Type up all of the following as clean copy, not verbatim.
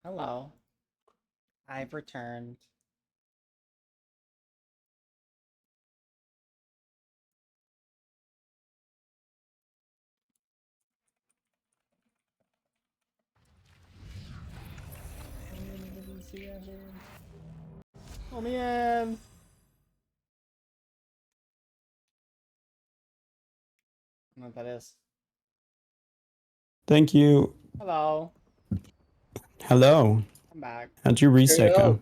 Hello. I've returned. Let me in. I don't know what that is. Thank you. Hello. Hello. I'm back. How'd your Straight reset up. go?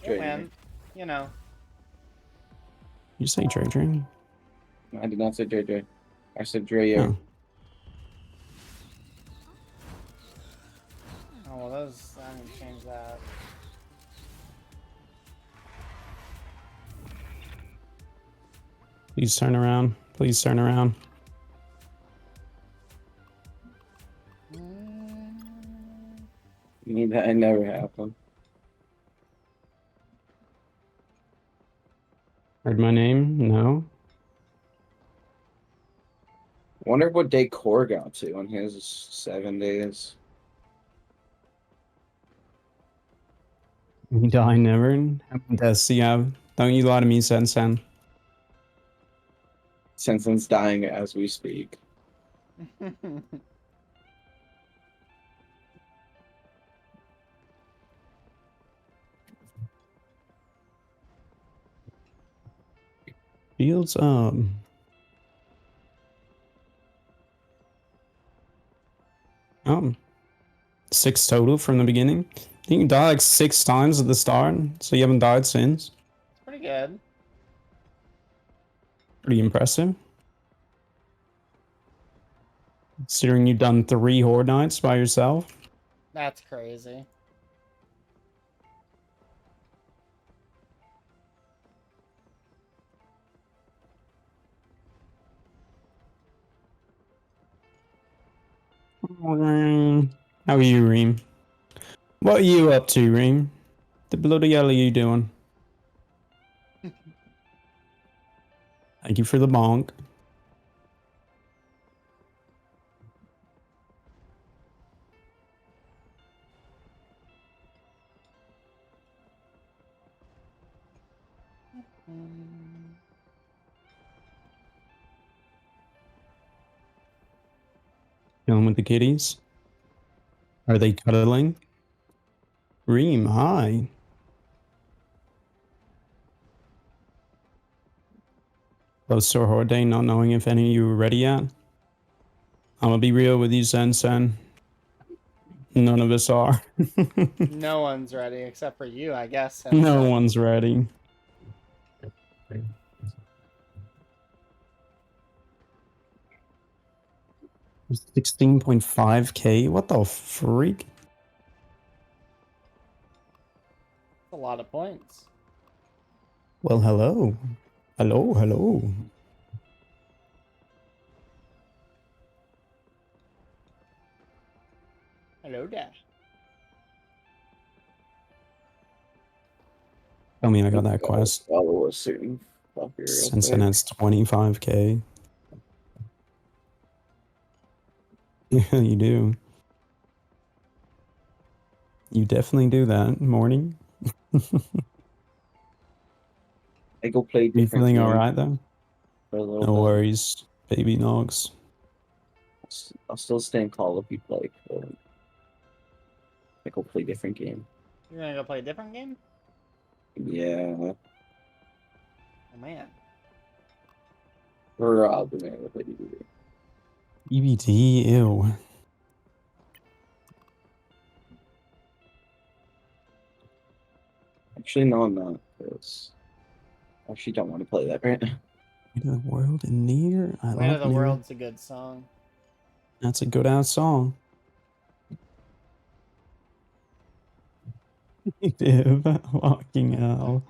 It went. You know. You say Dre Dre? I did not say JJ. I said Dreyer. Oh. Oh, well, those. I didn't change that. Please turn around. Please turn around. You need that. It never happened. Heard my name? No. Wonder what day Core got to on his 7 days. You die never. Yeah. Don't you lie to me, Sen. Sensen's dying as we speak. Fields Oh. 6 total from the beginning. You can die like 6 times at the start, so you haven't died since. It's pretty good. Pretty impressive. Considering you've done 3 Horde Nights by yourself. That's crazy. How are you, Reem? What are you up to, Reem? The bloody hell are you doing? Thank you for the bonk. Chilling with the kitties? Are they cuddling? Reem, hi. Close to a horde day, not knowing if any of you were ready yet. I'm gonna be real with you, Sen. None of us are. No one's ready except for you, I guess. No one's ready. 16.5k? What the freak? A lot of points. Well, hello. Hello. Hello there. Tell me I got that quest. Follow us soon. Sen has 25k. Yeah, you do. You definitely do that. Morning. I go play You different feeling games alright though? for a little No bit. worries, baby nogs. I'll still stay in Call of Duty like I go play different game. You're gonna go play a different game? Yeah. Oh man. We're the man with it. EBT, ew. Actually, no, I'm not. Because I actually don't want to play that right now. Weight of the world in near. I Weight of love the near. World's a good song. That's a good ass song. Div, walking out.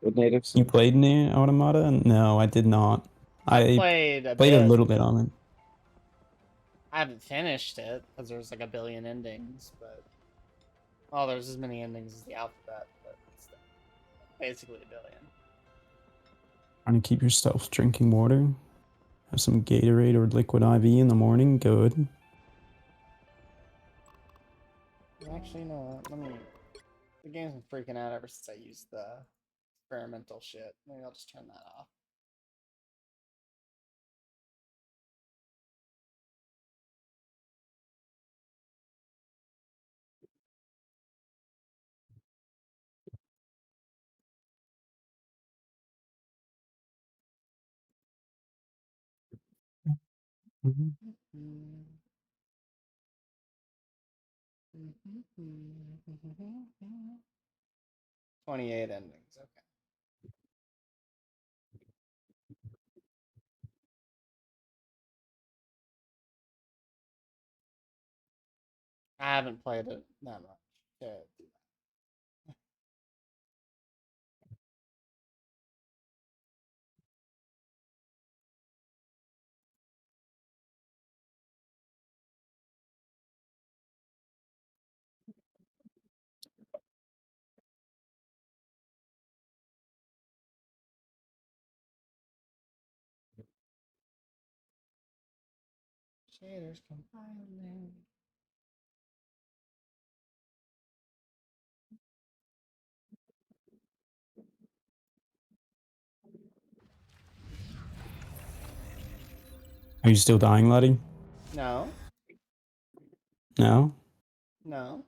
With native You song. played near Automata? No, I did not. I I played a played a bit. little bit on it. I haven't finished it because there's like a billion endings, but well, there's as many endings as the alphabet, but it's basically a billion. Trying to keep yourself drinking water. Have some Gatorade or liquid IV in the morning. Good. Actually, you know what? Let me. The game's been freaking out ever since I used the experimental shit. Maybe I'll just turn that off. Mhm. 28 endings. Okay. I haven't played it that much. To do that. Shaders compiling. Are you still dying, Letty? No, No? no.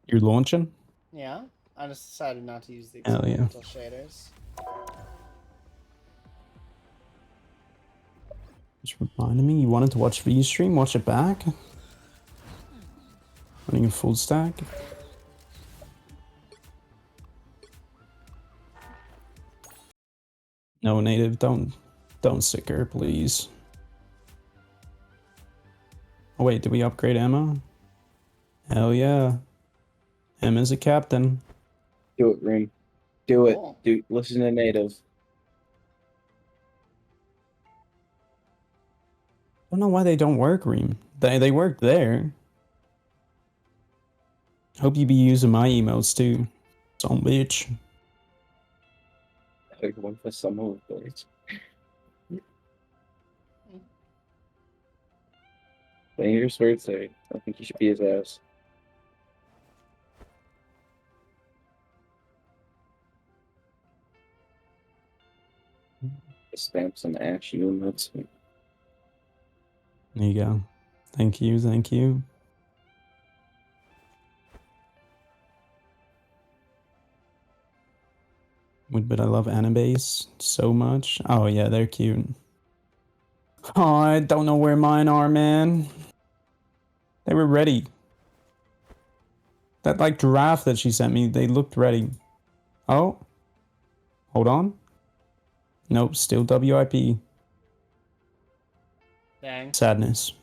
You're launching? Yeah, I just decided not to use the Hell yeah. experimental shaders. Just reminded me, you wanted to watch the stream? Watch it back? Running a full stack? No, native, don't sick her, please. Oh wait, did we upgrade Emma? Hell yeah. Emma's a captain. Do it, Reem. Do it. Cool. Do listen to native. I don't know why they don't work, Reem. They work there. Hope you be using my emotes too. Some bitch. I went for some of those. Dangerous words there. I think you should be his ass. Spam some ash units. There you go. Thank you, thank you. But I love Anibase so much. Oh yeah, they're cute. Oh, I don't know where mine are, man. They were ready. That like giraffe that she sent me, they looked ready. Oh. Hold on. Nope, still WIP. Dang. Sadness.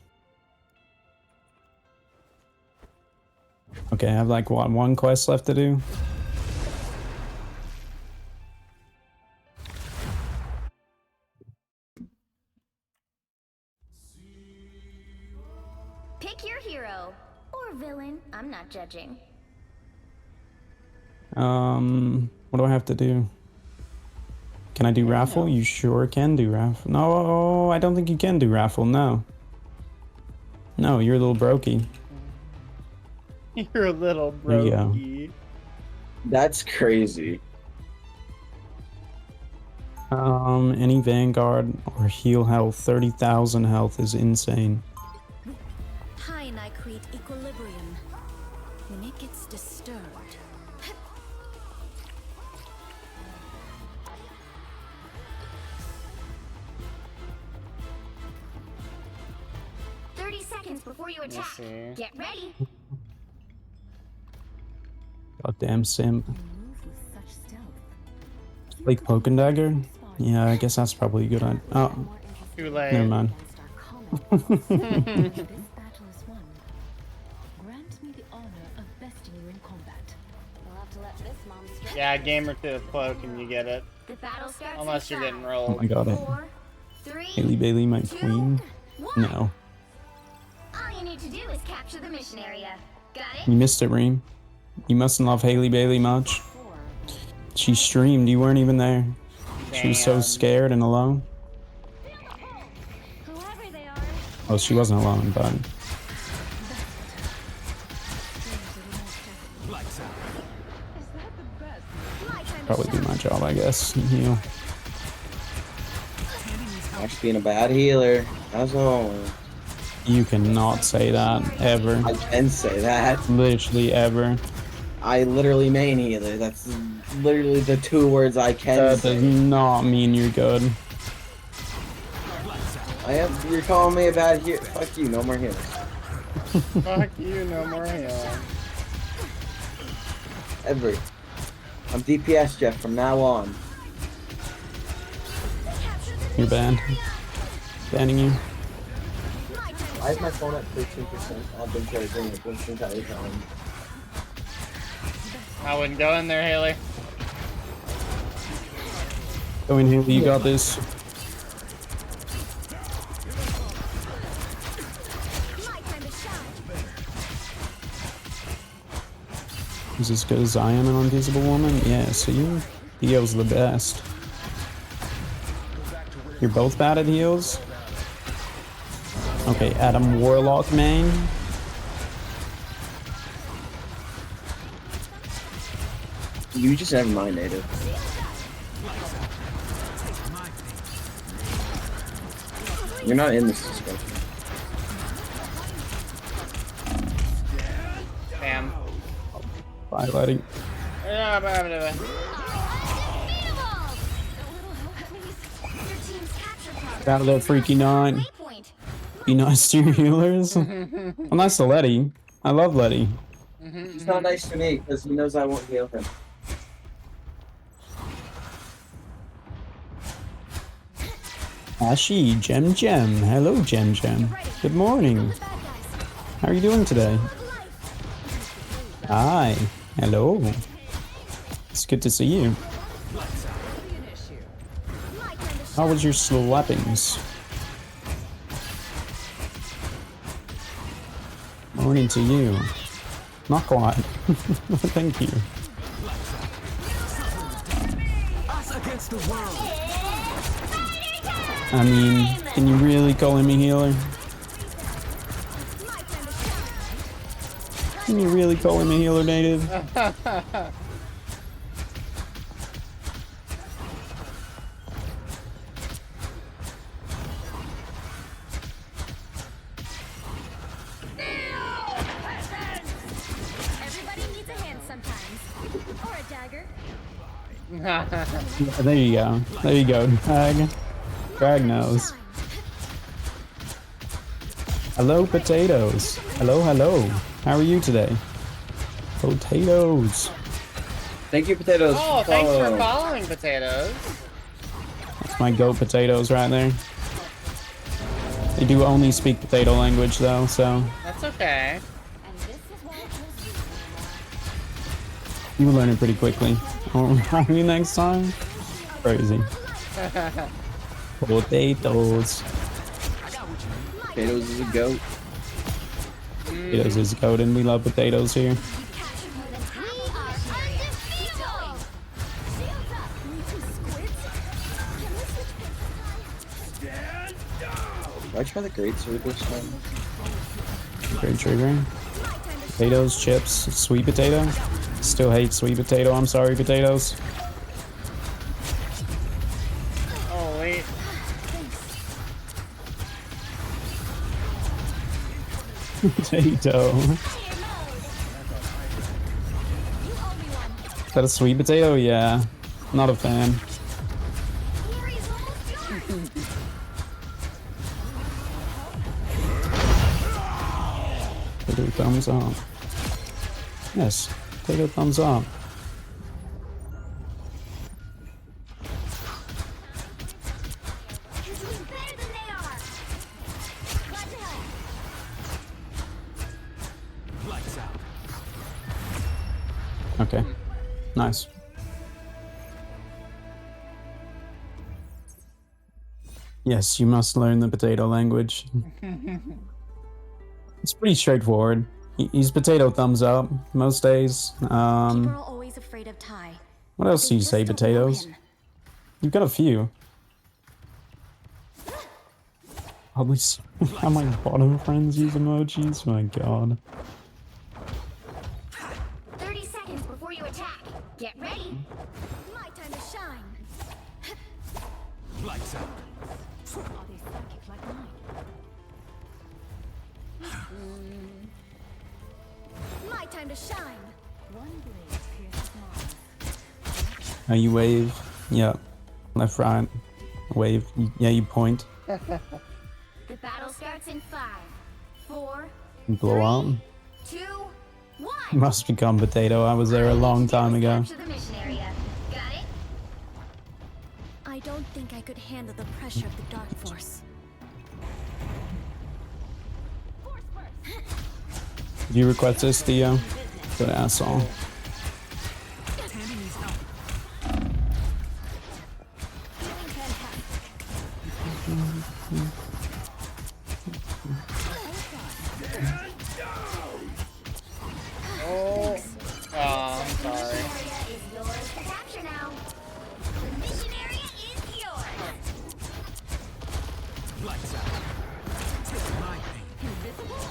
Okay, I have like what, one quest left to do? Pick your hero or villain. I'm not judging. What do I have to do? Can I do raffle? know. You sure can do raffle. No, I don't think you can do raffle, no. No, you're a little brokey. You're a little There you go. brokey. That's crazy. Any Vanguard or heal health, 30,000 health is insane. Hi, and I create equilibrium. When it gets disturbed. 30 seconds before you Let me attack. see. Get ready. Goddamn simp. Move with such stealth. Like Cloak and Dagger? Yeah, I guess that's probably a good idea. Oh, Too late. never mind. This battle is won. Grant me the honor of besting you in combat. We'll have to let this mom stretch. Yeah, gamer to the cloak and you get it. The battle starts. Unless you're getting Oh, rolled. I got it. 4, 3, Haley Bailey, my 2, queen? 1. No. All you need to do is capture the mission area. Got it? You missed it, Reem. You mustn't love Haley Bailey much. She streamed, you weren't even there. She was so Damn. scared and alone. Whoever they are. Well, she wasn't alone, but Probably do my job, I guess. Heal. Actually being a bad healer. That's all. You cannot say that ever. I can say that. Literally ever. I literally main healer. That's literally the 2 words I can That say. does not mean you're good. I am. You're calling me a bad healer. Fuck you. No more healers. Fuck you, no more healing. Ever. I'm DPS Jeff from now on. You're banned. Banning you. I have my phone at 13%. I've been charging it this entire time. I wouldn't go in there, Haley. Go in here, you got this. Is as good as I am an Invisible Woman? Yeah, so heals the best. You're both bad at heals? Okay, Adam Warlock main. You just never mind, native. You're not in this discussion. Bam. Highlighting. Yeah, Out of that freaky nine. Be nice to your healers. Well, nice to Letty. I love Letty. He's not nice to me because he knows I won't heal him. Ashy, Gem. Hello, Gem. Good morning. How are you doing today? Hi. Hello. It's good to see you. How was your slappings? Morning to you. Not quite. Thank you. I mean, can you really call him a healer? Can you really call him a healer, native? There you go. There you go, Drag. Drag knows. Hello, potatoes. Hello. How are you today? Potatoes. Thank you, potatoes. Oh, thanks for following, potatoes. That's my goat potatoes right there. They do only speak potato language though, so That's okay. you will learn it pretty quickly. I mean, next time? Crazy. Potatoes. Potatoes is a goat. Potatoes is goat and we love potatoes here. Why'd you try the great sword this time? Great triggering. Potatoes, chips, sweet potato. Still hate sweet potato. I'm sorry, potatoes. Oh, wait. Potato. Is that a sweet potato? Yeah. Not a fan. Potato thumbs up. Yes. Potato thumbs up. Okay. Nice. Yes, you must learn the potato language. It's pretty straightforward. He's potato thumbs up most days. People are always afraid of Ty. What else do you say, potatoes? You've got a few. Probably how my bottom friends use emojis. My God. 30 attack. Get ready. My time to shine. Lights out. Are they psychic like mine? My time to shine. One blade pierces Mars. You wave. Yeah. Left, right. Wave. Yeah, you point. The battle starts in 5, 4, Blow out. 2, 1. Must become potato. I was there a long time ago. Capture the mission area. Got it? I don't think I could handle the pressure of the Dark Force. Force burst. Did you request this, Theo? Good asshole. Tandy needs help. Feeling fantastic. Oh, I'm sorry. Area is yours to capture now. The mission area is yours. Lights out. Take my pain. Invisible?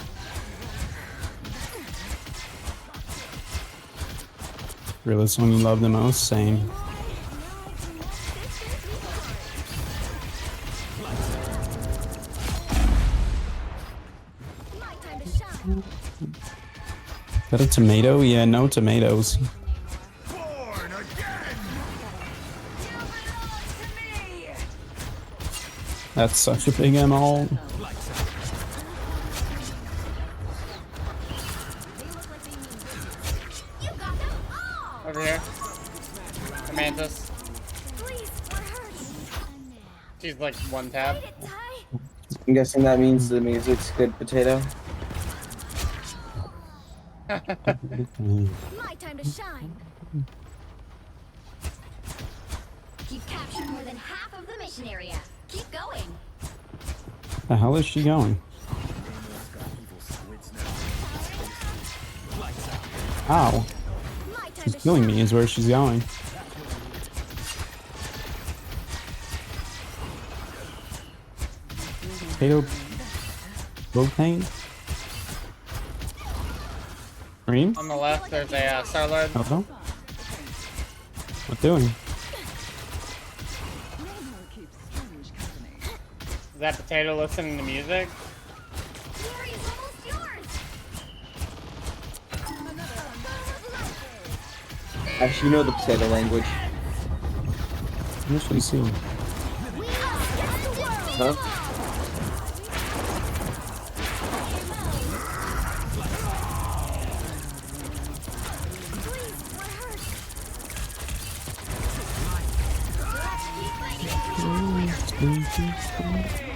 Really, this one you love the most? Same. My time to shine. Is that a tomato? Yeah, no tomatoes. Born again. That's such a big MO. Lights out. You got them all. Over here. Amantis. Please, we're hurt. She's like one tap. Fight it, Ty. I'm guessing that means the music's good potato. My time to shine. You've captured more than half of the mission area. Keep going. The hell is she going? Ow. My time She's to killing shine. me is where she's going. Potato propane? Green? On the left, there's a Starlord. Hello? What doing? Is that potato listening to music? Glory is almost yours. Actually, you know the potato language. Usually see. We must get the world. Huh? Please, we're hurt. Let's keep fighting.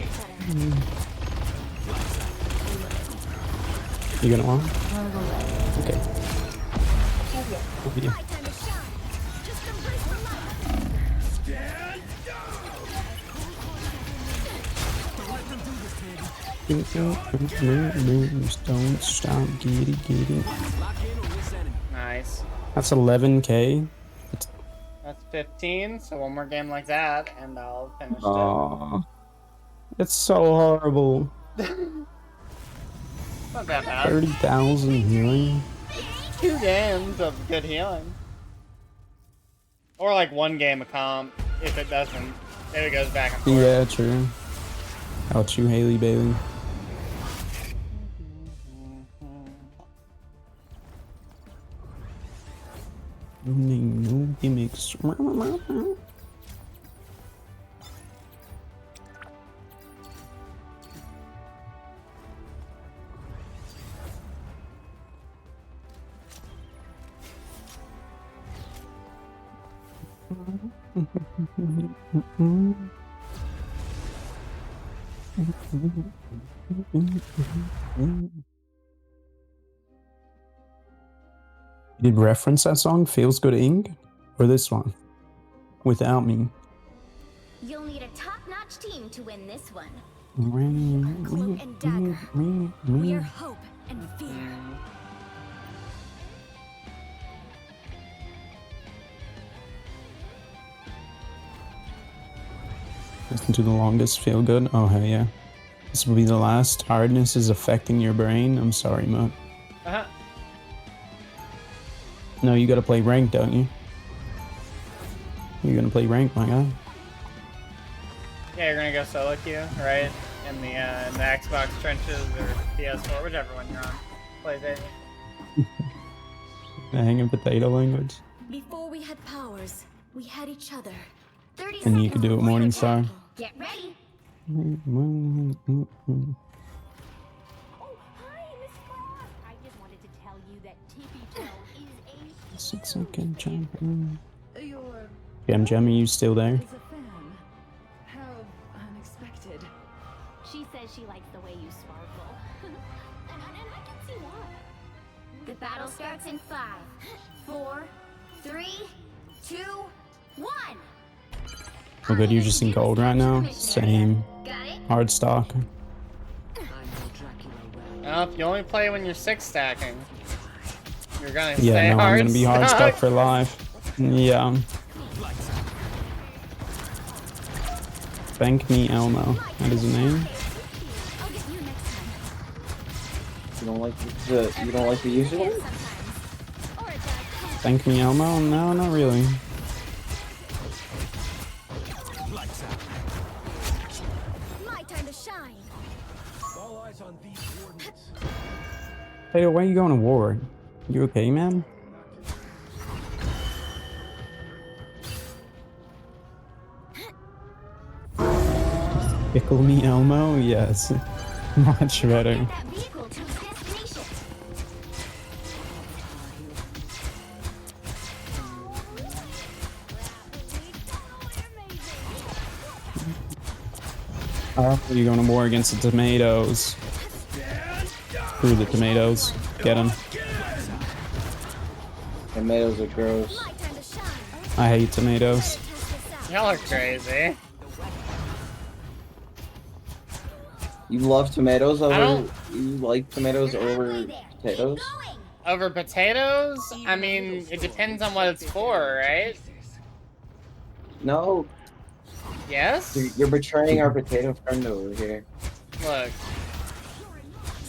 You gonna want? Okay. Yeah. My time to shine. Just embrace the light. Don't stop, get it. Lock in on this enemy. Nice. That's 11k. That's 15, so one more game like that, and I'll finish it. Aww. It's so horrible. Not that bad. 30,000 healing. 2 games of good healing. Or like 1 game of comp, if it doesn't. Maybe it goes back and forth. Yeah, true. How about you, Haley Bailey? No gimmicks. You did reference that song, Feels Good Inc? Or this one? Without Me. You'll need a top-notch team to win this one. Cloak and dagger. We are hope and fear. Listen to the longest feel good. Oh hell yeah. This will be the last. Hardness is affecting your brain. I'm sorry, Mo. Uh-huh. No, you gotta play ranked, don't you? You're gonna play ranked, my guy. Yeah, you're gonna go solo queue, right? In the Xbox trenches or PS4, whichever one you're on. PlayStation. The hanging potato language. Before we had powers, we had each other. 30 And you could do it Morningstar. Get ready. Mm. Oh, hi, Miss Frost. I just wanted to tell you that Tippy Toe is a 6 second champion. Your Gem, are you still there? is a fan. How unexpected. She says she likes the way you sparkle. and I can see why. The battle starts in 5, 4, 3, 2, 1. Oh good, you're just in gold right now? Same. Got it? Hard stock. Well, if you only play when you're 6 stacking, you're gonna Yeah, stay no, hard I'm gonna be hard stock. stock for life. Yeah. Thank me Elmo. That is a name. I'll get you next time. You don't like the usual? Sometimes. Or it does. Thank me Elmo? No, not really. My time to shine. All eyes on these coordinates. Hey, why are you going to war? You okay, man? Pickle me Elmo? Yes. Much better. Get that vehicle to its destination. Oh, you're going to war against the tomatoes. Screw the tomatoes. Get them. Tomatoes are gross. My time to shine. I hate tomatoes. Test this out. Y'all are crazy. You love tomatoes over. don't- You like tomatoes over potatoes? Going. Over potatoes? I mean, it depends on what it's for, right? No, Yes? you're betraying our potato friend over here. Look,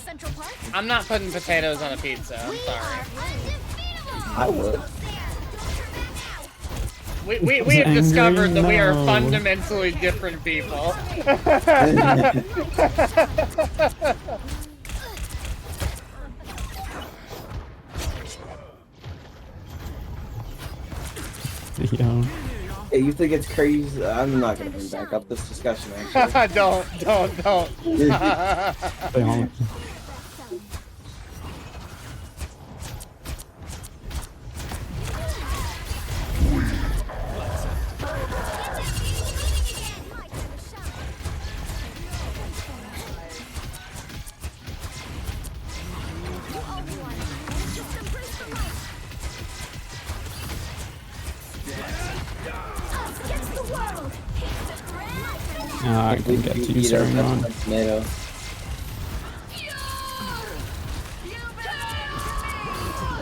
Central Park. I'm not putting potatoes on a pizza. I'm sorry. I would. We have Angry? discovered that we are No. fundamentally different people. Yo. Hey, you think it's crazy? I'm not gonna bring back up this discussion. Actually, don't. Stay on. I can get to you, eat our sorry, best on. friend tomato.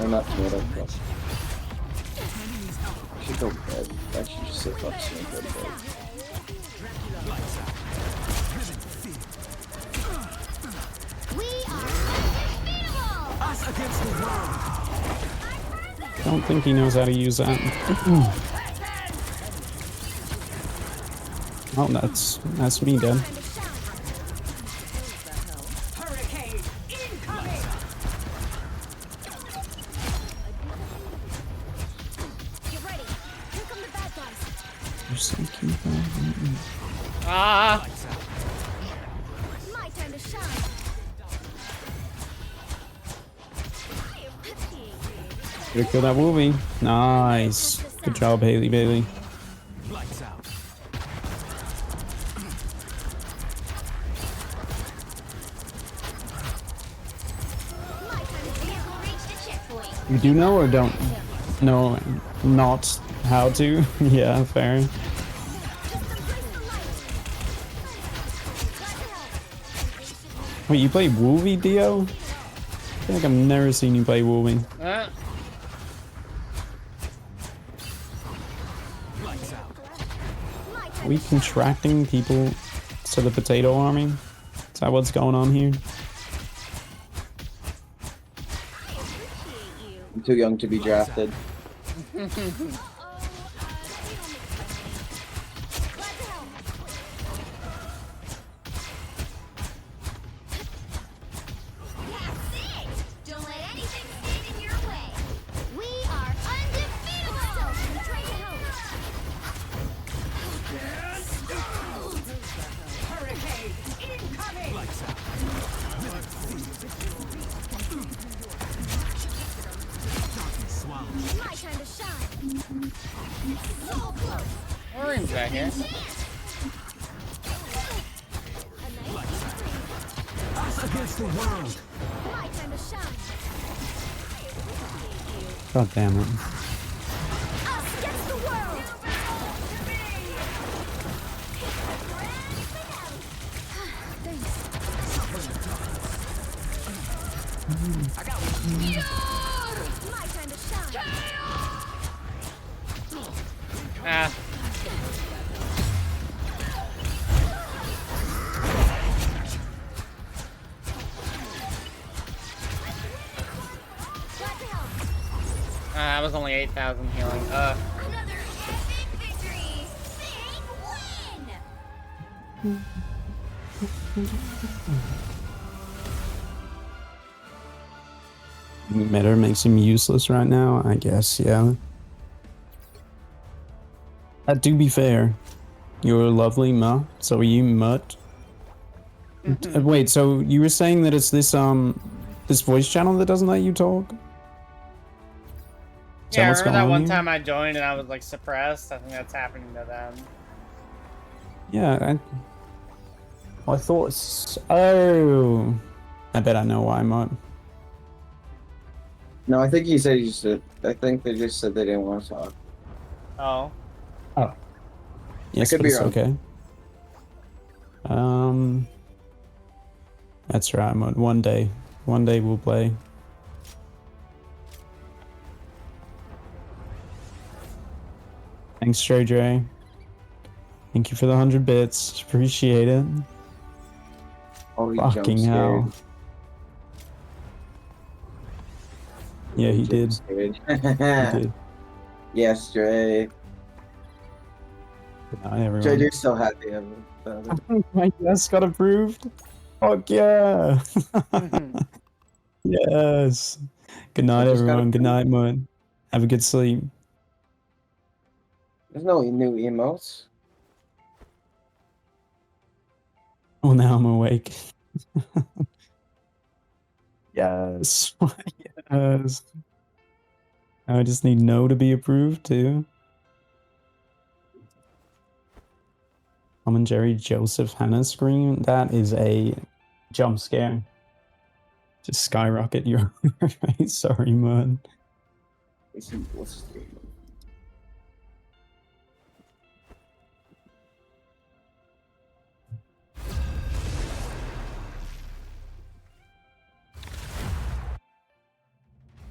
Or not tomato. But I should go to bed. I should just sit up soon and go to bed. Us against the world. Don't think he knows how to use that. Oh, that's me dead. Hurricane incoming. Get ready. Here come the bad guys. You're so cute, bro. Ah, My time to shine. Gotta kill that movie. Nice. Good job, Haley Bailey. Lights out. My time to vehicle reach the checkpoint. You do know or don't? No, not how to? Yeah, fair. Just embrace the light. Glad to help. Wait, you play Woolvie, Dio? I feel like I've never seen you play Woolvie. Lights out. My Are time we to contracting people to the potato army? Is that what's going on here? I'm too young to be drafted. Don't let anything stand in your way. We are undefeatable. We try to help. Hurricane incoming! Lights out. Darkness swallowed. My time to shine. So close. Orange right here. Us against the world. My time to shine. God damn it. Us against the world. My time to shine. Ah. Glad to help. That was only 8,000 healing. Another big victory. Big win. Meta makes him useless right now, I guess, yeah. To be fair, you're lovely, Ma. So are you, Mutt? Wait, so you were saying that it's this this voice channel that doesn't let you talk? Is Yeah, I what's remember going that on one here? time I joined and I was like suppressed. I think that's happening to them. Yeah, I thought. Oh, I bet I know why, Mutt. No, I think he said he just. I think they just said they didn't want to talk. Oh. Oh. Yes, could but be it's wrong. okay. That's right, Mutt. One day we'll play. Thanks, JJ. Thank you for the 100 bits. Appreciate it. Oh, he Fucking jump hell. scared. Yeah, he did. Scared. He did. Yes, Dre. Good night, everyone. JJ's so happy of it. My guess got approved. Fuck yeah. Yes. Good night, I just got everyone. Good approved. night, Mutt. Have a good sleep. There's no new emotes. Oh, now I'm awake. Yes. Yes. I just need no to be approved too. Tom and Jerry Joseph Hannah scream. That is a jump scare. Just skyrocket your face. Sorry, man. Let's see.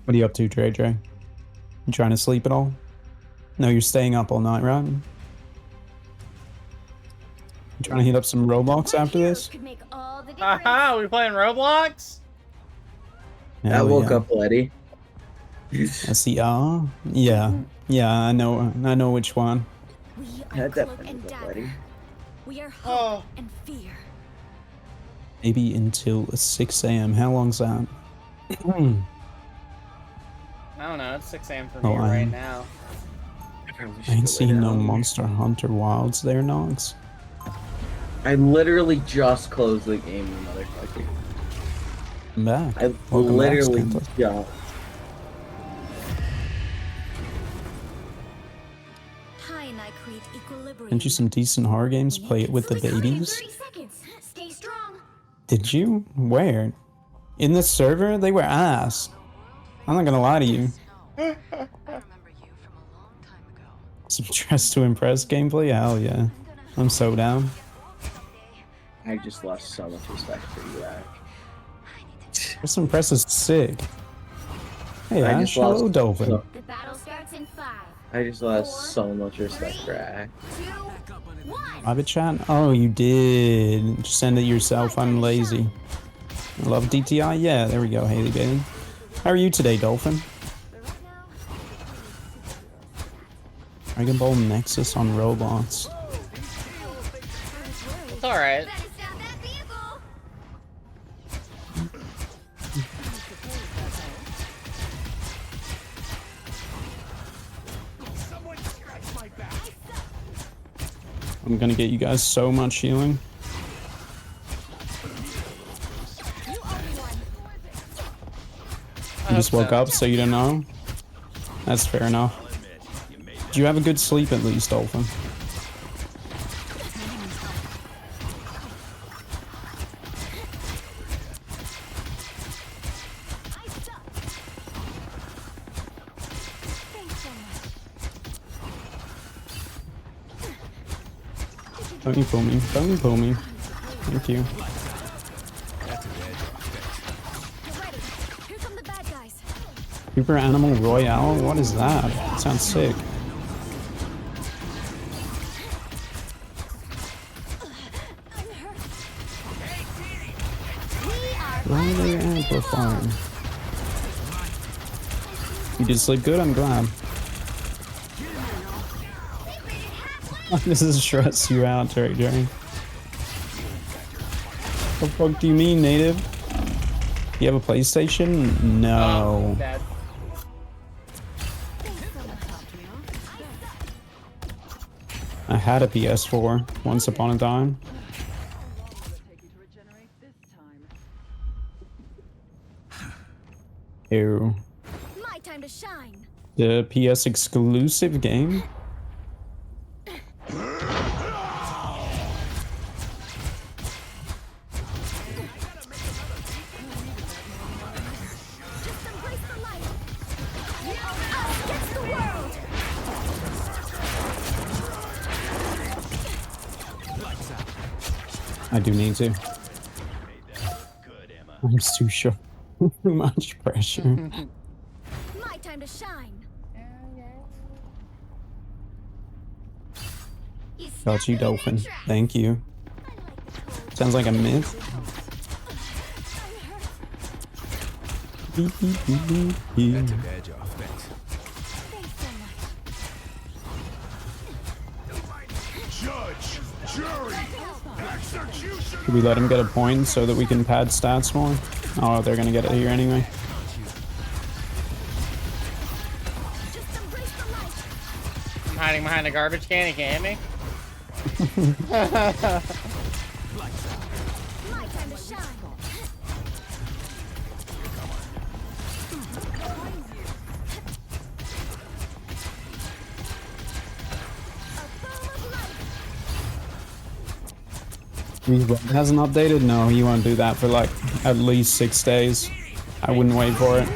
What are you up to, Dre? You trying to sleep at all? No, you're staying up all night, right? You trying to hit up some Roblox after this? Could make all the difference. Haha, we playing Roblox? I Hell woke yeah. up, Letty. That's the Yeah. Yeah, I know which one. We Yeah, are cloak definitely and woke up, dagger. Letty. We are hope Oh. and fear. Maybe until 6 a.m. How long's that? I don't know. It's 6 a.m. for Oh, me I right am. now. I ain't seen no Monster Hunter Wilds there, Nox. I literally just closed the game, you motherfucker. I'm back. I Welcome back, literally Santa. just. Hi and I create equilibrium. Sent you some decent horror games. Play it with the babies. 30 seconds. Stay strong. Did you? Where? In the server? They were ass. I'm not gonna lie to you. Some dress to impress gameplay? Hell yeah. I'm so down. I just lost so much respect for you, Ash. Dress to impress is sick. Hey, I Ash. just lost Hello, Dolphin. so- The battle starts in 5, I just lost so much respect for Ash. 2, 1. Private chat? Oh, you did. Just send it yourself. I'm lazy. I love DTI? Yeah, there we go, Haley Bailey. How are you today, Dolphin? Dragon Ball Nexus on Roblox. It's alright. Better stop that vehicle. I'm gonna get you guys so much healing. You just woke up, so you don't know? That's fair enough. Did you have a good sleep at least, Dolphin? Don't you pull me. Don't you pull me. Thank you. Get ready. Here come the bad guys. Super Animal Royale? What is that? That sounds sick. I'm hurt. We are Why are they amplifying? You did sleep good? I'm glad. This is stress you out, Jerry. What the fuck do you mean, native? You have a PlayStation? No. Dead. I had a PS4 once upon a time. Ew. my time to shine. The PS exclusive game? Just embrace the light. Us against the world. I do need to. I'm just too sure. Too much pressure. My time to shine. Got you, Dolphin. Thank you. Sounds like a myth. Judge, jury, execution. Should we let him get a point so that we can pad stats more? Oh, they're gonna get it here anyway. Just embrace the light. I'm hiding behind a garbage can. You can't hit me. My time to shine. He hasn't updated? No, he won't do that for like at least 6 days. I wouldn't wait for it.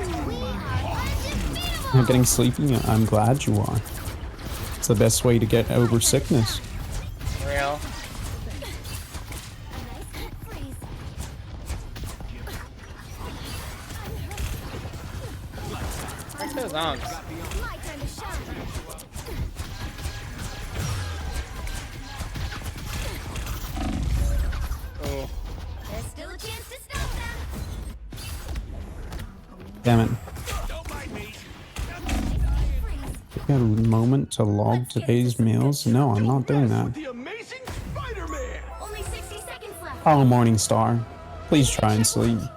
I'm getting sleepy. I'm glad you are. It's the best way to get over sickness. Real. Where's those onks? My time to shine. Oh. There's still a chance to stop them. Damn it. Don't mind me. Got a moment to log today's meals? No, I'm not doing that. The amazing Spider-Man. Only 60 seconds left. Oh, Morningstar. Please try and sleep. Now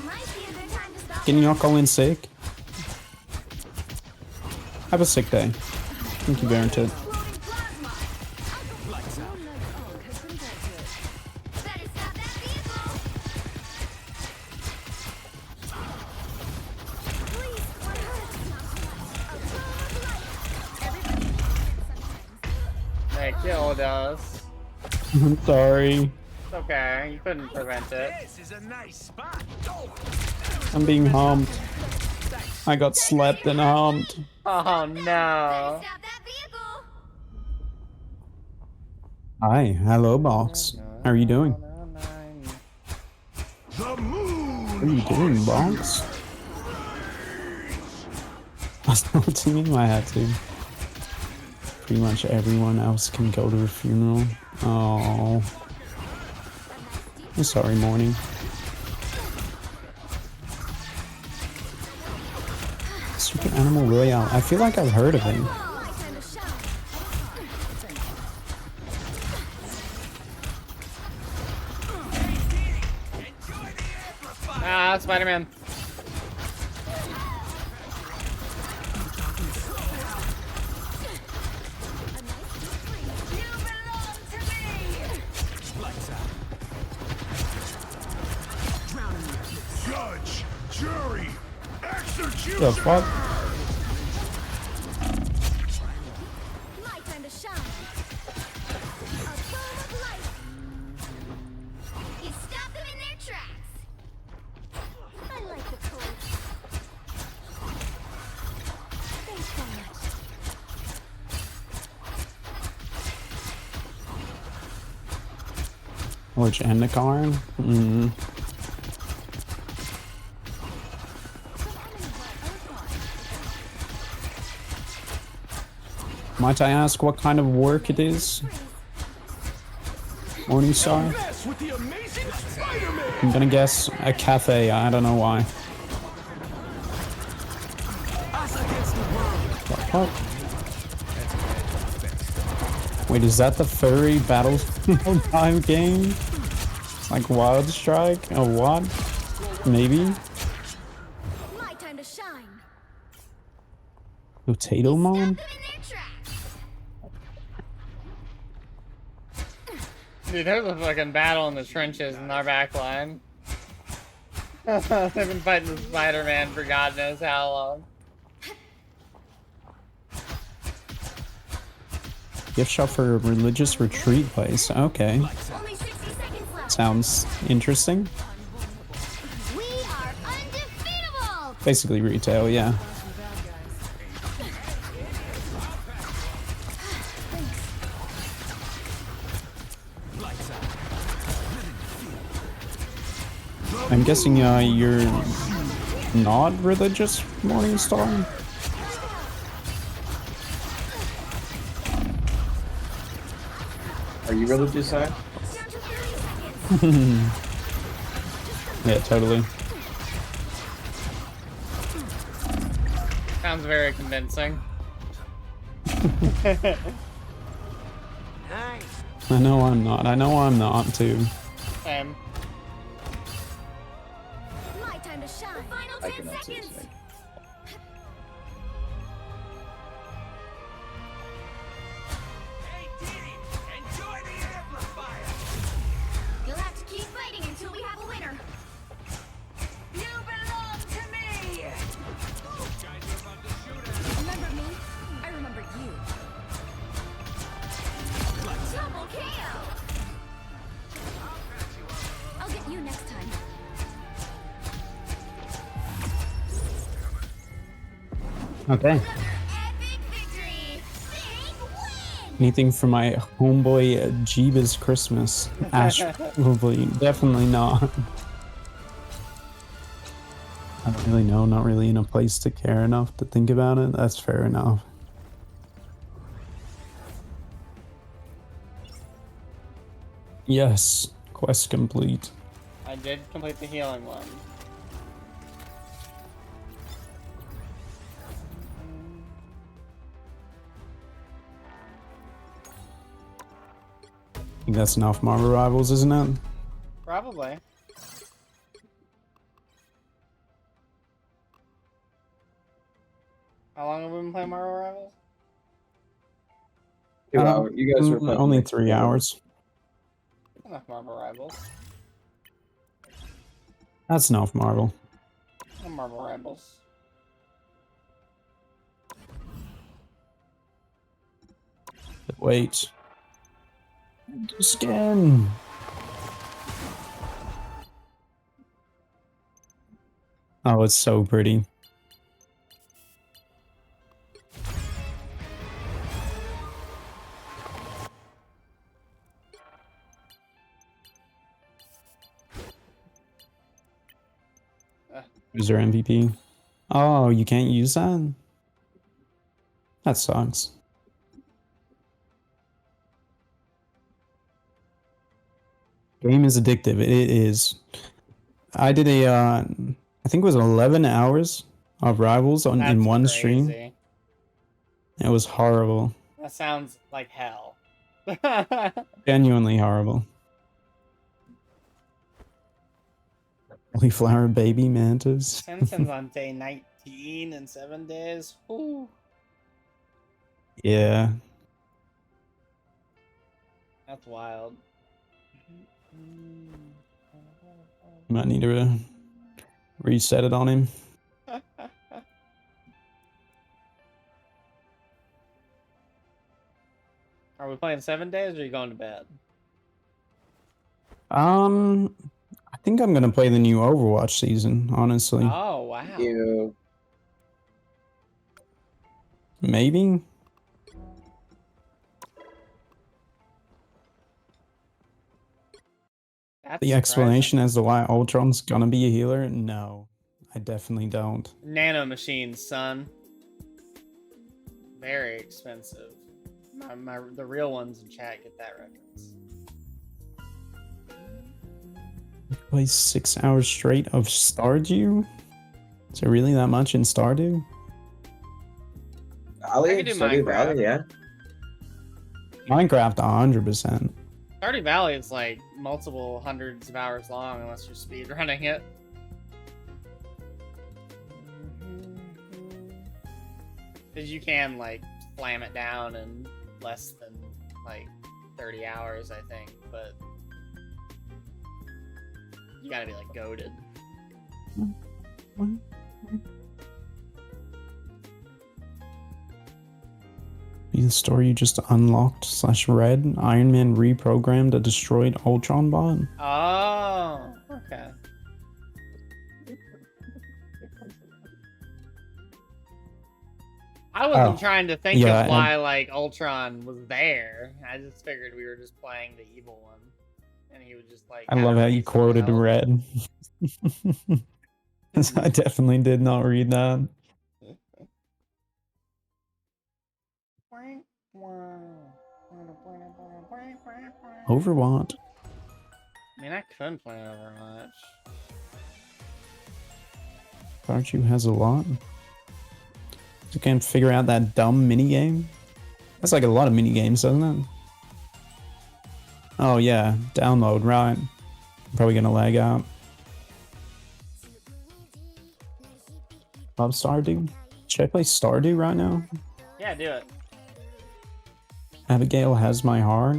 might be a good time to stop. Can y'all call in sick? Have a sick day. Thank you, Barrington. Exploding plasma. Better stop that vehicle. Please, what hurts? A glow of light. Everybody sometimes. They killed us. I'm sorry. It's okay. You couldn't prevent it. This is a nice spot. I'm being humped. I got slept and humped. Oh Better no. stop that vehicle. Hi, hello, Box. How are you doing? The moon. What are you doing, Box? What do you mean I had to? Pretty much everyone else can go to a funeral. Oh, I'm sorry, Morning. Super Animal Royale. I feel like I've heard of it. My time to shine. out, Spider-Man. Judge, jury, executioner. The fuck? My time to shine. A boom of light. You stop them in their tracks. I like the cold. Thanks so much. Which end of car? Mm. Might I ask what kind of work it is? Morningstar? Mess with the amazing Spider-Man. I'm gonna guess a cafe, I don't know why. Us against the world. What? Wait, is that the furry battle time game? It's like Wild Strike? Oh, what? Maybe? My time to shine. Potato Mom? Stop them in their tracks. Dude, there's a fucking battle in the trenches in our back line. They've been fighting the Spider-Man for God knows how long. Gift shop for a religious retreat place. Okay. Only 60 seconds left. Sounds interesting. We are undefeatable. Basically retail, yeah. I'm guessing you're not religious, Morningstar? Are you religious, sir? Down to 30 seconds. Yeah, totally. Sounds very convincing. Nice. I know I'm not. I know I'm not too. Same. My time to shine. The final I 10 cannot say seconds. this. Hey, Diddy, enjoy the amplifier. You'll have to keep fighting until we have a winner. You belong to me! Guys are about to shoot us. Remember me? I remember you. Double KO. I'll get you next time. Okay. Epic victory. Big win. Anything for my homeboy Jeebus Christmas? Ash, probably. Definitely not. I don't really know. Not really in a place to care enough to think about it. That's fair enough. Yes. Quest complete. I did complete the healing one. I think that's enough Marvel Rivals, isn't it? Probably. How long have we been playing Marvel Rivals? 2 hours. You guys were playing only next 3 door. hours. Enough Marvel Rivals. That's enough Marvel. Enough Marvel Rivals. Wait. Skin. Oh, it's so pretty. User MVP. Oh, you can't use that? That sucks. Game is addictive. It is. I did a, I think it was 11 hours of Rivals in That's one stream. crazy. It was horrible. That sounds like hell. Genuinely horrible. Cauliflower baby mantis. Simpsons on day 19 in 7 days. Ooh. Yeah. That's wild. Might need to reset it on him. Are we playing 7 days or are you going to bed? I think I'm gonna play the new Overwatch season, honestly. Oh, wow. You. Maybe? That's The explanation as to why Ultron's gonna be a healer? No. I definitely don't. Nano machines, son. Very expensive. The real ones in chat get that reference. Play 6 hours straight of Stardew? Is there really that much in Stardew? I Valley? could do Stardew Minecraft. Valley, yeah. Minecraft 100%. Stardew Valley is like multiple hundreds of hours long unless you're speedrunning it. Because you can like slam it down in less than like 30 hours, I think, but you gotta be like goated. Be the story you just unlocked / read. Iron Man reprogrammed a destroyed Ultron bot. Oh, okay. I wasn't trying to think of why like Ultron was there. I just figured we were just playing the evil one, and he would just like. I love how you quoted red. I definitely did not read that. Overwatch. I mean, I couldn't play Overwatch. Stardew has a lot. You can't figure out that dumb minigame? That's like a lot of minigames, doesn't it? Oh yeah, download, right. I'm probably gonna lag out. Love Stardew? Should I play Stardew right now? Yeah, do it. Abigail has my heart.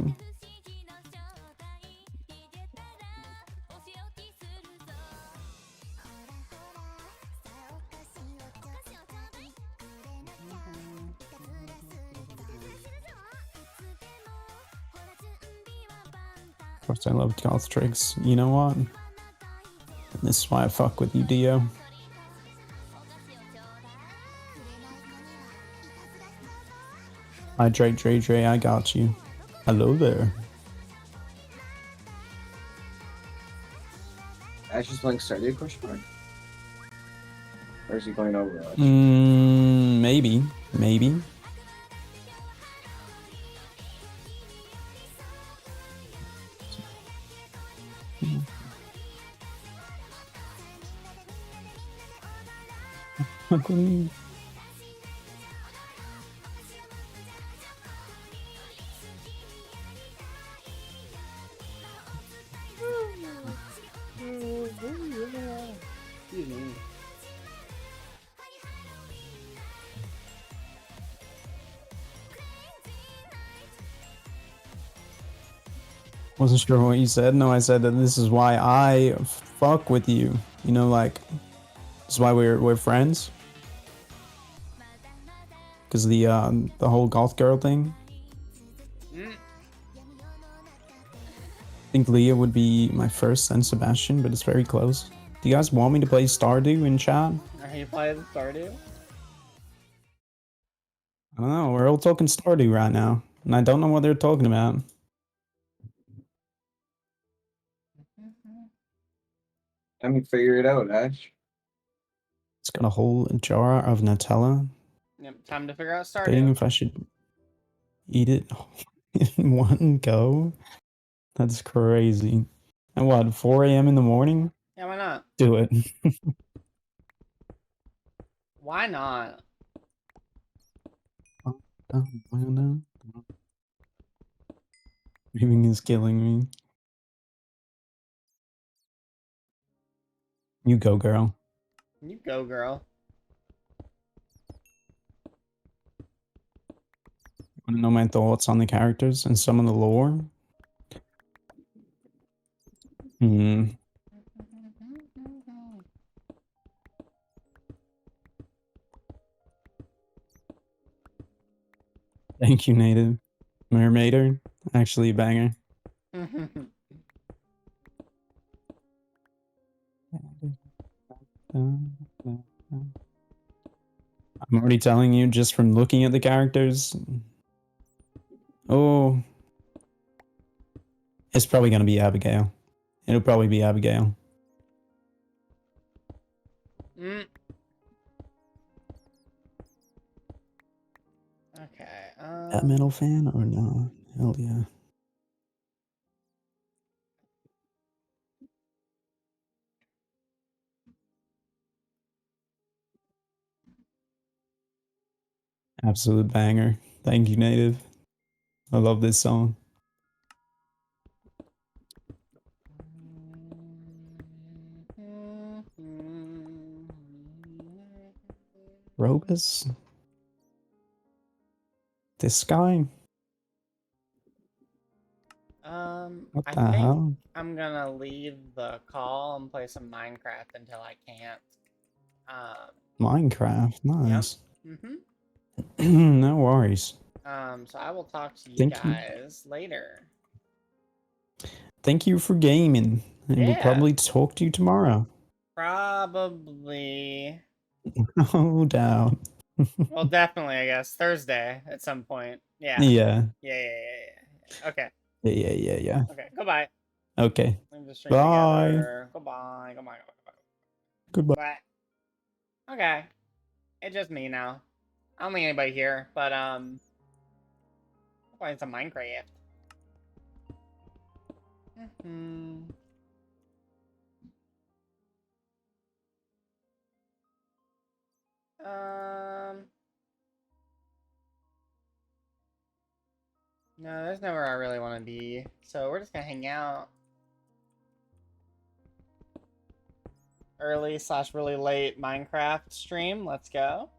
Of course, I love goth tricks. You know what? This is why I fuck with you, Dio. Hi, Dre, I got you. Hello there. Ash is playing Stardew, question mark? Or is he going Overwatch? Maybe. Maybe. Excuse me. Wasn't sure what you said. No, I said that this is why I fuck with you. You know, like, this is why we're friends. Because the whole goth girl thing. I think Leah would be my first, then Sebastian, but it's very close. Do you guys want me to play Stardew in chat? Are you playing Stardew? I don't know. We're all talking Stardew right now, and I don't know what they're talking about. I mean, figure it out, Ash. It's got a whole jar of Nutella. Yep, time to figure out Debating Stardew. if I should eat it in one go. That's crazy. And what, 4 a.m. in the morning? Yeah, why not? Do it. Why not? Dreaming is killing me. You go, girl. You go, girl. Want to know my thoughts on the characters and some of the lore? Hmm. Thank you, Native. Mermaider. Actually a banger. I'm already telling you just from looking at the characters. Oh. It's probably going to be Abigail. It'll probably be Abigail. Mm. Okay. That metal fan or no? Hell yeah. Absolute banger. Thank you, Native. I love this song. Robus? This guy? What I the think hell? I'm gonna leave the call and play some Minecraft until I can't. Minecraft. Nice. Yep. Mm-hmm. No worries. So I will talk to you Thank you. guys later. Thank you for gaming. And we'll Yeah. probably talk to you tomorrow. Probably. No doubt. Well, definitely, I guess. Thursday at some point. Yeah. Yeah. Yeah. Okay. Yeah. Okay. Goodbye. Okay. Leave the stream Bye. together. Goodbye. Goodbye. Bye. Okay. It's just me now. I don't think anybody here, but I'm playing some Minecraft. No, there's nowhere I really want to be. So we're just gonna hang out. Early/really late Minecraft stream. Let's go.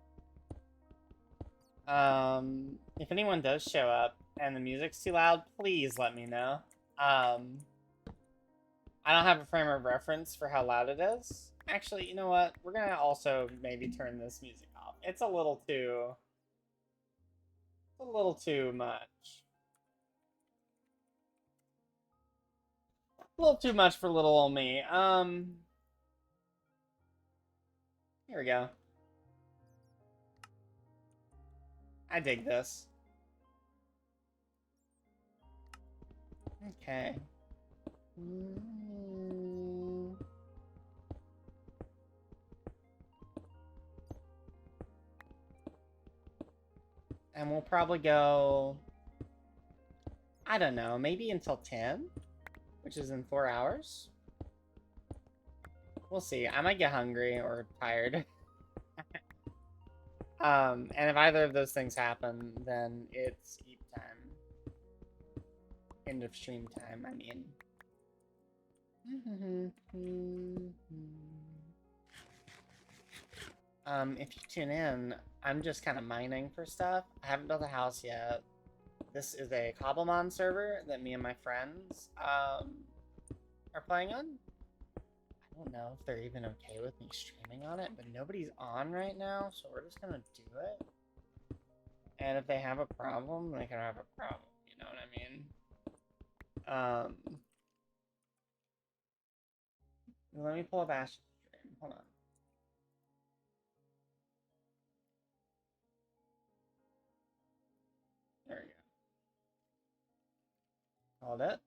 If anyone does show up and the music's too loud, please let me know. I don't have a frame of reference for how loud it is. Actually, you know what? We're gonna also maybe turn this music off. It's a little too much. A little too much for little old me. Here we go. I dig this. Okay. And we'll probably go, I don't know, maybe until 10, which is in 4 hours. We'll see. I might get hungry or tired. And if either of those things happen, then it's eat time. End of stream time, I mean. If you tune in, I'm just kind of mining for stuff. I haven't built a house yet. This is a Cobblemon server that me and my friends are playing on. I don't know if they're even okay with me streaming on it, but nobody's on right now, so we're just gonna do it. And if they have a problem, they can have a problem. You know what I mean? Let me pull up Ash's stream. Hold on. There we go. Hold it.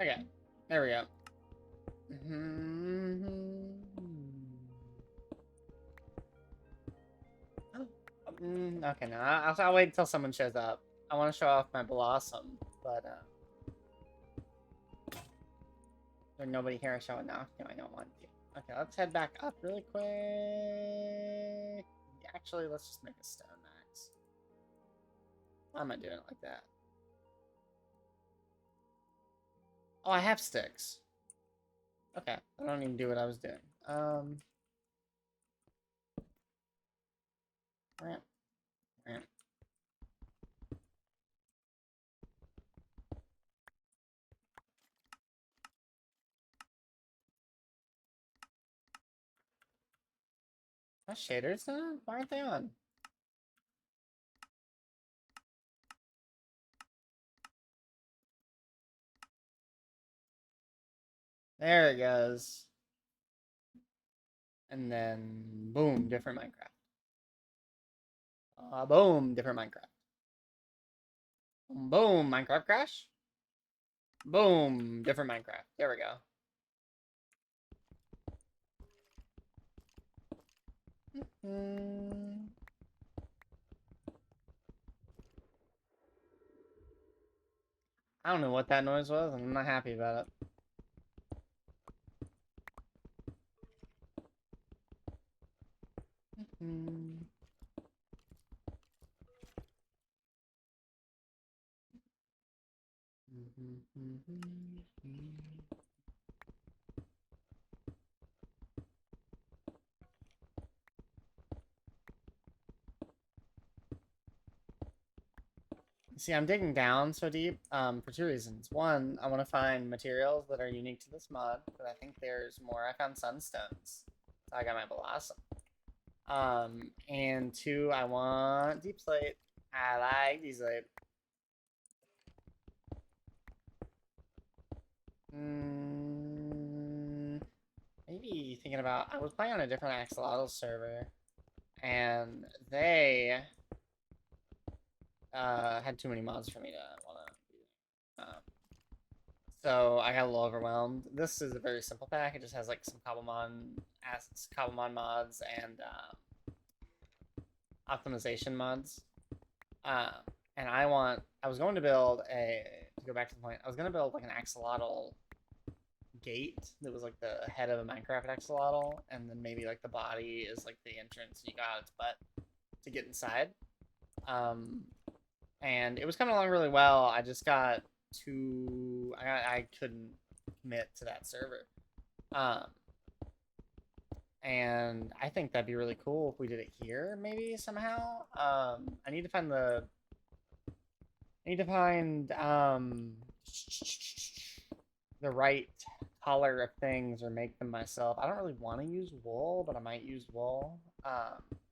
Okay, there we go. Okay, no, I'll wait until someone shows up. I want to show off my blossom, but There's nobody here showing off. No, I don't want to. Okay, let's head back up really quick. Actually, let's just make a stone axe. Why am I doing it like that? Oh, I have sticks. Okay, I don't even do what I was doing. Ramp, ramp. My shaders on? Why aren't they on? There it goes. And then, boom, different Minecraft. Boom, different Minecraft. Boom, Minecraft crash. Boom, different Minecraft. There we go. I don't know what that noise was, and I'm not happy about it. See, I'm digging down so deep for two reasons. One, I want to find materials that are unique to this mod, but I think there's more. I found sunstones, so I got my blossom. And two, I want deep slate. I like deep slate. Maybe thinking about. I was playing on a different axolotl server, and they had too many mods for me to want to. So I got a little overwhelmed. This is a very simple pack. It just has like some Cobblemon assets, Cobblemon mods, and optimization mods. And I was going to build to go back to the point, I was going to build like an axolotl gate that was like the head of a Minecraft axolotl, and then maybe like the body is like the entrance, and you got its butt to get inside. And it was coming along really well. I just got I couldn't commit to that server. And I think that'd be really cool if we did it here, maybe somehow. I need to find the right color of things or make them myself. I don't really want to use wool, but I might use wool.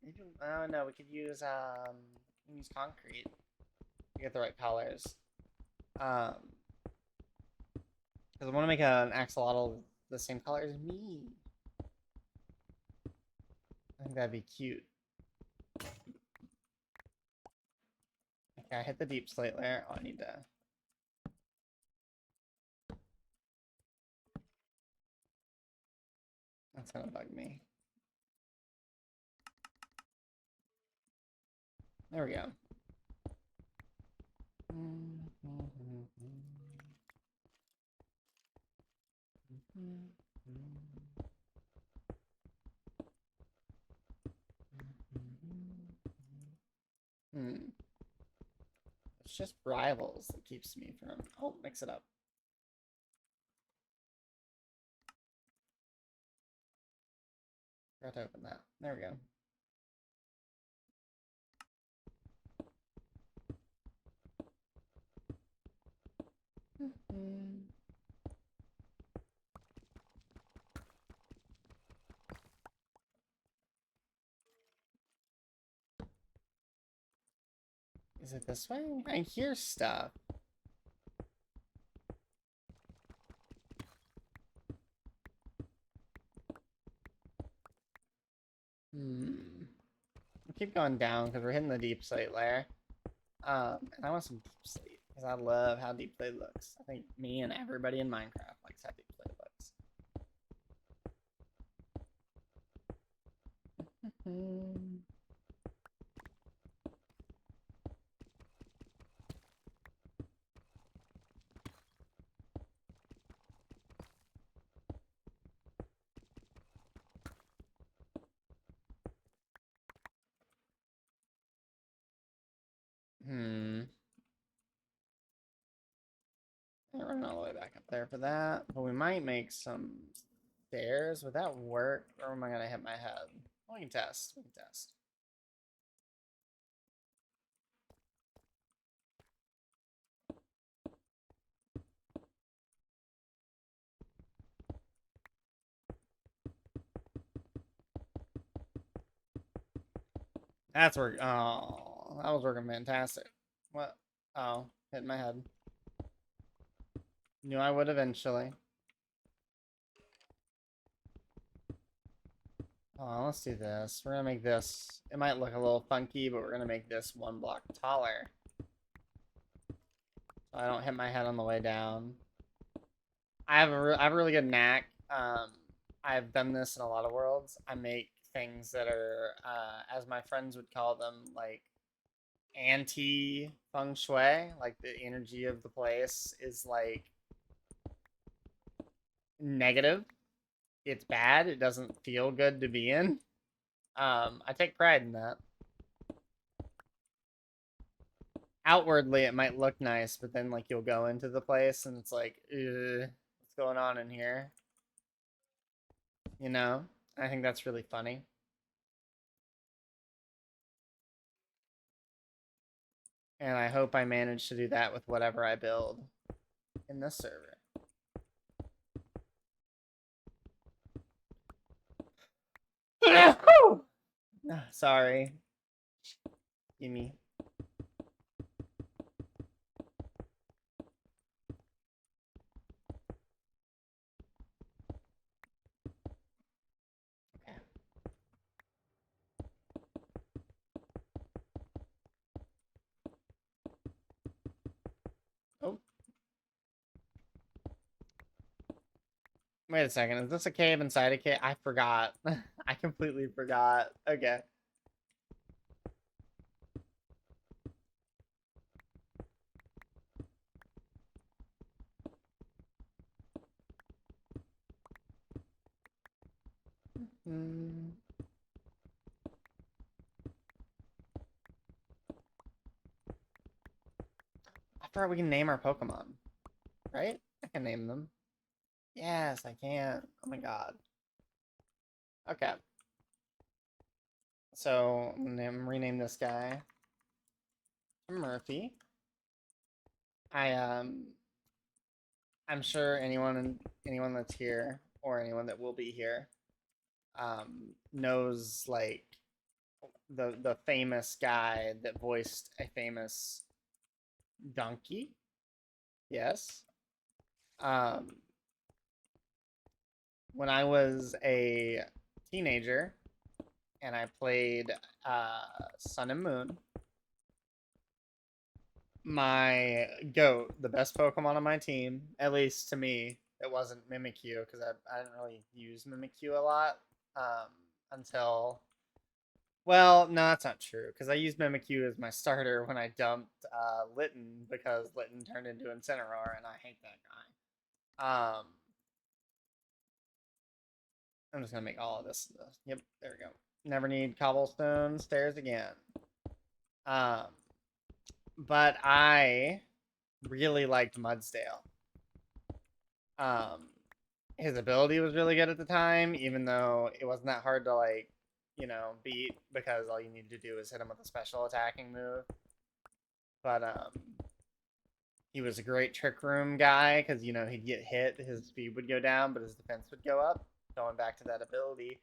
Maybe, oh no, we could use concrete to get the right colors. Because I want to make an axolotl the same color as me. I think that'd be cute. Okay, I hit the deep slate layer. Oh, I need to. That's gonna bug me. There we go. It's just rivals that keeps me from. Oh, mix it up. Forgot to open that. There we go. Is it this way? I hear stuff. We'll keep going down because we're hitting the deep slate layer. And I want some deep slate because I love how deep slate looks. I think me and everybody in Minecraft likes how deep slate looks. there for that. But we might make some stairs. Would that work? Or am I gonna hit my head? We can test. We can test. That's work. Oh, that was working fantastic. What? Oh, hit my head. Knew I would eventually. Oh, let's do this. We're gonna make this. It might look a little funky, but we're gonna make this 1 block taller. So I don't hit my head on the way down. I have a really good knack. I've done this in a lot of worlds. I make things that are, as my friends would call them, like anti feng shui. Like the energy of the place is like negative. It's bad. It doesn't feel good to be in. I take pride in that. Outwardly, it might look nice, but then like you'll go into the place and it's like, what's going on in here? You know? I think that's really funny. And I hope I manage to do that with whatever I build in this server. Sorry. Gimme. Okay. Oh. Wait a second. Is this a cave inside a cave? I forgot. I completely forgot. Okay. I forgot we can name our Pokemon. Right? I can name them. Yes, I can. Oh my god. Okay. So I'm gonna rename this guy to Murphy. I'm sure anyone that's here or anyone that will be here knows like the famous guy that voiced a famous donkey. Yes. When I was a teenager and I played Sun and Moon, my goat, the best Pokemon on my team, at least to me, it wasn't Mimikyu because I didn't really use Mimikyu a lot until. Well, no, that's not true because I used Mimikyu as my starter when I dumped Litten because Litten turned into Incineroar and I hate that guy. I'm just gonna make all of this. Yep, there we go. Never need cobblestone stairs again. But I really liked Mudsdale. His ability was really good at the time, even though it wasn't that hard to like, beat because all you need to do is hit him with a special attacking move. But he was a great trick room guy because he'd get hit, his speed would go down, but his defense would go up. Going back to that ability,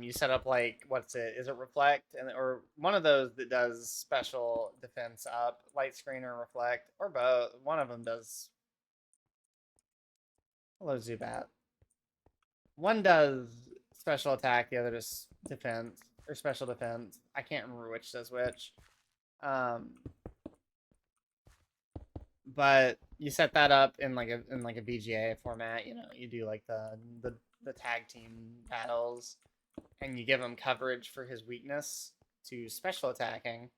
you set up like what's it? Is it reflect or one of those that does special defense up, light screen or reflect or both? One of them does. Hello, Zubat. One does special attack, the other does defense or special defense. I can't remember which does which. But you set that up in like a VGA format. You do like the tag team battles, and you give him coverage for his weakness to special attacking.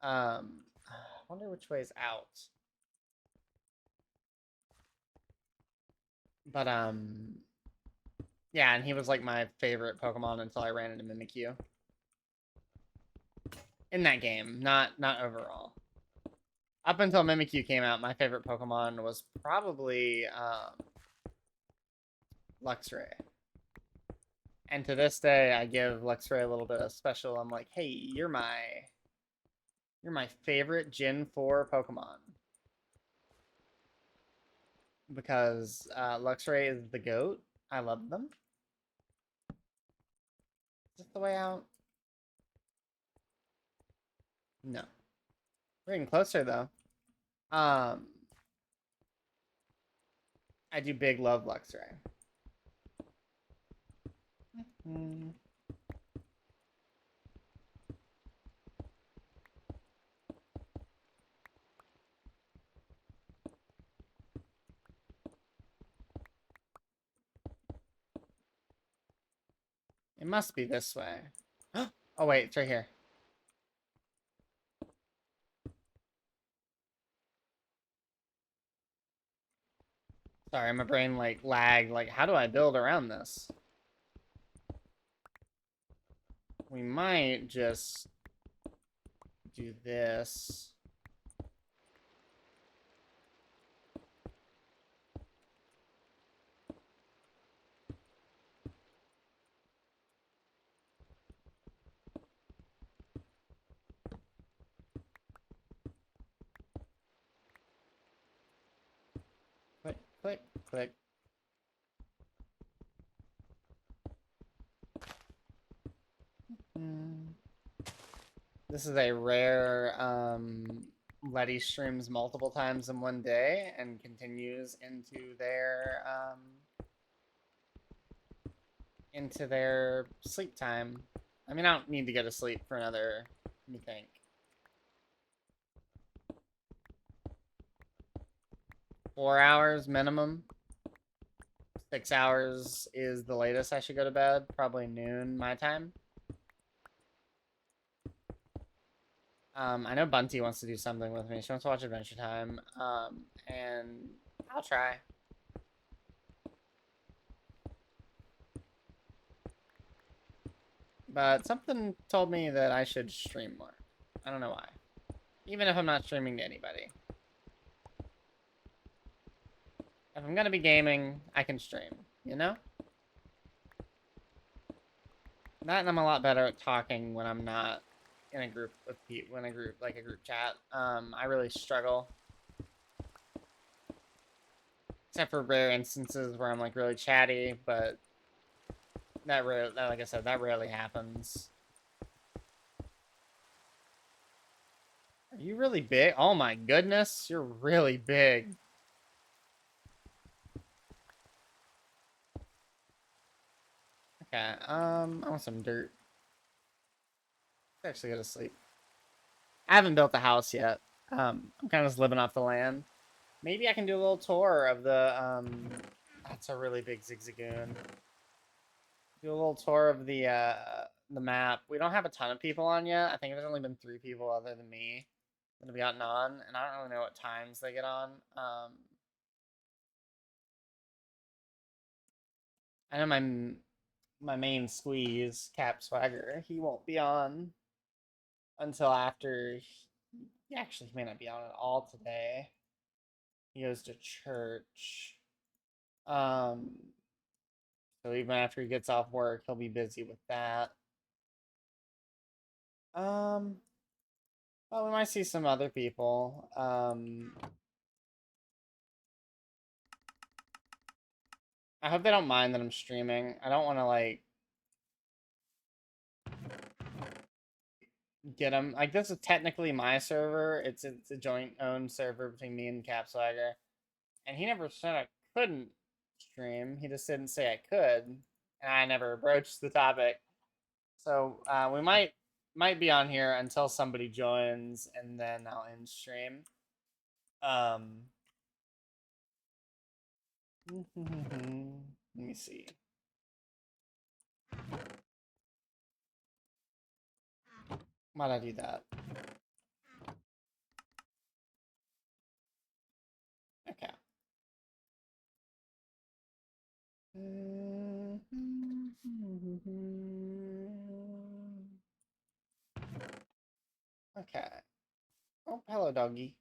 I wonder which way is out. But yeah, and he was like my favorite Pokemon until I ran into Mimikyu. In that game, not overall. Up until Mimikyu came out, my favorite Pokemon was probably Luxray. And to this day, I give Luxray a little bit of special. I'm like, hey, you're my favorite Gen 4 Pokemon. Because Luxray is the GOAT. I love them. Is this the way out? No. We're getting closer, though. I do big love Luxray. It must be this way. Oh, wait, it's right here. Sorry, my brain, like, lagged. Like, how do I build around this? We might just do this. Click, click, click. This is a rare, Letty streams multiple times in one day and continues into their sleep time. I mean, I don't need to go to sleep for another, let me think. 4 hours minimum. 6 hours is the latest I should go to bed. Probably noon my time. I know Bunty wants to do something with me. She wants to watch Adventure Time. And I'll try. But something told me that I should stream more. I don't know why. Even if I'm not streaming to anybody. If I'm gonna be gaming, I can stream, you know? That, and I'm a lot better at talking when I'm not in a group of people, like a group chat. I really struggle. Except for rare instances where I'm like really chatty, but like I said, that rarely happens. Are you really big? Oh my goodness, you're really big. Okay, I want some dirt. Let's actually go to sleep. I haven't built a house yet. I'm kind of just living off the land. Maybe I can do a little tour of the, that's a really big Zigzagoon. Do a little tour of the map. We don't have a ton of people on yet. I think there's only been 3 people other than me that have gotten on, and I don't really know what times they get on. I know my main squeeze, Cap Swagger, he won't be on until after. He actually may not be on at all today. He goes to church. So even after he gets off work, he'll be busy with that. Well, we might see some other people. I hope they don't mind that I'm streaming. I don't want to, like, get them. Like, this is technically my server. It's a joint owned server between me and Capswagger. And he never said I couldn't stream. He just didn't say I could. And I never broached the topic. So we might be on here until somebody joins, and then I'll end stream. Let me see. Why'd I do that? Okay. Okay. Oh, hello, doggy.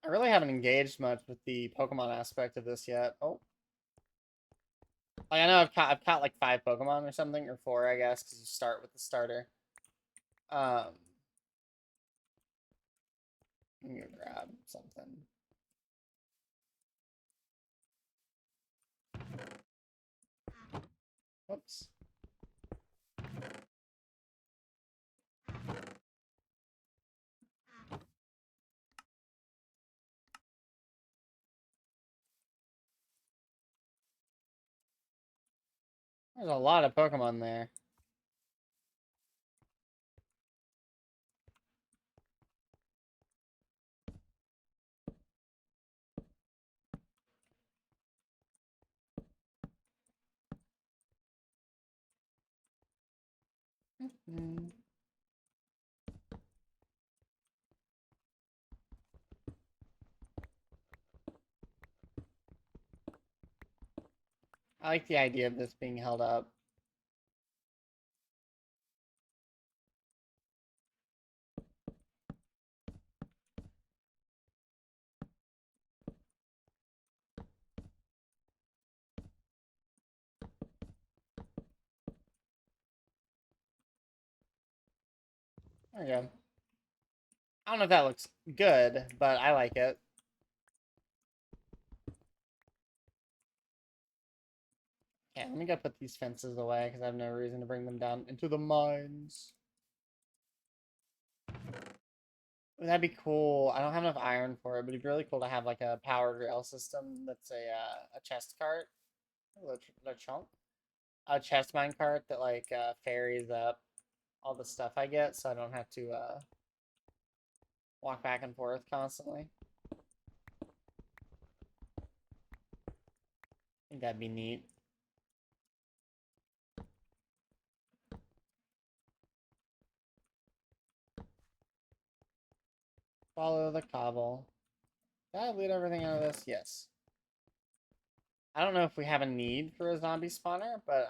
I really haven't engaged much with the Pokemon aspect of this yet. Oh. Like, I know I've caught like 5 Pokemon or something, or 4, I guess, because you start with the starter. I'm gonna grab something. Whoops. There's a lot of Pokemon there. Mm. I like the idea of this being held up. There we go. I don't know if that looks good, but I like it. Yeah, let me go put these fences away because I have no reason to bring them down into the mines. That'd be cool. I don't have enough iron for it, but it'd be really cool to have like a powered rail system that's a chest cart. Le chunk. A chest mine cart that like ferries up all the stuff I get so I don't have to walk back and forth constantly. I think that'd be neat. Follow the cobble. Did I loot everything out of this? Yes. I don't know if we have a need for a zombie spawner, but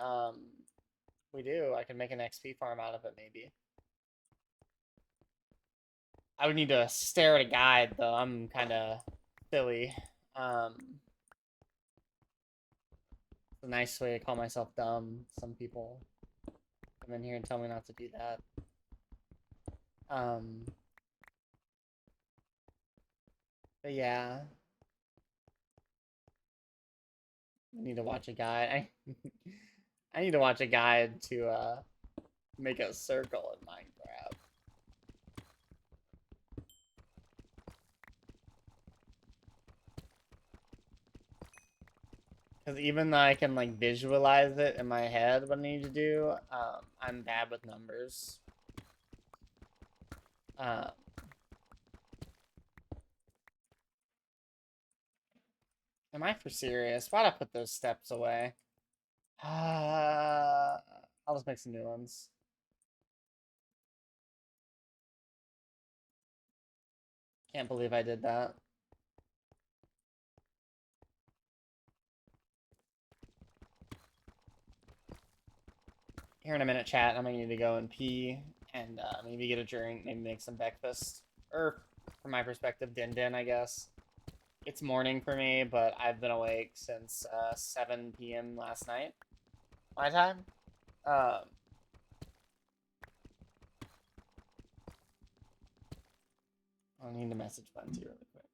we do. I can make an XP farm out of it, maybe. I would need to stare at a guide, though. I'm kind of silly. It's a nice way to call myself dumb. Some people come in here and tell me not to do that. But yeah. I need to watch a guide. I need to watch a guide to make a circle in Minecraft. Because even though I can like visualize it in my head what I need to do, I'm bad with numbers. Am I for serious? Why'd I put those steps away? I'll just make some new ones. Can't believe I did that. Here in a minute, chat. I'm gonna need to go and pee and maybe get a drink, maybe make some breakfast. Or, from my perspective, din, I guess. It's morning for me, but I've been awake since 7 p.m. last night. My time. I'll need to message Bunty really quick.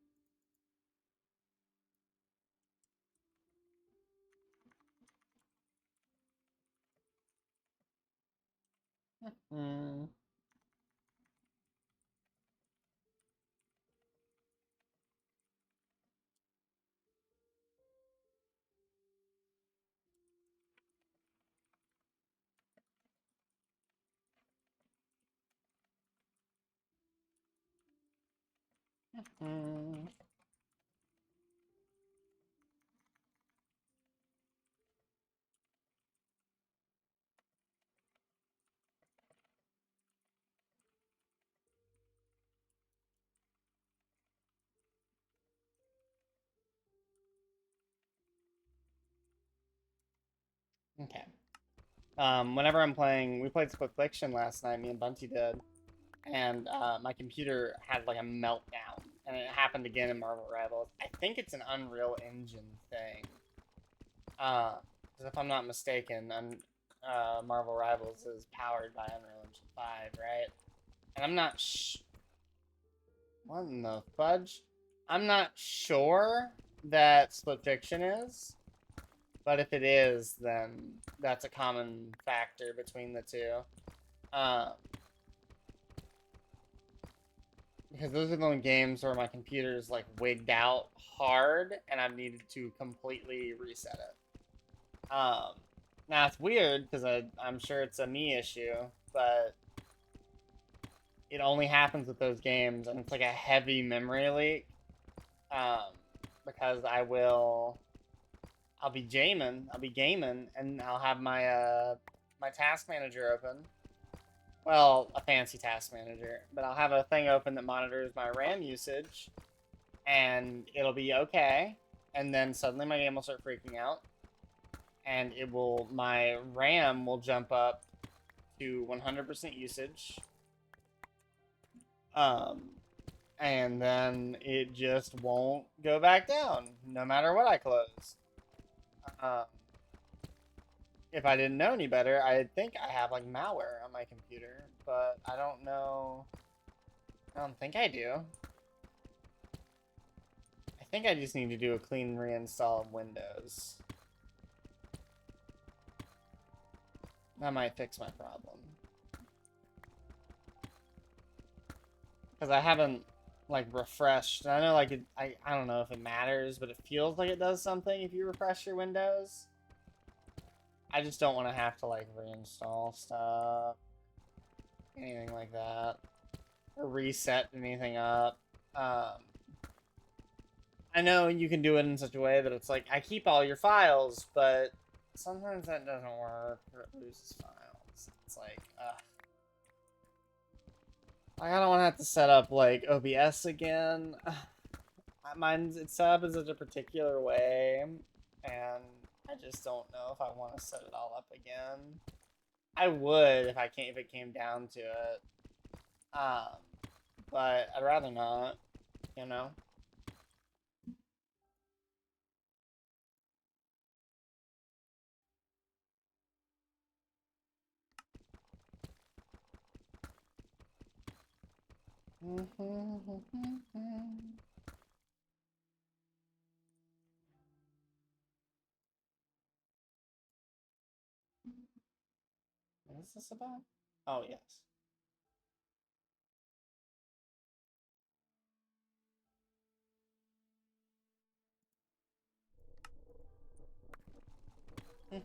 Okay. Whenever I'm playing, we played Split Fiction last night, me and Bunty did, and my computer had like a meltdown, and it happened again in Marvel Rivals. I think it's an Unreal Engine thing. 'Cause if I'm not mistaken, Marvel Rivals is powered by Unreal Engine 5, right? And I'm not what in the fudge? I'm not sure that Split Fiction is, but if it is, then that's a common factor between the two. Because those are the only games where my computer is like wigged out hard and I've needed to completely reset it. Now it's weird because I'm sure it's a me issue, but it only happens with those games and it's like a heavy memory leak. Because I'll be gaming, and I'll have my my task manager open. Well, a fancy task manager, but I'll have a thing open that monitors my RAM usage, and it'll be okay. And then suddenly my game will start freaking out, and my RAM will jump up to 100% usage. And then it just won't go back down, no matter what I close. If I didn't know any better, I'd think I have like malware on my computer, but I don't know. I don't think I do. I think I just need to do a clean reinstall of Windows. That might fix my problem. Because I haven't like refreshed. I know like I don't know if it matters, but it feels like it does something if you refresh your Windows. I just don't want to have to like reinstall stuff, anything like that, or reset anything up. I know you can do it in such a way that it's like, I keep all your files, but sometimes that doesn't work, or it loses files. It's like, I don't want to have to set up like OBS again. It's set up in such a particular way, and I just don't know if I want to set it all up again. I would if it came down to it. But I'd rather not, you know? What is this about? Oh, yes.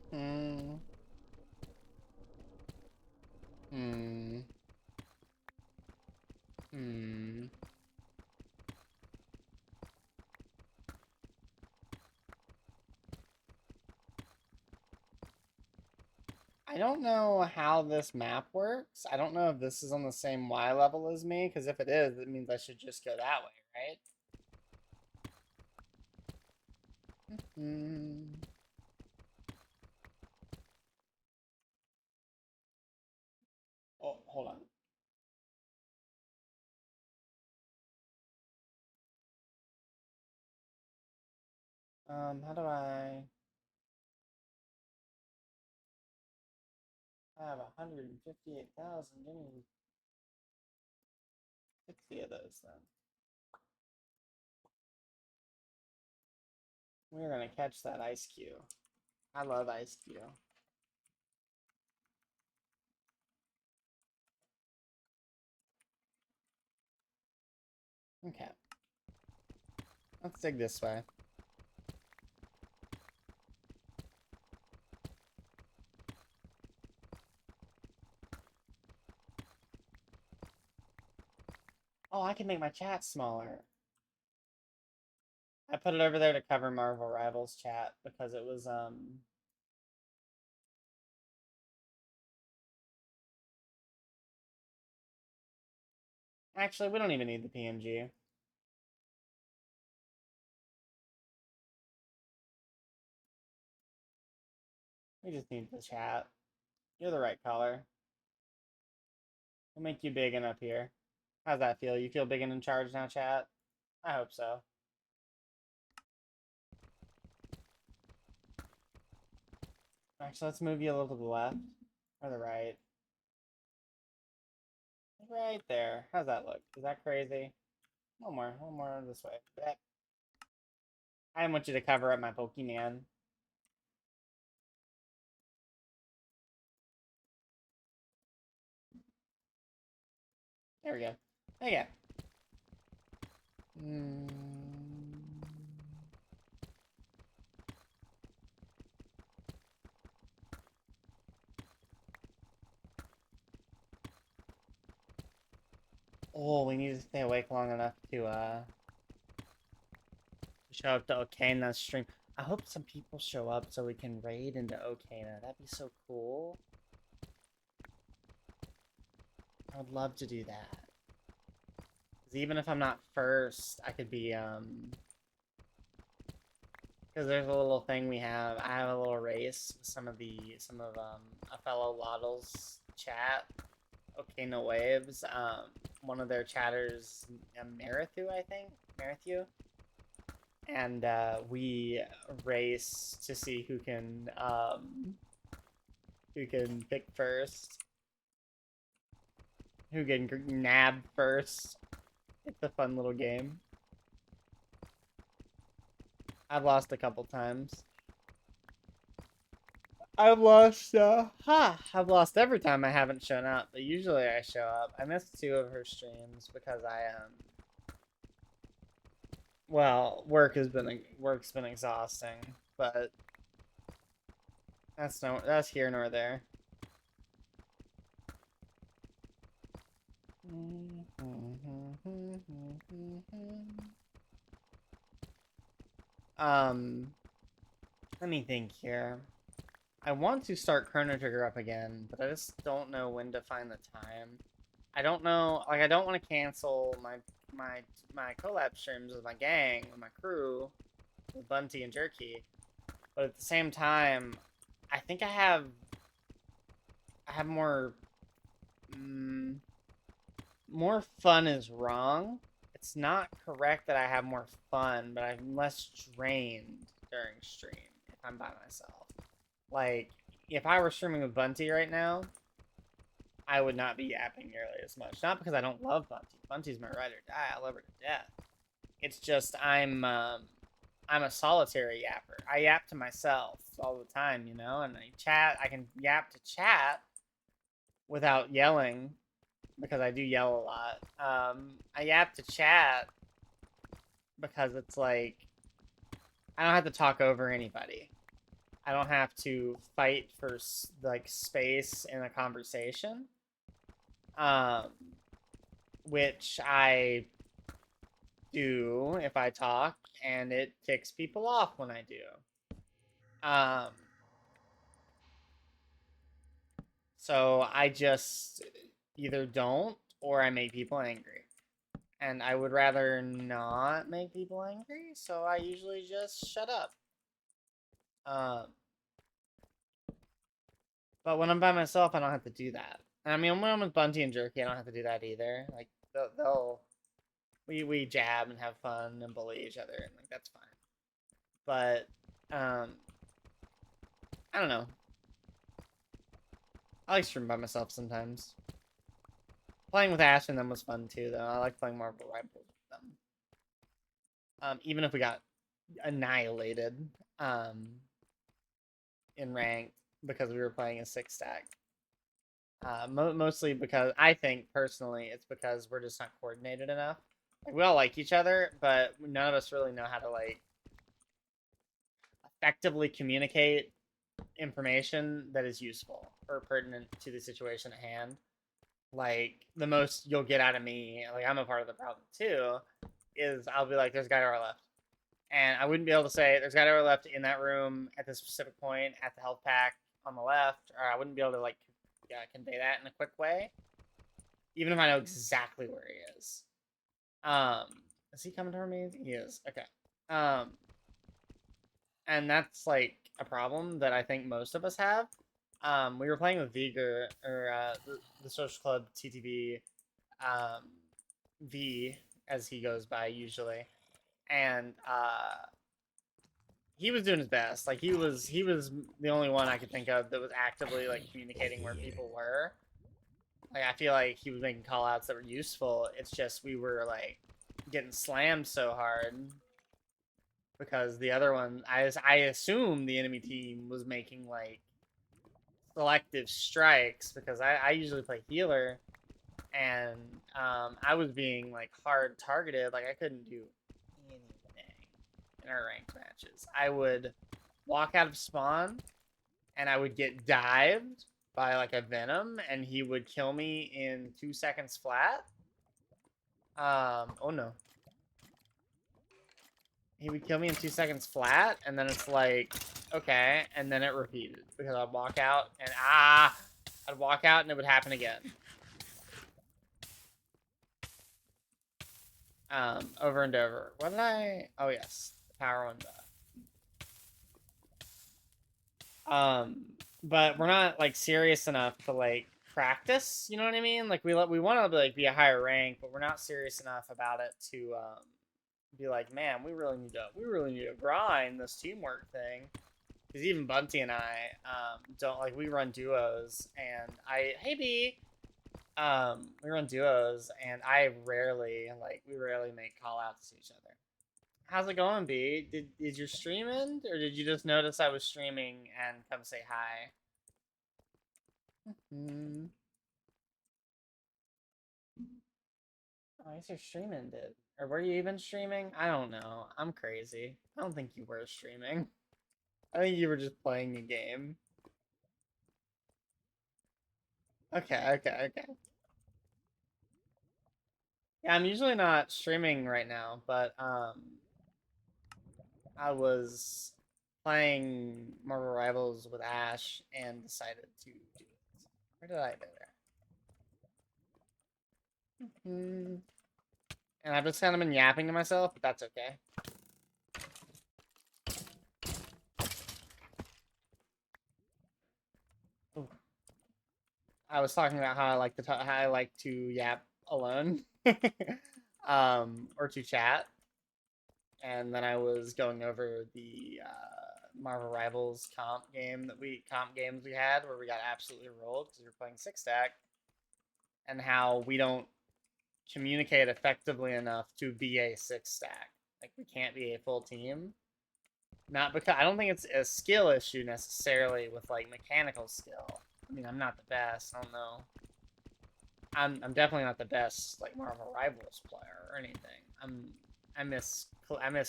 Hmm. Hmm. Hmm. I don't know how this map works. I don't know if this is on the same Y level as me, because if it is, it means I should just go that way, right? Hmm. Oh, hold on. How do I have 158,000? Give me 60 of those then. We're gonna catch that ice cube. I love ice cube. Okay. Let's dig this way. Oh, I can make my chat smaller. I put it over there to cover Marvel Rivals chat because it was actually, we don't even need the PNG. We just need the chat. You're the right color. We'll make you big and up here. How's that feel? You feel big and in charge now, chat? I hope so. Actually, let's move you a little to the left. Or the right. Right there. How's that look? Is that crazy? One more this way. Yep. I didn't want you to cover up my Pokemon. There we go. There you go. Oh, we need to stay awake long enough to show up to Okana's stream. I hope some people show up so we can raid into Okana. That'd be so cool. I would love to do that. 'Cause even if I'm not first, I could be, because there's a little thing we have. I have a little race with some of a fellow Loddle's chat. Okay, no waves. One of their chatters, Marithu, I think. Marithu. And we race to see who can pick first. Who can nab first. It's a fun little game. I've lost a couple times. I've lost every time I haven't shown up, but usually I show up. I missed 2 of her streams because well, work's been exhausting, but that's here nor there. Let me think here. I want to start Chrono Trigger up again, but I just don't know when to find the time. I don't know, like, I don't want to cancel my collab streams with my gang, with my crew, with Bunty and Jerky, but at the same time, I think I have more, more fun is wrong. It's not correct that I have more fun, but I'm less drained during stream if I'm by myself. Like, if I were streaming with Bunty right now, I would not be yapping nearly as much. Not because I don't love Bunty. Bunty's my ride or die. I love her to death. It's just I'm a solitary yapper. I yap to myself all the time, you know, and I can yap to chat without yelling, because I do yell a lot. I yap to chat because it's like, I don't have to talk over anybody. I don't have to fight for, like, space in a conversation. Which I do if I talk, and it ticks people off when I do. So I just either don't, or I make people angry. And I would rather not make people angry, so I usually just shut up. But when I'm by myself, I don't have to do that. I mean, when I'm with Bunty and Jerky, I don't have to do that either. Like, we jab and have fun and bully each other, and, like, that's fine. But, I don't know. I like streaming by myself sometimes. Playing with Ash and them was fun too, though. I like playing Marvel Rivals with them. Even if we got annihilated, in ranked because we were playing a 6-stack. Mostly because I think personally it's because we're just not coordinated enough. Like, we all like each other, but none of us really know how to, like, effectively communicate information that is useful or pertinent to the situation at hand. Like, the most you'll get out of me, like, I'm a part of the problem too, is I'll be like, there's a guy to our left. And I wouldn't be able to say, there's a guy to our left in that room at this specific point at the health pack on the left, or I wouldn't be able to, like, convey that in a quick way, even if I know exactly where he is. Is he coming toward me? He is. Okay. And that's, like, a problem that I think most of us have. We were playing with Viger, or the Social Club TTV, V, as he goes by usually. and he was doing his best. Like he was the only one I could think of that was actively like communicating where people were. Like I feel like he was making call outs that were useful. It's just we were like getting slammed so hard because the other one, I assume the enemy team was making like selective strikes because I usually play healer, and I was being like hard targeted. Like I couldn't do anything in our ranked matches. I would walk out of spawn and I would get dived by like a venom and he would kill me in 2 seconds flat. Oh no. He would kill me in 2 seconds flat, and then it's like, okay, and then it repeated because I'd walk out and I'd walk out and it would happen again. Over and over. What did I? Oh yes, the power one. But we're not like serious enough to like practice. You know what I mean? Like we want to like be a higher rank, but we're not serious enough about it to be like, man, we really need to grind this teamwork thing. Because even Bunty and I don't like, we run duos, and hey B, we run duos, and we rarely make call outs to each other. How's it going, B? Did your stream end, or did you just notice I was streaming and come say hi? Oh, I guess your stream ended. Or were you even streaming? I don't know. I'm crazy. I don't think you were streaming. I think you were just playing a game. Okay. Yeah, I'm usually not streaming right now, but I was playing Marvel Rivals with Ash and decided to do it. Where did I go there? And I've just kind of been yapping to myself, but that's okay. Ooh. I was talking about how I like to yap alone, or to chat, and then I was going over the Marvel Rivals comp games we had where we got absolutely rolled because we were playing 6-stack, and how we don't communicate effectively enough to be a 6-stack. Like we can't be a full team. Not because I don't think it's a skill issue necessarily with like mechanical skill. I mean, I'm not the best. I don't know. I'm definitely not the best like Marvel Rivals player or anything. I miss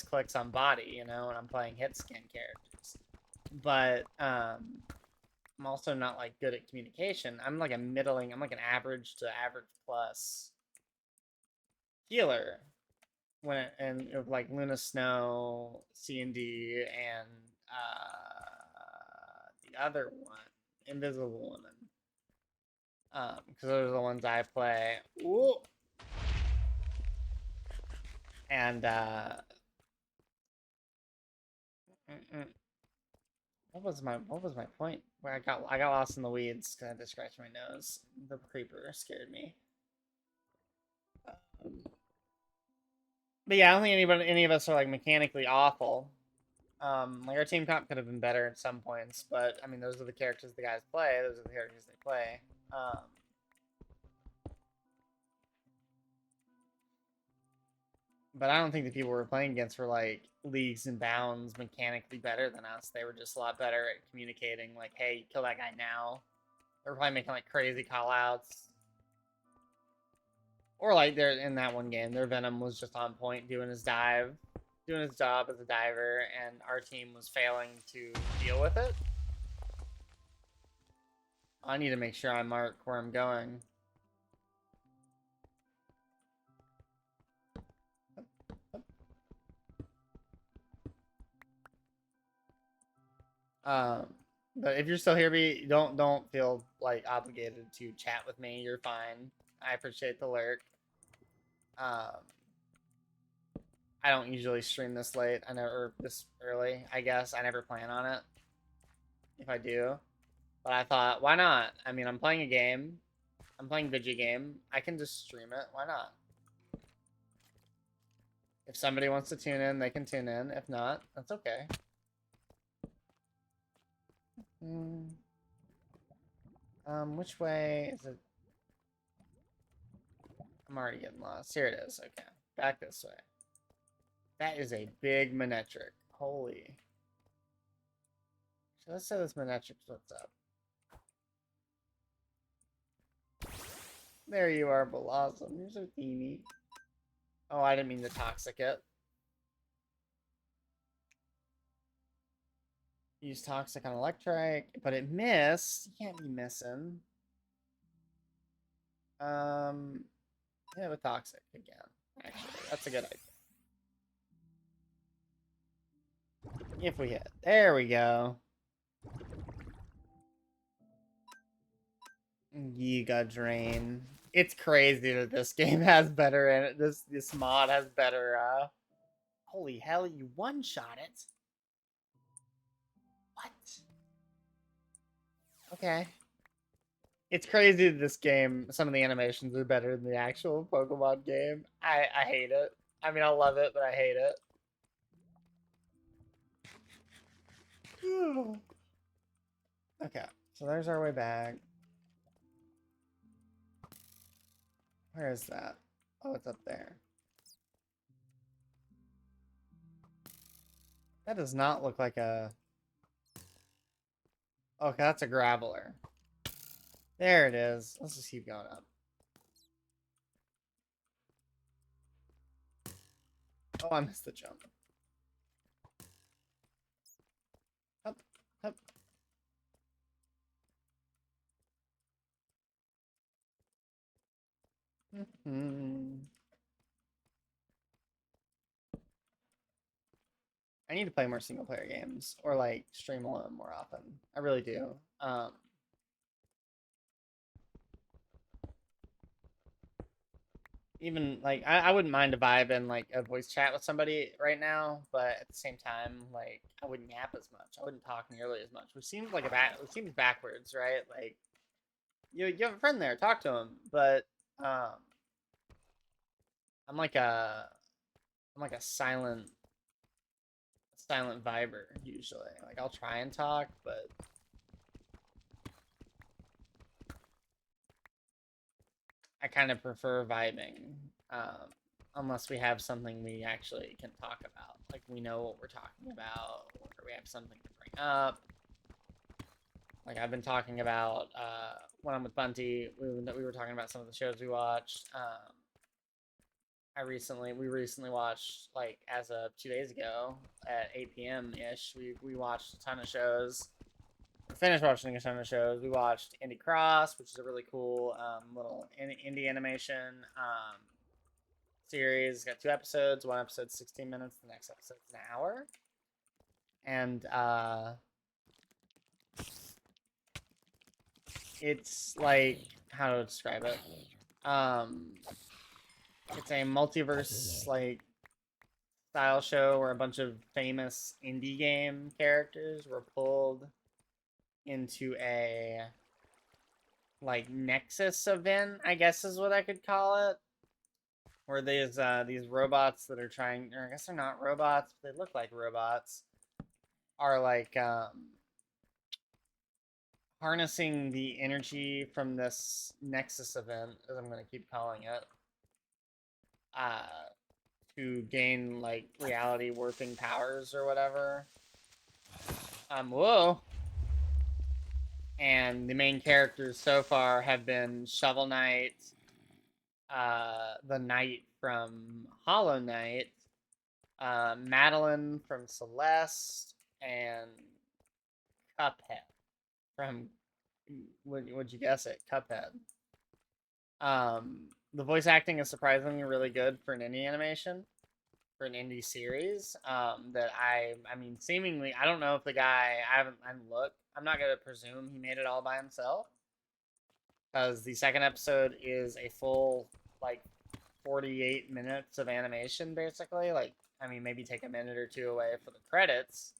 clicks on body, you know, and I'm playing hit scan characters. But I'm also not like good at communication. I'm like an average to average plus healer like Luna Snow, C&D, and the other one, Invisible Woman. Because those are the ones I play. Ooh. And what was my point? Where I got lost in the weeds because I had to scratch my nose. The creeper scared me. But yeah, I don't think any of us are like mechanically awful. Like our team comp could have been better at some points, but I mean those are the characters the guys play. Those are the characters they play. But I don't think the people we're playing against were like leagues and bounds mechanically better than us. They were just a lot better at communicating. Like, hey, kill that guy now. They were probably making like crazy call outs. Or like they're in that one game, their Venom was just on point doing his job as a diver, and our team was failing to deal with it. I need to make sure I mark where I'm going. But if you're still here, don't feel like obligated to chat with me. You're fine. I appreciate the lurk. I don't usually stream this late. Or this early. I guess I never plan on it. If I do, but I thought, why not? I mean, I'm playing a game. I'm playing a video game. I can just stream it. Why not? If somebody wants to tune in, they can tune in. If not, that's okay. Which way is it? I'm already getting lost. Here it is. Okay. Back this way. That is a big Manetric. Holy. So let's say this Manetric's what's up. There you are, Blossom. You're so teeny. Oh, I didn't mean to toxic it. Use toxic on electric, but it missed. You can't be missing. Yeah, with toxic again. Actually, that's a good idea. If we hit. There we go. Giga Drain. It's crazy that this game has better in it. This mod has better holy hell, you one-shot it. What? Okay. It's crazy that this game, some of the animations are better than the actual Pokemon game. I hate it. I mean, I love it, but I hate it. Okay, so there's our way back. Where is that? Oh, it's up there. That does not look like a... Okay, that's a Graveler. There it is. Let's just keep going up. Oh, I missed the jump. Up, up. I need to play more single player games or like stream alone more often. I really do. Even like I wouldn't mind a vibe and like a voice chat with somebody right now, but at the same time, like I wouldn't yap as much. I wouldn't talk nearly as much, which seems like it seems backwards, right? Like you have a friend there, talk to him, but I'm like a silent viber usually. Like I'll try and talk, but I kind of prefer vibing, unless we have something we actually can talk about. Like we know what we're talking about, or we have something to bring up. Like I've been talking about when I'm with Bunty, we were talking about some of the shows we watched. We recently watched, like as of 2 days ago at 8 p.m. ish. We watched a ton of shows. We finished watching a ton of shows. We watched Indie Cross, which is a really cool little indie animation series. It's got 2 episodes. One episode's 16 minutes. The next episode's an hour. And it's like, how to describe it? It's a multiverse like style show where a bunch of famous indie game characters were pulled into a like Nexus event, I guess is what I could call it. Where there's these robots that are trying, or I guess they're not robots, but they look like robots, are like harnessing the energy from this Nexus event, as I'm gonna keep calling it, to gain like reality warping powers or whatever. Whoa. And the main characters so far have been Shovel Knight, the Knight from Hollow Knight, Madeline from Celeste, and Cuphead from, would you guess it? Cuphead. The voice acting is surprisingly really good for an indie animation, for an indie series. That I mean, seemingly, I don't know if the guy, I haven't looked. I'm not gonna presume he made it all by himself, because the second episode is a full like 48 minutes of animation, basically. Like, I mean, maybe take a minute or two away for the credits.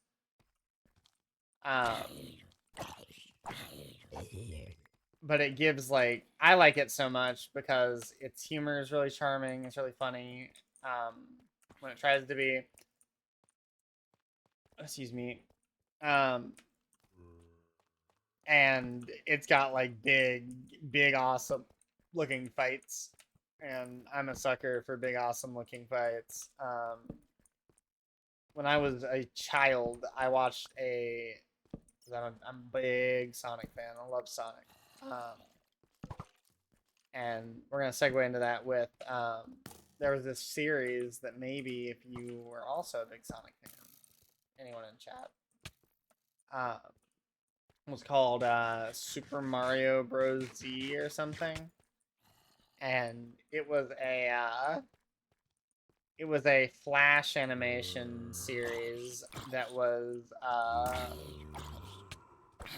But it gives like, I like it so much because its humor is really charming. It's really funny. when it tries to be, excuse me, um, and it's got like big, awesome looking fights, and I'm a sucker for big, awesome looking fights. When I was a child, I watched I'm a big Sonic fan. I love Sonic. And we're gonna segue into that with there was this series that maybe if you were also a big Sonic fan, anyone in chat, was called Super Mario Bros. Z or something, and it was a Flash animation series that was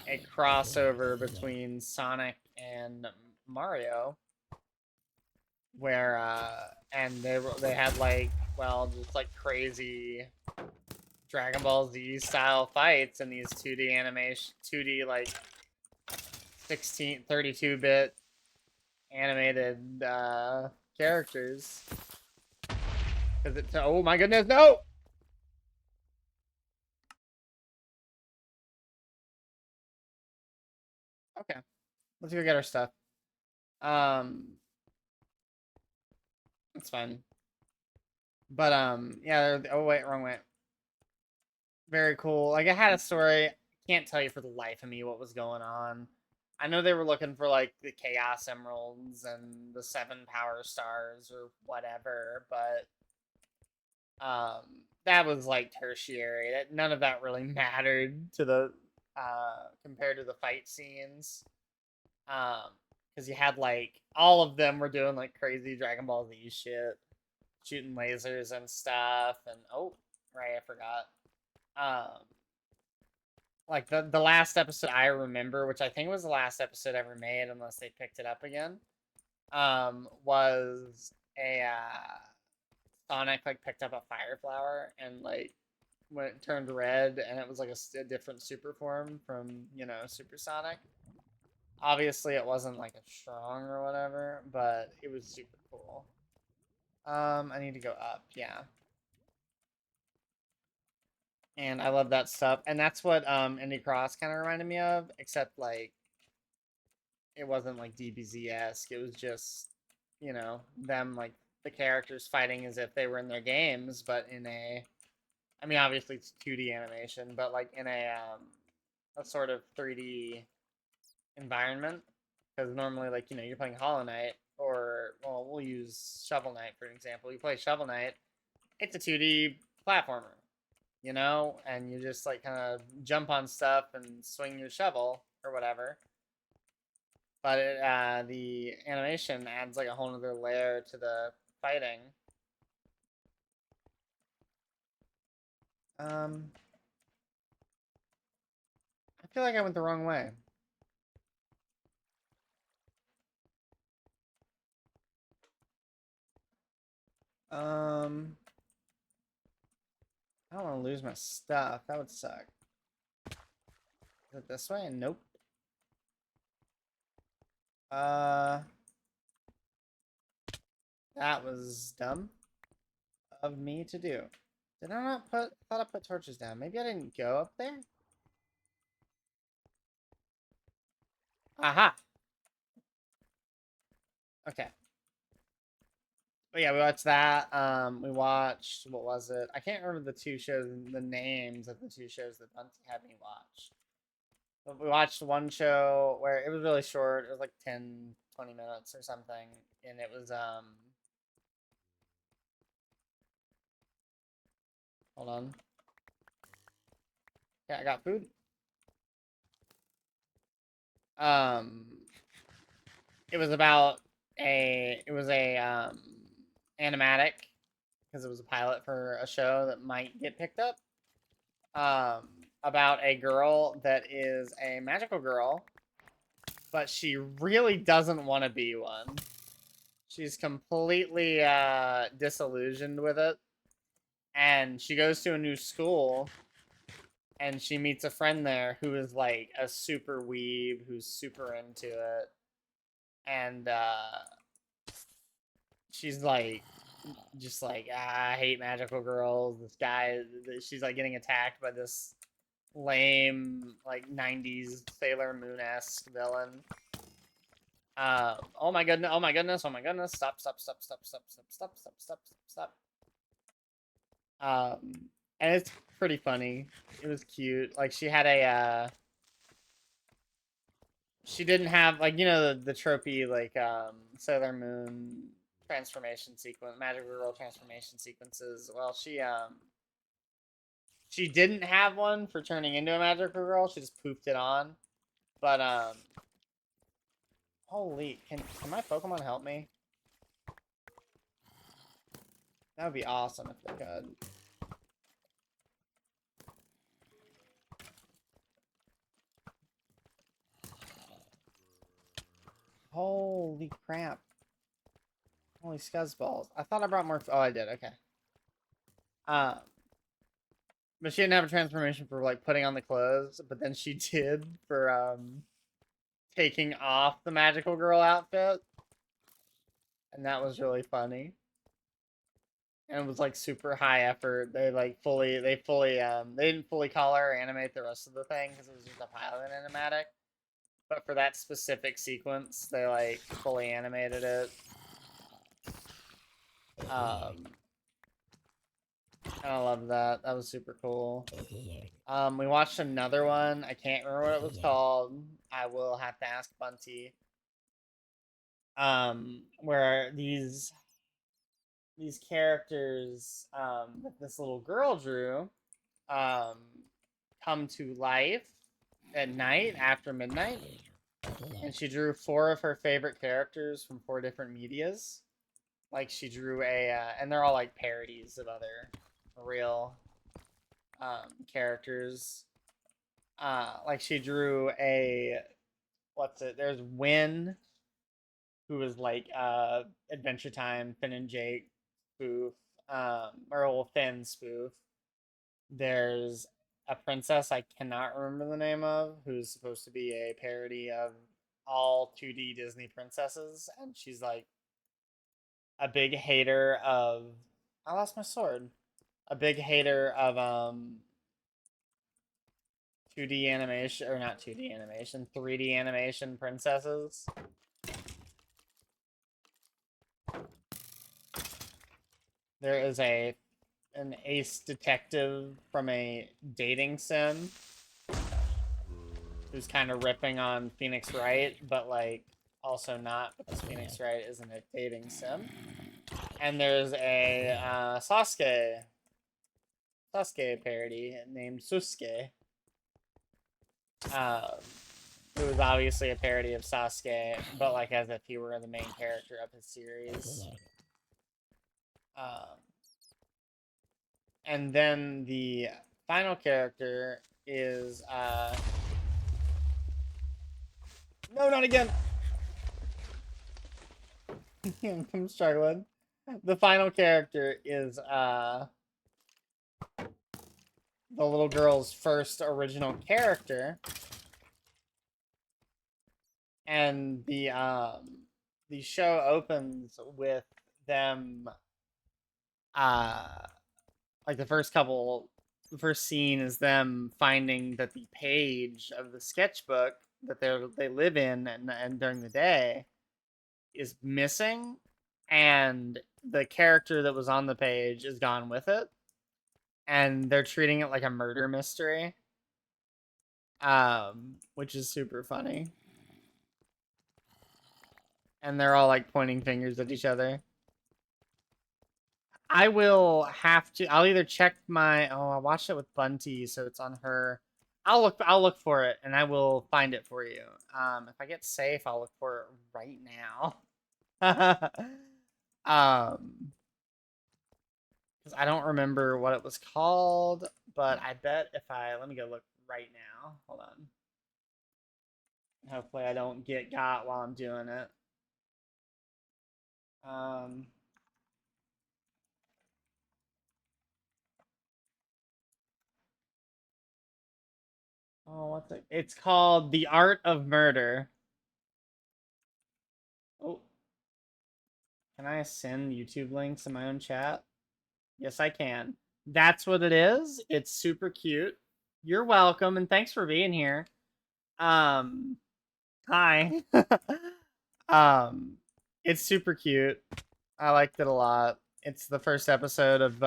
a crossover between Sonic and Mario, where and they had like, well, just like crazy Dragon Ball Z style fights in these 2D animation, 2D like 32-bit animated characters. Cause it's, oh my goodness, no! Okay, let's go get our stuff. It's fine. But yeah. Oh wait, wrong way. Very cool. Like, I had a story. Can't tell you for the life of me what was going on. I know they were looking for like the Chaos Emeralds and the 7 Power Stars or whatever, but that was like tertiary. None of that really mattered to the compared to the fight scenes. Because you had like all of them were doing like crazy Dragon Ball Z shit, shooting lasers and stuff, and oh, right, I forgot. Like the last episode I remember, which I think was the last episode ever made, unless they picked it up again, was a Sonic like picked up a fire flower and like when it turned red, and it was like a different super form from, you know, Super Sonic. Obviously, it wasn't like a strong or whatever, but it was super cool. I need to go up, yeah. And I love that stuff. And that's what Indie Cross kind of reminded me of, except like it wasn't like DBZ-esque. It was just, you know, them like the characters fighting as if they were in their games, but in a, I mean, obviously it's 2D animation, but like in a sort of 3D environment. Because normally, like, you know, you're playing Hollow Knight, or, well, we'll use Shovel Knight for an example. You play Shovel Knight, it's a 2D platformer, you know, and you just like kind of jump on stuff and swing your shovel or whatever. But the animation adds like a whole other layer to the fighting. I feel like I went the wrong way. I don't want to lose my stuff. That would suck. Is it this way? Nope. That was dumb of me to do. Did I not put, I thought I put torches down. Maybe I didn't go up there? Aha! Okay. But yeah, we watched that. We watched, what was it? I can't remember the 2 shows, the names of the 2 shows that Bunty had me watch. But we watched one show where it was really short. It was like 10, 20 minutes or something. And it was, hold on. Yeah, I got food. It was about it was a animatic, because it was a pilot for a show that might get picked up, about a girl that is a magical girl, but she really doesn't want to be one. She's completely disillusioned with it, and she goes to a new school, and she meets a friend there who is like a super weeb who's super into it, and she's like just like, I hate magical girls. This guy, she's like getting attacked by this lame, like 90s Sailor Moon esque villain. Oh my goodness, oh my goodness, oh my goodness. Stop, stop, stop, stop, stop, stop, stop, stop, stop, stop, stop. And it's pretty funny. It was cute. Like she had a she didn't have like, you know, the tropey like Sailor Moon transformation sequence, magical girl transformation sequences. Well, she didn't have one for turning into a magical girl. She just poofed it on. But holy, can my Pokemon help me? That would be awesome if they could. Holy crap. Holy scuzzballs. I thought I brought more. Oh, I did. Okay. But she didn't have a transformation for like putting on the clothes, but then she did for taking off the magical girl outfit. And that was really funny. And it was like super high effort. They didn't fully color or animate the rest of the thing because it was just a pilot animatic. But for that specific sequence, they like fully animated it. And I love that. That was super cool. We watched another one. I can't remember what it was called. I will have to ask Bunty. Where these characters that this little girl drew come to life at night after midnight. And she drew 4 of her favorite characters from 4 different medias. Like she drew and they're all like parodies of other real characters. Like she drew there's Win, who was like Adventure Time, Finn and Jake spoof, or Finn spoof. There's a princess I cannot remember the name of, who's supposed to be a parody of all 2D Disney princesses, and she's like a big hater of. I lost my sword. A big hater of 2D animation, or not 2D animation, 3D animation princesses. There is an ace detective from a dating sim who's kind of ripping on Phoenix Wright, but like also not, because Phoenix Wright isn't a dating sim. And there's a Sasuke parody named Susuke, who is obviously a parody of Sasuke, but like as if he were the main character of his series. And then the final character is no, not again. I'm struggling. The final character is the little girl's first original character, and the show opens with them like the first scene is them finding that the page of the sketchbook that they live in and during the day is missing, and the character that was on the page is gone with it, and they're treating it like a murder mystery, which is super funny, and they're all like pointing fingers at each other. I will have to. I'll either check my. Oh, I watched it with Bunty, so it's on her. I'll look for it, and I will find it for you. If I get safe, I'll look for it right now. Because I don't remember what it was called, but I bet if let me go look right now. Hold on. Hopefully, I don't get got while I'm doing it. Oh, what's it? It's called The Art of Murder. Oh. Can I send YouTube links in my own chat? Yes, I can. That's what it is. It's super cute. You're welcome, and thanks for being here. Hi. It's super cute. I liked it a lot. It's the first episode of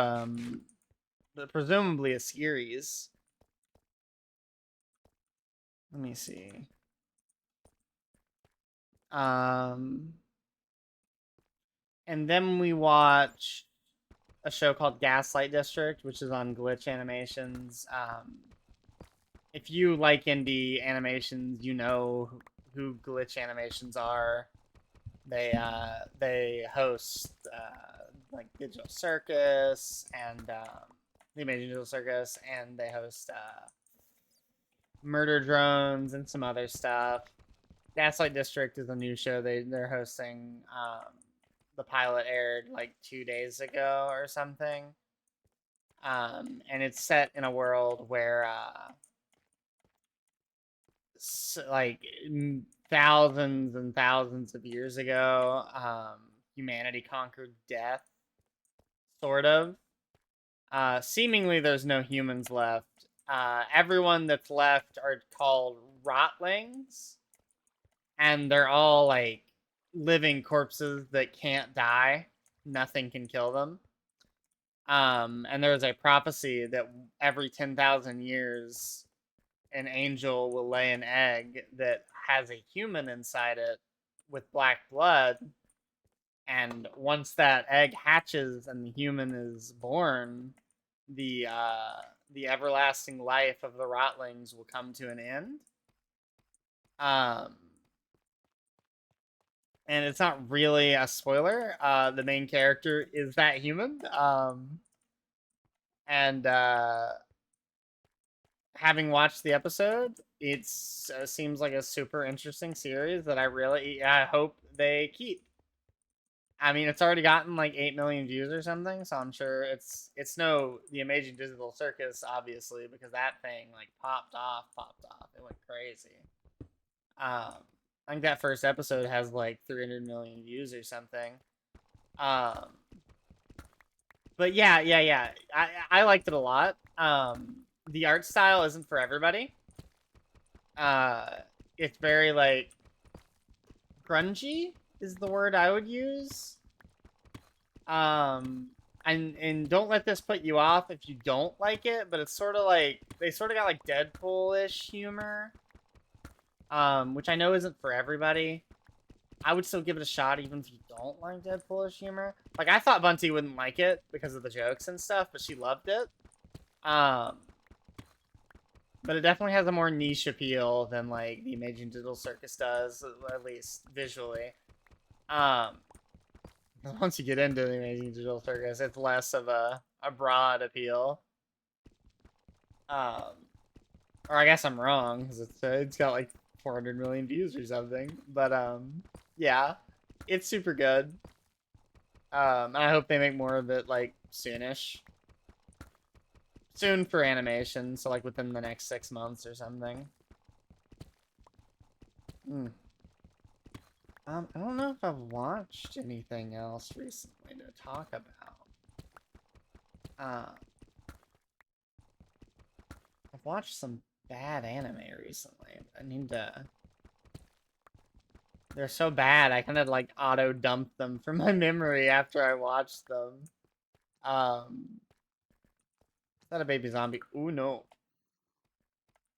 presumably a series. Let me see. And then we watch a show called Gaslight District, which is on Glitch Animations. If you like indie animations, you know who Glitch Animations are. They host like Digital Circus and the Amazing Digital Circus, and they host Murder Drones and some other stuff. Gaslight District is a new show they're hosting. The pilot aired like 2 days ago or something. And it's set in a world where like thousands and thousands of years ago, humanity conquered death, sort of. Seemingly, there's no humans left. Everyone that's left are called rotlings, and they're all like living corpses that can't die. Nothing can kill them. And there's a prophecy that every 10,000 years, an angel will lay an egg that has a human inside it with black blood. And once that egg hatches and the human is born, the everlasting life of the rotlings will come to an end. And it's not really a spoiler. The main character is that human. And having watched the episode, it seems like a super interesting series that I hope they keep. I mean, it's already gotten like 8 million views or something, so I'm sure it's no The Amazing Digital Circus, obviously, because that thing like popped off. It went crazy. I think that first episode has like 300 million views or something. But yeah. I liked it a lot. The art style isn't for everybody. It's very like grungy is the word I would use. And don't let this put you off if you don't like it, but it's sort of like they sort of got like Deadpool-ish humor. Which I know isn't for everybody. I would still give it a shot even if you don't like Deadpool-ish humor. Like, I thought Bunty wouldn't like it because of the jokes and stuff, but she loved it. But it definitely has a more niche appeal than, like, the Amazing Digital Circus does, at least visually. Once you get into the Amazing Digital Circus, it's less of a broad appeal. Or I guess I'm wrong, because it's got, like, 400 million views or something. But, yeah, it's super good. And I hope they make more of it, like, soonish. Soon for animation, so, like, within the next 6 months or something. I don't know if I've watched anything else recently to talk about. I've watched some bad anime recently. I need to... They're so bad, I kind of, like, auto-dump them from my memory after I watched them. Is that a baby zombie? Ooh, no.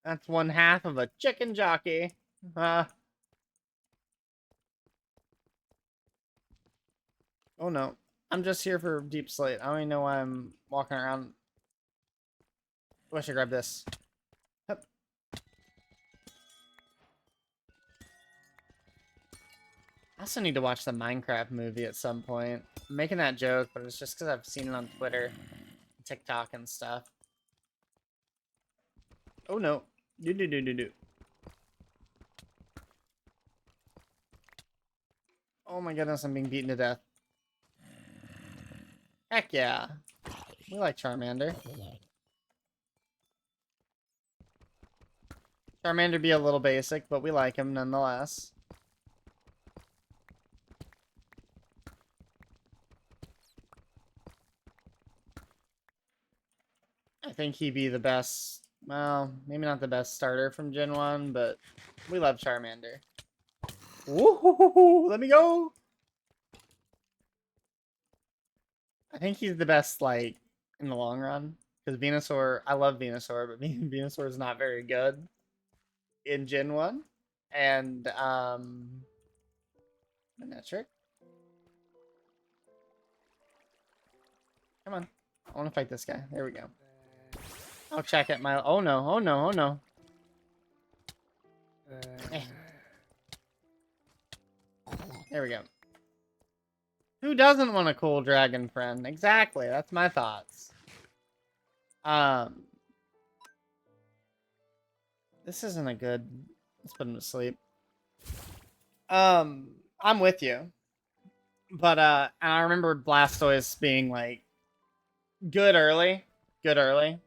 That's one half of a chicken jockey. Oh, no. I'm just here for Deep Slate. I don't even know why I'm walking around. Oh, I should grab this. Yep. I also need to watch the Minecraft movie at some point. I'm making that joke, but it's just because I've seen it on Twitter, TikTok, and stuff. Oh no. Do. Oh my goodness, I'm being beaten to death. Heck yeah. We like Charmander. Charmander be a little basic, but we like him nonetheless. I think he'd be the best. Well, maybe not the best starter from Gen 1, but we love Charmander. Woohoo! Let me go! I think he's the best, like, in the long run. Because Venusaur, I love Venusaur, but Venusaur is not very good in Gen 1. And, Manectric. Come on. I want to fight this guy. There we go. I'll check at my... Oh no, oh no, oh no. Eh. There we go. Who doesn't want a cool dragon friend? Exactly, that's my thoughts. This isn't a good... Let's put him to sleep. I'm with you. But, and I remember Blastoise being, like, good early. Good early.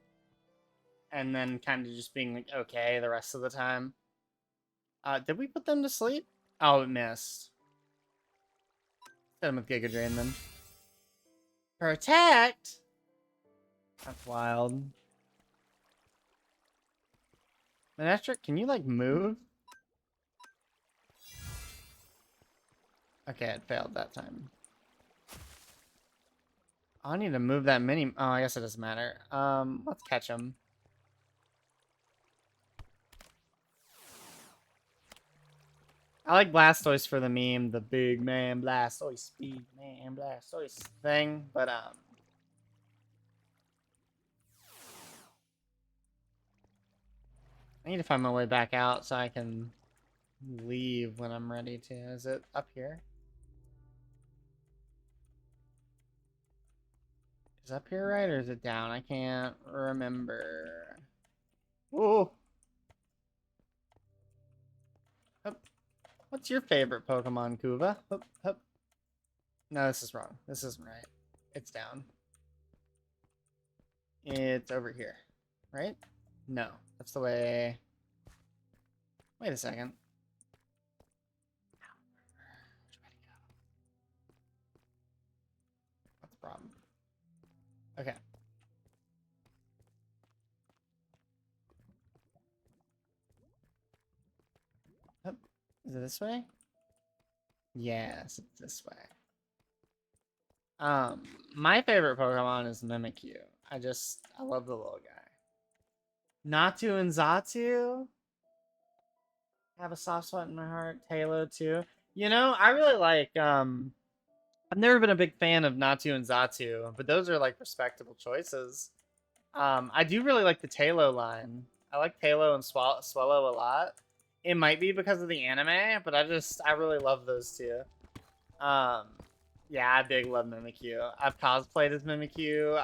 And then kind of just being, like, okay the rest of the time. Did we put them to sleep? Oh, it missed. Hit him with Giga Drain, then. Protect? That's wild. Manectric, can you, like, move? Okay, it failed that time. Oh, I need to move that mini... Oh, I guess it doesn't matter. Let's catch him. I like Blastoise for the meme, the big man Blastoise, speed man Blastoise thing, but, I need to find my way back out so I can leave when I'm ready to. Is it up here? Is up here right, or is it down? I can't remember. Whoa! Hup. What's your favorite Pokemon, Kuva? Hup, hup. No, this is wrong. This isn't right. It's down. It's over here, right? No, that's the way... Wait a second. Which way to go? What's the problem? Okay. Oh, is it this way? Yes, it's this way. My favorite Pokemon is Mimikyu. I love the little guy. Natu and Xatu have a soft spot in my heart. Halo too. You know, I really like, I've never been a big fan of Natu and Xatu, but those are like respectable choices. I do really like the Talo line. I like Talo and Swallow a lot. It might be because of the anime, but I really love those two. Yeah, I big love Mimikyu. I've cosplayed as Mimikyu.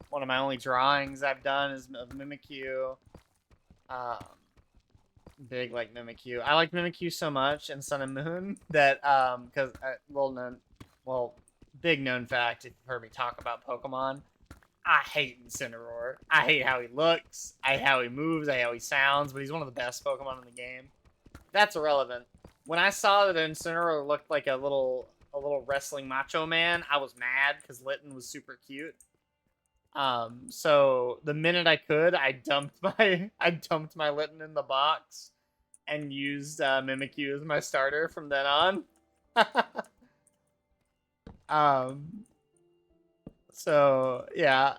One of my only drawings I've done is of Mimikyu. Big like Mimikyu. I like Mimikyu so much in Sun and Moon that because big known fact if you've heard me talk about Pokemon, I hate Incineroar. I hate how he looks. I hate how he moves. I hate how he sounds. But he's one of the best Pokemon in the game. That's irrelevant. When I saw that Incineroar looked like a little wrestling macho man, I was mad because Litten was super cute. So the minute I could, I dumped my Litten in the box and used Mimikyu as my starter from then on. So yeah,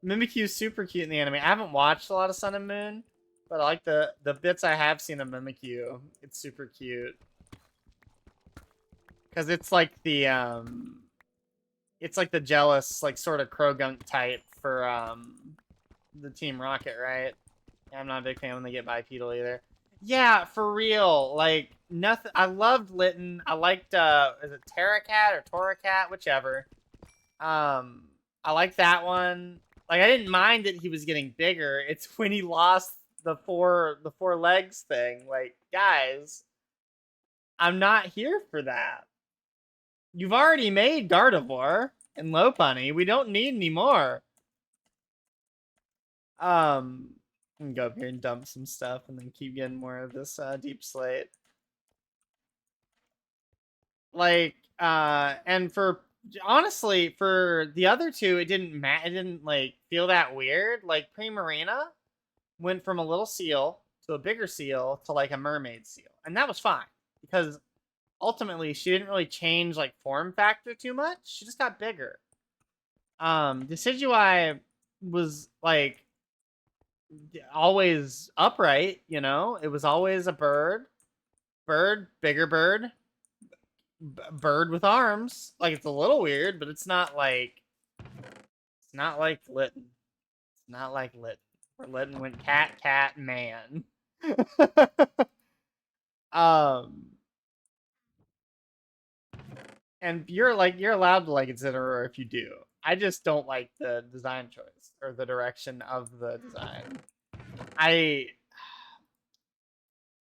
Mimikyu's super cute in the anime. I haven't watched a lot of Sun and Moon, but I like the bits I have seen of Mimikyu. It's super cute. Because it's like the jealous, like, sort of Krogunk type for, the Team Rocket, right? Yeah, I'm not a big fan when they get bipedal either. Yeah, for real. Like, nothing. I loved Litten. I liked, is it Terracat or Toracat? Whichever. I like that one. Like, I didn't mind that he was getting bigger. It's when he lost the four legs thing. Like, guys, I'm not here for that. You've already made Gardevoir and Lopunny. We don't need any more. I can go up here and dump some stuff and then keep getting more of this deep slate. Like, and for honestly, for the other two, it didn't it didn't like feel that weird. Like Primarina went from a little seal to a bigger seal to like a mermaid seal, and that was fine because ultimately she didn't really change like form factor too much. She just got bigger. Decidueye was like always upright, you know? It was always a bird. Bird, bigger bird, bird with arms. Like it's a little weird, but it's not like Litten. It's not like Litten. Where Litten went cat, cat, man. um and you're allowed to like Incineroar if you do. I just don't like the design choice or the direction of the design. I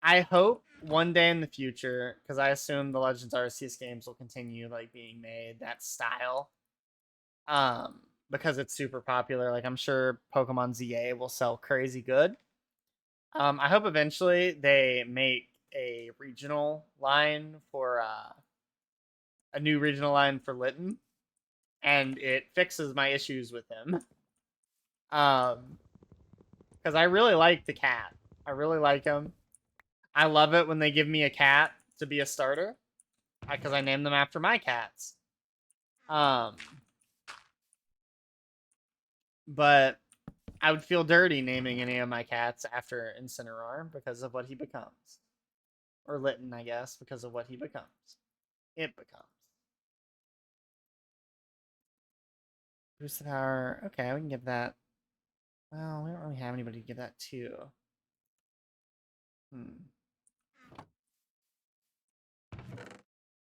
hope one day in the future, because I assume the Legends Arceus games will continue like being made that style. Because it's super popular. Like I'm sure Pokemon ZA will sell crazy good. I hope eventually they make a regional line for a new regional line for Litten, and it fixes my issues with him. Because I really like the cat. I really like him. I love it when they give me a cat to be a starter, because I named them after my cats. But I would feel dirty naming any of my cats after Incineroar because of what he becomes. Or Litten, I guess, because of what he becomes. It becomes. Boost the power. Okay, we can give that. Well, we don't really have anybody to give that to.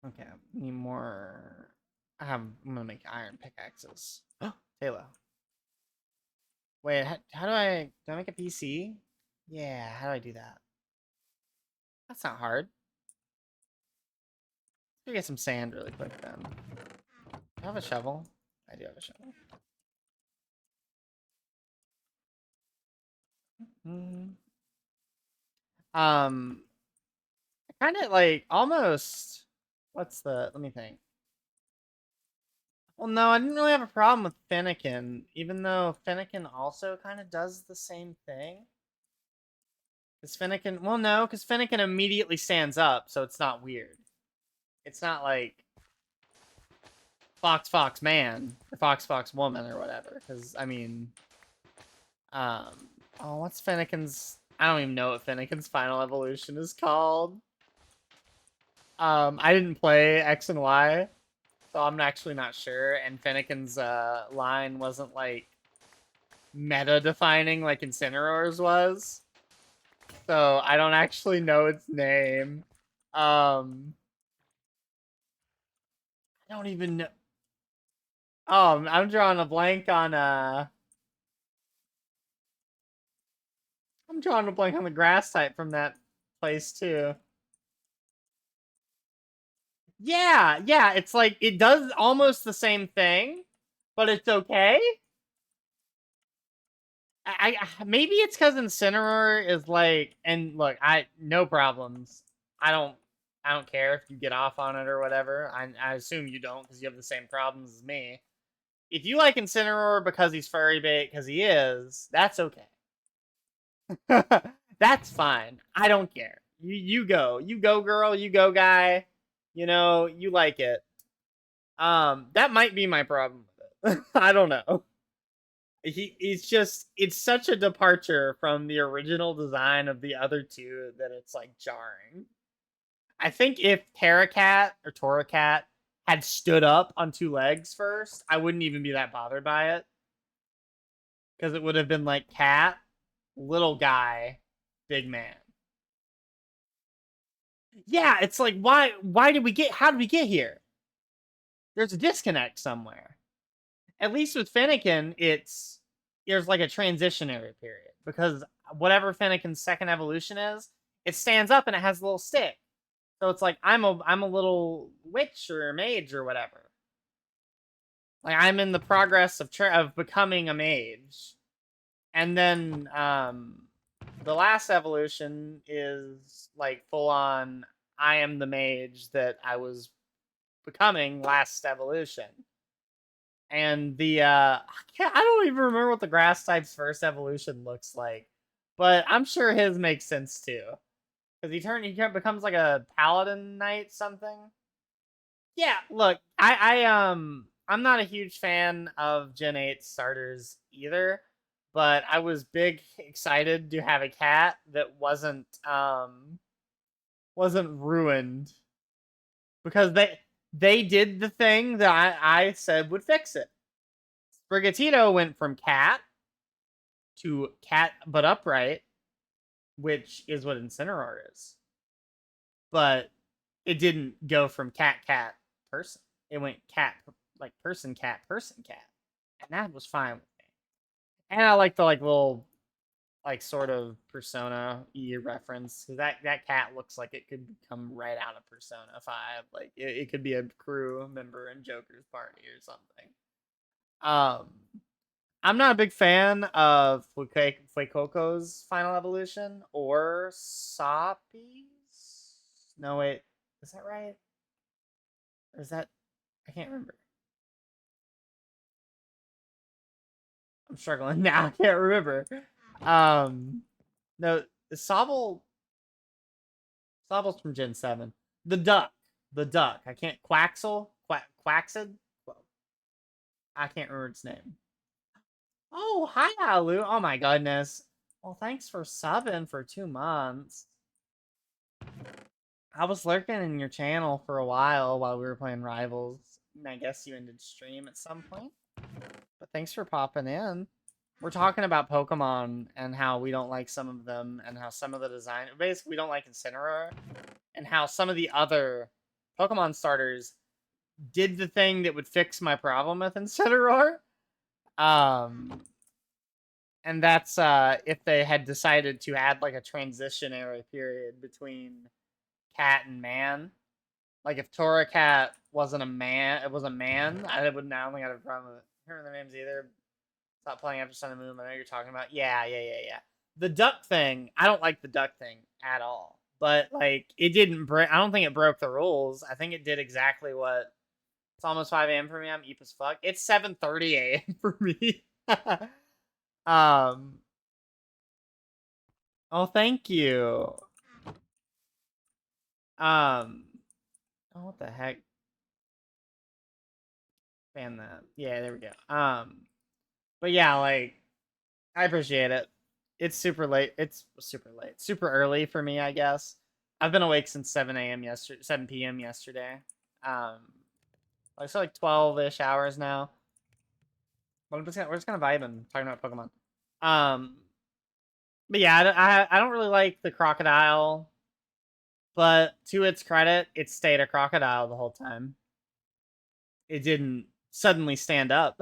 Okay, need more. I'm gonna make iron pickaxes. Taylor. Wait, how do I make a PC? Yeah, how do I do that? That's not hard. Let's get some sand really quick then. Do I have a shovel? I do have a shovel. Kind of like almost. Let me think. Well, no, I didn't really have a problem with Fennekin, even though Fennekin also kind of does the same thing. Because Fennekin, well, no, because Fennekin immediately stands up, so it's not weird. It's not like Fox Fox Man or Fox Fox Woman or whatever. Because I mean, oh, what's Fennekin's? I don't even know what Fennekin's final evolution is called. I didn't play X and Y, so I'm actually not sure. And Fennekin's line wasn't like meta defining like Incineroar's was. So I don't actually know its name. I don't even know. Oh, I'm drawing a blank on I'm drawing a blank on the grass type from that place too. Yeah, yeah, it's like it does almost the same thing, but it's okay. Maybe it's because Incineroar is like, and look, no problems. I don't care if you get off on it or whatever. I assume you don't because you have the same problems as me. If you like Incineroar because he's furry bait, because he is, that's okay. That's fine. I don't care. You go, girl, you go, guy. You know, you like it. That might be my problem with it. I don't know. It's such a departure from the original design of the other two that it's like jarring. I think if Terracat or Toracat had stood up on two legs first, I wouldn't even be that bothered by it. Because it would have been like cat, little guy, big man. Yeah, it's like how did we get here? There's a disconnect somewhere. At least with Fennekin, there's like a transitionary period because whatever Fennekin's second evolution is, it stands up and it has a little stick. So it's like I'm a little witch or mage or whatever. Like I'm in the progress of becoming a mage. And then the last evolution is like full on I am the mage that I was becoming last evolution. And the I don't even remember what the grass type's first evolution looks like, but I'm sure his makes sense too, because he becomes like a paladin knight something. Yeah, look, I'm not a huge fan of Gen 8 starters either, but I was big excited to have a cat that wasn't ruined, because they did the thing that I said would fix it. Sprigatito went from cat to cat but upright, which is what Incineroar is. But it didn't go from cat person. It went cat like person cat, and that was fine with me. And I like the little sort of Persona E reference, because that cat looks like it could come right out of Persona 5. Like it could be a crew member in Joker's party or something. I'm not a big fan of Fuecoco's final evolution or Soppy's. No, wait. Is that right? Or is that... I can't remember. I'm struggling now. I can't remember. No, Sobble's from Gen 7. The duck. I can't... Quaxel? Quaxid? I can't remember its name. Oh, hi, Alu. Oh my goodness. Well, thanks for subbing for 2 months. I was lurking in your channel for a while we were playing Rivals. I guess you ended stream at some point. But thanks for popping in. We're talking about Pokemon and how we don't like some of them, and how some of the design... Basically, we don't like Incineroar, and how some of the other Pokemon starters did the thing that would fix my problem with Incineroar. And that's if they had decided to add like a transitionary period between cat and man. Like if Torracat wasn't a man, it was a man, I don't think I'd have a problem with it. I don't remember their names either. Stop playing after Sun and Moon. I know you're talking about. Yeah. The duck thing, I don't like the duck thing at all. But like it didn't break. I don't think it broke the rules. I think it did exactly what. It's almost 5 a.m. for me. I'm eep as fuck. It's 7:30 a.m. for me. Oh, thank you. Oh, what the heck? Fan that. Yeah, there we go. But yeah, like, I appreciate it. It's super late. It's super late. Super early for me, I guess. I've been awake since 7 p.m. yesterday. So like 12-ish hours now. But we're just gonna vibe and talking about Pokemon. But yeah, I don't really like the crocodile. But to its credit, it stayed a crocodile the whole time. It didn't suddenly stand up.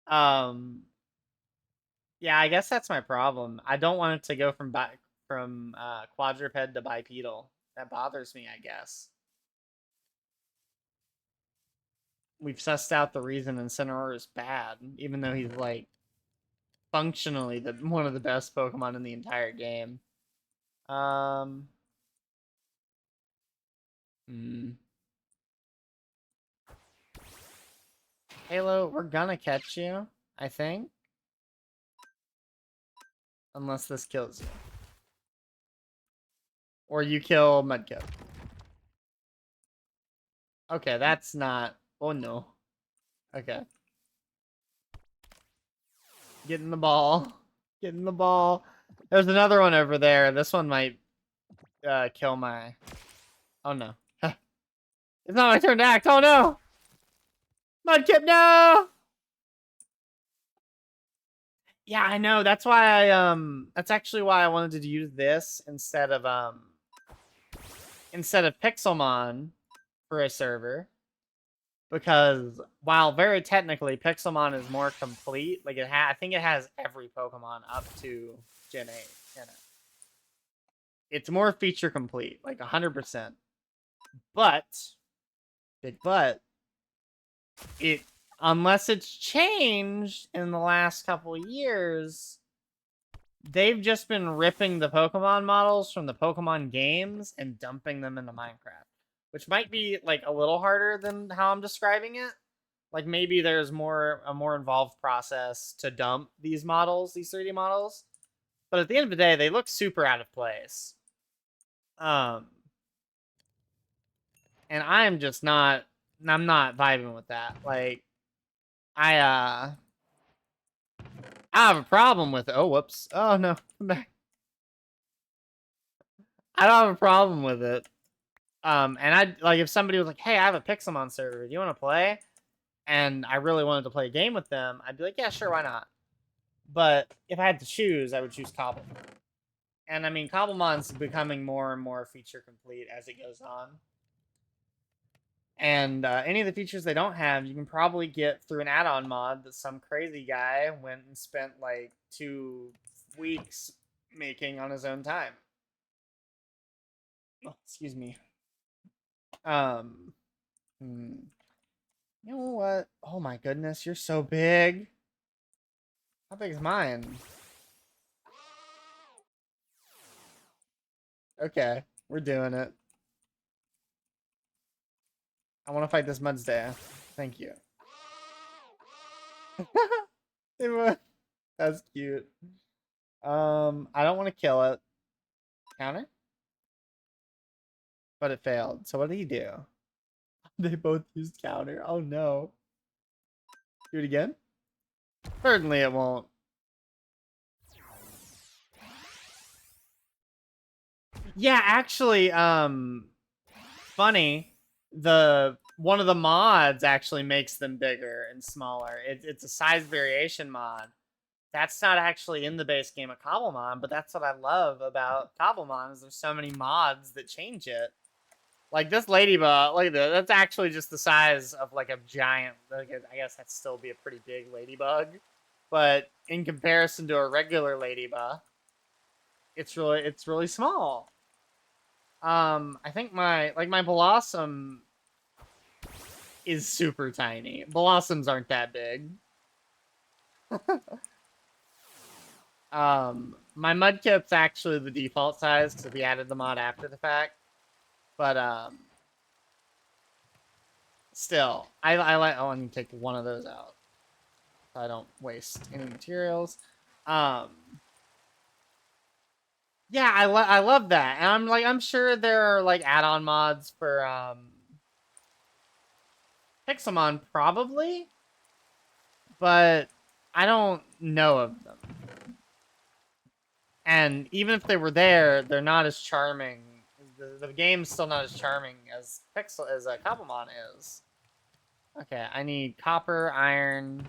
Yeah, I guess that's my problem. I don't want it to go from quadruped to bipedal. That bothers me, I guess. We've sussed out the reason Incineroar is bad, even though he's like functionally one of the best Pokemon in the entire game. Halo, we're gonna catch you, I think. Unless this kills you. Or you kill Mudkip. Okay, that's not... Oh, no. Okay. Get in the ball. Get in the ball. There's another one over there. This one might kill my... Oh, no. It's not my turn to act. Oh, no! Mudkip, no! Yeah, I know. That's why that's actually why I wanted to use this instead of Pixelmon for a server. Because while very technically Pixelmon is more complete, like I think it has every Pokemon up to Gen 8 in it. It's more feature complete, like 100%. But big but unless it's changed in the last couple years, they've just been ripping the Pokemon models from the Pokemon games and dumping them into Minecraft. which might be like a little harder than how I'm describing it. Like maybe there's a more involved process to dump these models, these 3D models. But at the end of the day, they look super out of place. And I'm just not, I'm not vibing with that. Like, I have a problem with it. Oh, whoops. Oh, no. Come back. I don't have a problem with it. And I like if somebody was like, hey, I have a Pixelmon server. Do you want to play? And I really wanted to play a game with them, I'd be like, yeah, sure, why not? But if I had to choose, I would choose Cobblemon. And I mean, Cobblemon's becoming more and more feature complete as it goes on. And any of the features they don't have, you can probably get through an add-on mod that some crazy guy went and spent like 2 weeks making on his own time. Oh, excuse me. You know what? Oh my goodness, you're so big. How big is mine? Okay, we're doing it. I want to fight this Mudsdale. Thank you. That's cute. I don't want to kill it. Counter? But it failed. So what did he do? They both used counter. Oh no. Do it again? Certainly it won't. Yeah, actually, funny. One of the mods actually makes them bigger and smaller. It's a size variation mod. That's not actually in the base game of Cobblemon, but that's what I love about Cobblemon is there's so many mods that change it. Like this ladybug, look at that. That's actually just the size of like a giant. Like I guess that'd still be a pretty big ladybug, but in comparison to a regular ladybug, it's really small. I think my Blossom is super tiny. Blossoms aren't that big. My Mudkip's actually the default size because we added the mod after the fact. But still, I like. Oh, I need to take one of those out so I don't waste any materials. Yeah, I love that, and I'm sure there are like add-on mods for Pixelmon probably, but I don't know of them. And even if they were there, they're not as charming. The game's still not as charming as Cobblemon is. Okay, I need copper, iron,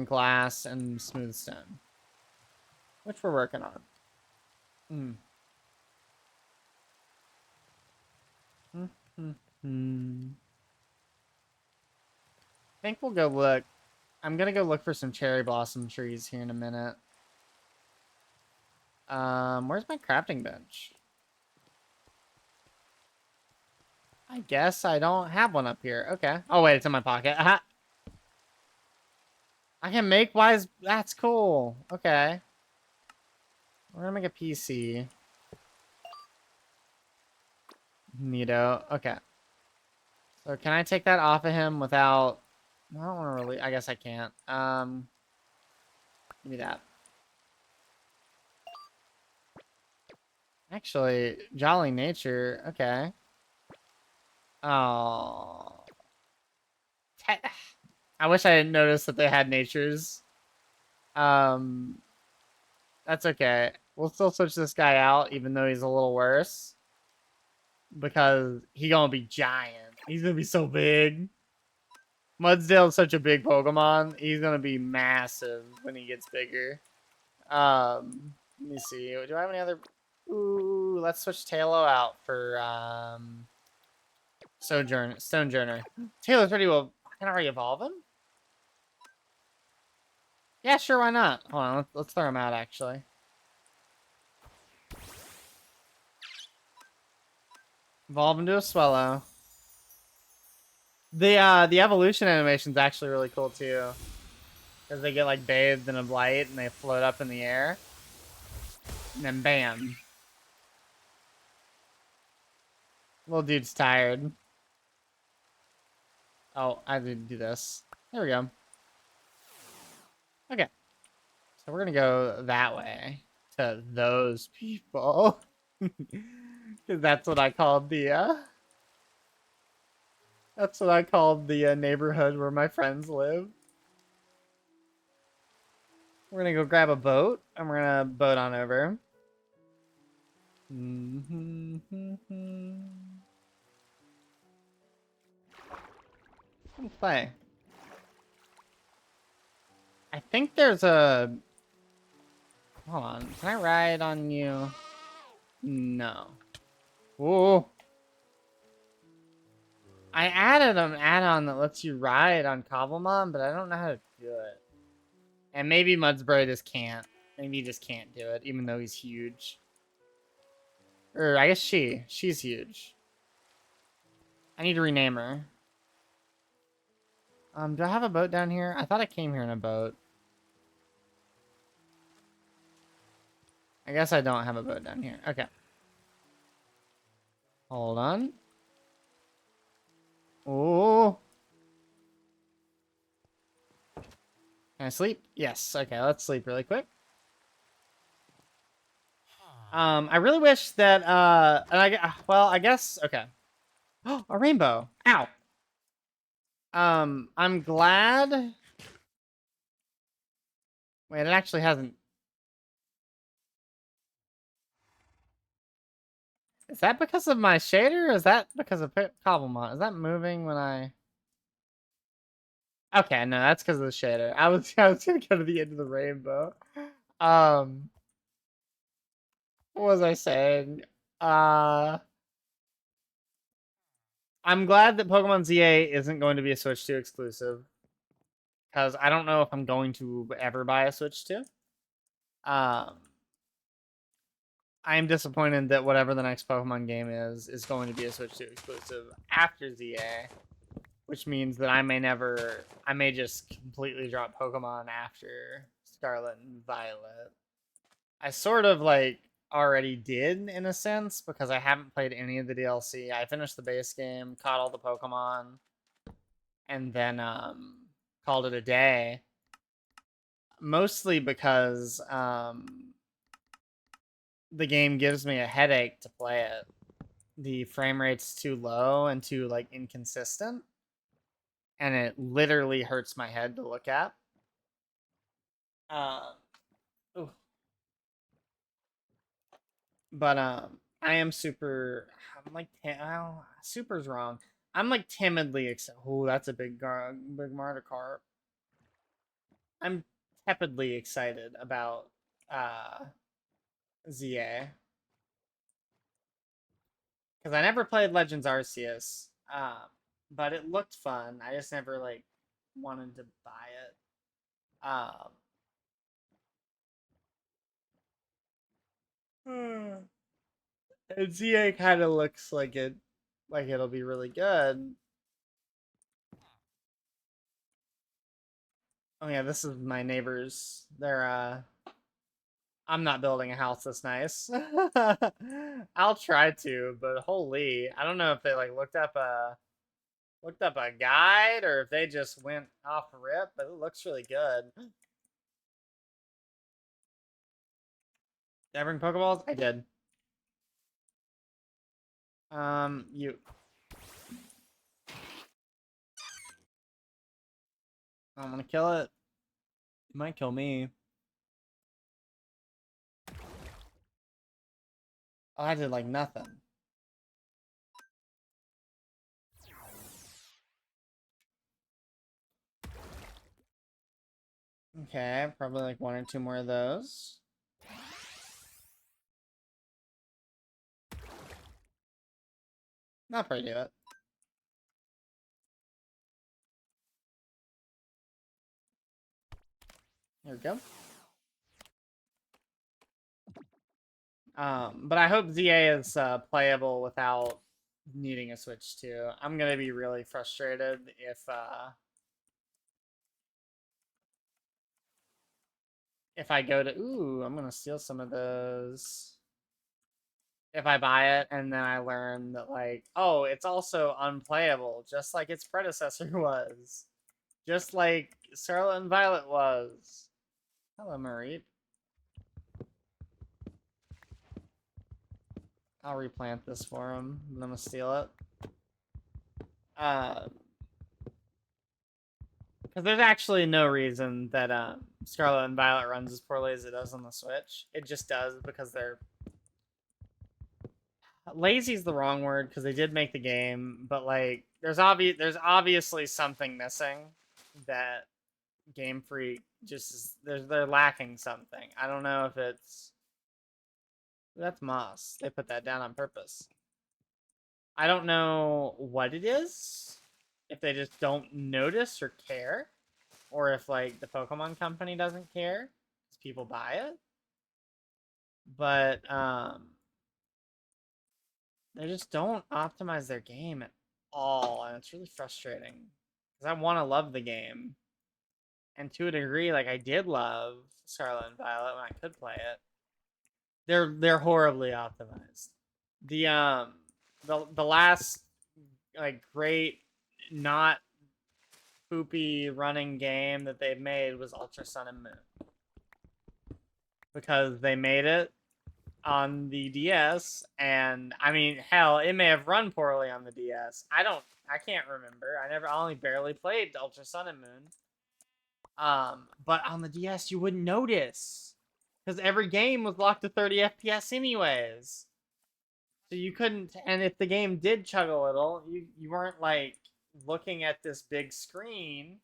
glass, and smooth stone, which we're working on. I think we'll go look. I'm gonna go look for some cherry blossom trees here in a minute. Where's my crafting bench? I guess I don't have one up here. Okay. Oh wait, it's in my pocket. Aha. I can make wise. That's cool. Okay. We're gonna make a PC. Neato. Okay. So can I take that off of him without? I don't want to really. I guess I can't. Give me that. Actually, Jolly Nature. Okay. Oh. I wish I didn't notice that they had natures. That's okay. We'll still switch this guy out, even though he's a little worse. Because he gonna be giant. He's gonna be so big. Mudsdale is such a big Pokemon. He's gonna be massive when he gets bigger. Let me see. Do I have any other... Ooh, let's switch Tailo out for Stonejourner. Taylor's pretty well. Can I already evolve him? Yeah, sure, why not? Hold on, let's throw him out actually. Evolve into a Swellow. The evolution animation is actually really cool too. Because they get like bathed in a light and they float up in the air. And then bam. Little dude's tired. Oh, I didn't do this. There we go. Okay. So we're gonna go that way to those people. Because that's what I called that's what I called the neighborhood where my friends live. We're gonna go grab a boat and we're gonna boat on over. Play. I think there's a. Hold on. Can I ride on you? No. Ooh. I added an add-on that lets you ride on Cobblemon, but I don't know how to do it. And maybe Mudsbury just can't. Maybe he just can't do it, even though he's huge. Or I guess she's huge. I need to rename her. Do I have a boat down here? I thought I came here in a boat. I guess I don't have a boat down here. Okay. Hold on. Oh. Can I sleep? Yes. Okay, let's sleep really quick. I really wish that, well, I guess, okay. Oh, a rainbow. Ow. I'm glad. Wait, it actually hasn't. Is that because of my shader, or is that because of Cobblemon? Is that moving when I... Okay, no, that's because of the shader. I was gonna go to the end of the rainbow. What was I saying? I'm glad that Pokemon ZA isn't going to be a Switch 2 exclusive. Because I don't know if I'm going to ever buy a Switch 2. I am disappointed that whatever the next Pokemon game is going to be a Switch 2 exclusive after ZA. Which means that I may just completely drop Pokemon after Scarlet and Violet. I sort of, like, already did, in a sense, because I haven't played any of the DLC. I finished the base game, caught all the Pokemon, and then, called it a day. Mostly because, the game gives me a headache to play it. The frame rate's too low and too, like, inconsistent. And it literally hurts my head to look at. Ooh. But I am super. I'm like, oh, super's wrong. I'm like timidly excited. Oh, that's a big Mardicarp. I'm tepidly excited about ZA because I never played Legends Arceus, but it looked fun. I just never like wanted to buy it. And ZA kind of looks like it'll be really good. Oh yeah, this is my neighbors. I'm not building a house this nice. I'll try to, but holy, I don't know if they like looked up a guide or if they just went off rip, but it looks really good. Did I bring Pokeballs? I did. You. I'm gonna kill it. It might kill me. Oh, I did like nothing. Okay, probably like one or two more of those. I'll probably do it. There we go. But I hope ZA is playable without needing a Switch too. I'm gonna be really frustrated if I go to... Ooh, I'm gonna steal some of those. if I buy it and then I learn that, like, oh, it's also unplayable, just like its predecessor was. Just like Scarlet and Violet was. Hello, Marie. I'll replant this for him, and I'm gonna steal it. Because there's actually no reason that Scarlet and Violet runs as poorly as it does on the Switch. It just does because they're... Lazy's the wrong word, because they did make the game, but, like, there's obviously something missing that Game Freak just is... They're lacking something. I don't know if it's... That's moss. They put that down on purpose. I don't know what it is. If they just don't notice or care. Or if, like, the Pokemon Company doesn't care. Because people buy it. But, they just don't optimize their game at all. And it's really frustrating. Because I want to love the game. And to a degree, like, I did love Scarlet and Violet when I could play it. They're horribly optimized. The last, like, great not poopy running game that they've made was Ultra Sun and Moon, because they made it on the DS, and I mean, hell, it may have run poorly on the DS. I can't remember. I only barely played Ultra Sun and Moon. But on the DS you wouldn't notice, because every game was locked to 30 FPS anyways. So you couldn't, and if the game did chug a little, you weren't, like, looking at this big screen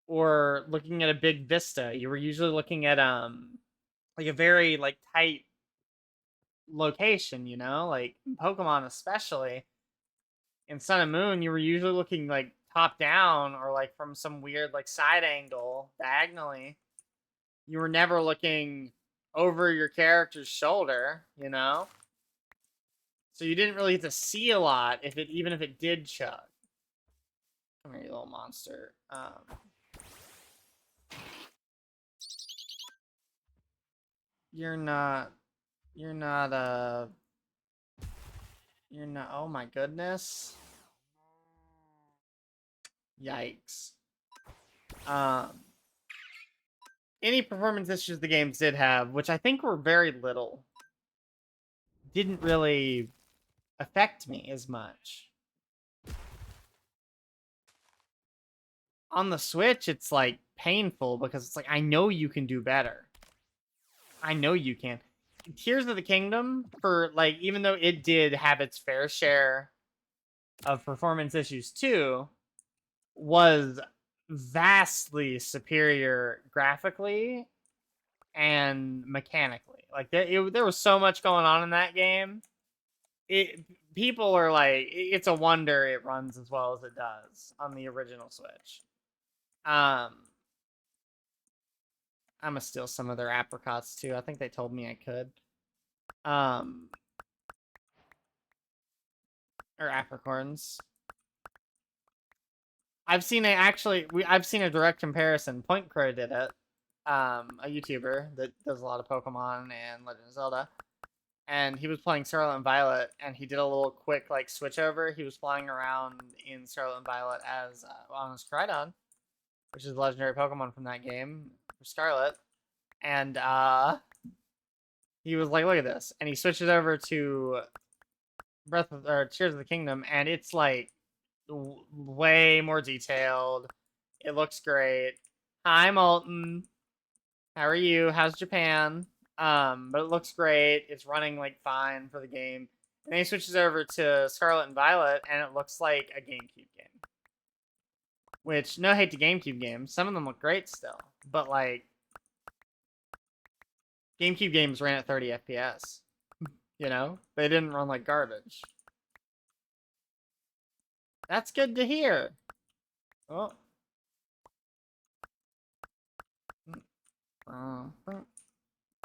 or looking at a big vista. You were usually looking at, like, a very, like, tight location, you know? Like, Pokemon especially. In Sun and Moon, you were usually looking, like, top down or, like, from some weird, like, side angle, diagonally. You were never looking over your character's shoulder, you know? So you didn't really get to see a lot even if it did chug. Come here, you little monster. You're not, oh my goodness. Yikes. Any performance issues the games did have, which I think were very little, didn't really affect me as much. On the Switch, it's, like, painful, because it's like, I know you can do better. I know you can. Tears of the Kingdom, for, like, even though it did have its fair share of performance issues too, was vastly superior graphically and mechanically. Like, there was so much going on in that game. People are like, it's a wonder it runs as well as it does on the original Switch. I'm gonna steal some of their apricots too. I think they told me I could. Or apricorns. I've seen a direct comparison. Point Crow did it. A YouTuber that does a lot of Pokemon and Legend of Zelda. And he was playing Scarlet and Violet, and he did a little quick, like, switch over. He was flying around in Scarlet and Violet as on his Koraidon, which is a legendary Pokemon from that game for Scarlet. And he was like, look at this. And he switches over to Tears of the Kingdom, and it's, like, way more detailed. It looks great. Hi, Molten. How are you? How's Japan? But it looks great. It's running, like, fine for the game. And then he switches over to Scarlet and Violet, and it looks like a GameCube game. Which, no hate to GameCube games. Some of them look great still. But, like, GameCube games ran at 30 FPS. You know? They didn't run like garbage. That's good to hear. Oh.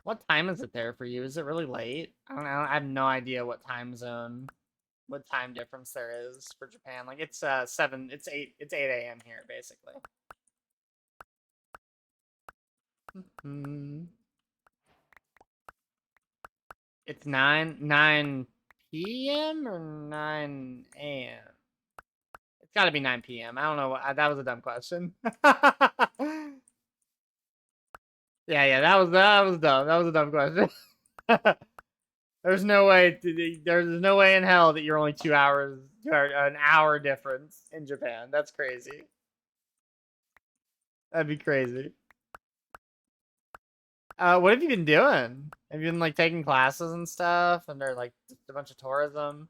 What time is it there for you? Is it really late? I don't know. I have no idea what time difference there is for Japan. Like, it's 8 a.m. here, basically. It's 9 p.m. or 9 a.m. It's got to be 9 p.m. I don't know. That was a dumb question. Yeah, that was dumb. That was a dumb question. There's no way. There's no way in hell that you're only 2 hours or an hour difference in Japan. That's crazy. That'd be crazy. What have you been doing? Have you been like taking classes and stuff, and they're like a bunch of tourism?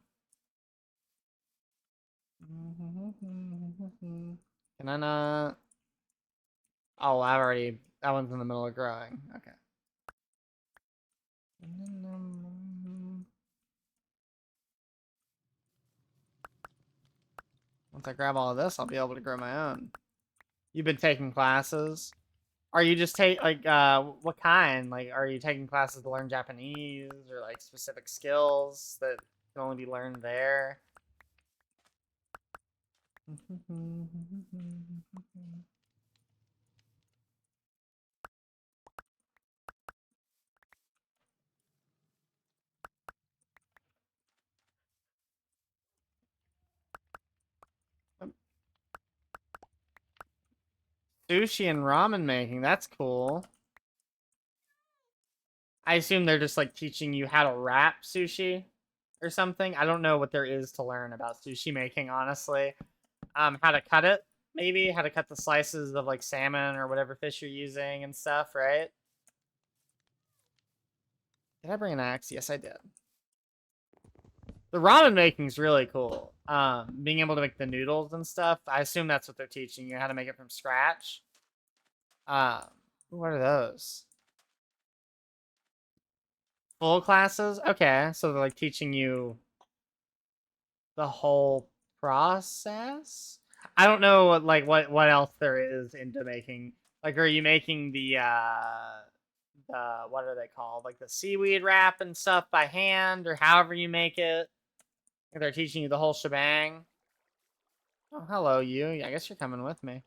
Can I not? Oh, I've already. That one's in the middle of growing. Okay. Once I grab all of this, I'll be able to grow my own. You've been taking classes? Are you just what kind? Like, are you taking classes to learn Japanese or like specific skills that can only be learned there? Sushi and ramen making, that's cool. I assume they're just like teaching you how to wrap sushi or something. I don't know what there is to learn about sushi making, honestly. How to cut it, maybe how to cut the slices of like salmon or whatever fish you're using and stuff, right? Did I bring an axe? Yes, I did. The ramen making's really cool. Being able to make the noodles and stuff. I assume that's what they're teaching you, how to make it from scratch. What are those? Full classes? Okay, so they're like teaching you the whole process? I don't know what else there is into making. Like, are you making the what are they called? Like the seaweed wrap and stuff by hand, or however you make it? If they're teaching you the whole shebang. Oh, hello, you. I guess you're coming with me.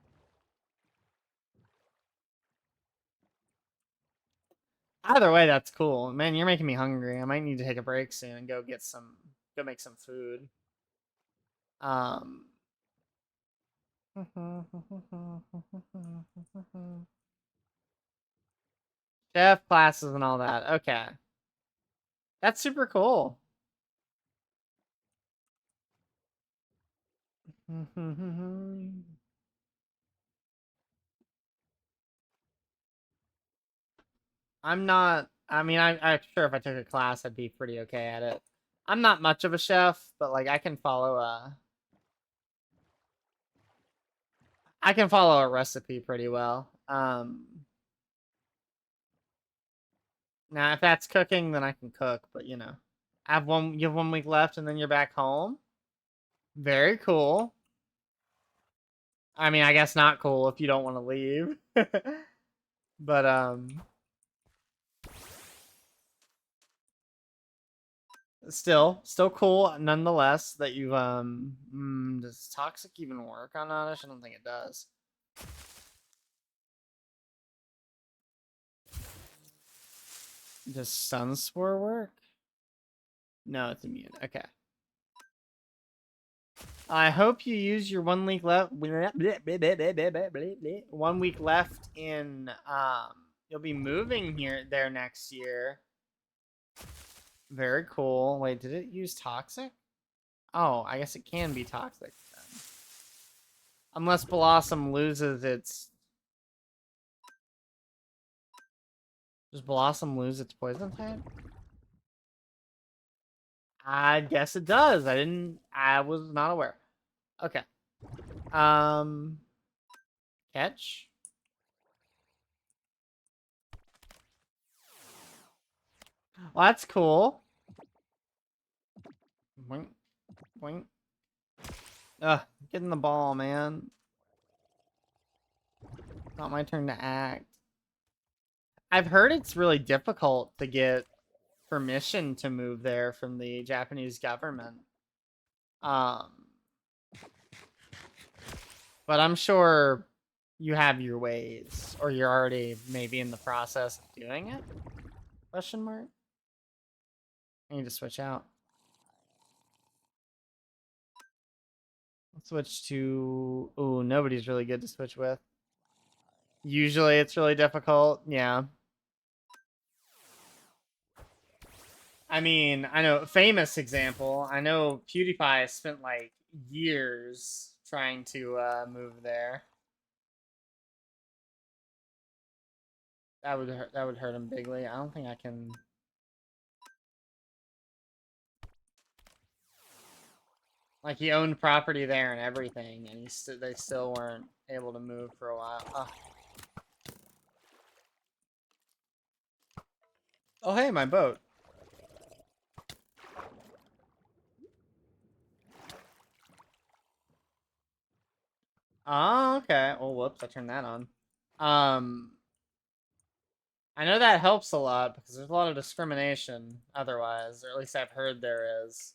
Either way, that's cool. Man, you're making me hungry. I might need to take a break soon and go make some food. Um. Chef classes and all that. Okay. That's super cool. I'm not. I mean, I'm sure if I took a class, I'd be pretty okay at it. I'm not much of a chef, but like I can follow a recipe pretty well. Now if that's cooking, then I can cook. But you have 1 week left, and then you're back home. Very cool. I mean, I guess not cool if you don't want to leave. But still cool nonetheless that you've does toxic even work on Oddish? I don't think it does. Does Sunspore work? No, it's immune. Okay. I hope you use your 1 week left. 1 week left in you'll be moving there next year. Very cool. Wait, did it use toxic? Oh, I guess it can be toxic then. Unless Blossom loses its... Does Blossom lose its poison type? I guess it does. I was not aware. Okay. Catch. Well, that's cool. Boink. Boink. Ugh, get in the ball, man. Not my turn to act. I've heard it's really difficult to get permission to move there from the Japanese government. But I'm sure you have your ways, or you're already maybe in the process of doing it? Question mark? I need to switch out. Let's switch to... Ooh, nobody's really good to switch with. Usually it's really difficult. Yeah. I mean, I know, famous example. I know PewDiePie spent like years trying to move there. That would hurt him bigly. I don't think I can. Like he owned property there and everything, and they still weren't able to move for a while. Oh hey, my boat. Oh, okay. Oh, whoops, I turned that on. I know that helps a lot because there's a lot of discrimination otherwise, or at least I've heard there is.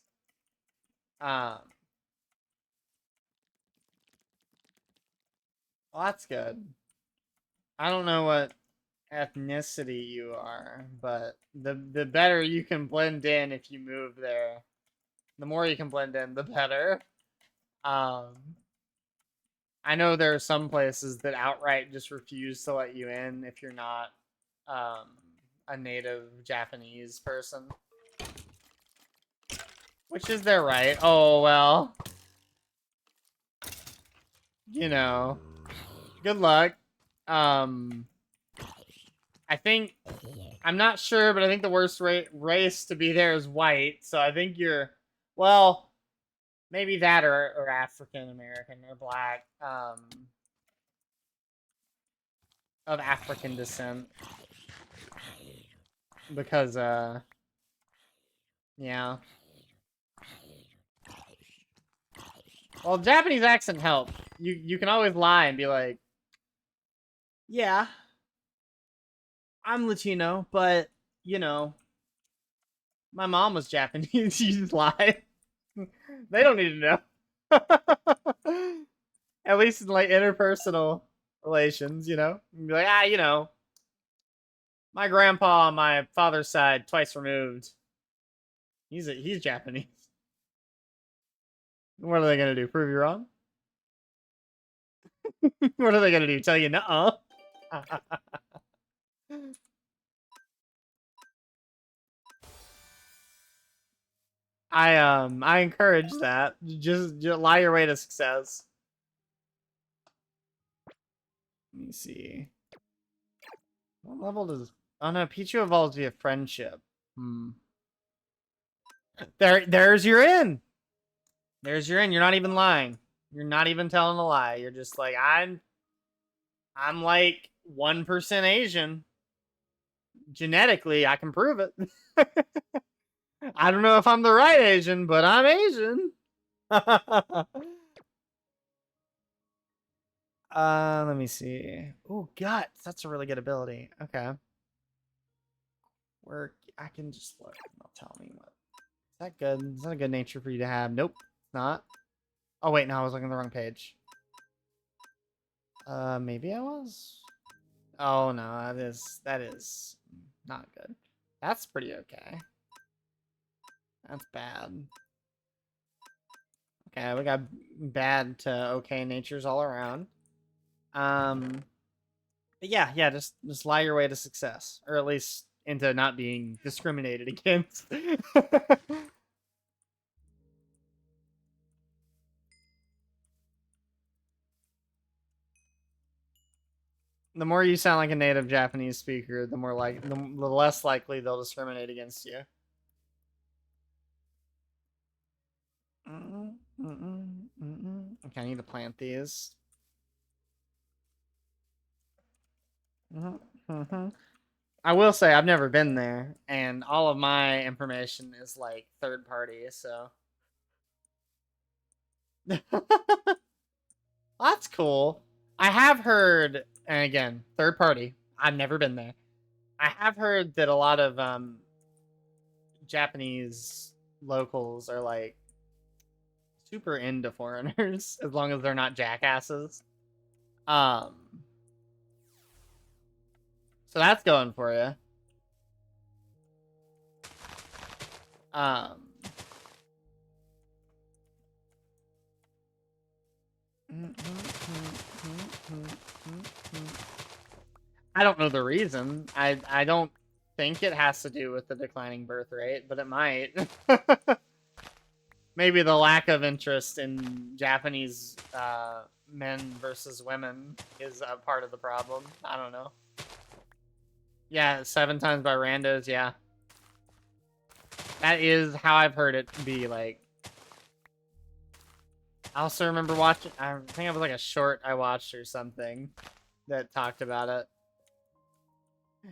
Well, that's good. I don't know what ethnicity you are, but the better you can blend in if you move there. The more you can blend in, the better. I know there are some places that outright just refuse to let you in if you're not a native Japanese person. Which is their right. Oh, well. You know. Good luck. I think... I'm not sure, but I think the worst race to be there is white. So I think you're... Well... Maybe that or African American or black. Of African descent. Because, yeah. Well, Japanese accent helps. You can always lie and be like, yeah, I'm Latino, but, you know, my mom was Japanese. You just lie. They don't need to know. At least in, like, interpersonal relations, you know? You'd be like, you know, my grandpa on my father's side, twice removed. He's Japanese. What are they gonna do? Prove you wrong? What are they gonna do? Tell you nuh-uh? I encourage that. Just lie your way to success. Let me see. What level does... Oh no, Pichu evolves via friendship. There's your in. There's your in. You're not even lying. You're not even telling a lie. You're just like, I'm like 1% Asian. Genetically, I can prove it. I don't know if I'm the right Asian, but I'm Asian. Let me see. Oh, guts. That's a really good ability. Okay. Where I can just look. It'll tell me what. Is that good? Is that a good nature for you to have? Nope. It's not. Oh wait, no, I was looking at the wrong page. Maybe I was. Oh no, that is not good. That's pretty okay. That's bad. Okay, we got bad to okay natures all around. But yeah, just lie your way to success, or at least into not being discriminated against. The more you sound like a native Japanese speaker, the less likely they'll discriminate against you. Okay, I need to plant these. I will say I've never been there, and all of my information is like third party, so that's cool. I have heard, and again, third party. I've never been there. I have heard that a lot of Japanese locals are like super into foreigners as long as they're not jackasses. So that's going for you. Um, I don't know the reason. I don't think it has to do with the declining birth rate, but it might. Maybe the lack of interest in Japanese men versus women is a part of the problem. I don't know. Yeah, 7 times by randos, yeah. That is how I've heard it be, like. I also remember watching, I think it was like a short I watched or something that talked about it.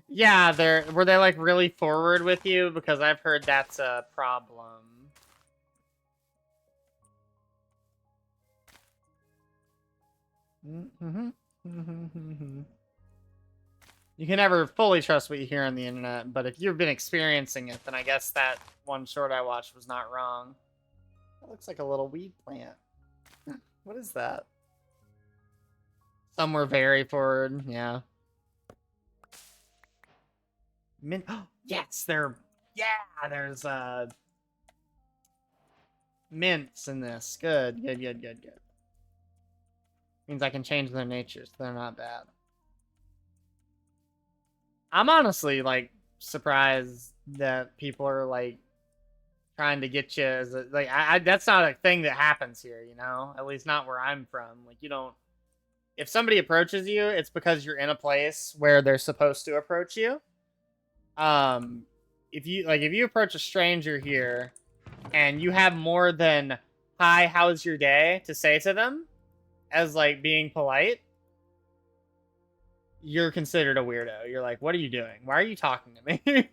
Yeah, were they like really forward with you? Because I've heard that's a problem. You can never fully trust what you hear on the internet, but if you've been experiencing it, then I guess that one short I watched was not wrong. That looks like a little weed plant. What is that? Some were very forward, yeah. Mint. Yes, there's mints in this. Good. Means I can change their natures. They're not bad. I'm honestly like surprised that people are like trying to get you as a, like I that's not a thing that happens here, you know? At least not where I'm from. Like you don't, if somebody approaches you, it's because you're in a place where they're supposed to approach you. If you approach a stranger here and you have more than "Hi, how's your day?" to say to them as like being polite, you're considered a weirdo. You're like, what are you doing? Why are you talking to me?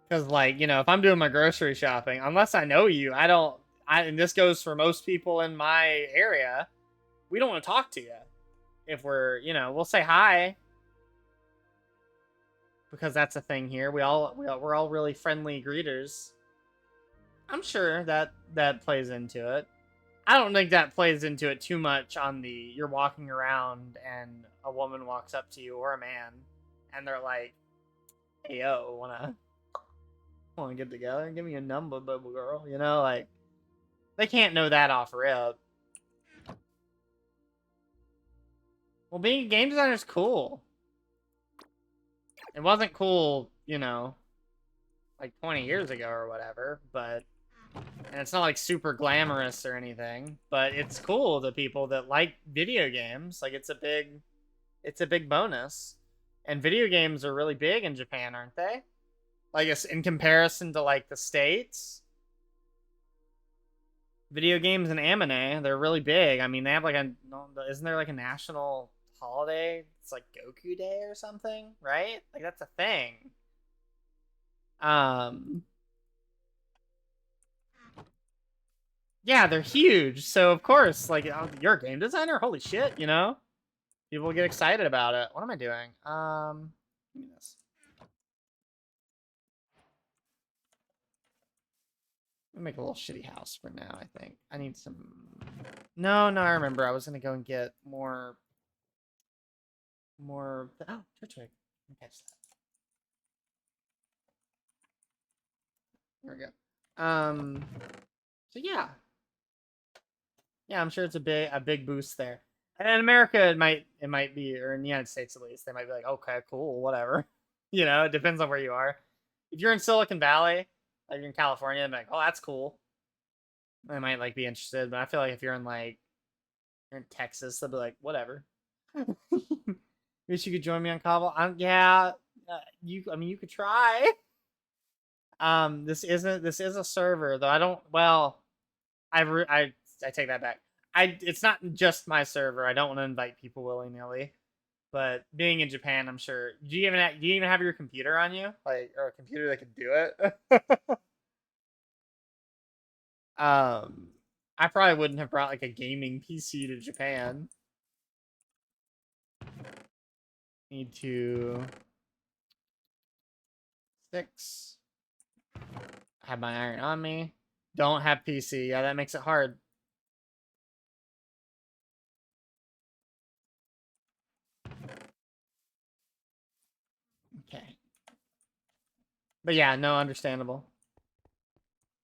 Because like, you know, if I'm doing my grocery shopping, unless I know you, and this goes for most people in my area, we don't want to talk to you. If we're, you know, we'll say hi because that's a thing here. We're all really friendly greeters. I'm sure that plays into it. I don't think that plays into it too much on the you're walking around and a woman walks up to you or a man and they're like, "Hey yo, wanna get together? Give me a number, baby girl." You know, like they can't know that off rip. Well, being a game designer is cool. It wasn't cool, you know, like 20 years ago or whatever, but and it's not like super glamorous or anything, but it's cool to people that like video games. Like it's a big bonus. And video games are really big in Japan, aren't they? Like in comparison to like the States. Video games and anime, they're really big. I mean, they have like isn't there like a national holiday? It's like Goku Day or something, right? Like that's a thing. Yeah, they're huge. So of course, like oh, you're a game designer. Holy shit, you know? People get excited about it. What am I doing? Give me this. Let me make a little shitty house for now. I think I need some. No, I remember. I was gonna go and get more. Oh, church egg. Catch that. There we go. So yeah, I'm sure it's a big boost there. And in America, it might be, or in the United States at least, they might be like, okay, cool, whatever. You know, it depends on where you are. If you're in Silicon Valley, like you're in California, they're like, oh, that's cool. They might like be interested, but I feel like if you're in Texas, they'll be like, whatever. Wish you could join me on Cobble. Yeah, you could try. This is a server though. I don't. Well, I take that back. It's not just my server. I don't want to invite people willy nilly. But being in Japan, I'm sure. Do you even have your computer on you, like, or a computer that can do it? I probably wouldn't have brought like a gaming PC to Japan. Need to 6. Have my iron on me. Don't have PC. Yeah, that makes it hard. Okay. But yeah, no, understandable.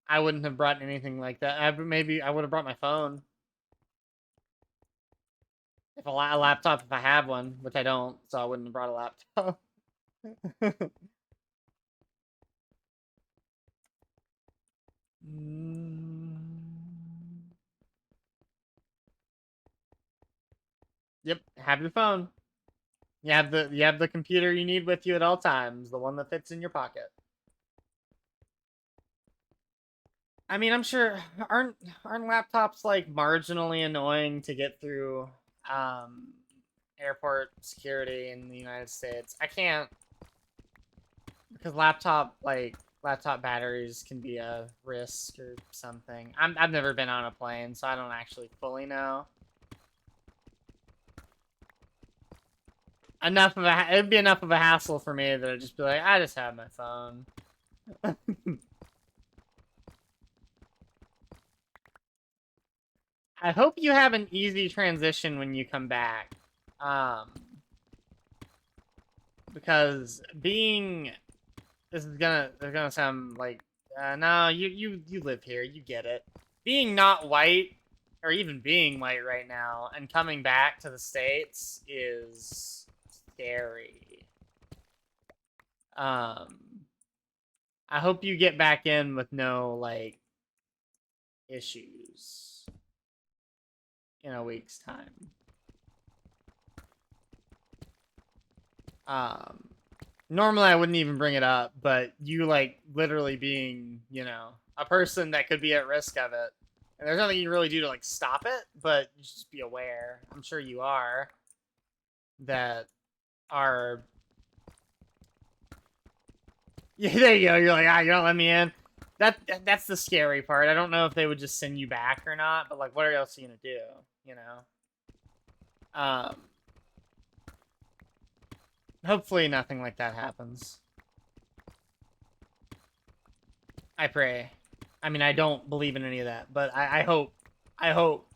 I wouldn't have brought anything like that. Maybe I would have brought my phone. If a laptop, if I have one, which I don't, so I wouldn't have brought a laptop. Yep, have your phone. You have the computer you need with you at all times, the one that fits in your pocket. I mean, I'm sure aren't laptops like marginally annoying to get through airport security in the United States? I can't, because laptop batteries can be a risk or something. I've never been on a plane, so I don't actually fully know. It'd be enough of a hassle for me that I'd just be like, I just have my phone. I hope you have an easy transition when you come back. Because this is gonna sound like, no, you live here, you get it. Being not white, or even being white right now, and coming back to the States is scary. I hope you get back in with no, like, issues in a week's time. Normally I wouldn't even bring it up, but you, like, literally being, you know, a person that could be at risk of it. And there's nothing you can really do to, like, stop it, but you should just be aware. I'm sure you are. That are... Yeah, there you go. You're like, you don't let me in. That's the scary part. I don't know if they would just send you back or not, but, like, what else are you gonna do, you know? Hopefully nothing like that happens. I pray. I mean, I don't believe in any of that, but I hope. I hope.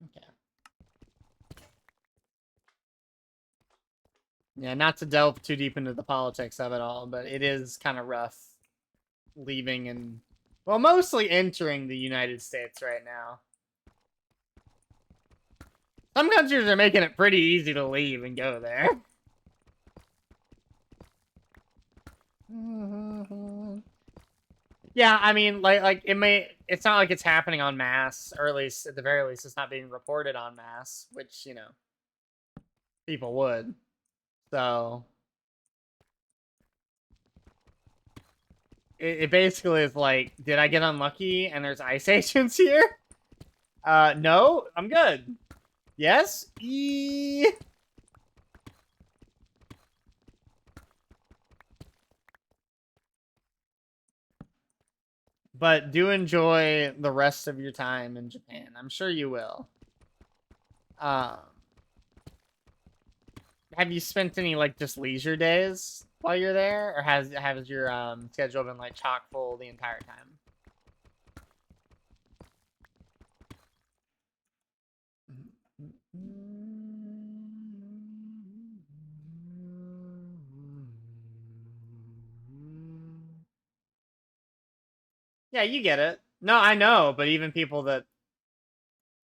Okay. Yeah, not to delve too deep into the politics of it all, but it is kind of rough leaving and, well, mostly entering the United States right now. Some countries are making it pretty easy to leave and go there. Yeah, I mean, like it's not like it's happening en masse, or at least, at the very least, it's not being reported en masse, which, you know, people would. So, it basically is like, did I get unlucky and there's ICE agents here? No, I'm good. Yes? But do enjoy the rest of your time in Japan. I'm sure you will. Um, have you spent any, like, just leisure days while you're there? Or has your schedule been, like, chock full the entire time? Yeah, you get it. No, I know, but even people that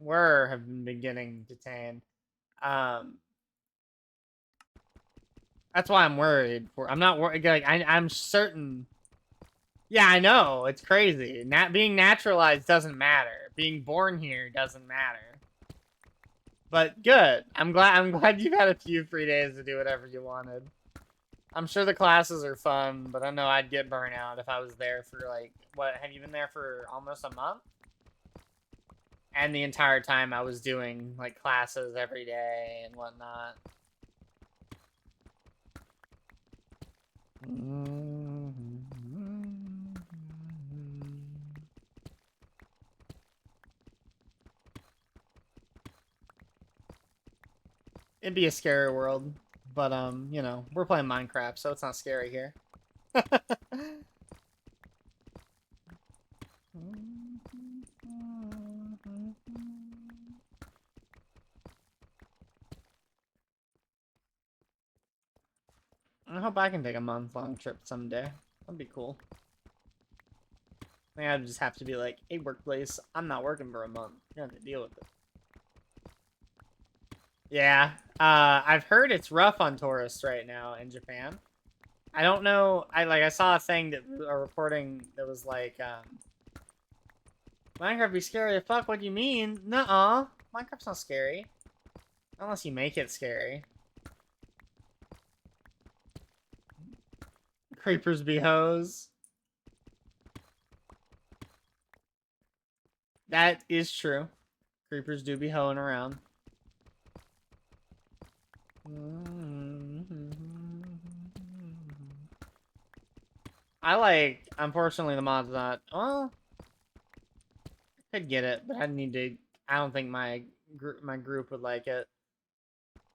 have been getting detained. That's why I'm worried. I'm not worried. Like, I'm certain. Yeah, I know. It's crazy. Being naturalized doesn't matter. Being born here doesn't matter. But good. I'm glad you've had a few free days to do whatever you wanted. I'm sure the classes are fun, but I know I'd get burnt out if I was there for, like, what, have you been there for almost a month? And the entire time I was doing, like, classes every day and whatnot. It'd be a scary world, but you know, we're playing Minecraft, so it's not scary here. I hope I can take a month-long trip someday. That'd be cool. I think I'd just have to be like, hey, workplace, I'm not working for a month. You're gonna have to deal with it. Yeah, I've heard it's rough on tourists right now in Japan. I don't know. I saw a thing that a reporting that was like, Minecraft be scary as fuck. What do you mean? Nuh-uh. Minecraft's not scary. Unless you make it scary. Creepers be hoes. That is true. Creepers do be hoeing around. I like, unfortunately, the mod's not, well, I could get it, but I need to, I don't think my group would like it.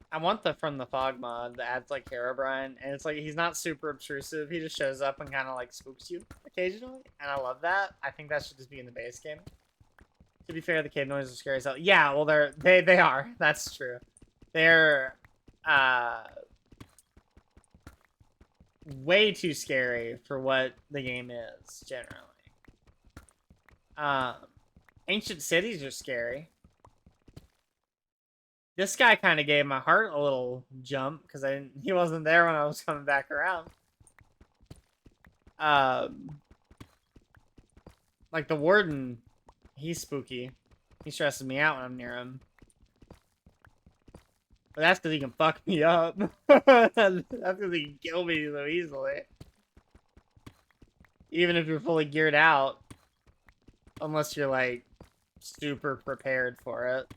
I want the From the Fog mod that adds like Herobrine, and it's like he's not super obtrusive. He just shows up and kind of like spooks you occasionally, and I love that. I think that should just be in the base game. To be fair, the cave noises are scary as hell. Yeah, well, they are. That's true. They're way too scary for what the game is generally. Ancient cities are scary. This guy kind of gave my heart a little jump because he wasn't there when I was coming back around. Like the warden, he's spooky. He stresses me out when I'm near him. But that's because he can fuck me up. That's because he can kill me so easily. Even if you're fully geared out. Unless you're like super prepared for it.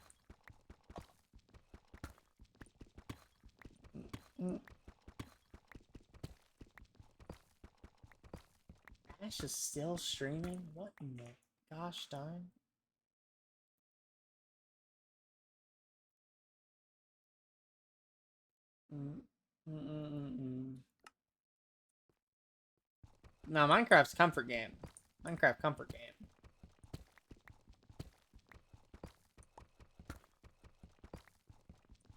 Ash is still streaming? What in the gosh darn? No, Minecraft's comfort game. Minecraft comfort game.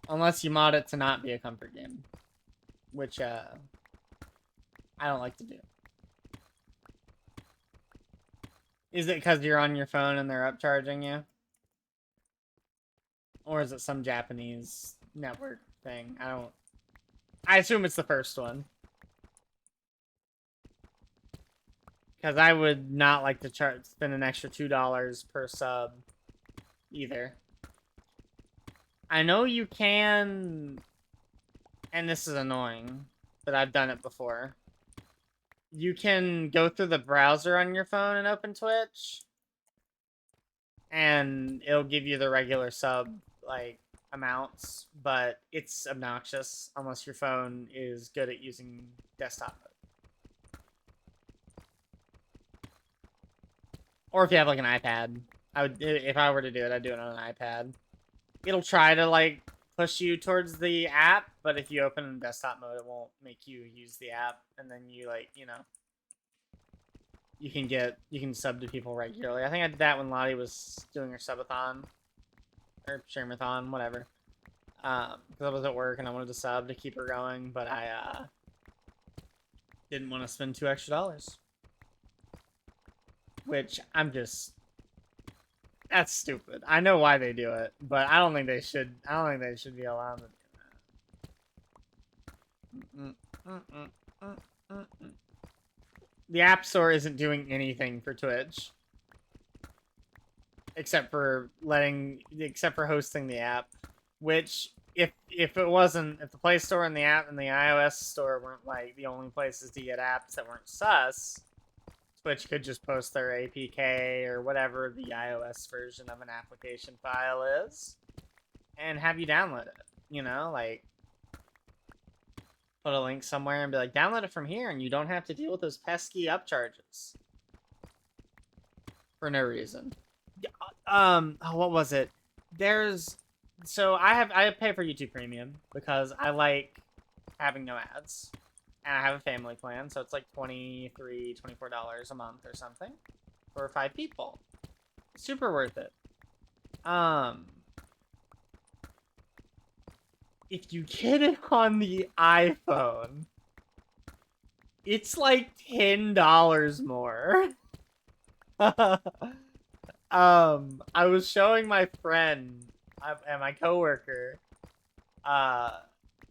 Unless you mod it to not be a comfort game. Which, I don't like to do. Is it because you're on your phone and they're upcharging you? Or is it some Japanese network thing? I assume it's the first one. Because I would not like to spend an extra $2 per sub either. I know you can, and this is annoying, but I've done it before. You can go through the browser on your phone and open Twitch, and it'll give you the regular sub, like, amounts, but it's obnoxious unless your phone is good at using desktop mode. Or if you have, like, an iPad. If I were to do it, I'd do it on an iPad. It'll try to, like, push you towards the app, but if you open in desktop mode, it won't make you use the app, and then you, like, you know, you can sub to people regularly. I think I did that when Lottie was doing her subathon, or streamathon, whatever, because I was at work and I wanted to sub to keep her going, but I, didn't want to spend $2 extra. Which, that's stupid. I know why they do it, but I don't think they should be allowed to do that. The App Store isn't doing anything for Twitch. Except for hosting the app. Which, if the Play Store and the app and the iOS store weren't, like, the only places to get apps that weren't sus, Twitch could just post their APK or whatever the iOS version of an application file is and have you download it, you know, like put a link somewhere and be like, download it from here and you don't have to deal with those pesky upcharges for no reason. Oh, what was it? There's So I pay for YouTube Premium because I like having no ads. And I have a family plan, so it's like $23, $24 a month or something for 5 people. Super worth it. If you get it on the iPhone, it's like $10 more. I was showing my friend and my coworker.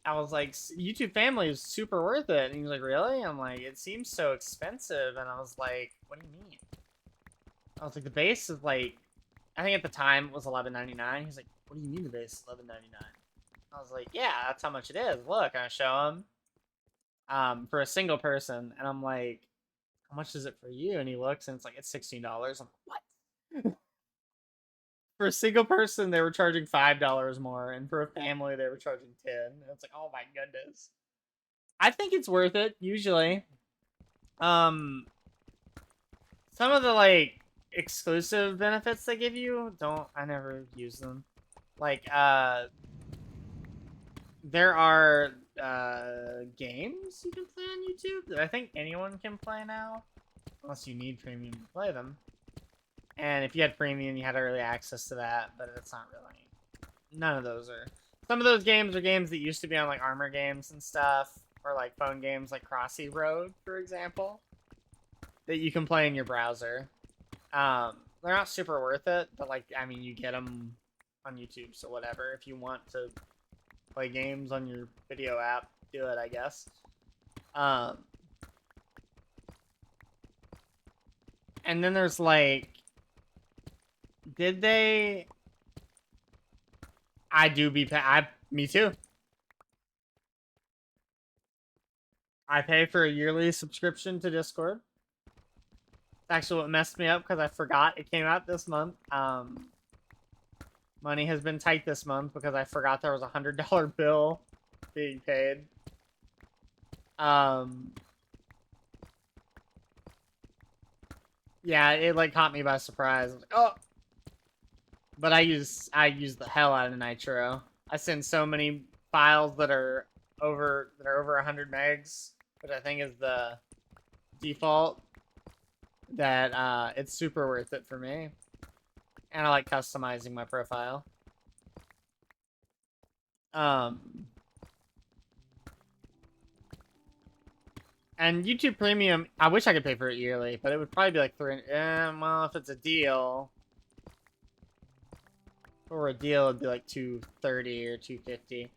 I was like, YouTube Family is super worth it. And he was like, really? I'm like, it seems so expensive. And I was like, what do you mean? I was like, the base is like, I think at the time it was $11.99. He's like, what do you mean the base is $11.99? I was like, yeah, that's how much it is. Look, and I show him, for a single person. And I'm like, how much is it for you? And he looks and it's like, it's $16. I'm like, what? For a single person, they were charging $5 more, and for a family, they were charging 10. And it's like, oh my goodness. I think it's worth it usually. Some of the like exclusive benefits they give you, I never use them. Like there are games you can play on YouTube that I think anyone can play now, unless you need premium to play them. And if you had premium, you had early access to that, but it's not really. None of those are. Some of those games are games that used to be on like Armor games and stuff, or like phone games like Crossy Road, for example, that you can play in your browser. They're not super worth it, but like, I mean, you get them on YouTube, so whatever. If you want to play games on your video app, do it, I guess. And then there's like, did they? Me too. I pay for a yearly subscription to Discord. Actually, what messed me up because I forgot it came out this month. Money has been tight this month because I forgot there was a $100 bill being paid. Yeah, it like caught me by surprise. I was like, oh. But I use the hell out of Nitro. I send so many files that are over 100 megs, which I think is the default, that it's super worth it for me. And I like customizing my profile. And YouTube Premium, I wish I could pay for it yearly, but it would probably be like well, if it's a deal. For a deal, it'd be like $230 or $250.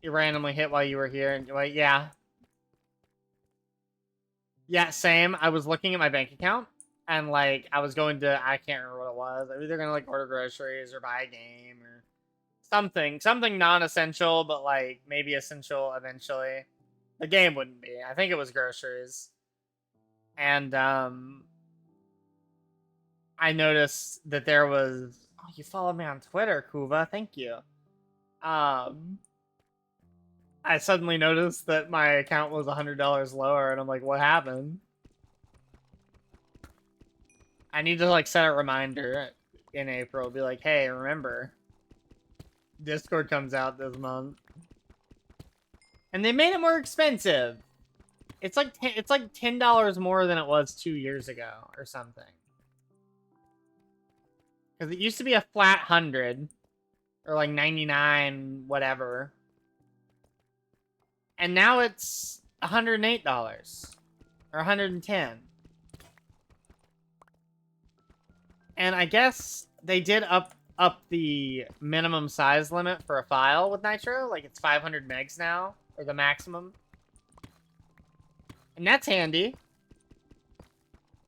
You randomly hit while you were here, and like, yeah. Yeah, same. I was looking at my bank account, and like, I was going to, I can't remember what it was. I was either gonna like order groceries or buy a game or something non-essential, but like maybe essential eventually. The game wouldn't be. I think it was groceries. And I noticed that there was. Oh, you followed me on Twitter, Kuva. Thank you. I suddenly noticed that my account was $100 lower, and I'm like, what happened? I need to like set a reminder in April. Be like, hey, remember, Discord comes out this month, and they made it more expensive. It's like $10 more than it was 2 years ago or something. Because it used to be a flat 100 or like 99, whatever. And now it's $108 or 110. And I guess they did up the minimum size limit for a file with Nitro. Like it's 500 megs now, or the maximum. And that's handy.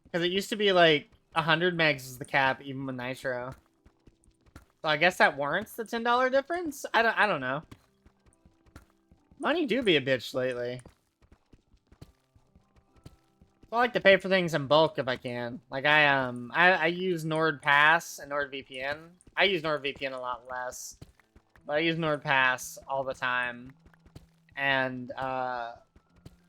Because it used to be like 100 megs is the cap, even with Nitro. So I guess that warrants the $10 difference? I don't know. Money do be a bitch lately. I like to pay for things in bulk if I can. Like I use NordPass and NordVPN. I use NordVPN a lot less, but I use NordPass all the time. And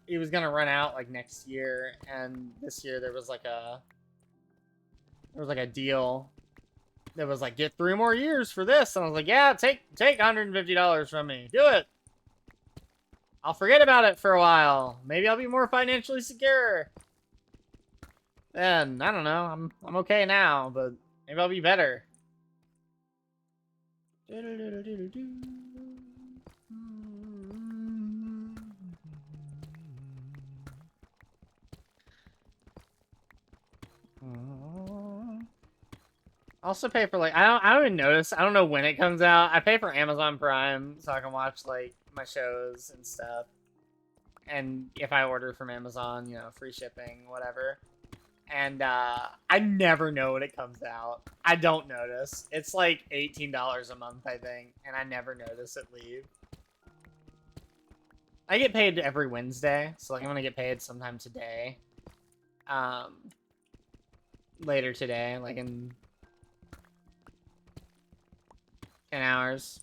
it was gonna run out like next year, and this year there was like a deal It was like, get 3 more years for this. And I was like, yeah, take $150 from me. Do it. I'll forget about it for a while. Maybe I'll be more financially secure. Then, I don't know. I'm okay now, but maybe I'll be better. I also pay for like I don't even notice. I don't know when it comes out. I pay for Amazon Prime so I can watch like my shows and stuff. And if I order from Amazon, you know, free shipping, whatever. And I never know when it comes out. I don't notice. It's like $18 a month, I think, and I never notice it leave. I get paid every Wednesday, so like I'm gonna get paid sometime today. Later today, like in 10 hours.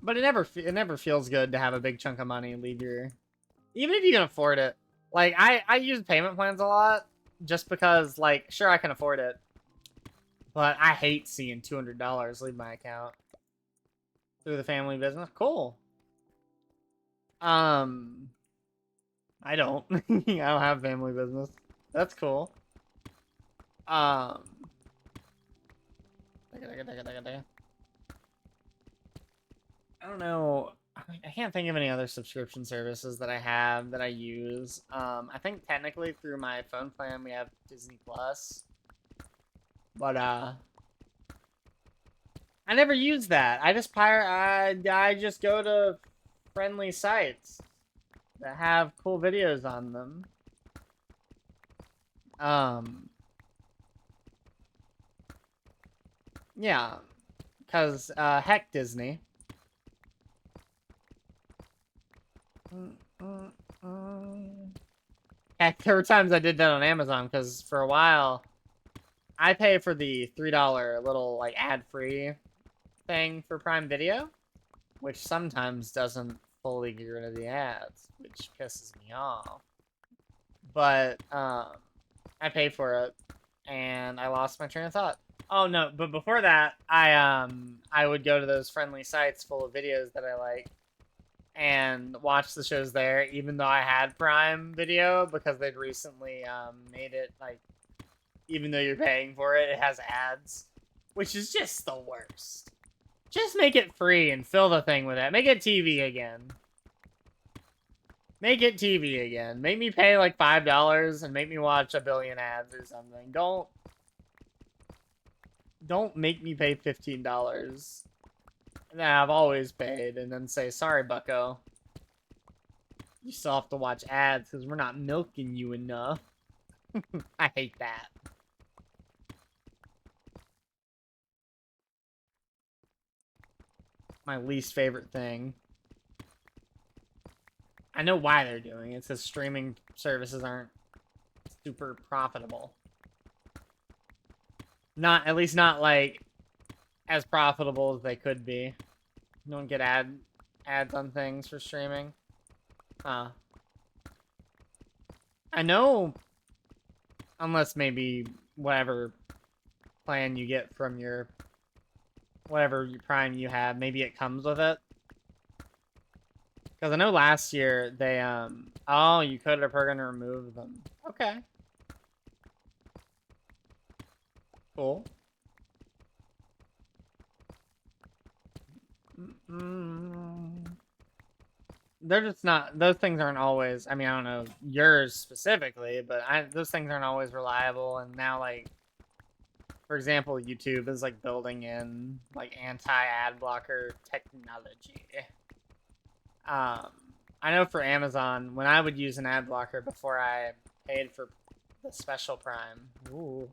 But it never feels good to have a big chunk of money leave your, even if you can afford it. Like I use payment plans a lot just because like sure I can afford it, but I hate seeing $200 leave my account through the family business. Cool. I don't. I don't have family business. That's cool. I don't know. I can't think of any other subscription services that I have that I use. I think technically through my phone plan we have Disney Plus, but I never use that. I just I just go to friendly sites that have cool videos on them. Yeah, because heck Disney. Heck, there were times I did that on Amazon because for a while I pay for the $3 little like ad-free thing for Prime Video, which sometimes doesn't fully get rid of the ads, which pisses me off. But I pay for it, and I lost my train of thought. Oh no! But before that, I would go to those friendly sites full of videos that I like, and watch the shows there, even though I had Prime Video because they'd recently made it like, even though you're paying for it, it has ads, which is just the worst. Just make it free and fill the thing with it. Make it TV again. Make it TV again. Make me pay like $5 and make me watch a billion ads or something. Don't make me pay $15 that I've always paid and then say, sorry, bucko. You still have to watch ads because we're not milking you enough. I hate that. My least favorite thing. I know why they're doing it. It's because streaming services aren't super profitable. Not, at least not like as profitable as they could be. You don't get ads on things for streaming. Huh. I know, unless maybe whatever plan you get from your, whatever Prime you have, maybe it comes with it. Because I know last year they, oh, you could have going to remove them. Okay. Cool. They're just not, those things aren't always, I mean, I don't know yours specifically, but those things aren't always reliable. And now, like, for example, YouTube is like building in like anti-ad blocker technology. I know for Amazon, when I would use an ad blocker before I paid for the special Prime, ooh,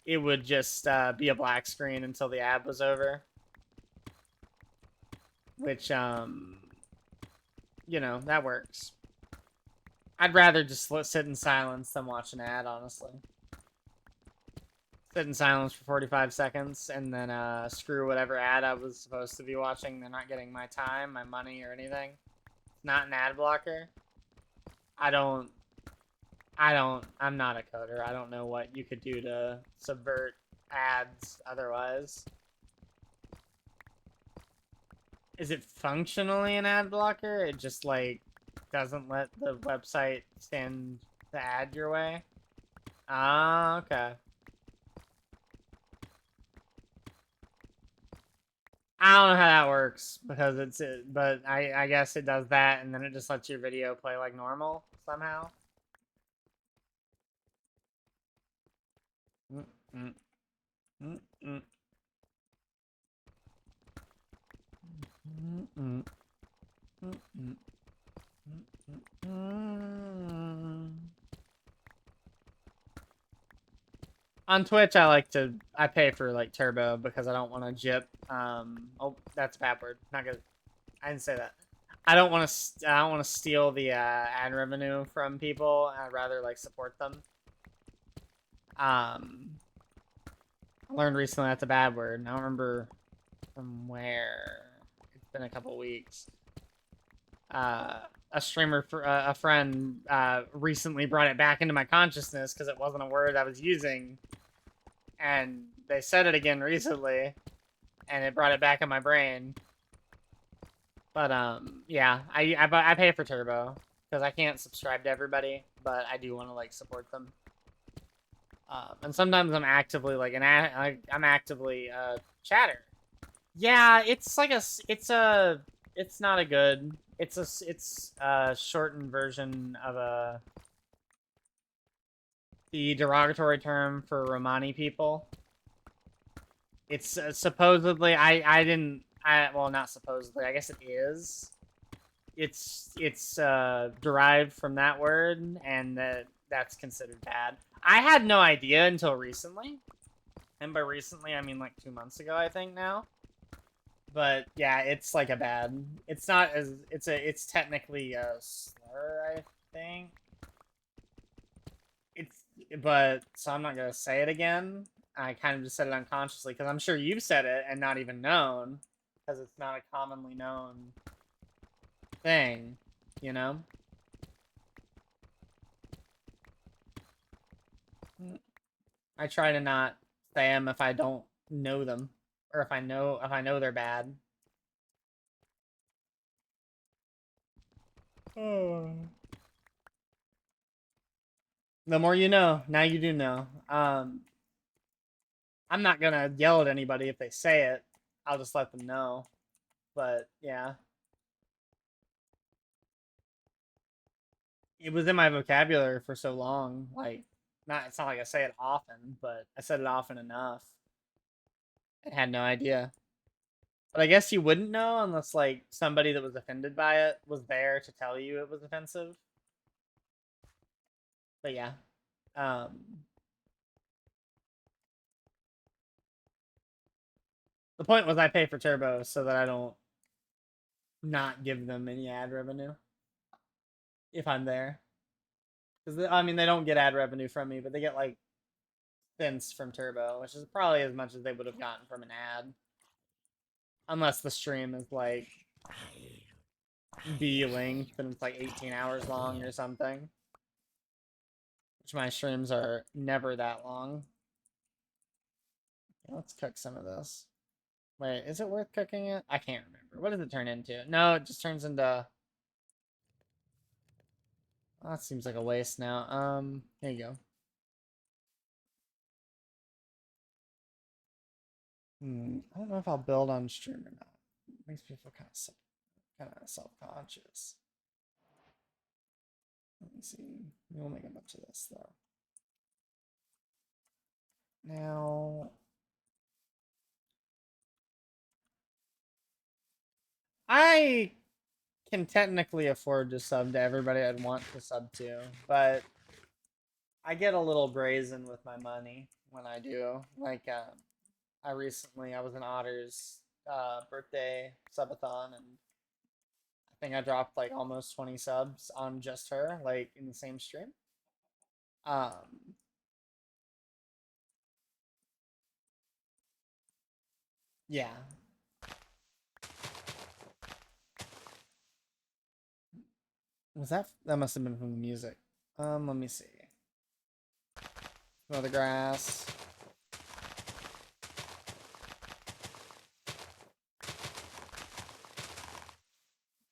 it would just be a black screen until the ad was over. Which, you know, that works. I'd rather just sit in silence than watch an ad, honestly. Sit in silence for 45 seconds and then screw whatever ad I was supposed to be watching. They're not getting my time, my money, or anything. It's not an ad blocker. I'm not a coder. I don't know what you could do to subvert ads otherwise. Is it functionally an ad blocker? It just, like, doesn't let the website send the ad your way? Ah, okay. I don't know how that works because but I guess it does that and then it just lets your video play like normal somehow. Mm, mm, mm, mm. Mm, mm, mm, mm, mm, mm. On Twitch, I pay for like turbo because I don't want to jip. Oh, that's a bad word. Not good. I didn't say that. I don't want to steal the ad revenue from people. I'd rather like support them. I learned recently that's a bad word. I don't remember from where. It's been a couple weeks. A streamer, a friend, recently brought it back into my consciousness because it wasn't a word I was using, and they said it again recently, and it brought it back in my brain. But yeah, I pay for Turbo because I can't subscribe to everybody, but I do want to like support them. And sometimes I'm actively like I'm actively chatter. Yeah, it's like it's not a good. It's a shortened version of the derogatory term for Romani people. It's supposedly well, not supposedly. I guess it is. It's derived from that word, and that's considered bad. I had no idea until recently, and by recently I mean like 2 months ago, I think now. But yeah, it's like a bad. It's not as it's technically a slur, I think. But so I'm not gonna say it again. I kind of just said it unconsciously because I'm sure you've said it and not even known because it's not a commonly known thing, you know? I try to not say them if I don't know them or if I know they're bad. Oh. The more you know. Now you do know. I'm not gonna yell at anybody if they say it. I'll just let them know. But yeah. It was in my vocabulary for so long. Like, it's not like I say it often, but I said it often enough. I had no idea. But I guess you wouldn't know unless like somebody that was offended by it was there to tell you it was offensive. But yeah. The point was I pay for Turbo so that I don't not give them any ad revenue if I'm there. Because I mean they don't get ad revenue from me, but they get like cents from Turbo, which is probably as much as they would have gotten from an ad. Unless the stream is like B length and it's like 18 hours long or something. Which my streams are never that long. Let's cook some of this. Wait, is it worth cooking it? I can't remember. What does it turn into? No, it just turns into... Oh, that seems like a waste now. Here you go. I don't know if I'll build on stream or not. It makes me feel kind of self-conscious. Let me see. We'll make a bunch of this though. Now, I can technically afford to sub to everybody I'd want to sub to, but I get a little brazen with my money when I do. Like, I was in Otter's birthday subathon, and I think I dropped like almost 20 subs on just her, like in the same stream. Um, yeah. Was that? That must have been from the music. Let me see. Smell the grass.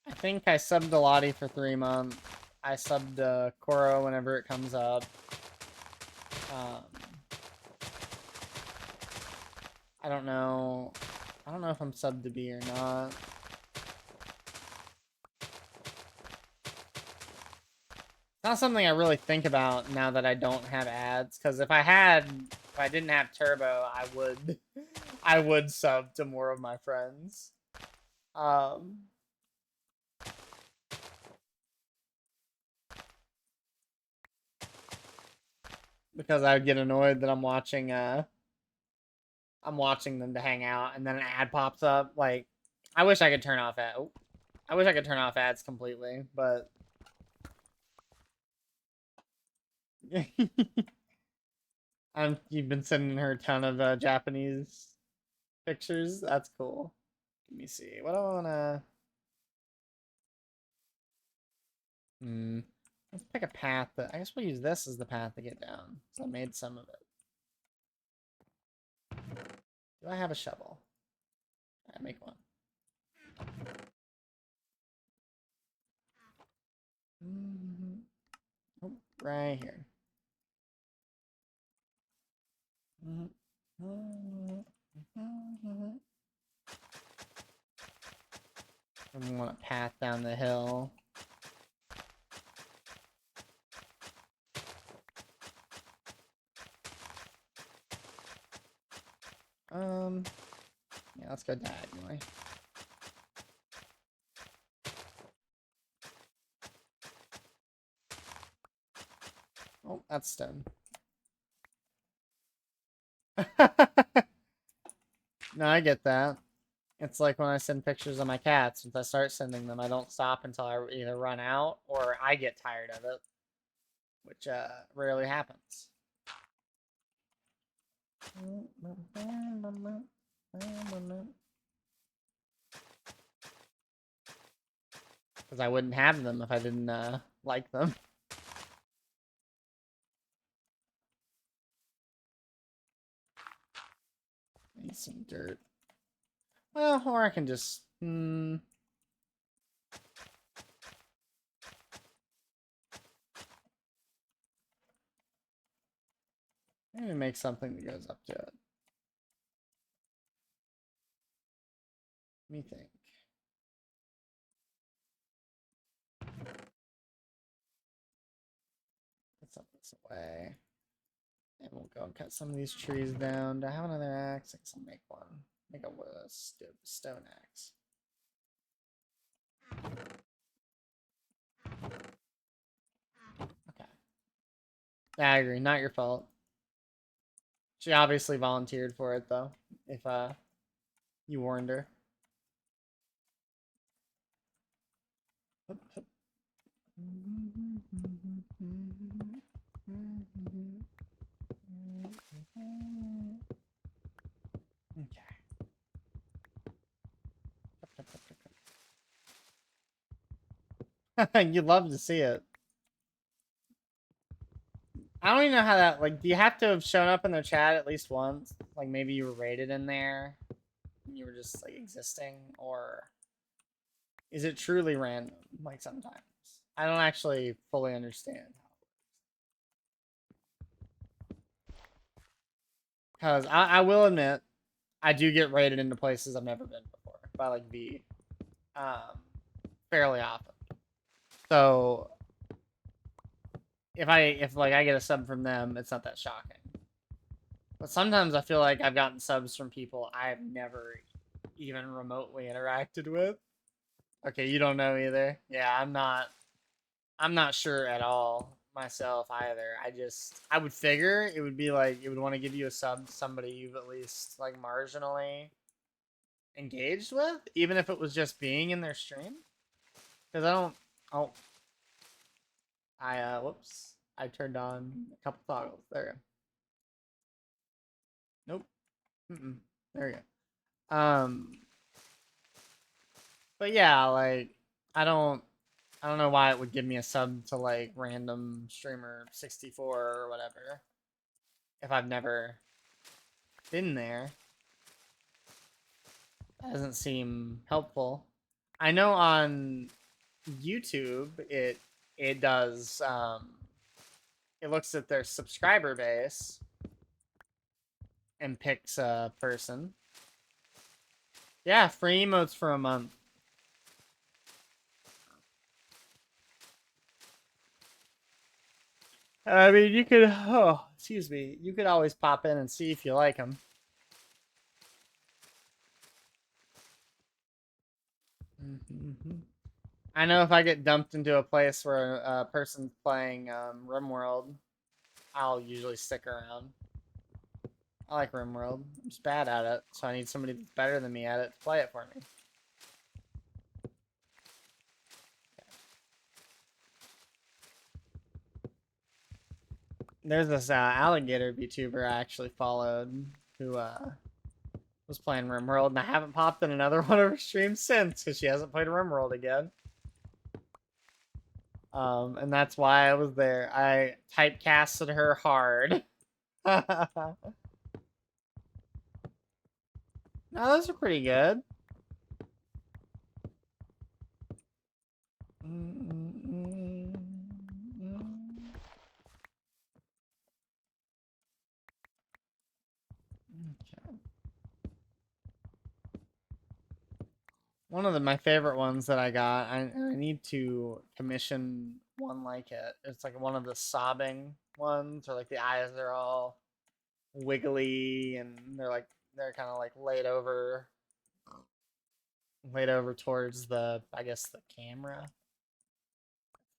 I think I subbed a Lottie for 3 months. I subbed Koro whenever it comes up. Um, I don't know. I don't know if I'm subbed to B or not. It's not something I really think about now that I don't have ads. Because if I didn't have Turbo, I would sub to more of my friends. Because I would get annoyed that I'm watching them to hang out, and then an ad pops up. Like, I wish I could turn off I wish I could turn off ads completely, but you've been sending her a ton of Japanese pictures. That's cool. Let me see. What do I wanna? Let's pick a path that I guess we'll use this as the path to get down. So I made some of it. Do I have a shovel? I make one. Oh, right here. I want a path down the hill. Yeah, let's go diagonally. Oh, that's stone. No, I get that. It's like when I send pictures of my cats. If I start sending them, I don't stop until I either run out or I get tired of it, which rarely happens. Because I wouldn't have them if I didn't like them. Need some dirt. Well, or I can just... Maybe make something that goes up to it. Let me think. Put some this away. And we'll go and cut some of these trees down. Do I have another axe? I guess I'll make one. Make a stone axe. Okay. Yeah, I agree. Not your fault. She obviously volunteered for it, though. If you warned her. Okay. You'd love to see it. I don't even know how that, like, do you have to have shown up in their chat at least once? Like, maybe you were rated in there, and you were just, like, existing, or is it truly random, like, sometimes? I don't actually fully understand. Because I will admit, I do get rated into places I've never been before, by, like, V, fairly often. So, if I get a sub from them, it's not that shocking. But sometimes I feel like I've gotten subs from people I've never even remotely interacted with. Okay, you don't know either. Yeah, I'm not sure at all myself either. I would figure it would be like it would want to give you a sub to somebody you've at least like marginally engaged with, even if it was just being in their stream. Because whoops. I turned on a couple toggles. There we go. Nope. There we go. But yeah, like I don't I don't know why it would give me a sub to like random streamer 64 or whatever if I've never been there. That doesn't seem helpful. I know on YouTube it does it looks at their subscriber base and picks a person. Yeah, free emotes for a month. I mean, you could, oh, excuse me, you could always pop in and see if you like them. I know if I get dumped into a place where a person's playing RimWorld, I'll usually stick around. I like RimWorld. I'm just bad at it, so I need somebody that's better than me at it to play it for me. There's this alligator VTuber I actually followed who was playing RimWorld, and I haven't popped in another one of her streams since because she hasn't played RimWorld again. And that's why I was there. I typecasted her hard. No, those are pretty good. Okay. One of my favorite ones that I got, I need to commission one like it. It's like one of the sobbing ones, or like the eyes are all wiggly and they're kind of like laid over towards the, I guess, the camera,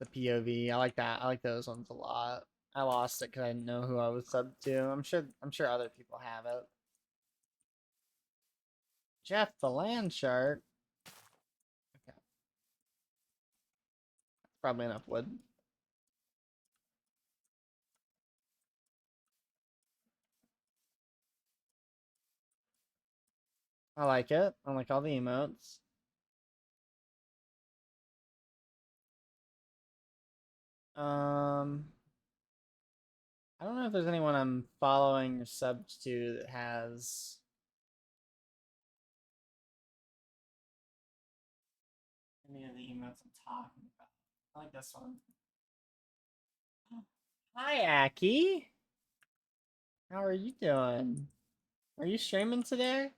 the POV. I like that. I like those ones a lot. I lost it because I didn't know who I was subbed to. I'm sure other people have it. Jeff the land shark. Okay. Probably enough wood. I like it. I like all the emotes. I don't know if there's anyone I'm following or subbed to that has any of the emotes I'm talking about. I like this one. Hi, Aki. How are you doing? Are you streaming today?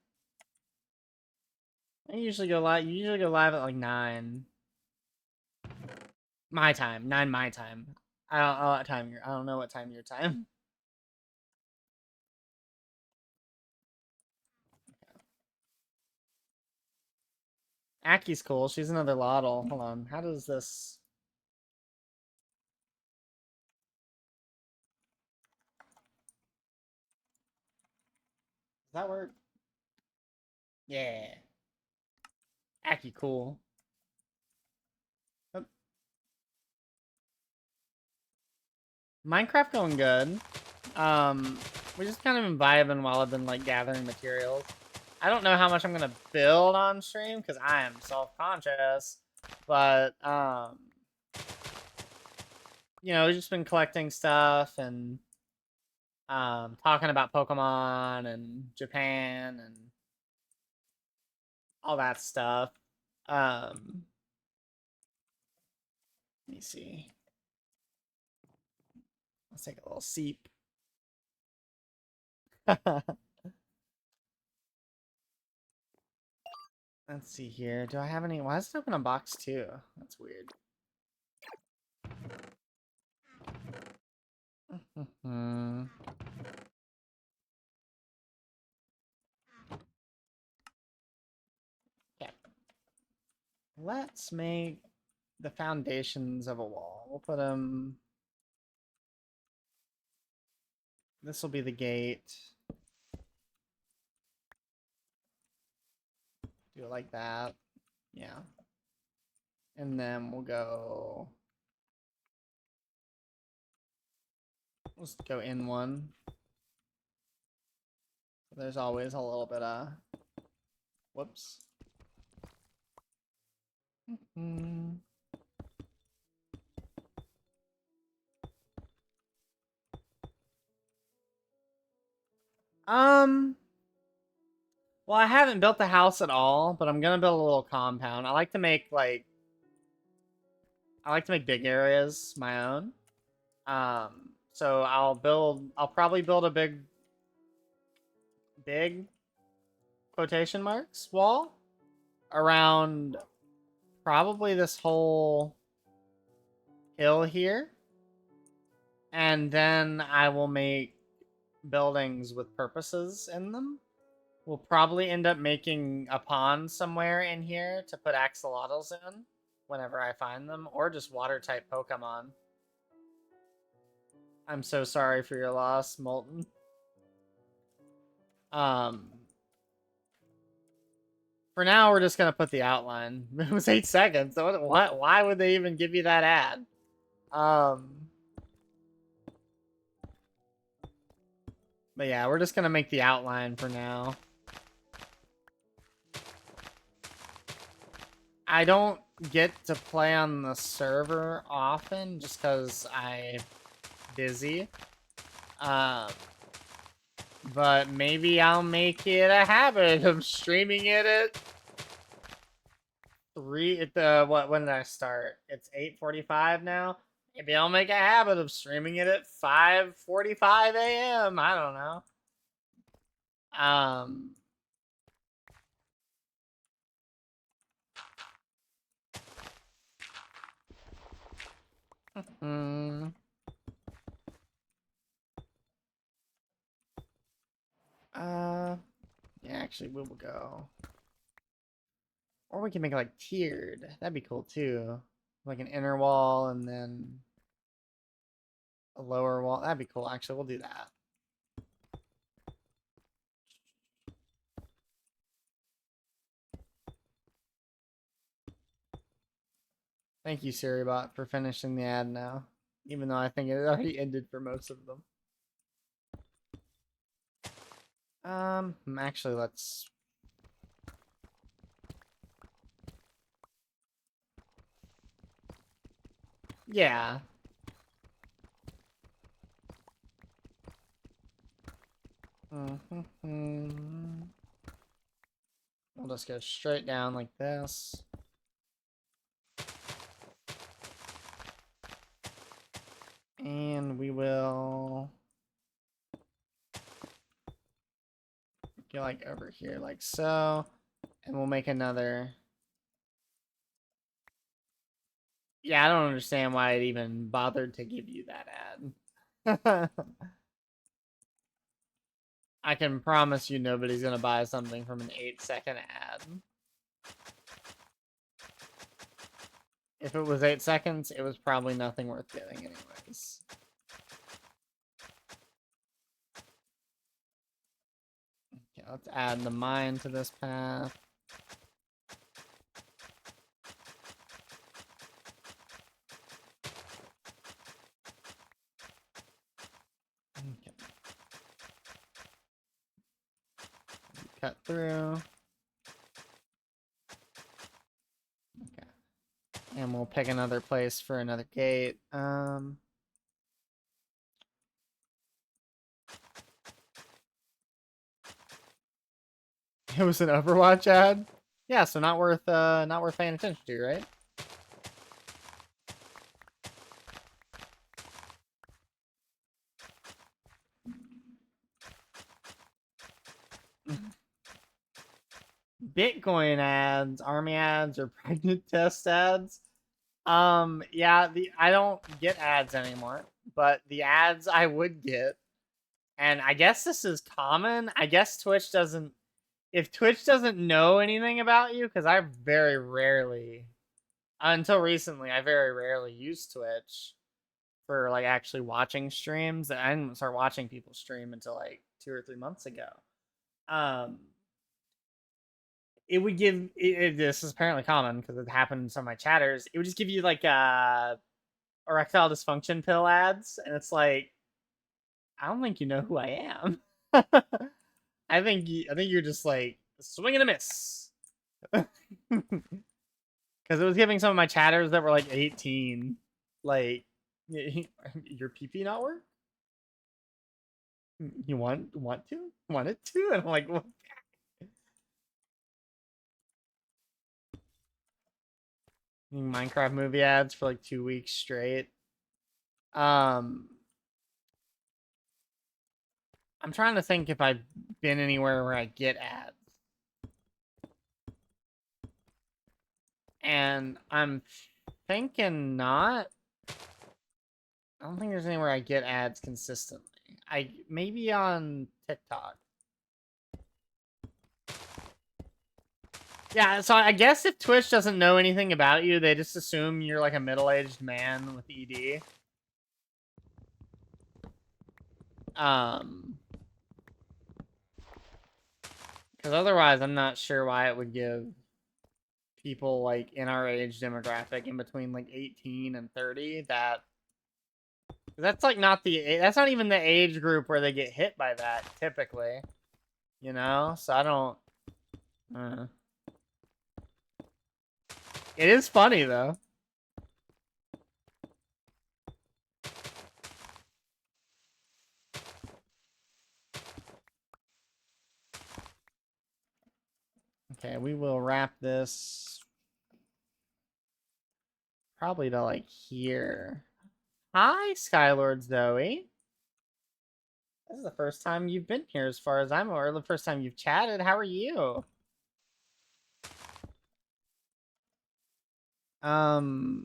I usually go live. You usually go live at like 9 my time. 9 my time. I don't know what time I don't know what time your time. Aki's cool. She's another Lottle. Hold on. How does this? Does that work? Yeah. Aki cool. Oh. Minecraft going good. We just kind of been vibing while I've been like gathering materials. I don't know how much I'm gonna build on stream because I am self-conscious, but you know, we've just been collecting stuff and talking about Pokemon and Japan and all that stuff. Let me see. Let's take a little seep. Let's see here. Do I have any? Why does it open a box too? That's weird. Okay. Let's make the foundations of a wall. We'll put them. This will be the gate. Do it like that. Yeah. And then we'll go. Let's go in one. There's always a little bit of. Whoops. Well, I haven't built the house at all, but I'm gonna build a little compound. I like to make big areas my own. So I'll probably build a big quotation marks wall around probably this whole hill here. And then I will make buildings with purposes in them. We'll probably end up making a pond somewhere in here to put axolotls in whenever I find them, or just water type Pokemon. I'm so sorry for your loss, Molten. For now, we're just gonna put the outline. It was 8 seconds. So what? Why would they even give you that ad? But yeah, we're just gonna make the outline for now. I don't get to play on the server often just because I'm busy. But maybe I'll make it a habit of streaming it at 3 at the when did I start? It's 8:45 now. Maybe I'll make a habit of streaming it at 5:45 a.m. I don't know. Yeah, actually, we will go. Or we can make it like tiered. That'd be cool too. Like an inner wall and then a lower wall. That'd be cool. Actually, we'll do that. Thank you, Siribot, for finishing the ad now. Even though I think it already ended for most of them. Actually, let's... Yeah. We'll just go straight down like this. And we will go like over here like so. And we'll make another. Yeah, I don't understand why it even bothered to give you that ad. I can promise you nobody's gonna buy something from an 8-second ad. If it was 8 seconds, it was probably nothing worth getting anyways. Okay, let's add the mine to this path. Okay. Cut through. Okay. And we'll pick another place for another gate. It was an Overwatch ad? Yeah, so not worth paying attention to, right? Bitcoin ads, army ads, or pregnant test ads. Yeah, I don't get ads anymore, but the ads I would get, and I guess this is common. I guess Twitch doesn't. If Twitch doesn't know anything about you, because I very rarely, until recently, I very rarely used Twitch for like actually watching streams. I didn't start watching people stream until like 2 or 3 months ago. It would give this is apparently common because it happened in some of my chatters. It would just give you like erectile dysfunction pill ads, and it's like, I don't think you know who I am. I think you're just like swing and a miss. Because it was giving some of my chatters that were like 18, like, your PP not work? You want it to? And I'm like, what? Minecraft movie ads for like 2 weeks straight. I'm trying to think if I've been anywhere where I get ads. And I'm thinking not. I don't think there's anywhere I get ads consistently. Maybe on TikTok. Yeah, so I guess if Twitch doesn't know anything about you, they just assume you're like a middle-aged man with ED. Because otherwise, I'm not sure why it would give people like in our age demographic in between like 18 and 30 that's like that's not even the age group where they get hit by that typically, you know? So I don't. It is funny though. Okay, we will wrap this probably to like here. Hi, Skylord Zoe. This is the first time you've been here as far as I'm aware. The first time you've chatted. How are you? We're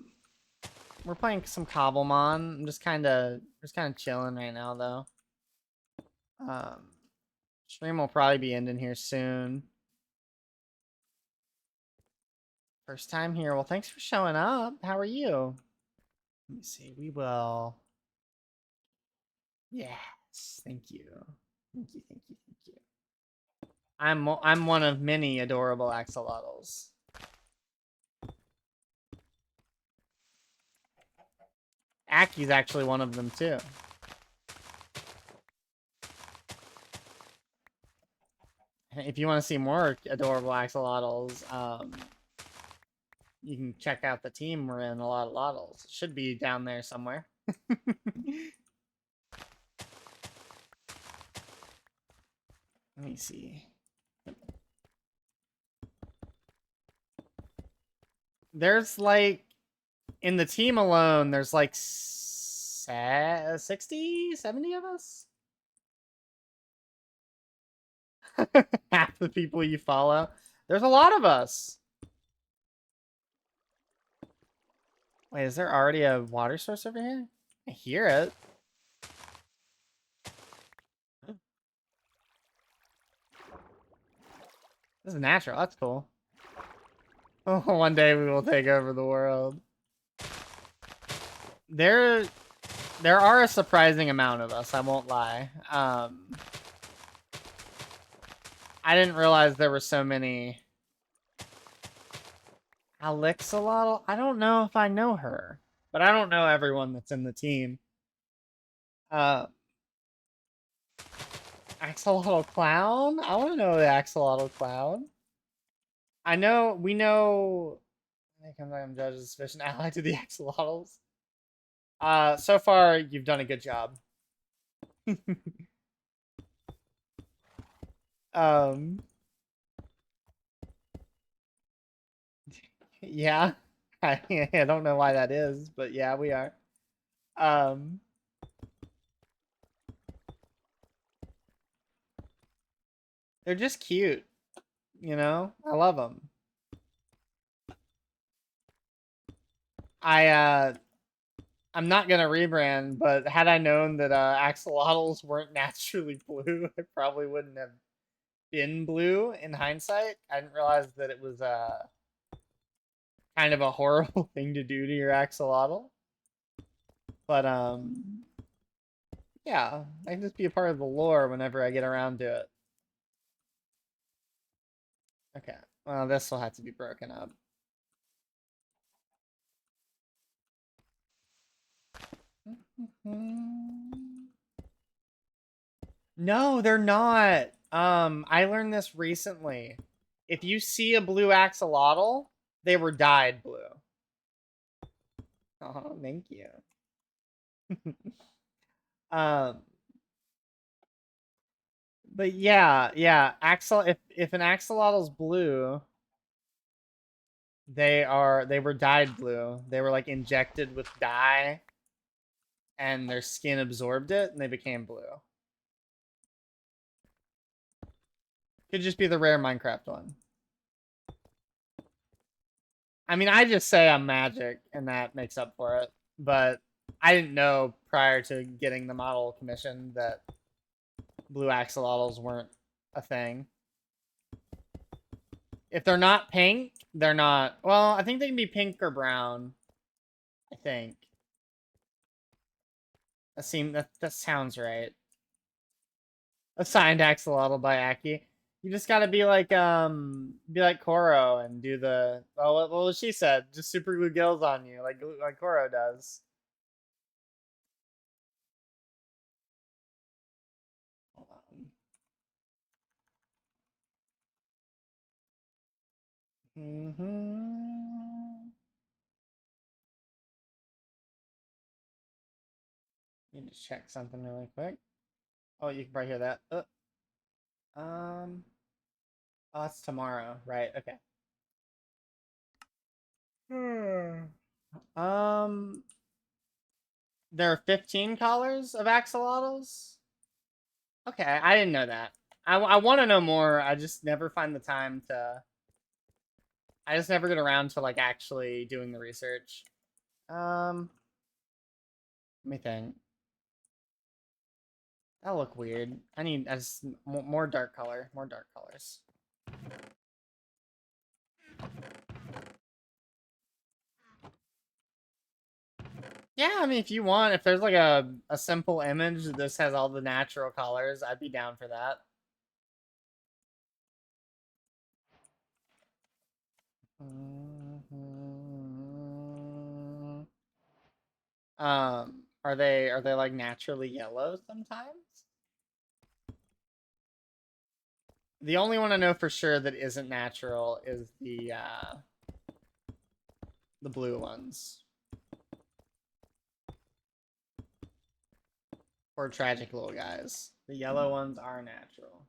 playing some Cobblemon. I'm just kind of chilling right now though. Stream will probably be ending here soon. First time here. Well, thanks for showing up. How are you? Let me see. We will. Yes. Thank you. Thank you. Thank you. Thank you. I'm one of many adorable axolotls. Aki's actually one of them too. If you want to see more adorable axolotls, you can check out the team we're in. A lot of lotls. It should be down there somewhere. Let me see. There's like, in the team alone, there's like 60, 70 of us. Half the people you follow. There's a lot of us. Wait, is there already a water source over here? I hear it. This is natural. That's cool. Oh, one day we will take over the world. There are a surprising amount of us, I won't lie. I didn't realize there were so many. Alexalotl? I don't know if I know her, but I don't know everyone that's in the team. Axolotl Clown? I want to know the Axolotl Clown. We know. I think I'm judged as a sufficient ally to the axolotls. So far, you've done a good job. Yeah. I don't know why that is, but yeah, we are. They're just cute, you know? I love them. I'm not gonna rebrand, but had I known that axolotls weren't naturally blue, I probably wouldn't have been blue in hindsight. I didn't realize that it was kind of a horrible thing to do to your axolotl. But yeah, I can just be a part of the lore whenever I get around to it. Okay, well, this will have to be broken up. No, they're not. I learned this recently. If you see a blue axolotl, they were dyed blue. Oh, thank you. But yeah, Axel. If an axolotl's blue, they were dyed blue. They were like injected with dye, and their skin absorbed it, and they became blue. Could just be the rare Minecraft one. I mean, I just say I'm magic, and that makes up for it. But I didn't know prior to getting the model commission that blue axolotls weren't a thing. If they're not pink, they're not... Well, I think they can be pink or brown. I think. That sounds right. Assigned axolotl by Aki. You just gotta be like Koro and do the what she said, just super glue gills on you like Koro does. Hold on. Need to check something really quick. Oh, you can probably hear that. Oh, it's tomorrow, right? Okay. There are 15 colors of axolotls. Okay, I didn't know that. I want to know more. I just never find the time to. I just never get around to like actually doing the research. Let me think. That'll look weird. I just more dark color, more dark colors. Yeah, I mean, if you want, if there's like a simple image that this has all the natural colors, I'd be down for that. Are they like naturally yellow sometimes? The only one I know for sure that isn't natural is the blue ones. Or tragic little guys. The yellow ones are natural.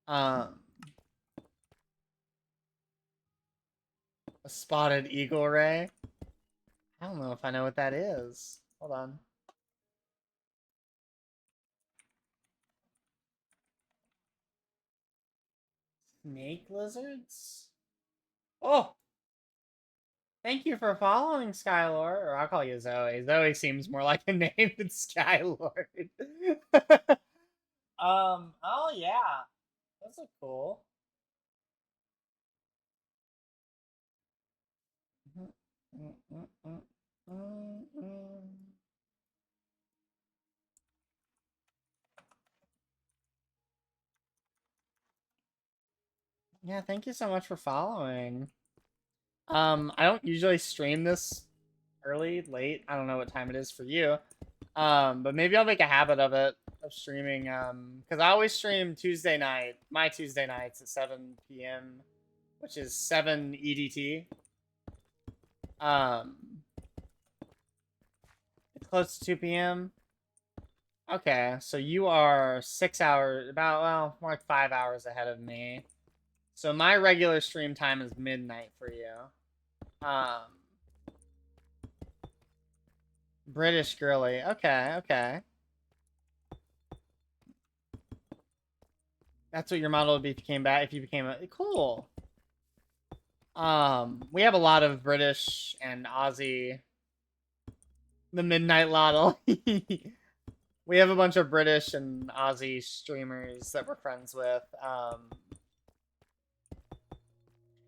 A spotted eagle ray. I don't know if I know what that is. Hold on. Snake lizards? Oh! Thank you for following, Skylord. Or I'll call you Zoe. Zoe seems more like a name than Skylord. Oh yeah. Those are cool. Yeah, thank you so much for following. I don't usually stream this early, late. I don't know what time it is for you. But maybe I'll make a habit of it, of streaming, because I always stream Tuesday night, my Tuesday nights at 7 p.m., which is 7 EDT. It's close to 2 p.m. Okay, so you are 6 hours, well, more like 5 hours ahead of me. So my regular stream time is midnight for you. British girly. Okay, okay. That's what your model would be if you came back, if you became a... Cool. We have a lot of British and Aussie... The Midnight Lottle. We have a bunch of British and Aussie streamers that we're friends with.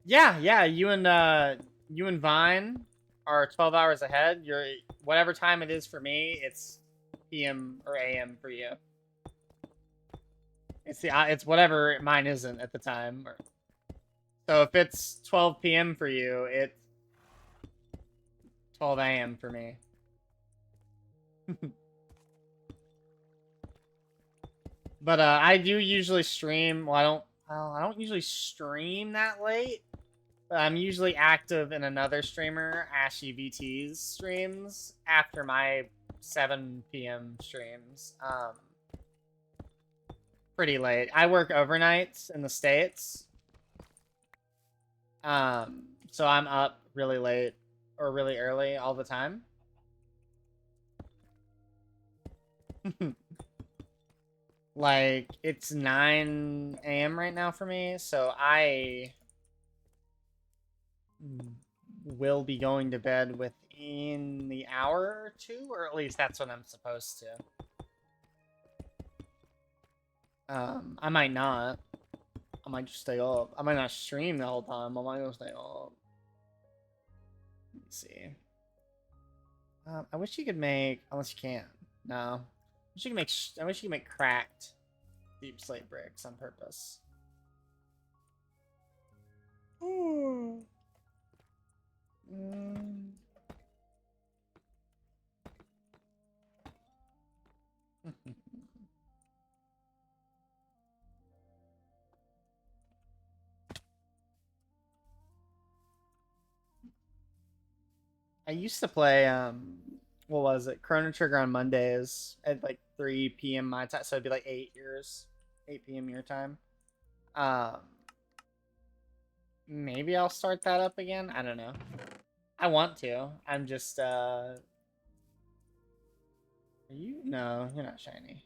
Yeah, you and Vine are 12 hours ahead. You're whatever time it is for me, it's PM or AM for you. It's whatever mine isn't at the time. So if it's 12 PM for you, it's 12 AM for me. But I do usually stream. Well, I don't usually stream that late. But I'm usually active in another streamer, Ashy VT's streams, after my 7 p.m. streams. Pretty late. I work overnights in the States. So I'm up really late or really early all the time. Like, it's 9 a.m. right now for me, so I will be going to bed within the hour or two, or at least that's what I'm supposed to. I might not. I might just stay up. I might not stream the whole time. I might just stay up. Let's see. I wish you could make, unless you can. No. I wish you could make cracked deep slate bricks on purpose. Mm. I used to play what was it? Chrono Trigger on Mondays at like 3 p.m. my time, so it'd be like 8 p.m. your time. Maybe I'll start that up again. I don't know. I want to. I'm just are you? No, you're not shiny.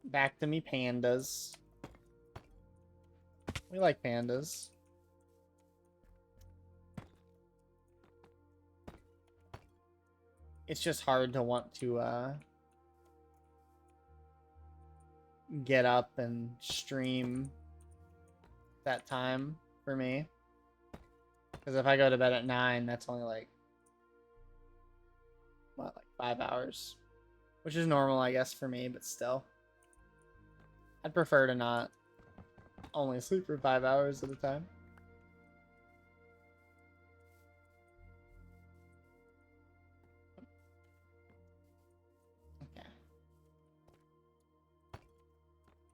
Back to me, pandas. We like pandas. It's just hard to want to get up and stream that time for me. Because if I go to bed at 9, that's only like, what, like 5 hours? Which is normal, I guess, for me, but still. I'd prefer to not only sleep for 5 hours at a time. Okay.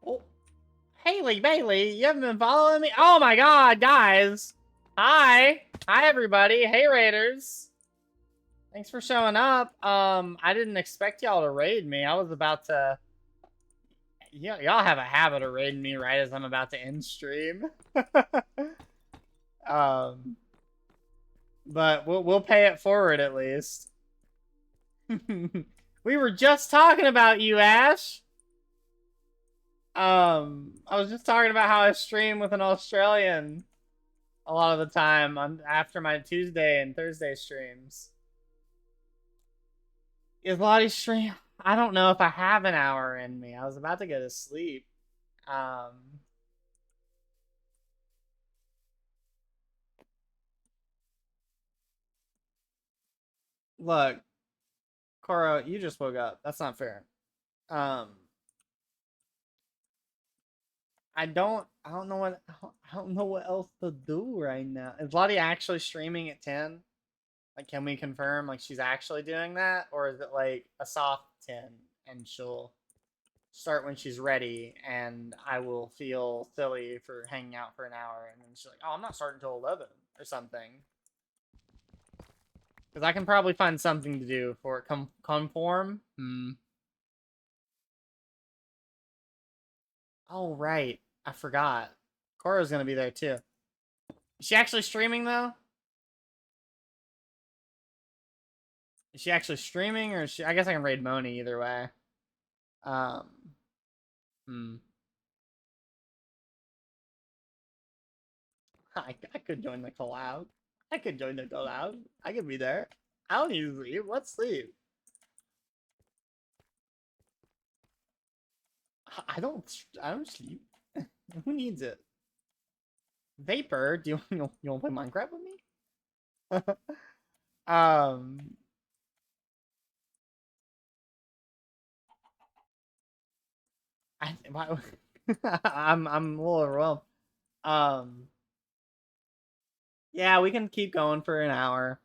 Oh, Haley Bailey, you haven't been following me? Oh my god, guys! Hi! Hi, everybody! Hey, Raiders! Thanks for showing up. I didn't expect y'all to raid me. I was about to... Y'all have a habit of raiding me right as I'm about to end stream. But we'll pay it forward at least. We were just talking about you, Ash. I was just talking about how I stream with an Australian a lot of the time after my Tuesday and Thursday streams. Is Lottie stream? I don't know if I have an hour in me. I was about to go to sleep. Look, Coro, you just woke up. That's not fair. I don't know what else to do right now. Is Lottie actually streaming at 10? Like, can we confirm like she's actually doing that, or is it like a soft 10 and she'll start when she's ready, and I will feel silly for hanging out for an hour, and then she's like, "Oh, I'm not starting until 11 or something." Because I can probably find something to do for it. Conform. Oh right, I forgot. Cora's gonna be there too. Is she actually streaming though? Is she actually streaming, or is she? I guess I can raid Moni either way. I could join the collab. I could join the collab. I could be there. I don't need to sleep. Let's sleep. I don't sleep. Who needs it? Vapor, do you want to play Minecraft with me? I'm a little overwhelmed. Yeah, we can keep going for an hour.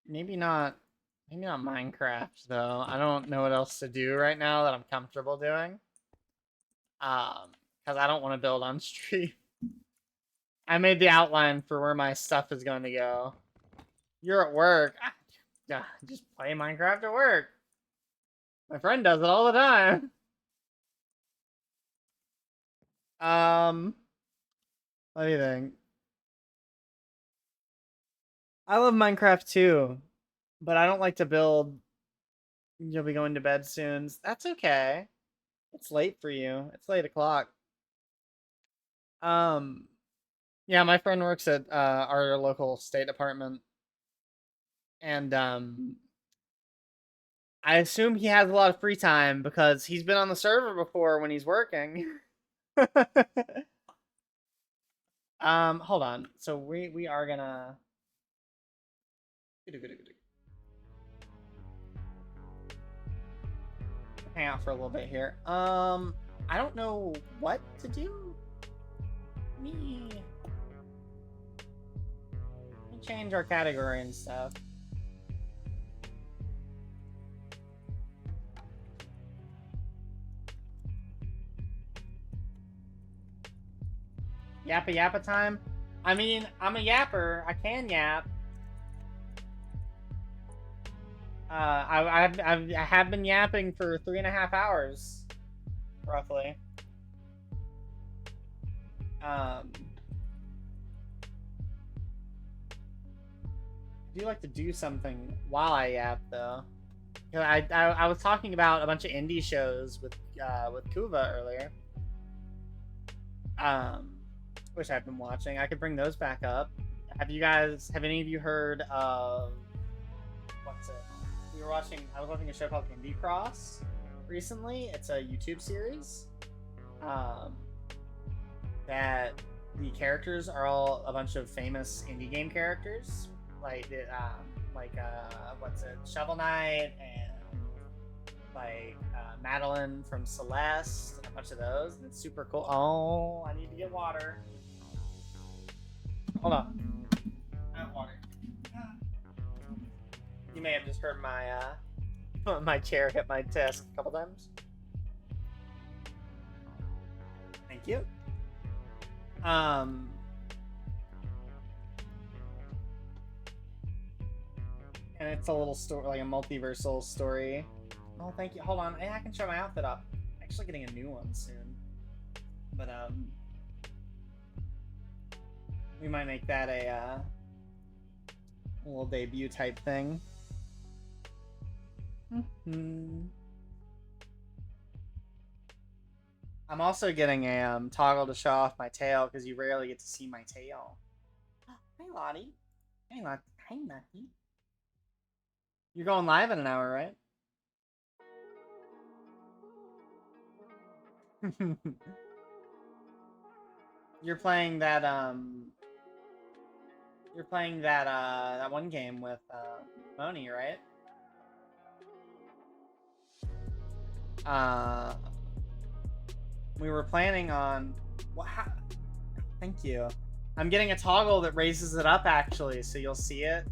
Maybe not Minecraft though. I don't know what else to do right now that I'm comfortable doing. Because I don't want to build on stream. I made the outline for where my stuff is going to go. You're at work. Yeah, just play Minecraft at work. My friend does it all the time. What do you think? I love Minecraft too, but I don't like to build. You'll be going to bed soon. That's okay. It's late for you. It's late o'clock. Yeah, my friend works at our local state department, and I assume he has a lot of free time because he's been on the server before when he's working. Hold on. So we are gonna hang out for a little bit here. I don't know what to do. Let me change our category and stuff. Yappa yappa time? I mean, I'm a yapper. I can yap. I have been yapping for 3.5 hours, roughly. I do like to do something while I yap, though. You know, I was talking about a bunch of indie shows with Kuva earlier. Which I've been watching. I could bring those back up. Have any of you heard of what's it? I was watching a show called Indie Cross recently. It's a YouTube series. That the characters are all a bunch of famous indie game characters. Like what's it? Shovel Knight and Madeline from Celeste and a bunch of those. And it's super cool. Oh, I need to get water. Hold on. I have water. You may have just heard my my chair hit my desk a couple times. Thank you. And it's a little story, like a multiversal story. Oh, thank you. Hold on. Hey, I can show my outfit up. I'm actually getting a new one soon. But we might make that a little debut type thing. I'm also getting a toggle to show off my tail because you rarely get to see my tail. Hi, Lottie. Hey, Lottie. Hi, Lottie. You're going live in an hour, right? You're playing that that one game with Moni, right? We were planning on thank you. I'm getting a toggle that raises it up actually, so you'll see it.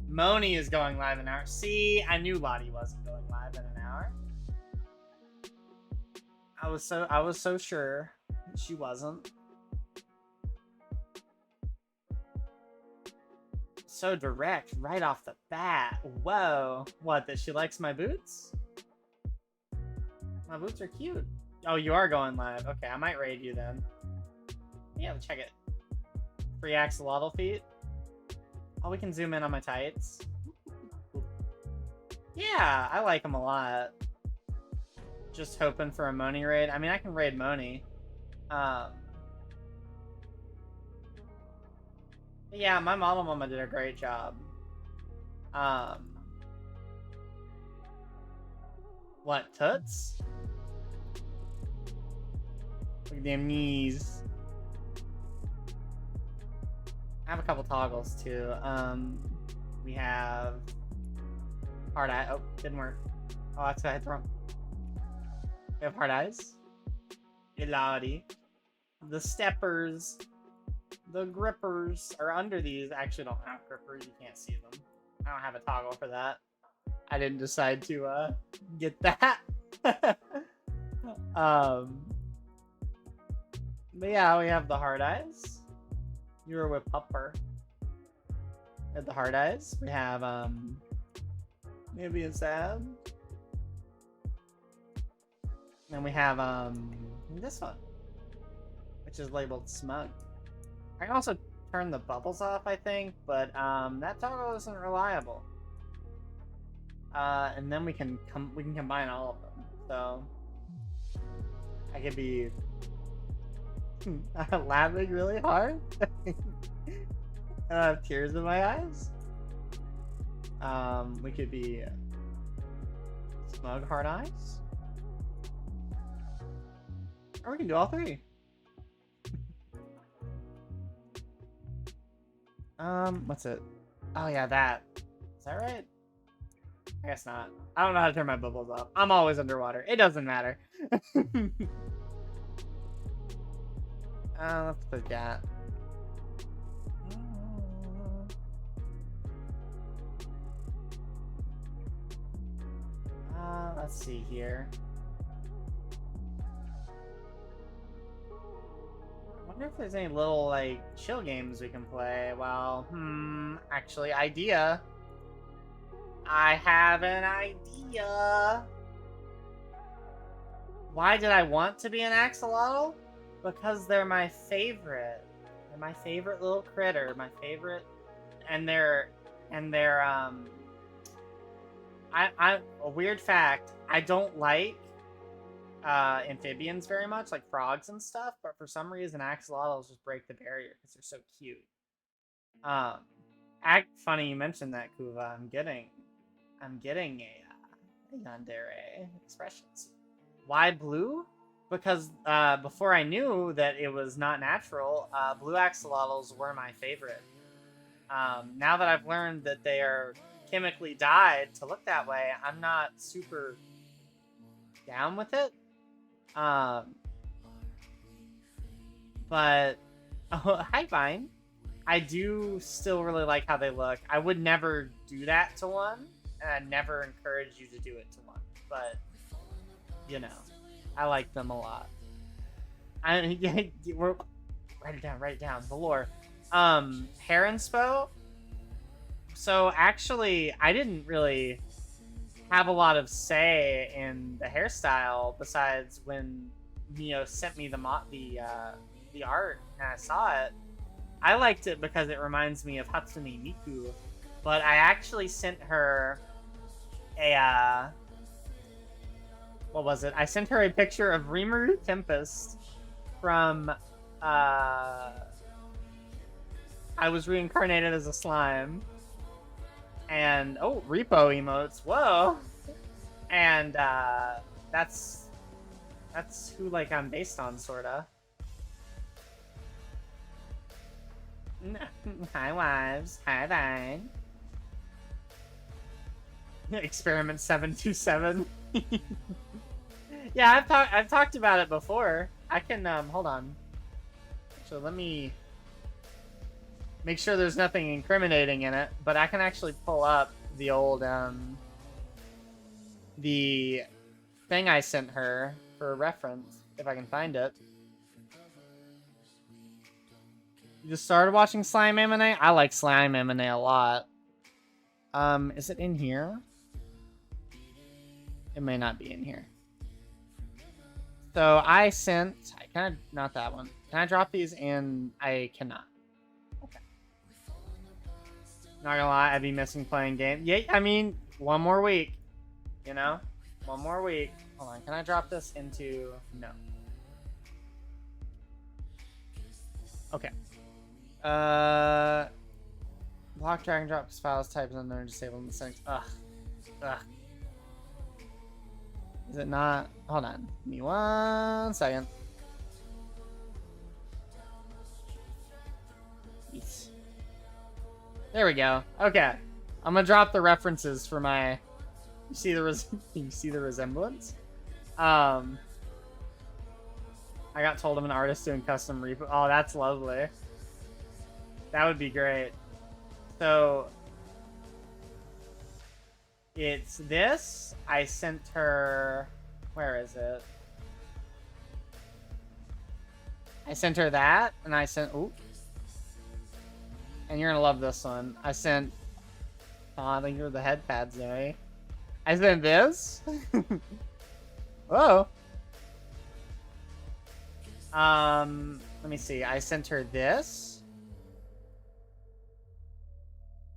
Moni is going live in an hour. See, I knew Lottie wasn't going live in an hour. I was so sure she wasn't. So direct right off the bat. Whoa. What, that she likes my boots? My boots are cute. Oh, you are going live. Okay, I might raid you then. Yeah, check it. Free axolotl feet. Oh, we can zoom in on my tights. Yeah, I like them a lot. Just hoping for a Moni raid. I mean, I can raid Moni. Yeah, my model mama did a great job. What, toots? Look at them knees. I have a couple toggles too. We have hard eye. Oh, didn't work. Oh, that's what I hit wrong. We have hard eyes. Elodie. The steppers. The grippers are under these. I actually don't have grippers. You can't see them. I don't have a toggle for that. I didn't decide to get that. But yeah, we have the hard eyes. You were with Pupper. At the hard eyes, we have maybe a Sad. Then we have this one, which is labeled Smug. I can also turn the bubbles off, I think, but that toggle isn't reliable. And then we can combine all of them. So I could be laughing really hard. And I have tears in my eyes. We could be Smug hard eyes. Or we can do all three. What's it? Oh yeah, that. Is that right? I guess not. I don't know how to turn my bubbles off. I'm always underwater. It doesn't matter. Let's put that. Let's see here. I wonder if there's any little, like, chill games we can play. Well, actually, idea. I have an idea. Why did I want to be an axolotl? Because they're my favorite. They're my favorite little critter. My favorite. And they're a weird fact, I don't like amphibians very much, like frogs and stuff, but for some reason axolotls just break the barrier because they're so cute. Funny you mentioned that, Kuva. I'm getting a yandere expressions. Why blue? Because before I knew that it was not natural, blue axolotls were my favorite. Now that I've learned that they are chemically dyed to look that way, I'm not super down with it. But hi Vine. I do still really like how they look. I would never do that to one, and I'd never encourage you to do it to one. But you know, I like them a lot. We're write it down. The lore. Heronspo. So actually, I didn't really have a lot of say in the hairstyle besides when Mio sent me the art and I saw it. I liked it because it reminds me of Hatsune Miku, but I actually sent her a what was it? I sent her a picture of Rimuru Tempest from I Was Reincarnated as a Slime. And oh, repo emotes, whoa! And that's who like I'm based on, sorta. Hi wives, hi Vine. Experiment 727. Yeah, I've talked about it before. I can hold on. So let me make sure there's nothing incriminating in it, but I can actually pull up the old the thing I sent her for reference if I can find it. You just started watching Slime M&A? I like Slime M&A a lot. Is it in here? It may not be in here. So I can I, not that one. Can I drop these in? I cannot. Okay. Not gonna lie, I'd be missing playing games. Yeah, I mean, one more week. You know? One more week. Hold on, can I drop this into... No. Okay. Block, drag, and drop files, types unknown, disable the settings. Ugh. Is it not? Hold on. Give me 1 second. Yes. There we go. Okay. I'm gonna drop the references for my... You see the you see the resemblance? I got told I'm an artist doing custom repo. Oh, that's lovely. That would be great. So it's this. I sent her. Where is it? I sent her that, and I sent. Ooh. And you're gonna love this one. I sent... Oh, I think you're the head pads, Zoe. I sent this. Whoa. Let me see. I sent her this.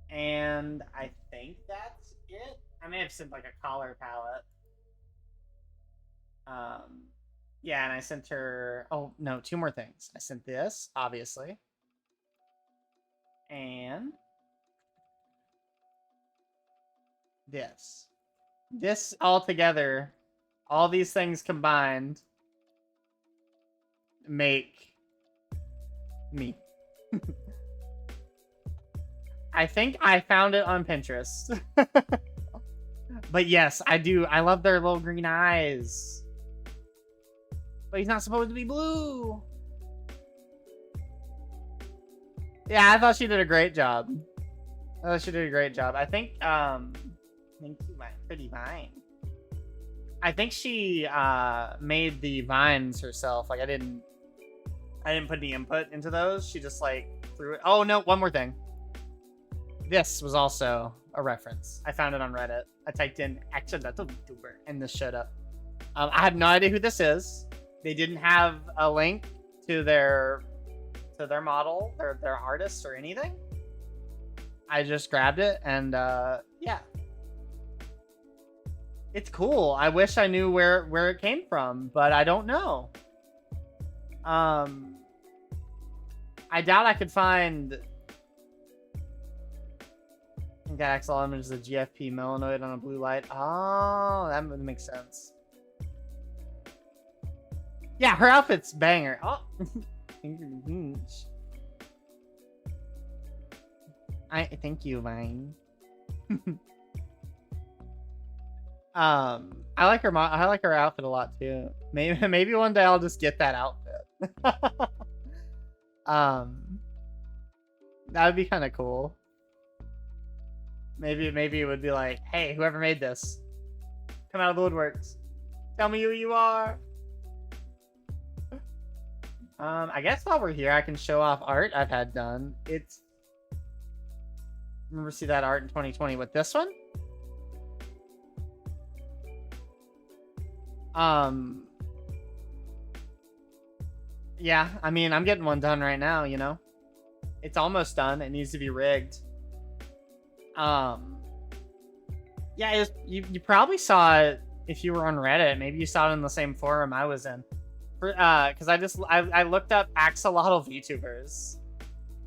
And I think that's it. I may have sent like a collar palette. Yeah, and I sent her... Oh, no, 2 more things. I sent this, obviously. And... this. This all together, all these things combined, make me. I think I found it on Pinterest. But yes, I do. I love their little green eyes. But he's not supposed to be blue. Yeah, I thought she did a great job. I thought she did a great job. I think, thank you, my pretty vine. I think she made the vines herself. Like I didn't put any input into those. She just like threw it. Oh no, one more thing. This was also a reference. I found it on Reddit. I typed in accidental YouTuber and this showed up. I have no idea who this is. They didn't have a link to their model, their artist or anything. I just grabbed it and yeah. It's cool. I wish I knew where it came from, but I don't know. I doubt I could find... I think that Axel element is a GFP melanoid on a blue light. Oh, that would make sense. Yeah, her outfit's banger. Oh, thank you, Vine. I like her. I like her outfit a lot too. Maybe one day I'll just get that outfit. That would be kind of cool. Maybe it would be like, hey, whoever made this, come out of the woodworks. Tell me who you are. I guess while we're here, I can show off art I've had done. Remember see that art in 2020 with this one? Yeah, I mean, I'm getting one done right now, you know? It's almost done. It needs to be rigged. Yeah, you probably saw it if you were on Reddit. Maybe you saw it in the same forum I was in. Because I looked up axolotl VTubers,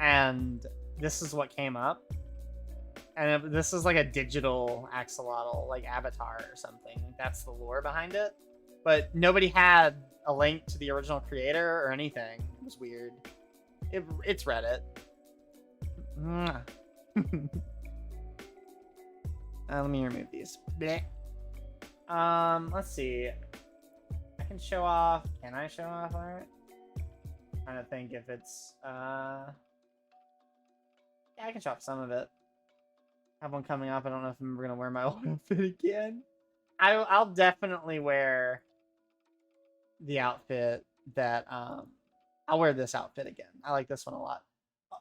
and this is what came up. And this is like a digital axolotl, like avatar or something. Like that's the lore behind it. But nobody had a link to the original creator or anything. It was weird. It's Reddit. Let me remove these. Blech. Let's see. I can show off. Can I show off art? Trying to think if it's yeah, I can show off some of it. Have one coming up. I don't know if I'm ever gonna wear my old outfit again. I'll definitely wear the outfit that I'll wear this outfit again. I like this one a lot.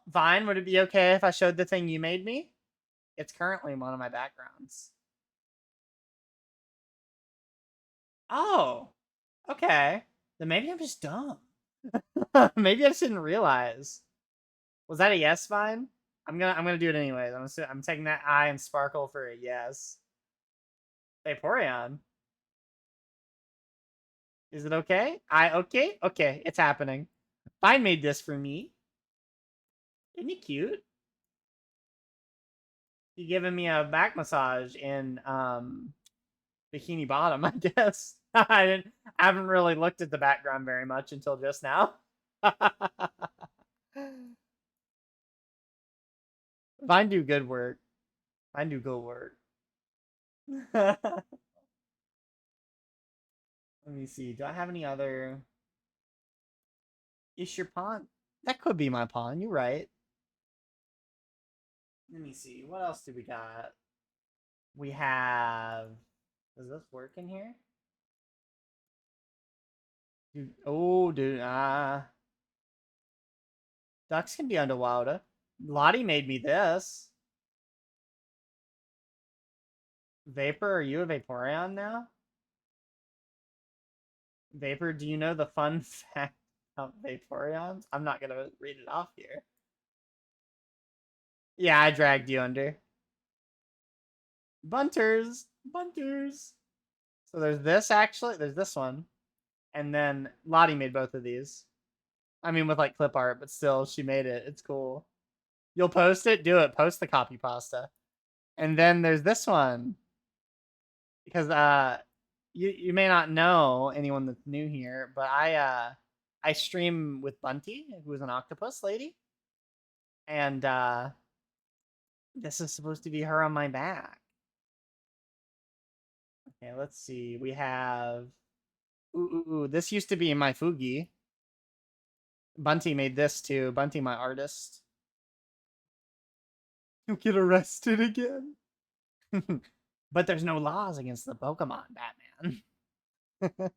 Vine, would it be okay if I showed the thing you made me? It's currently one of my backgrounds. Oh, okay. Then maybe I'm just dumb. Maybe I just didn't realize. Was that a yes, Vine? I'm gonna do it anyways. I'm taking that eye and sparkle for a yes. Vaporeon. Is it okay? Okay? Okay, it's happening. Vine made this for me. Isn't he cute? He giving me a back massage in Bikini Bottom, I guess. I haven't really looked at the background very much until just now. Vine do good work. Vine do good work. Let me see. Do I have any other? Is your pawn? That could be my pawn. You're right. Let me see. What else do we got? We have... Does this work in here? Dude, oh, dude. Ducks can be underwater. Lottie made me this. Vapor, are you a Vaporeon now? Vapor, do you know the fun fact about Vaporeons? I'm not gonna read it off here. Yeah, I dragged you under. Bunters! Bunters! So there's this actually, there's this one. And then Lottie made both of these. I mean with like clip art, but still she made it. It's cool. You'll post it? Do it. Post the copy pasta. And then there's this one. Because you may not know anyone that's new here, but I stream with Bunty, who is an octopus lady. And this is supposed to be her on my back. Okay, let's see. We have this used to be my Fugi. Bunty made this too. Bunty, my artist. You'll get arrested again. But there's no laws against the Pokemon, Batman.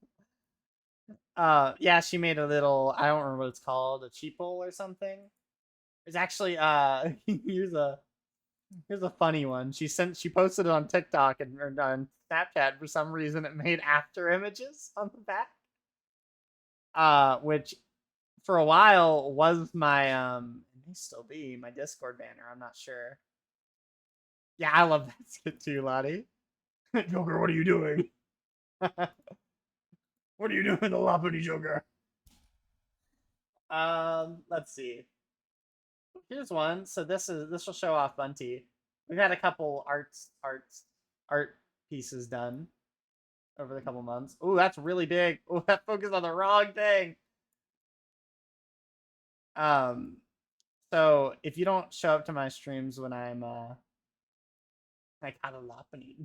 Yeah, she made a little, I don't remember what it's called, a cheap hole or something. It's actually here's a funny one. She posted it on TikTok and or on Snapchat. For some reason it made after images on the back. Which for a while was my it may still be my Discord banner, I'm not sure. Yeah, I love that skit too, Lottie. Joker, what are you doing? What are you doing, the Loppity Joker? Let's see. Here's one. So this will show off Bunty. We've had a couple art pieces done over the couple months. Oh, that's really big. Oh, that focused on the wrong thing. So if you don't show up to my streams when I'm like out of Loppany.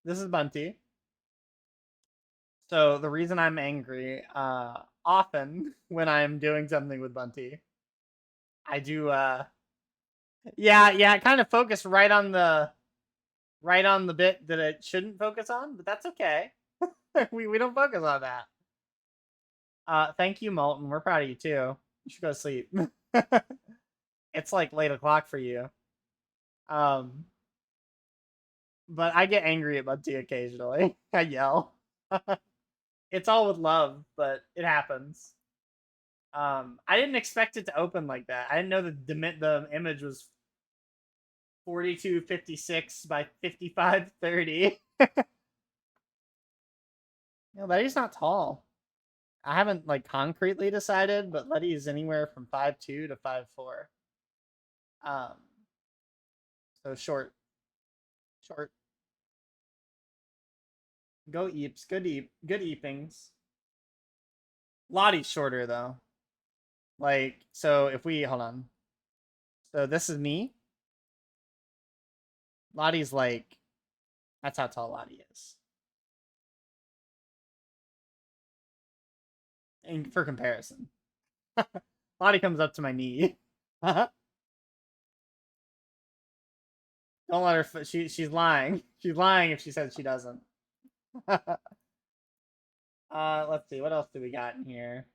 This is Bunty. So the reason I'm angry, often when I'm doing something with Bunty, I do yeah, kind of focus right on the bit that it shouldn't focus on, but that's okay. we don't focus on that. Thank you, Molten. We're proud of you too. You should go to sleep. It's like late o'clock for you. But I get angry at Bunty occasionally. I yell. It's all with love, but it happens. I didn't expect it to open like that. I didn't know that the image was 4256 by 5530. Letty's not tall. I haven't like concretely decided, but Letty is anywhere from 5'2" to 5'4". So short. Go Eeps. Good Eepings. Lottie's shorter though. Like, so if we hold on. So this is me. Lottie's like, that's how tall Lottie is. And for comparison. Lottie comes up to my knee. Don't let her. She's lying. She's lying if she says she doesn't. Let's see. What else do we got in here?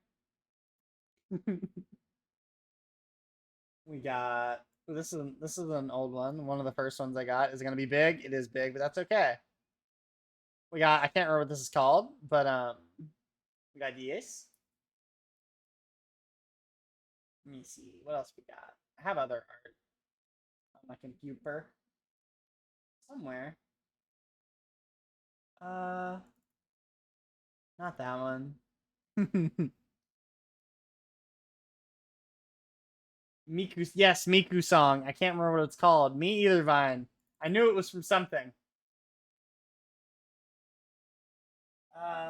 We got. This is an old one. One of the first ones I got. Is it gonna be big? It is big, but that's okay. We got. I can't remember what this is called, but we got DS. Let me see. What else we got? I have other art on my computer somewhere. Not that one. Miku, yes, Miku song. I can't remember what it's called. Me either, Vine. I knew it was from something.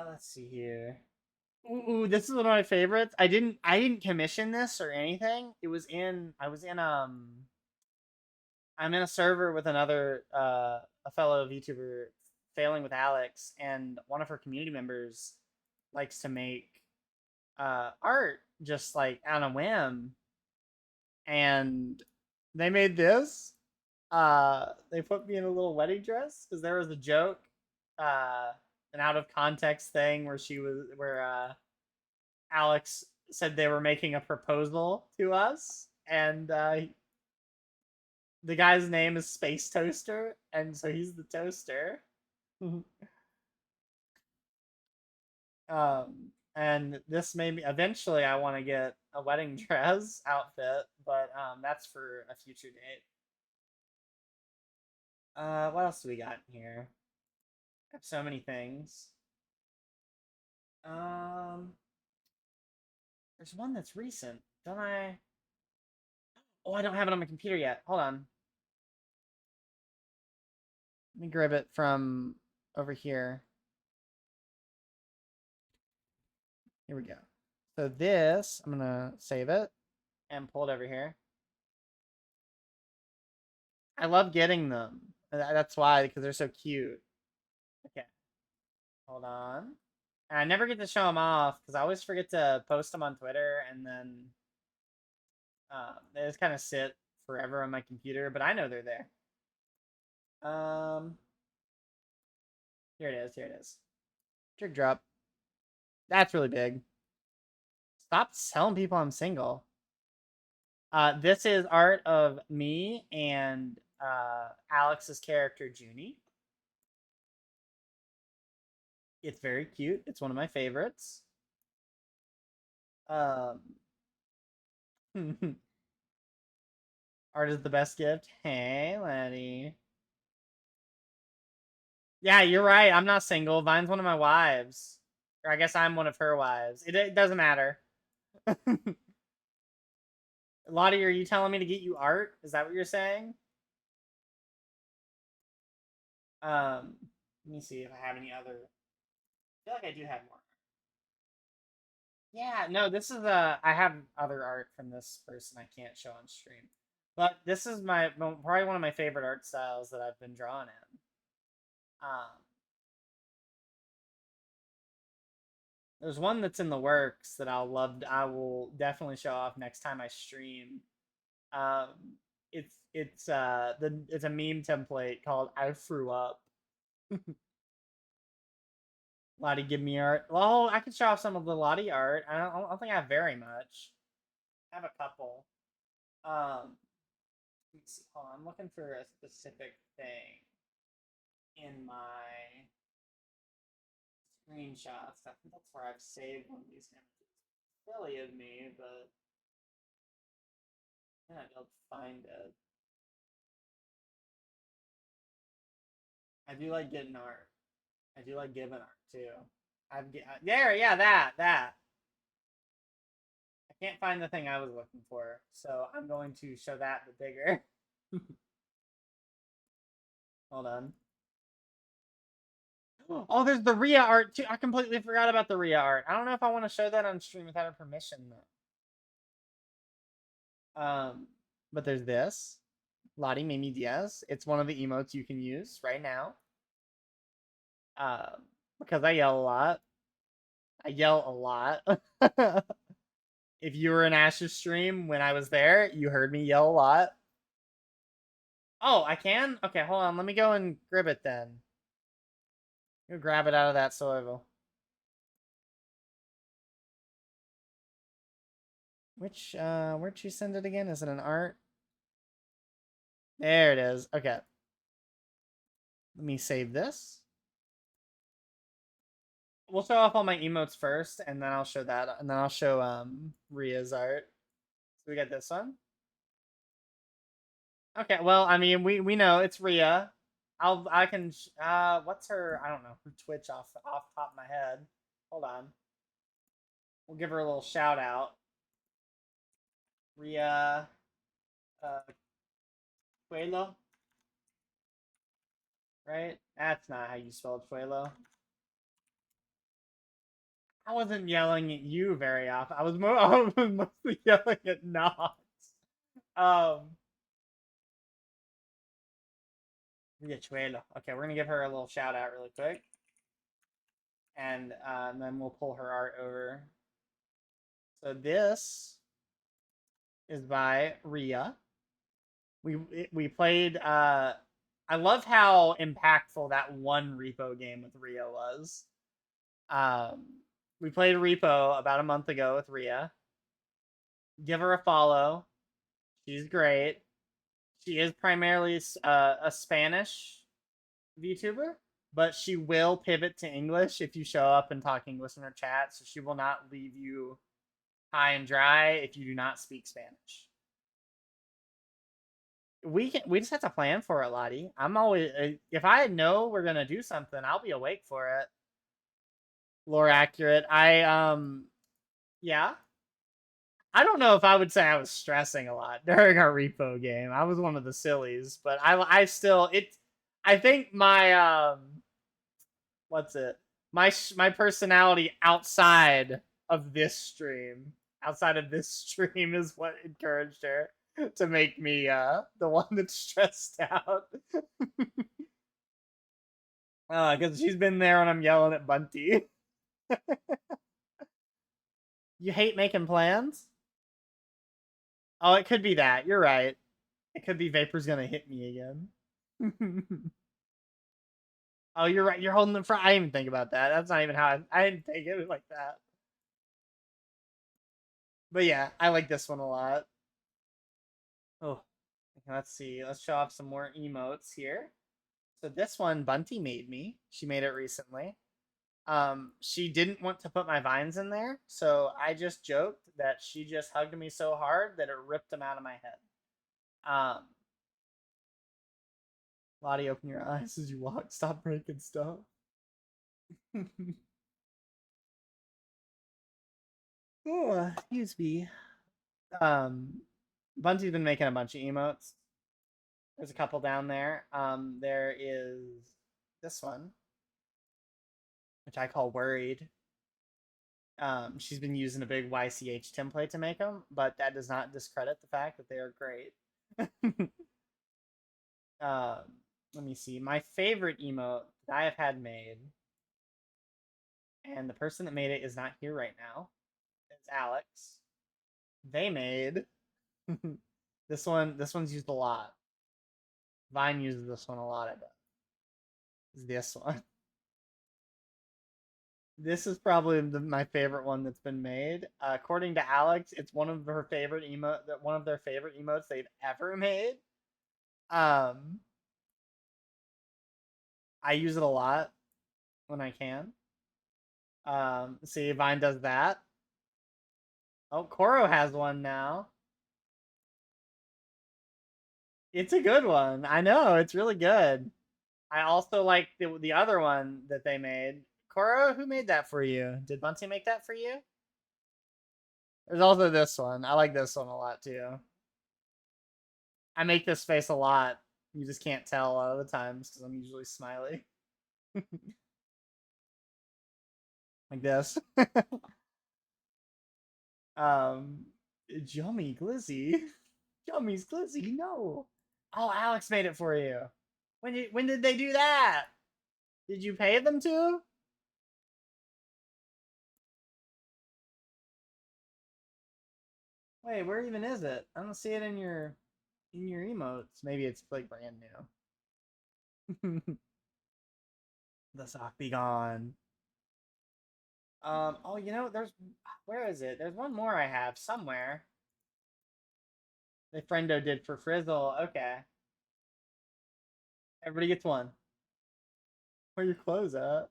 Let's see here. Ooh, this is one of my favorites. I didn't commission this or anything. I'm in a server with another a fellow VTuber, Failing with Alex, and one of her community members likes to make art just like on a whim. And they made this. They put me in a little wedding dress because there was a joke, an out of context thing where Alex said they were making a proposal to us, and the guy's name is Space Toaster, and so he's the toaster. And this made me eventually I want to get a wedding dress outfit, but that's for a future date. What else do we got here? I have so many things. There's one that's recent. Don't I? Oh, I don't have it on my computer yet. Hold on. Let me grab it from over here. Here we go. So this, I'm gonna save it and pull it over here. I love getting them. That's why, because they're so cute. Okay. Hold on. And I never get to show them off because I always forget to post them on Twitter, and then they just kind of sit forever on my computer. But I know they're there. Here it is. Here it is. Trick drop. That's really big. Stop telling people I'm single. This is art of me and Alex's character Junie. It's very cute. It's one of my favorites. Art is the best gift. Hey, Letty. Yeah, you're right. I'm not single. Vine's one of my wives. Or I guess I'm one of her wives. It doesn't matter. Lottie, are you telling me to get you art? Is that what you're saying? Let me see if I have any other. I feel like I do have more. Yeah, no, this is I have other art from this person I can't show on stream. But this is probably one of my favorite art styles that I've been drawing in. There's one that's in the works that I will definitely show off next time I stream. It's a meme template called "I threw up." Lottie, give me art. Well, I can show off some of the Lottie art. I don't think I have very much. I have a couple. Let me see. Hold on, I'm looking for a specific thing in my screenshots. I think that's where I've saved one of these images. Silly of me, but I'm not able to find it. I do like getting art. I do like giving art too. Yeah, that. I can't find the thing I was looking for, so I'm going to show that the bigger. Hold on. Oh, there's the Rhea art too. I completely forgot about the Rhea art. I don't know if I want to show that on stream without her permission though. But there's this. Lottie Mimi Diaz. It's one of the emotes you can use right now. Because I yell a lot. I yell a lot. If you were in Ash's stream when I was there, you heard me yell a lot. Oh, I can? Okay, hold on. Let me go and grab it then. Go grab it out of that soil. Where'd you send it again? Is it an art? There it is. Okay. Let me save this. We'll show off all my emotes first, and then I'll show that, and then I'll show Rhea's art. So we got this one. Okay, well, I mean, we know it's Rhea. I can what's her, I don't know, her Twitch off top of my head. Hold on. We'll give her a little shout out. Rhea Fuelo. Right? That's not how you spell Fuelo. I wasn't yelling at you very often. I was mostly yelling at Nox. Riachuelo. Okay, we're gonna give her a little shout out really quick, and then we'll pull her art over. So this is by Rhea. We played. I love how impactful that one repo game with Rhea was. We played repo about a month ago with Rhea, Give her a follow. She's great. She is primarily a Spanish VTuber, but she will pivot to English if you show up and talk English in her chat. So she will not leave you high and dry if you do not speak Spanish. We just have to plan for it, Lottie. I'm always if I know we're gonna do something, I'll be awake for it. Lore accurate. Yeah. I don't know if I would say I was stressing a lot during our repo game. I was one of the sillies, but I still I think my what's it? My personality outside of this stream, is what encouraged her to make me the one that's stressed out. Because she's been there when I'm yelling at Bunty. You hate making plans? Oh, it could be that. You're right. It could be Vapor's gonna hit me again. Oh, you're right. You're holding the front. I didn't even think about that. That's not even how I didn't think it was like that. But yeah, I like this one a lot. Oh, let's see. Let's show off some more emotes here. So this one, Bunty made me. She made it recently. She didn't want to put my vines in there, so I just joked that she just hugged me so hard that it ripped them out of my head. Lottie, open your eyes as you walk. Stop breaking stuff. Oh, excuse me. Bunty's been making a bunch of emotes. There's a couple down there. There is this one, which I call worried. She's been using a big YCH template to make them, but that does not discredit the fact that they are great. Let me see. My favorite emote that I have had made, and the person that made it is not here right now. It's Alex. They made this one. This one's used a lot. Vine uses this one a lot, I bet. Is this one. This is probably my favorite one that's been made. According to Alex, it's one of her favorite one of their favorite emotes they've ever made. I use it a lot when I can. See, Vine does that. Oh, Koro has one now. It's a good one. I know, it's really good. I also like the other one that they made. Koro, who made that for you? Did Bunty make that for you? There's also this one. I like this one a lot too. I make this face a lot. You just can't tell a lot of the times because I'm usually smiley. Like this. Jummy Glizzy. Jummy's Glizzy, no. Oh, Alex made it for you. When did they do that? Did you pay them to? Wait, where even is it? I don't see it in your emotes. Maybe it's like brand new. The sock be gone. Oh, you know, where is it? There's one more I have somewhere. The friendo did for Frizzle. Okay. Everybody gets one. Where your clothes at?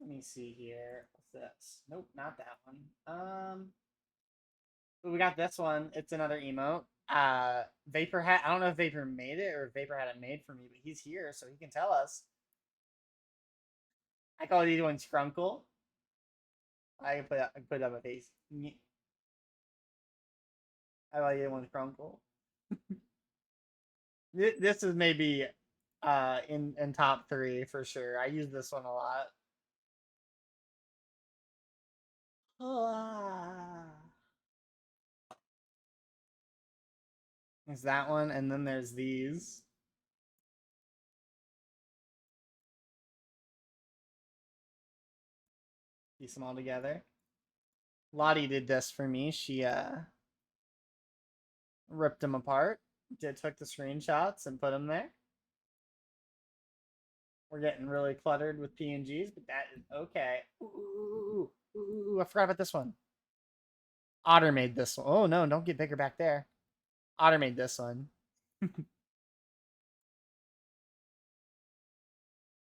Let me see here. What's this? Nope, not that one. But we got this one. It's another emote. Vapor had. I don't know if Vapor made it or if Vapor had it made for me, but he's here, so he can tell us. I call these ones Scrunkle. I can put up a face. I like it one Scrunkle. This is maybe in top 3 for sure. I use this one a lot. There's that one, and then there's these. Piece them all together. Lottie did this for me. She ripped them apart. Took the screenshots and put them there. We're getting really cluttered with PNGs, but that is okay. Ooh, ooh, Ooh, I forgot about this one. Otter made this one. Oh no, don't get bigger back there. Otter made this one.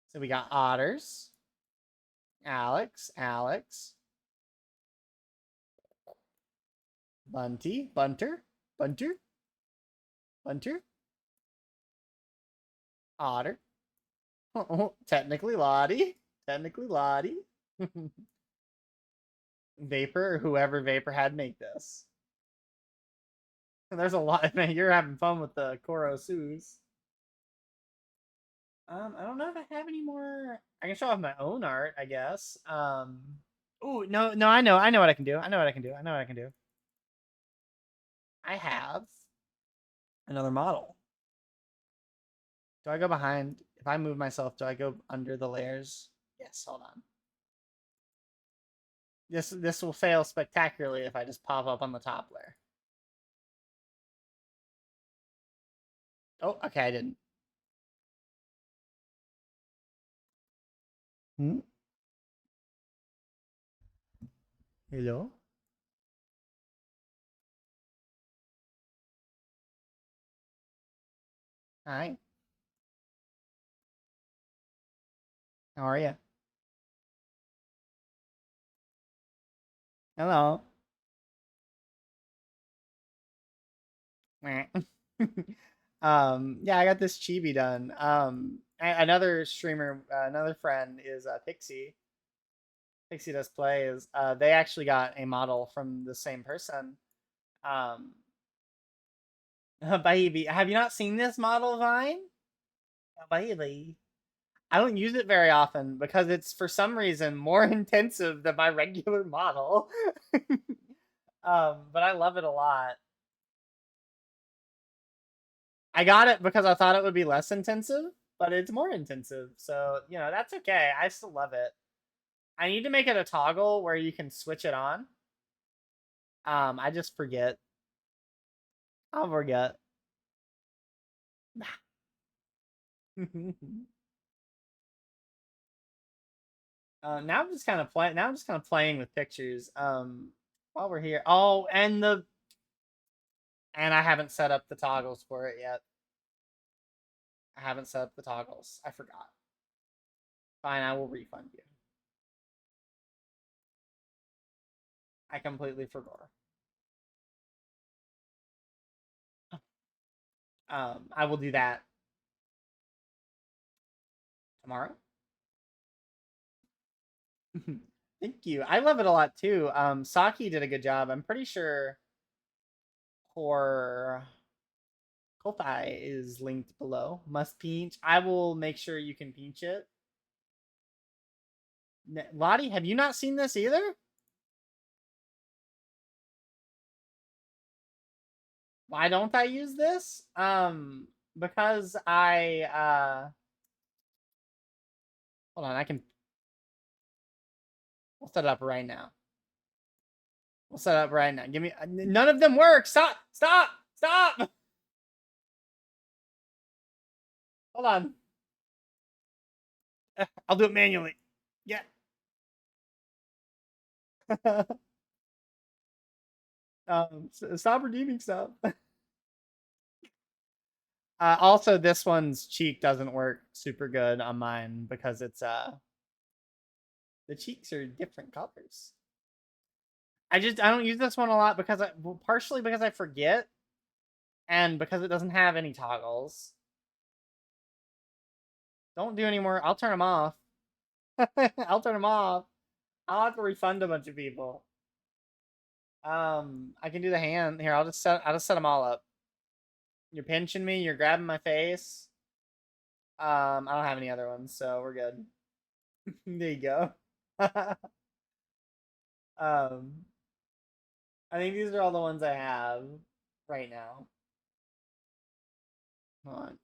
So we got otters. Alex. Bunter. Otter. Oh, technically Lottie. Vapor, or whoever Vapor had make this. There's a lot. Man, you're having fun with the Koro Sues. I don't know if I have any more. I can show off my own art, I guess. Oh no, I know what I can do. I know what I can do. I have another model. Do I go behind? If I move myself, do I go under the layers? Yes, hold on. This will fail spectacularly if I just pop up on the top layer. Oh, okay, I didn't. Hello? Hi. How are you? Hello. Yeah, I got this chibi done. Another streamer, another friend is Pixie. Pixie Does Plays. They actually got a model from the same person. Baby, have you not seen this model, Vine? Baby. I don't use it very often because it's for some reason more intensive than my regular model. But I love it a lot. I got it because I thought it would be less intensive, but it's more intensive. So, you know, that's okay. I still love it. I need to make it a toggle where you can switch it on. I just forget. I'll forget. Now I'm just kind of playing. Now I'm just kind of playing with pictures. While we're here. Oh, and I haven't set up the toggles for it yet. I haven't set up the toggles. I forgot. Fine, I will refund you. I completely forgot. I will do that tomorrow. Thank you. I love it a lot too. Saki did a good job. I'm pretty sure for Ko-Fi is linked below. Must pinch. I will make sure you can pinch it. Lottie, have you not seen this either? Why don't I use this? Because hold on, we'll set it up right now. We'll set it up right now. Give me none of them work. Stop! Hold on. I'll do it manually. Yeah. Stop redeeming stuff. Also, this one's cheek doesn't work super good on mine because it's the cheeks are different colors. I don't use this one a lot because partially because I forget, and because it doesn't have any toggles. Don't do any more. I'll turn them off. I'll turn them off. I'll have to refund a bunch of people. I can do the hand here. I'll just set them all up. You're pinching me. You're grabbing my face. I don't have any other ones, so we're good. There you go. I think these are all the ones I have right now. Hold on.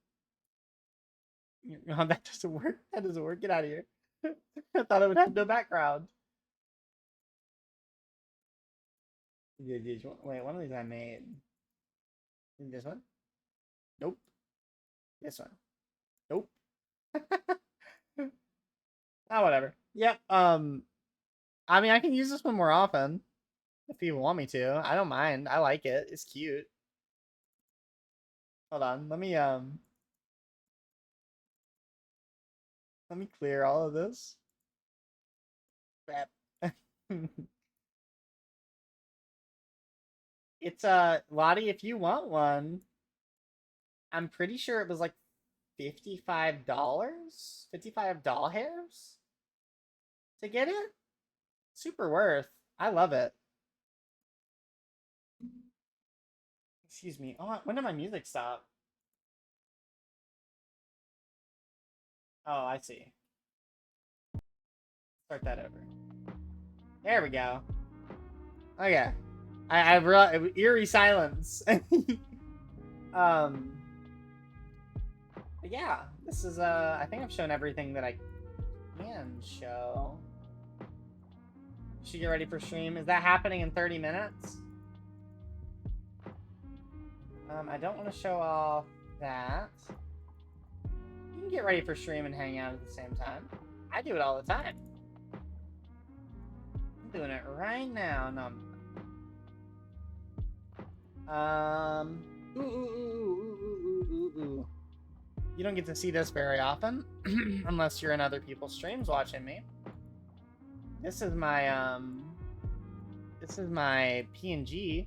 Oh, that doesn't work. That doesn't work. Get out of here. I thought it would have no background. Wait, one of these I made. This one? Nope. This one? Nope. Oh, whatever. Yep. I mean, I can use this one more often if people want me to. I don't mind. I like it. It's cute. Hold on. Let me clear all of this. Crap. It's Lottie, if you want one, I'm pretty sure it was like $55. $55 hairs to get it. Super worth. I love it. Excuse me. Oh, when did my music stop? Oh, I see. Start that over. There we go. Okay. I real eerie silence. But yeah, this is I think I've shown everything that I can show. Should get ready for stream. Is that happening in 30 minutes? I don't want to show off that. You can get ready for stream and hang out at the same time. I do it all the time. I'm doing it right now. No, ooh. You don't get to see this very often, unless you're in other people's streams watching me. This is my PNG.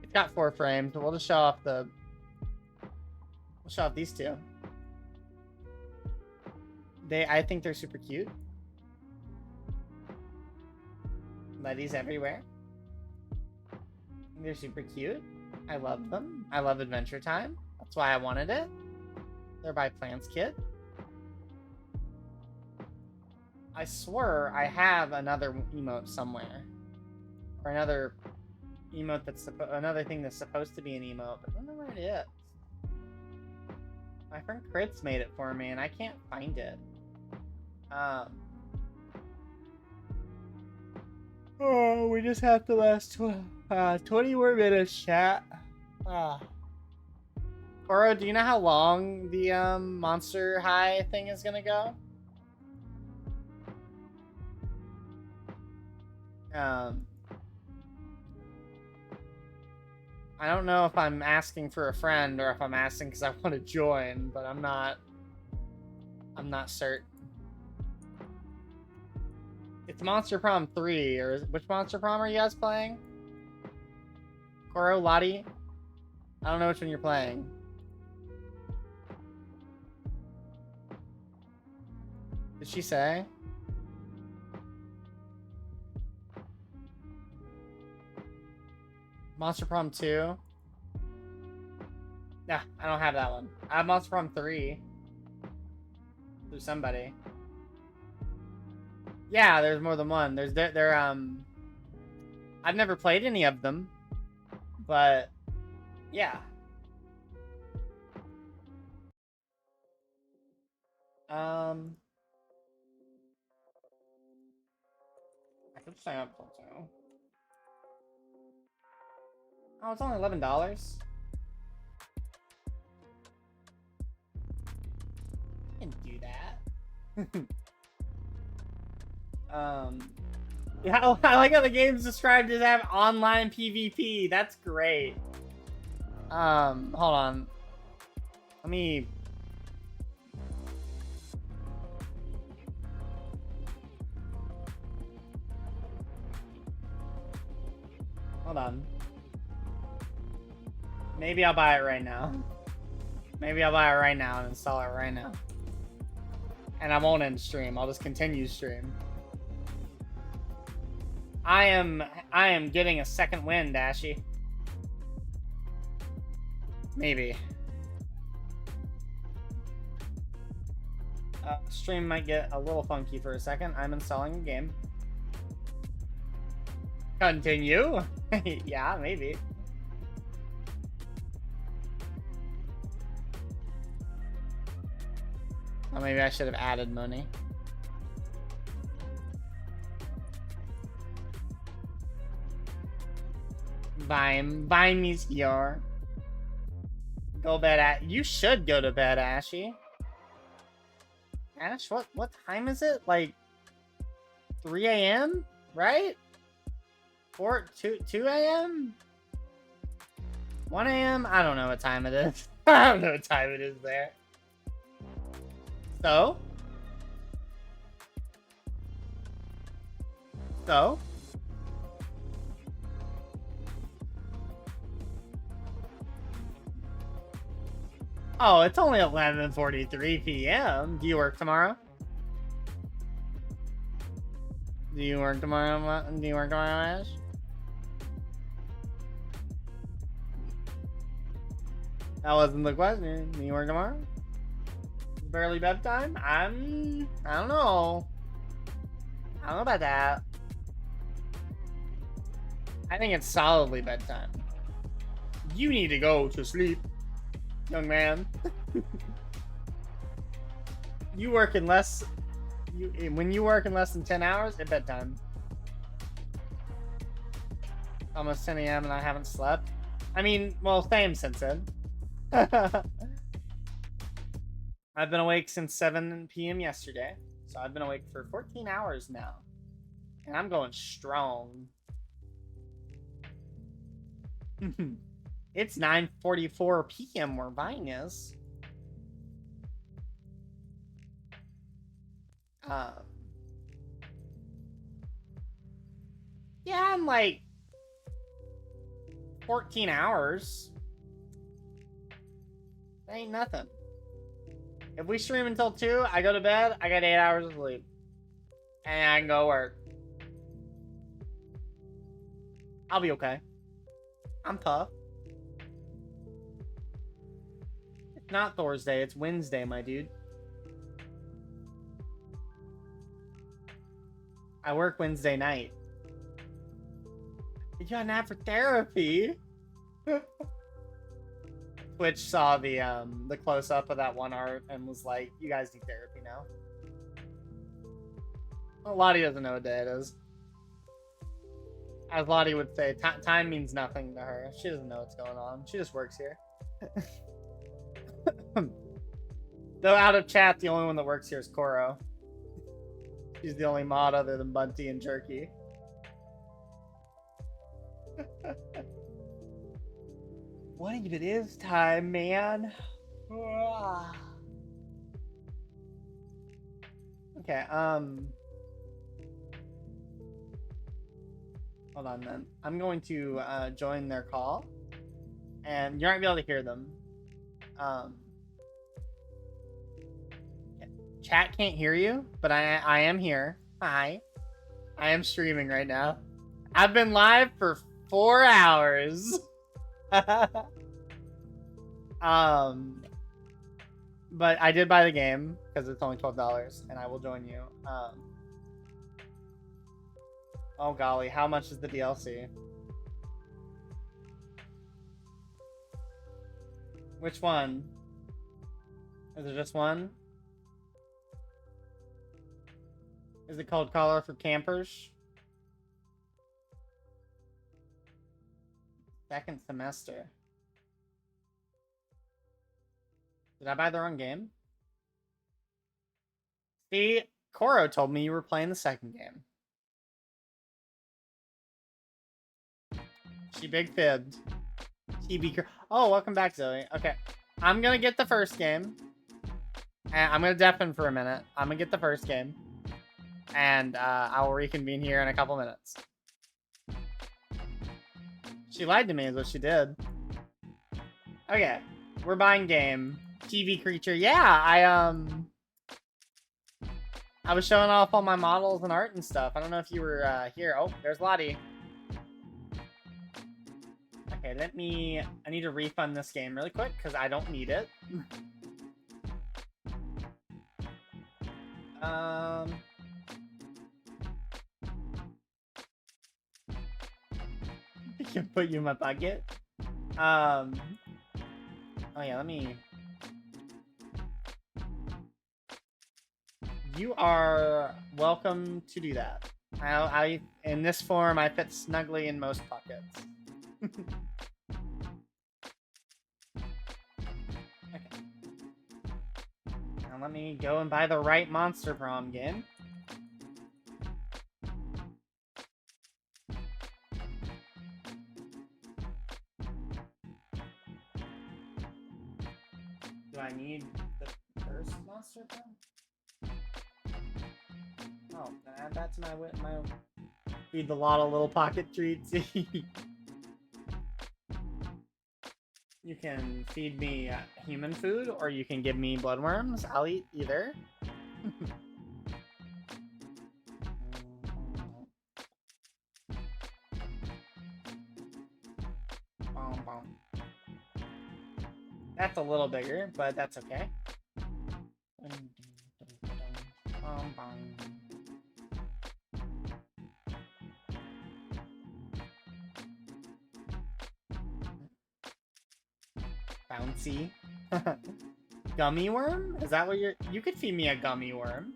It's got 4 frames, but we'll just show off these two. I think they're super cute. Letties everywhere. They're super cute. I love them. I love Adventure Time. That's why I wanted it. They're by Plants Kid. I swear I have another emote somewhere. Or another emote another thing that's supposed to be an emote, but I don't know where it is. My friend Crits made it for me and I can't find it. Oh, we just have to last 20 more minutes, chat. Oro, do you know how long the Monster High thing is gonna go? I don't know if I'm asking for a friend or if I'm asking because I want to join, but I'm not certain. It's Monster Prom 3, or which Monster Prom are you guys playing? Koro, Lottie? I don't know which one you're playing. Did she say? Monster Prom 2? Nah, I don't have that one. I have Monster Prom 3. Through somebody. Yeah, there's more than one. I've never played any of them. But, yeah. I could sign up for it too. Oh, it's only $11. I can do that. Yeah, I like how the game's described as have online PvP. That's great. Hold on. Let me. Hold on. Maybe I'll buy it right now. Maybe I'll buy it right now and install it right now. And I won't end stream. I'll just continue stream. I am getting a second wind, Ashy. Maybe. Stream might get a little funky for a second. I'm installing a game. Continue? Yeah, maybe. Oh, maybe I should have added money. Buy me your. Go bed at. You should go to bed, Ashy. Ash, what time is it? Like 3 a.m., right? 2 a.m.? 1 a.m.? I don't know what time it is. I don't know what time it is there. So? So? Oh, it's only 11:43 p.m. Do you work tomorrow? Do you work tomorrow, Ash? That wasn't the question. Do you work tomorrow? Barely bedtime? I don't know. I don't know about that. I think it's solidly bedtime. You need to go to sleep, young man. You work in less... when you work in less than 10 hours, it's bedtime. Almost 10 a.m. and I haven't slept. I mean, well, same since then. I've been awake since 7 p.m. yesterday. So I've been awake for 14 hours now. And I'm going strong. It's 9:44 p.m. where mine is. Yeah, I'm like 14 hours. That ain't nothing. If we stream until 2, I go to bed, I got 8 hours of sleep. And I can go work. I'll be okay. I'm tough. It's not Thursday, it's Wednesday, my dude. I work Wednesday night. You got an app for therapy? Twitch saw the close-up of that one art and was like, you guys need therapy now. Well, Lottie doesn't know what day it is. As Lottie would say, time means nothing to her. She doesn't know what's going on. She just works here. Though out of chat, the only one that works here is Koro. She's the only mod other than Bunty and Jerky. What if it is time, man? Okay, hold on then. I'm going to join their call. And you're not gonna be able to hear them. Chat can't hear you, but I am here. Hi. I am streaming right now. I've been live for 4 hours. But I did buy the game because it's only $12 and I will join you. Oh golly, how much is the DLC? Which one? Is it just one? Is it called Collar for Campers? Second semester. Did I buy the wrong game? See, Koro told me you were playing the second game. She big fibbed. Oh, welcome back, Zoe. Okay. I'm gonna get the first game. And I'm gonna deafen for a minute. I'm gonna get the first game. And I will reconvene here in a couple minutes. She lied to me is what she did. Okay. We're buying game. TV creature. Yeah, I was showing off all my models and art and stuff. I don't know if you were here. Oh, there's Lottie. Okay, I need to refund this game really quick because I don't need it. I can put you in my pocket. Oh yeah, let me... You are welcome to do that. I in this form, I fit snugly in most pockets. Okay. Now let me go and buy the right Monster Prom game. Do I need the first monster then? Oh, then add that to my feed the lot of little pocket treats. You can feed me human food, or you can give me bloodworms. I'll eat either. That's a little bigger, but that's okay. Bouncy. Gummy worm? Is that what you could feed me a gummy worm.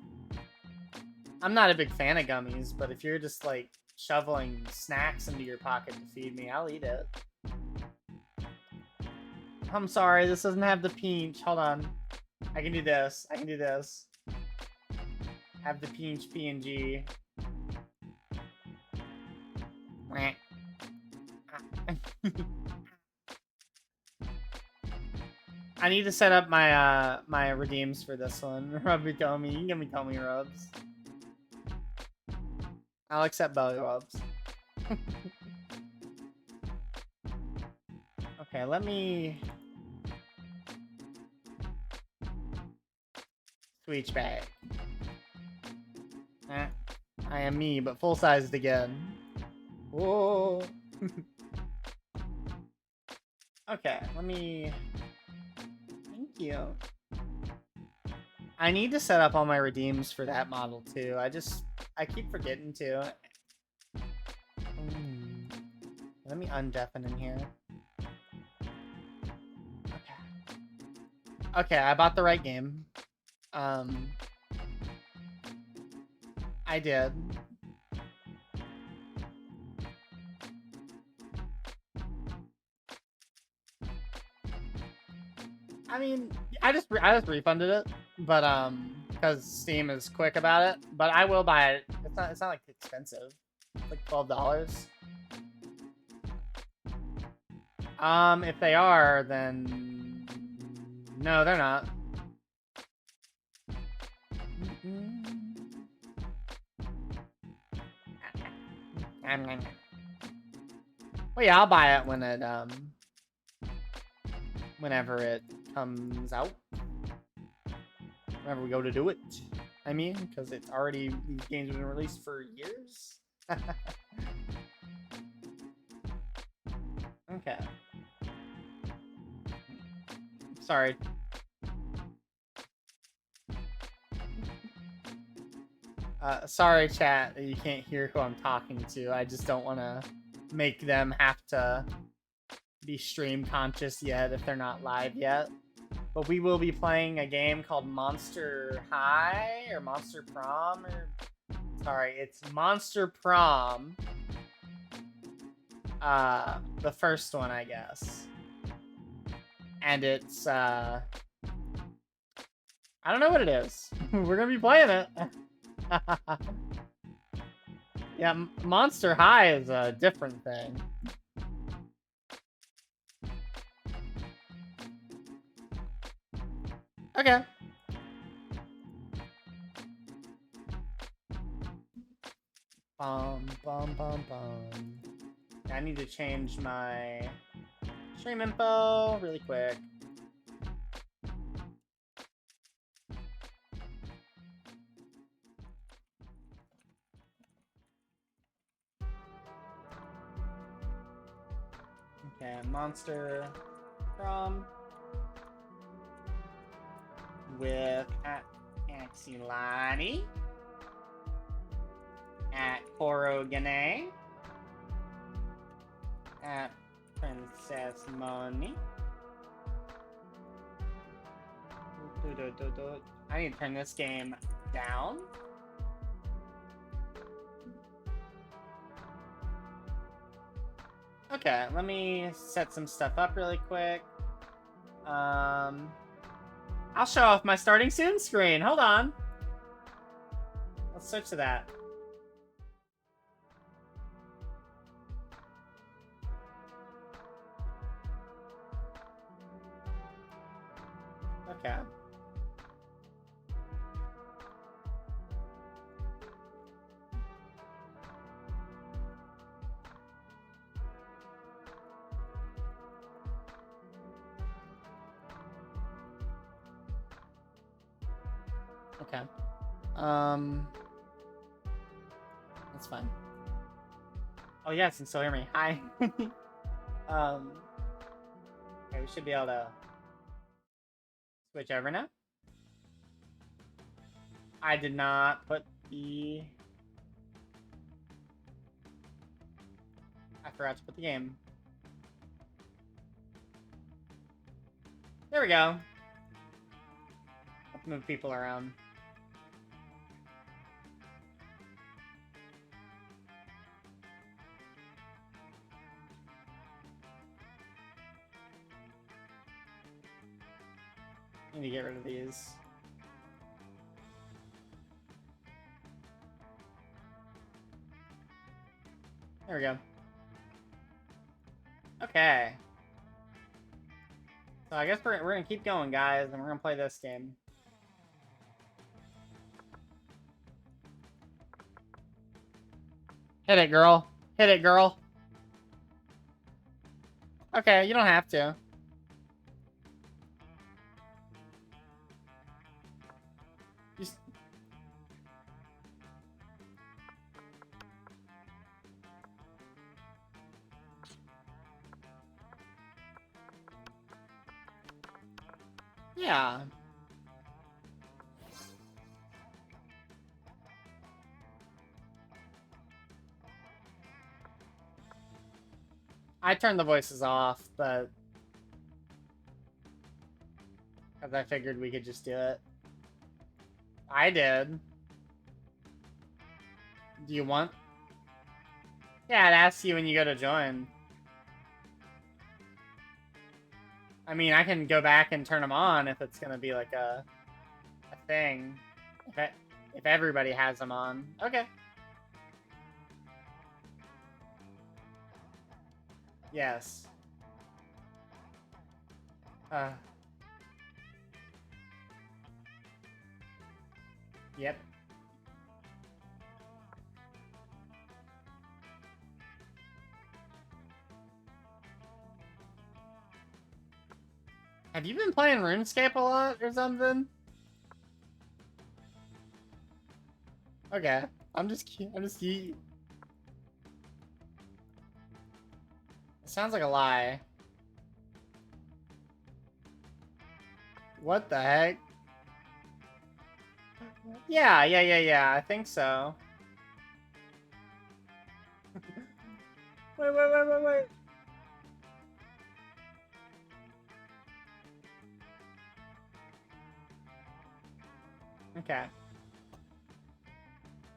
I'm not a big fan of gummies, but if you're just like shoveling snacks into your pocket to feed me, I'll eat it. I'm sorry, this doesn't have the peach. Hold on. I can do this. I can do this. Have the peach PNG. I need to set up my my redeems for this one. Rubby tummy. You can give me tummy rubs. I'll accept belly rubs. Okay, let me switch back. I am me, but full-sized again. Whoa. Okay, let me... Thank you. I need to set up all my redeems for that model, too. I keep forgetting to. Let me undeafen in here. Okay. Okay, I bought the right game. I did. I mean, I just refunded it, but because Steam is quick about it. But I will buy it. It's not like expensive. It's like $12. If they are, then no, they're not. Well, yeah, I'll buy it when it whenever it comes out. Whenever we go to do it. I mean, because it's already, these games have been released for years. Okay. Sorry. Sorry, chat, that you can't hear who I'm talking to. I just don't want to make them have to be stream conscious yet if they're not live yet. But we will be playing a game called Monster High or Monster Prom, or sorry, it's Monster Prom. The first one, I guess. And it's I don't know what it is. We're gonna be playing it. Yeah, Monster High is a different thing. Okay. Bum, bum, bum, bum. I need to change my stream info really quick. Okay, Monster Prom with at Axilani, at Korogane, at Princess Money. I need to turn this game down. Okay, let me set some stuff up really quick. I'll show off my starting soon screen. Hold on. Let's switch to that. Okay. Okay. That's fine. Oh yes, you can still hear me. Hi. Okay, we should be able to switch over now. I did not put the... I forgot to put the game. There we go. Let's move people around. Need to get rid of these. There we go. Okay. So I guess we're gonna keep going, guys, and we're gonna play this game. Hit it, girl. Hit it, girl. Okay, you don't have to. Just... Yeah. I turned the voices off, but... because I figured we could just do it. I did. Do you want? Yeah, it asks you when you go to join. I mean, I can go back and turn them on if it's gonna be like a thing. If everybody has them on. Okay. Yes. Yep. Have you been playing RuneScape a lot or something? Okay. I'm just It sounds like a lie. What the heck? Yeah, I think so. Wait. Okay.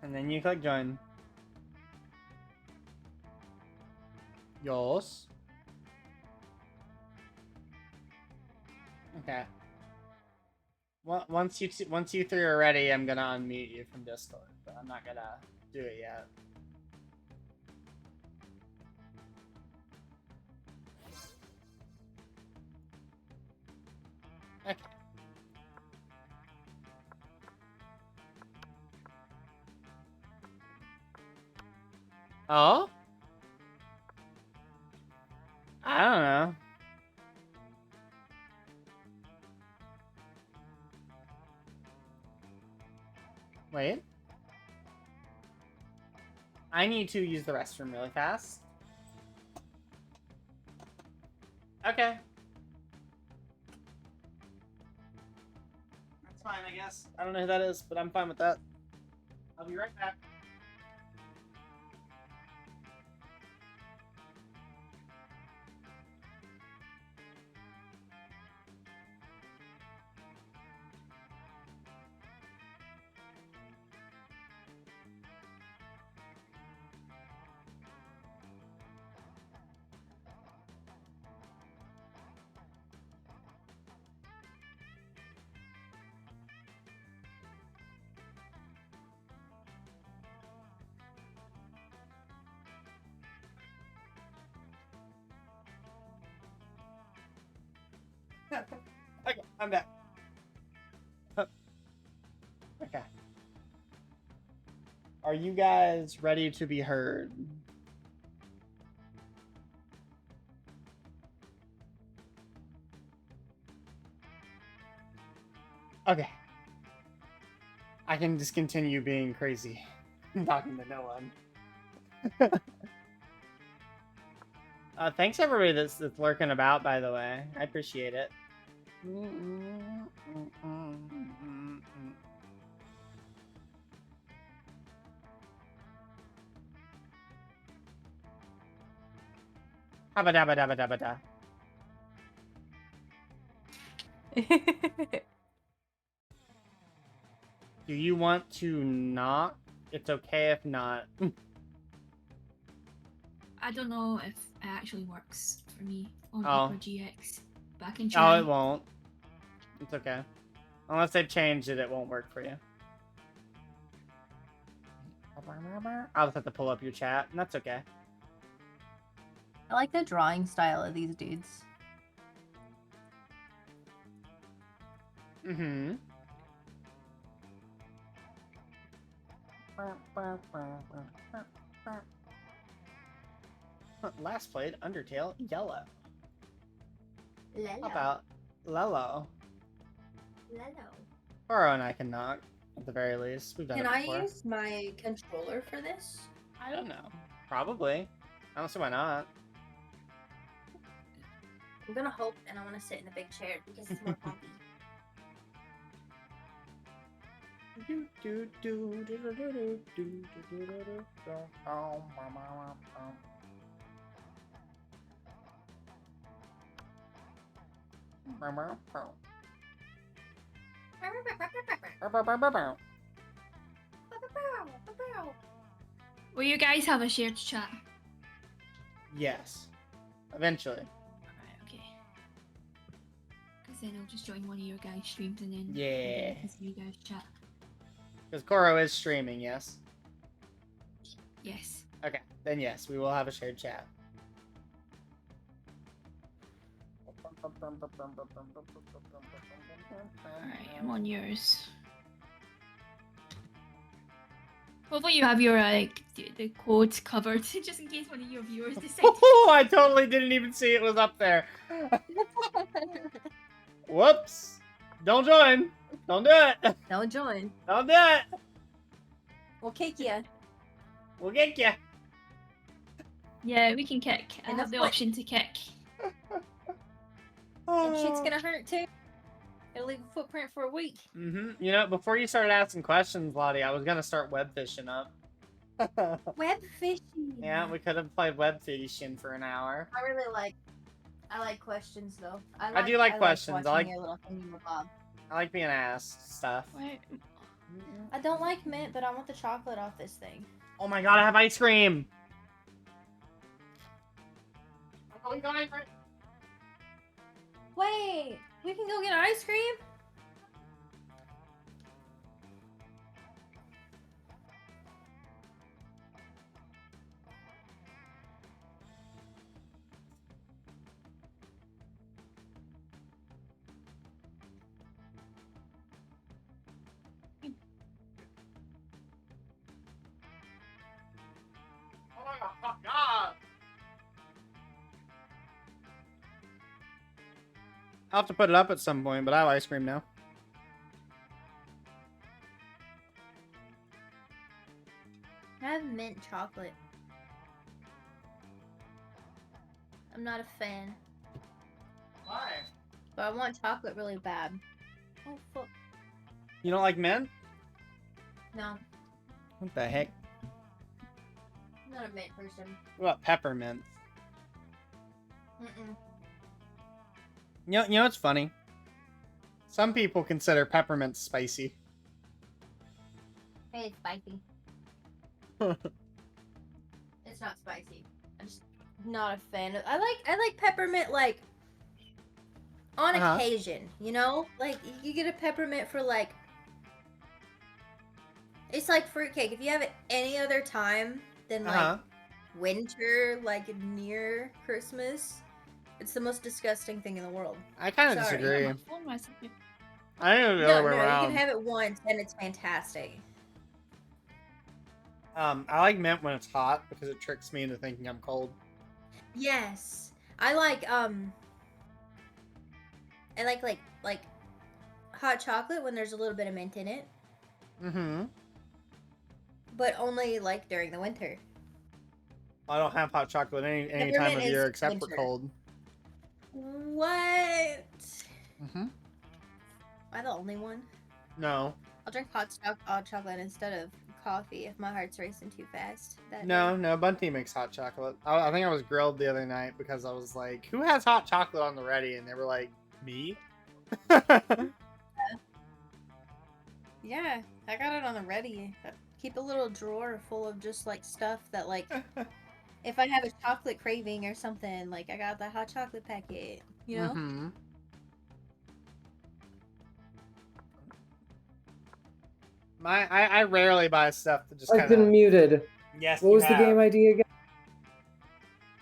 And then you click join. Yours. Okay. Once you three are ready, I'm gonna unmute you from Discord, but I'm not gonna do it yet. Okay. Oh? I don't know. Wait. I need to use the restroom really fast. Okay. That's fine, I guess. I don't know who that is, but I'm fine with that. I'll be right back. Okay, I'm back. Are you guys ready to be heard? Okay. I can just continue being crazy. Talking to no one. Thanks everybody that's lurking about, by the way. I appreciate it. Habba dabba dabba dabba da. Do you want to knock? It's okay if not. I don't know if it actually works for me on Oh. Hyper GX, but I can Oh, try. it won't. It's okay. Unless they've changed it, it won't work for you. I'll just have to pull up your chat, and that's okay. I like the drawing style of these dudes. Mm-hmm. Last played Undertale Yellow. How about Lello? Faro and I can knock, at the very least. We've done Can it I before. use my controller for this? I don't know. Probably. I don't see why not. I'm gonna hope, and I want to sit in the big chair because it's more comfy. Will you guys have a shared chat? Yes. Eventually. Alright, okay. Because then I'll just join one of your guys' streams and then Yeah. I can see you guys chat. Because Koro is streaming, yes? Yes. Okay, then yes, we will have a shared chat. Alright, I'm on yours. Hopefully you have your the codes covered just in case one of your viewers decides. Oh, I totally didn't even see it was up there. Whoops. Don't join. Don't do it. Don't join. Don't do it. We'll kick you. We'll get ya. Yeah, we can kick. I And have the that's what- option to kick. And shit's gonna hurt too. It'll leave a footprint for a week. You know, before you started asking questions, Lottie, I was gonna start web fishing up. Web fishing. Yeah, we could have played web fishing for an hour. I like questions though. I do like questions. I watching like- your little thingamabob. I like being asked stuff. Wait, I don't like mint, but I want the chocolate off this thing. Oh my god, I have ice cream! Are we going for it? Wait, we can go get ice cream? Oh god! I'll have to put it up at some point, but I have ice cream now. I have mint chocolate. I'm not a fan, Why? but I want chocolate really bad. Oh fuck. You don't like mint? No, What the heck? I'm not a mint person. What about peppermint? Mm-mm. You know what's funny? Some people consider peppermint spicy. Hey, it's spicy. It's not spicy. I'm just not a fan of. I like peppermint like on Uh-huh. occasion, you know? Like you get a peppermint for like it's like fruitcake. If you have it any other time than like Uh-huh. winter, like near Christmas, it's the most disgusting thing in the world. I kind of Sorry. disagree. my phone recipe. I think it's the No, other way no, around. you can have it once and it's fantastic. I like mint when it's hot because it tricks me into thinking I'm cold. Yes. I like hot chocolate when there's a little bit of mint in it, Mm-hmm. but only like during the winter. I don't have hot chocolate any time Peppermint of is year except for winter. cold. What? Mm-hmm. Am I the only one? No. I'll drink hot chocolate instead of coffee if my heart's racing too fast. No, Bunty makes hot chocolate. I think I was grilled the other night because I was like, who has hot chocolate on the ready? And they were like, me? Yeah, I got it on the ready. I keep a little drawer full of just like stuff that like if I have a chocolate craving or something, like I got the hot chocolate packet, you know? Mm-hmm. I rarely buy stuff to just I've kind been of. muted. Yes, What you was the have. game ID again?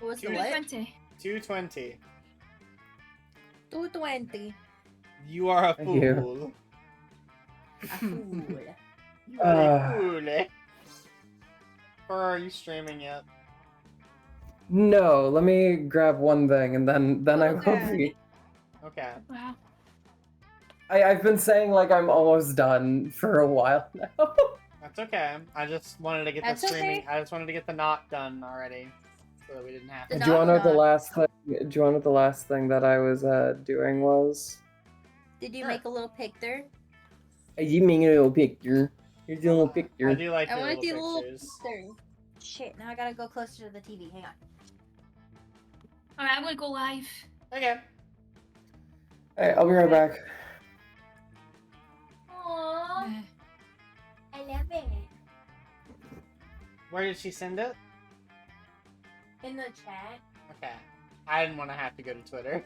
What was the Two- what? 20. 220. 220. You are a Thank you. fool. A fool. You are a fool. Or are you streaming yet? No, let me grab one thing and then I will Okay. be. Okay. Wow. I've been saying like I'm almost done for a while now. That's okay. I just wanted to get That's the streaming. okay. I just wanted to get the knot done already, so that we didn't have The to. Do you want to know what the knock. last thing? Do you want to know what the last thing that I was doing was? Did you Sure. make a little picture? You mean a little picture? Here's a little picture. I do like I the want to little do a little pictures. picture. Shit, now I gotta go closer to the TV. Hang on. Alright, I'm gonna go live. Okay. Alright, I'll be right back. Aww, Yeah. I love it. Where did she send it? In the chat. Okay. I didn't want to have to go to Twitter.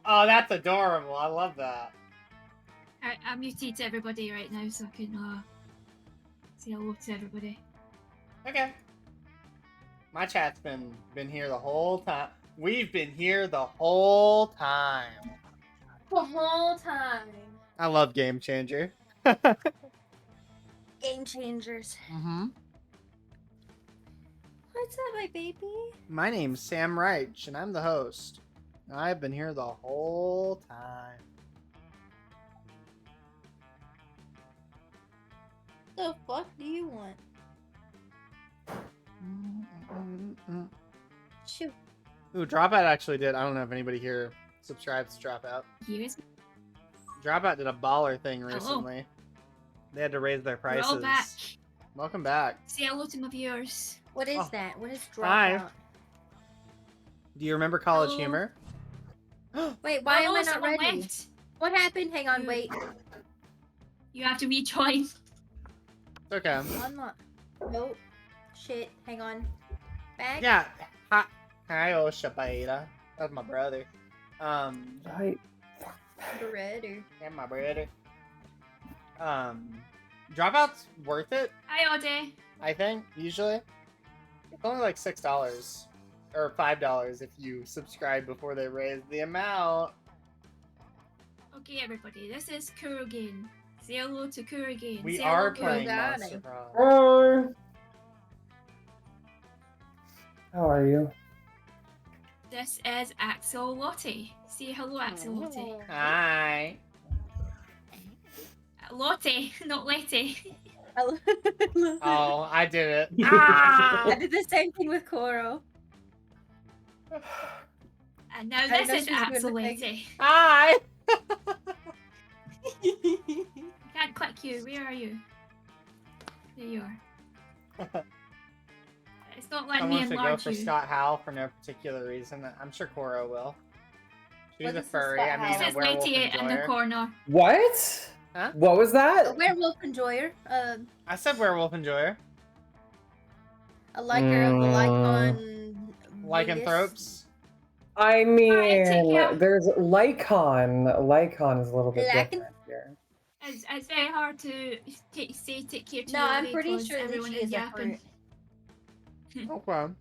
Oh, that's adorable. I love that. I'm muted to everybody right now, so I can say hello to everybody. Okay. My chat's been here the whole time. We've been here the whole time. The whole time. I love Game Changer. Game changers. Mm-hmm. What's up, my baby? My name's Sam Reich, and I'm the host. I've been here the whole time. The fuck do you want? Shoot. Ooh, Dropout actually did. I don't know if anybody here subscribes to Dropout. Here's Dropout did a baller thing recently. They had to raise their we're prices. all back. Welcome back. Say hello to my viewers. What is Oh. that? What is Hi. dropout? Do you remember College Hello. Humor? Wait, why am Oh, I not someone ready? left. What happened? Hang on, You- wait. You have to rejoin. It's okay. Unlock. Nope. Shit. Hang on. Back. Yeah. Hi, Osha Beta. That's my brother. I Bread or Yeah, my brother. Dropout's worth it, Hi, Audie. I think, usually. It's only like $6 or $5 if you subscribe before they raise the amount. Okay, everybody, this is Kurogane. Say hello to Kurogane. We Say are hello, playing Kurogane. Monster Prom. Hi. How are you? This is Axel Lottie. Say hello, Axel Lottie. Hi. Lottie, not Letty. Oh, I did it. I Ah! did the same thing with Koro. And now didn't this know is she was doing Axel the thing. Letty. Hi. Can't click you. Where are you? There you are. It's not letting me Someone should go enlarge for you. Scott Howell for no particular reason. I'm sure Coro will. She's What a is the furry. Scott I mean, This Howell? a is werewolf Letty in the enjoyer. corner. What? Huh? What was A that? werewolf enjoyer. I said werewolf enjoyer. A liker of the Lycon. Lycanthropes. I Alright, take mean, care. there's Lycon. Lycon is a little bit Lycan? different here. It's very hard to say take care to No, you I'm pretty because sure everyone Lychee is is a yapping. fruit. Okay.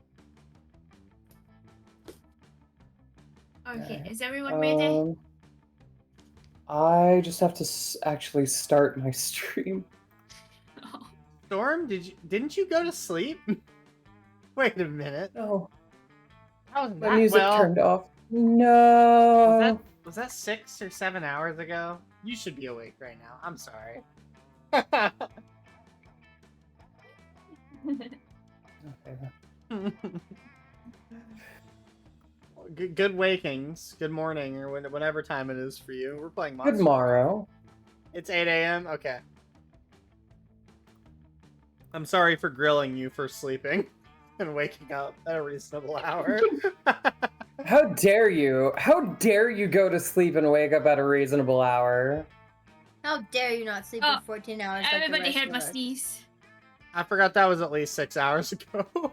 Okay, is everyone ready? I just have to actually start my stream. Oh, Storm, didn't you go to sleep? Wait a minute. No, That wasn't my that music well. turned off. No. Was that 6 or 7 hours ago? You should be awake right now. I'm sorry. Okay. Good wakings. Good morning, or whatever time it is for you. We're playing Monster. Good morrow. It's 8 a.m. Okay. I'm sorry for grilling you for sleeping and waking up at a reasonable hour. How dare you? How dare you go to sleep and wake up at a reasonable hour? How dare you not sleep Oh, for 14 hours like the Everybody rest heard of my us? sneeze. I forgot that was at least 6 hours ago.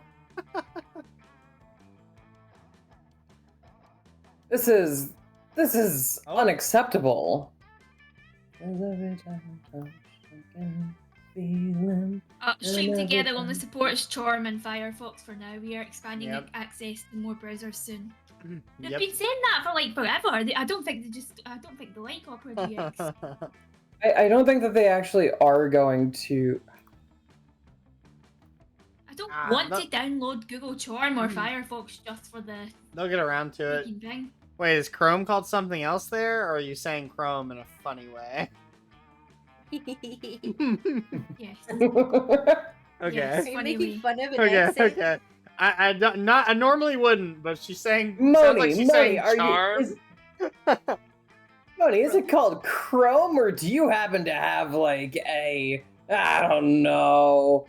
This is Oh. unacceptable. Stream Together only supports Charm and Firefox for now. We are expanding Yep. access to more browsers soon. They've Yep. been saying that for like forever. I don't think they like Opera GX. I don't think that they actually are going to. I don't Ah, want no- to download Google Charm or Firefox just for the They'll get around to it. freaking thing. Wait, is Chrome called something else there, or are you saying Chrome in a funny way? Yes. Okay. Yes. Are you Funny making way. fun of an Okay, accent? okay. I normally wouldn't, but she's saying sounds like she's saying charm. Moni, is it called Chrome, or do you happen to have like a, I don't know,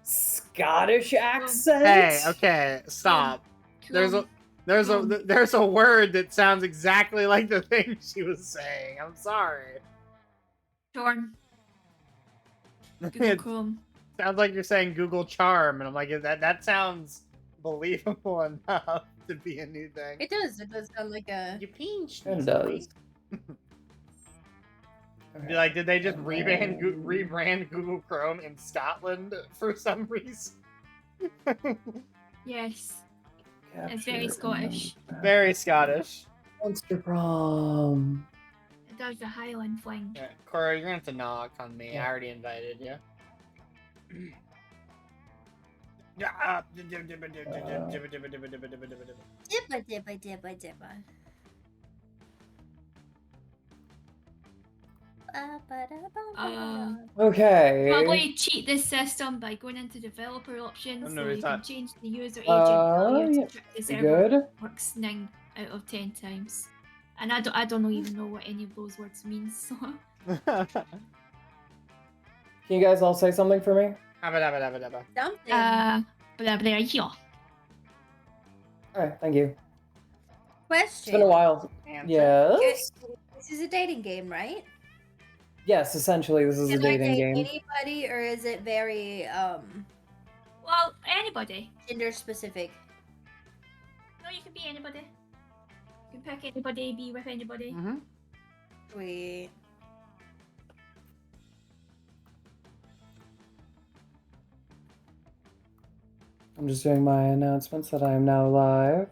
Scottish accent? Hey, okay, stop. Cool. There's a word that sounds exactly like the thing she was saying. I'm sorry. Charm. Google It Chrome. sounds like you're saying Google Charm, and I'm like, that sounds believable enough to be a new thing. It does. It does sound like a. You pinched It me. does. Be like, did they just rebrand Google Chrome in Scotland for some reason? Yes. It's very Scottish. Very Scottish. Monster Prom. It does the Highland fling. Yeah, Cora, you're gonna have to knock on me. I already invited you. Dibba dibba dibba dibba. Okay. Probably cheat this system by going into developer options Oh, no, so you it's can not. change the user agent value to yeah, trick the server. good. Works 9 out of 10 times. And I don't even know what any of those words mean, so Can you guys all say something for me? Something. blah blah yeah. Alright, thank you. It's Question. been a while. Yes? This is a dating game, right? Yes, essentially this is a Can I dating date game. anybody, or is it very Well, anybody. gender specific? No, you can be anybody. You can pick anybody, be with anybody. Mm-hmm. Sweet. I'm just doing my announcements that I am now live.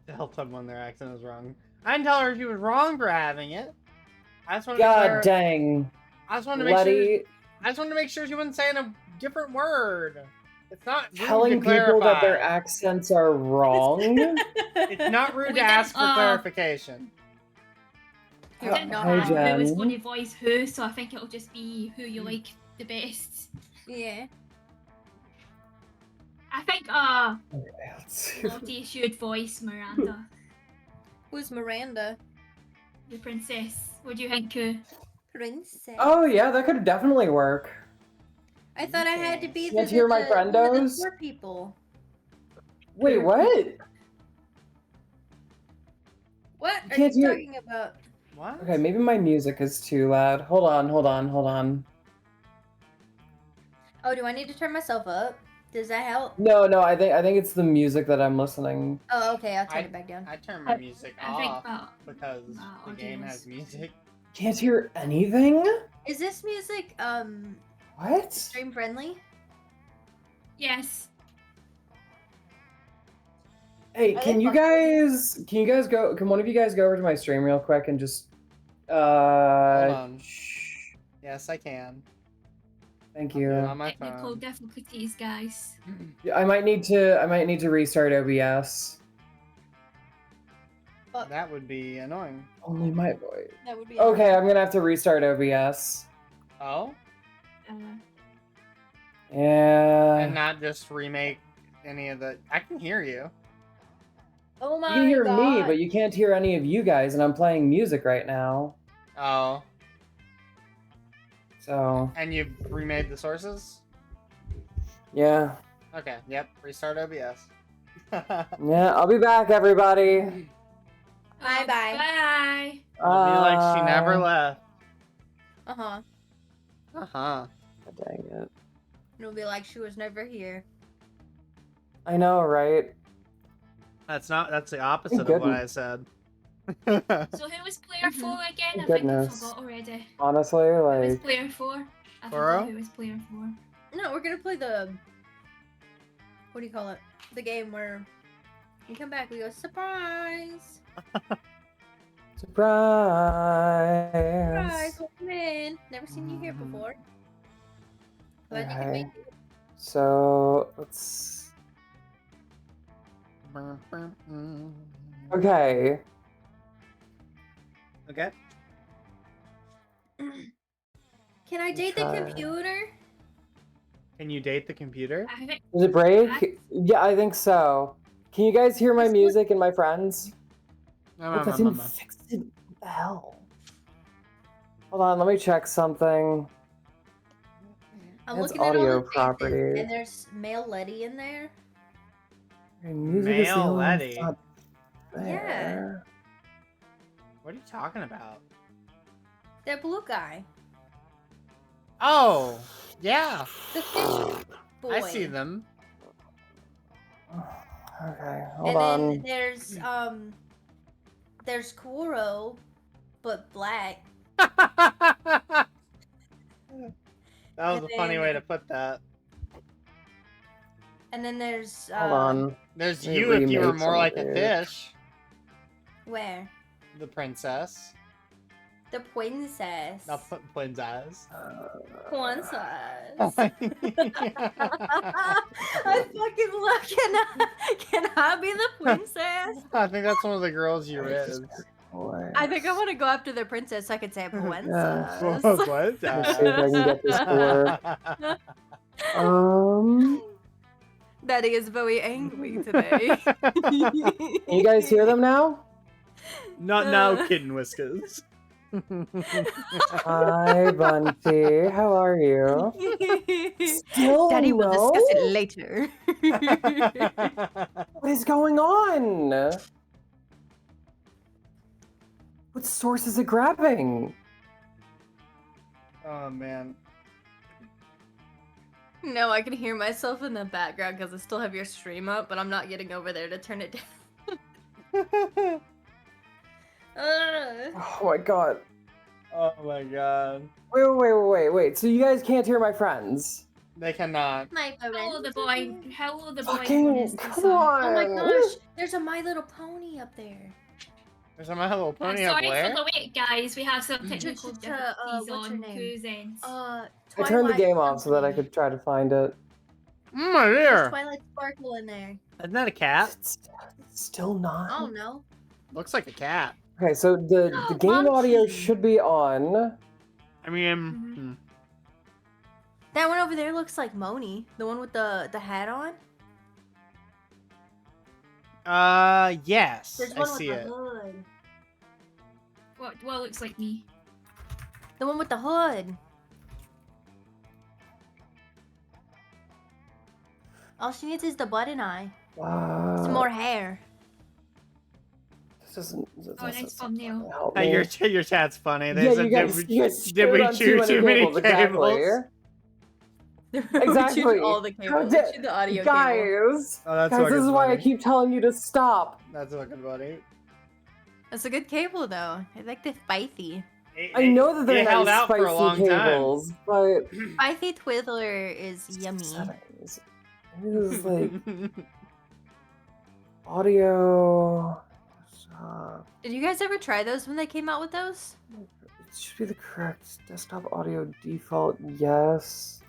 Tell someone their accent is wrong. I didn't tell her she was wrong for having it. I just wanted God to dang. I just wanted to make sure. Letty, I just wanted to make sure she wasn't saying a different word. It's not rude telling to people that their clarify. accents are wrong. It's not rude We to ask for didn't, clarification. We didn't no, know Hi, who was Jen. going to voice who, so I think it'll just be who you like the best. Yeah. I think Okay, let's see. Lottie should voice Miranda, Who's Miranda? the princess. What do you think? Princess. Oh yeah, that could definitely work. I thought I had to be Let's hear my one of the friendos. poor people. Wait, what? What are can't you hear- talking about? What? Okay, maybe my music is too loud. Hold on. Oh, do I need to turn myself up? Does that help? No, I think it's the music that I'm listening. Oh, okay. I'll turn it back down. I turned my music I think off because the game audio has music. Can't hear anything? Is this music What? stream friendly? Yes. Hey, I can like you guys go? Can one of you guys go over to my stream real quick and just Hold on. Yes, I can. Thank I'll do it you. on my Technical phone. difficulties, guys. Yeah, I might need to restart OBS. That would be annoying. Only my voice. That would be Okay, annoying. I'm gonna have to restart OBS. Oh? Uh, Yeah. And not just remake any of the. I can hear you. Oh You my can hear god. me, but you can't hear any of you guys, and I'm playing music right now. Oh. So And you've remade the sources? yeah. Okay, yep. Restart OBS. Yeah, I'll be back, everybody. Bye bye. Bye. It'll be like she never Bye. left. Uh-huh. Uh-huh. Dang it. It'll be like she was never here. I know, right? That's the opposite of what I said. So who was player 4 again? Thank I think I goodness. forgot already. Honestly, Who was like player 4? I Burrow? forgot who was player 4. No, we're gonna play the... What do you call it? The game where you come back, we go, surprise! surprise. Surprise, welcome in. Never seen you here before. Glad you can make Okay. it. So let's. Okay. Okay. Can I date the Try. computer? Can you date the computer? I think Does it break? Yeah, I think so. Can you guys hear my Let's music and my friends? No, Look, no, I no, didn't no. fix it. What the hell? Hold on, let me check something. I'm That's looking at all audio the faces, property. and there's male Letty in there. Okay, music is the Male only one that's Letty. not Yeah. there. What are you talking about? That blue guy. Oh, yeah. The fish boy. I see them. Okay, hold And on. then there's Kuro, but black. That was And a funny then- way to put that. And then there's Hold on. There's Let me you if you were remake more like a something. fish. Where? The princess. The princess. Not princess. Princess. Oh I fucking love. Can I be the princess? I think that's one of the girls you is. I think I want to go after the princess so I could say princess. What? Let's see if I can get this to work. Daddy is very angry today. Can you guys hear them now? Not now, Kitten Whiskers. Hi, Bunty. How are you? Still Daddy will no? discuss it later. What is going on? What source is it grabbing? Oh man. No, I can hear myself in the background because I still have your stream up, but I'm not getting over there to turn it down. Oh my god. Oh my god. Wait. So you guys can't hear my friends? They cannot. My How the boy? How the boy? Fucking come Oh on. my gosh, there's a My Little Pony up there. There's a My Little Pony up Sorry where? for the wait, guys. We have some technical What's difficulties her on name? whose end. I turned the game off so that I could try to find it. My There's dear. Twilight Sparkle in there. Isn't that a cat? It's still not. I don't know. Looks like a cat. Okay, so the game audio should be on. I mean, That one over there looks like Moni, the one with the hat on. yes. There's I one with see the it. hood. What looks like me? The one with the hood. All she needs is the button eye. Some more hair. This doesn't. Oh, nice thumbnail. Help Hey, me. your chat's funny. They Yeah, said, you guys, did you guys did we chewed on chew too many cables? Exactly. We chewed all the How cables. did- We chewed the audio cable. Guys, Oh, that's guys, this fucking is why I funny. keep telling you to stop. That's fucking funny. That's a good cable though. I like the spicy. I know that they're It held nice out for a long spicy time. cables, but Spicy Twizzler is yummy. settings. This is like audio. Did you guys ever try those when they came out with those? It should be the correct desktop audio default. Yes.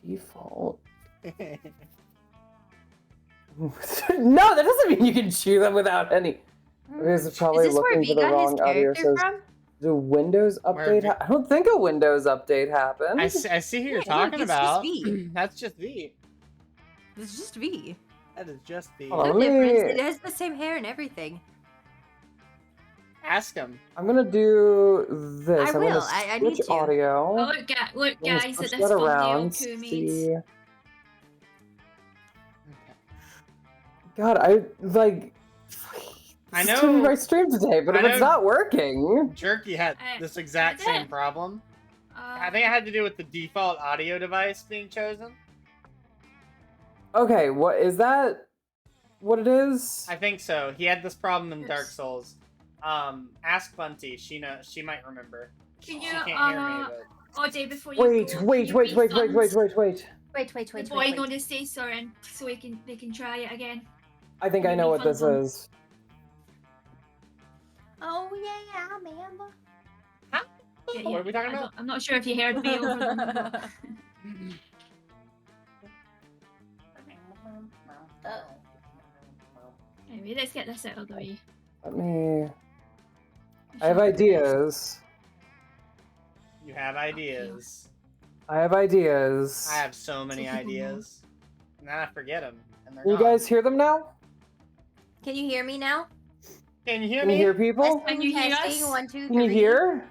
default. No, that doesn't mean you can chew them without any. This is probably Is this where looking V for the got his wrong audio character source. from? The Windows update? I don't think a Windows update happened. I see who you're Yeah, look, talking it's just about. V. That's just V. It's just V. That is just V. Hold on, No let me- difference. It has the same hair and everything. Ask him. I'm gonna do this. I I'm will. gonna I need switch to. audio. Oh, look, I'm gonna guys, switch at this that thumbnail around. Kumi made. See. God, I like. I This is gonna be know- my stream today, but if I it's know- not working. Jerky had this exact I same did. problem. Uh, I think it had to do with the default audio device being chosen. Okay, what is that? What it is? I think so. He had this problem in Yes. Dark Souls. Ask Bunty. She might remember. Can She you, can't hear me, but Audrey, before you Wait, go, wait, can wait, you wait, refund wait, wait, wait. the boy know to say sorry, and so they can try it again. I think I know what this Refund them. is. Oh yeah, I remember. Yeah, What are we talking about? I'm not sure if you heard me over them. But... Anyway, let's get this out of the way. Let me. I have ideas. You have ideas. I have ideas. I have so many ideas. And then I forget them. And they're Can you gone. guys hear them now? Can you hear me now? Can you hear Can me? you hear people? Can you hear Testing, us? 1, 2, 3. Can you hear?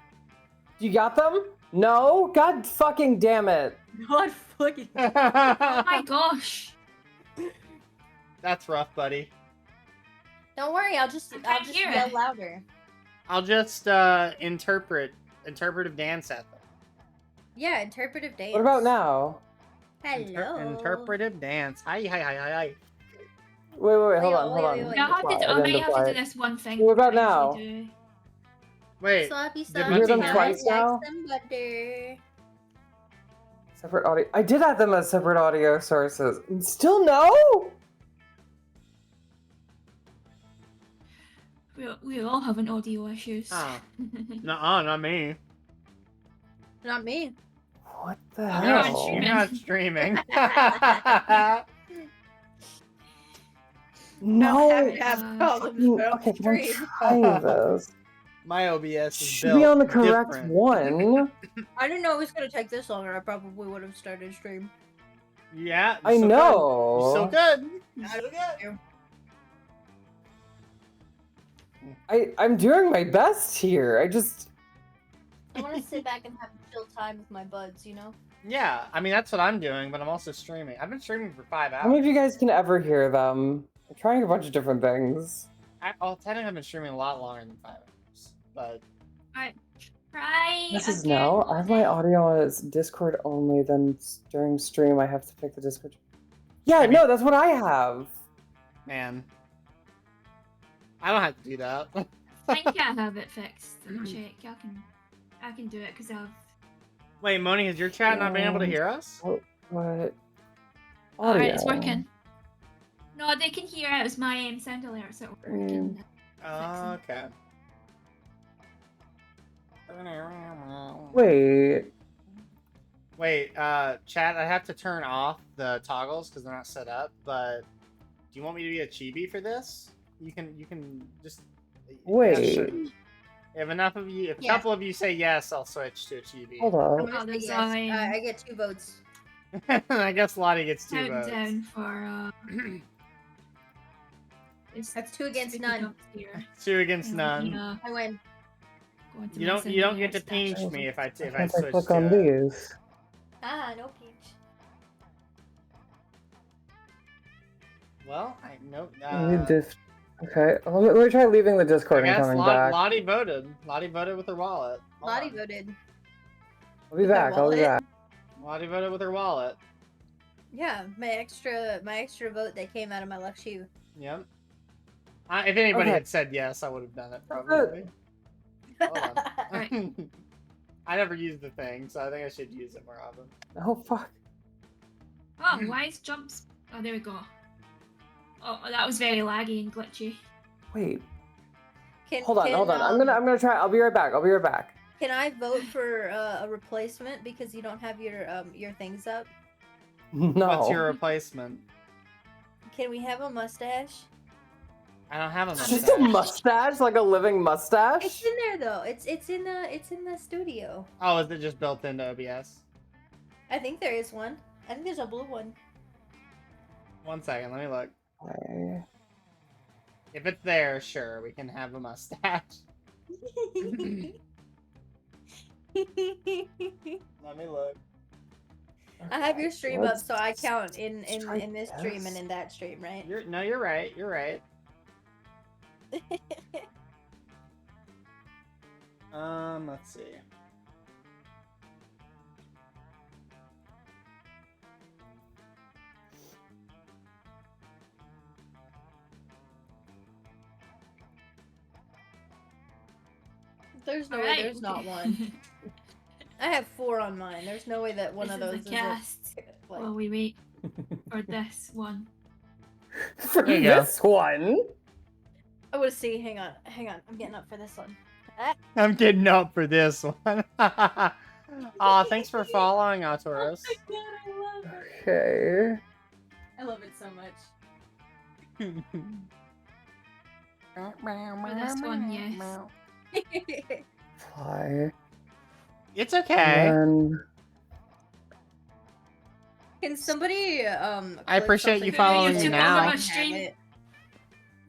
You got them? No? God fucking damn it. God fucking. Oh my gosh! That's rough, buddy. Don't worry, I'll just hear yell it. louder. I'll just interpretive dance at them. Yeah, interpretive dance. What about now? Hello. Interpretive dance. Hi. Wait, hold on, Wait, hold on. wait, Yeah, I might have to do this. this one thing. What about that I now? usually do. Wait. Sloppy, did you hear them Bunty twice hear us? now? Like some butter. Separate audio. I did add them as separate audio sources. Still no? We all have an audio issues. Oh. Nuh-uh, not me. Not me. What the You're hell? not You're not streaming. No. I have problems, but Okay, I'm straight. I'm trying this. My OBS is Should built be on the correct different. one. I didn't know it was gonna take this long, or I probably would have started stream. Yeah. I you're so know. Good. You're so good. You're so good. I'm doing my best here. I want to sit back and have a chill time with my buds, you know? Yeah, I mean that's what I'm doing, but I'm also streaming. I've been streaming for 5 hours. How many of you guys can ever hear them? I'm trying a bunch of different things. Technically I've been streaming a lot longer than 5 hours, but Try. This is again, no. I have my Audrey. audio as Discord only. Then during stream, I have to pick the Discord. Yeah, I mean- no, that's what I have. man, I don't have to do that. I think I have it fixed. Check. I can do it because I've. Wait, Moni, has your chat not been able to hear us? What? Audio. Alright, it's working. No, they can hear it. It was my sound alerts that were working. Oh, okay. Wait, chat, I have to turn off the toggles because they're not set up, but do you want me to be a chibi for this? You can just... Wait. Sure. If enough of you, if a couple of you say yes, I'll switch to a chibi. Hold on. I'm gonna say yes. I get 2 votes. I guess Lottie gets 2 votes. Countdown for That's 2 against none. 2 against none. Yeah. I win. You don't get to pinch me if I Can't I switch click to on it. these? Ah, no peach. Well, I know. Okay, let me try leaving the Discord I and guess coming back. Lottie voted. Lottie voted with her wallet. Hold Lottie on. voted. I'll be back. I'll be wallet. back. Lottie voted with her wallet. Yeah, my extra vote that came out of my left shoe. Yep. If anybody Okay. had said yes, I would have done it probably. Hold on. I never used the thing, so I think I should use it more often. Oh fuck. Oh, why is jumps? Oh, there we go. Oh, that was very laggy and glitchy. Wait. Can, Hold on. can, I'm gonna try. I'll be right back. Can I vote for a replacement because you don't have your things up? No. What's your replacement? Can we have a mustache? I don't have a It's mustache. just a mustache, like a living mustache. It's in there though. It's in the studio. Oh, is it just built into OBS? I think there is one. I think there's a blue one. 1 second, let me look. Okay. If it's there, sure, we can have a mustache. Let me look. I have your stream up, Let's so I count in try this stream and this. in that stream, right? You're right. You're right. Let's see. There's no way Alright. there's not one. I have 4 on mine. There's no way that one This of is those the isn't, cast. like, While we wait for this one. For There you go. this one. I want to see. Hang on. I'm getting up for this one. Ah. I'm getting up for this one. Aw, thanks for following, Autoros. God, I love it. Okay. I love it so much. For this one, yes. Fly. It's okay. And Can somebody I appreciate click you something following to me YouTube now. so I On can stream. have it?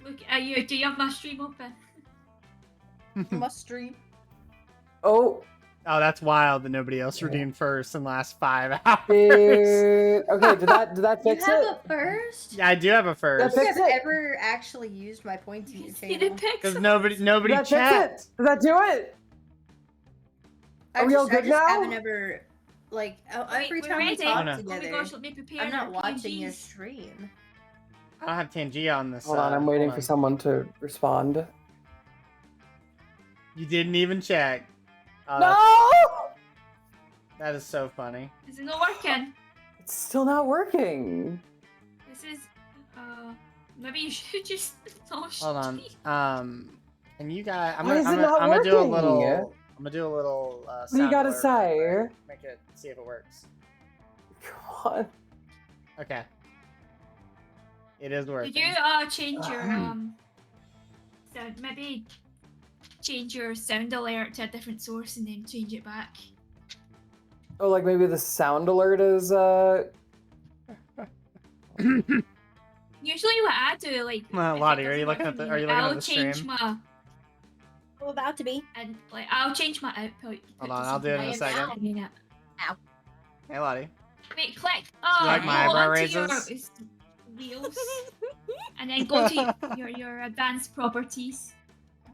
Look at you. Do you have my stream open? Must stream. oh, Oh, that's wild that nobody else redeemed first in the last 5 hours. okay. Did that You fix have it? a first? Yeah, I do have a I first. don't think fix I've it? ever actually used my points in your See the channel. Because pixels? nobody Did that fix checked. it? Does that do it? Are we all I good just now? haven't ever, like, every we're time we ready. talk Oh, no. Oh my together, gosh, let me prepare I'm not our watching your PNGs. stream. I don't have Tangia on this. Hold on, I'm waiting hold for on. someone to respond. You didn't even check. Oh, No! that is so funny. Is it not working? It's still not working. This is, maybe you should just not Hold on. stream. Can you guys? I'm Why gonna, is I'm it gonna, not I'm gonna do a working? little. I'm gonna do a little. What do you sound gotta alert say? real quick. Make it. See if it works. Come on. Okay. It is working. Could you change your sound? Maybe change your sound alert to a different source and then change it back. Oh, like maybe the sound alert is Usually, what I do, like, Lottie, are you looking at the? Are you looking I'll at the change stream? my I'm about to be. and like I'll change my output. Hold on, I'll do it in a second. Ow. Hey, Lottie. Wait, click. Oh, like my go eyebrow onto your raises? wheels, and then go to your advanced properties.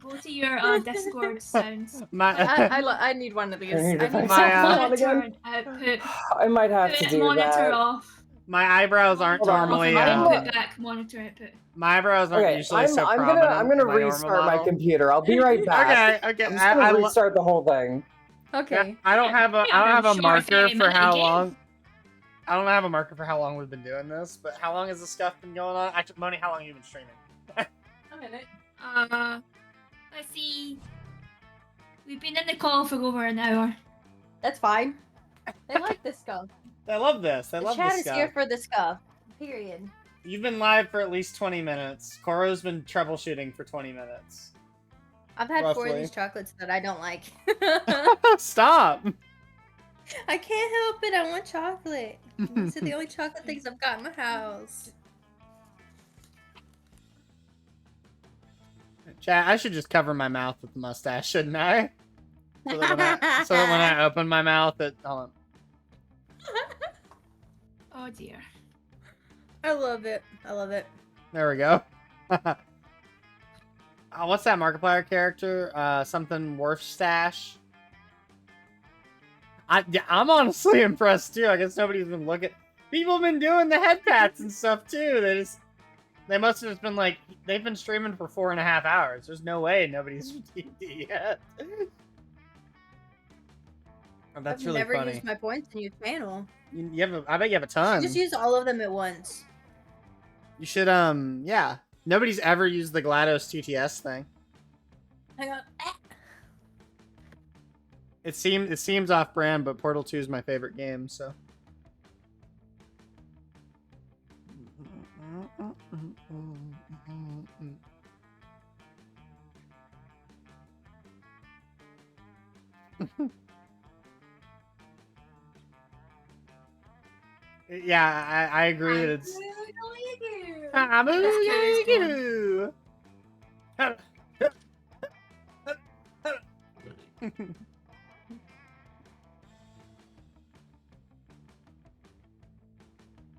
Go to your Discord sounds. I need one of these. I need I to need find My, Monitor and output. I might have to Put do monitor that. off. My eyebrows aren't Hold on, normally. Input back. Monitor output. My eyebrows aren't Okay, usually I'm so gonna prominent in my restart normal my model. computer. I'll be right back. Okay, okay. I'm just gonna restart the whole thing. Okay. I don't have a Yeah, I don't have a sure, marker if for you how again. long. I don't have a marker for how long we've been doing this, but how long has this stuff been going on? Actually, Moni, how long have you been streaming? A minute. Let's see. We've been in the call for over an hour. That's fine. They like this stuff. I love this. I The love chat this is stuff. here for the stuff. Period. You've been live for at least 20 minutes. Koro's been troubleshooting for 20 minutes. I've had 4 of Roughly. these chocolates that I don't like. Stop! I can't help it. I want chocolate. These are the only chocolate things I've got in my house. Chat, I should just cover my mouth with the mustache, shouldn't I? So that when I open my mouth, it... Hold on. Oh dear. I love it. I love it. There we go. What's that Markiplier character? Something Worth Stash? I'm honestly impressed too. I guess nobody's been looking. People have been doing the head pats and stuff too. They must have just been like, they've been streaming for 4.5 hours. There's no way nobody's redeemed it yet. Oh, that's I've really never funny. used my points in your channel. You have I bet you have a ton. Just use all of them at once. You should, yeah. Nobody's ever used the GLaDOS TTS thing. Hang on. It seems off-brand, but Portal 2 is my favorite game, so. Yeah, I agree that it's. I'm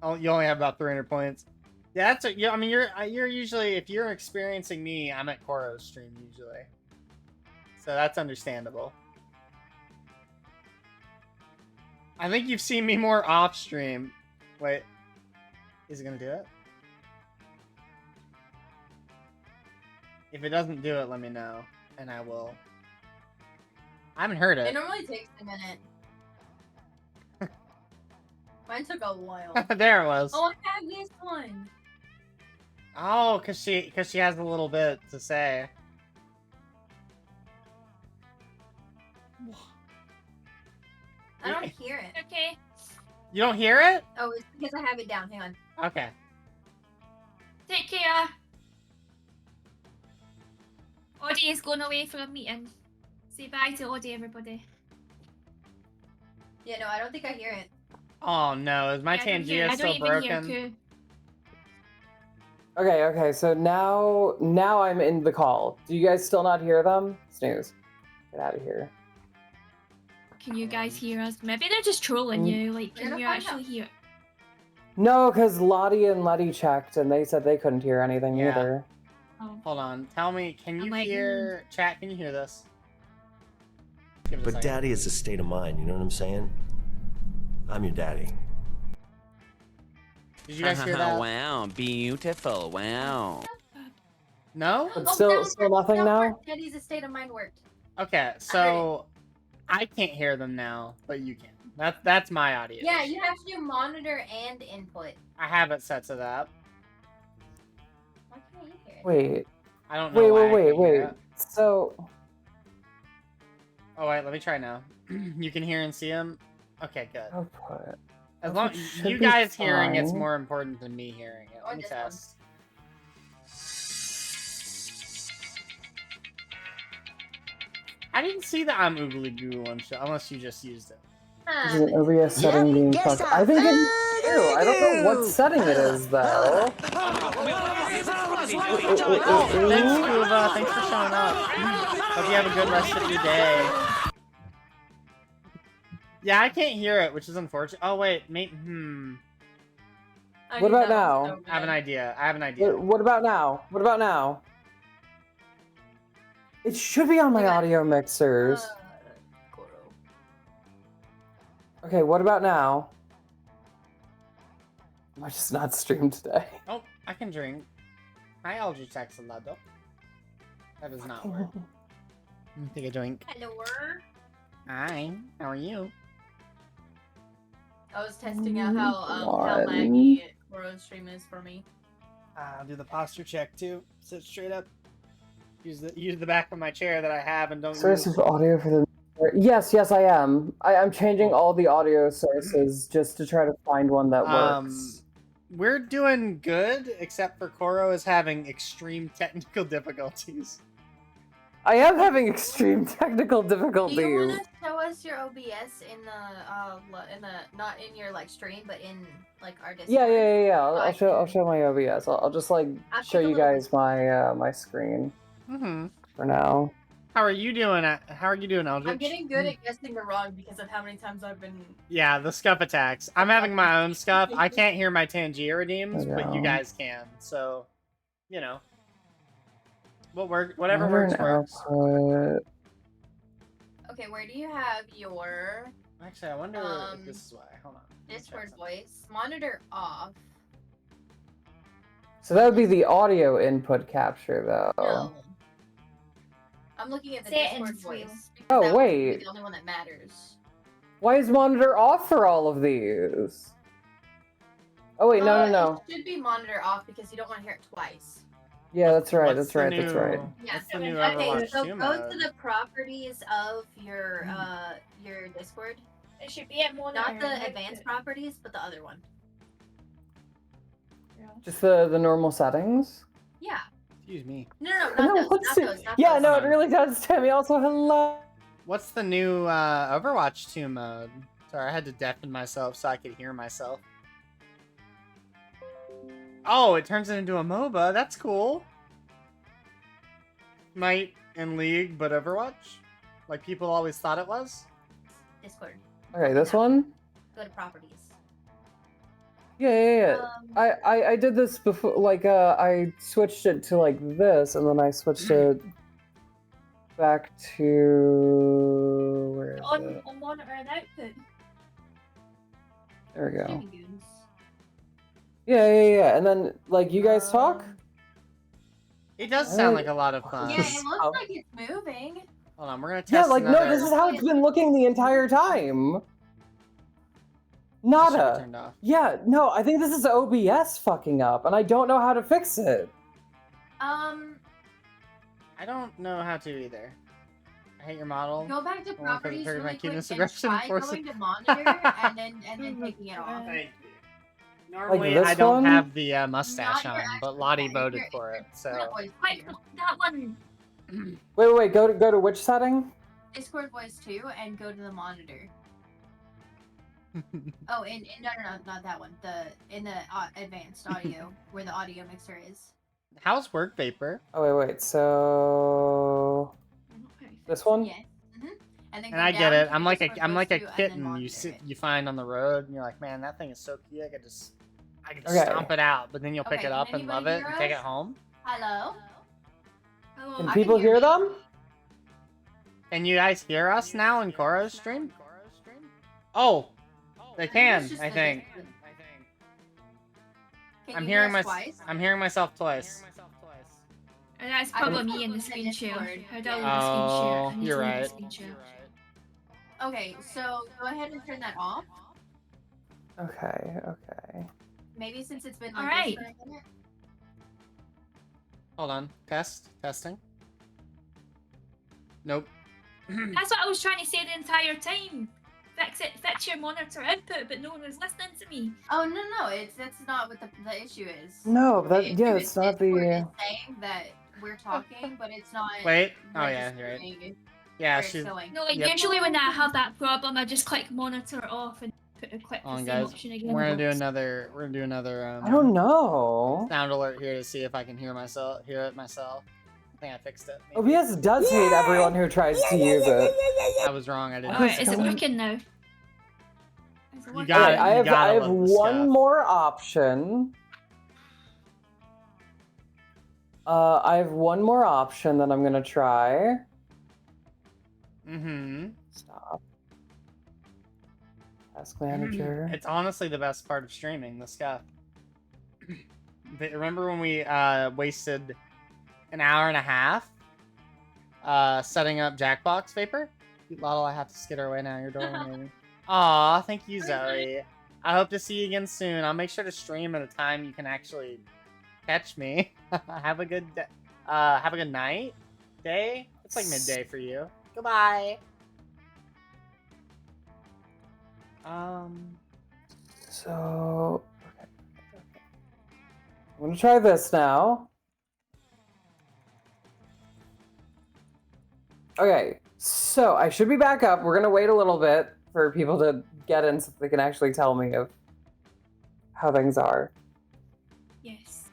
Oh, you only have about 300 points. Yeah, that's a, yeah. I mean, you're usually, if you're experiencing me, I'm at Koro's stream usually, so that's understandable. I think you've seen me more off stream. Wait, is it gonna do it? If it doesn't do it, let me know, and I will. I haven't heard It it. normally takes a minute. Mine took a while. There it was. Oh, I have this one. Oh, cause she has a little bit to say. I don't hear it. Okay. You don't hear it? Oh, it's because I have it down. Hang on. Okay. Take care. Audie is going away for a meeting. Say bye to Audie, everybody. Yeah, no, I don't think I hear it. Oh no, is my Yeah, I don't hear- Tangia I don't still even hear broken? Koo. Okay, so now I'm in the call. Do you guys still not hear them? Snooze. Get out of here. Can you guys hear us? Maybe they're just trolling you. Like, We're can gonna you find actually hear? No, because Lottie and Letty checked and they said they couldn't hear anything Yeah. either. Oh. Hold on. Tell me, can I'm you like, hear chat? Can you hear this? Give it a But second. daddy is a state of mind, you know what I'm saying? I'm your daddy. Did you guys hear that? Wow, beautiful. Wow. No? But Oh, still that nothing now? worked. Daddy's a state of mind worked. Okay, so I can't hear them now, but you can. That's my audio. Yeah, you have to do monitor and input. I have it set to that. Why can't you hear it? Wait. I don't know why I can't hear it. So, Oh wait, let me try now. You can hear and see him. Okay, good. output. As long Output should you be guys hearing it's fine. more important than me hearing it. Or Let me this one. test. I didn't see the I'm oogly goo one shot unless you just used it. Is an OBS setting being fucked? I think it is too. I don't know what setting it is though. Oh, thanks, Scuba. Thanks for showing up. Hope you have a good rest of your day. Yeah, I can't hear it, which is unfortunate. Oh wait, I What knew about that was now? so I have an good. idea. I have an idea. What about now? What about now? It should be on my audio mixers. Koro. Okay, what about now? Am I just not streamed today? Oh, I can drink. Hi, Aldrich Axelado. That does not work. Let me take a drink. Hello. Hi, how are you? I was testing out how One. laggy Koro's stream is for me. I'll do the posture check too. Sit straight up. Use the back of my chair that I have and don't Source use. of audio for the... Yes, I am. I'm changing all the audio sources just to try to find one that works. We're doing good, except for Koro is having extreme technical difficulties. I am having extreme technical Do you difficulties. want to show us your OBS in the not in your like stream, but in like our Discord? Yeah. So I I'll show my OBS. I'll just like I'll show take a you little- guys my my screen for now. How are you doing? How are you doing, Eldritch? I'm getting good at guessing the wrong because of how many times I've been. Yeah, the scuff attacks. I'm having my own scuff. I can't hear my Tangier redeems, I but you know. guys can. So, you know, whatever Modern works works. output. Okay, where do you have your Actually, I wonder if this is why. Hold on. Let me check Discord something. voice monitor off? So that would be the audio input capture, though. No. I'm looking at the Settings Discord wheel. voice. because Oh, that would be wait. the only one that matters. Why is monitor off for all of these? Oh wait, no. It should be monitor off because you don't want to hear it twice. Yeah, that's right. What's That's the right. new- That's right. Yeah. What's the new Okay, Overwatch so 2 go mode? to the properties of your Discord. It should be at monitor. Not the advanced properties, but the other one. Just the normal settings? Yeah. Excuse me. No, not No, those. what's Not it? those. Not Yeah, those. no, it really does, Tammy. Also, hello. What's the new Overwatch 2 mode? Sorry, I had to deafen myself so I could hear myself. Oh, it turns it into a MOBA. That's cool. Might and League, but Overwatch? Like people always thought it was? Discord. Okay, this one? Go to properties. Yeah. I did this before, like, I switched it to, like, this, and then I switched it back to... Where is it? On monitor and output. There we go. Yeah. And then, like, you guys talk? It does sound like a lot of fun. Yeah, it looks like it's moving. Hold on, we're gonna test Yeah, like, another... no, this is how it's been looking the entire time. Nada. Turned off. Yeah, no, I think this is OBS fucking up, and I don't know how to fix it. I don't know how to either. I hate your model. Go back to properties my really quick cuteness and aggression try force. going to monitor and then taking it off. Thank you. Normally, this I don't one? have the mustache Not on, your but actual- Lottie yeah, voted your- for it, so... That one. Wait, go to which setting? Discord voice 2 and go to the monitor. Oh, no, not that one. In the advanced audio, where the audio mixer is. How's work, Vapor? Oh, wait, so... This one? Yes. And then And go I get down it. to I'm like a Discord voice 2 and then kitten you monitor it. you find on the road, and you're like, man, that thing is so cute. I could just Okay. stomp it out, but then you'll pick Okay, it up can and love anybody it and hear take it us? home. Hello? Can I people can hear you. them? Can you guys hear us now in Koro's stream? Oh, they can. it's just I the think. Discord. Can I'm you hearing hear us my. twice? I'm hearing myself twice. And that's I probably can me in the put screen the share. Discord. How do I Yeah. load the screen share? Oh, I need you're to load the right. screen share. Okay, so go ahead and turn that off. Okay. Maybe since it's been like Alright. this for a minute. Hold on. Testing. Nope. That's what I was trying to say the entire time. Fix your monitor output, but no one was listening to me. Oh no, that's not what the issue is. No, The that issue yeah, is it's not Discord the. is saying that we're talking, but it's not. Wait. Oh yeah, you're right. registering Yeah, where it's she's. going. No, like Yep. usually when I have that problem, I just click monitor off and click Hold on, the same guys. option again. We're gonna do another. We're gonna do another. I don't know. Sound alert here to see if I can hear it myself. I think I fixed it. Maybe. OBS does hate everyone who tries to use it. I was wrong. I didn't. Alright, is it working now? Is it You working? got it. I You have gotta love this one stuff. more option. I have one more option that I'm gonna try. Mm-hmm. Stop. Task manager. It's honestly the best part of streaming, this stuff. But remember when we wasted an hour and a half setting up Jackbox, Vapor? Lotto, I have to skitter away now. You're doing me. Aw, thank you, Zoe. I hope to see you again soon. I'll make sure to stream at a time you can actually catch me. Have a good night, day. It's like midday for you. Goodbye. So, okay. I'm gonna try this now. Okay, so I should be back up. We're gonna wait a little bit for people to get in so they can actually tell me of how things are. Yes.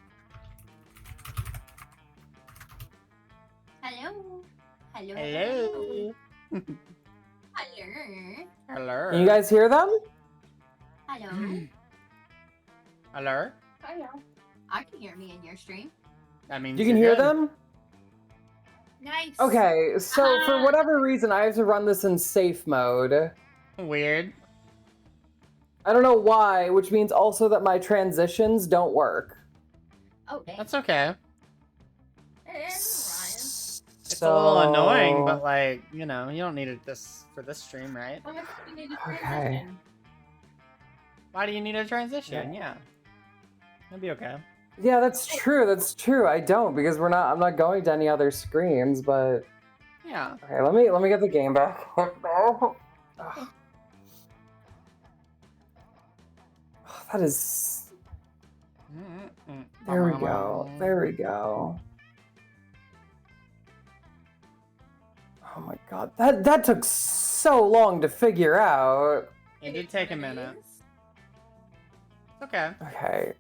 Hello. Hello. Hello. Hello. Hello. Can you guys hear them? Hello. Hello. Hello. I can hear me in your stream. That means You can you're hear good. them? Nice. Okay, so for whatever reason, I have to run this in safe mode. Weird. I don't know why, which means also that my transitions don't work. Oh, dang. That's okay. It's It's a little annoying, but like, you know, you don't need it for this stream, right? Okay. Why do you need a transition? Yeah. It'll be okay. Yeah, that's true. That's true. I don't because I'm not going to any other screens, but Yeah. okay, let me get the game back. Oh, that is There we go. There we go. Oh my god, that took so long to figure out. It did take a minute. Okay. Okay.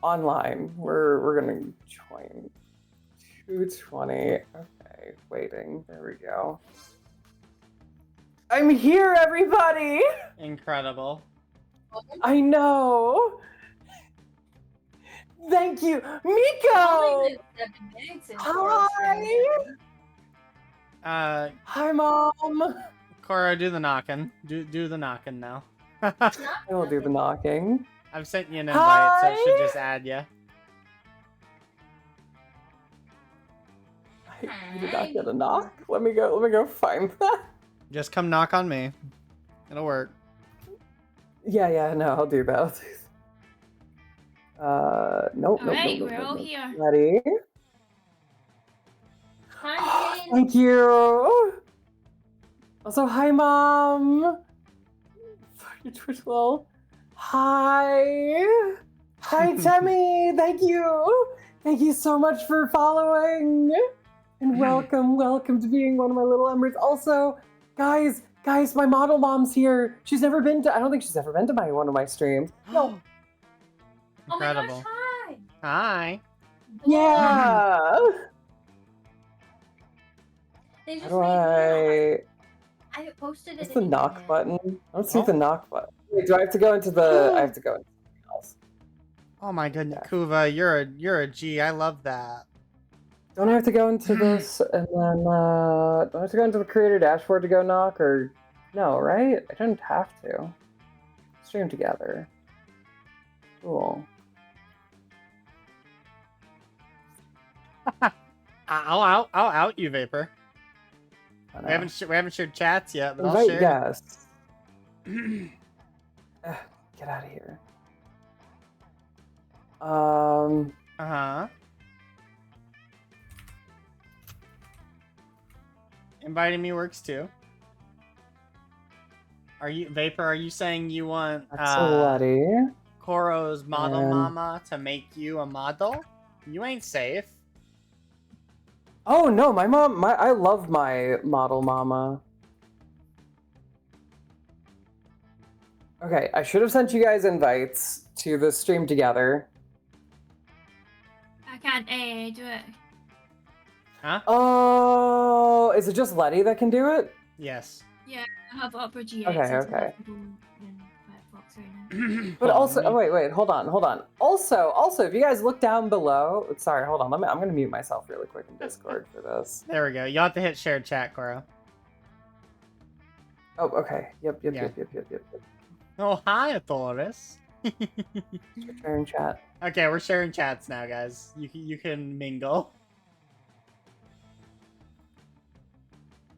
Online, we're gonna join 220. Okay, waiting. There we go. I'm here, everybody. Incredible. I know. Thank you, Miko. Hi. Hi, Mom. Cora, do the knocking. Do the knocking now. I will do the knocking. I've sent you an invite, so it should Hi. just add you. I did not get a knock. Let me go find that. Just come knock on me. It'll work. Yeah, no, I'll do that. Nope. Alright, we're all here. Ready? Hi, Jane. Thank you. Also, hi, Mom. Fucking Twitch lol. Hi. Hi, Temmie. Thank you. Thank you so much for following. And welcome to being one of my little embers. Also, guys, my model mom's here. She's never been to, I don't think she's ever been to one of my streams. No. Incredible. Oh my gosh, Hi. Yeah. They How just do made I posted it. What's the in knock email. button? I don't see the knock button. Wait, do I have to go into the? I have to go into something else. Oh my goodness, Kuva, you're a G. I love that. Don't I have to go into this and then don't I have to go into the creator dashboard to go knock or no, right? I don't have to. Stream together. Cool. I'll out you, Vapor. I We haven't shared chats yet, but I'll Invite share. guests. Get out of here. Uh-huh. Inviting me works too. Are you Vapor? Are you saying you want Letty. Koro's model And- mama to make you a model? You ain't safe. Oh no, my mom. I love my model mama. Okay, I should have sent you guys invites to the stream together. I can't do it. Huh? Oh, is it just Letty that can do it? Yes. Yeah, I have Opera GX. Okay, until okay. I have to go in Firefox right now. But also, oh, wait, hold on. Also, if you guys look down below, sorry, hold on. I'm gonna mute myself really quick in Discord for this. There we go. You'll have to hit shared chat, Koro. Oh, okay. Yep. Oh, hi, Taurus. Sharing chat. Okay, we're sharing chats now, guys. You can mingle.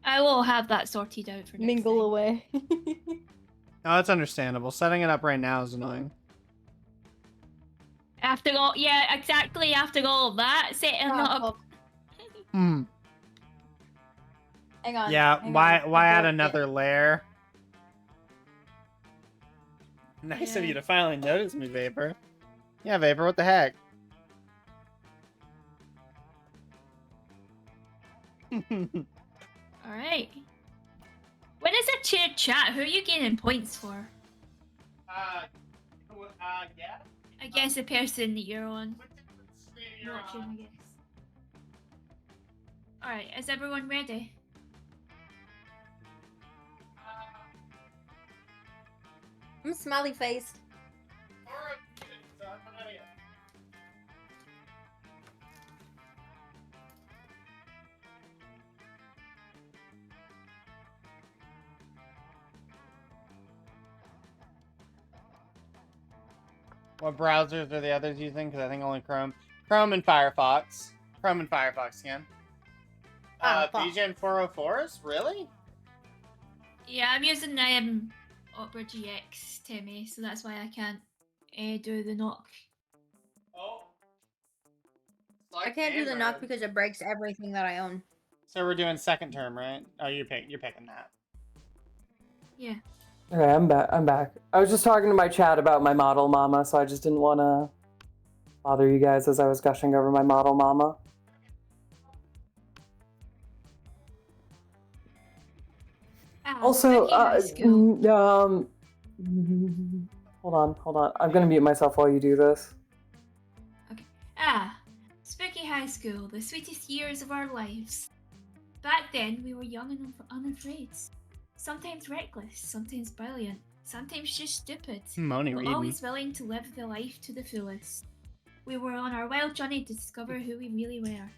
I will have that sorted out for next Mingle time. away. Oh, that's understandable. Setting it up right now is annoying. After all, yeah, exactly. After all of that, setting up. Hmm. Hang on. Yeah. hang Why on. add Broke it. another layer? Nice of you to finally notice me, Vapor. Yeah, Vapor. What the heck? All right. When is a shared chat? Who are you gaining points for? Yeah. I guess the person that you're on. Watching, I guess. Alright, is everyone ready? I'm smiley faced. What browsers are the others using? Because I think only Chrome. Chrome and Firefox. Chrome and Firefox again. Vision 404s? Really? Yeah, I'm using Opera GX, Timmy, so that's why I can't do the knock. Oh. I can't do the knock because it breaks everything that I own. So we're doing second term, right? Oh, you're picking that. Yeah. Okay, I'm back. I was just talking to my chat about my model mama, so I just didn't want to bother you guys as I was gushing over my model mama. Also, Spooky High School. hold on. I'm gonna mute myself while you do this. Spooky High School, the sweetest years of our lives. Back then, we were young and unafraid. Sometimes reckless, sometimes brilliant, sometimes just stupid, Moni but reading. always willing to live the life to the fullest. We were on our wild journey to discover who we really were.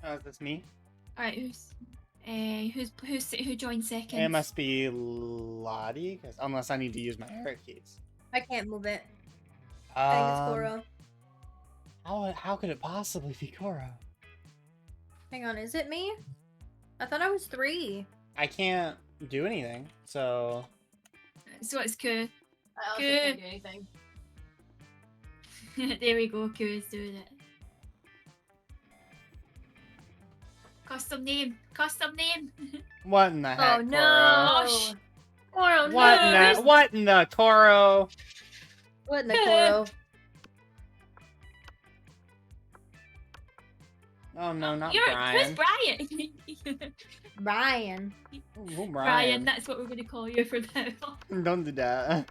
Oh, is this me? Alright, who joined second? It must be Lottie, 'cause unless I need to use my arrow keys. I can't move it. I think it's Koro. How could it possibly be Koro? Hang on, is it me? I thought I was 3. I can't do anything, so... So it's Ku. I also can't do anything. There we go, Ku is doing it. Custom name! Custom name! What in the heck, Oh no! Koro, Koro, What no! in the... What in the Koro? What in the Koro? Oh no, not Who's Brian. Brian? Brian. Oh, Brian, that's what we're going to call you for now. Don't do that.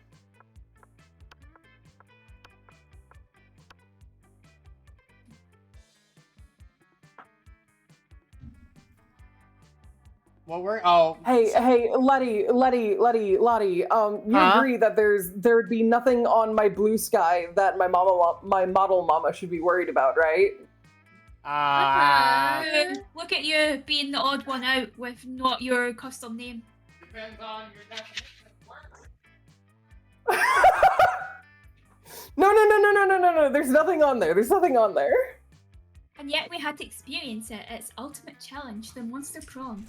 What were... Oh. Hey, Letty, you Huh? agree that there'd be nothing on my blue sky that my model mama should be worried about, right? Look at you being the odd one out with not your custom name. Depends on your definition of work. No. There's nothing on there. There's nothing on there. And yet we had to experience it, its ultimate challenge, the Monster Prom.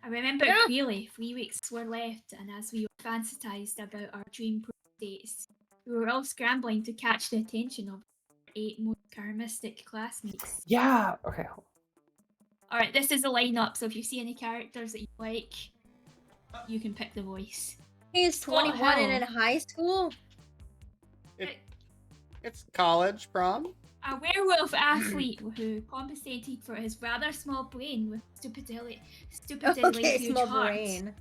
I remember it clearly. 3 weeks were left, and as we fantasized about our dream prom dates, we were all scrambling to catch the attention of our 8 most charismatic classmates. Yeah. Okay. Alright, this is a lineup, so if you see any characters that you like, you can pick the voice. He's 21 and in high school? It's college prom. A werewolf athlete who compensated for his rather small brain with stupidly Okay, huge small heart. brain.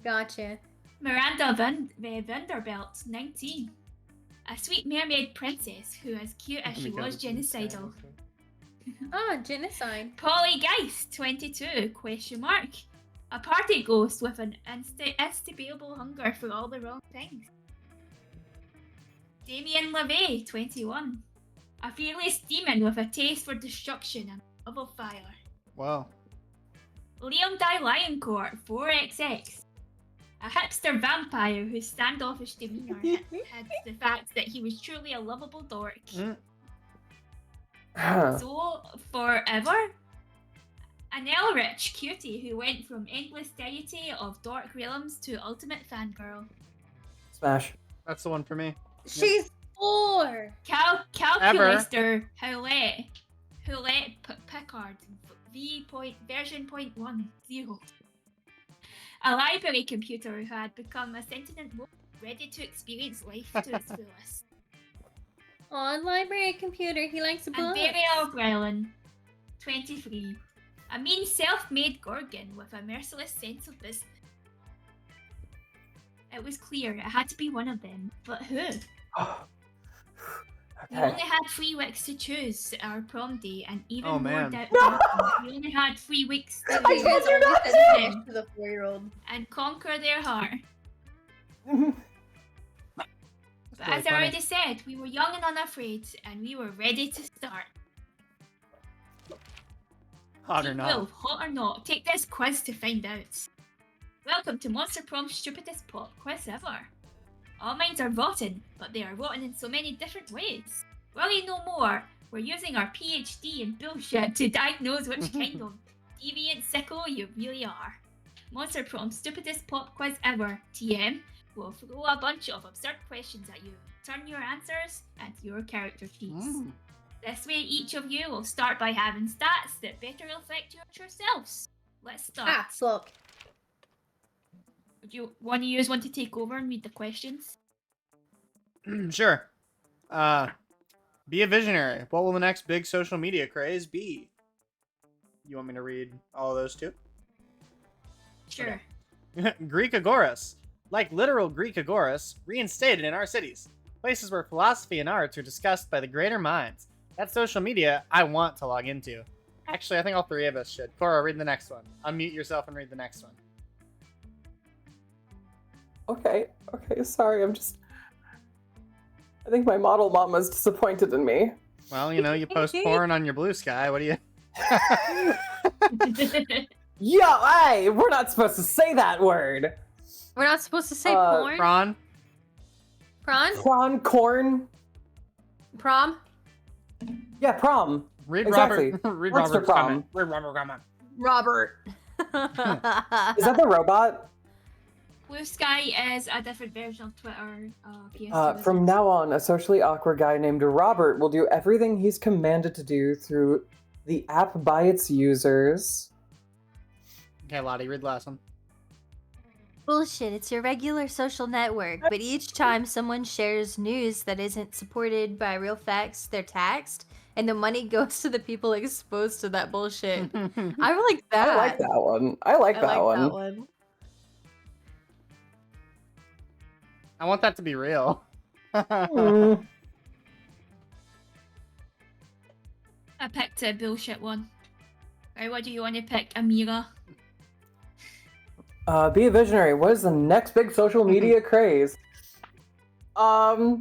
Gotcha. Miranda Vanderbilt, 19. A sweet mermaid princess who, as cute as she was, genocidal. Oh, genocide. Polly Geist, 22, question mark. A party ghost with an insatiable hunger for all the wrong things. Damien LeVay, 21. A fearless demon with a taste for destruction and love of fire. Wow. Liam Di Lioncourt, 4XX. A hipster vampire whose standoffish demeanor hid the fact that he was truly a lovable dork. So, forever? An Elrich cutie who went from endless deity of dark realms to ultimate fangirl. Smash. That's the one for me. She's 4! Calculaster Howlette Pickard version 0.10. A library computer who had become a sentient wolf ready to experience life to its fullest. On library computer, he likes a book. And Burial Grelin, 23. A mean self-made Gorgon with a merciless sense of business. It was clear it had to be one of them, but who? We only had 3 weeks to choose our prom day, and even Oh, more man. doubt. We only had 3 weeks to I guess you're not them to the 4-year-old. and conquer their heart. That's But really as I funny. already said, we were young and unafraid, and we were ready to start. Hot or Team not. Wolf, hot or not, take this quiz to find out. Welcome to Monster Prom's stupidest pop quiz ever. All minds are rotten, but they are rotten in so many different ways. Worry no more, we're using our PhD in bullshit to diagnose which kind of deviant sicko you really are. Monster Prom's stupidest pop quiz ever, TM, will throw a bunch of absurd questions at you. Turn your answers and your character sheets. This way, each of you will start by having stats that better affect yourselves. Let's start. Ah, slook. Would you one of you want to take over and read the questions? Sure. Be a visionary. What will the next big social media craze be? You want me to read all of those too? Sure. Greek agoras. Like literal Greek agoras, reinstated in our cities. Places where philosophy and arts are discussed by the greater minds. That's social media I want to log into. Actually, I think all three of us should. Cora, read the next one. Unmute yourself and read the next one. Okay, sorry, I think my model mama's disappointed in me. Well, you know, you post porn on your blue sky. What do you... Yo, hey, we're not supposed to say that word. We're not supposed to say porn? Prawn? Prawn? Prawn, corn. Prom? Yeah, prom. Read exactly. Robert. Read Works for Robert's prom. comment. Read Robert comment. Robert. Is that the robot? Blue Sky is a different version of Twitter. PS2 From now on, a socially awkward guy named Robert will do everything he's commanded to do through the app by its users. Okay, Lottie, read the last one. Bullshit, it's your regular social network, but each time someone shares news that isn't supported by real facts, they're taxed, and the money goes to the people exposed to that bullshit. I like that. I like that one. I like that one. I want that to be real. Mm. I picked a bullshit one. Right, what do you want to pick, Amira? Be a visionary. What is the next big social media craze? Those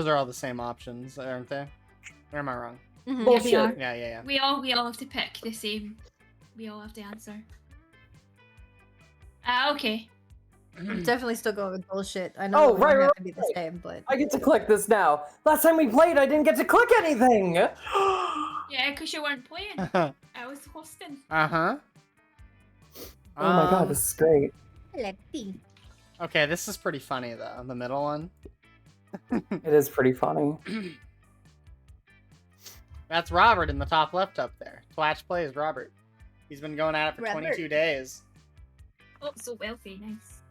are all the same options, aren't they? Or am I wrong? Bullshit. Yeah. We all have to pick the same. We all have to answer. Okay. I'm definitely still going with bullshit. I know Oh, we don't right, have right, to be the right. same, but I get to click this now. Last time we played, I didn't get to click anything. Yeah, because you weren't playing. I was hosting. Uh-huh. Oh my god, this is great. Okay, this is pretty funny, though. The middle one. It is pretty funny. That's Robert in the top left up there. Twatch plays Robert. He's been going at it for Robert. 22 days. Oh, so wealthy, nice.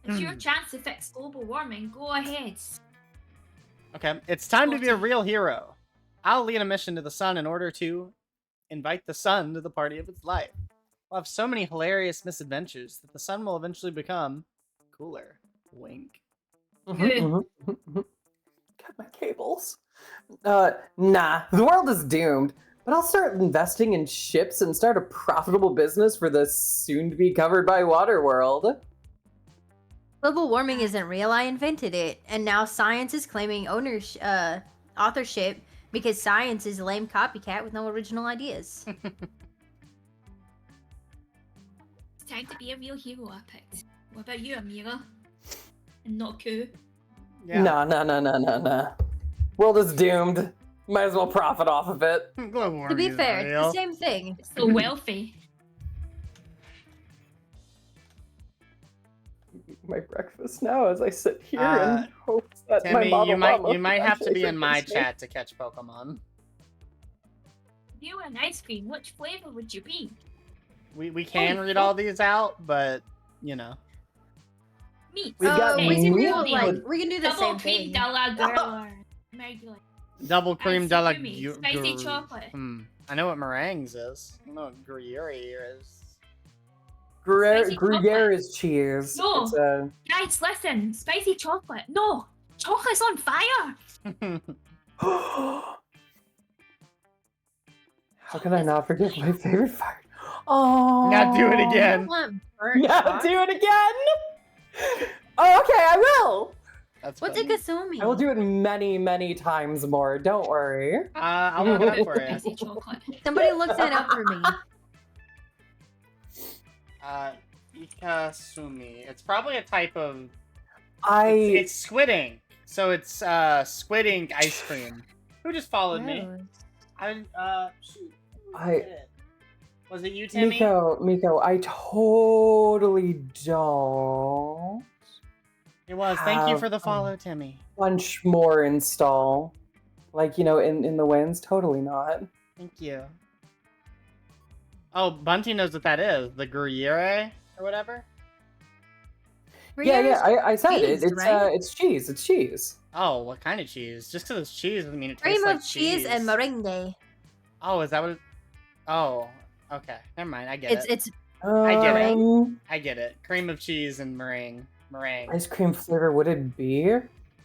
It's your chance to fix global warming. Go ahead. Okay, it's time to be a real hero. I'll lead a mission to the sun in order to invite the sun to the party of its life. We'll have so many hilarious misadventures that the sun will eventually become cooler. Wink. Good. Cut my cables. Nah, the world is doomed. But I'll start investing in ships and start a profitable business for the soon-to-be covered by water world. global warming isn't real. I invented it, and now science is claiming authorship because science is a lame copycat with no original ideas. It's time to be a real hero, I picked. What about you, Amira? And not Koo? Yeah. Nah. World is doomed. Might as well profit off of it. Global To be warming isn't fair, it's real. the same thing. So wealthy. My breakfast now as I sit here Uh, and hope that my Timmy, model mama you might have to be eventually in my forgives me. chat to catch Pokemon. If you were an ice cream, which flavor would you be? We can read all these out, but you know. Meat. We got Okay, we can do meat. like we can do the double same cream thing. de la Guerre. Regular. Double cream de la Ice cream, spicy chocolate. I know what meringues is. I know what Gruyere is. Spicy Gruyere chocolate. is cheese. No. It's a... Guys, listen. Spicy chocolate. No. Chocolate's on fire. How can I not forget my favorite fire? Oh. Now do it again. Now do it again. Oh, okay, I will. That's What's a funny. kasumi? I will do it many, many times more. Don't worry. I'll look it up for you. Spicy chocolate. Somebody look that up for me. Ikasumi. It's probably a type of. I It's squid ink. So it's squid ink ice cream. Who just followed me? Shoot. Who did it? Was it you, Timmy? Miko, I totally don't. It was. Thank you for the have follow, Timmy. bunch more install. Like, in the wins? Totally not. Thank you. Oh, Bunty knows what that is. The Gruyere or whatever? Yeah, I said cheese, it. It's right? it's cheese. It's cheese. Oh, what kind of cheese? Just because it's cheese doesn't mean it tastes Cream like of cheese and meringue. Oh, is that what it... Oh, okay. Never mind. I get it. It's I get it. Um, I get it. Cream of cheese and meringue. Ice cream flavor would it be?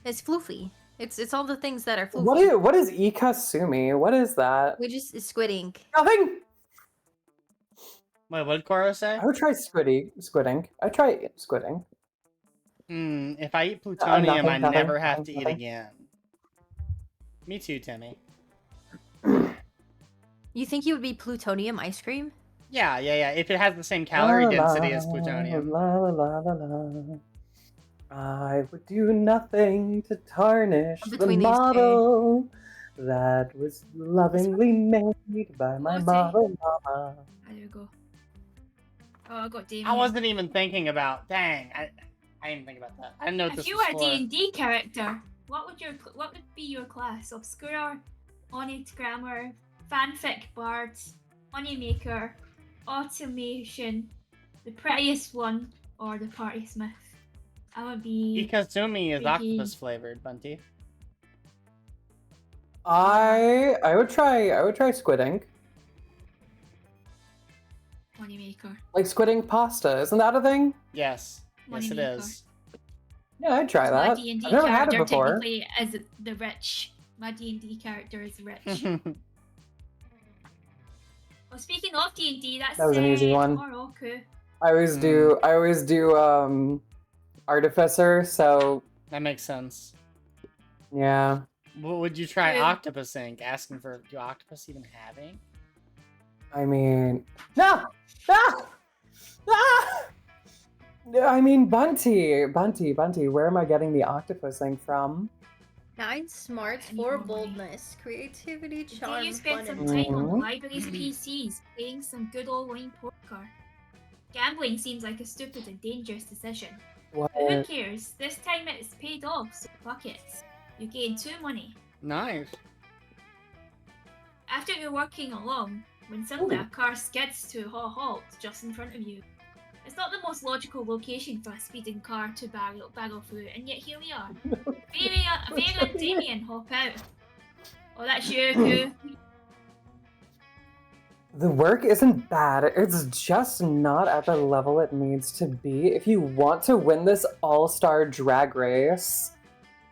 it's floofy. It's all the things that are floofy. What is ikasumi? What is that? We just it's squid ink. Nothing. Wait, what did Koro say? I would try squid ink. I try squid ink. If I eat plutonium, I nothing, never have to eat nothing. again. Me too, Timmy. You think you would be plutonium ice cream? Yeah. If it has the same calorie density as plutonium. La, la, la, la, la. I would do nothing to tarnish the Between these two. model that was lovingly made by my Okay. model mama. There you go. Oh, I got Damien. I wasn't even thinking about... Dang. I didn't think about that. I didn't know what If this you was were a for. D&D character, what would be your class? Obscurer, Onigrammer, Fanfic Bard, Moneymaker, Automation, the Prettiest One, or the Party Smith? I would be... Ikazumi is Freaky. octopus flavored, Bunty. I would try squid ink. Moneymaker. Like squid ink pasta. Isn't that a thing? Yes. Yes, it Moneymaker. is. Yeah, I'd try My that. D&D I've never had it character before. technically is the rich. My D&D character is rich. Well, speaking of D&D, that's That was an easy one. Moroku. I always do artificer, so That makes sense. yeah. What would you try Good. octopus ink? Asking for... Do octopus even have ink? I mean, no, ah, ah! I mean, Bunty. Where am I getting the octopus ink from? 9 smarts, Any 4 more? boldness, creativity, Do charm, you spend fun, some and time on the Mhm. library's PCs playing some good old line poker? Gambling seems like a stupid and dangerous decision. What? But who cares? This time it's paid off, so fuck it. You gain 2 money. Nice. After you're working along, when suddenly a car skids to a halt just in front of you. It's not the most logical location for a speeding car to barrel through, and yet here we are. Vera and Damien hop out. Oh, that's you, Koo. The work isn't bad. It's just not at the level it needs to be if you want to win this all-star drag race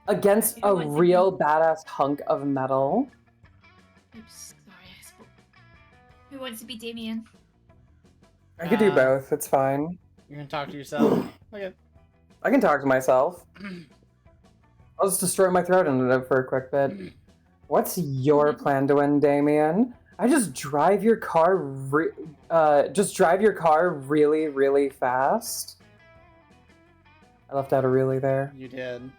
against You a want to real badass hunk of metal. Oops, sorry, I spoke. Who wants to be Damien? I could do both. It's fine. You're gonna talk to yourself? Okay. I can talk to myself. I'll just destroy my throat in it for a quick bit. What's your plan to win, Damien? I just drive your car really, really fast. I left out a really there. You did.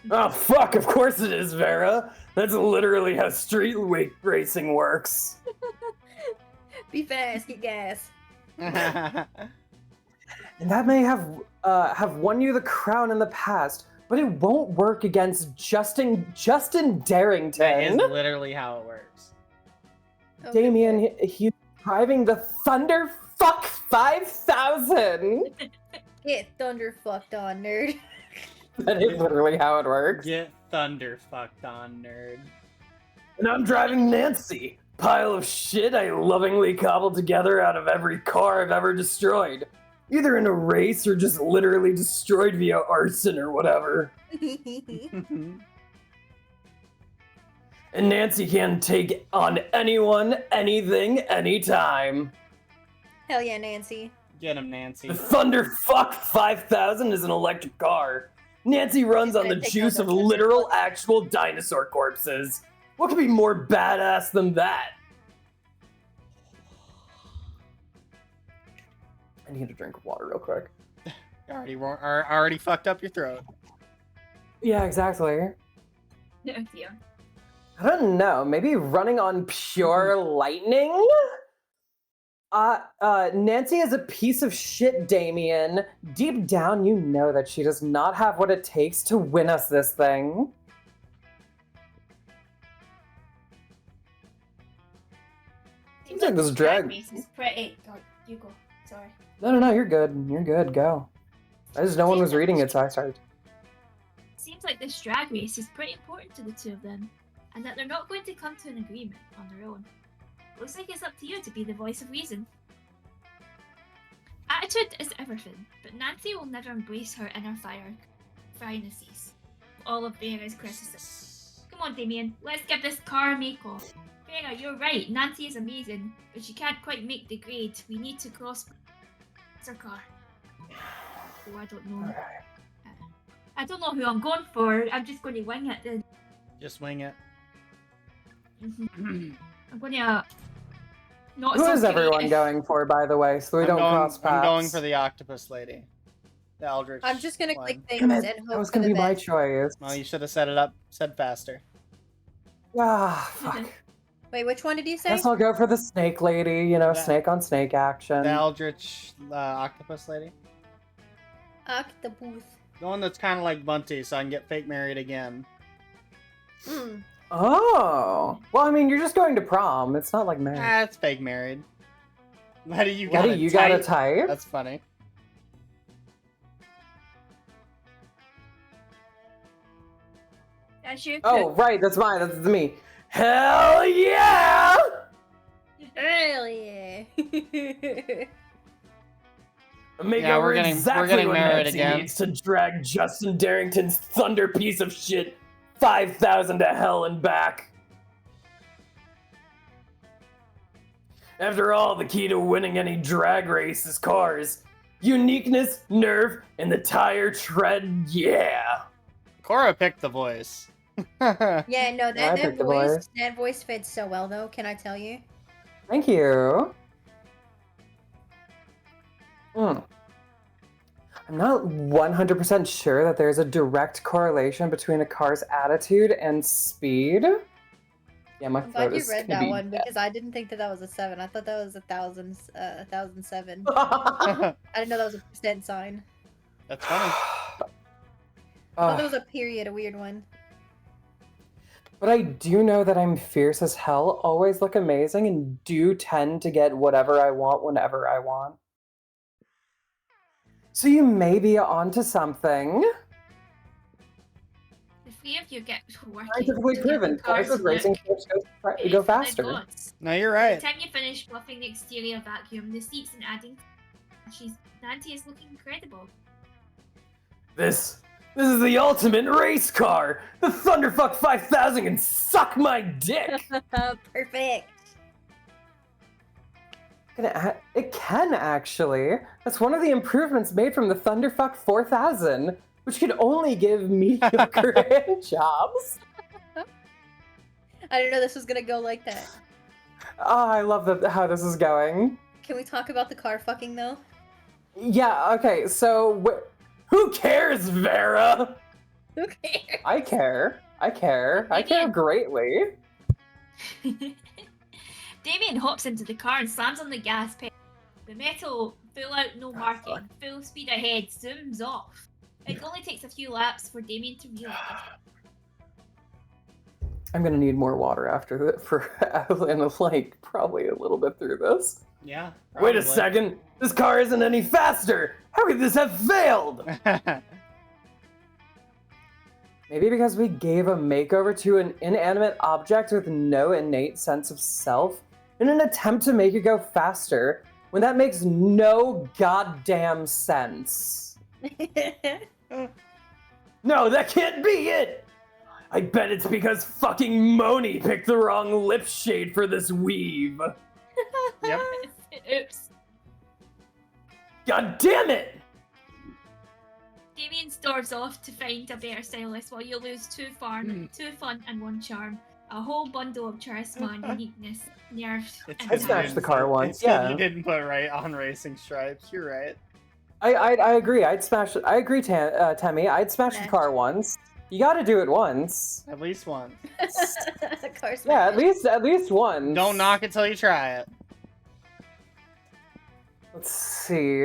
Oh fuck, of course it is, Vera. That's literally how street racing works. Be fast, get gas. And that may have won you the crown in the past, but it won't work against Justin Darrington. That is literally how it works. Damien, he's driving the Thunderfuck 5000. Get thunder fucked on, nerd. That is literally how it works. Get thunder fucked on, nerd. And I'm driving Nancy, pile of shit I lovingly cobbled together out of every car I've ever destroyed. Either in a race or just literally destroyed via arson or whatever. And Nancy can take on anyone, anything, anytime. Hell yeah, Nancy. Get him, Nancy. The Thunderfuck 5000 is an electric car. Nancy runs on the juice of literal, actual dinosaur corpses. What could be more badass than that? I need to drink water real quick. Already fucked up your throat. Yeah, exactly. Oh dear. I don't know, maybe running on pure lightning? Nancy is a piece of shit, Damien. Deep down, you know that she does not have what it takes to win us this thing. Seems like this drag- race is pretty. Oh, you go. Sorry. No, you're good. You're good. Go. I just no one was reading it, so I started. Seems like this drag race is pretty important to the two of them, and that they're not going to come to an agreement on their own. Looks like it's up to you to be the voice of reason. Attitude is everything, but Nancy will never embrace her inner firenesses. All of Vera's criticism. Come on, Damien, let's give this car a make-off. Vera, you're right, Nancy is amazing, but she can't quite make the grade. We need to cross her car. Oh, I don't know. I don't know who I'm going for. I'm just going to wing it then. Just wing it. I'm going to... Not Who so is everyone creative. going for, by the way, so we don't cross paths? I'm going for the octopus lady. The Eldritch. I'm just gonna one. click things Damn and it, hope that was for gonna the be my best. choice. Well, you should have said faster. Ah, fuck. Wait, which one did you say? Guess I'll go for the snake lady, you know, That- snake on snake action. The Eldritch octopus lady. Octopus. The one that's kind of like Bunty, so I can get fake married again. Hmm. Oh. Well, I mean, you're just going to prom. It's not like marriage. Ah, it's fake married. Letty, you got Letty, you got a type? That's funny. That's you. Oh, right, that's mine. That's me. Hell yeah! Hell yeah. Make Yeah, over we're getting exactly what married Nancy again. needs to drag Justin Darrington's thunder piece of shit 5,000 to hell and back. After all, the key to winning any drag race is cars. Uniqueness, nerve, and the tire tread, yeah. Cora picked the voice. Yeah, no, I that picked the voice. voice fits so well though, can I tell you? Thank you. I'm not 100% sure that there's a direct correlation between a car's attitude and speed. Yeah, my I'm throat glad you is read gonna that be one dead. because I didn't think that that was a 7. I thought that was 1,007. I didn't know that was a percent sign. That's funny. I thought that was a period, a weird one. But I do know that I'm fierce as hell, always look amazing, and do tend to get whatever I want whenever I want. So you may be onto something. The three of you get working. Scientifically to get the proven. cars Cars with racing look ships go better than faster. gods. No, you're By right. the time you finish fluffing the exterior vacuum, the seats and adding Nancy is looking incredible. This is the ultimate race car! The Thunderfuck 5000 can suck my dick! Perfect. It can actually. That's one of the improvements made from the Thunderfuck 4000, which can only give mediocre hand jobs. I didn't know this was gonna go like that. Oh, I love how this is going. Can we talk about the car fucking though? Yeah, okay, so who cares, Vera? Who cares? I care. I care greatly. Damien hops into the car and slams on the gas pedal. The metal, full out, no marking, full speed ahead, zooms off. It only takes a few laps for Damien to realize. I'm gonna need more water after that and like probably a little bit through this. Yeah. Wait a probably. second! This car isn't any faster! How could this have failed? Maybe because we gave a makeover to an inanimate object with no innate sense of self in an attempt to make it go faster, when that makes no goddamn sense. No, that can't be it! I bet it's because fucking Moni picked the wrong lip shade for this weave. Yep. Oops. God damn it! Damien storms off to find a better stylist while you lose 2 fun, and 1 charm. A whole bundle of charisma and uniqueness, nerves, and I smashed the car once, It's good yeah. you didn't put right on racing stripes. You're right. I agree. I agree, Temmie. I'd smash the car once. You gotta do it once. At least one. Car Yeah, at least once. Don't knock it till you try it. let's see.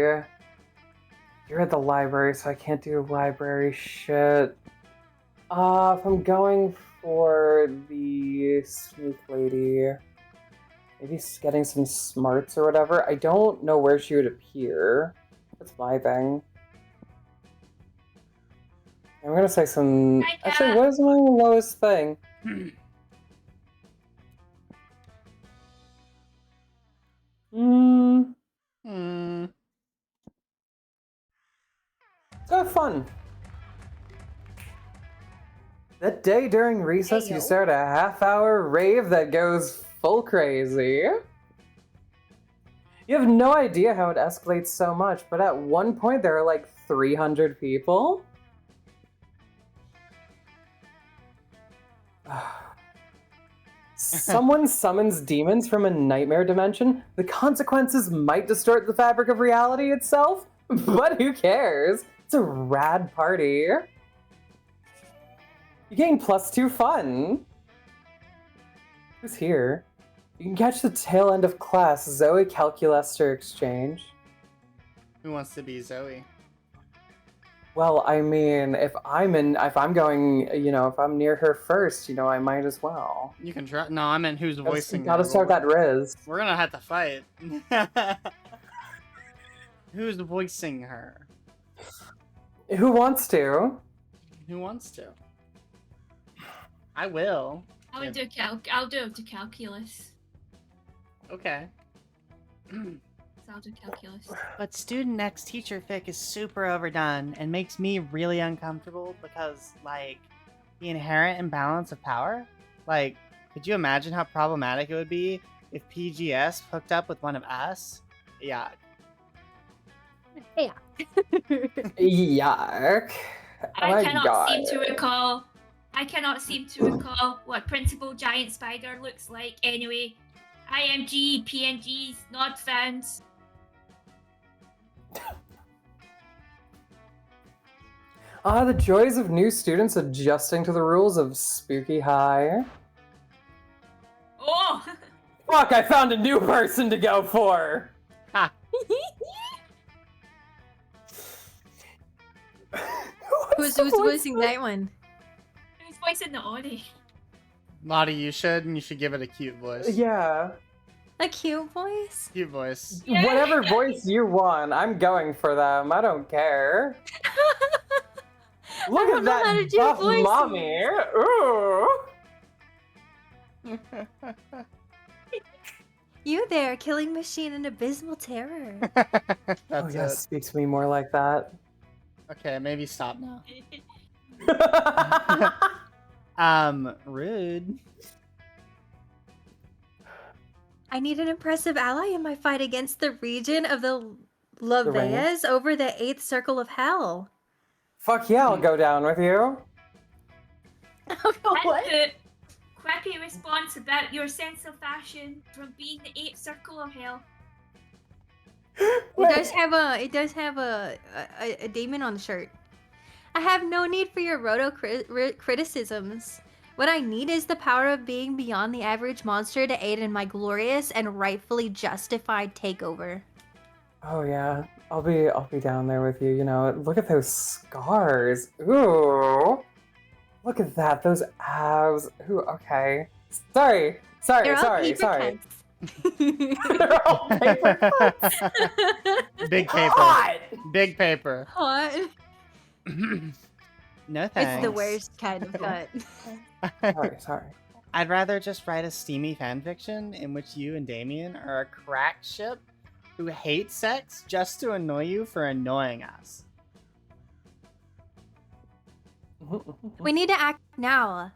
You're at the library, so I can't do library shit. If I'm going for the sneak lady, maybe getting some smarts or whatever. I don't know where she would appear. That's my thing. I'm gonna say some. Actually, what is my lowest thing? So fun. That day during recess, you start a half-hour rave that goes full crazy. You have no idea how it escalates so much, but at one point there are like 300 people. Someone summons demons from a nightmare dimension. The consequences might distort the fabric of reality itself, but who cares? It's a rad party. You gain +2 fun. Who's here? You can catch the tail end of class, Zoe Calculester Exchange. Who wants to be Zoe? Well, I mean, if I'm going, you know, if I'm near her first, you know, I might as well. You can try. No, I meant who's voicing her. Gotta start that Riz. We're gonna have to fight. Who's voicing her? Who wants to? Who wants to? I will. I'll do calculus. Okay. So I'll do calculus. But student next teacher fic is super overdone and makes me really uncomfortable because, like, the inherent imbalance of power. Like, could you imagine how problematic it would be if PGS hooked up with one of us? Yeah. Yeah. Yuck. I cannot seem to recall what Principal Giant Spider looks like anyway. IMG, PNGs, not found. The joys of new students adjusting to the rules of Spooky High. Oh! Fuck, I found a new person to go for! Ha! Who's voicing that one? Who's voicing the Audi? Lottie, you should give it a cute voice. Yeah. A cute voice? Cute voice. Yeah. Whatever voice you want, I'm going for them. I don't care. Look at that buff mommy. Ooh. You there, killing machine and abysmal terror. Oh yeah, speak to me more like that. Okay, maybe stop now. Rude. I need an impressive ally in my fight against the region of the Laveas over the 8th Circle of Hell. Fuck yeah, I'll go down with you. What? Quappy response about your sense of fashion from being the 8th Circle of Hell. It does have a demon on the shirt. I have no need for your criticisms. What I need is the power of being beyond the average monster to aid in my glorious and rightfully justified takeover. Oh yeah, I'll be down there with you. You know, look at those scars. Ooh, look at that. Those abs. Ooh, okay. Sorry. They're all paper cuts. They're all paper cuts. Big paper. Hot. Big paper. Hot. No thanks. It's the worst kind of cut. Sorry. I'd rather just write a steamy fanfiction in which you and Damien are a crack ship who hate sex just to annoy you for annoying us. We need to act now.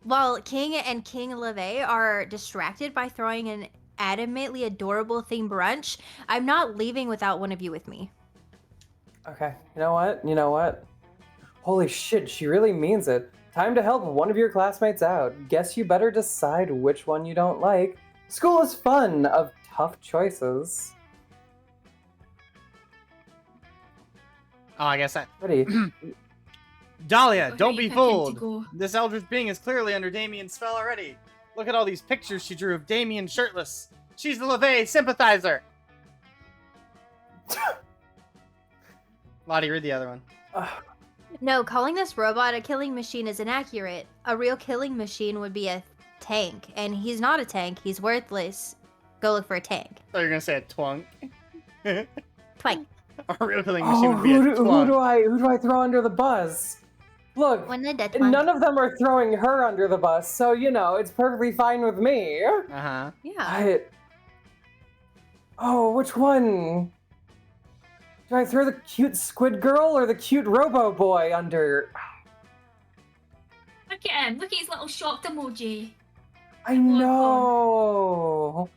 While King and King LeVay are distracted by throwing an adamantly adorable theme brunch, I'm not leaving without one of you with me. Okay, you know what? Holy shit, she really means it. Time to help one of your classmates out. Guess you better decide which one you don't like. School is fun of tough choices. Oh, I guess that. Ready? Dahlia, don't Okay, be I fooled. go. This eldritch being is clearly under Damien's spell already. Look at all these pictures she drew of Damien shirtless. She's the LeVay sympathizer. Lottie, read the other one. No, calling this robot a killing machine is inaccurate. A real killing machine would be a tank, and he's not a tank. He's worthless. Go look for a tank. Oh, you're gonna say a twunk. Twink. A real killing machine Oh, would be a who twunk. do I throw under the bus? Look, When the dead twink. none of them are throwing her under the bus, so you know it's perfectly fine with me. Uh-huh. Yeah. Oh, which one? Do I throw the cute squid girl or the cute robo boy under? Look at him. Look at his little shocked emoji. I know.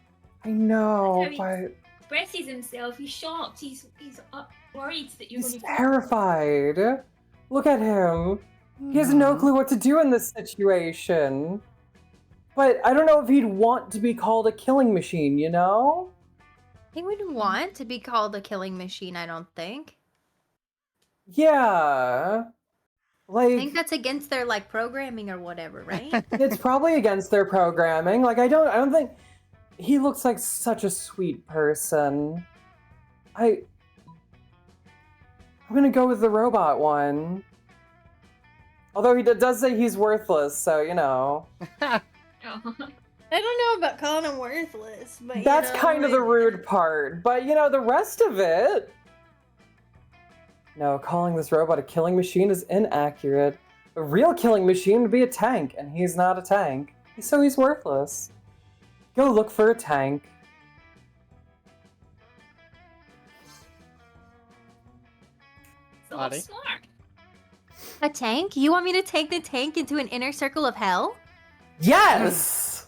That's how he but expresses himself. He's shocked. He's worried that you're he's going to. terrified. Look at him. He has no clue what to do in this situation. But I don't know if he'd want to be called a killing machine, you know? He wouldn't want to be called a killing machine, I don't think. Yeah. I Like, think that's against their like programming or whatever, right? it's probably against their programming. Like, I don't think he looks like such a sweet person. I'm gonna go with the robot one. Although he does say he's worthless, so you know. I don't know about calling him worthless, but That's you know, kind of the like- rude part. But you know, the rest of it. No, calling this robot a killing machine is inaccurate. A real killing machine would be a tank, and he's not a tank. So he's worthless. Go look for a tank. So Lottie? smart. A tank? You want me to take the tank into an inner circle of hell? Yes!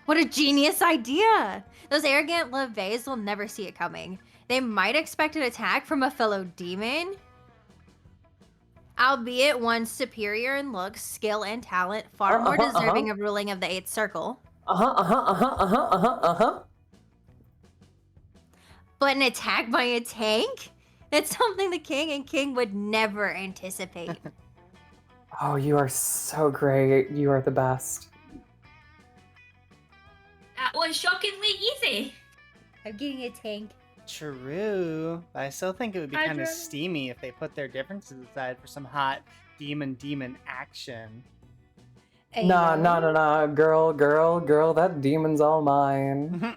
What a genius idea! Those arrogant levays will never see it coming. They might expect an attack from a fellow demon, albeit one superior in looks, skill, and talent, far more deserving of ruling of the Eighth Circle. But an attack by a tank? That's something the king and king would never anticipate. Oh, you are so great. You are the best. That was shockingly easy. I'm getting a tank. True. But I still think it would be I'd kind of rather- steamy if they put their differences aside for some hot demon action. Nah. Girl, that demon's all mine.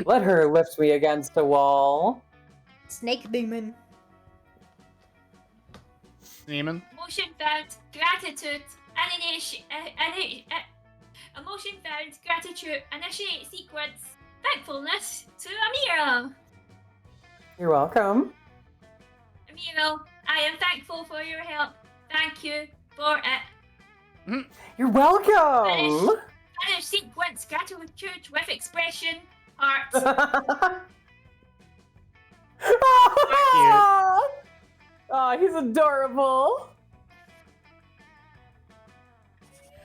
Let her lift me against a wall. Snake demon. Demon? Emotion found, gratitude, emotion found, gratitude, initiate sequence, thankfulness to Amira. You're welcome. Amira, I am thankful for your help. Thank you for it. You're welcome. Finish sequence, gratitude with expression, heart. Oh, he's adorable.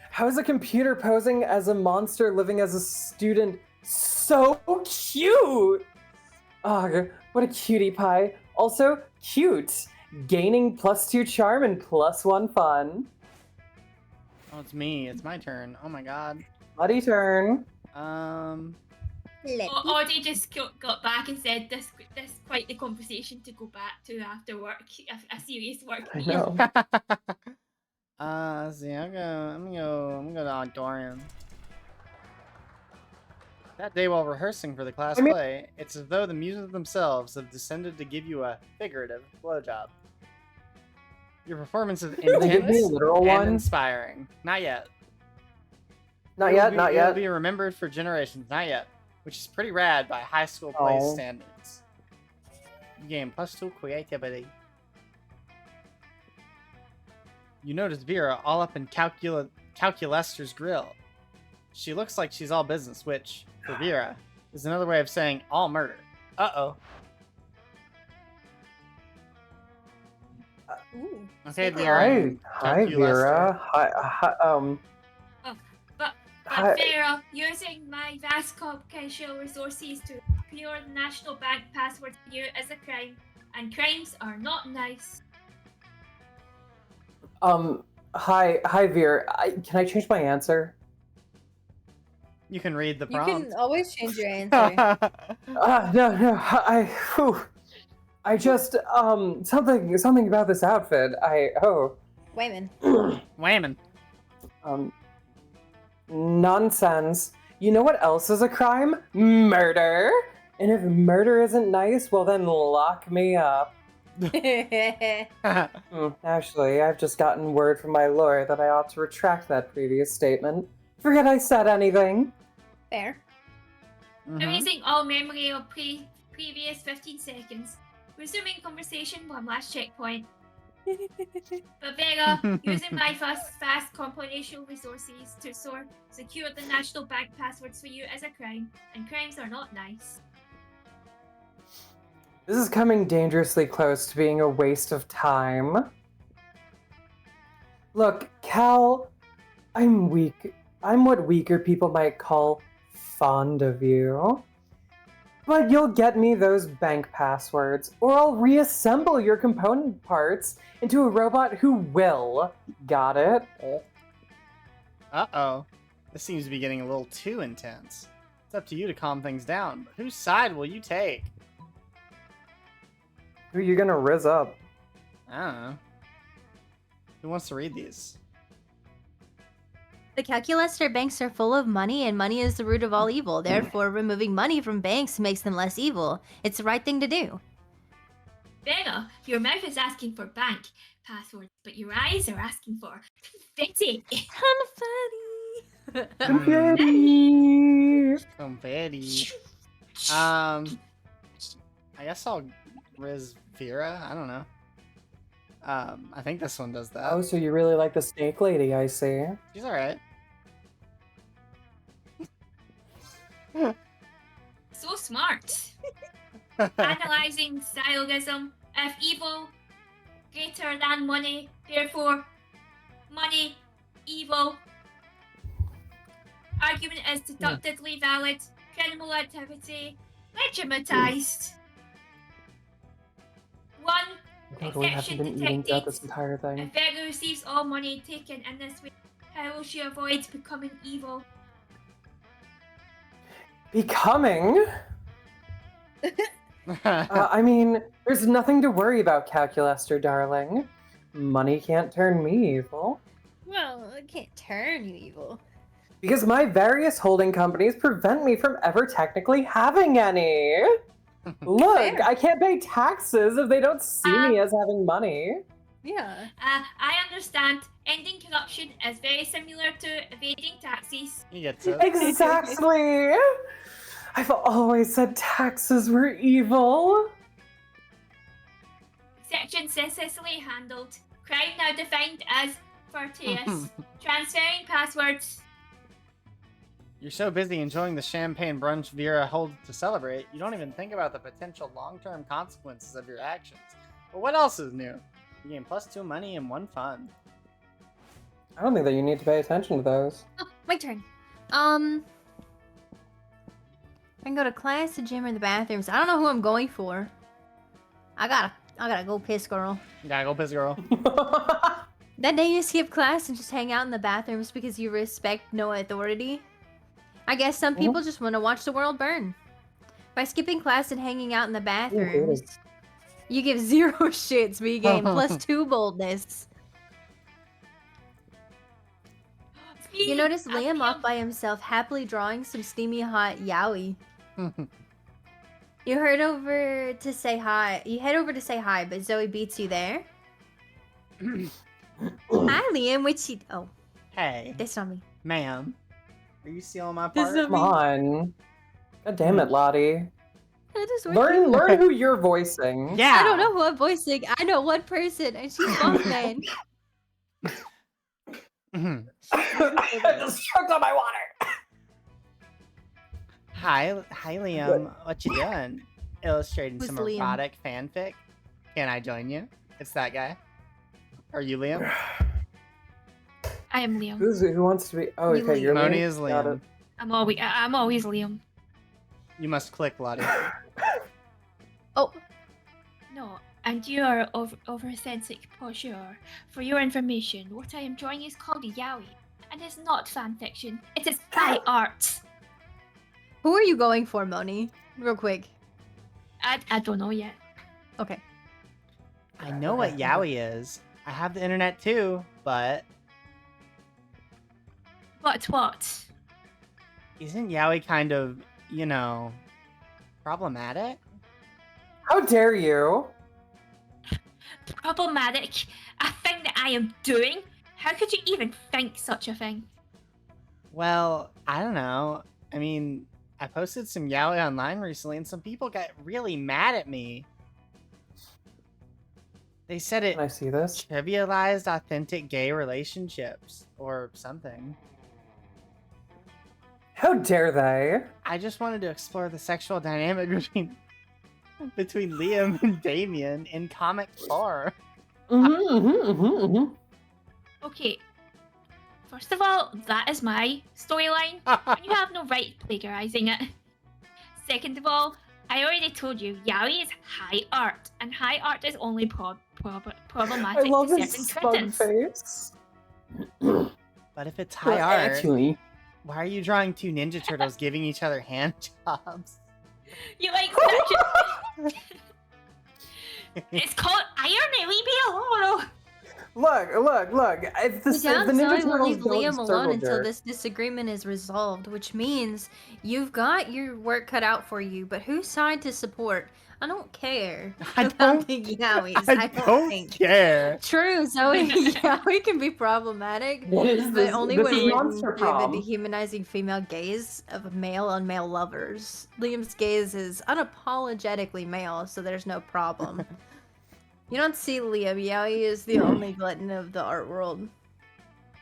How is a computer posing as a monster living as a student so cute? Oh, what a cutie pie. Also, cute. Gaining +2 charm and +1 fun. Oh, it's me. It's my turn. Oh my god. Bloody turn. Audie just got back and said this quite the conversation to go back to after work, a serious work I meeting. know. Let's see. I'm gonna go to auditorium. That day while rehearsing for the class play, it's as though the muses themselves have descended to give you a figurative blowjob. Your performance is They give me a intense literal and one? inspiring. Not yet. Not yet. It'll be remembered for generations. Not yet. Which is pretty rad by high school play Oh. standards. You gain +2 creativity. You notice Vera all up in Calculester's grill. She looks like she's all business, which, for Vera, is another way of saying all murder. Uh-oh. Okay, Vera. Hi, Vera. But Hi. Vera, using my vast computational resources to procure the National Bank password for you is a crime, and crimes are not nice. Hi, Vera. Can I change my answer? You can read the You prompt. can always change your answer. No. I just something about this outfit. Wayman. Whammon. Nonsense. You know what else is a crime? Murder. And if murder isn't nice, well then lock me up. Actually, I've just gotten word from my lawyer that I ought to retract that previous statement. Forget I said anything. Fair. Erasing all memory of previous 15 seconds. Resuming conversation one last checkpoint. But Vega, using my fast computational resources to secure the national bank passwords for you as a crime, and crimes are not nice. This is coming dangerously close to being a waste of time. Look, Cal, I'm weak. I'm what weaker people might call fond of you. But you'll get me those bank passwords, or I'll reassemble your component parts into a robot who will. Got it? Uh-oh. This seems to be getting a little too intense. It's up to you to calm things down, but whose side will you take? Who are you gonna rizz up? I don't know. Who wants to read these? The Calculester banks are full of money, and money is the root of all evil. Therefore, removing money from banks makes them less evil. It's the right thing to do. Vega, your mouth is asking for bank passwords, but your eyes are asking for confetti. Confetti. Confetti. I guess I'll Riz Vera. I don't know. I think this one does that. Oh, so you really like the snake lady, I see. She's alright. So smart. Analyzing syllogism. If evil greater than money, therefore money evil. Argument is deductively valid. Criminal activity legitimatized. One Totally haven't been eating throughout this entire thing. If Vega receives all money taken in this way, how will she avoid becoming evil? Becoming? I mean, there's nothing to worry about, Calculester, darling. Money can't turn me evil. Well, it can't turn you evil. Because my various holding companies prevent me from ever technically having any. Look, Fair. I can't pay taxes if they don't see me as having money. Yeah. I understand. Ending corruption is very similar to evading taxes. You get to. Exactly! I've always said taxes were evil. Section successfully handled. Crime now defined as fortuitous. Transferring passwords. You're so busy enjoying the champagne brunch Vera holds to celebrate, you don't even think about the potential long-term consequences of your actions. But what else is new? You gain +2 money and 1 fun. I don't think that you need to pay attention to those. Oh, my turn. I can go to class, the gym, or the bathrooms. I don't know who I'm going for. I gotta go piss, girl. You gotta go piss, girl. That day you skip class and just hang out in the bathrooms because you respect no authority. I guess some people just want to watch the world burn. By skipping class and hanging out in the bathrooms, you give 0 shits, but you gain +2 boldness. You notice Liam off by himself, happily drawing some steamy hot yaoi. You head over to say hi, but Zoe beats you there. Hi, Liam. What you? Oh, Hey, that's not me. ma'am. Are you stealing my This part? is Come on. God damn it, Lottie. I just Learn who you're voicing. Yeah. I don't know who I'm voicing. I know one person, and she's Mothman. I just choked on my water. Hi, Liam. What you doing? Illustrating Who's some Liam? erotic fanfic. Can I join you? It's that guy. Are you Liam? I am Liam. Who wants to be? Oh, You okay, you're Moni Liam. is Got Liam. it. I'm always Liam. You must click, Lottie. Oh, No, and you are oversensitive for sure. For your information, what I am drawing is called yaoi, and it's not fan fiction. It is high art. who are you going for, Moni? Real quick. I don't know yet. Okay. I know what yaoi is. I have the internet too, but What? isn't yaoi kind of, problematic? How dare you? Problematic? A thing that I am doing? How could you even think such a thing? Well, I don't know. I mean, I posted some yaoi online recently and some people got really mad at me. They said it Can I see this? trivialized authentic gay relationships or something. How dare they? I just wanted to explore the sexual dynamic between Liam and Damien in comic lore. Okay. First of all, that is my storyline, and you have no right plagiarizing it. Second of all, I already told you, yaoi is high art, and high art is only problematic I love to his certain smug critics. face. But if it's high art, Actually, why are you drawing two Ninja Turtles giving each other hand jobs? You like that? It's called irony. Leave me alone. look. If the Downside Ninja will Turtles leave don't Liam alone circle until jerk- this disagreement is resolved, which means you've got your work cut out for you. But whose side to support? I don't care about the yaois. I don't think. care. True, Zoe. Yaoi can be problematic, What is but this? only This when is written Monster through the Prom. dehumanizing female gaze of male on male lovers. Liam's gaze is unapologetically male, so there's no problem. You don't see Liam. Yaoi is the only glutton of the art world.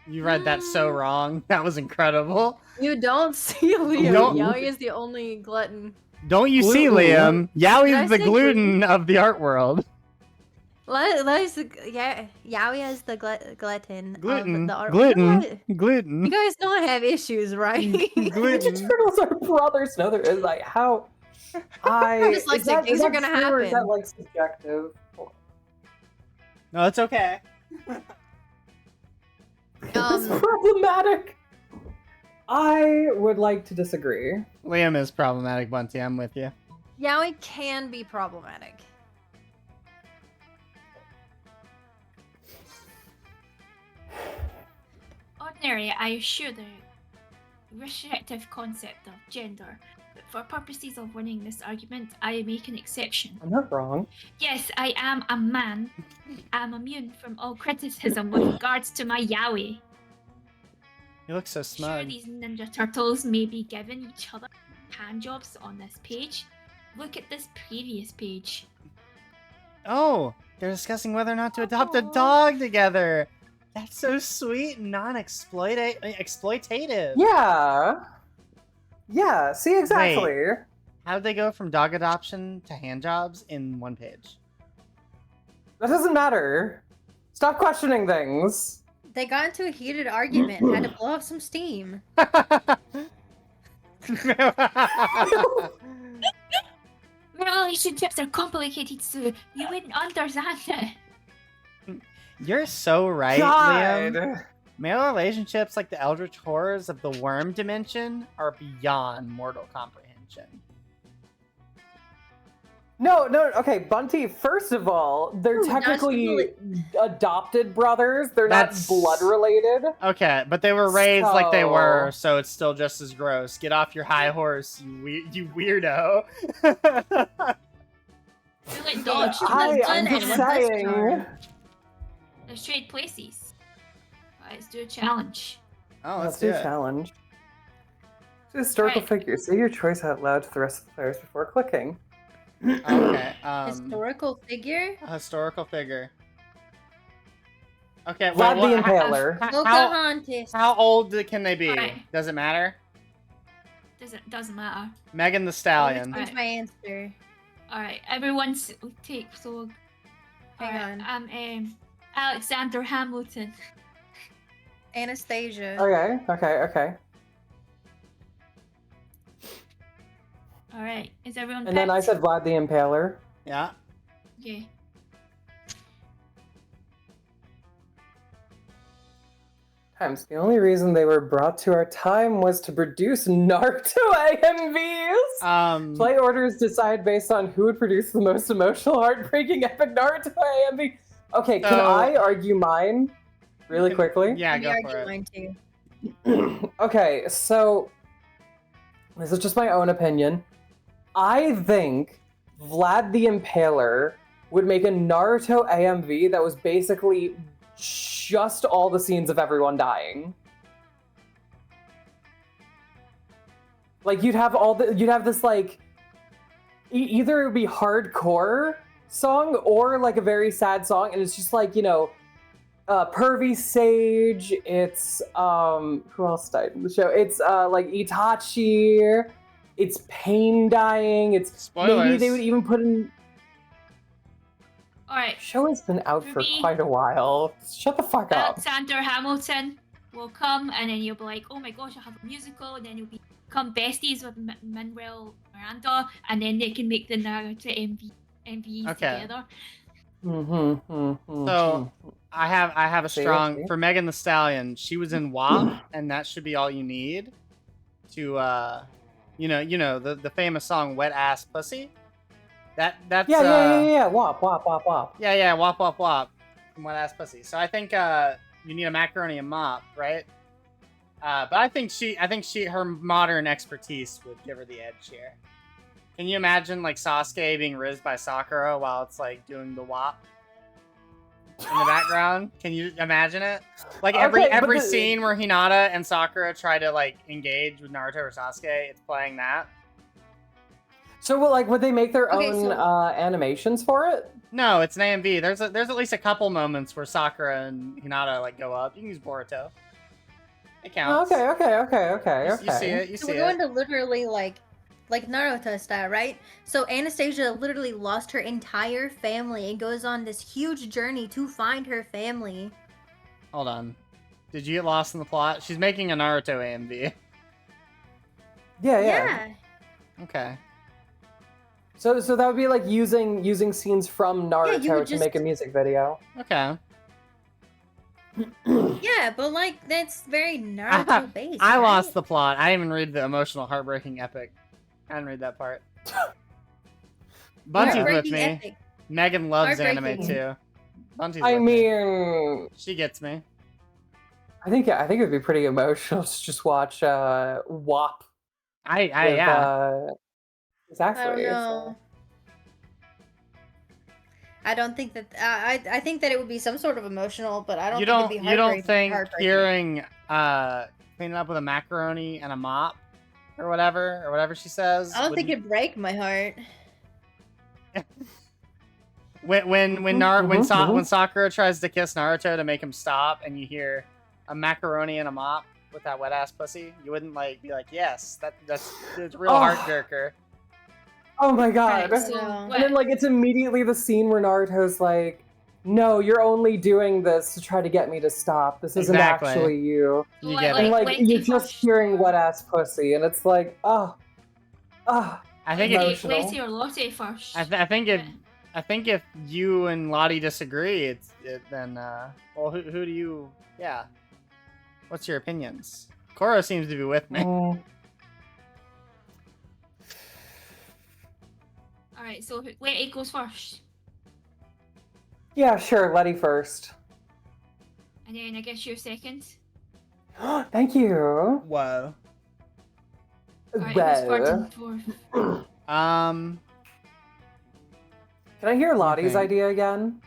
You read that so wrong. That was incredible. You don't see Liam. Don't- Yaoi is the only glutton. Don't you see, Gluten. Liam? Did I Yaoi's the say gluten of the art world. Yaoi is the glutton Gluten. of the art Gluten. world. You Gluten. guys don't have issues, right? Ninja Gluten. Turtles are brothers. No, there is like how. I'm dyslexic. Things are gonna true, or is that happen. like subjective? No, it's okay. It's problematic. I would like to disagree. Liam is problematic, Bunty. I'm with you. Yaoi can be problematic. Ordinarily, I assure the restrictive concept of gender, but for purposes of winning this argument, I make an exception. I'm not wrong. Yes, I am a man. I'm immune from all criticism with regards to my yaoi. You look so Sure, smug. these Ninja Turtles may be giving each other handjobs on this page. Look at this previous page. Oh, they're discussing whether or not to adopt a dog together. That's so sweet and non-exploitative. Yeah. Yeah. See exactly. Wait. How'd they go from dog adoption to handjobs in one page? That doesn't matter. Stop questioning things. They got into a heated argument and had to blow off some steam. Relationships are complicated, so you wouldn't understand it. You're so right, God. Liam. Male relationships like the eldritch horrors of the worm dimension are beyond mortal comprehension. No, okay, Bunty, first of all, they're Ooh, technically adopted brothers. They're That's- not blood related. Okay, but they were raised like they were, So- so it's still just as gross. Get off your high horse, you weirdo. They're like dogs. I'm just saying. Let's trade places. Let's do a challenge. Oh, Let's do a challenge. Historical Right. figure. Say your choice out loud to the rest of the players before clicking. Okay. Historical figure? A historical figure. Okay. Vlad well, the how- Impaler. Pocahontas. How old can they be? Alright. Does it matter? Doesn't matter. Megan the Stallion. Change my answer. Alright, everyone's take so. Hang on. I'm Alexander Hamilton. Anastasia. Okay. Alright, is everyone And then I picked? said Vlad the Impaler. Yeah. Okay. Times. The only reason they were brought to our time was to produce Naruto AMVs. Play orders decide based on who would produce the most emotional, heartbreaking, epic Naruto AMV. Okay, can I argue mine really quickly? Yeah, Let me go argue for it. mine too. Okay, so this is just my own opinion. I think Vlad the Impaler would make a Naruto AMV that was basically just all the scenes of everyone dying. Like you'd have this like either it would be hardcore song or like a very sad song, and it's just like, you know, Pervy Sage, it's who else died in the show? It's like Itachi, it's Pain dying, it's maybe Spoilers. they would even put in. Alright. The show has been out for quite a while. Shut the fuck up. Alexander Hamilton will come, and then you'll be like, oh my gosh, I have a musical, and then you'll become besties with Manuel Miranda, and then they can make the Naruto MVs together. So I have a strong for Megan Thee Stallion. She was in WAP, and that should be all you need to you know the famous song "Wet Ass Pussy." That's yeah. WAP. Yeah, WAP WAP from Wet Ass Pussy. So I think you need a macaroni and mop, right? But I think her modern expertise would give her the edge here. Can you imagine like Sasuke being rizzed by Sakura while it's like doing the WAP in the background? Can you imagine it? Like every scene where Hinata and Sakura try to like engage with Naruto or Sasuke, it's playing that. So, would they make their own animations for it? No, it's an AMV. There's at least a couple moments where Sakura and Hinata like go up. You can use Boruto. It counts. Okay. You see it. You So see we're it. going to literally like Naruto style, right? So Anastasia literally lost her entire family and goes on this huge journey to find her family. Hold on. Did you get lost in the plot? She's making a Naruto AMV. Yeah. Okay. So that would be like using scenes from Naruto to make a music video. Okay. Yeah, but like that's very Naruto based. I lost the plot. I didn't even read the emotional, heartbreaking epic. I didn't read that part. Bunty's with me. Epic. Megan loves anime Heartbreaking. too. Bunty's I with me. mean, She gets me. I think it would be pretty emotional to just watch WAP. Yeah. Exactly. I don't know. I don't think that I think that it would be some sort of emotional, but I don't think it'd be You don't think heartbreaking. hearing cleaning up with a macaroni and a mop or whatever she says. I don't think it'd break my heart. When Sakura tries to kiss Naruto to make him stop, and you hear a macaroni and a mop with that wet ass pussy, you wouldn't like be like, yes, that's real heart jerker. Oh my god. Right, so And then like it's immediately the scene where Naruto's like, no, you're only doing this to try to get me to stop. This isn't Exactly. actually you. You get And it. like you're just hearing wet ass pussy, and it's like, I think Letty or Lottie first. I think if you and Lottie disagree, then well, who do you? Yeah. What's your opinions? Koro seems to be with me. Alright, so Letty goes first. yeah, sure, Letty first. And then I guess you're second. Thank you. Whoa. Alright, who's first and fourth? Can I hear Lottie's idea again?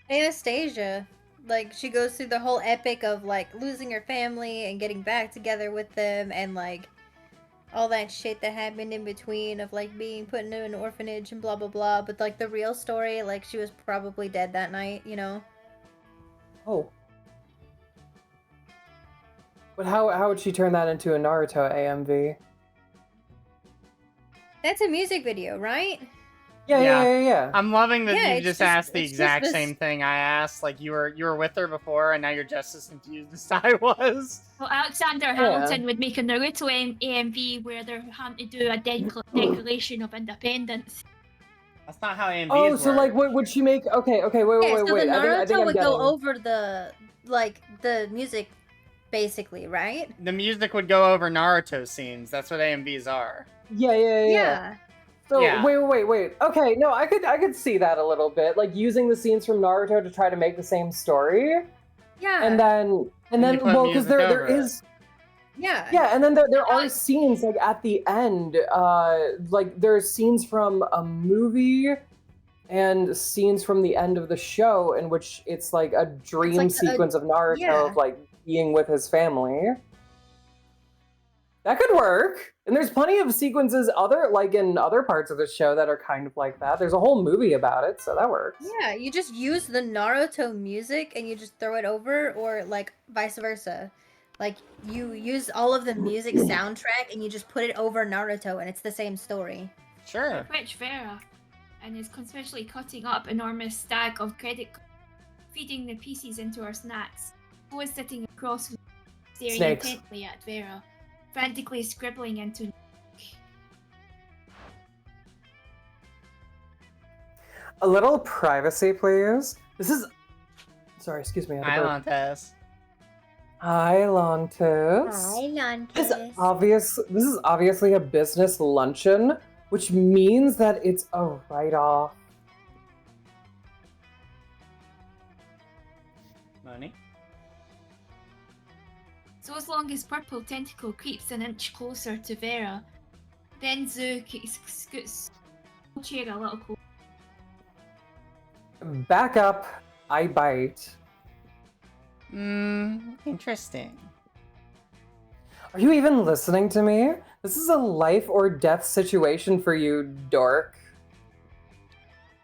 Anastasia, like she goes through the whole epic of like losing her family and getting back together with them, and like all that shit that happened in between of like being put into an orphanage and blah blah blah. But like the real story, like she was probably dead that night, you know. Oh. But how would she turn that into a Naruto AMV? That's a music video, right? Yeah. I'm loving that Yeah, you it's just just- asked the it's just exact this- same thing I asked. Like you were with her before, and now you're just as confused as I was. Well, Alexander Hamilton would make a Naruto AMV where they're having to do a Declaration of Independence. That's not how AMVs Oh, work. so like, what would she make? Okay, wait. Yeah, so the I think Naruto I'm would getting. go over the like the music basically, right? The music would go over Naruto scenes. That's what AMVs are. Yeah. So Yeah. wait. Okay, no, I could see that a little bit, like using the scenes from Naruto to try to make the same story. Yeah. And then you put well, because music there over it. is. Yeah. Yeah, and then there are scenes like at the end, like there's scenes from a movie and scenes from the end of the show in which it's like a dream like sequence of Naruto yeah. of like being with his family. That could work. And there's plenty of sequences in other parts of the show that are kind of like that. There's a whole movie about it, so that works. Yeah, you just use the Naruto music and you just throw it over, or like vice versa. Like you use all of the music soundtrack and you just put it over Naruto and it's the same story. Sure. Which Vera, and is conspicuously cutting up enormous stack of credit cards, feeding the pieces into her snacks. Who is sitting across from her, staring Snakes. intently at Vera, frantically scribbling into. A little privacy, please. This is. Sorry, excuse me. Hi, Lantes. Hi, Lantis. This is obviously a business luncheon, which means that it's a write-off. Money? So as long as Purple Tentacle creeps an inch closer to Vera, then Zoo scoots the chair a little closer. Back up, I bite. Interesting. Are you even listening to me? This is a life or death situation for you, dork.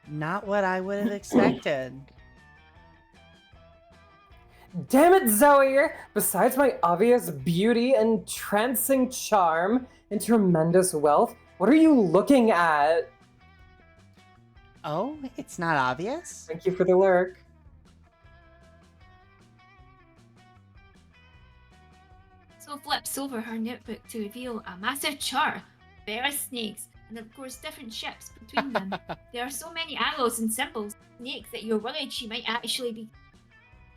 Not what I would have expected. Damn it, Zoe! Besides my obvious beauty, entrancing charm, and tremendous wealth, what are you looking at? Oh, it's not obvious? Thank you for the lurk. So flips over her notebook to reveal a massive chart, various snakes, and of course different ships between them. There are so many arrows and symbols, snakes, that you're worried she might actually be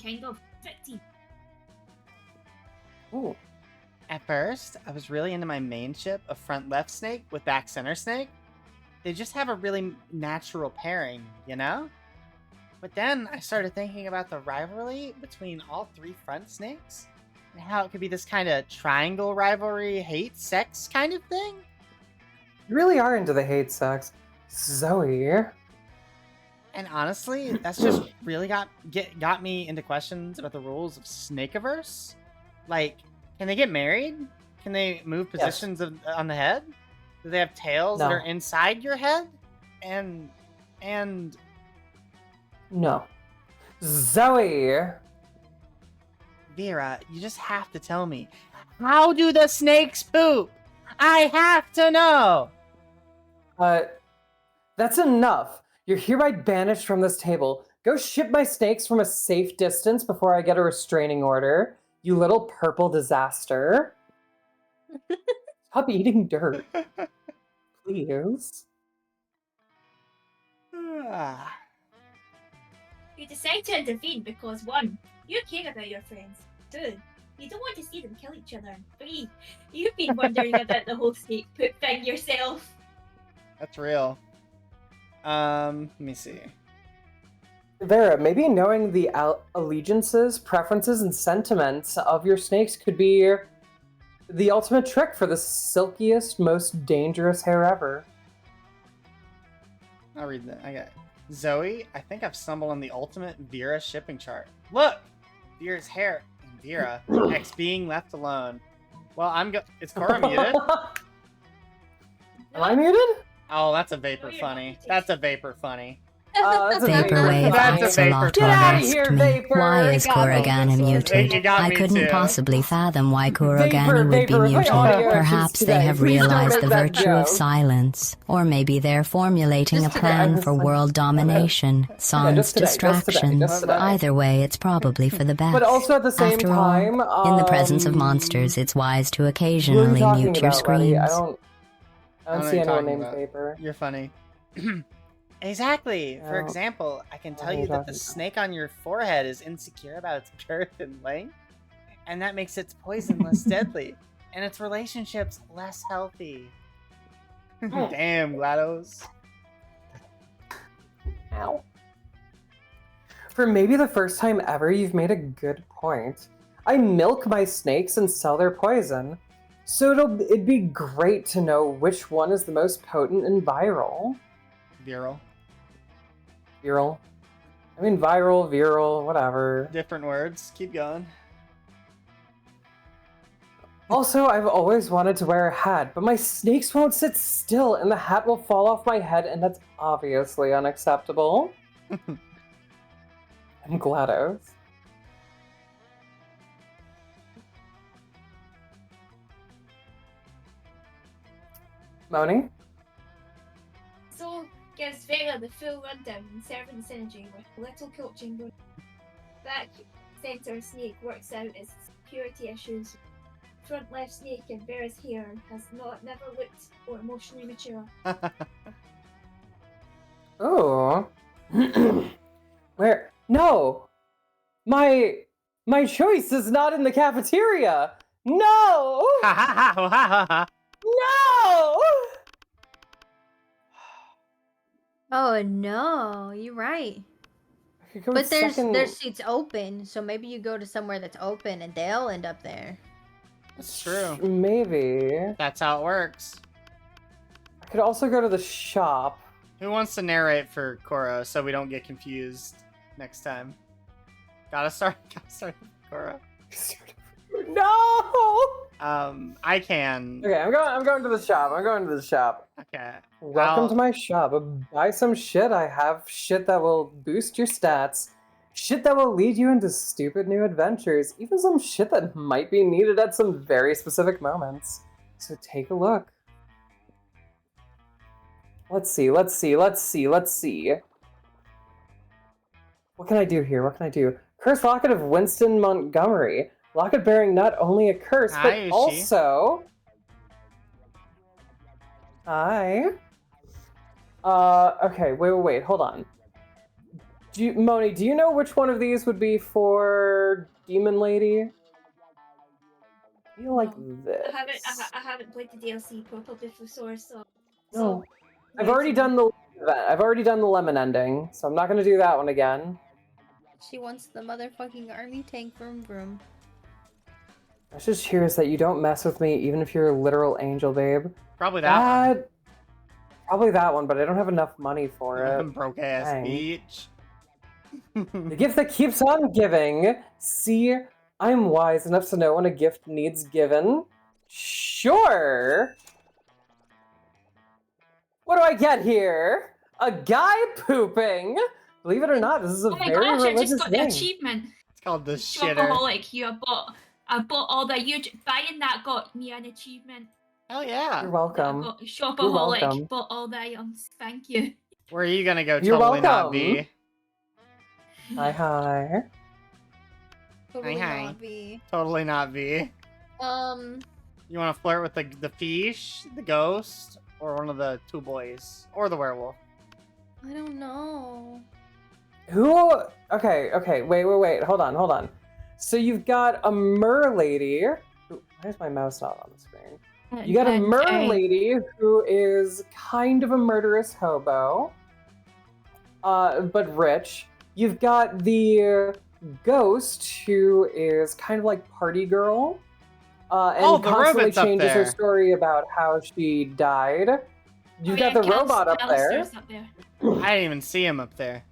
kind of 50. Ooh. At first, I was really into my main ship, a front left snake with back center snake. They just have a really natural pairing, you know? But then I started thinking about the rivalry between all three front snakes, and how it could be this kind of triangle rivalry, hate, sex kind of thing. You really are into the hate sex, Zoe. And honestly, that's just really got me into questions about the rules of Snakeaverse. Like, can they get married? Can they move positions on the head? Do they have tails that are inside your head? And no. Zoe. Vera, you just have to tell me. How do the snakes poop? I have to know. That's enough. You're hereby banished from this table. Go ship my snakes from a safe distance before I get a restraining order. You little purple disaster. Stop eating dirt. Please. You decide to intervene because 1. You care about your friends. 2. You don't want to see them kill each other. And 3. You've been wondering about the whole snake poop thing yourself. That's real. Let me see. Vera, maybe knowing the allegiances, preferences, and sentiments of your snakes could be the ultimate trick for the silkiest, most dangerous hair ever. I'll read that. I got Zoe. I think I've stumbled on the ultimate Vera shipping chart. Look! Vera's hair and Vera. X being left alone. Well, Is Cora muted? Am I muted? Oh, that's a vapor funny. That's a vapor funny. Vaporwave Axolotl asked me, why is Kuragana muted? I couldn't possibly fathom why Kuragana would be muted. Perhaps they have realized the virtue of silence. Or maybe they're formulating a plan for world domination, sans distractions. Either way, it's probably for the best. But also at the same After time, all, in the presence of monsters, it's wise to occasionally mute your screens. I don't see anyone named Vapor. You're funny. Exactly. For example, I can tell you that the snake on your forehead is insecure about its girth and length, and that makes its poison less deadly, and its relationships less healthy. Damn, GLaDOS. Ow. For maybe the first time ever, you've made a good point. I milk my snakes and sell their poison. So it'd be great to know which one is the most potent and viral. Viral. Viral. I mean viral, whatever. Different words. Keep going. Also, I've always wanted to wear a hat, but my snakes won't sit still and the hat will fall off my head, and that's obviously unacceptable. I'm GLaDOS. Moni? So gives Vega the full rundown in Servant Synergy with little coaching going. Back center snake works out its security issues. Front left snake in Vera's hair has never looked more emotionally mature. Oh. Where? No! My choice is not in the cafeteria! No! No! Oh no, you're right. But there's seats open, so maybe you go to somewhere that's open and they'll end up there. That's true. Maybe. That's how it works. I could also go to the shop. Who wants to narrate for Korra so we don't get confused next time? Gotta start with Korra. No! I can. Okay, I'm going to the shop. I'm going to the shop. Okay. Welcome to my shop. Buy some shit. I have shit that will boost your stats. Shit that will lead you into stupid new adventures. Even some shit that might be needed at some very specific moments. So take a look. Let's see. What can I do here? What can I do? Cursed Locket of Winston Montgomery. Locket bearing not only a curse, Hi, but Ushi. also... Hi. Okay, wait, hold on. Moni, do you know which one of these would be for Demon Lady? I feel like this. I haven't played the DLC properly before, so. No. I've already done the lemon ending, so I'm not gonna do that one again. She wants the motherfucking army tank vroom vroom. Message here is that you don't mess with me even if you're a literal angel, babe. Probably that one. Probably that one, but I don't have enough money for it. Broke ass Dang. bitch. The gift that keeps on giving. See, I'm wise enough to know when a gift needs given. Sure. What do I get here? A guy pooping. Believe it or not, this is a very gosh, I religious just got thing. the achievement. It's called the shitter. Shopaholic. I bought all the buying that got me an achievement. Oh yeah. You're welcome. Shopaholic. Bought all the items. Thank you. Where are you gonna go? You're Totally not welcome. be. Hi. Totally Hi. not be. Totally not be. You want to flirt with the fish, the ghost, or one of the two boys, or the werewolf? I don't know. Who? Okay. Wait. Hold on. So you've got a mer lady. Why is my mouse not on the screen? You got a mer lady who is kind of a murderous hobo, but rich. You've got the ghost who is kind of like party girl, and constantly changes her story about how she died. You've got the robot up there. I didn't even see him up there.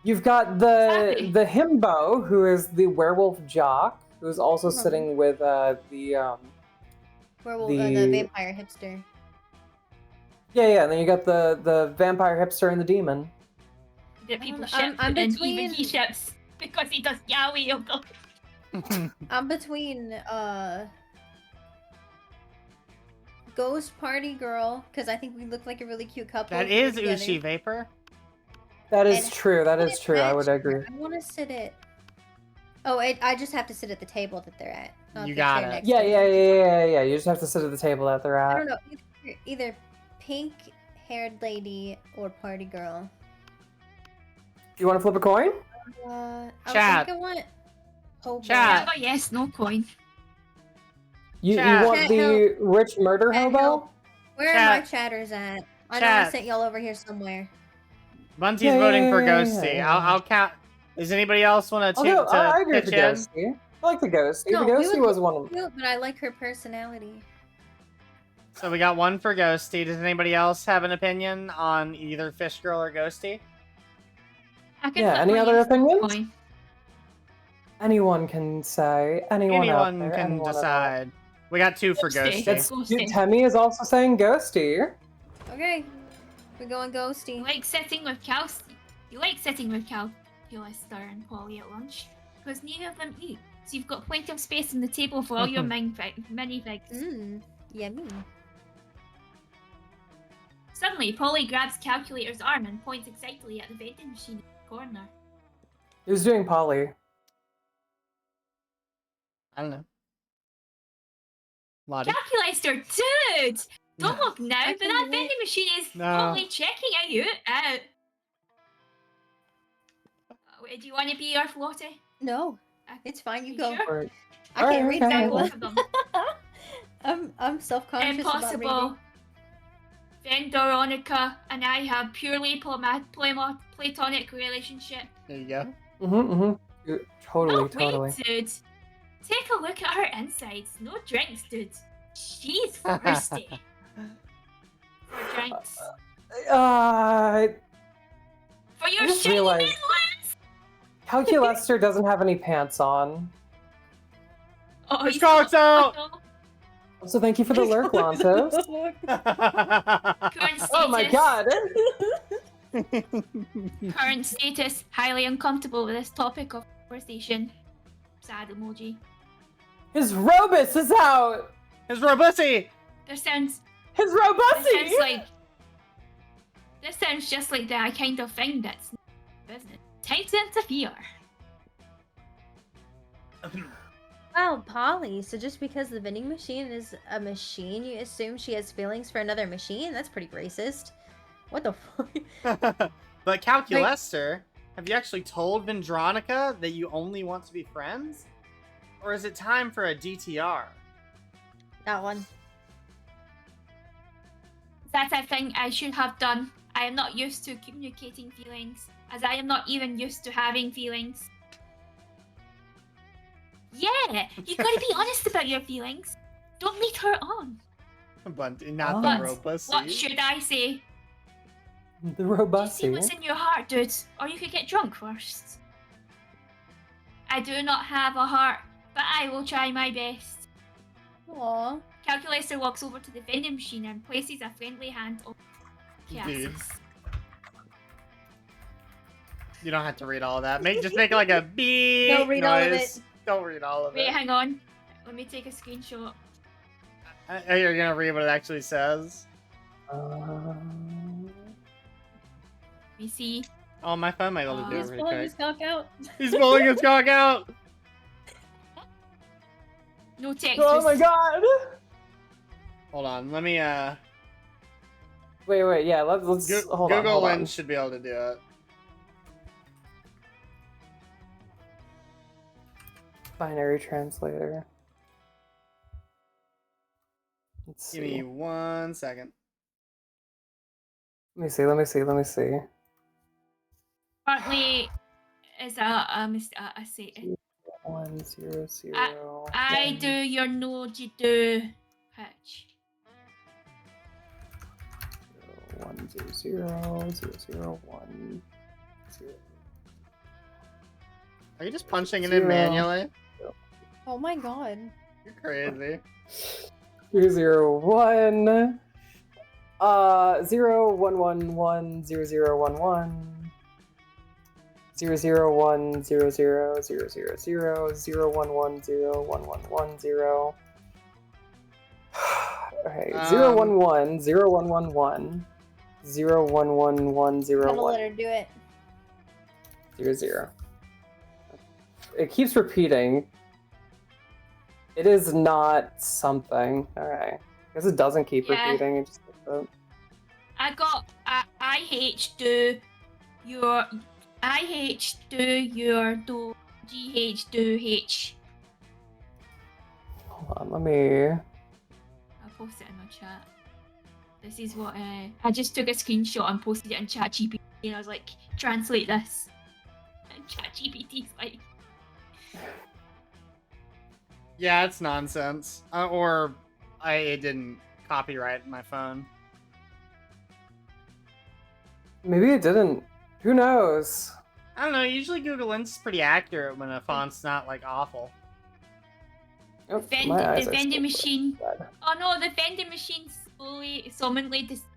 You've got the himbo, who is the werewolf jock, who's also sitting with the werewolf, the vampire hipster. Yeah, and then you got the vampire hipster and the demon. That people ship, I'm and between- even he ships because he does yaoi. I'm between Ghost Party Girl, because I think we look like a really cute couple. That is together. Ushi Vapor. That is true. I would agree. I want to sit at. Oh, I just have to sit at the table that they're at. Not You the got chair it. next to me. Yeah. You just have to sit at the table that they're I at. don't know. Either pink-haired lady or party girl. Do you want to flip a coin? I Chat. think I want. Oh, boy. Chat. But yes, no coin. You Chat. want Chat, the rich murder Chat, hobo? help. Where are my Chat. chatters at? I know I Chat. sent y'all over here somewhere. Bunty's Yeah, voting yeah, for yeah, Ghosty. yeah. I'll count. Does anybody else want I'll to go. I agree pitch with in? Ghosty. I like the Ghosty. No, the we Ghosty would was one of them. cute, but I like her personality. So we got one for Ghosty. Does anybody else have an opinion on either Fish Girl or Ghosty? I can Yeah, put any my other yes opinions? coin. Anyone can say. Anyone out Anyone there. can anyone at all. decide. We got two for Ghosty. Ghosty. Ghosty. Temmie is also saying Ghosty. Okay, we're going You ghosty. like sitting with You like sitting with Callister and Polly at lunch because neither of them eat, so you've got plenty of space on the table for all your mini figs. Mmm, yummy. Suddenly, Polly grabs Calculator's arm and points excitedly at the vending machine in the corner. Who's doing Polly? I don't know. Lottie. Calculator, dude! Don't look now, but that wait. vending machine is No. totally checking out. Do you want to be our Lottie? No, it's fine. You go. Sure? I can't read okay. that Both one. of them. I'm self-conscious about Impossible. Veronica and I have purely platonic relationship. There you go. Totally, Oh, totally. wait, dude. Take a look at her insides. No drinks, dude. She's thirsty. For drinks. For your I just shiny realized Midlands! Calculester doesn't have any pants on. Oh, His cock's out! So thank you for the lurk, Lantos. Current status. Oh my god! Current status. Highly uncomfortable with this topic of conversation. Sad emoji. His Robus is out! His Robussy! This sounds Robussy! This sounds just like that kind of thing that's business. Time to interfere. Wow, Polly. So just because the vending machine is a machine, you assume she has feelings for another machine? That's pretty racist. What the fuck? But Calculester, have you actually told Vendronica that you only want to be friends? Or is it time for a DTR? That one. That's a thing I should have done. I am not used to communicating feelings, as I am not even used to having feelings. Yeah, you gotta be honest about your feelings. Don't lead her on. But not But the Robussy. what should I say? The See Robussy. what's in your heart, dude, or you could get drunk first. I do not have a heart, but I will try my best. Aww. Calculator walks over to the vending machine and places a friendly hand on Dude. Cass's. You don't have to read all that. Just make like a beep Don't read noise. all of it. Don't read all of Wait, it. hang on. Let me take a screenshot. You're gonna read what it actually says. Let me see. Oh, my phone might be able to do it He's really pulling quick. his cock out. He's pulling his cock out! No text. Oh just- my god! Hold on, let me Wait, yeah, let's hold on. Google Hold Lens on. should be able to do it. Binary translator. Let's Give see. me 1 second. Let me see. Currently, is a say. 100. I do your no, you do. Pitch. 100 Are you just punching it in Zero. manually? Oh my god. You're crazy. 201 0111 0011 001 00 000 011 Okay, 011 0111 0111 Gonna let her do it. 00. It keeps repeating. It is not something. Alright. I guess it doesn't keep Yeah. repeating. It just I got IH do your IH do your do GH do H. Hold on, let me. I'll post it in my chat. This is what I just took a screenshot and posted it in ChatGPT, and I was like, translate this. And ChatGPT's like, Yeah, it's nonsense. Or it didn't copyright my phone. Maybe it didn't. Who knows? I don't know. Usually Google Lens is pretty accurate when a font's not like awful. Oh, the vending machine. Oh no, the vending machine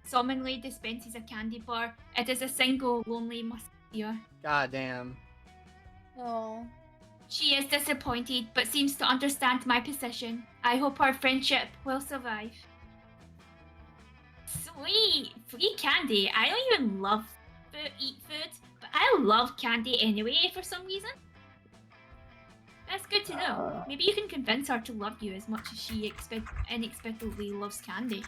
solemnly dispenses a candy bar. It is a single lonely musketeer. God damn. Oh. She is disappointed, but seems to understand my position. I hope our friendship will survive. Sweet! Free candy. I don't even eat food, but I love candy anyway for some reason. That's good to know. Maybe you can convince her to love you as much as she inexplicably loves candy.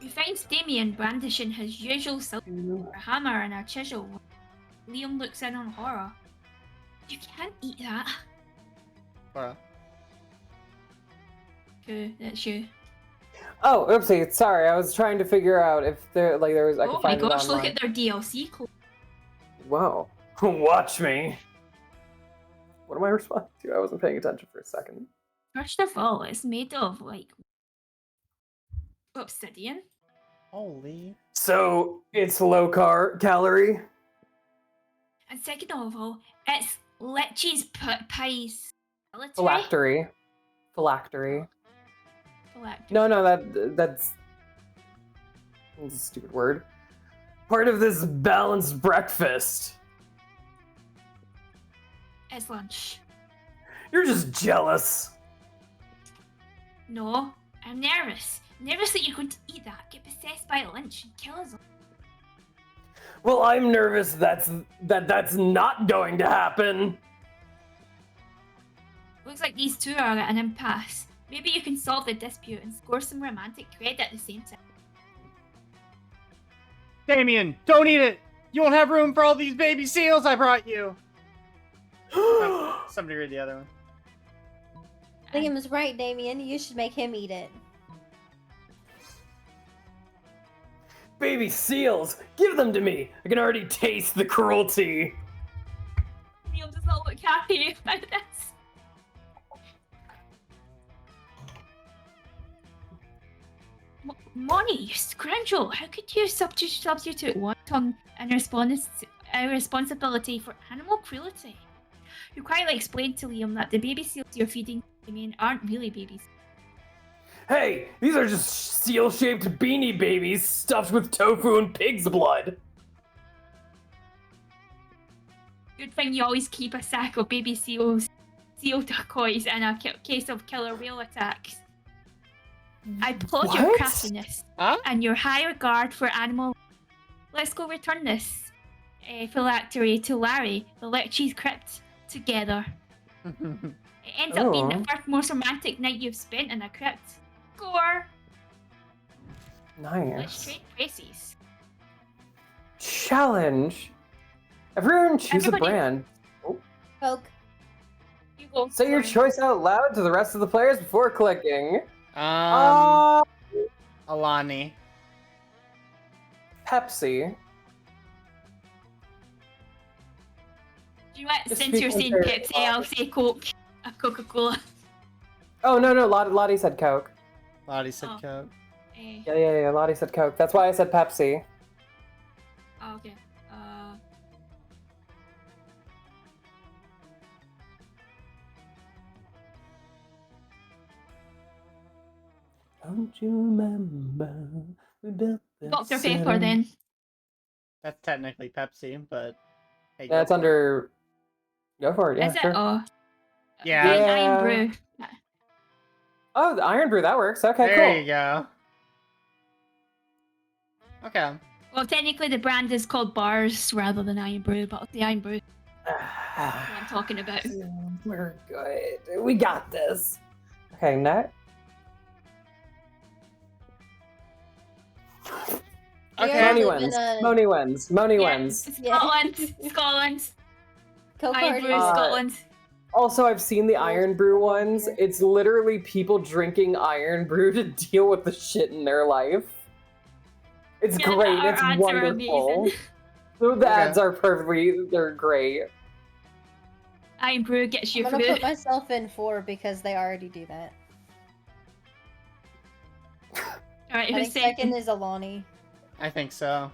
We find Damien brandishing his usual silver hammer and a chisel. Liam looks in on horror. You can't eat that. What? Okay, that's you. Oh, oopsie. Sorry, I was trying to figure out if there was. I could Oh my find gosh! it Look online. at their DLC code. Whoa. Watch me. What am I responding to? I wasn't paying attention for a second. First of all, it's made of like obsidian. Holy. So it's low calorie. And second of all, it's Lich's pies. Phylactery. No, that's a stupid word. Part of this balanced breakfast. It's lunch. You're just jealous. No, I'm nervous. Nervous that you're going to eat that, get possessed by lunch, and kill us all. Well, I'm nervous that's not going to happen. Looks like these two are at an impasse. Maybe you can solve the dispute and score some romantic credit at the same time. Damien, don't eat it! You won't have room for all these baby seals I brought you! Somebody read the other one. Liam is right, Damien. You should make him eat it. Baby seals! Give them to me! I can already taste the cruelty! Liam does not look happy about this. Money, you scoundrel! How could you substitute wanton and responsibility for animal cruelty? You quietly explained to Liam that the baby seals you're feeding Damien aren't really babies. Hey, these are just seal-shaped beanie babies stuffed with tofu and pig's blood. Good thing you always keep a sack of baby seal decoys in a case of killer whale attacks. I applaud your craftiness and your high regard for animal. Let's go return this phylactery to Larry, the Lechy's crypt, together. It ends up being the first most romantic night you've spent in a crypt. Score! Nice. Let's trade places. Challenge. Everyone choose a brand. Coke. You go. Say your choice out loud to the rest of the players before clicking. Alani. Pepsi. Do you want, Just since be you're saying compared. Pepsi, I'll say Coke. A Coca-Cola. Oh, no, Lottie said Coke. Lottie said Coke. Yeah, Lottie said Coke. That's why I said Pepsi. Oh, okay. Don't you remember we built this Dr. Pepper, city? then. That's technically Pepsi, but hey, go That's for it. under. Go for it. Yeah, Is it? sure. Oh. Yeah. Iron Brew. Oh, the Iron Brew, that works. Okay, there cool. you go. Okay. Well, technically the brand is called Bars rather than Iron Brew, but the Iron Brew. That's what I'm talking about. We're good. We got this. Okay, next. Okay. Moni live in wins. a- Moni wins. Moni Yeah, wins. Scotland. Scotland. Coke I already brew won. Scotland. Also, I've seen the Iron Brew ones. It's literally people drinking Iron Brew to deal with the shit in their life. It's Yeah, great. our It's ads are wonderful. amazing. The ads are perfectly. They're great. Iron brew gets you I'm gonna through. put myself in 4 because they already do that. Alright, I who's think second second? is Alani. I think so.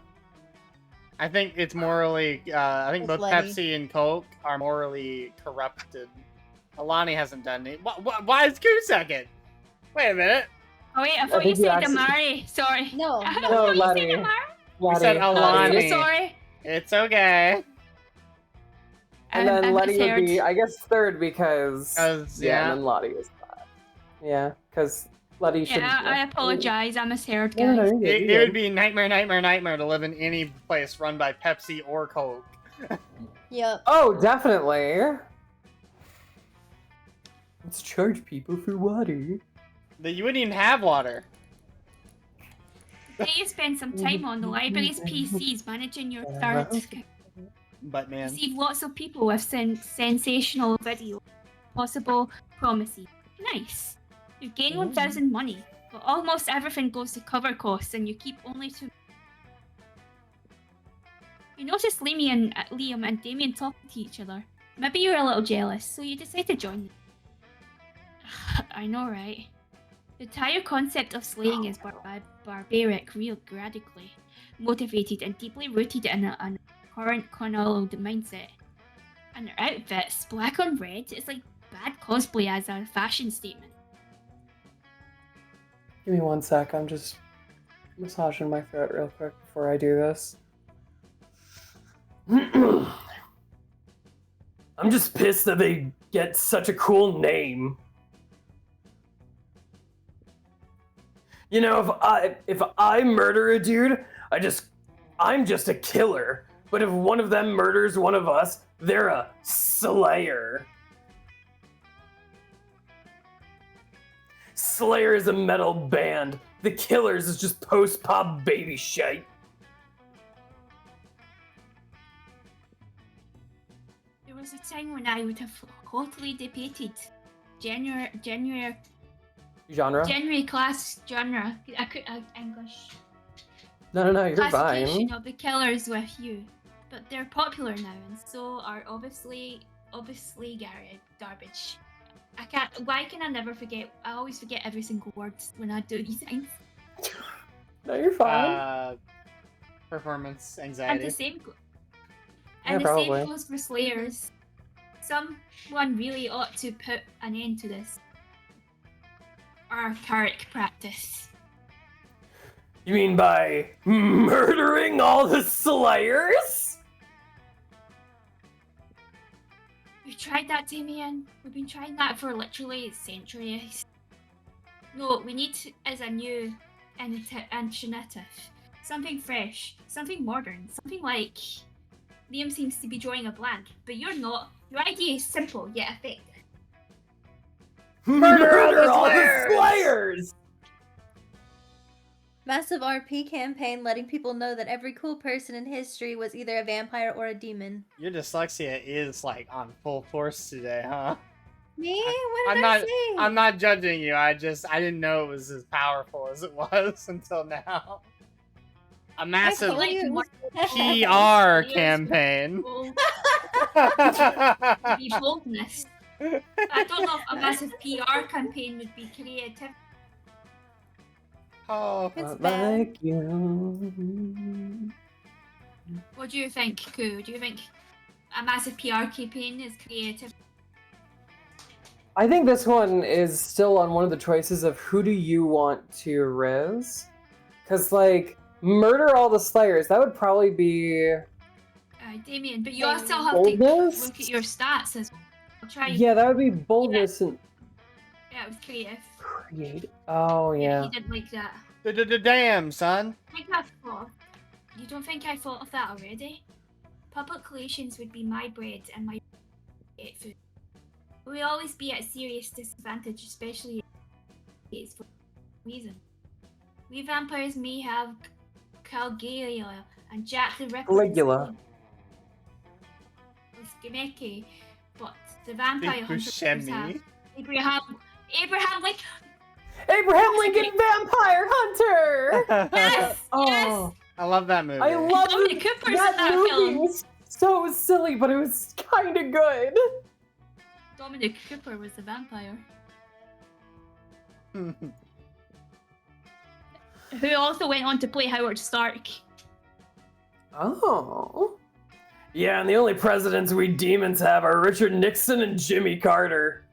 I think it's morally. I think It's both Letty. Pepsi and Coke are morally corrupted. Alani hasn't done it. Why is Q second? Wait a minute. Oh wait, I thought think you you said actually- Amari. Sorry. No, I no. thought you Letty. said Amari. We said Alani. I'm so sorry. It's okay. And then I Letty would be, misheard. I guess, third because. 'Cause, Yeah, yeah. and then Lottie is last. Yeah, because Letty should. Yeah, I apologize. I misheard, No, no, guys. you're good, It you're would good. be nightmare, nightmare, nightmare to live in any place run by Pepsi or Coke. Yep. Oh, definitely. Let's charge people for water. That you wouldn't even have water. Today you spend some time on the library's PCs managing your third. But man, Receive lots of people with sensational video, possible promises. Nice. You gain 1,000 money, but almost everything goes to cover costs, and you keep only 2. You notice Liam and Damien talking to each other. Maybe you're a little jealous, so you decide to join them. I know, right? The entire concept of slaying is barbaric, real, radically motivated, and deeply rooted in a current colonial mindset. And their outfits, black on red, is like bad cosplay as a fashion statement. Give me 1 sec. I'm just massaging my throat real quick before I do this. I'm just pissed that they get such a cool name. You know, if I murder a dude, I'm just a killer. But if one of them murders one of us, they're a slayer. Slayer is a metal band. The Killers is just post-pop baby shite. There was a time when I would have totally debated January class genre. English. No, you're classification fine. of the killers with you, but they're popular now, and so are obviously garbage. Why can I never forget? I always forget every single word when I do these things. No, you're fine. Performance And anxiety. the same. Yeah, And the probably. same goes for Slayers. Someone really ought to put an end to this archaic practice. You mean by murdering all the Slayers? We've tried that, Damien. We've been trying that for literally centuries. No, we need as a new initiative. Something fresh, something modern, something like... Liam seems to be drawing a blank, but you're not. Your idea is simple yet effective. Murder all the Slayers! Massive RP campaign letting people know that every cool person in history was either a vampire or a demon. Your dyslexia is like on full force today, huh? Me? What did I say? I'm not judging you. I didn't know it was as powerful as it was until now. A massive told you. PR campaign. Be boldness. I don't know if a massive PR campaign would be creative. Oh, It's bad. Like you. What do you think, Koo? Do you think a massive PR campaign is creative? I think this one is still on one of the choices of who do you want to riz? Because, like, murder all the Slayers, that would probably be... Damien, but you also have to Boldness? look at your stats as well. I'll try. Yeah, that would be boldness and Yeah, it was creative. create. Oh, yeah. He didn't like that. Damn, son. I think I thought. You don't think I thought of that already? Public relations would be my bread and my food. We always be at serious disadvantage, especially it's for a reason. We vampires may have Caligula and Jack the Ripper. Caligula. Was Gimmicky, but the vampire Big hunters Buscemi. have Abraham Lincoln. Abraham Lincoln Vampire Hunter! Yes! Oh, I love that movie. I love Dominic Cooper's in that that movie. film. It was so silly, but it was kind of good. Dominic Cooper was the vampire. Who also went on to play Howard Stark. Oh. Yeah, and the only presidents we demons have are Richard Nixon and Jimmy Carter.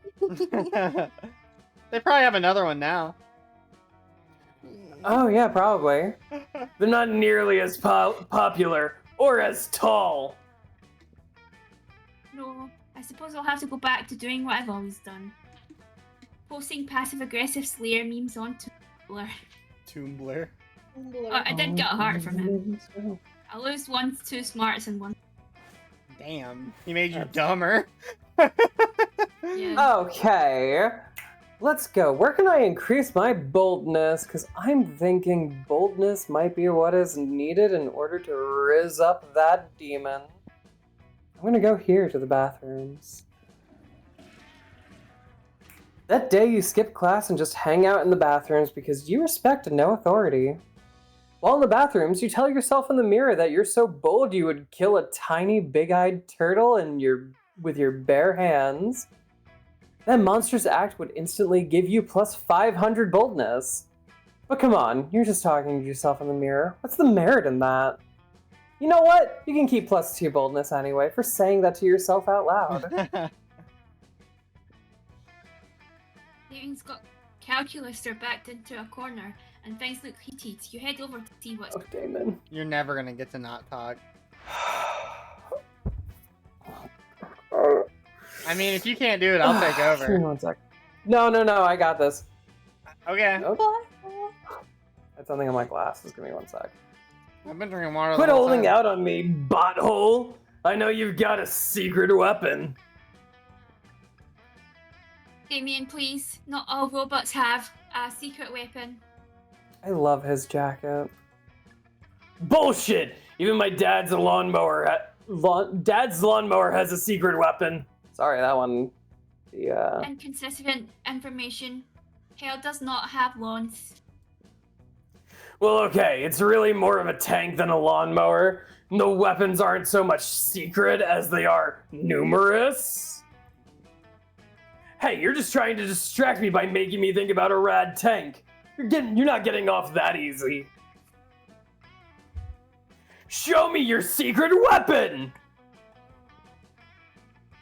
They probably have another one now. Oh, yeah, probably. They're not nearly as popular or as tall. No, I suppose I'll have to go back to doing what I've always done. Posting passive-aggressive Slayer memes on Tumblr. Tumblr. Oh, I did get a heart from him. I lose 1 2 smarts and 1. Damn, he made you dumber. Yeah. Okay, let's go. Where can I increase my boldness? Because I'm thinking boldness might be what is needed in order to rizz up that demon. I'm gonna go here to the bathrooms. That day you skip class and just hang out in the bathrooms because you respect no authority. While in the bathrooms, you tell yourself in the mirror that you're so bold you would kill a tiny big-eyed turtle with your bare hands. That monstrous act would instantly give you plus 500 boldness. But come on, you're just talking to yourself in the mirror. What's the merit in that? You know what? You can keep plus 2 boldness anyway for saying that to yourself out loud. Damon's got Calculaster backed into a corner and things look heated. You head over to see what's... Oh, Damon. You're never gonna get to not talk. I mean, if you can't do it, I'll take Give me over. 1 sec. No, I got this. Okay. That's something on my glasses. Give me 1 sec. I've been drinking water. Quit the whole holding time. out on me, butthole! I know you've got a secret weapon. Damien, please. Not all robots have a secret weapon. I love his jacket. Bullshit! Even my dad's lawnmower has a secret weapon. Sorry, that one. Yeah. Inconsistent information. Hell does not have lawns. Well, okay, it's really more of a tank than a lawnmower. The weapons aren't so much secret as they are numerous. Hey, you're just trying to distract me by making me think about a rad tank. You're not getting off that easy. Show me your secret weapon!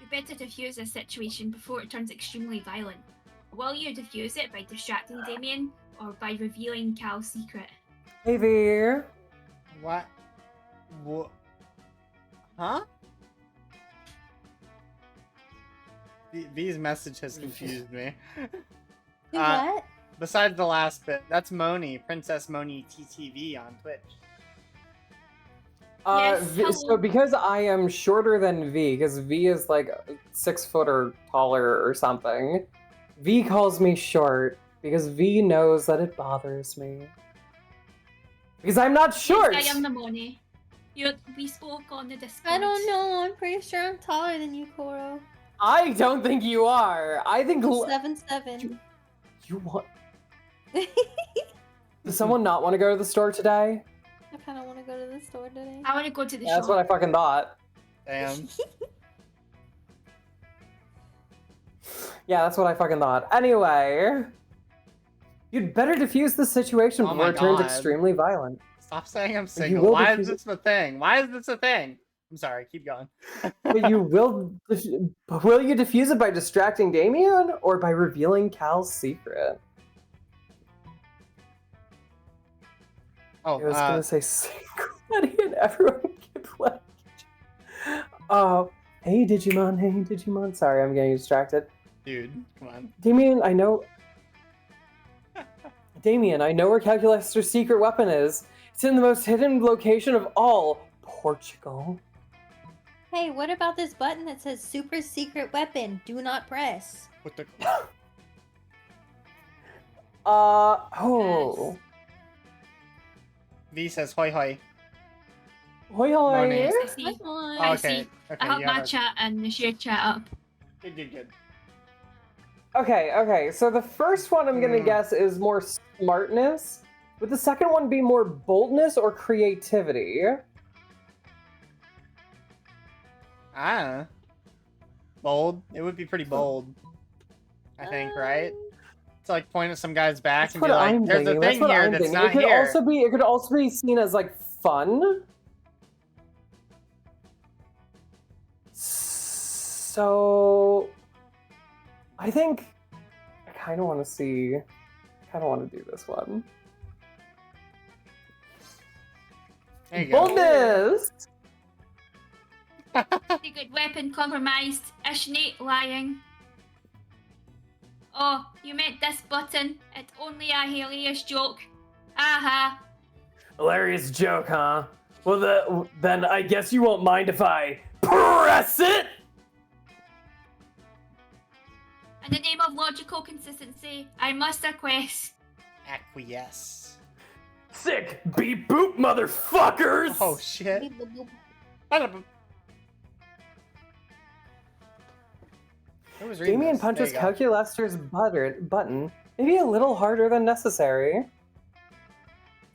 You better defuse this situation before it turns extremely violent. Will you defuse it by distracting Damien or by revealing Cal's secret? Hey there. What? What? Huh? V's message has confused me. What? Besides the last bit, that's Moni, Princess Moni TTV on Twitch. So because I am shorter than V, because V is like 6 foot or taller or something, V calls me short because V knows that it bothers me. Because I'm not short! Yes, I am the Moni. We spoke on the Discord. I don't know. I'm pretty sure I'm taller than you, Koro. I don't think you are. I think... 7'7". You want... Does someone not want to go to the store today? I kind of want to go to the store today. I want to go to the That's what I fucking thought. Damn. Yeah, that's what I fucking thought. Anyway... You'd better defuse the situation Oh before my it turns God. extremely violent. Stop saying I'm You single. will Why defuse is this a thing? Why is this a thing? I'm sorry, keep going. But you will you defuse it by distracting Damien or by revealing Cal's secret? Oh, I was gonna say secret and everyone get like oh, hey Digimon. Sorry, I'm getting distracted. Dude, come on. Damien, I know where Calculaster's secret weapon is. It's in the most hidden location of all, Portugal. Hey, what about this button that says super secret weapon? Do not press. What the? Oh. V says hoi hoi. Hoi Monet. hoi. I see. Oh, I okay. see. Okay, I have you my have a- chat and the shared chat up. Good. Okay. So the first one I'm gonna guess is more smartness. Would the second one be more boldness or creativity? Ah. Bold. It would be pretty bold. I think, right? To like point at some guy's back That's and what be like, I'm "There's a thinking. That's thing what here I'm that's thinking. not It could here." also be seen as like fun. So I think I kind of want to do this one. There you go. Boldness. Secret weapon compromised. Ishnate lying. Oh, you meant this button. It's only a hilarious joke. Aha. Hilarious joke, huh? Well, then I guess you won't mind if I press it. In the name of logical consistency, I must request. Acquiesce. Sick beep boop, motherfuckers! Oh shit. Who was reading Damien this? punches There you go. Calculester's button, maybe a little harder than necessary.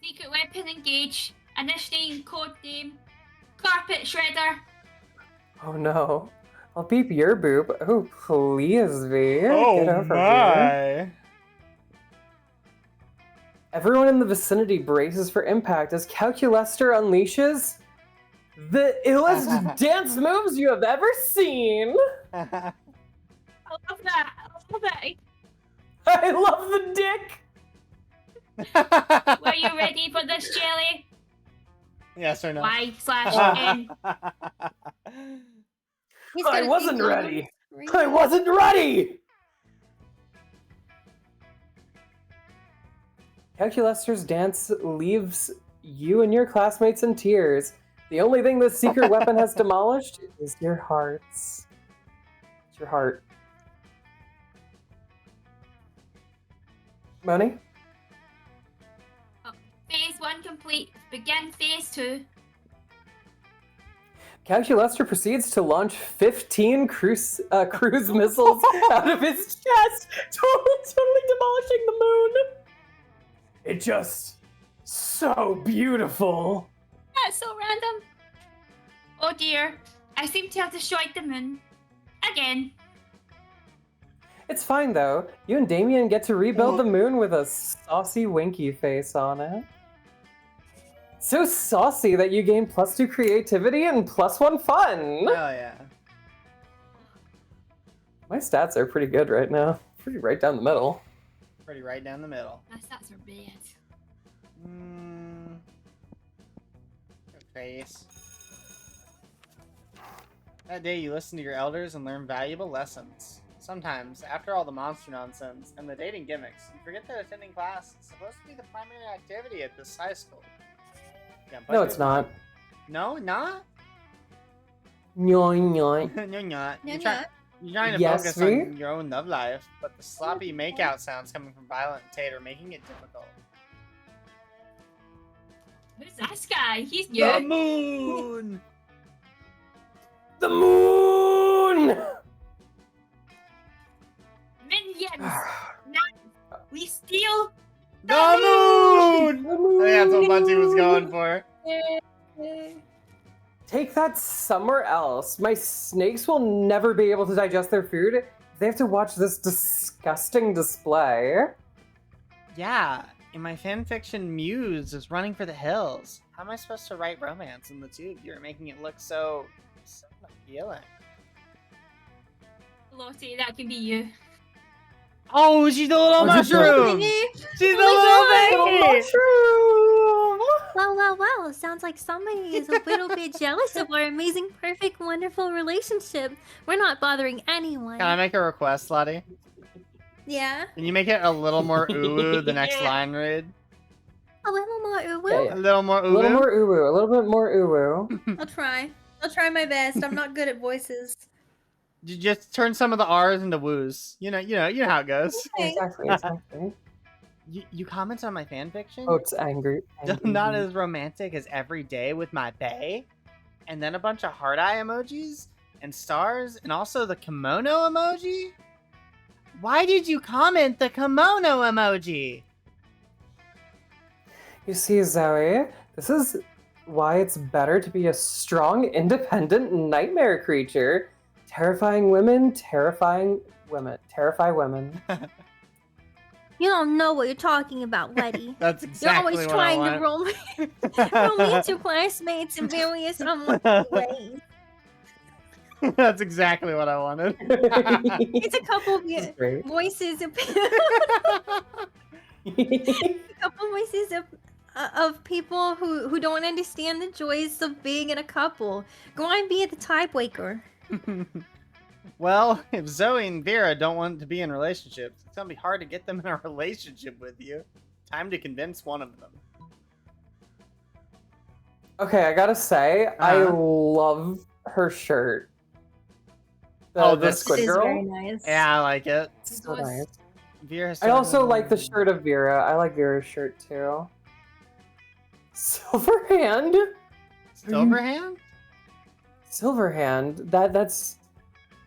Secret weapon engage. Initiating code name. Carpet shredder. Oh no. I'll beep your boob. Oh, please, V. Oh Get over my. here. Everyone in the vicinity braces for impact as Calculester unleashes the illest dance moves you have ever seen. I love that. I love it. I love the dick. Were you ready for this, Jelly? Yes or no? Y/N. I wasn't ready. I wasn't ready. Calculester's dance leaves you and your classmates in tears. The only thing this secret weapon has demolished is your hearts. It's your heart. Money? Phase 1 complete. Begin phase 2. Calculester proceeds to launch 15 cruise missiles out of his chest, totally demolishing the moon. It just so beautiful. That's so random. Oh dear. I seem to have destroyed the moon. Again. It's fine though. You and Damien get to rebuild the moon with a saucy winky face on it. So saucy that you gain +2 creativity and +1 fun. Hell yeah. My stats are pretty good right now. Pretty right down the middle. Pretty right down the middle. My stats are bad. Good face. That day you listen to your elders and learn valuable lessons. Sometimes, after all the monster nonsense and the dating gimmicks, you forget that attending class is supposed to be the primary activity at this high school. Yeah, No, it's not. No, not? Nyoy nyoy. No, not. No, You're trying to Yes, focus V? on your own love life, but the sloppy makeout sounds coming from Violet and Tate are making it difficult. Who's this guy? He's The new. moon! The moon! Minions. Now we steal The moon! I think that's what Bunty was going for. Take that somewhere else. My snakes will never be able to digest their food. They have to watch this disgusting display. Yeah, in my fanfiction, Muse is running for the hills. How am I supposed to write romance in the tube? You're making it look so appealing. Lottie, that can be you. Oh, she's the little mushroom! She's the little baby! Wow. Sounds like somebody is a little bit jealous of our amazing, perfect, wonderful relationship. We're not bothering anyone. Can I make a request, Lottie? Yeah. Can you make it a little more ooh the next line read? A little more ooh. Yeah. A little more A ooh. little more uwu. A little bit more uwu. I'll try. I'll try my best. I'm not good at voices. You just turn some of the R's into woos. You know how it goes. Okay. Exactly. You comment on my fanfiction? Oh, it's angry. Not as romantic as Every Day with my bae, and then a bunch of heart eye emojis and stars, and also the kimono emoji. Why did you comment the kimono emoji? You see, Zoe, this is why it's better to be a strong, independent nightmare creature. Terrifying women, terrify women. You don't know what you're talking about, Letty. That's exactly You're always what I trying want. to romance your classmates in various unlikely ways. That's exactly what I wanted. It's a couple of voices of of people who don't understand the joys of being in a couple. Go and be the tiebreaker. Well, if Zoe and Vera don't want to be in relationships, it's gonna be hard to get them in a relationship with you. Time to convince one of them. Okay, I gotta say, I love her shirt. The Squid Girl. Very nice. Yeah, I like it. So nice. Vera I also like the shirt of Vera. I like Vera's shirt too. Silverhand? Silverhand? Silverhand? That's...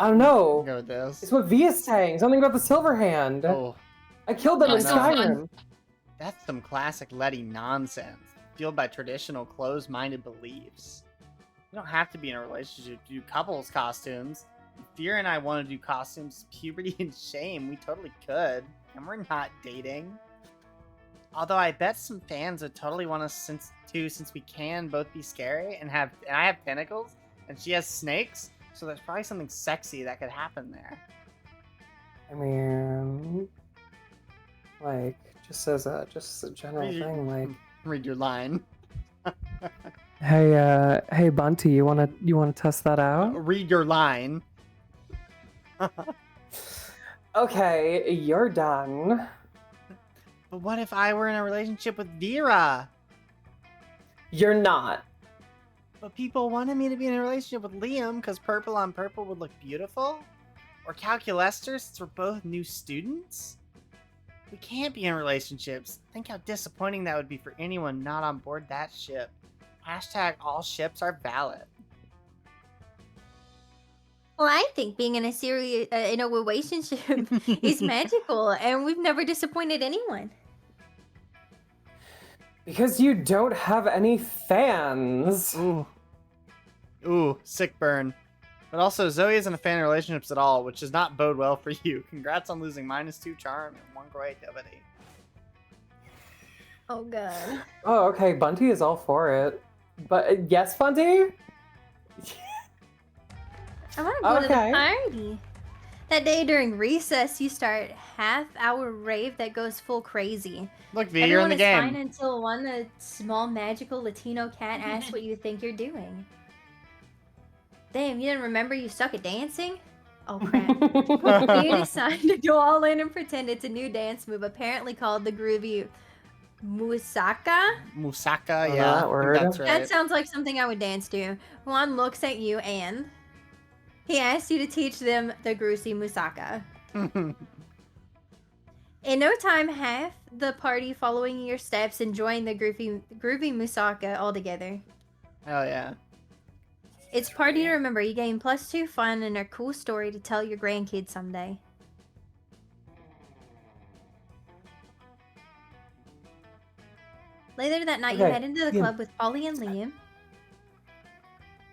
I don't know. Go with this. It's what Via's saying. Something about the Silverhand. Oh. I killed them in no. Skyrim. That's some classic Letty nonsense, fueled by traditional closed-minded beliefs. You don't have to be in a relationship to do couples costumes. If Vera and I want to do costumes, puberty and shame, we totally could. And we're not dating. Although I bet some fans would totally want us since we can both be scary and I have tentacles and she has snakes, so there's probably something sexy that could happen there. I mean, like, just as a general thing, like. Read your line. Hey, Bunty, you wanna test that out? Read your line. Okay, you're done. But what if I were in a relationship with Vera? You're not. But people wanted me to be in a relationship with Liam because purple on purple would look beautiful? Or Calculester since we're both new students? We can't be in relationships. Think how disappointing that would be for anyone not on board that ship. Hashtag all ships are valid. Well, I think being in a relationship is magical, and we've never disappointed anyone. Because you don't have any fans. Ooh, sick burn. But also, Zoe isn't a fan of relationships at all, which does not bode well for you. Congrats on losing -2 charm and 1 creativity. Oh, God. Oh, okay, Bunty is all for it. But, yes, Bunty? I want to go to the party. That day during recess, you start half-hour rave that goes full crazy. Look, V, you're in the game. Everyone is fine until one small magical Latino cat asks what you think you're doing. Damn, you didn't remember you suck at dancing? Oh, crap. You decide to go all in and pretend it's a new dance move, apparently called the groovy Musaka? Musaka, yeah. That's right. That sounds like something I would dance to. Juan looks at you and he asks you to teach them the groovy Musaka. In no time, half the party following your steps enjoying the groovy Musaka all together. Hell yeah. It's party to remember. You gain +2 fun and a cool story to tell your grandkids someday. Later that night, you head into the club with Polly and Liam.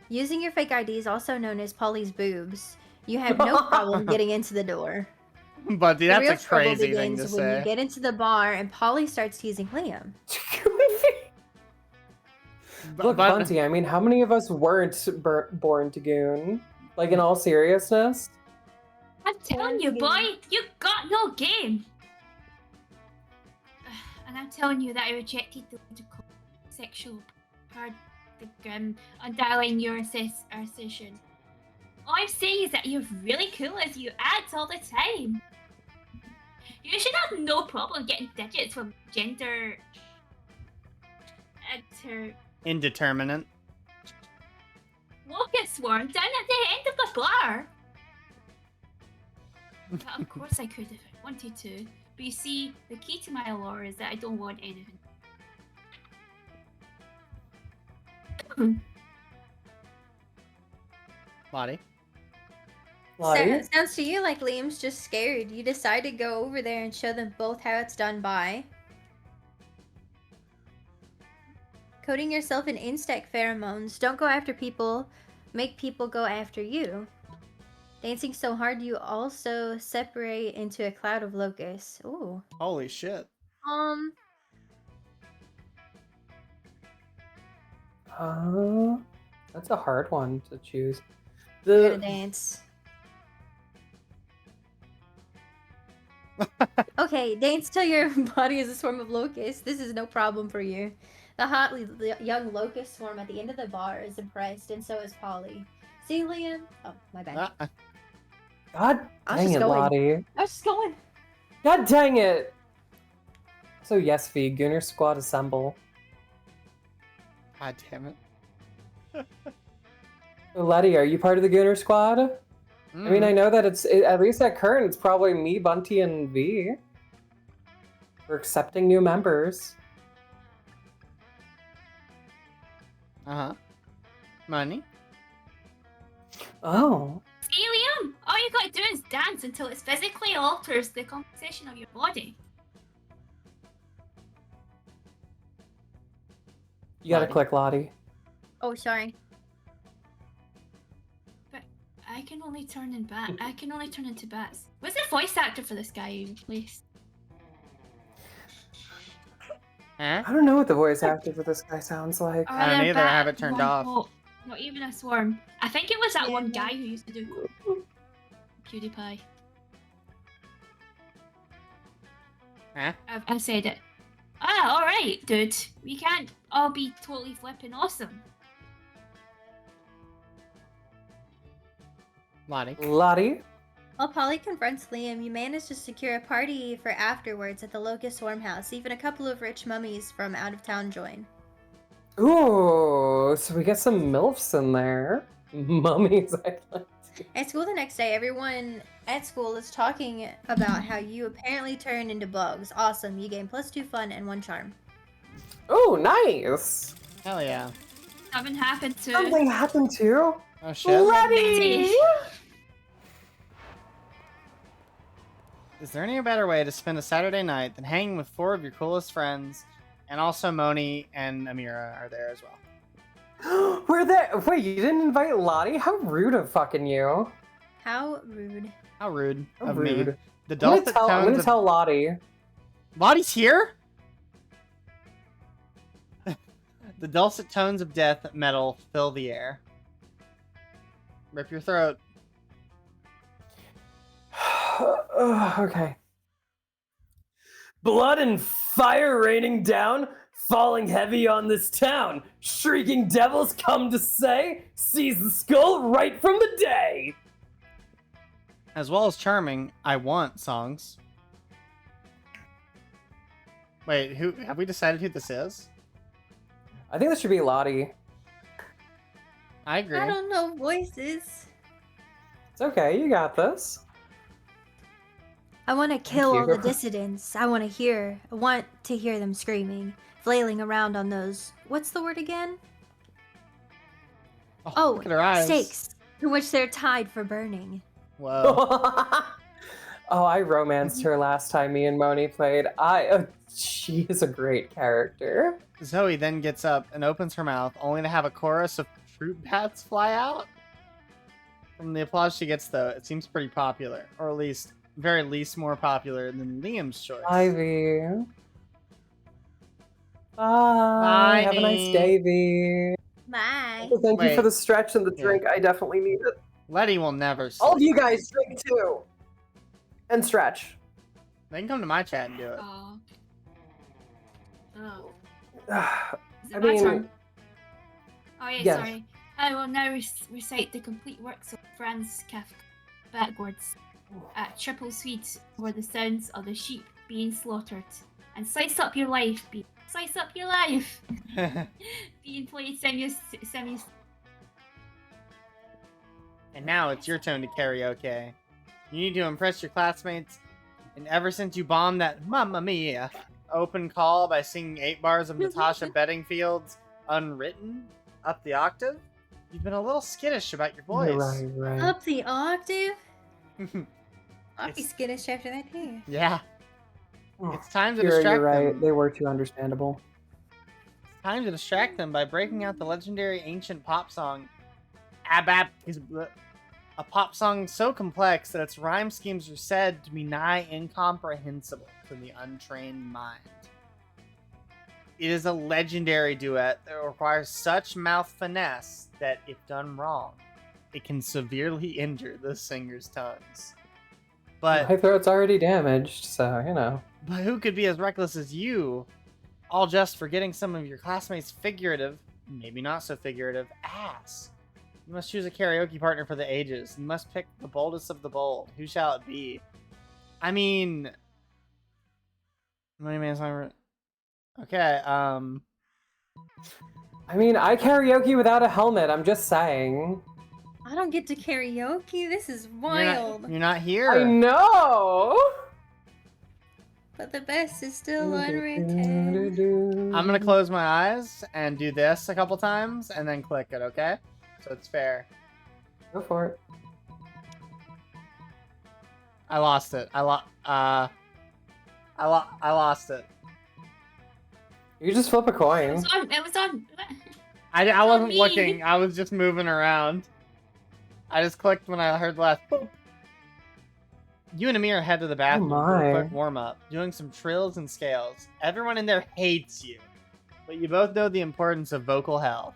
Using your fake IDs, also known as Polly's boobs, you have no problem getting into the door. But dude, that's a crazy the real trouble thing to begins say. when you get into the bar and Polly starts teasing Liam. Look, Bunty, I mean, how many of us weren't born to goon? Like, in all seriousness? I'm telling you, boy, you got no game. And I'm telling you that I rejected the sexual paradigm underlying your assertion. All I'm saying is that you're really cool as you act all the time. You should have no problem getting digits from gender... Indeterminate. Locust swarm down at the end of the bar. But of course I could if I wanted to. But you see, the key to my allure is that I don't want anything. Lottie? Lottie? Sounds to you like Liam's just scared. You decide to go over there and show them both how it's done by coating yourself in insect pheromones. Don't go after people. Make people go after you. Dancing so hard you also separate into a cloud of locusts. Ooh. Holy shit. That's a hard one to choose. You're gonna dance. Okay, dance till your body is a swarm of locusts. This is no problem for you. The hot young locust swarm at the end of the bar is impressed, and so is Polly. See, Liam? Oh, my bad. God I was dang just it, going. Lottie. I was just going. God dang it! So yes, V, Gunner Squad assemble. God damn it. Letty, are you part of the Gunner Squad? I mean, I know that at least at current, it's probably me, Bunty, and V. We're accepting new members. Uh-huh. Money? Oh. See, Liam, all you gotta do is dance until it physically alters the composition of your body. You gotta click Lottie. Oh, sorry. But I can only turn in bat. I can only turn into bats. What's the voice actor for this guy you replaced? Huh? I don't know what the voice actor for this guy sounds like. I don't either. I have it turned off. Oh, not even a swarm. I think it was that one guy who used to do PewDiePie. Huh? I said it. Ah, alright, dude. We can't all be totally flipping awesome. Lottie? Lottie? While Polly confronts Liam, you manage to secure a party for afterwards at the Locust Swarm House. Even a couple of rich mummies from out of town join. Ooh, so we get some MILFs in there. Mummies, I like. At school the next day, everyone at school is talking about how you apparently turn into bugs. Awesome, you gain +2 fun and 1 charm. Oh, nice. Hell yeah. Something happened to... Something happened to... Oh shit. Letty! Is there any better way to spend a Saturday night than hanging with 4 of your coolest friends, and also Moni and Amira are there as well? We're there. Wait, you didn't invite Lottie? How rude of fucking you. How rude. How rude How of rude. me. The I'm dulcet gonna tones of... tell Lottie. Lottie's here? The dulcet tones of death metal fill the air. Rip your throat. Okay. Blood and fire raining down, falling heavy on this town. Shrieking devils come to say, seize the skull right from the day. As well as charming, I want songs. Wait, who have we decided who this is? I think this should be Lottie. I agree. I don't know voices. It's okay, you got this. I want to kill you. all the dissidents. I want to hear them screaming, flailing around on those... What's the word again? Oh, look at her eyes. Stakes, to which they're tied for burning. Whoa. Oh, I romanced her last time me and Moni played. She is a great character. Zoe then gets up and opens her mouth, only to have a chorus of fruit bats fly out. From the applause she gets, though, it seems pretty popular, or at least, very least more popular than Liam's choice. Ivy. Bye. Bye, Have a nice day, V. Bye. Thank you for Wait. the stretch and the drink. I definitely need it. Letty will never sleep. All of you guys drink too. And stretch. They can come to my chat and do it. Oh. Oh. Is it I my mean, turn? Oh yeah, yes. sorry. I will now recite the complete works of Franz Kafka backwards. At triple sweet were the sounds of the sheep being slaughtered, and slice up your life, slice up your life, being played semi. And now it's your turn to karaoke. You need to impress your classmates And ever since you bombed that Mamma Mia open call by singing 8 bars of Natasha Bedingfield's Unwritten up the octave, you've been a little skittish about your voice. Right. Up the octave? I'll be It's- skittish after that too. Yeah. It's time to Kira, distract you're right. them. They were too understandable. It's time to distract them by breaking out the legendary ancient pop song Ab is a pop song so complex that its rhyme schemes are said to be nigh incomprehensible to the untrained mind. It is a legendary duet that requires such mouth finesse that, if done wrong, it can severely injure the singer's tongues. But My throat's already damaged, so, you know. But who could be as reckless as you, all just for getting some of your classmates' figurative, maybe not so figurative, ass? You must choose a karaoke partner for the ages. You must pick the boldest of the bold. Who shall it be? I mean... Money Man's not... Okay, I mean, I karaoke without a helmet, I'm just saying. I don't get to karaoke. This is wild. You're not here. I know! But the best is still unwritten. I'm gonna close my eyes and do this a couple times and then click it, okay? So it's fair. Go for it. I lost it. I lost it. You just flip a coin. It was on. I wasn't me. looking. I was just moving around. I just clicked when I heard the last boop. You and Amir head to the bathroom for a my. quick warm-up, doing some trills and scales. Everyone in there hates you, but you both know the importance of vocal health.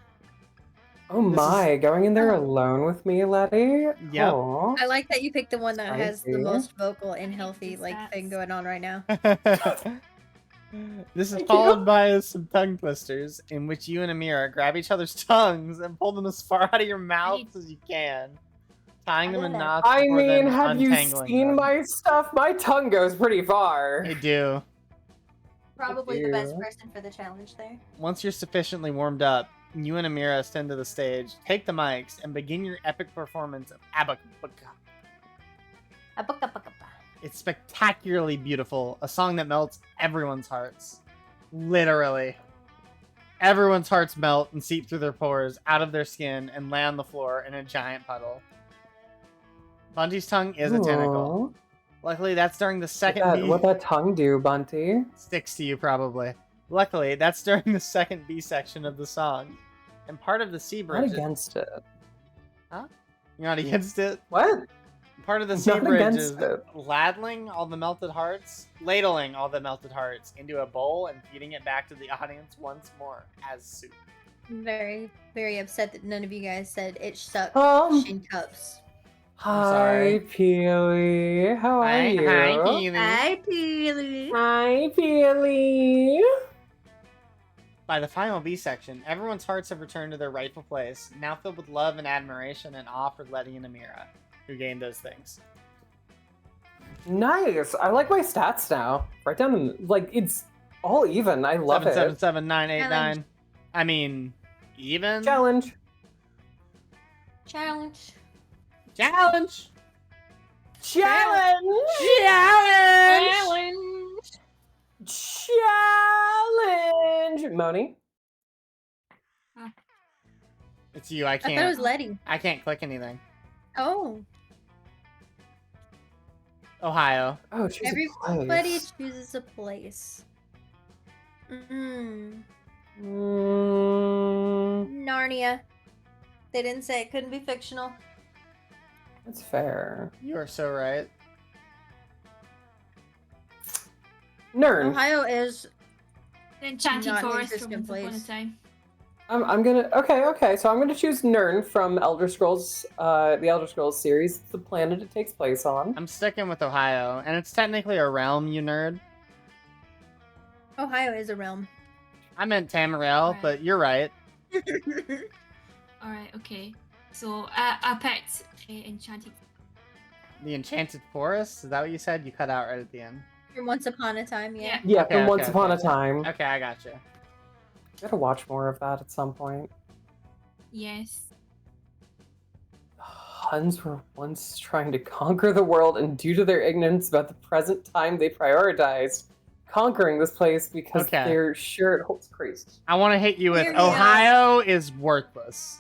Oh my, going in there alone with me, Letty? Yep. Aw. I like that you picked the one that has the Spicy. most vocal and healthy thing going on right now. This is Thank followed you. by some tongue twisters, in which you and Amira grab each other's tongues and pull them as far out of your mouths as you can, tying them in knots. I before mean, then have you untangling seen them. my stuff? My tongue goes pretty far. I do. Probably the best you. person for the challenge there. Once you're sufficiently warmed up, you and Amira ascend to the stage, take the mics, and begin your epic performance of Abakubuka. It's spectacularly beautiful, a song that melts everyone's hearts. Literally. Everyone's hearts melt and seep through their pores, out of their skin, and lay on the floor in a giant puddle. Bunty's tongue is a tentacle. Luckily, that's during the second B. What that tongue do, Bunty? Sticks to you, probably. Luckily, that's during the second B section of the song. And part of the C bridge... Not against it. Huh? You're not against it? What? Part of the C Not bridge against is it. ladling all the melted hearts into a bowl and feeding it back to the audience once more as soup. I'm very, very upset that none of you guys said it sucked in cups. Hi, Peely. How are you? Hi, Peely. Hi, Peely. Hi, Peely. By the final B section, everyone's hearts have returned to their rightful place, now filled with love and admiration and awe for Letty and Amira, who gained those things. Nice. I like my stats now. Right down in, like, it's all even. I love it. 777-989. I mean, even? Challenge. Challenge. Challenge! Challenge! Challenge! Challenge! Moni? It's you, I can't. thought it was Letty. I can't click anything. Oh. Ohio. Oh, she's Everybody chooses a place. Narnia. They didn't say it couldn't be fictional. That's fair. You are so right. Nern. Ohio is The Enchanted not an Forest interesting from Once Upon a place. Time. I'm gonna okay. So I'm gonna choose Nern from Elder Scrolls, the Elder Scrolls series. It's the planet it takes place on. I'm sticking with Ohio, and it's technically a realm, you nerd. Ohio is a realm. I meant Tamriel, but you're right. Alright, okay. So I picked Enchanted. The Enchanted Forest? Is that what you said? You cut out right at the end. From Once Upon a Time, yeah. Yeah, Okay, from okay, Once okay. Upon a Time. Okay, I gotcha. Gotta watch more of that at some point. Yes. Huns were once trying to conquer the world, and due to their ignorance about the present time, they prioritized conquering this place because Okay. they're sure it holds Christ. I want to hit you with Hear me out. Ohio is worthless.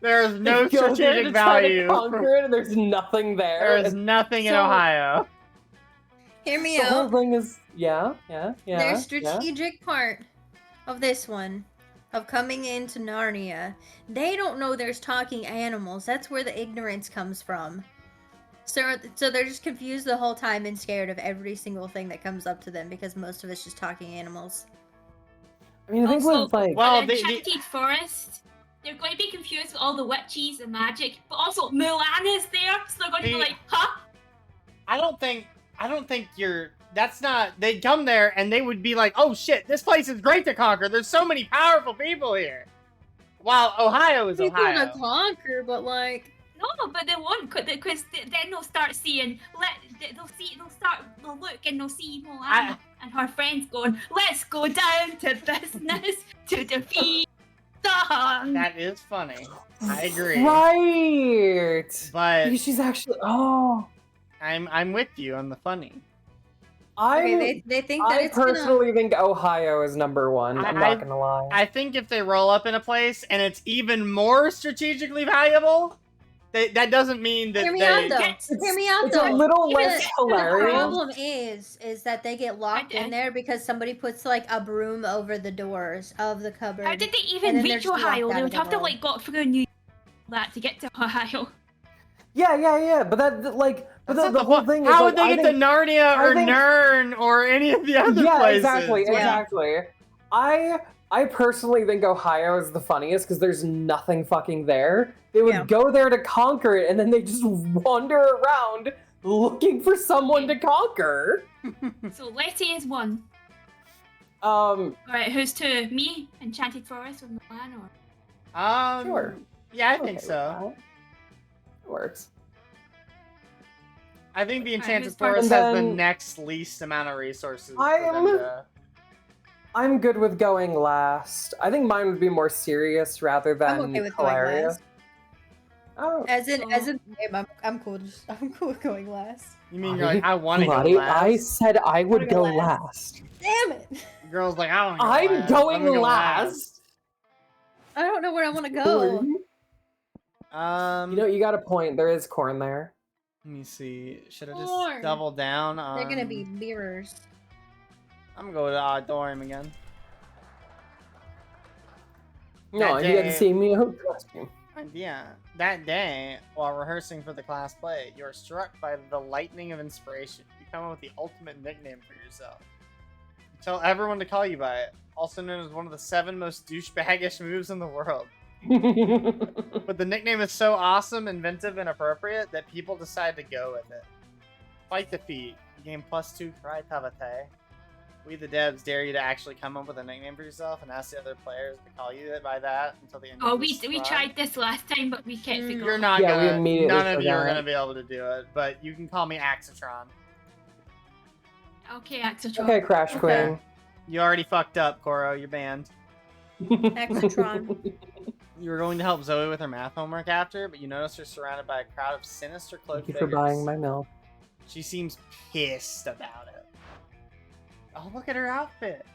There's no They go there strategic to try to value. conquer it, and there's nothing there. There is and nothing in so- Ohio. Hear me The whole out. thing is, yeah. Their strategic part of this one, of coming into Narnia, they don't know there's talking animals. That's where the ignorance comes from. So they're just confused the whole time and scared of every single thing that comes up to them because most of it's just talking animals. I mean, I think Also, with like, Well, in Enchanted Forest, they're going to be confused with all the witches and magic, but also Mulan is there, so they're going to be See- like, huh? I don't think you're. That's not. They'd come there and they would be like, "Oh shit, this place is great to conquer. There's so many powerful people here." While Ohio is People Ohio. to conquer, but like, No, but they won't, because then they'll start seeing, they'll look and they'll see Mulan and her friends going, let's go down to business to defeat the Hun. That is funny. I agree. right? But She's actually. Oh, I'm with you on the funny. they think that I it's personally think Ohio is number one. I'm not gonna lie. I think if they roll up in a place and it's even more strategically valuable, that doesn't mean that Hear me they. out though. Hear me out it's though. a little Even less the hilarious. problem is that they get locked in there because somebody puts like a broom over the doors of the cupboard. How did they and even then they're reach just locked Ohio? They out would have to again. like go through New that to get to Ohio. Yeah. But but That's the not whole thing is How like, would they I get think- to Narnia I or think- Nern or any of the other yeah, places? exactly. I personally think Ohio is the funniest because there's nothing fucking there. They would go there to conquer it, and then they just wander around looking for someone to conquer. So Letty is one. Alright, who's two? Me? Enchanted Forest with Mulan or? Sure. Yeah, I think so. It works. I think the Alright, Enchanted who's Forest first? has the And then- next least amount of resources. I for them to- I'm good with going last. I think mine would be more serious rather than I'm okay with going hilarious. last. Oh, As in, I'm cool. I'm cool with going last. You mean you're like, I want to go Lottie, last? I said I would wanna go go last. last. Damn it! The girl's like, I want to go I'm last. going I'm gonna go last. I don't know where I want to go. You know, you got a point. There is corn there. Let me see. Should I just Corn. double down on... They're gonna be mirrors. I'm gonna go to the auditorium again. No, That you got day- to see me. Trust me. Yeah. That day, while rehearsing for the class play, you are struck by the lightning of inspiration. You come up with the ultimate nickname for yourself. You tell everyone to call you by it, also known as one of the 7 most douchebaggish moves in the world. But the nickname is so awesome, inventive, and appropriate that people decide to go with it. Fight defeat. You gain +2 Cry Tavate. We the devs dare you to actually come up with a nickname for yourself and ask the other players to call you by that until the end Oh, of we this we run. tried this last time, but we can't figure You're it not Yeah, we gonna. immediately None of you are forgot. gonna be able to do it, but you can call me Axatron. Okay, Axel. Okay, Crash Queen. You already fucked up, Koro. You're banned. Axatron. You were going to help Zoe with her math homework after, but you notice her surrounded by a crowd of sinister cloaked Thank you for figures. buying my milk. She seems pissed about it. Oh, look at her outfit.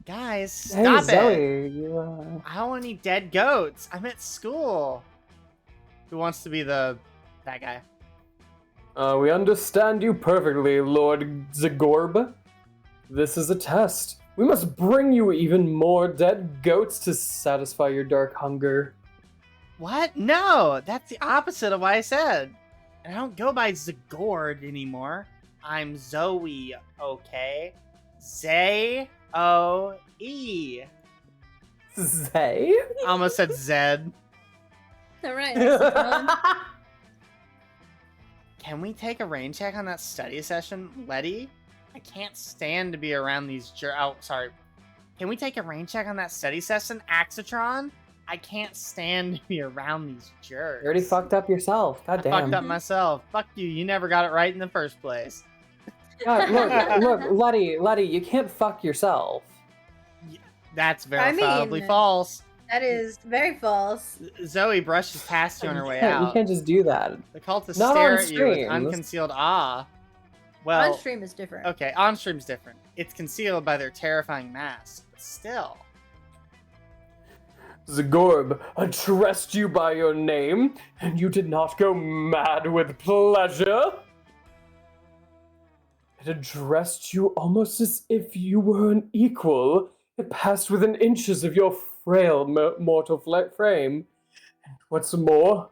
Guys, Hey, stop it. Zoe, you, I don't want any dead goats. I'm at school. Who wants to be that guy? we understand you perfectly, Lord Zagorb. This is a test. We must bring you even more dead goats to satisfy your dark hunger. What? No, that's the opposite of what I said. And I don't go by Zagord anymore. I'm Zoe, okay? Z-O-E. Zay? I almost said Zed. Alright, Axatron. Can we take a rain check on that study session, Letty? I can't stand to be around these oh, sorry. Can we take a rain check on that study session, Axatron? I can't stand to be around these jerks. You already fucked up yourself. God I damn. fucked up myself. Fuck you. You never got it right in the first place. God, look, Letty, you can't fuck yourself. That's verifiably false. That is very false. Zoe brushes past you on her way You out. can't just do that. The cultists Not stare on at you with streams. unconcealed awe. Well, On stream is different. okay, on stream's different. It's concealed by their terrifying mask, but still. Zagorb addressed you by your name, and you did not go mad with pleasure. It addressed you almost as if you were an equal. It passed within inches of your frail mortal frame. And what's more,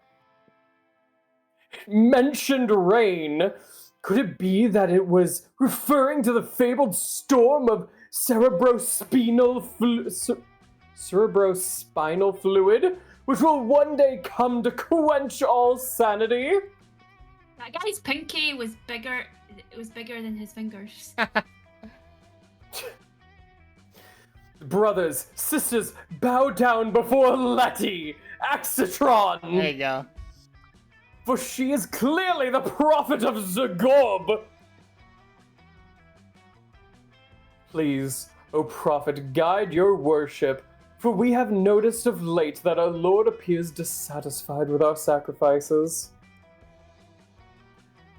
it mentioned rain. Could it be that it was referring to the fabled storm of cerebrospinal fluid, which will one day come to quench all sanity? That guy's pinky was bigger. It was bigger than his fingers. Brothers, sisters, bow down before Letty, Axitron! There you go. For she is clearly the prophet of Zagorb! Please, O prophet, guide your worship, for we have noticed of late that our Lord appears dissatisfied with our sacrifices.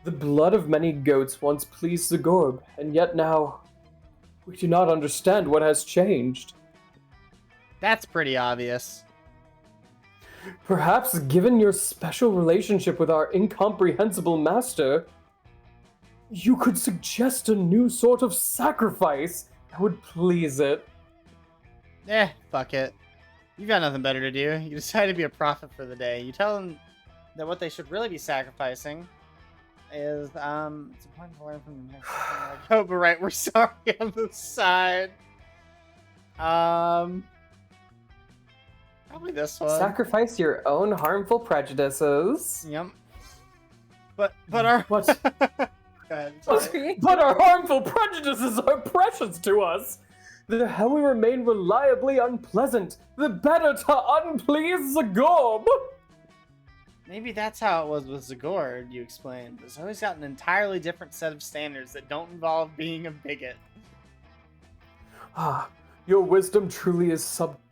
The blood of many goats once pleased Zagorb, and yet now we do not understand what has changed. That's pretty obvious. Perhaps, given your special relationship with our incomprehensible master, you could suggest a new sort of sacrifice that would please it. Fuck it. You got nothing better to do. You decide to be a prophet for the day. You tell them that what they should really be sacrificing is, it's important to learn from the next like, oh, but right, we're sorry on the side. Probably this one. Sacrifice your own harmful prejudices. Yep. But our... What? Go ahead, sorry. But our harmful prejudices are precious to us. The how we remain reliably unpleasant, the better to unplease Zagorb. Maybe that's how it was with Zagord, you explained. There's always got an entirely different set of standards that don't involve being a bigot. Ah, your wisdom truly is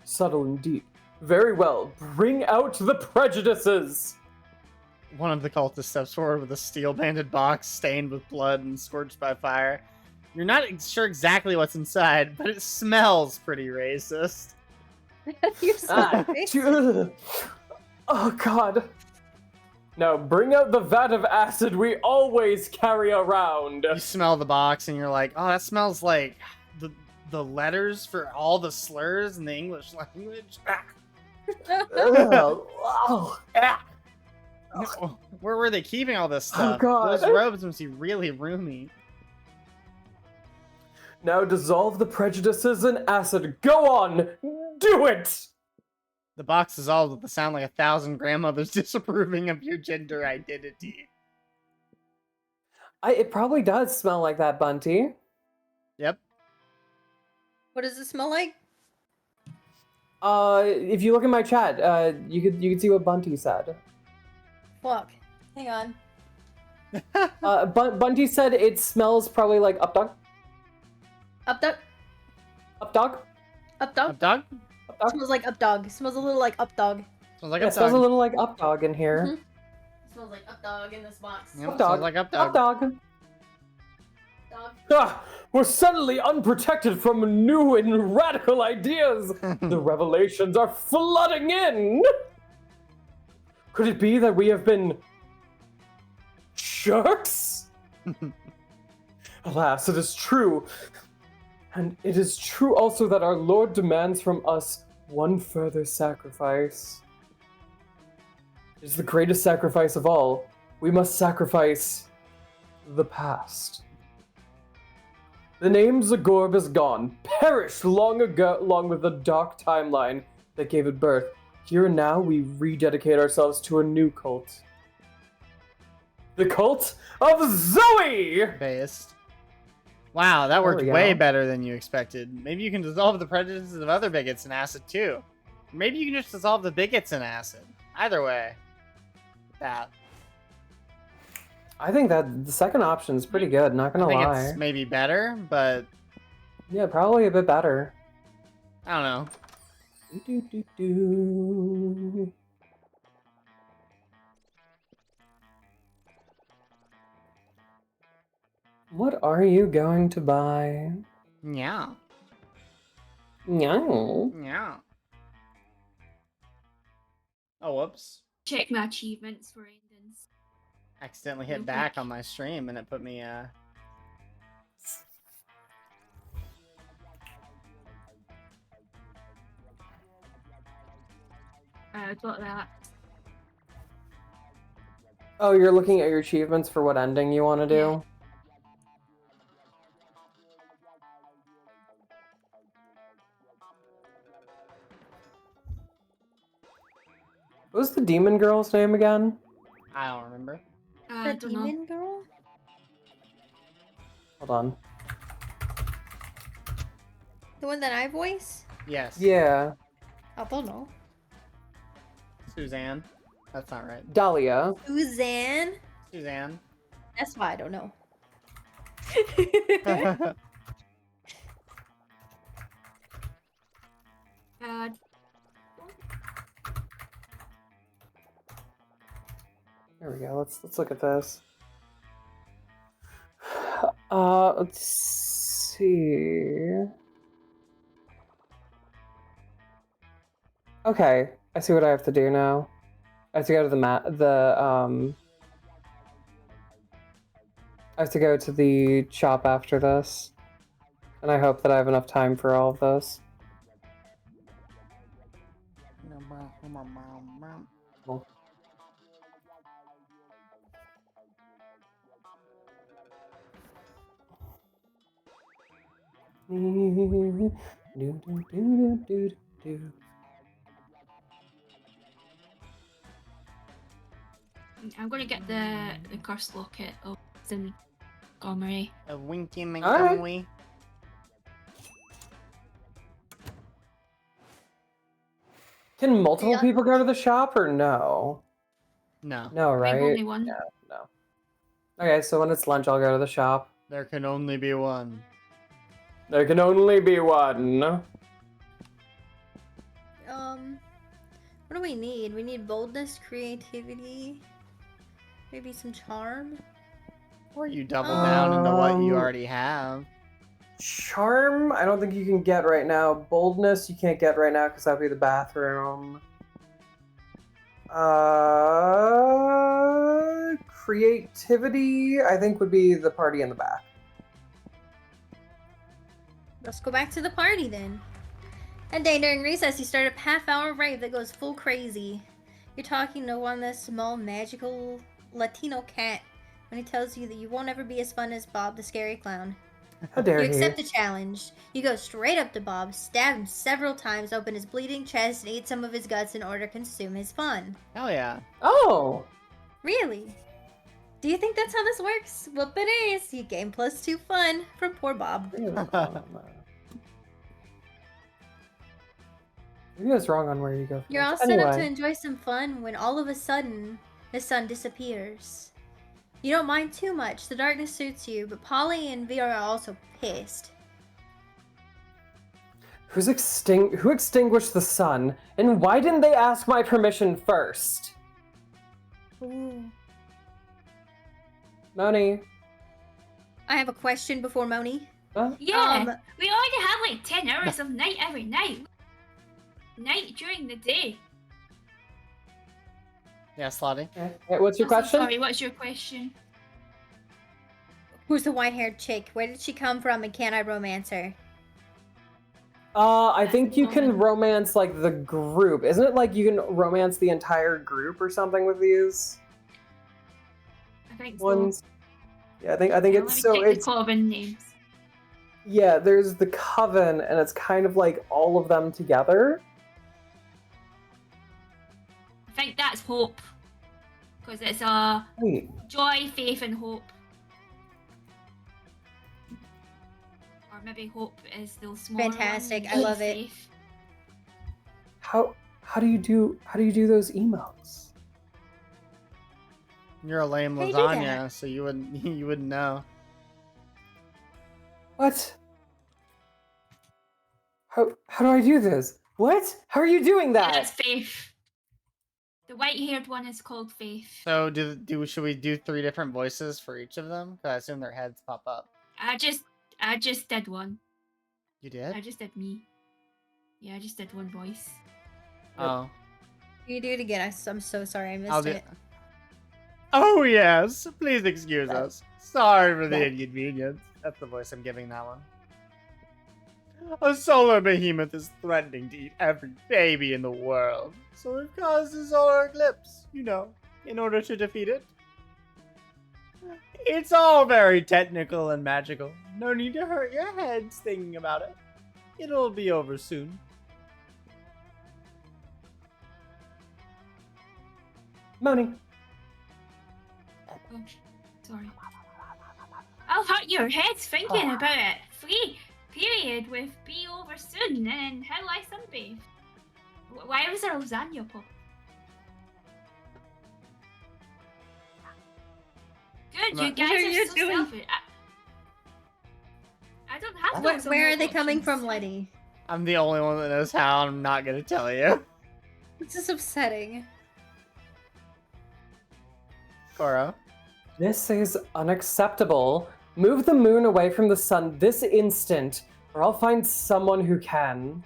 subtle and deep. Very well, bring out the prejudices! One of the cultists steps forward with a steel-banded box stained with blood and scorched by fire. You're not sure exactly what's inside, but it smells pretty racist. You're so racist. Oh, God. Now, bring out the vat of acid we always carry around. You smell the box and you're like, oh, that smells like the letters for all the slurs in the English language. Where were they keeping all this stuff? Oh, God. Those robes must be really roomy. Now dissolve the prejudices in acid. Go on! Do it! The box dissolves with the sound like 1,000 grandmothers disapproving of your gender identity. It probably does smell like that, Bunty. Yep. What does it smell like? If you look at my chat, you could see what Bunty said. Fuck. Hang on. Bunty said it smells probably like updog. Updog? Updog? Updog? Updog? Smells like updog. Smells a little like updog. Smells like It smells a little like updog in here. Mhm. Smells like updog in this box. Yep, Updog. smells like updog. Updog. Dog. Ah, we're suddenly unprotected from new and radical ideas. The revelations are flooding in. Could it be that we have been jerks? Alas, it is true. And it is true also that our Lord demands from us one further sacrifice. It is the greatest sacrifice of all. We must sacrifice the past. The name Zagorb is gone, perished long ago, along with the dark timeline that gave it birth. Here and now, we rededicate ourselves to a new cult. The cult of Zoe! Based. Wow, that worked There we way go. better than you expected. Maybe you can dissolve the prejudices of other bigots in acid too. Maybe you can just dissolve the bigots in acid. Either way. That. I think that the second option is pretty good, not I gonna think lie. it's maybe better, but Yeah, probably a bit better. I don't know. Do. What are you going to buy? Yeah. No. Yeah. Oh, whoops. Check my achievements for endings. Accidentally hit Real back quick. on my stream and it put me, I got that. Oh, you're looking at your achievements for what ending you want to do? Yeah. What was the demon girl's name again? I don't remember. I The don't know. demon girl? Hold on. The one that I voice? Yes. Yeah. I don't know. Suzanne. That's not right. Dahlia. Suzanne? Suzanne. That's why I don't know. There we go. Let's look at this. Let's see. Okay, I see what I have to do now. I have to go to I have to go to the shop after this. And I hope that I have enough time for all of this. Cool. I'm gonna get the cursed locket of Montgomery. A winky Alright. Montgomery. Can multiple people go to the shop or no? No. No, I think right? only one. Yeah, no. Okay, so when it's lunch, I'll go to the shop. There can only be one. There can only be one. What do we need? We need boldness, creativity, maybe some charm. Or you double down into what you Um, already have. Charm, I don't think you can get right now. Boldness, you can't get right now because that'd be the bathroom. Creativity, I think would be the party in the back. Let's go back to the party then. That day during recess, you start a half-hour rave that goes full crazy. You're talking to one of the small, magical Latino cat when he tells you that you won't ever be as fun as Bob the Scary Clown. How dare You he? accept the challenge. You go straight up to Bob, stab him several times, open his bleeding chest, and eat some of his guts in order to consume his fun. Hell yeah. Oh! Really? Do you think that's how this works? Well, it is. You gain +2 fun from poor Bob. Maybe I was wrong on where you go. You're all first. set up to Anyway. enjoy some fun when all of a sudden, the sun disappears. You don't mind too much, the darkness suits you, but Polly and V are also pissed. Who extinguished the sun? And why didn't they ask my permission first? Ooh. Moni. I have a question before Moni. Huh? Yeah, we already have like 10 hours of night every night. Night during the day. Yes, Lottie. What's your I'm so question? sorry, what's your question? Who's the white-haired chick? Where did she come from and can I romance her? I think you can romance like the group. Isn't it like you can romance the entire group or something with these I think so. ones? Yeah, I think Yeah, it's let me so check it's the Coven names. yeah, there's the coven and it's kind of like all of them together. I think that's hope. Because it's a Wait. joy, faith, and hope. Or maybe hope is the smaller Fantastic, one, I love it. faith. How do you do those emotes? You're a lame How you do lasagna, so you wouldn't know. What? How do I do this? What? How are you doing Yeah, that? that's Faith. The white-haired one is called Faith. So should we do 3 different voices for each of them? Because I assume their heads pop up. I just did one. You did? I just did me. Yeah, I just did one voice. Oh. Can you do it again? I'm so sorry I missed I'll do it. Oh yes, please excuse us. Sorry for the inconvenience. That's the voice I'm giving that one. A solar behemoth is threatening to eat every baby in the world. So we've caused a solar eclipse, you know, in order to defeat it. It's all very technical and magical. No need to hurt your heads thinking about it. It'll be over soon. Moni. Oh, sorry. I'll hurt your heads thinking about it. Free period with be over soon and how I sunbathe. Why was there lasagna pop? Good, you What guys are are you so doing? selfish. I don't have those. Where are they emotions. coming from, Letty? I'm the only one that knows how. I'm not gonna tell you. This is upsetting. Cora. This is unacceptable. Move the moon away from the sun this instant, or I'll find someone who can.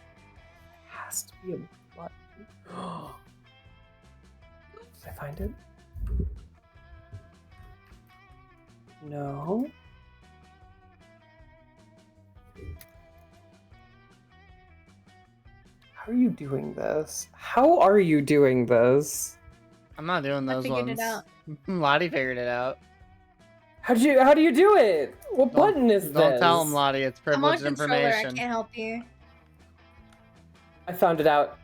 It has to be a blood. Did I find it? No. How are you doing this? How are you doing this? I'm not doing those figured ones. it out. Lottie figured it out. How do you do it? What button is this? Don't tell him, Lottie. It's I'm on privileged controller. I information. can't help you. I found it out.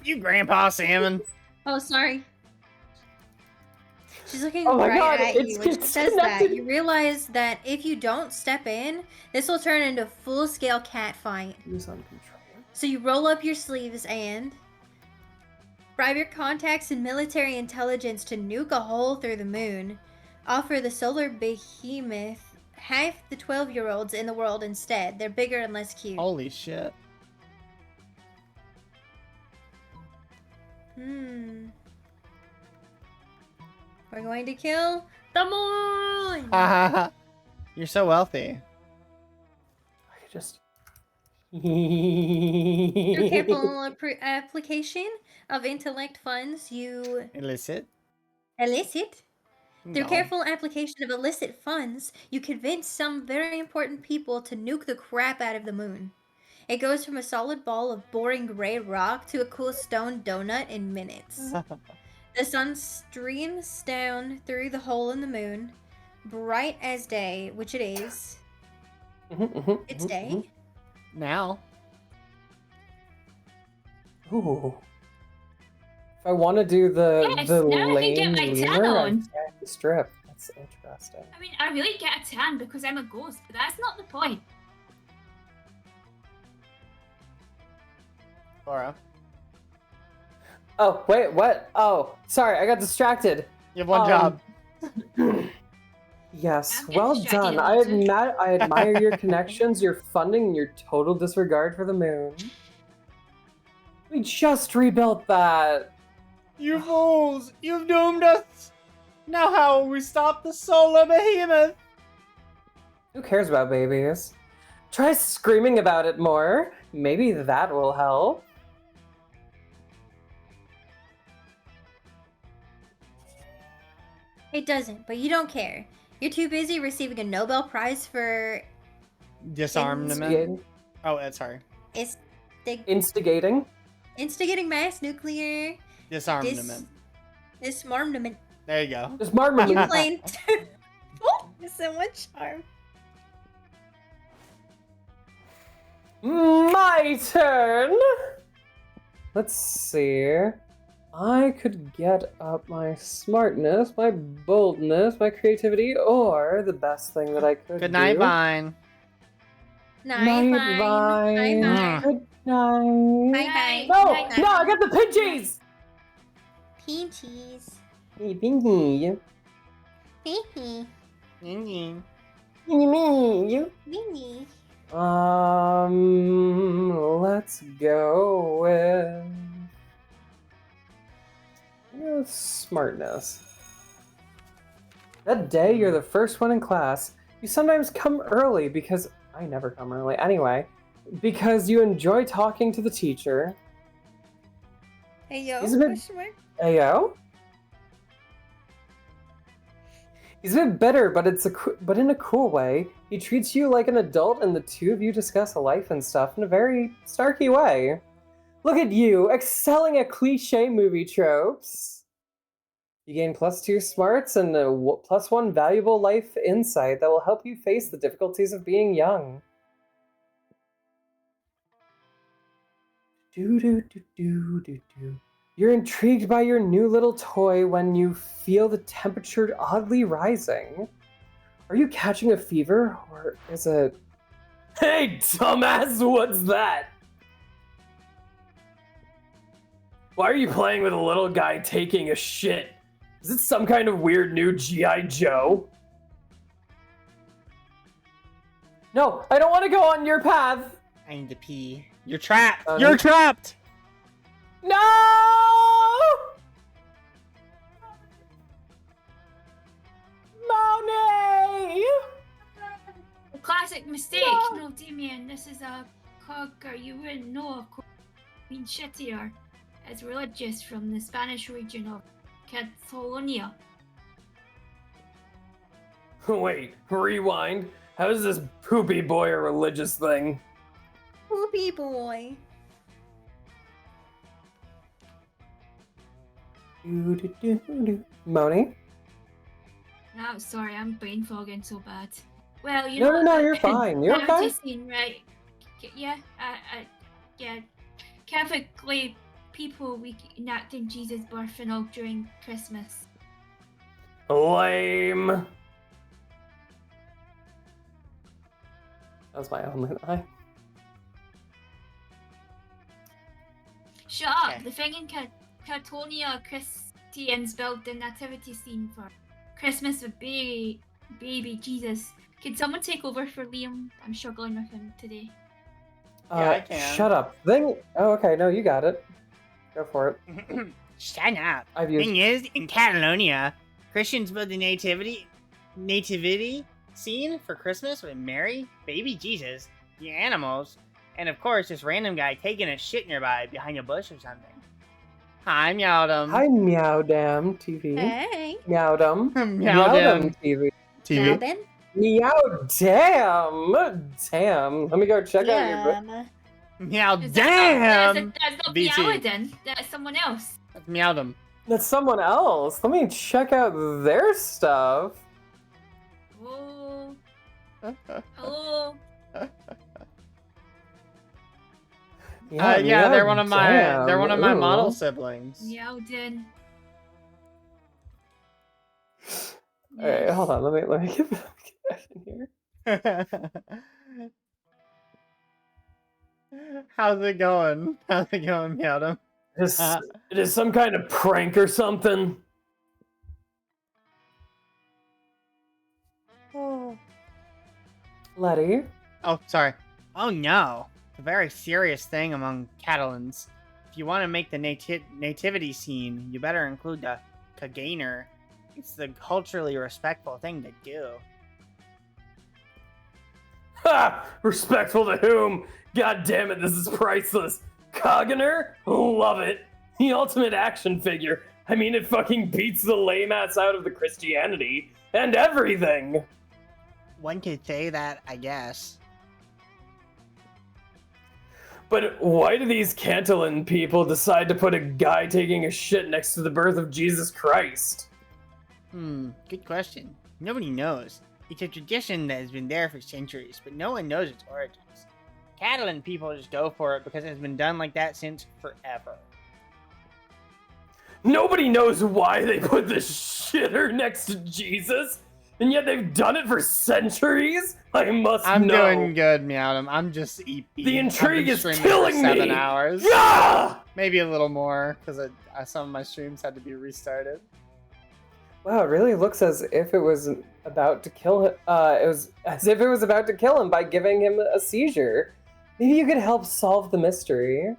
You grandpa salmon. Oh, sorry. She's looking Oh my right God, at you when she it's says that. connected. You realize that if you don't step in, this will turn into a full-scale cat fight. Use on controller. So you roll up your sleeves and bribe your contacts in military intelligence to nuke a hole through the moon. Offer the solar behemoth half the 12-year-olds in the world instead. They're bigger and less cute. Holy shit. We're going to kill the moon! You're so wealthy. I could just. Through careful application of intellect funds, you Illicit? elicit. Through No. careful application of illicit funds, you convince some very important people to nuke the crap out of the moon. It goes from a solid ball of boring gray rock to a cool stone donut in minutes. The sun streams down through the hole in the moon, bright as day, which it is. It's day. Now. Ooh. If I want to do the Yes, the now I can lane get my tan leaner, I on. have to strip. That's interesting. I mean, I really get a tan because I'm a ghost, but that's not the point. Cora. Oh wait, what? Oh, sorry, I got distracted. You have one job. Yes, I'm getting well distracted done. a lot, too. I admire your connections, your funding, and your total disregard for the moon. We just rebuilt that. You fools! You've doomed us! Now how will we stop the solar behemoth? Who cares about babies? Try screaming about it more. Maybe that will help. It doesn't, but you don't care. You're too busy receiving a Nobel Prize for Disarmament? Oh, sorry. Instigating? Instigating mass nuclear Disarmament. disarmament. There you go. Disarmament. You playing oh, so much charm. My turn! Let's see. I could get up my smartness, my boldness, my creativity, or the best thing that I could Good night, do. Vine. Night, Vine. Vine. Night, Good night. Night, No, night. no, I got the pinchies! Peaches. Hey, Pinky. Pee-pee. Ying ying. Me. Mini. Let's go with smartness. That day, you're the first one in class. You sometimes come early because I never come early anyway. Because you enjoy talking to the teacher. Hey yo, He's a bit- question mark? Ayo? He's a bit bitter, but but in a cool way. He treats you like an adult, and the two of you discuss life and stuff in a very Starky way. Look at you, excelling at cliche movie tropes. You gain +2 smarts and a +1 valuable life insight that will help you face the difficulties of being young. You're intrigued by your new little toy when you feel the temperature oddly rising. Are you catching a fever, or is it... Hey, dumbass, what's that? Why are you playing with a little guy taking a shit? Is it some kind of weird new G.I. Joe? No, I don't want to go on your path! I need to pee. You're trapped! Honey? You're trapped! No! Monet! Classic mistake. No, Damien, this is a cogger you wouldn't know, of course. Being shittier. As religious from the Spanish region of Catalonia. Wait, rewind. How is this poopy boy a religious thing? Poopy boy. Moni? No, sorry, I'm brain fogging so bad. Well, you No, know. no, you're fine. You're nativity okay? Scene, right? Yeah, yeah. Catholic people, we enacting Jesus' birth and all during Christmas. Lame. That was my only lie. Shut up! The thing in Catalonia, Christians built the nativity scene for Christmas with baby Jesus. Can someone take over for Liam? I'm struggling with him today. Yeah, I can. Shut up. Oh, okay. No, you got it. Go for it. Shut up. I've used... Thing is, in Catalonia, Christians build the nativity scene for Christmas with Mary, baby Jesus, the animals, and of course this random guy taking a shit nearby behind a bush or something. Hi, Meowdom. Hi, Meowdam TV. Hey. Meowdam. Meowdam TV. Meowdam? Meowdam. Damn. Let me go check out your book. Meowdam. That's not BT. Meowdon. That's someone else. That's Meowdom. That's someone else. Let me check out their stuff. Oh. Hello. Yeah, they're one of my model Ooh. siblings. Meowdon. Alright, hold on. Let me get back in here. How's it going? How's it going, Meowdom? It is some kind of prank or something. Letty? Oh, sorry. Oh no. It's a very serious thing among Catalans. If you want to make the nativity scene, you better include the Kagainer. It's the culturally respectful thing to do. Ha! Respectful to whom? God damn it, this is priceless. Kaganer? Love it. The ultimate action figure. I mean, it fucking beats the lame ass out of the Christianity and everything. One could say that, I guess. But why do these Catalan people decide to put a guy taking a shit next to the birth of Jesus Christ? Good question. Nobody knows. It's a tradition that has been there for centuries, but no one knows its origins. Catalan people just go for it because it's been done like that since forever. Nobody knows why they put the shitter next to Jesus, and yet they've done it for centuries? I must I'm know. doing good, Meowdom. I'm just EP. The intrigue is streaming killing for me! 7 hours. Yeah! Maybe a little more, because some of my streams had to be restarted. Wow, it really looks as if it was about to kill him. It was as if it was about to kill him by giving him a seizure. Maybe you could help solve the mystery.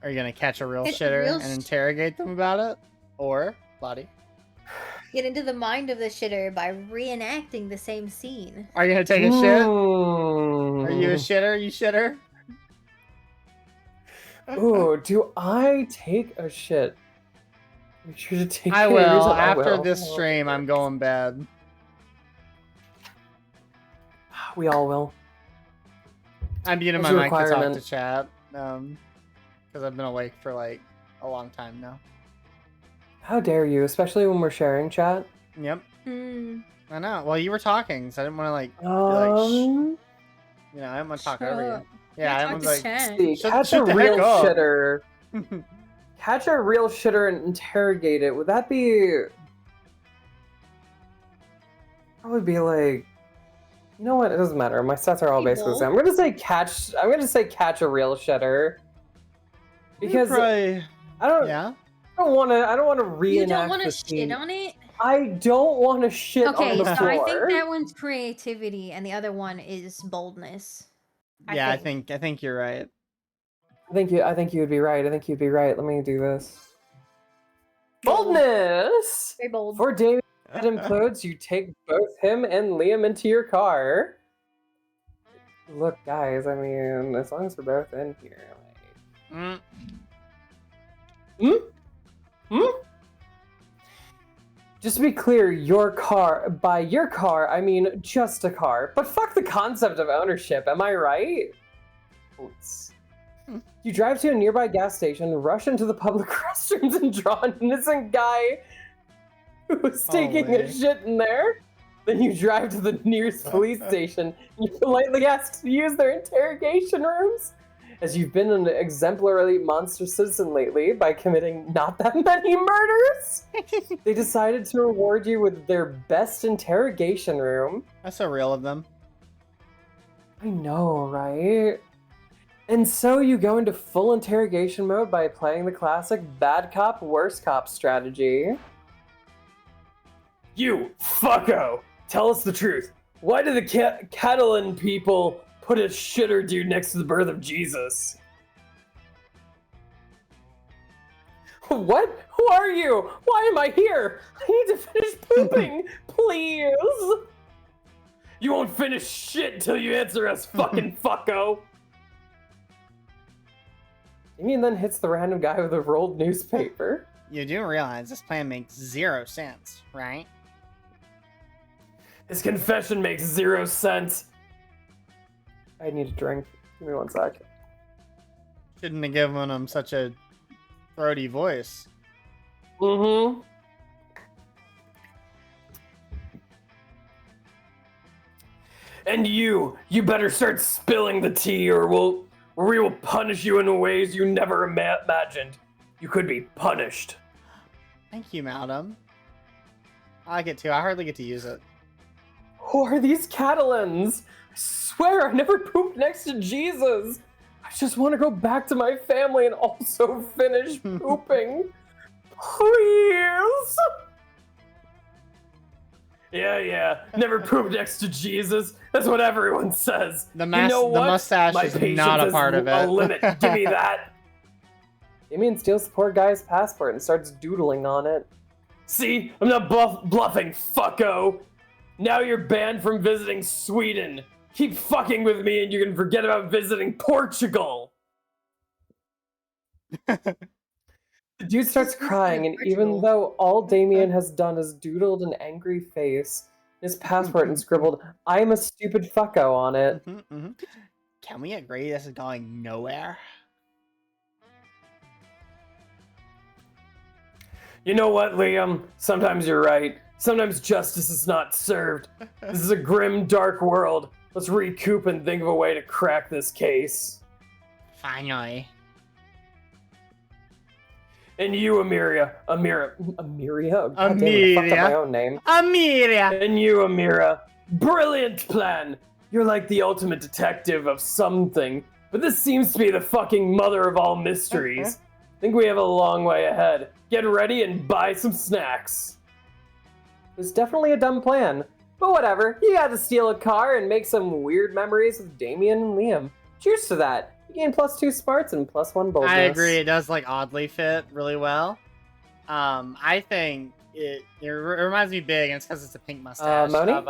Are you gonna catch a real Catch a shitter real and interrogate them about it? Or, Lottie? Get into the mind of the shitter by reenacting the same scene. Are you gonna take a shit? Are you a shitter? You shitter? Ooh, do I take a shit? Make sure to take I care of will. yourself. I After will. this stream, I'm going bed. We all will. I'm muting What's my your mic to talk requirement? to chat. Because I've been awake for like a long time now. How dare you, especially when we're sharing chat. Yep. Hmm. I know. Well, you were talking, so I didn't want to like be like, shh. You know, I didn't want to talk over Shut you. Yeah, I talk was to like, chat. See, shut, catch shut a the real heck up. shitter. Catch a real shitter and interrogate it. Would that be? Probably be like. You know what? It doesn't matter. My stats are all Hey, basically the same. Bull. I'm gonna say catch. I'm gonna say catch a real shitter. Because Probably, I don't. yeah. I don't want to. I don't want to You reenact don't want the to shit scene. on it? I don't want to shit Okay, on the so floor. I think that one's creativity and the other one is boldness. Yeah, I think you're right. I think you would be right. I think you'd be right. Let me do this. Boldness. Very bold. For Damien that implodes, you take both him and Liam into your car. Look, guys. I mean, as long as we're both in here, like. Just to be clear, your car. By your car, I mean just a car. But fuck the concept of ownership. Am I right? Oops. You drive to a nearby gas station, rush into the public restrooms, and draw an innocent guy who was taking a Holy. shit in there. Then you drive to the nearest police station and you politely ask to use their interrogation rooms. As you've been an exemplary monster citizen lately by committing not that many murders, they decided to reward you with their best interrogation room. That's so real of them. I know, right? And so you go into full interrogation mode by playing the classic bad cop, worse cop strategy. You, fucko! Tell us the truth. Why did the Catalan people put a shitter dude next to the birth of Jesus? What? Who are you? Why am I here? I need to finish pooping, please. You won't finish shit till you answer us, fucking fucko. Damien then hits the random guy with a rolled newspaper. You do realize this plan makes 0 sense, right? His confession makes 0 sense. I need a drink. Give me 1 sec. Shouldn't have given him such a throaty voice. Mm-hmm. And you better start spilling the tea or we will punish you in ways you never imagined. You could be punished. Thank you, madam. I like it too. I hardly get to use it. Who are these Catalans? I swear I never pooped next to Jesus. I just want to go back to my family and also finish pooping. Please. Yeah. Never pooped next to Jesus. That's what everyone says. The you know the what? mustache My is patience not a has part of a it. limit. Give me that. Damien steals the poor guy's passport and starts doodling on it. See? I'm not bluffing, fucko. Now you're banned from visiting Sweden. Keep fucking with me and you can forget about visiting Portugal. The dude starts crying, and even though all Damien has done is doodled an angry face, his passport and scribbled, "I'm a stupid fucko" on it. Can we agree this is going nowhere? You know what, Liam? Sometimes you're right. Sometimes justice is not served. This is a grim, dark world. Let's recoup and think of a way to crack this case. Finally. And you, Amiria. God damn it, I fucked up Amiria. my own name. Amiria. And you, Amira. Brilliant plan! You're like the ultimate detective of something, but this seems to be the fucking mother of all mysteries. Think we have a long way ahead. Get ready and buy some snacks. It was definitely a dumb plan. But whatever, you got to steal a car and make some weird memories with Damien and Liam. Cheers to that. You gain +2 smarts and +1 boldness. I agree. It does like oddly fit really well. I think it reminds me big, and it's because it's a pink mustache. Moni? Of,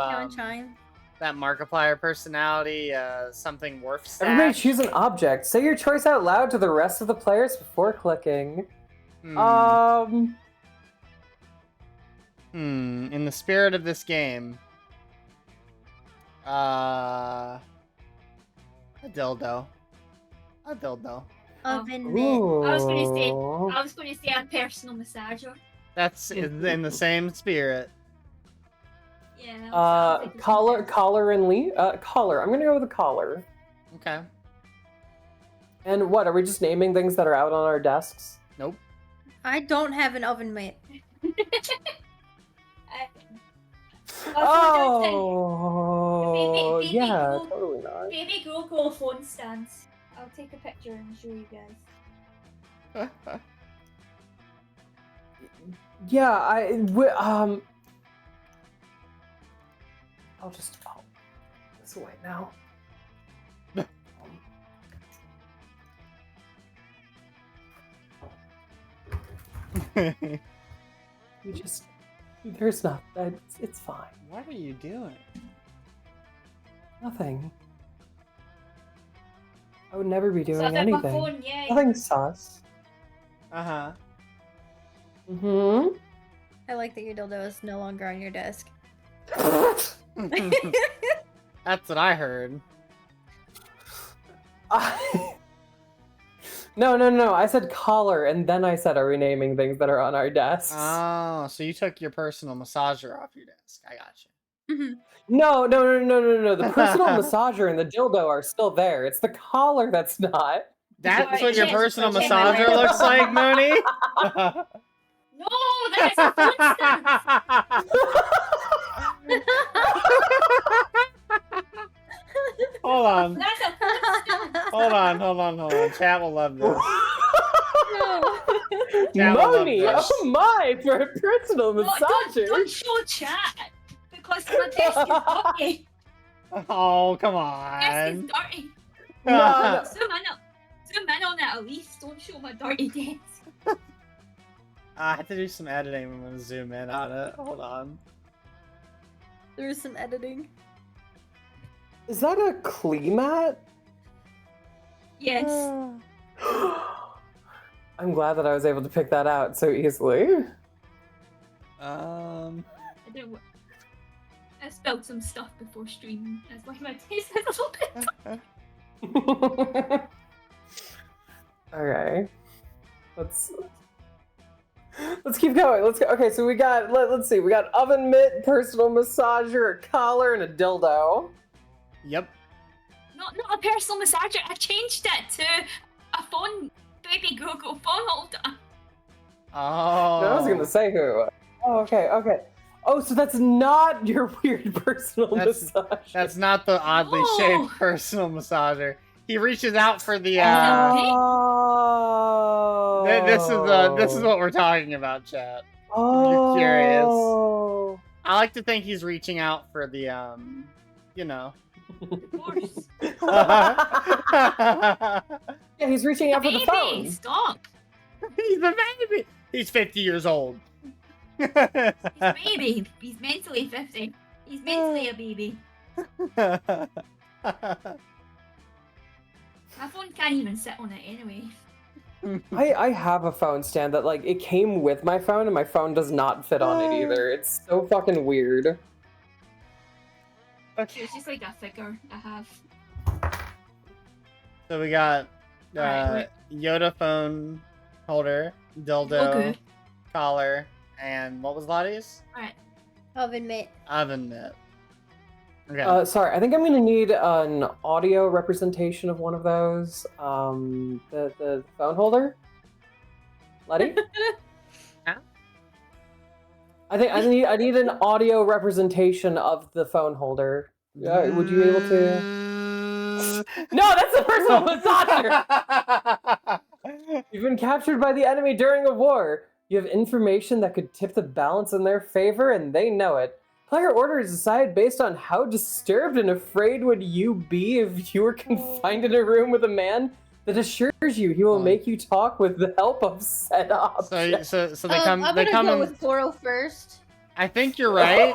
that Markiplier personality, something Worf stash. Everybody choose an object. Say your choice out loud to the rest of the players before clicking. In the spirit of this game. A dildo. A dildo. Oven mitt. I was Ooh. going to say a personal massager. That's in the same spirit. Yeah. Collar and Lee? Collar. I'm gonna go with a collar. Okay. And what, are we just naming things that are out on our desks? Nope. I don't have an oven mitt. Oh, Baby yeah, Grogu- totally not. Baby Grogu phone stands. I'll take a picture and show you guys. Yeah, I'll just this away now. There's not, it's fine. What are you doing? Nothing. I would never be doing So I got anything. my phone, yay. Nothing sus. Uh-huh. Mm-hmm. I like that your dildo is no longer on your desk. That's what I heard. No. I said collar, and then I said, are we naming things that are on our desks? Oh, so you took your personal massager off your desk. I got you. No. The personal massager and the dildo are still there. It's the collar that's not. That's what your Yes, personal okay. massager looks like, Mooney? No, that is a phone stand. Hold on. That's a phone stand. Hold on. Chat will love this. Chat will love Money, this. oh my, for a personal No, massager. don't show chat. Because my desk is dirty. Oh, come Desk is on. dirty. No. Zoom in on it at least. Don't show my dirty desk. I have to do some editing. I'm going to zoom in on it. Hold on. There's some editing. Is that a Kleemat? Yes. I'm glad that I was able to pick that out so easily. I don't. I spelled some stuff before streaming. That's why my taste is a little bit. Okay. Let's keep going. Let's go. Okay, so we got let's see. We got oven mitt, personal massager, a collar, and a dildo. Yep. Not a personal massager. I changed it to a phone, baby Google phone holder. Oh. No, I was gonna say who. Oh, okay. Oh, so that's not your weird personal massager. That's not the oddly shaped personal massager. He reaches out for the. Oh. This is what we're talking about, chat. Oh. If you're curious. I like to think he's reaching out for the you know. Horse. Yeah, he's reaching out for the phone. Baby, stop. He's a baby. He's 50 years old. He's a baby. He's mentally 50. He's mentally a baby. My phone can't even sit on it anyway. I have a phone stand that like it came with my phone and my phone does not fit on it either. It's so fucking weird. Okay. It's just like a figure I have. So we got Alright, Yoda phone holder, dildo, Okay. collar, and what was Lottie's? Alright. Oven mitt. Oven mitt. Okay. Sorry, I think I'm gonna need an audio representation of one of those. The phone holder. Letty? Huh? I need an audio representation of the phone holder. Would you be able to? No, that's the personal massager. You've been captured by the enemy during a war. You have information that could tip the balance in their favor, and they know it. Player orders decide based on how disturbed and afraid would you be if you were confined in a room with a man that assures you he will make you talk with the help of said object. So they come. I'm They gonna come go in. with Goro first. I think you're right.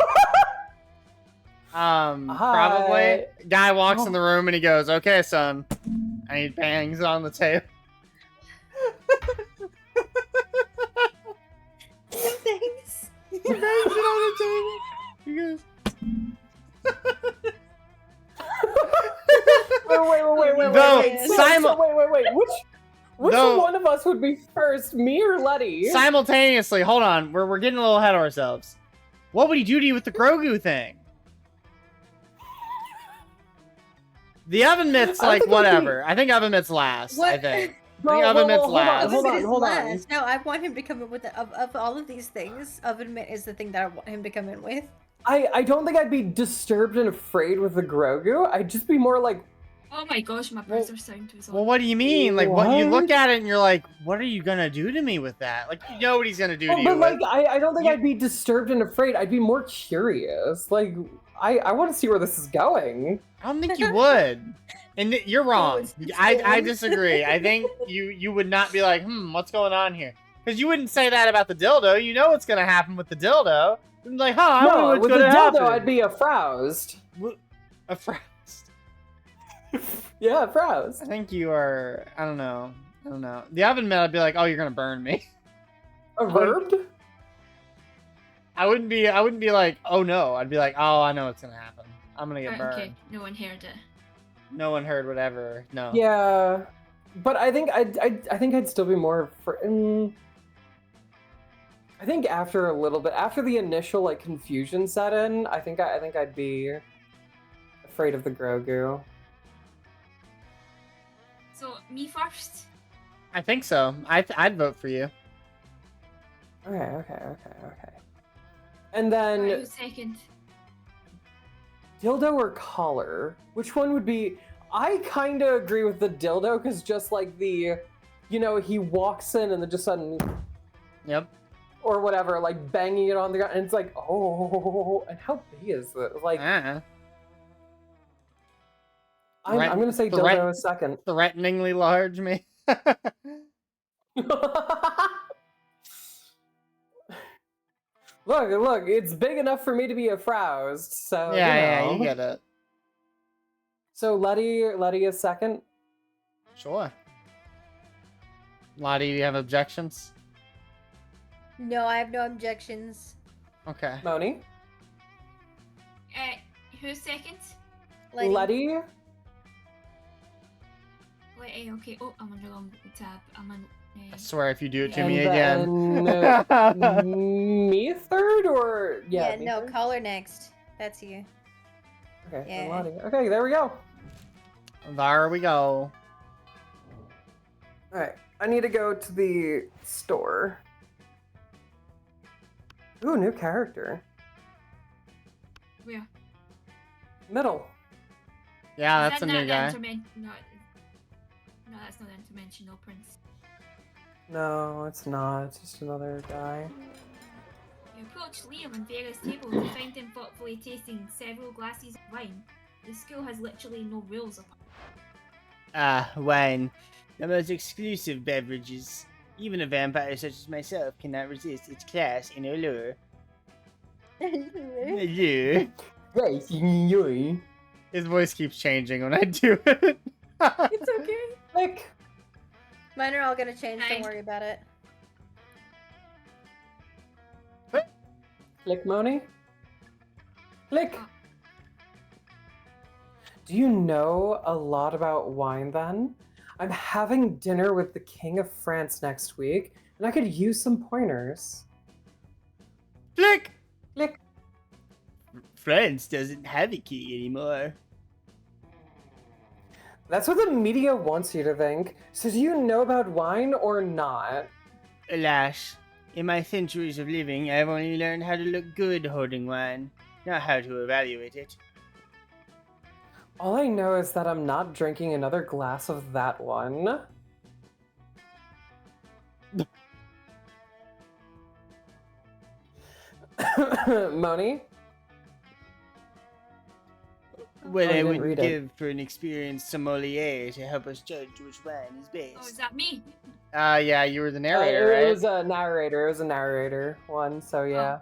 Probably. Guy walks in the room and he goes, "Okay, son," and he bangs on the table. Thanks. He bangs it on the table. He goes. Wait. Which one of us would be first, me or Letty? Simultaneously, hold on. We're getting a little ahead of ourselves. What would he do to you with the Grogu thing? The oven mitt's like whatever. I think oven mitt's last. What? I think oven mitt's last. Hold on. Last. No, I want him to come in with of all of these things. Oven mitt is the thing that I want him to come in with. I don't think I'd be disturbed and afraid with the Grogu. I'd just be more like, Oh my gosh, my browser sound was on. Well, what do you mean? Like, what you look at it and you're like, what are you gonna do to me with that? Like, you know what he's gonna do to you. But like, I don't think I'd be disturbed and afraid. I'd be more curious. Like, I want to see where this is going. I don't think you would. And you're wrong. I disagree. I think you would not be like, what's going on here? Because you wouldn't say that about the dildo. You know what's gonna happen with the dildo. You'd be like, I don't know what's with gonna the happen. dildo, I'd be aroused. Aroused. Yeah, aroused. I think you are. I don't know. The oven mitt, I'd be like, oh, you're gonna burn me. Verbed? I wouldn't be like, oh no. I'd be like, oh, I know what's gonna happen. I'm gonna get burned. Okay, no one heard it. No one heard whatever. No. Yeah, but I think I'd still be more. I think after a little bit, after the initial like confusion set in, I think I'd be afraid of the Grogu. So me first. I think so. I'd vote for you. Okay. And then Who's second? dildo or collar? Which one would be? I kind of agree with the dildo because just like the, he walks in and then just suddenly. Yep. Or whatever, like banging it on the ground, and it's like, oh, and how big is it? Like, I'm gonna say dildo a second. Threateningly large, me. Look, it's big enough for me to be aroused. So yeah, you get it. So Letty is second. Sure. Lottie, do you have objections? No, I have no objections. Okay. Moni? Who's second? Letty? Letty, okay. Oh, I'm on the wrong tab. I'm on... I swear if you do it to And me then, again. me third or... Yeah, me no, third? caller next. That's you. Okay, Yeah. and Letty. Okay, there we go. There we go. Alright, I need to go to the store. Ooh, new character. Where? Middle. Yeah, Is that's that a new not guy. No, that's not the interdimensional prince. No, it's not. It's just another guy. You approach Liam on various tables and find him thoughtfully tasting several glasses of wine. The school has literally no rules of Wine. The most exclusive beverages. Even a vampire such as myself cannot resist its class and allure. Allure. His voice keeps changing when I do it. It's okay. Click. Mine are all gonna change, don't worry about it. Click, Moni. Click. Do you know a lot about wine then? I'm having dinner with the King of France next week, and I could use some pointers. Click. Click. France doesn't have a king anymore. That's what the media wants you to think. So do you know about wine or not? Alas, in my centuries of living, I've only learned how to look good holding wine, not how to evaluate it. All I know is that I'm not drinking another glass of that one. Moni? What Oh, I you didn't would read it. give for an experienced sommelier to help us judge which wine is Oh, best. is that me? Yeah, you were the narrator, It right? was a narrator. It was a narrator one, so yeah.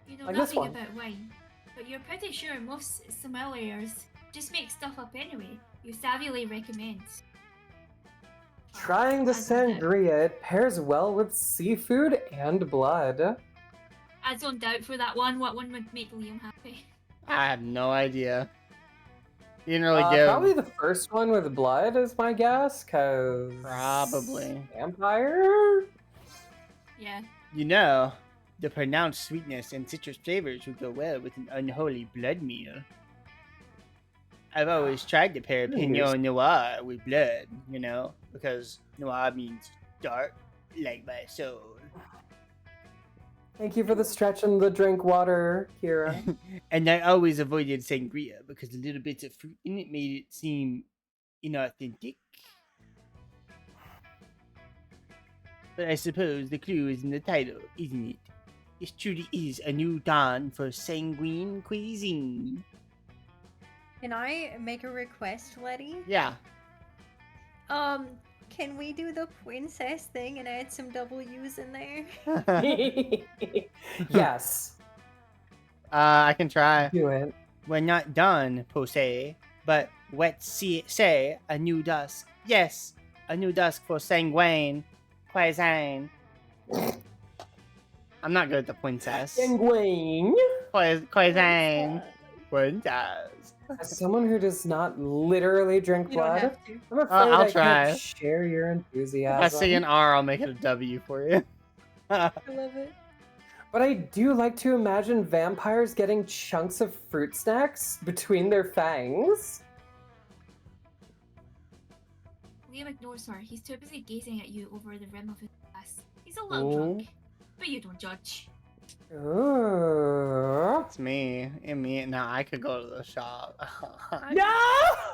You know Like this nothing one. about wine, but you're pretty sure most sommeliers just make stuff up anyway. You savvily recommend. Trying the sangria, it pairs well with seafood and blood. I zoned out for that one. What one would make Liam happy? I have no idea. You didn't really give. Probably the first one with blood is my guess, cause Probably. vampire. Yeah. You know, the pronounced sweetness and citrus flavors would go well with an unholy blood meal. I've always tried to pair Pinot Noir with blood, you know, because noir means dark, like my soul. Thank you for the stretch and the drink water, Kira. And I always avoided sangria because a little bit of fruit in it made it seem inauthentic. But I suppose the clue is in the title, isn't it? This truly is a new dawn for sanguine cuisine. Can I make a request, Letty? Yeah. Can we do the princess thing and add some W's in there? Yes. I can try. Do it. We're not done, per se, but let's say a new dusk. Yes, a new dusk for sanguine cuisine. I'm not good at the princess. Sanguine. Cuisine. Princess. As someone who does not literally drink You don't blood, have to. I'm afraid I'll I try. can't share your enthusiasm. If I see an R, I'll make it a W for you. I love it. But I do like to imagine vampires getting chunks of fruit snacks between their fangs. Liam ignores her. He's too busy gazing at you over the rim of his glass. He's a little drunk, but you don't judge. Ooh. It's me. And me. Now I could go to the shop. No!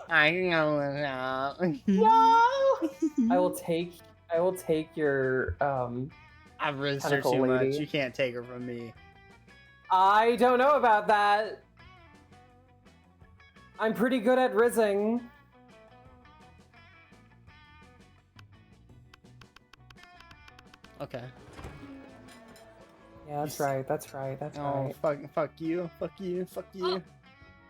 I can go to the shop. No! I will take your I've rinsed her tentacle too lady. much. You can't take her from me. I don't know about that. I'm pretty good at rizzing. Okay. Yeah, that's right. That's right. That's Oh, right. fuck you. Fuck you. Fuck you.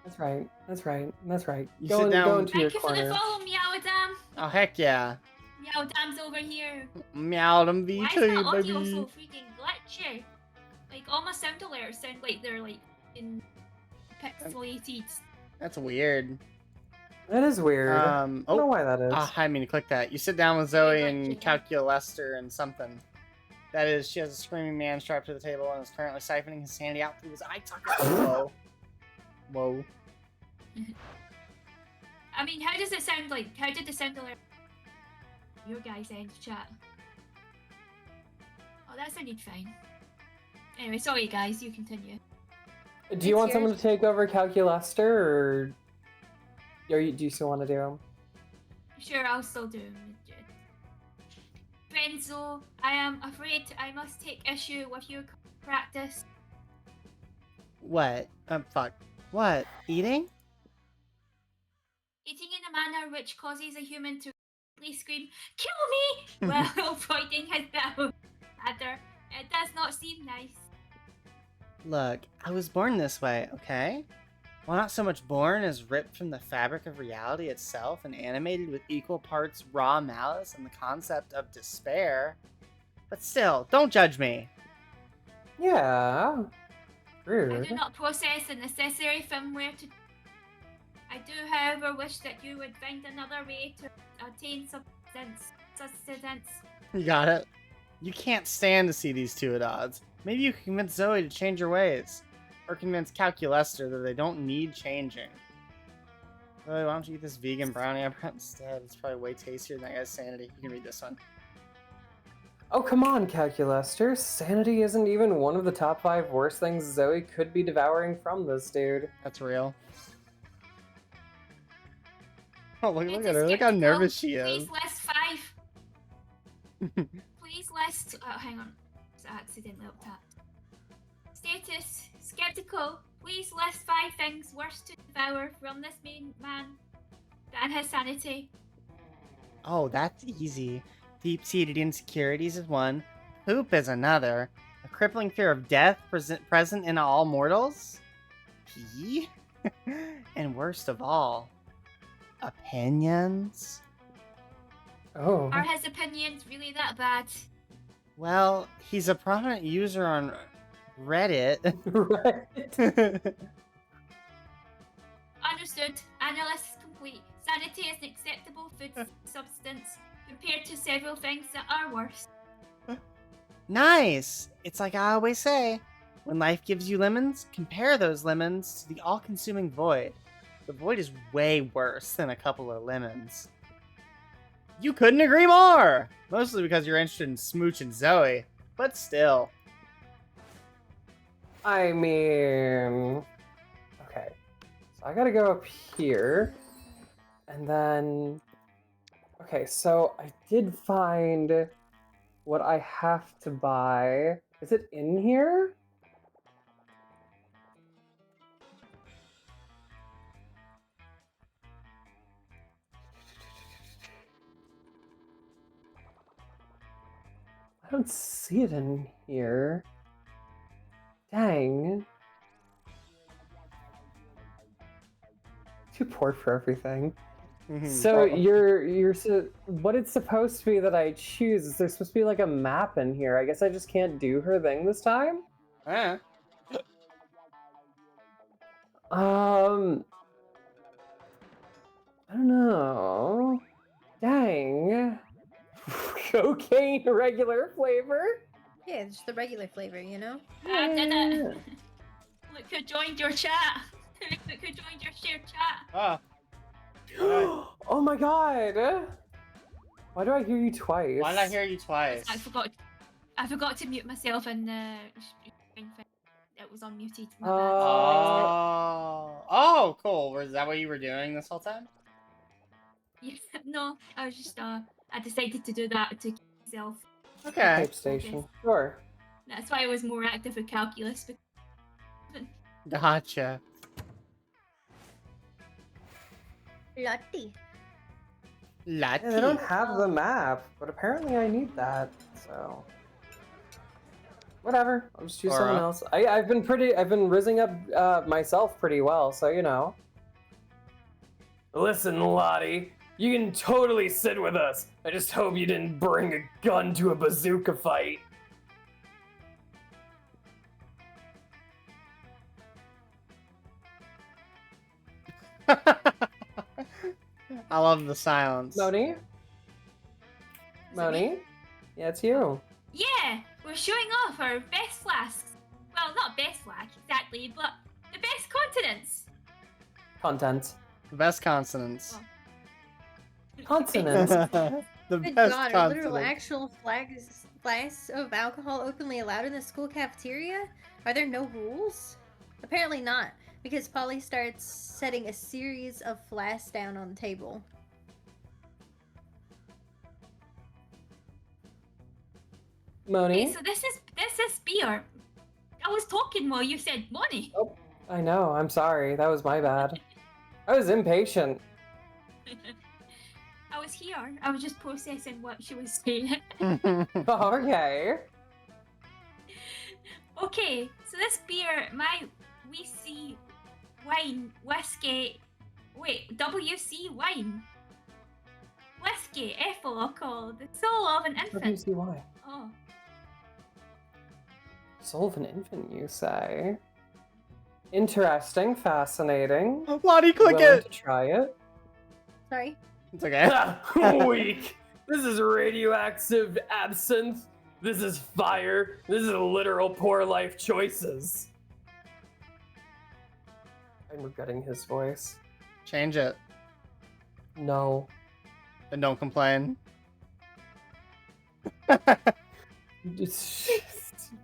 That's right. That's right. That's right. You Go sit in, down. go into your Thank you for the corner. follow, Meow Dam. Oh, heck yeah. Meow Dam's over here. Meow them Why is my VT, audio baby. so freaking glitchy? Like all my sound alerts sound like they're like in pixelated. That's weird. That is weird. I don't know why that is. I didn't mean to click that. You sit down with Zoe and Calculester and something. That is, she has a screaming man strapped to the table and is currently siphoning his sandy out through his eye socket. Whoa. Whoa. I mean, how does it sound like? How did the sound alert? Your guys' end chat. Oh, that sounded fine. Anyway, sorry guys, you continue. Do you want someone to take over Calculester, or do you still want to do him? Sure, I'll still do him. Renzo, I am afraid I must take issue with your practice. What? Fuck. What? Eating? Eating in a manner which causes a human to scream, "Kill me!" while pointing his bell at her. It does not seem nice. Look, I was born this way, okay? Well, not so much born as ripped from the fabric of reality itself and animated with equal parts raw malice and the concept of despair. But still, don't judge me. Yeah. I Rude. do not possess the necessary firmware to. I do, however, wish that you would find another way to attain sustenance. You got it? You can't stand to see these two at odds. Maybe you can convince Zoe to change her ways. Or convince Calculester that they don't need changing. Zoe, why don't you eat this vegan brownie I brought instead? It's probably way tastier than that guy's sanity. You can read this one. Oh, come on, Calculester. Sanity isn't even one of the top 5 worst things Zoe could be devouring from this dude. That's real. Oh, look at her. Look how nervous she is. Please list 5. Please list. Oh, hang on. It's accidentally up tapped. Status skeptical. Please list 5 things worse to devour from this main man than his sanity. Oh, that's easy. Deep-seated insecurities is one. Poop is another. A crippling fear of death present in all mortals? Pee? And worst of all, opinions? Oh. Are his opinions really that bad? Well, he's a prominent user on Reddit. Understood. Analysis complete. Sanity is an acceptable food substance compared to several things that are worse. Nice! It's like I always say, when life gives you lemons, compare those lemons to the all-consuming void. The void is way worse than a couple of lemons. You couldn't agree more! Mostly because you're interested in Smooch and Zoe, but still. I mean... Okay. So I gotta go up here. And then... Okay, so I did find what I have to buy. Is it in here? I don't see it in here. Dang. Too poor for everything. So what it's supposed to be that I choose is there's supposed to be like a map in here. I guess I just can't do her thing this time. Eh. I don't know. Dang. Cocaine regular flavor. Yeah, just the regular flavor, you know? I did it. Look who joined your chat. Look who joined your shared chat. Ah. Oh my god! Why do I hear you twice? Why did I hear you twice? I forgot to mute myself in the thing. It was unmuted. My Oh, cool. Was that what you were doing this whole time? bad. Yeah, no, I was just I decided to do that to keep myself. Okay. Type station. Sure. That's why I was more active with calculus. Gotcha. Lottie. Yeah, they don't have the map, but apparently I need that, so... Whatever, I'll just choose someone else. I've been rizzing up myself pretty well, so you know. Listen, Lottie, you can totally sit with us. I just hope you didn't bring a gun to a bazooka fight. I love the silence. Moni? Moni? Yeah, it's you. Yeah, we're showing off our best flasks. Well, not best flask exactly, but the best continents. Content. The best consonants. Consonants. The Good best God, are literal consonants. actual flasks of alcohol openly allowed in the school cafeteria? Are there no rules? Apparently not, because Polly starts setting a series of flasks down on the table. Moni? Okay, so this is beer. I was talking while you said money. Oh, I know, I'm sorry. That was my bad. I was impatient. I was here. I was just processing what she was saying. Okay. Okay, so this beer, we see wine, whiskey. Wait, WC wine. Whiskey, ethyl alcohol, the soul of an infant. WCY. Oh. Soul of an infant, you say? Interesting, fascinating. Lottie, click Willing it! to try it. Sorry? It's okay. Weak. This is radioactive absinthe. This is fire. This is literal poor life choices. I'm regretting his voice. Change it. No. And don't complain. Just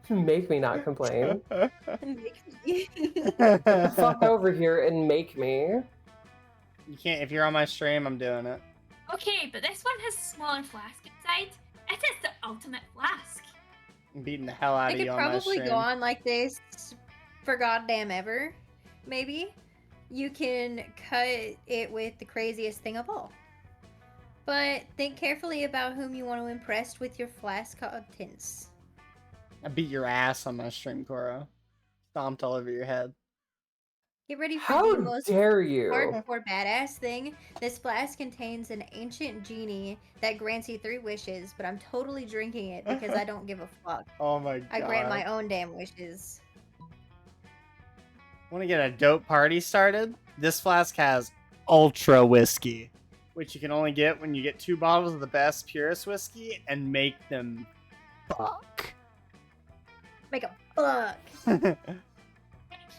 make me not complain. Make Fuck over here and make me. You can't, if you're on my stream, I'm doing it. Okay, but this one has a smaller flask inside. It is the ultimate flask. I'm beating the hell out I of could you on my probably stream. go on like this for goddamn ever. Maybe. You can cut it with the craziest thing of all. But think carefully about whom you want to impress with your flask contents. I beat your ass on my stream, Koro. Stomped all over your head. Get ready for How the most dare you? hardcore badass thing. This flask contains an ancient genie that grants you 3 wishes, but I'm totally drinking it because I don't give a fuck. Oh my god. I grant my own damn wishes. Want to get a dope party started? This flask has ultra whiskey, which you can only get when you get 2 bottles of the best, purest whiskey and make them fuck. Make a fuck.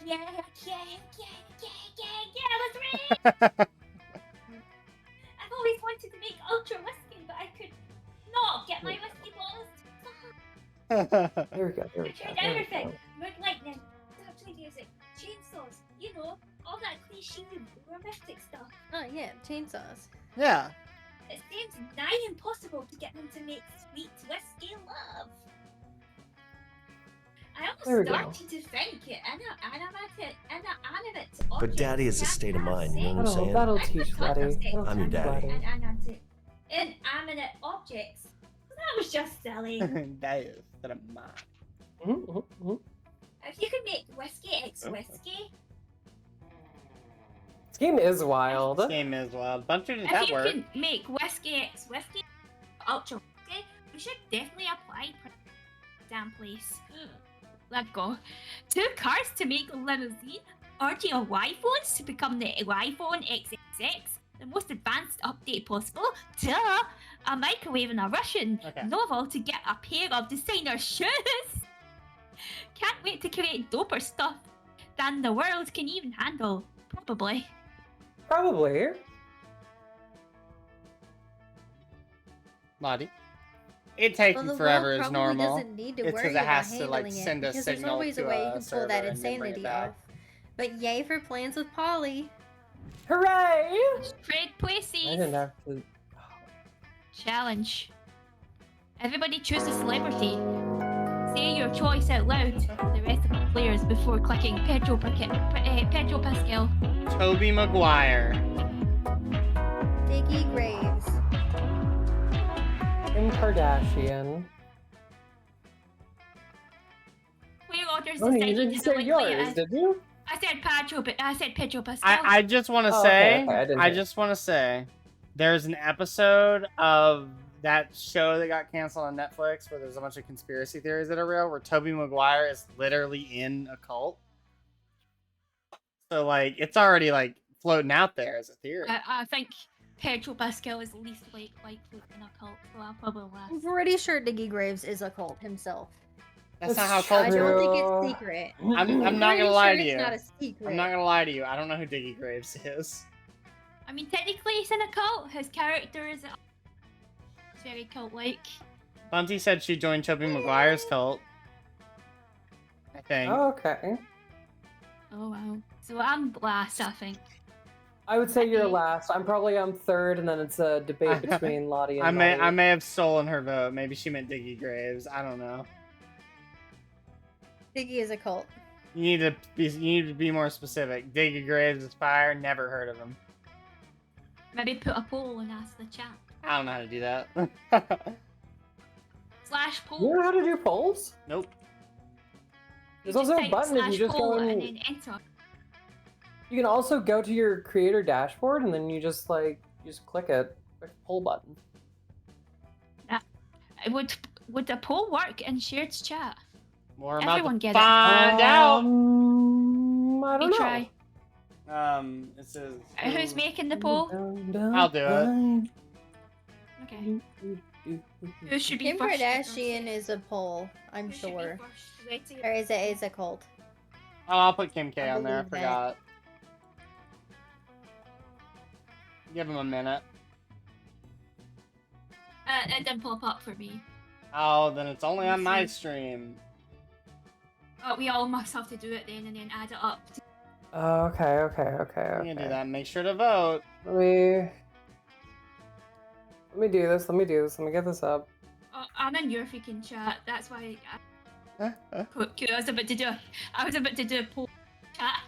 Yeah, let's raid! I've always wanted to make ultra whiskey, but I could not get my whiskey bottles to There we go. There we I go. tried There we everything. go. Mood lightning, touching music, chainsaws, you know, all that cliche romantic stuff. Oh yeah, chainsaws. Yeah. It seems nigh impossible to get them to make sweet whiskey love. I There we almost go. started to think it animate But objects daddy is a can't state of have mind, you know what I'm sex. saying? That'll I teach forgot Daddy. those things. That'll I'm your teach daddy. Daddy. Inanimate objects. That was just silly. That is that a mine. If you could make whiskey X whiskey, This game is wild. This game is wild. Buncher, did if that you work? could make whiskey X whiskey, ultra whiskey, we should definitely apply for damn place. Let's go. 2 cars to make a limousine, RTO iPhones to become the iPhone XXX, the most advanced update possible, duh! A microwave and a Russian novel to get a pair of designer shoes! Can't wait to create doper stuff than the world can even handle, probably. Probably. Lottie. It taking Well, the forever world is probably normal. doesn't need to It's worry because it about has to like handling it, send a because there's signal always to a way you a can pull server that and then bring it insanity back. off. But yay for plans with Polly. Hooray! Trade I places. didn't have to. Challenge. Everybody choose a celebrity. Say your choice out loud to the rest of the players before clicking Pedro Pascal. Toby Maguire. Diggy Graves. Kim Kardashian. Wheel orders Oh, you decided didn't to say delete yours, it. did you? I said Pedro Pascal. I just want to Oh, say, okay, I didn't I hear. just want to say, there's an episode of that show that got canceled on Netflix where there's a bunch of conspiracy theories that are real, where Toby Maguire is literally in a cult. So like, it's already like floating out there as a theory. I think Pedro Pascal is least likely in a cult, so I'll probably laugh. I'm pretty sure Diggy Graves is a cult himself. That's not how I cults don't think work. it's secret. I'm not Pretty gonna lie sure to it's you. not a secret. I'm not gonna lie to you. I don't know who Diggy Graves is. I mean, technically he's in a cult. His character is very cult-like. Bunty said she joined Toby Maguire's cult. I think. Oh, okay. Oh wow. So I'm last, I think. I would say you're last. I'm probably on third, and then it's a debate between Lottie and I may have stolen her vote. Maybe she meant Diggy Graves. I don't know. Diggy is a cult. You need to be more specific. Diggy Graves is fire. Never heard of him. Maybe put a poll and ask the chat. I don't know how to do that. Slash poll. You know how to do polls? Nope. There's also a type button if you slash just poll go and in. then enter. You can also go to your creator dashboard, and then you just click it, click the poll button. Would a poll work in shared chat? More Everyone about to get find out. I don't know. Try. It says. Who's making the poll? I'll do it. Okay. Who should be Kim first? Kardashian is a poll, I'm Who should be sure. first? Wait till Or is a cult. Oh, I'll put Kim K I on there. I believe that. forgot. Give him a minute. It didn't pop up for me. Oh, then it's only on my Let's stream. Oh, we all must have to do it then and then add it up. Oh, okay. You can do that. Make sure to vote. Let me do this. Let me get this up. Oh, I'm in your freaking chat. That's why I was about to do. I was about to do a poll chat.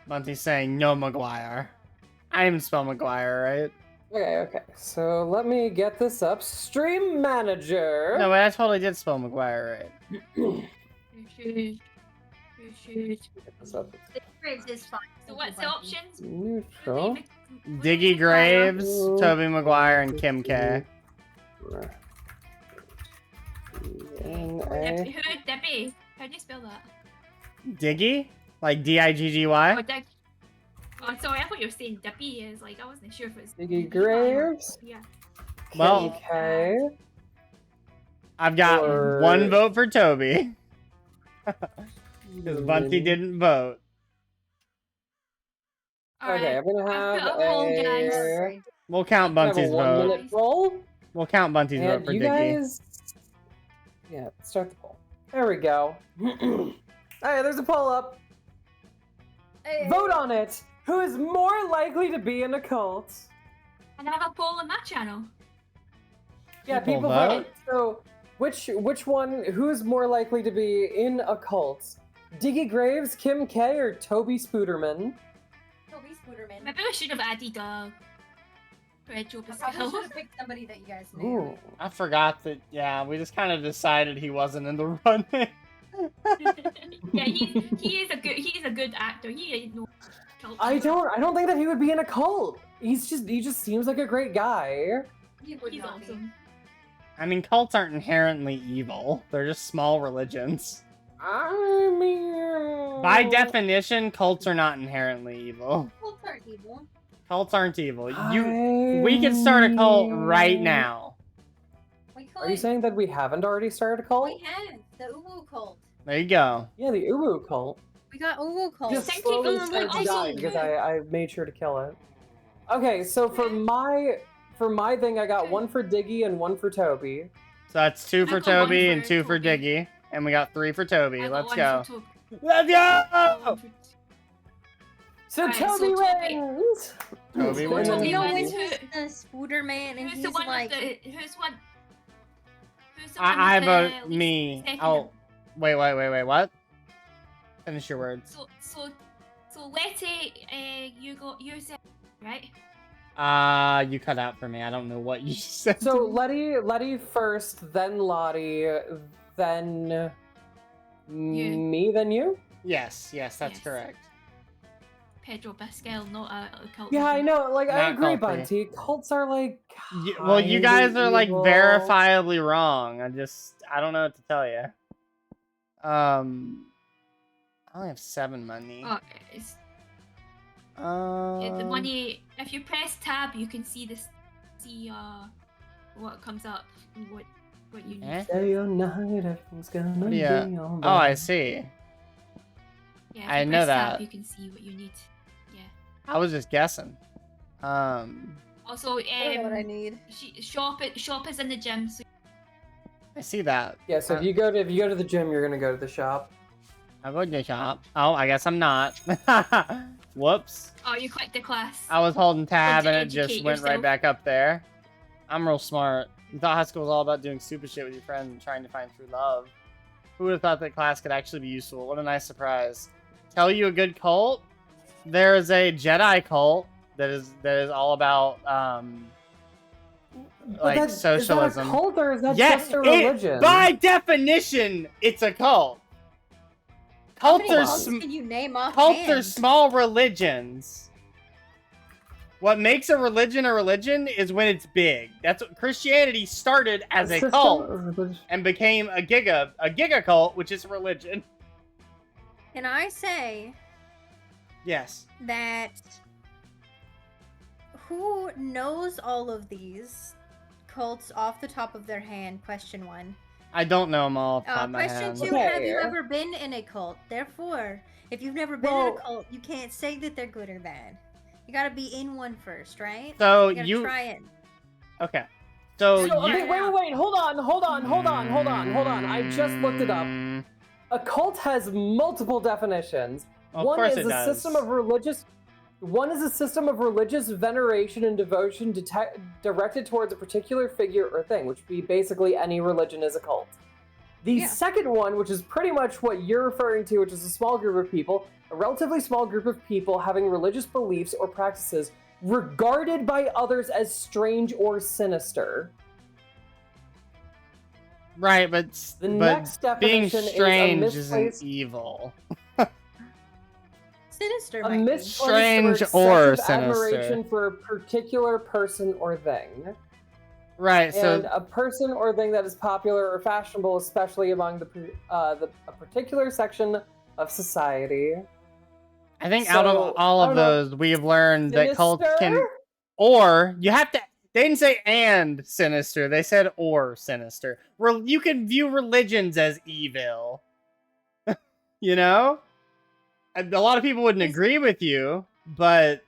Monty's saying no Maguire. I even spell Maguire, right? Okay. So let me get this up. Stream manager. No, wait, I totally did spell Maguire right. You should. Get this up. Graves is fine. So what's the options? Neutral. Diggy Graves, Toby Maguire, and Kim K. N-A. Debbie. How do you spell that? Diggy? Like D-I-G-G-Y? Oh, oh, sorry, I thought you were saying Debbie. Is like I wasn't sure if it was Diggy Graves. Yeah. Well, okay. I've got one vote for Toby. Because Bunty didn't vote. Okay, I'm gonna have a... We'll count Bunty's vote. 1 minute poll. We'll count Bunty's vote for you Diggy. guys... Yeah, start the poll. There we go. Alright, there's a poll up. Vote on it! Who is more likely to be in a cult? And I have a poll on my channel. Yeah, People people vote? vote. So, which one, who's more likely to be in a cult? Diggy Graves, Kim K, or Toby Spooderman? Toby Spooderman. Maybe we should have added Red Joe I probably Pascal. should have picked somebody that you guys knew. Ooh. I forgot that, yeah, we just kind of decided he wasn't in the running. Yeah, he is a good actor. He ain't no cult. I don't think that he would be in a cult. He just seems like a great guy. He would He's not be. awesome. I mean, cults aren't inherently evil. They're just small religions. I mean... By definition, cults are not inherently evil. Cults aren't evil. Cults aren't evil. We could start a cult right now. We could. Are you saying that we haven't already started a cult? We have the Uwu cult. There you go. Yeah, the Uwu cult. We got Uwu cult. Just slowly started to die because I made sure to kill it. Okay, so for my thing, I got one for Diggy and one for Toby. So that's 2 for I got one Toby for and 2 for Toby. Diggy. And we got 3 for Toby. I got Let's one go. for Toby. Let's go! So Alright, Toby so Toby- wins! Toby So wins. Toby You know, wins. when he's the Spooderman and Who's he's the one like... with the? Who's one? Who's the one I with vote the me. least second? Oh, wait, what? Finish your words. So Letty, you said right? You cut out for me. I don't know what you said. So Letty first, then Lottie, then me, then you? Yes, that's Yes. correct. Pedro Pascal, not a cult. Yeah, I know. Like, I Not agree, culty. Bunty. Cults are like. Well, you guys are like evil. verifiably wrong. I don't know what to tell you. I only have 7 money. Oh, it's, the money. If you press tab, you can see this. See what comes up. And what you need. Day or night, everything's gonna be Yeah. alright. Oh, I see. Yeah, if I you know press that. Tab, you can see what you need. Yeah. I was just guessing. Also, I know what I need. shop is in the gym. So I see that. Yeah, so if you go to the gym, you're gonna go to the shop. I'll go to the shop. Oh, I guess I'm not. Whoops. oh, you clicked the class. I was holding tab to and it just educate went right yourself. back up there. I'm real smart. You thought high school was all about doing stupid shit with your friends and trying to find true love. Who would have thought that class could actually be useful? What a nice surprise. Tell you a good cult? There is a Jedi cult that is all about like socialism. Is that a cult or is that Yes, just a religion? by definition, it's a cult. How Cults many are cults can you name off? cults are small religions. What makes a religion is when it's big. That's what Christianity started as a System cult of religion. and became a giga cult, which is a religion. Can I say Yes. that who knows all of these cults off the top of their hand? Question 1. I don't know them all off the top of my Question head. 2, have you ever been in a cult? Therefore, if you've never been in a cult, you can't say that they're good or bad. You gotta be in one first, right? So you gotta you- try it. Okay. So you... Okay, wait, hold on. I just looked it up. A cult has multiple definitions. Well, of One course is it a does. system of religious. One is a system of religious veneration and devotion directed towards a particular figure or thing, which would be basically any religion is a cult. The second one, which is pretty much what you're referring to, which is a small group of people, a relatively small group of people having religious beliefs or practices regarded by others as strange or sinister. Right, but next being definition is a strange misplaced- isn't evil. Sinister A might be. misplaced Strange or or excessive sinister. admiration for a particular person or thing. Right, And so a person or thing that is popular or fashionable, especially among a particular section of society. I think out of all of those, we've learned that cults can, Sinister? or you have to. They didn't say and sinister. They said or sinister. You can view religions as evil. You know, a lot of people wouldn't agree with you, but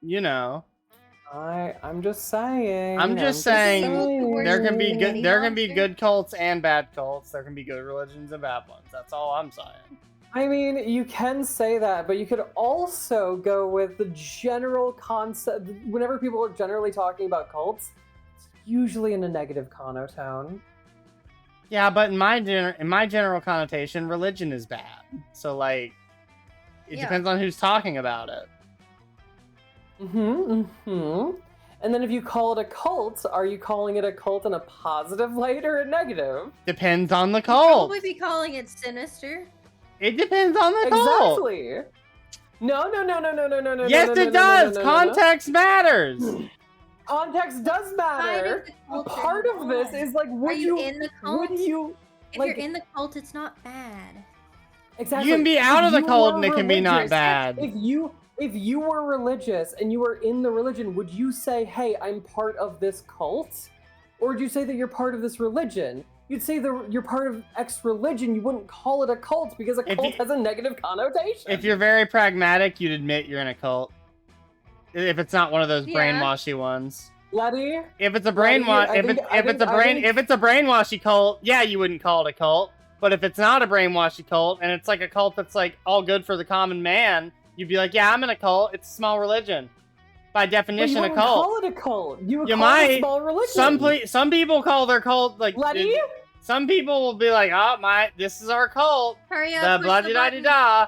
you know. I'm just saying. I'm just saying there can be saying. good. There can be good cults and bad cults. There can be good religions and bad ones. That's all I'm saying. I mean, you can say that, but you could also go with the general concept. Whenever people are generally talking about cults, it's usually in a negative connotation. Yeah, but in my general connotation, religion is bad. So like, it depends on who's talking about it. And then if you call it a cult, are you calling it a cult in a positive light or a negative? Depends on the cult. Probably be calling it sinister. It depends on the cult. Exactly. No. Yes, it does. Context matters. Context does matter. Part of this is like, would you in the cult? Would you? If like, you're in the cult, it's not bad. Exactly. You can be out of the If you cult were and it can be not religious, bad. If you were religious and you were in the religion, would you say, "Hey, I'm part of this cult," or would you say that you're part of this religion? You'd say you're part of X religion. You wouldn't call it a cult because a cult has a negative connotation. If you're very pragmatic, you'd admit you're in a cult. If it's not one of those brainwashy ones. Letty? If it's a brainwash, if it's a brainwashy cult, yeah, you wouldn't call it a cult. But if it's not a brainwashy cult and it's like a cult that's like all good for the common man, you'd be like, yeah, I'm in a cult. It's a small religion. By definition, you a wouldn't cult. call it a cult. You would You call it a might. small religion. Some people call their cult like. Letty? Some people will be like, oh this is our cult. Hurry The up, blah push the da button. da.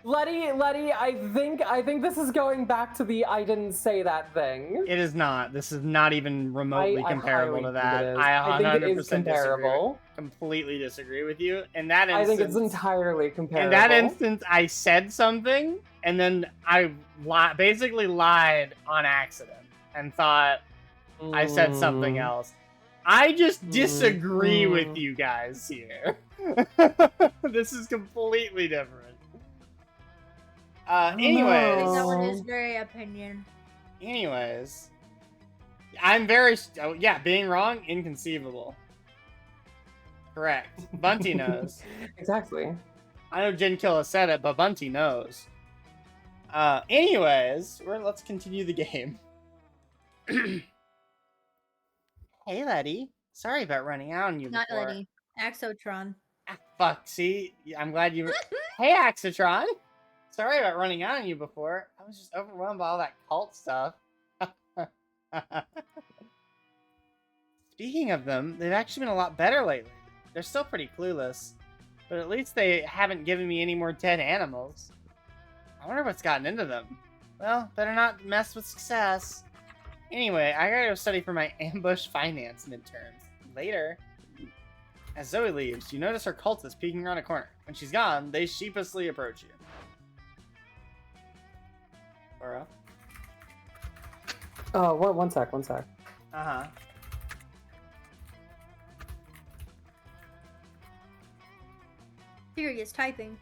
Letty, I think this is going back to the I didn't say that thing. It is not. This is not even remotely comparable to that. I think it is 100% comparable. Completely disagree with you. In that instance, I think it's entirely comparable. in that instance, I said something and then I basically lied on accident and thought I said something else. I just disagree with you guys here. This is completely different. Anyways. I think that one is very opinion. Anyways. I'm very... being wrong, inconceivable. Correct. Bunty knows. Exactly. I know Jin Killa said it, but Bunty knows. Anyways, let's continue the game. Hey, Letty. Sorry about running out on you Not before. Letty. Axotron. Fuck, see? I'm glad you... Hey, Axotron! Sorry about running out on you before. I was just overwhelmed by all that cult stuff. Speaking of them, they've actually been a lot better lately. They're still pretty clueless, but at least they haven't given me any more dead animals. I wonder what's gotten into them. Well, better not mess with success. Anyway, I gotta go study for my ambush finance midterms. Later. As Zoe leaves, you notice her cultist peeking around a corner. When she's gone, they sheepishly approach you. Laura? Oh, one sec. Uh-huh. Serious typing.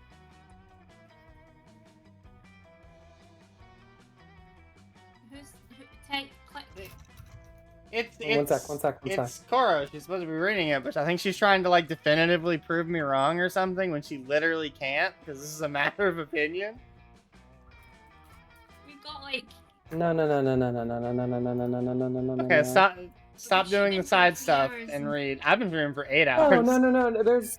It's one sec. It's Koro. She's supposed to be reading it, but I think she's trying to like definitively prove me wrong or something when she literally can't, because this is a matter of opinion. We got like. No. Okay, stop doing the side stuff and read. I've been reading for 8 hours. No. There's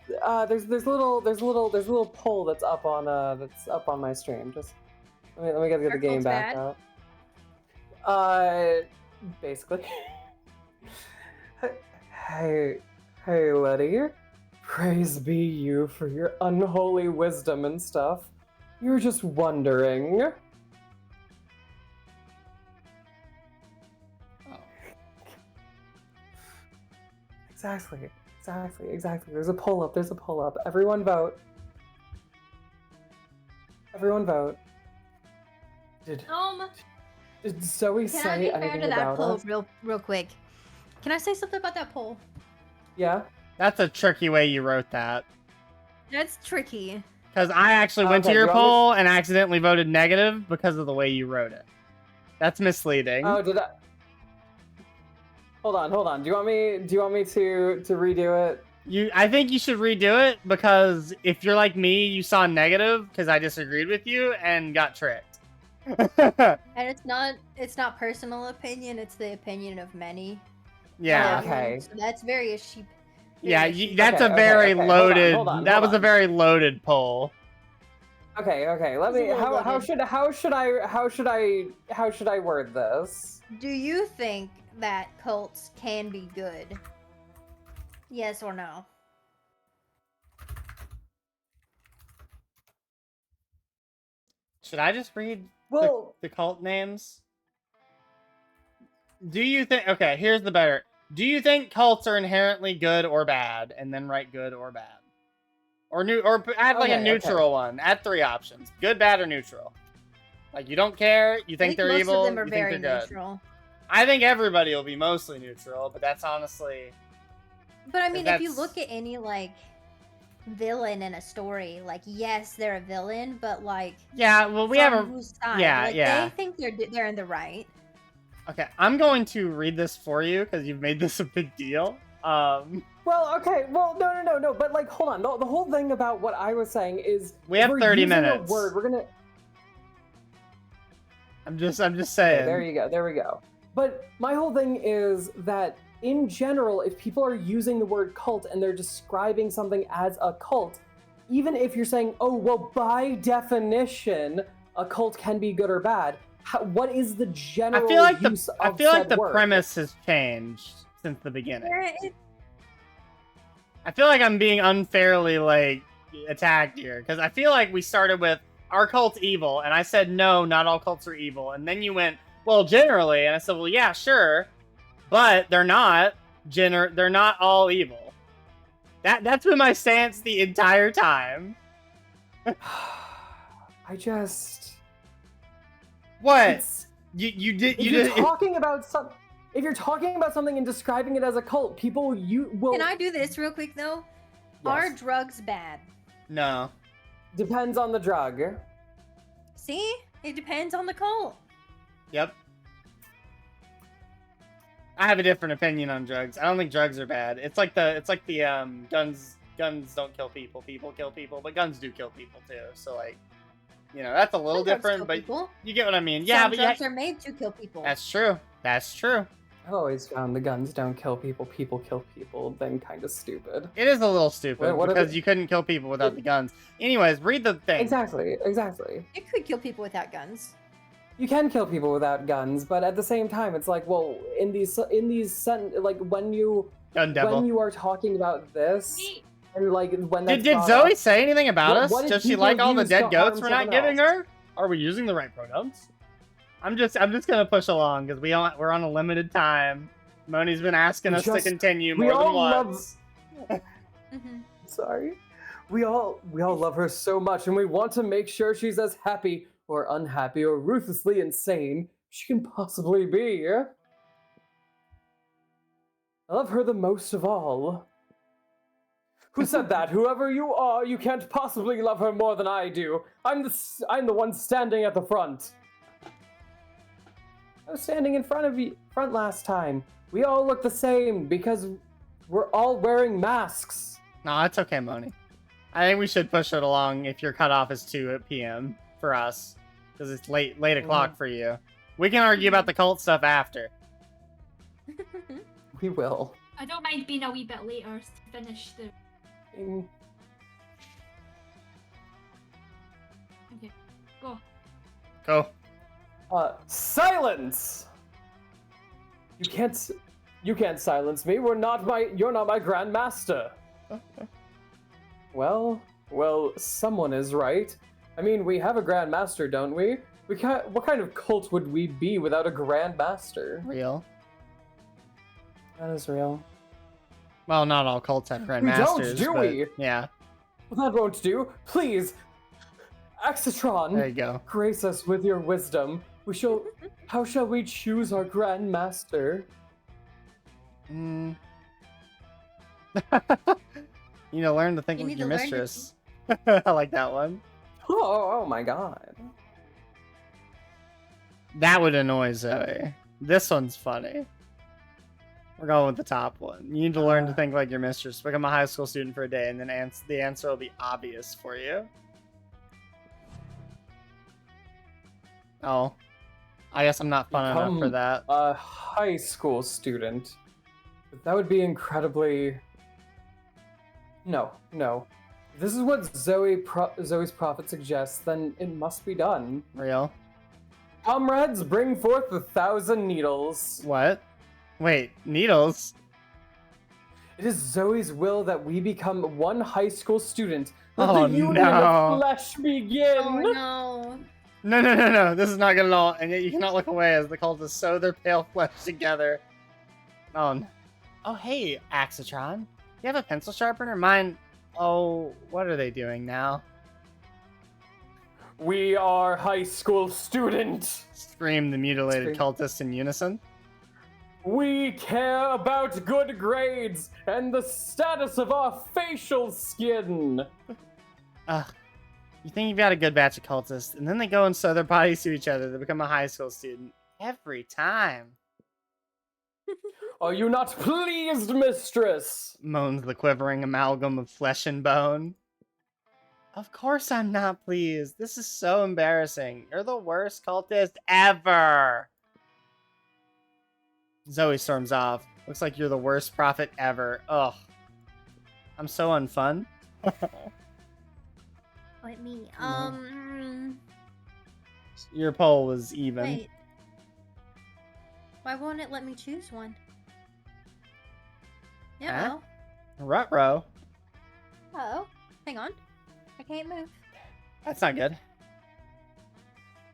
a little poll that's up on my stream. Just Let me get the Our game cult's back bad? up. Basically. Hey, Letty. Praise be you for your unholy wisdom and stuff. You're just wondering. Exactly. There's a poll up. Everyone vote. Did Zoe Can I say be fair anything to that about poll us? real quick? Can I say something about that poll? Yeah. That's a tricky way you wrote that. That's tricky. Because I actually went to Okay, your do you want me- poll and accidentally voted negative because of the way you wrote it. That's misleading. Oh, did I? Hold on. Do you want me to redo it? I think you should redo it because if you're like me, you saw negative because I disagreed with you and got tricked. And it's not personal opinion, it's the opinion of many. Yeah. Okay. So that's very sheep. Yeah, that's a very loaded. That was a very loaded poll. Okay. Let It's a me. little How should I word this? Do you think that cults can be good? Yes or no? Should I just read the cult names? Do you think... Okay, here's the better. Do you think cults are inherently good or bad? And then write good or bad. Or add like a neutral one. Add 3 options. Good, bad, or neutral. Like, you don't care, you think they're evil, most of them are you think very they're good. neutral. I think everybody will be mostly neutral, but that's honestly... But I mean, if you that's- look at any like villain in a story, like yes, they're a villain, but like Yeah, well, we have a... whose side? Yeah, like, yeah. They think they're in the right. Okay, I'm going to read this for you because you've made this a big deal. Well, okay. Well, no. But like, hold on. The whole thing about what I was saying is We have if we're 30 using minutes. A word, we're gonna. I'm just saying. Okay, there you go. There we go. But my whole thing is that in general, if people are using the word cult and they're describing something as a cult, even if you're saying, oh, well, by definition, a cult can be good or bad. What is the general use of I feel like said the word? premise has changed since the beginning. Yeah, I feel like I'm being unfairly like attacked here because I feel like we started with our cult's evil, and I said no, not all cults are evil, and then you went, well, generally, and I said, well, yeah, sure, but they're not. They're not all evil. That's been my stance the entire time. I just. What? You did. If you're talking about something and describing it as a cult, people will. Can I do this real quick though? Yes. Are drugs bad? No. Depends on the drug. See, it depends on the cult. Yep. I have a different opinion on drugs. I don't think drugs are bad. It's like the guns don't kill people, people kill people, but guns do kill people too. So like, you know, that's a little Some drugs different, kill but people. you get what I mean. Yeah, Some but drugs are made to kill people. That's true. That's true. I've always found the guns don't kill people, people kill people, then kind of stupid. It is a little stupid What because you couldn't kill people without the guns. Anyways, read the thing. Exactly. It could kill people without guns. You can kill people without guns, but at the same time, it's like, well, in these like when you are talking about this, and like when that's Did brought Zoe up, say anything about us? what did Does she people like all the use dead to harm goats we're not someone giving else? her? Are we using the right pronouns? I'm just gonna push along because we're on a limited time. Moni's been asking us to continue more than once. Sorry. We all love her so much, and we want to make sure she's as happy or unhappy or ruthlessly insane she can possibly be. I love her the most of all. Who said that? Whoever you are, you can't possibly love her more than I do. I'm the one standing at the front. I was standing in front last time. We all look the same because we're all wearing masks. No, that's okay, Moni. I think we should push it along if your cutoff is 2 p.m. for us. Because it's late o'clock for you. We can argue about the cult stuff after. We will. I don't mind being a wee bit later to finish the... Okay, go. Go. Silence! You can't silence me. You're not my grandmaster. Well, someone is right. I mean, we have a grandmaster, don't we? What kind of cult would we be without a grandmaster? Real. That is real. Well, not all cults have We grandmasters. don't, do but we? Yeah. Well, that won't do. Please, Axitron. There you go. Grace us with your wisdom. How shall we choose our grandmaster? You know, learn to think You like need your to learn to mistress. I like that one. Oh my god. That would annoy Zoe. This one's funny. We're going with the top one. You need to learn to think like your mistress. Become a high school student for a day, and then the answer will be obvious for you. Oh. I guess I'm not fun enough for that. A high school student. But that would be incredibly... No. If this is what Zoe's prophet suggests, then it must be done. Real? Comrades, bring forth 1,000 needles. What? Wait, needles? It is Zoe's will that we become one high school student. Let Oh, the union no. of flesh begin. Oh no. No. This is not good at all. And yet you cannot look away as the cultists sew their pale flesh together. Oh, no. Oh, hey, Axitron. You have a pencil sharpener? Mine... Oh, what are they doing now? We are high school students. Scream the mutilated cultists in unison. We care about good grades and the status of our facial skin. Ugh. You think you've got a good batch of cultists, and then they go and sew their bodies to each other to become a high school student. Every time. Are you not pleased, mistress? Moans the quivering amalgam of flesh and bone. Of course I'm not pleased. This is so embarrassing. You're the worst cultist ever. Zoe storms off. Looks like you're the worst prophet ever. Ugh. I'm so unfun. Let me, Your poll was even. wait. Why won't it let me choose one? Yeah, Huh? Ruh-roh. oh. Hang on. I can't move. That's not good.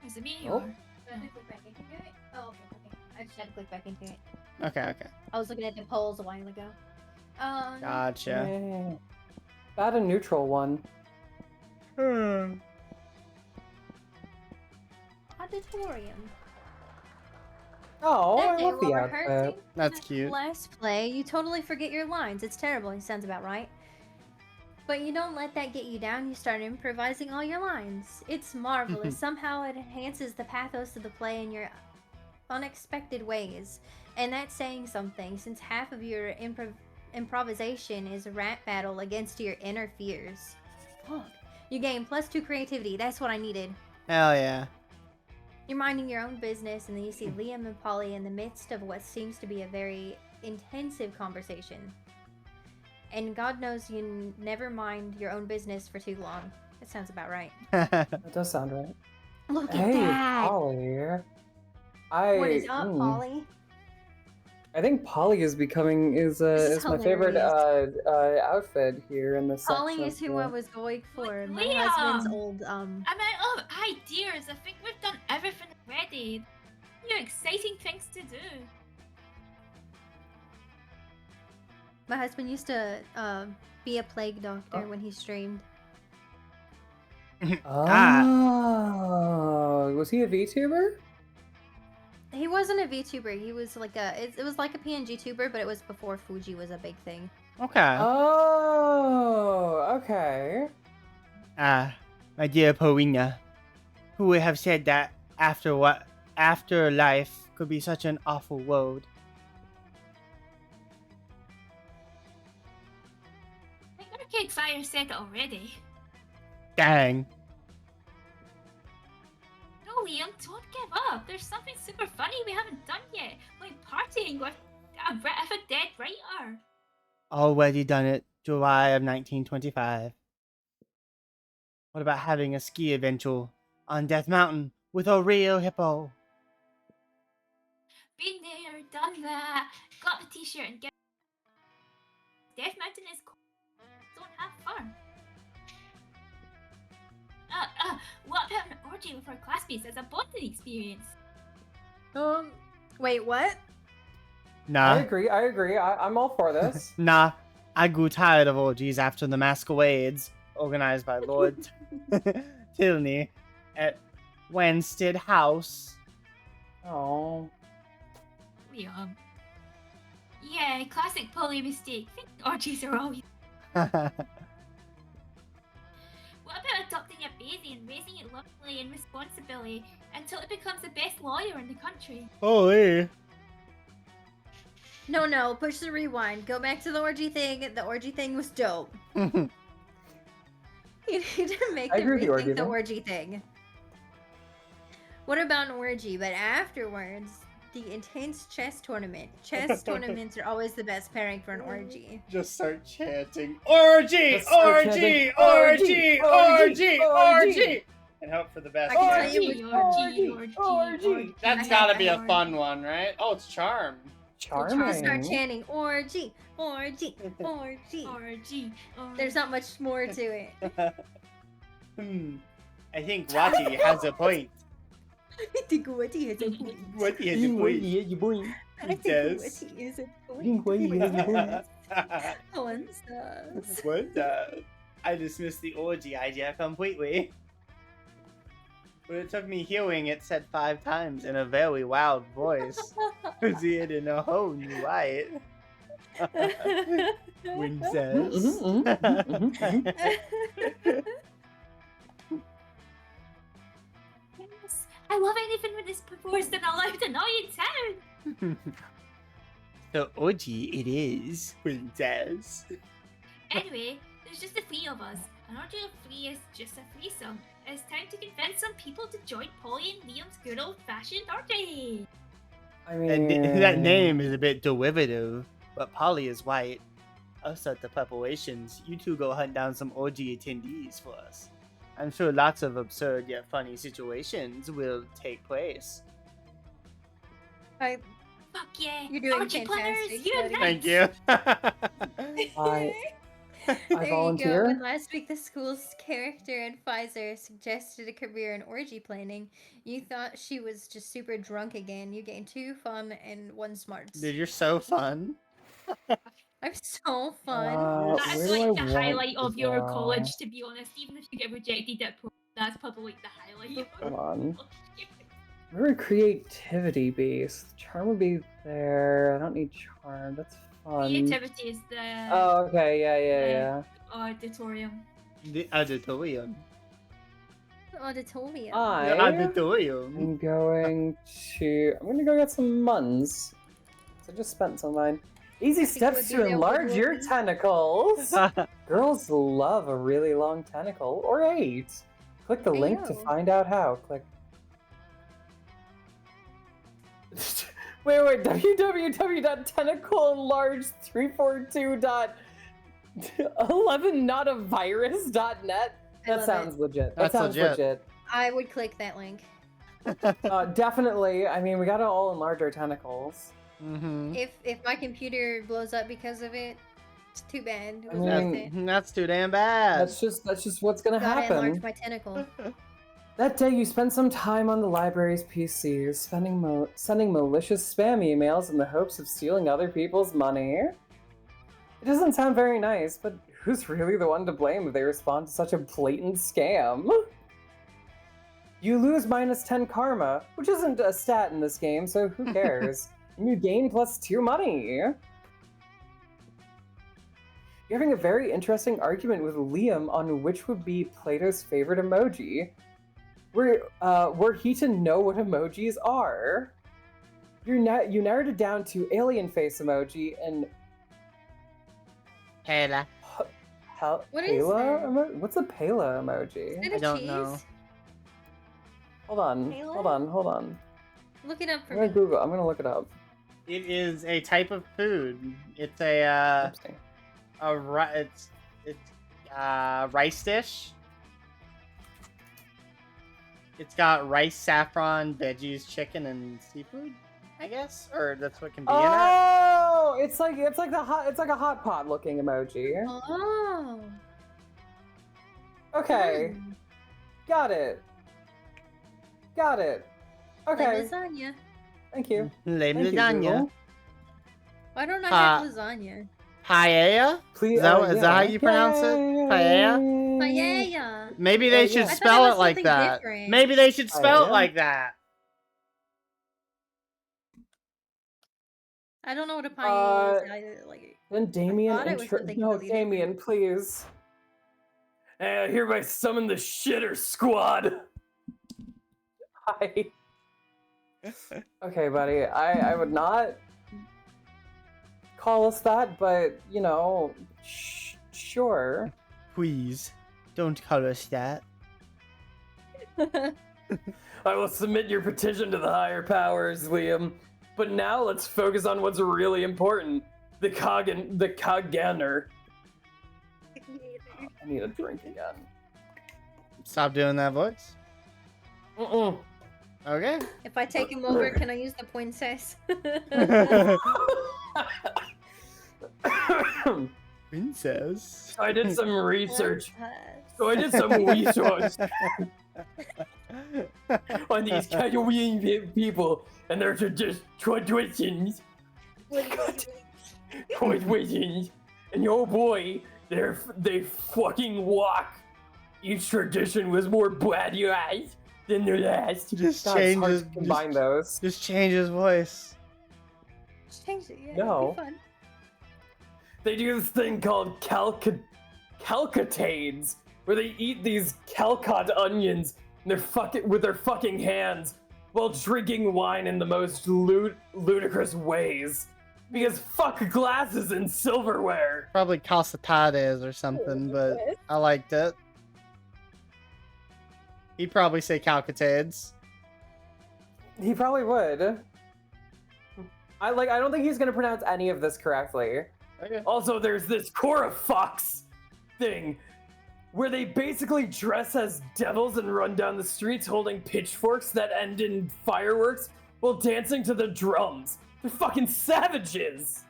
Is it me Oh. or? Do I have to click back into it? Oh, okay. I just had to click back into it. Okay. I was looking at the polls a while ago. Gotcha. Yay. Bad and neutral one. Auditorium. Oh, That I day love the we're rehearsing outfit. That's cute. Last play, you totally forget your lines. It's terrible. It sounds about right. But you don't let that get you down. You start improvising all your lines. It's marvelous. Somehow it enhances the pathos of the play in your unexpected ways. And that's saying something, since half of your improvisation is a rap battle against your inner fears. Fuck. You gain +2 creativity. That's what I needed. Hell yeah. You're minding your own business, and then you see Liam and Polly in the midst of what seems to be a very intensive conversation. And God knows you never mind your own business for too long. That sounds about right. That does sound right. Look Hey, at that! Polly. What is up, Polly? I think Polly is becoming This is my favorite outfit here in this Polly section. is who I was going for. My Liam! husband's old I'm out of ideas. I think we've done everything already. New exciting things to do. My husband used to be a plague doctor when he streamed. Oh, was he a VTuber? He wasn't a VTuber. He was like it was like a PNG tuber, but it was before Fuji was a big thing. Okay. Oh, okay. My dear Powina, who would have said that after life could be such an awful world? I think Arcade Fire said it already. Dang. No, Liam, don't give up. There's something super funny we haven't done yet. Like partying with a dead writer. Already done it. July of 1925. What about having a ski adventure on Death Mountain with a real hippo. Been there, done that. Got the t-shirt and get. Death Mountain is cool. Don't have fun. What about an orgy with our classmates as a bonding experience? Wait, what? Nah. I agree. I'm all for this. Nah. I grew tired of orgies after the masquerades organized by Lord Tilney at Wanstead House. Oh. Yeah. Yeah, classic poly mistake. Think orgies are always. What about adopting a baby and raising it lovingly and responsibly until it becomes the best lawyer in the country? Holy. No, push the rewind. Go back to the orgy thing. The orgy thing was dope. You need to make I them agree with the rethink the orgy thing. What about an orgy? But afterwards, the intense chess tournament. Chess tournaments are always the best pairing for an orgy. Just start chanting, orgy, Just start orgy, chanting, orgy, orgy, orgy, orgy, orgy, and hope for the best. I can tell you Orgy. That's gotta be a fun one, right? Oh, it's Charm. Charming. Just start chanting orgy, orgy, orgy. Orgy. There's not much more to it. I think Wati has a point. I think Wati has a point. Wati has a point. I think Yes. Wati has a point. What? I dismissed the orgy idea completely. When it took me hearing it said 5 times in a very loud voice. See it in a whole new light. Princess. Yes, I love anything with this forced and allowed annoying sound. So orgy it is, princess. Anyway, there's just the 3 of us. An orgy of 3 is just a threesome. It's time to convince some people to join Polly and Liam's good old-fashioned orgy. I mean, That name is a bit derivative, but Polly is white. I'll start the preparations. You two go hunt down some orgy attendees for us. I'm sure lots of absurd yet funny situations will take place. Fuck yeah! You're doing orgy planners, fantastic, you buddy. Thank you. I There you volunteer. go. When last week the school's character advisor suggested a career in orgy planning, you thought she was just super drunk again. You gained 2 fun and 1 smarts. Dude, you're so fun. I'm so fun. That's where do I like the want highlight to of your go? college, to be honest. Even if you get rejected at pro, that's probably the highlight. Hold on. Very creativity based. Charm would be there. I don't need charm. That's fun. Creativity is the Oh, okay. Yeah. auditorium. The auditorium. Auditorium. The auditorium. I'm going to go get some muns. So I just spent some of mine. Easy steps to enlarge your tentacles. Girls love a really long tentacle, or 8. Click the link to find out how. Click. Wait, www.tentacle-342.11notavirus.net. That sounds legit. That sounds legit. I would click that link. Definitely. I mean, we gotta all enlarge our tentacles. Mm-hmm. If my computer blows up because of it, it's too bad. It was I worth mean, it. That's too damn bad. That's just what's gonna Gotta happen. enlarge my tentacle. That day, you spent some time on the library's PC, sending malicious spam emails in the hopes of stealing other people's money. It doesn't sound very nice, but who's really the one to blame if they respond to such a blatant scam? You lose -10 karma, which isn't a stat in this game, so who cares? And you gain +2 money. You're having a very interesting argument with Liam on which would be Plato's favorite emoji. Were he to know what emojis are. You narrowed it down to alien face emoji and Pela. What is that? What's a Pela emoji? Is it a I don't cheese? know. Hold on. Pela? Look it up for I'm gonna me. Google. I'm gonna look it up. It is a type of food. It's a rice dish. It's got rice, saffron, veggies, chicken, and seafood. I guess, or that's what can be in it. Oh, it's like a hot pot looking emoji. Oh. Okay. Got it. Got it. Okay. Like lasagna. Thank you. Lame Thank you, lasagna. Google. Why don't I have lasagna? Paella? Please, Is that how you pronounce it? Paella? Paella. Maybe they should I thought spell was it like something that. different. Maybe they should spell it Paella? like that. I don't know what a paella is. Then Damien thought it was something no, completely Damien, please. Hey, I hereby summon the shitter squad. Hi. Okay, buddy. I would not call us that, but you know, sure. Please, don't call us that. I will submit your petition to the higher powers, Liam. But now let's focus on what's really important. The Kaganer. I need a drink again. Stop doing that voice. Mm-mm. Okay. If I take him over, can I use the princess? Princess. I did some research. So I did some research on these Catalonian people and their traditions. Traditions. And oh boy, they fucking walk. Each tradition was more badass than the last. Just God, it's hard changes. to combine those. Just change his voice. Just change it, yeah. No. It'd be fun. They do this thing called calcatades, where they eat these calcot onions with their fucking hands while drinking wine in the most ludicrous ways. Because fuck glasses and silverware. Probably calcetades or something, but I liked it. He'd probably say calcetades. He probably would. I don't think he's gonna pronounce any of this correctly. Okay. Also, there's this Cora Fox thing where they basically dress as devils and run down the streets holding pitchforks that end in fireworks while dancing to the drums. They're fucking savages.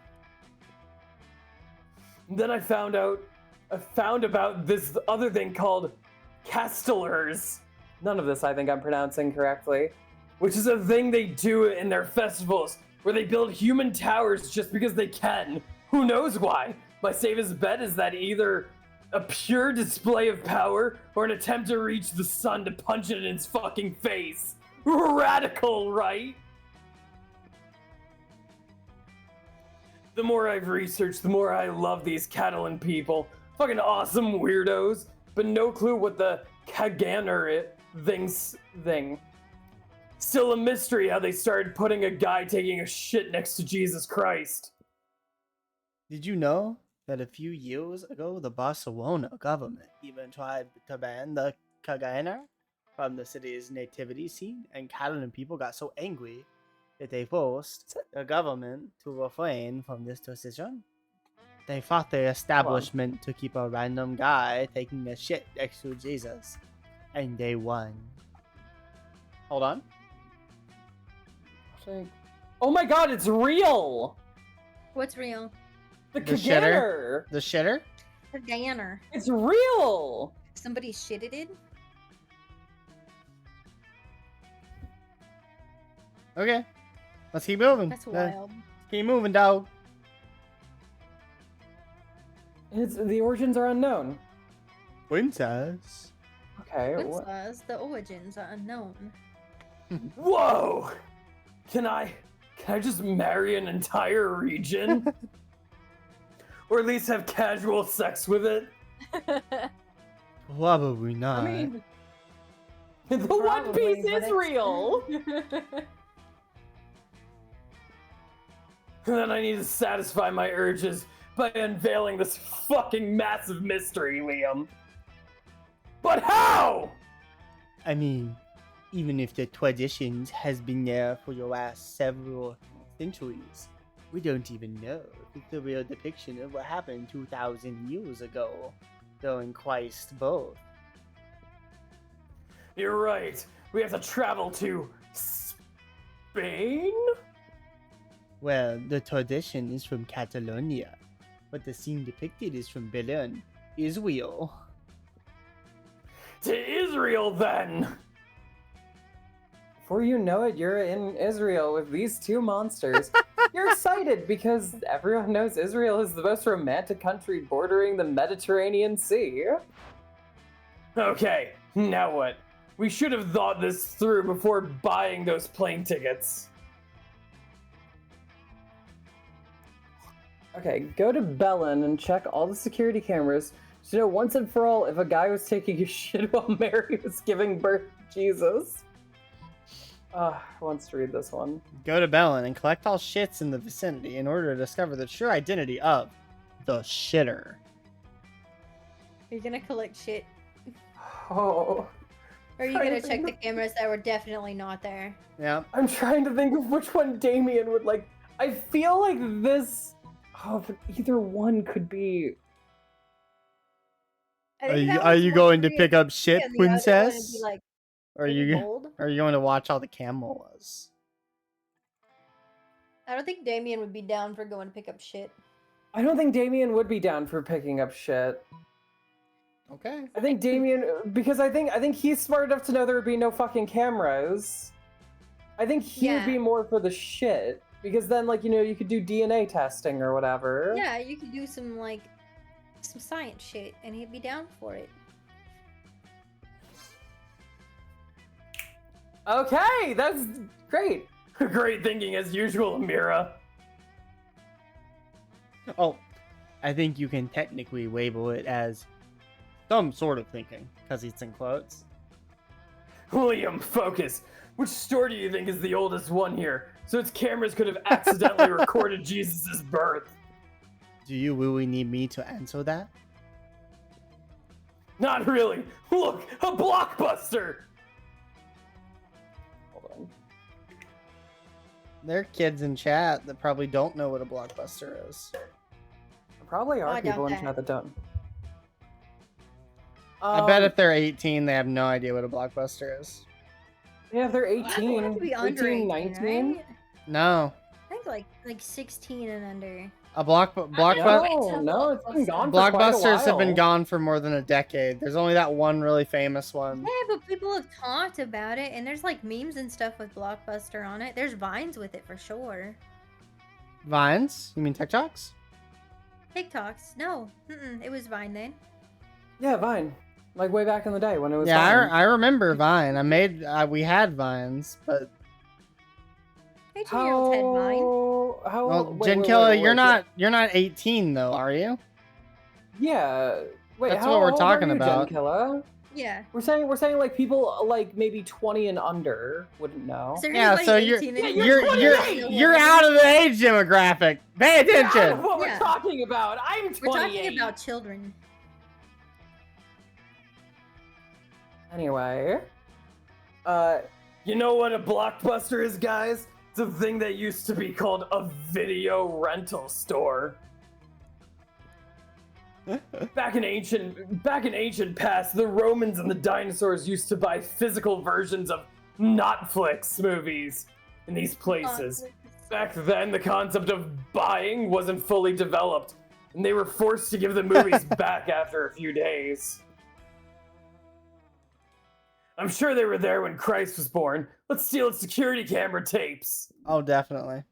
And then I found about this other thing called Castellers. None of this I think I'm pronouncing correctly. Which is a thing they do in their festivals where they build human towers just because they can. Who knows why? My safest bet is that either a pure display of power or an attempt to reach the sun to punch it in its fucking face. Radical, right? The more I've researched, the more I love these Catalan people. Fucking awesome weirdos, but no clue what the Kaganer thing. Still a mystery how they started putting a guy taking a shit next to Jesus Christ. Did you know that a few years ago the Barcelona government even tried to ban the Kaganer from the city's nativity scene, and Catalan people got so angry that they forced the government to refrain from this decision? They fought the establishment to keep a random guy taking a shit next to Jesus, and they won. Hold on. Oh my god, it's real! What's real? The The shitter? Kaganer! The shitter? The Diana. It's real! Somebody shitted it? Okay. Let's keep moving. That's wild. Keep moving, dog. The origins are unknown. Princess. Okay. Princess, the origins are unknown. Whoa! Can I just marry an entire region? Or at least have casual sex with it? Probably not. I mean, the One Piece is real! And then I need to satisfy my urges by unveiling this fucking massive mystery, Liam. But how? I mean, even if the traditions has been there for the last several centuries, we don't even know if it's a real depiction of what happened 2,000 years ago during Christ's birth. You're right. we have to travel to Spain? Well, the tradition is from Catalonia, but the scene depicted is from Berlin, Israel. To Israel, then! Before you know it, you're in Israel with these two monsters. You're excited because everyone knows Israel is the most romantic country bordering the Mediterranean Sea. Okay, now what? We should have thought this through before buying those plane tickets. Okay, go to Bellin and check all the security cameras to know once and for all if a guy was taking a shit while Mary was giving birth to Jesus. Who wants to read this one? Go to Bellin and collect all shits in the vicinity in order to discover the true identity of the shitter. You're gonna collect shit. Oh. Or are you gonna check the cameras that were definitely not there? Yeah. I'm trying to think of which one Damien would like. I feel like this. Oh, but either one could be. Are you going to pick up shit, princess? Like, Or are you going to watch all the cameras? I don't think Damien would be down for going to pick up shit. I don't think Damien would be down for picking up shit. Okay. I think Damien, because I think he's smart enough to know there would be no fucking cameras. I think he'd be more for the shit, because then, like, you know, you could do DNA testing or whatever. Yeah, you could do some science shit, and he'd be down for it. Okay, that's great. Great thinking as usual, Amira. Oh, I think you can technically label it as some sort of thinking, because it's in quotes. William, focus. Which store do you think is the oldest one here? So its cameras could have accidentally recorded Jesus' birth. Do you really need me to answer that? Not really. Look, a blockbuster! Hold on. There are kids in chat that probably don't know what a blockbuster is. There probably are I doubt people in that. chat that don't. I bet if they're 18, they have no idea what a blockbuster is. Yeah, if they're I think 18, it would be under 18, 19, 19. right? No. I think like 16 and under. A blockbuster. No, it's been gone for quite a Blockbusters have been while. gone for more than a decade. There's only that one really famous one. Yeah, but people have talked about it, and there's like memes and stuff with Blockbuster on it. There's vines with it for sure. Vines? You mean TikToks? TikToks? No, it was Vine then. Yeah, Vine. Like way back in the day when it was Yeah, Vine. I remember Vine. We had Vines, but Hey, 2-year-olds had Vine. How well, old? Wait, Genkilla, wait. you're not 18 though, are you? Yeah. Wait, That's how what we're old talking are you, about. Genkilla? Yeah. We're saying like people like maybe 20 and under wouldn't know. Is there Yeah, anybody so you're 18 and you're out of the age demographic. Pay Get out attention. of what Yeah. we're talking about. I'm 28. We're talking about children. Anyway, you know what a blockbuster is, guys? It's a thing that used to be called a video rental store. Back in ancient past, the Romans and the dinosaurs used to buy physical versions of Netflix movies in these places. Back then, the concept of buying wasn't fully developed, and they were forced to give the movies back after a few days. I'm sure they were there when Christ was born. Let's steal its security camera tapes. Oh, definitely.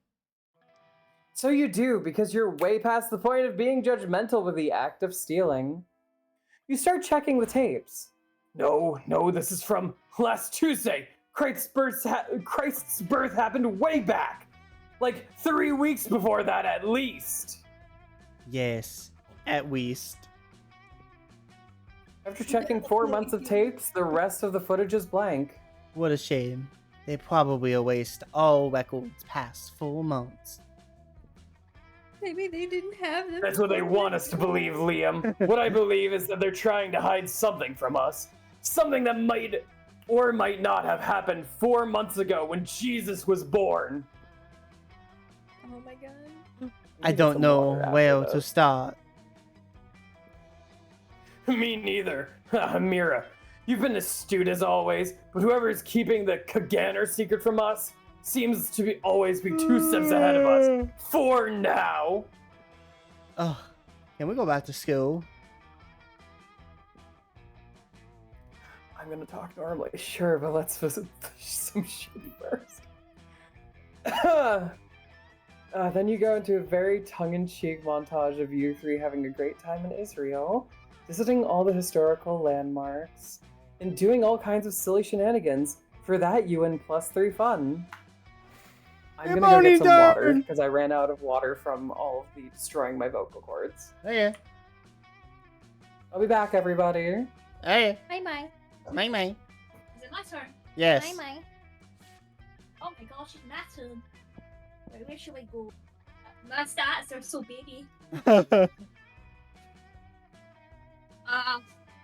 So you do, because you're way past the point of being judgmental with the act of stealing. You start checking the tapes. No, this is from last Tuesday. Christ's birth happened way back. Like 3 weeks before that, at least. Yes, at least. After checking 4 months of tapes, the rest of the footage is blank. What a shame. They probably erased all records past 4 months. Maybe they didn't have them. That's what they want us to believe, Liam. What I believe is that they're trying to hide something from us. Something that might or might not have happened 4 months ago when Jesus was born. Oh my god. I don't know where to start. Me neither. Mira, You've been astute as always, but whoever is keeping the Kaganer secret from us seems to always be 2 steps ahead of us. For now. Oh, can we go back to school? I'm gonna talk normally, sure, but let's visit some shit first. Then you go into a very tongue-in-cheek montage of you 3 having a great time in Israel, visiting all the historical landmarks, and doing all kinds of silly shenanigans. For that, you win +3 fun. I'm gonna go get some water, because I ran out of water from all of the destroying my vocal cords. Hey. I'll be back, everybody. Hey. Bye bye. Bye bye. Is it my turn? Yes. Bye bye. Oh my gosh, it's my turn. Where should I go? My stats are so baby.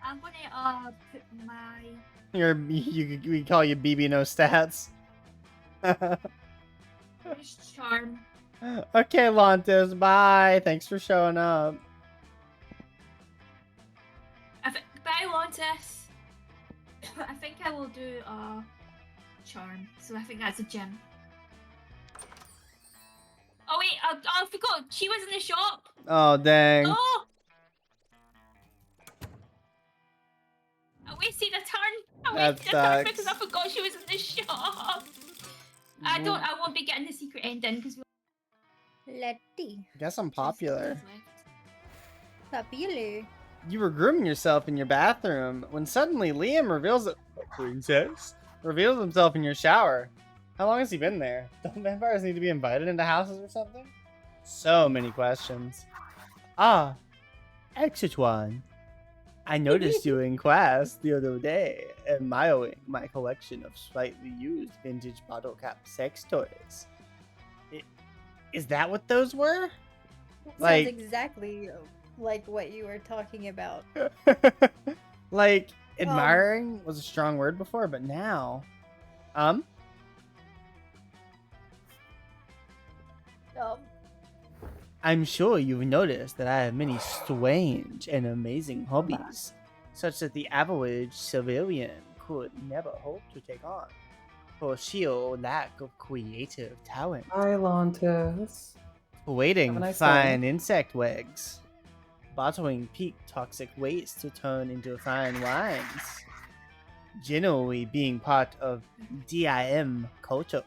I'm gonna put my We call you BB no stats. charm. Okay, Lantis, bye. Thanks for showing up. Bye, Lontis. I think I will do charm. So I think that's a gem. Oh wait, I forgot. She was in the shop. Oh dang. Oh. I wasted a turn. I wasted a turn because I forgot she was in the shop. I won't be getting the secret ending because Letty. Guess I'm popular. Popular. You were grooming yourself in your bathroom when suddenly Liam reveals himself in your shower. How long has he been there? Don't vampires need to be invited into houses or something? So many questions. Ah, exit one. I noticed you in class the other day, admiring my collection of slightly used vintage bottle cap sex toys. Is that what those were? Sounds exactly like what you were talking about. Like, admiring was a strong word before, but now... I'm sure you've noticed that I have many strange and amazing hobbies, such that the average civilian could never hope to take on, for sheer lack of creative talent. Hi, Lantis. Waiting nice fine day. insect wigs, bottling peak toxic waste to turn into fine wines, generally being part of DIM culture.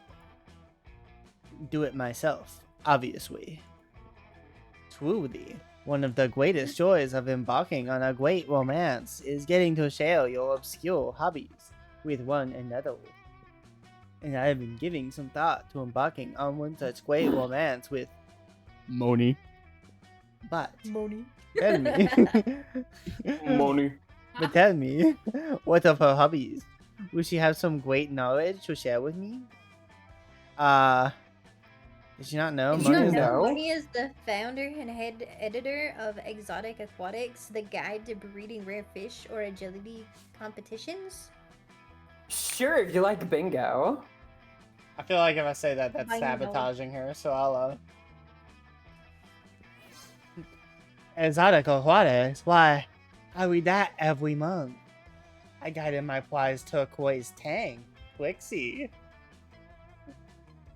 Do it myself, obviously. Truly, one of the greatest joys of embarking on a great romance is getting to share your obscure hobbies with one another. And I have been giving some thought to embarking on one such great romance with Moni. But Moni. tell me, Moni. but tell me, what of her hobbies? Will she have some great knowledge to share with me? Did you not know? Did you not Moni know Moni is the founder and head editor of Exotic Aquatics, the guide to breeding rare fish or agility competitions? Sure, if you like bingo. I feel like if I say that, that's Bingo. sabotaging her, so I'll, Exotic Aquatics? Why, I read that every month. I guided my prize turquoise tang, Twixie,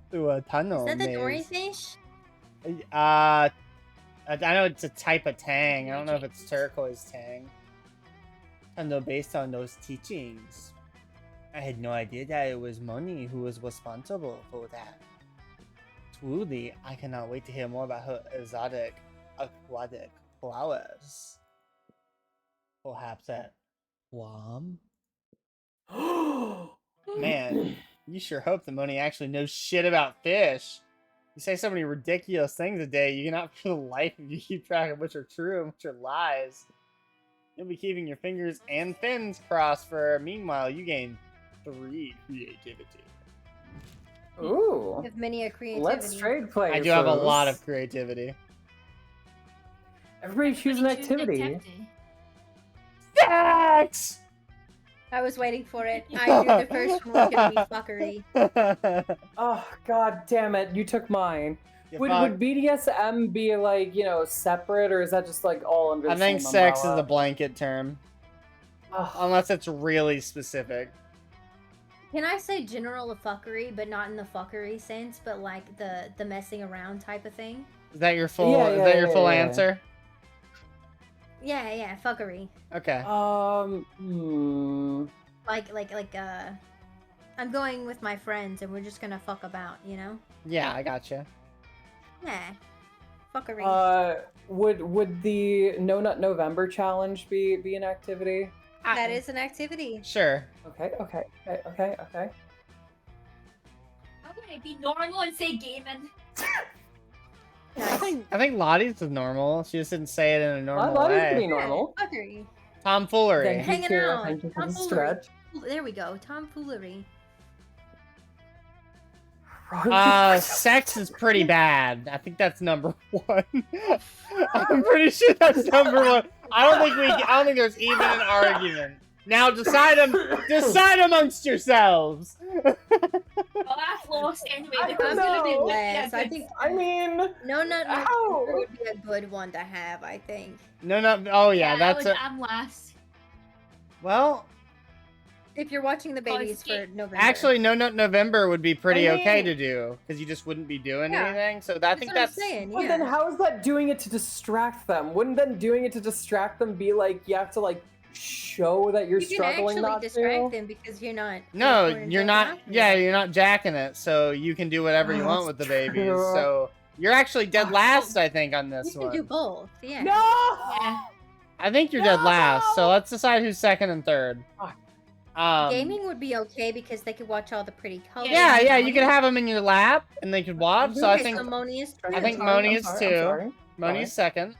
through a tunnel Is that the maze. dory fish? I know it's a type of tang. I don't know if it's turquoise tang. And though based on those teachings, I had no idea that it was Moni who was responsible for that. Truly, I cannot wait to hear more about her exotic aquatic flowers. Perhaps at Guam? Man, you sure hope that Moni actually knows shit about fish. You say so many ridiculous things a day, you cannot for the life of you keep track of which are true and which are lies. You'll be keeping your fingers and fins crossed for meanwhile you gain 3 creativity. Ooh. You have many a creativity. Let's trade places. I do have a lot of creativity. Everybody choose an activity. Sex! I was waiting for it. I knew the first one was gonna be fuckery. Oh, god damn it. You took mine. Would BDSM be like, separate, or is that just like all under the I think same sex umbrella? is a blanket term. unless it's really specific. Can I say general fuckery, but not in the fuckery sense, but like the messing around type of thing? Is that your full? Is that your full answer? Yeah, fuckery. Okay. Like I'm going with my friends and we're just gonna fuck about, you know? Yeah, I gotcha. Yeah. Fuckery. Would the No Nut November challenge be an activity? That is an activity. Sure. Okay. I'm gonna be normal and say gaming. I think Lottie's is normal. She just didn't say it in a normal Lottie's way. can be normal. Fuckery. Tomfoolery. Hanging out. Thank you for the Tomfoolery. stretch. There we go. Tomfoolery. Sex is pretty bad. I think that's number 1. I'm pretty sure that's number 1. I don't think there's even an argument. Now decide amongst yourselves. Well, I've lost anyway. I'm gonna be less. I think. I mean, No Nut November would be a good one to have. I think. No. Oh yeah, that's I'm last. Well, if you're watching the babies for November. Actually, No Nut November would be pretty I mean- okay to do because you just wouldn't be doing Yeah. anything. So I think what I'm that's. saying. But Yeah. then how is that doing it to distract them? Wouldn't then doing it to distract them be like you have to like show that you're You can struggling actually not distract to? them because you're not. No, pouring you're yourself not. out Yeah, there. you're not jacking it, so you can do whatever you Oh, want with the that's babies. true. So you're actually dead last, I think, on this You can one. do both. Yeah. No! I think you're dead last. So let's decide who's second and third. Gaming would be okay because they could watch all the pretty colors. Yeah, you could have them in your lap and they could watch. So I Okay, think so Moni is I think two. Moni is I'm 2. sorry. Moni's second.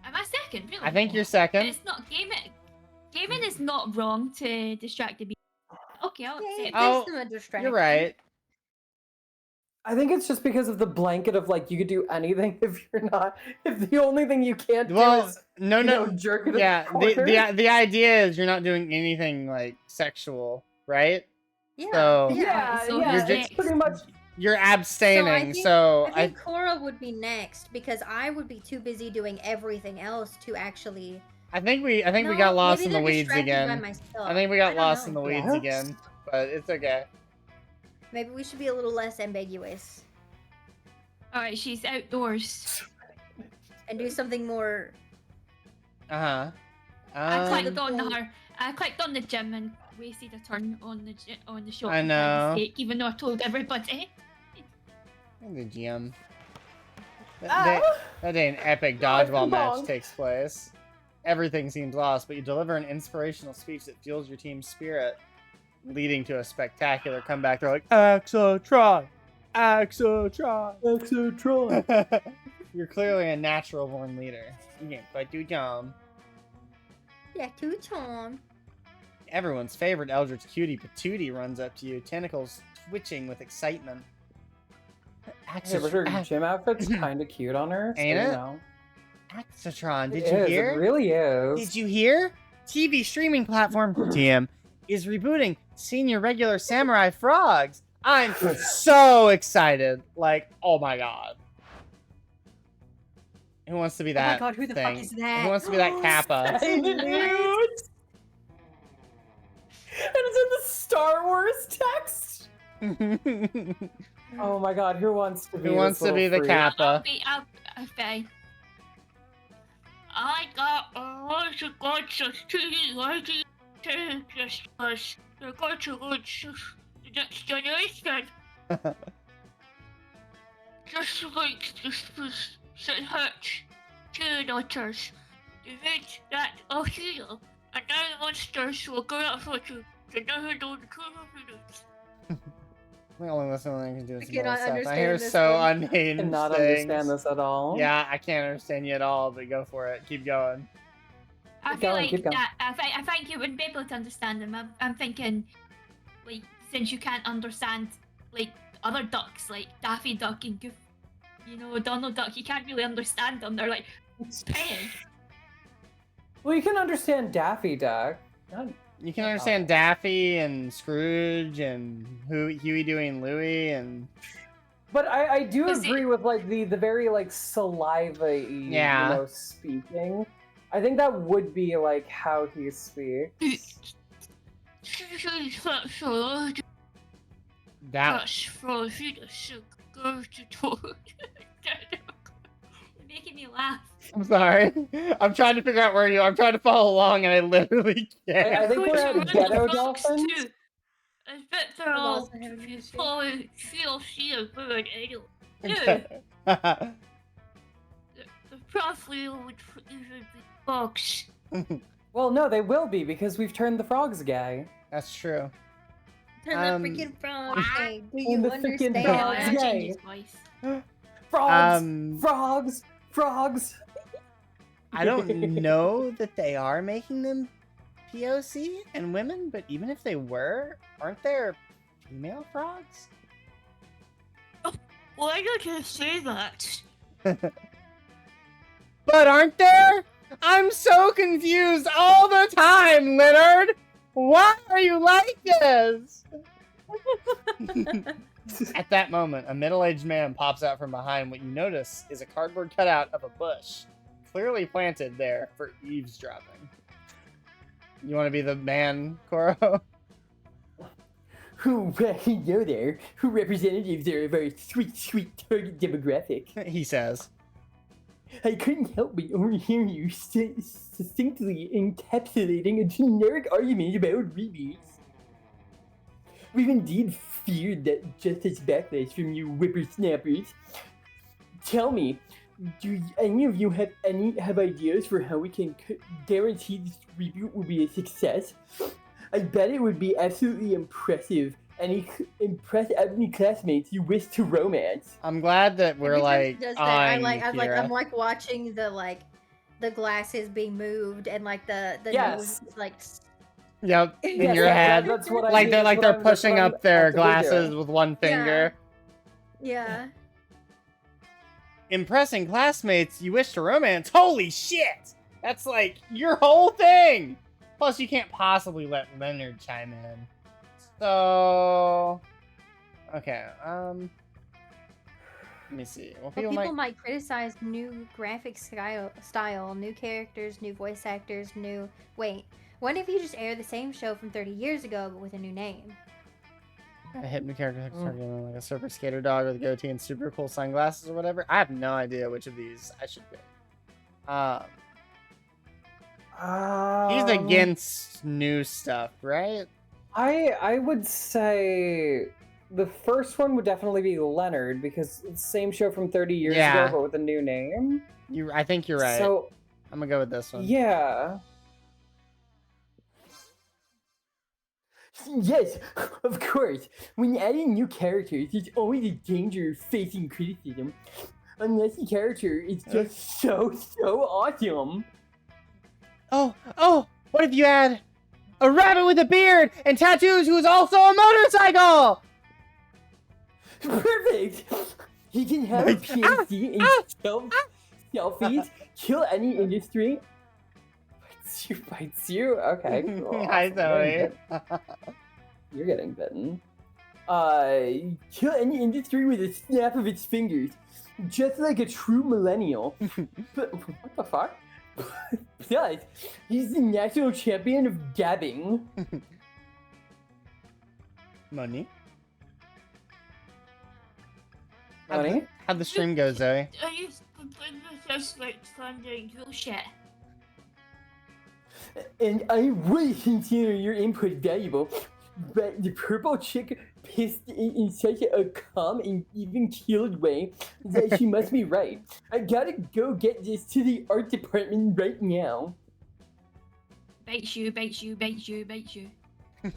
Am I second? Really? I think you're second. It's not gaming. Gaming is not wrong to distract the baby. Okay, I'll Yeah, accept. it Oh, gives them a distraction. You're right. I think it's just because of the blanket of like you could do anything if the only thing you can't do Well, is no. jerk it Yeah, in the corner. the idea is you're not doing anything like sexual, right? Yeah. So yeah, So yeah, who's it's next? pretty much. you're So I abstaining. think, So I think Cora would be next because I would be too busy doing everything else to actually. I think we No, got lost maybe in the they're weeds distracted by again. myself. I think we got don't lost know. in the weeds What? again, but it's okay. Maybe we should be a little less ambiguous Alright, she's outdoors. and do something more. Uh-huh. I clicked Um, on the gym and wasted a turn on the shop. I by know. mistake, even though I told everybody. The GM. Ah! That day an epic No, dodgeball it's match wrong. takes place. Everything seems lost, but you deliver an inspirational speech that fuels your team's spirit, leading to a spectacular comeback. They're like, Axotron! Axotron! Axotron! You're clearly a natural born leader. You can't quite do Tom. Yeah, too Tom. Everyone's favorite Eldritch cutie, Patootie, runs up to you, tentacles twitching with excitement. Hey, but her gym outfit's kind of cute on her. So Ain't it? You know. Axotron, did It you is, hear? It really is. Did you hear? TV streaming platform TM is rebooting Senior Regular Samurai Frogs. I'm so excited. Like, oh my god. Who wants to be that God, who the fuck thing? is that? Who wants to be that Kappa? Hey, dude! And it's in the Star Wars text. Oh my god, who wants to be? Who wants this to be little the freak? Kappa? Okay. I got a lot of gods of TV writing just because they're going to reach the next generation. Just like this was said hurt two daughters. They made that a hero, and now the monsters will go out for you to never know the true happiness. The only listening can do I some cannot other stuff. I understand hear this so one. unhinged Cannot things. understand this at all. Yeah, I can't understand you at all, but go for it. Keep going. I Keep feel going, like keep going. that. I think you wouldn't be able to understand them. I'm thinking, like, since you can't understand like other ducks, like Daffy Duck and Goof, you know, Donald Duck, you can't really understand them. They're like, hey. Well, you can understand Daffy Duck. You can understand Daffy and Scrooge and Huey, Dewey, and Louie and But I do Was it- agree with like the very like saliva-y, Yeah. you know, speaking. I think that would be like how he speaks. That You're making me laugh. I'm sorry. I'm trying to figure out where you are. I'm trying to follow along and I literally can't. I think we're at Ghetto Dolphins. I bet they're I'm all also having an issue. following feel she a bird anyway. Okay. The probably would even be fox. Well, no, they will be because we've turned the frogs gay. That's true. Turn the freaking frog. Hey, do you the freaking understand? frogs I'll gay. change his voice. Frogs, frogs. I don't know that they are making them POC and women, but even if they were, aren't there female frogs? Why did you say that? But aren't there? I'm so confused all the time, Leonard! Why are you like this? At that moment, a middle-aged man pops out from behind what you notice is a cardboard cutout of a bush, clearly planted there for eavesdropping. You want to be the man, Koro? Hello there. Who representatives are of our sweet target demographic? He says. I couldn't help but overhear you succinctly encapsulating a generic argument about rebates. We've indeed feared that justice backlash from you whippersnappers. Tell me, do any of you have ideas for how we can guarantee this reboot will be a success? I bet it would be absolutely impressive. Impress any classmates you wish to romance. I'm glad that we're like Does that. I'm I'm watching the glasses being moved and like the Yes. nose like. Yep, in Yes, your head. that's what I like mean, they're that's what they're I'm- pushing that's what up their I'm actively glasses doing. with one finger. Yeah. Impressing classmates you wish to romance. Holy shit! That's like your whole thing! Plus you can't possibly let Leonard chime in. So okay, let me see. Well, Well, people might criticize new graphic style, new characters, new voice actors, new. Wait, what if you just air the same show from 30 years ago but with a new name? A hip new character like a surfer skater dog with a goatee and super cool sunglasses or whatever. I have no idea which of these I should pick. He's against new stuff, right? I would say the first one would definitely be Leonard because it's the same show from 30 years Yeah. ago but with a new name. I think you're right. So I'm gonna go with this one. yeah. Yes, of course. When adding new characters, there's always a danger of facing criticism. Unless the character is just so awesome. Oh, what if you add a rabbit with a beard and tattoos who's also a motorcycle? Perfect! He can have a PhD in selfies, kill any industry. Bites you? Okay, cool. Hi, Awesome. Zoe. You're getting bitten. Kill any industry with a snap of its fingers. Just like a true millennial. But, what the fuck? Plus, he's the national champion of gabbing. Money. Money? How'd the stream go, Zoe? I used to put just like funding bullshit. And I would consider your input valuable, but the purple chick pissed in such a calm and even keeled way that she must be right. I gotta go get this to the art department right now. Bites you, bites you, bites you, bites you.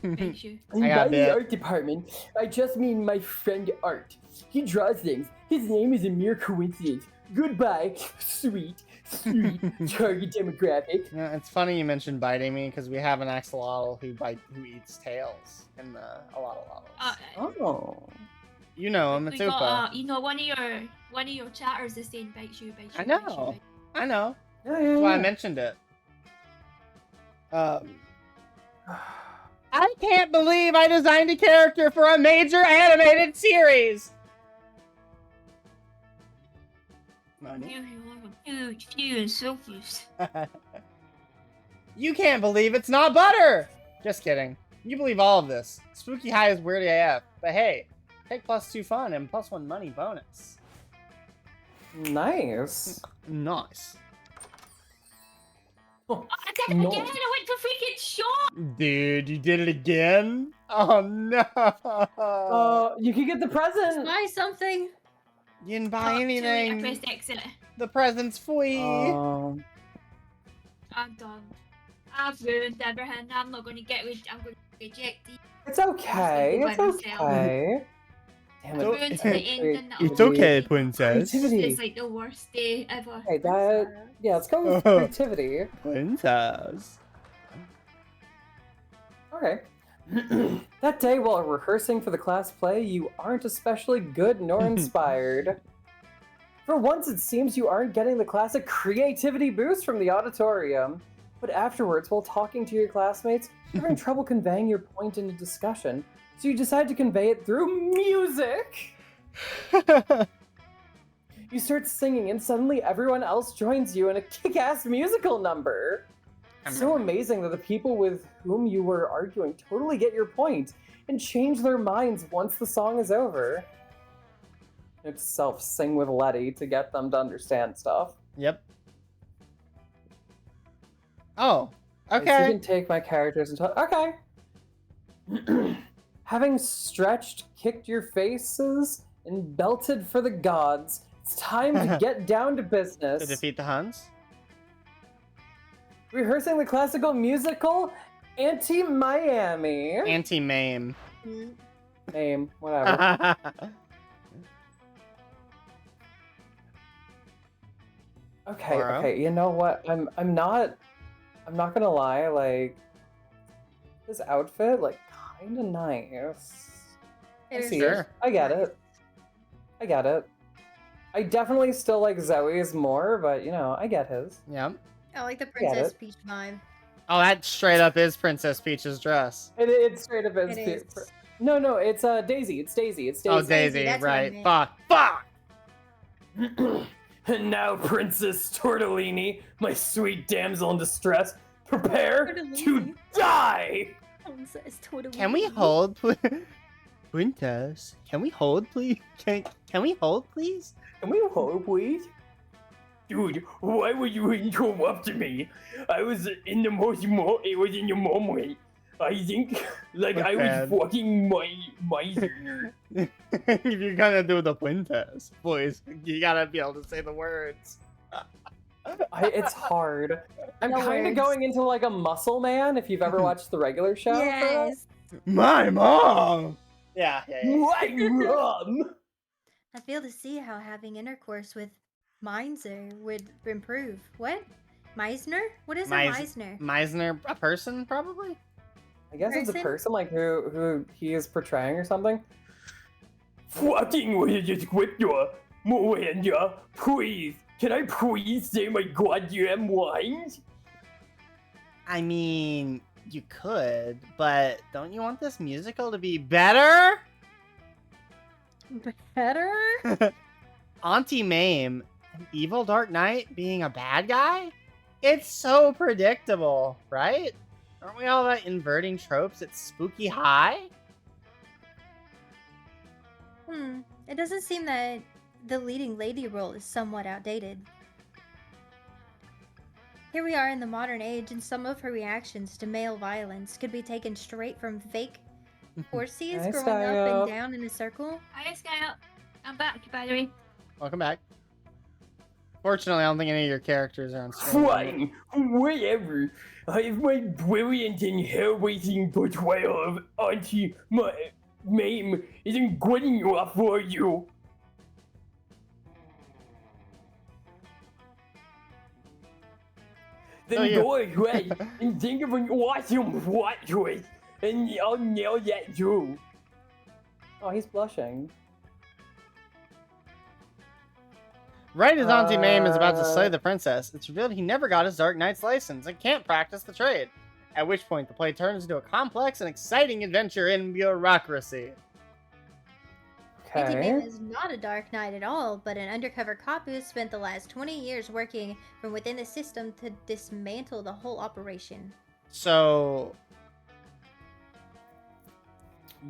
Bites you. And by the art department, I just mean my friend Art. He draws things. His name is a mere coincidence. Goodbye, sweet target demographic. Yeah, it's funny you mentioned biting me because we have an axolotl who eats tails in the axolotls. Oh. You know him, it's We Upa. got, you know, one of your chatters is saying bites you, bites you. I bites you, know. bites I know. Yeah, That's why I mentioned it. I can't believe I designed a character for a major animated series. Money. Huge, and selfish. You can't believe it's not butter! Just kidding. You believe all of this. Spooky High is weird AF. But hey, take +2 fun and +1 money bonus. Nice. Nice. I did it again! I went for freaking shot! Dude, you did it again? Oh no! You can get the present. Buy something. You didn't buy I anything. pressed exit. The present's free. I'm done. I've ruined everything. I'm not going to get rid. I'm going to reject these. It's okay. It's okay. Damn It ruined the ending. It's okay, princess. It's like the worst day ever. Hey, that. Yeah, let's go with creativity. Princess. Okay. That day, while rehearsing for the class play, you aren't especially good nor inspired. For once, it seems you aren't getting the classic creativity boost from the auditorium. But afterwards, while talking to your classmates, you're having trouble conveying your point in a discussion, so you decide to convey it through music! You start singing, and suddenly everyone else joins you in a kick-ass musical number! So amazing that the people with whom you were arguing totally get your point, and change their minds once the song is over. It's self-sing with Letty to get them to understand stuff. Yep. Oh, okay. So you can take my characters and talk. Okay. Having stretched, kicked your faces, and belted for the gods, it's time to get down to business. To defeat the Huns? Rehearsing the classical musical Anti-Miami. Anti-Mame. Name, whatever. Okay, Laura? okay, you know what? I'm not gonna lie, like, this outfit, like, kinda nice. I see it. I get it. I get it. I definitely still like Zoe's more, but, you know, I get his. Yeah. I like the Princess Peach vibe. Oh, that straight up is Princess Peach's dress. It's straight up is. It is. No, it's Daisy. It's Daisy. It's Daisy. Oh, Daisy, that's what I right. meant. Fuck! And now, Princess Tortellini, my sweet damsel in distress, prepare to die! Can we hold, Princess? Can we hold, please? Can we hold, please? Can we hold, please? Dude, why were you interrupting me? I was in the it was in the moment. I think, like, I was fucking my If you're gonna do the princess, please, you gotta be able to say the words. It's hard. I'm No kind of words. going into, like, a muscle man, if you've ever watched the regular show. Yes. My mom! Yeah. My mom! I feel to see how having intercourse with Meinzer would improve. What? Meisner? What is a Meisner? Meisner, a person, probably? I guess it's a Person? person, like, who he is portraying or something. Fucking with the scripture, Miranda, please, can I please say my goddamn lines? I mean, you could, but don't you want this musical to be better? Better? Auntie Mame, an evil Dark Knight being a bad guy? It's so predictable, right? Aren't we all about inverting tropes at Spooky High? It doesn't seem that the leading lady role is somewhat outdated. Here we are in the modern age, and some of her reactions to male violence could be taken straight from fake horses Hi, growing up Skyo. and down in a circle. Hi, Sky. I'm back, by the way. Welcome back. Fortunately, I don't think any of your characters are on screen. Fine, whatever. I have my brilliant and hair-raising portrayal of Auntie Mame isn't good enough for you. Then go ahead and think of an awesome plot twist, and I'll nail that too. Oh, he's blushing. Right as Auntie Mame is about to slay the princess, it's revealed he never got his Dark Knight's license and can't practice the trade. At which point, the play turns into a complex and exciting adventure in bureaucracy. Anti-Bane is not a Dark Knight at all, but an undercover cop who has spent the last 20 years working from within the system to dismantle the whole operation. So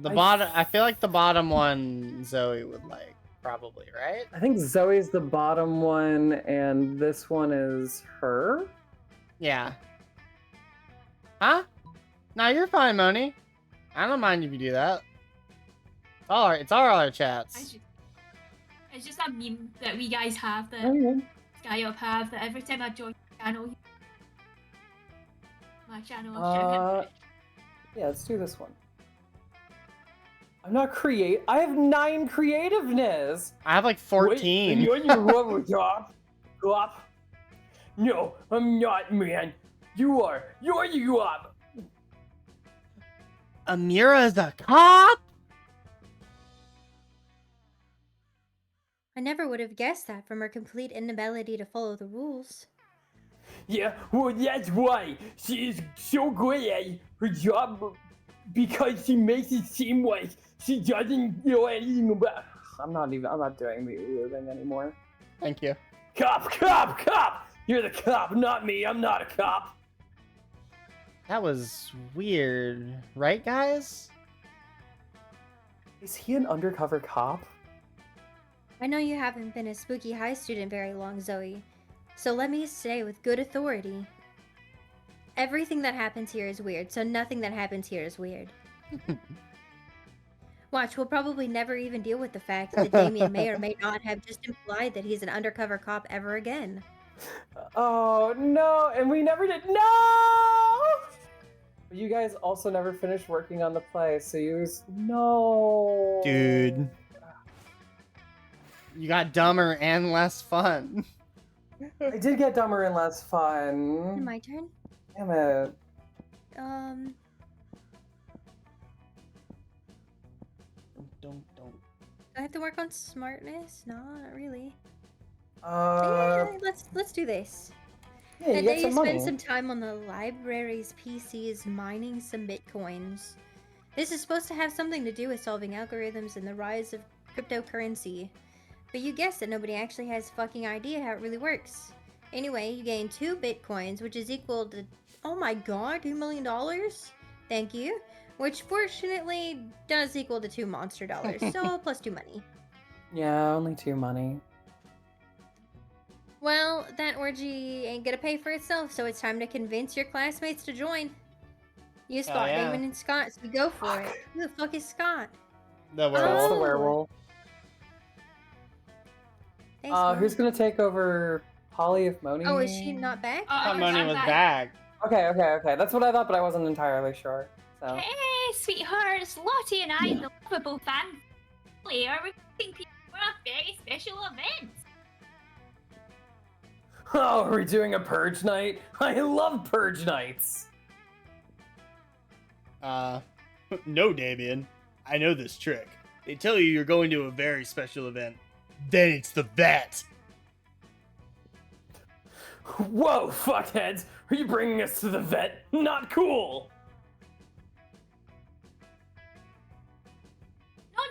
the bottom, I feel like the bottom one Zoe would like, probably, right? I think Zoe's the bottom one, and this one is her? Yeah. Huh? No, you're fine, Moni. I don't mind if you do that. All right, it's all our chats. It's just a meme that we guys have, that Oh, Skyup have, that every time I join the channel, my channel, yeah, let's do this one. I'm not I have 9 creativeness! I have like 14. Wait, you're rubber top? Cop? No, I'm not, man. You are. You're the cop. Amira's a cop? I never would have guessed that from her complete inability to follow the rules. Yeah, well, that's why. She is so good at her job because she makes it seem like she doesn't know anything about. I'm not doing the thing anymore. Thank you. Cop, cop, cop! You're the cop, not me. I'm not a cop. That was weird, right, guys? Is he an undercover cop? I know you haven't been a Spooky High student very long, Zoe, so let me say with good authority, everything that happens here is weird, so nothing that happens here is weird. Watch, we'll probably never even deal with the fact that Damien may or may not have just implied that he's an undercover cop ever again. Oh, no, and we never did. No! You guys also never finished working on the play, so no. Dude. You got dumber and less fun. I did get dumber and less fun. My turn? Damn it. Don't. Do I have to work on smartness? No, not really. Yeah, let's do this. Yeah, And you then get you some spend money. some time on the library's PCs mining some bitcoins. This is supposed to have something to do with solving algorithms and the rise of cryptocurrency. But you guessed it, nobody actually has a fucking idea how it really works. Anyway, you gain 2 bitcoins, which is equal to, oh my god, $2 million? Thank you. Which fortunately does equal to 2 monster dollars, so plus 2 money. Yeah, only 2 money. Well, that orgy ain't gonna pay for itself, so it's time to convince your classmates to join. You spot yeah. Damon and Scott, so go for it. Who the fuck is Scott? The That's werewolf. the werewolf. Thanks, Who's gonna take over Polly if Moni? Oh, is she not back? I thought Moni was back. Okay. That's what I thought, but I wasn't entirely sure. So. Hey, sweethearts, Lottie and I, the lovable family, are recruiting people for a very special event. Oh, are we doing a purge night? I love purge nights. No, Damien. I know this trick. They tell you you're going to a very special event. Then it's the vet. Whoa, fuckheads! Are you bringing us to the vet? Not cool!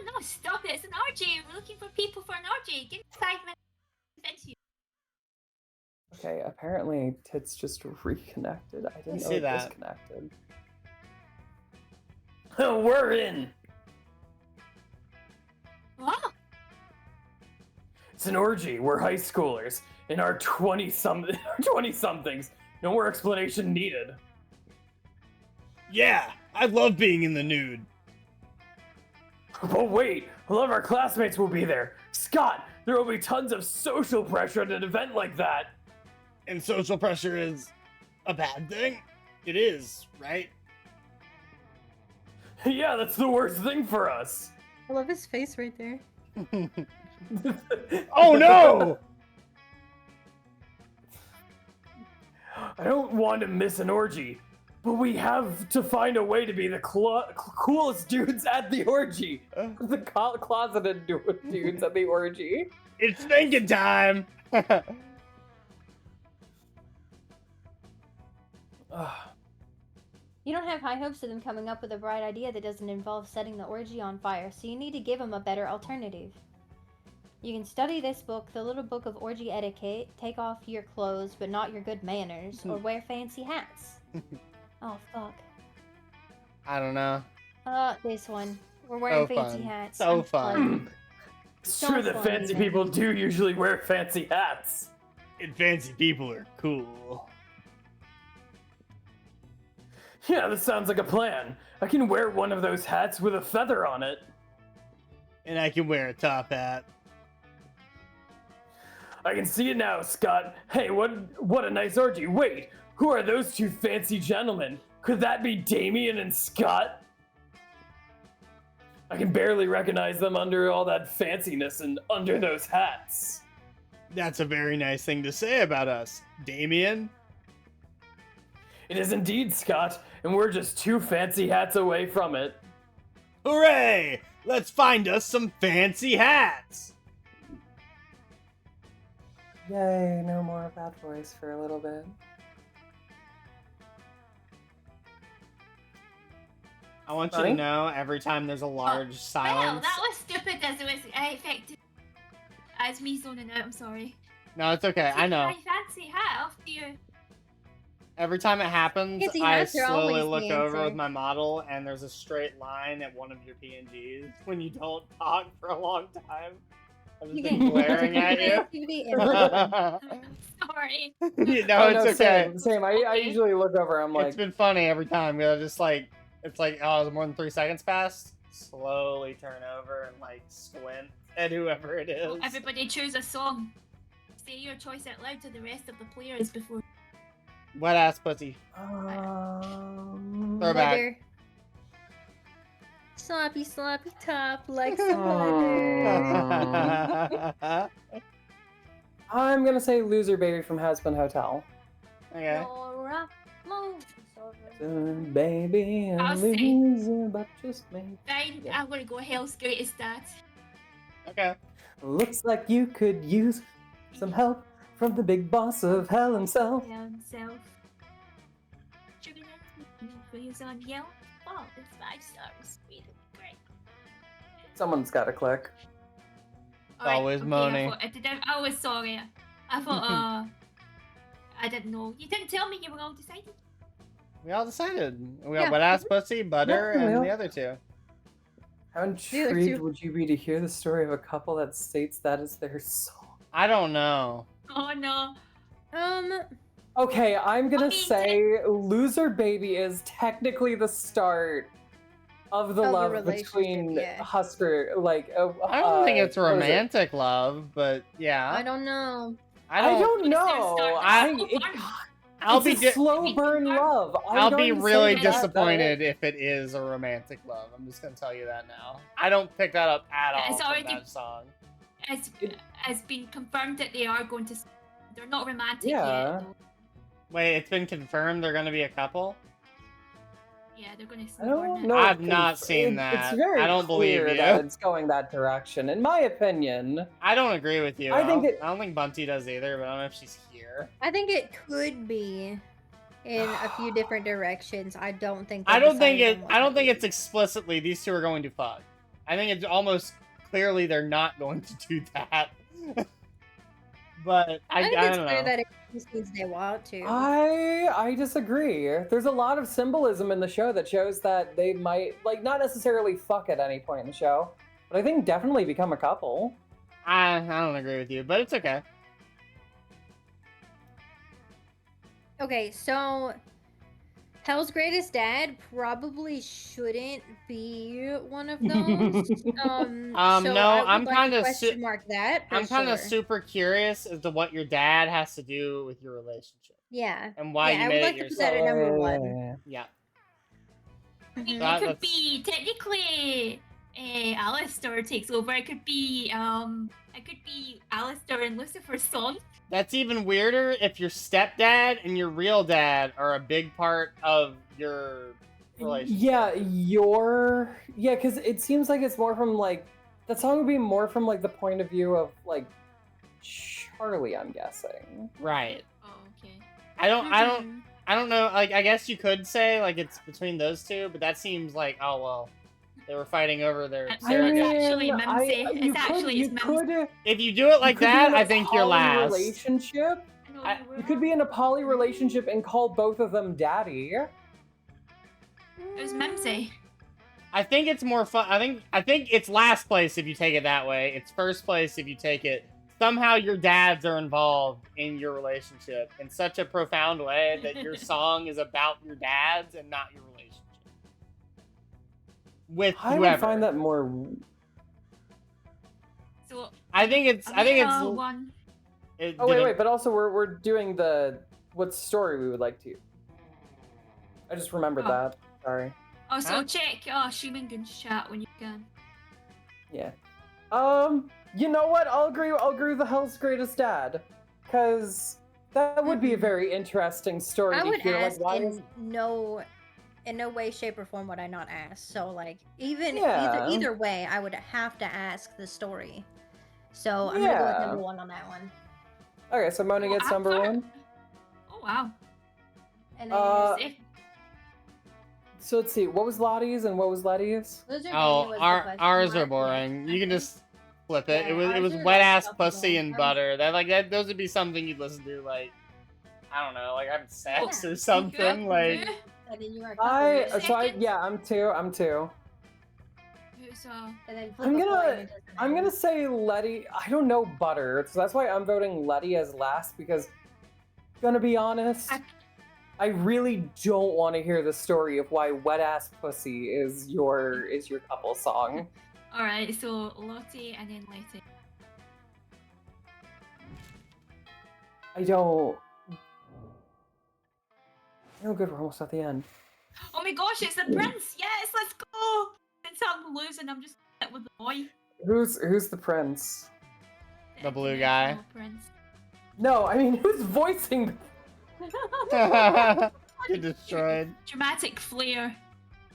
No, stop it. It's an orgy. We're looking for people for an orgy. Give me 5 minutes to finish you. Okay, apparently Tits just reconnected. I didn't know see it that. disconnected. We're in! What? It's an orgy. We're high schoolers. In our 20-somethings. No more explanation needed. Yeah, I love being in the nude. But wait, a lot of our classmates will be there. Scott, there will be tons of social pressure at an event like that. And social pressure is a bad thing? It is, right? Yeah, that's the worst thing for us. I love his face right there. Oh no! I don't want to miss an orgy, but we have to find a way to be the coolest dudes at the orgy. The closeted dudes at the orgy. It's thinking time! You don't have high hopes of them coming up with a bright idea that doesn't involve setting the orgy on fire, so you need to give them a better alternative. You can study this book, the little book of orgy etiquette, take off your clothes but not your good manners, or wear fancy hats. Oh, fuck. I don't know. This one. We're wearing So fancy fun. hats. So I'm fun. It's So true that fun, fancy even. people do usually wear fancy hats. And fancy people are cool. Yeah, this sounds like a plan. I can wear one of those hats with a feather on it. And I can wear a top hat. I can see it now, Scott. Hey, what a nice orgy. Wait, who are those two fancy gentlemen? Could that be Damien and Scott? I can barely recognize them under all that fanciness and under those hats. That's a very nice thing to say about us, Damien. It is indeed, Scott, and we're just two fancy hats away from it. Hooray! Let's find us some fancy hats! Yay, no more of that voice for a little bit. I want you Sorry? to know every time there's a large Well, silence. that was stupid as it was effective. As me zoning out, I'm sorry. No, it's okay. I know. My fancy hat off to you. Every time it happens, Fancy I hats are slowly always look the over answer. with my model, and there's a straight line at one of your PNGs when you don't talk for a long time. I've just been glaring at you. Sorry. No, Oh, it's no, okay. Same. I usually look over. I'm like, It's been funny every time. You know, just like it's like, oh, more than 3 seconds passed. Slowly turn over and like squint at whoever it is. Everybody choose a song. Say your choice out loud to the rest of the players before. Wet ass pussy. Throwback. Butter. Sloppy, sloppy top like some butter. I'm gonna say Loser Baby from Husband Hotel. Okay. Laura, Baby, I'll I'm say- loser, but just me. Fine, I'm gonna go Hell's Greatest Dad. Okay. Looks like you could use some help from the big boss of hell himself. Himself. Sugar reviews on Yelp. Wow, it's 5 stars. Really great. Someone's got to click. Alright, Always okay, moaning. I was sorry. I thought, I didn't know. You didn't tell me you were all decided. We all decided. We got Yeah. wet ass pussy, butter, Yeah, we and all- the other two. How other intrigued two. would you be to hear the story of a couple that states that is their soul? I don't know. Oh no. Okay, I'm gonna Okay, say Loser Baby is technically the start of the Of a love relationship, between yeah. Husker, like. I don't think it's what is it? romantic love, but yeah. I don't know. I don't know. I'll It's be a di- slow burn love. I'm I'll be going to really say that, disappointed if it is a romantic love. I'm just gonna tell you that now. I don't pick that up at all It's from already- that song. Has been confirmed that they are going to. They're not romantic Yeah. yet. Though. Wait, it's been confirmed they're gonna be a couple? Yeah, they're going to. I don't know. I've not seen that. It's very I don't believe clear you. that it's going that direction, in my opinion. I don't agree with you. I think I don't think Bunty does either, but I don't know if she's here. I think it could be in a few different directions. I don't think. I they've don't think decided it. on I what don't think it it's explicitly these two are going to fuck. I think it's almost clearly they're not going to do that. But I I think it's don't clear know. that it just means they want to. I disagree. There's a lot of symbolism in the show that shows that they might, like, not necessarily fuck at any point in the show, but I think definitely become a couple. I don't agree with you, but it's okay. Okay, so Hell's Greatest Dad probably shouldn't be one of those. So No, I would I'm like kind to of question mark that. For I'm kind of sure. super curious as to what your dad has to do with your relationship Yeah. and why yeah, you I made would like it to put that at yourself. number one. Yeah. It That- could that's- be technically Alistair takes over. It could be Alistair and Lucifer's son. That's even weirder if your stepdad and your real dad are a big part of your relationship. Yeah, because it seems like it's more from, like, that song would be more from, like, the point of view of, like, Charlie, I'm guessing. Right. Oh, okay. I don't know. Like, I guess you could say like it's between those two, but that seems like, oh well, they were fighting over their I surrogate. mean, actually Mimsy. you It's could, actually you it's Mimsy. could, If you do it like you could be that, in a I think you're poly last. relationship. You could be in a poly relationship and call both of them daddy. It was Mimsy. I think it's more fun. I think it's last place if you take it that way. It's first place if you take it. Somehow your dads are involved in your relationship in such a profound way that your song is about your dads and not your relationship with I whoever. would find that more. So I think it's. one. Oh wait, but also we're doing the what story we would like to. I just remembered Oh. that. Sorry. Also, check Shumingun's chat when you can. Yeah. You know what? I'll agree with the Hell's Greatest Dad, because that would be a very interesting story I to would hear. ask Like, why in is no way, shape, or form would I not ask. So like even Yeah. either way, I would have to ask the story. So I'm gonna go with Yeah. number 1 on that one. Okay, so Mona gets number 1. Oh wow. And then So let's see. What was Lottie's and what was Letty's? Oh, ours are boring. You can just flip it. Yeah, it was ours are, wet like, ass stuffable. pussy and butter. That like that. Those would be something you'd listen to like, I don't know, like having sex or something like. And then you are I'm two. Who's And then flip I'm a coin, gonna it doesn't I'm gonna say Letty. I don't know butter, so that's why I'm voting Letty as last because, gonna be honest, I really don't want to hear the story of why wet ass pussy is your couple song. All right, so Lottie and then Letty. I don't. Oh, good. We're almost at the end. Oh my gosh, it's the prince! Yes, let's go! Since I'm losing, I'm just gonna sit with the boy. Who's the prince? The blue guy. Oh, prince. No, I mean who's voicing? You're destroyed. Dramatic flair.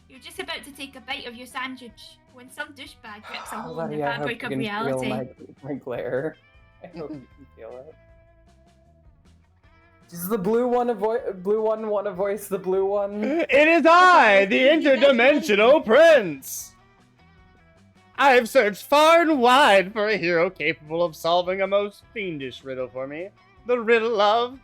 You're just about to take a bite of your sandwich when some douchebag rips a hole in the Letty, I hope fabric you of can reality. feel my glare. I hope you can feel it. Does the blue one want to voice the blue one? It is I, the interdimensional prince! I have searched far and wide for a hero capable of solving a most fiendish riddle for me. The riddle of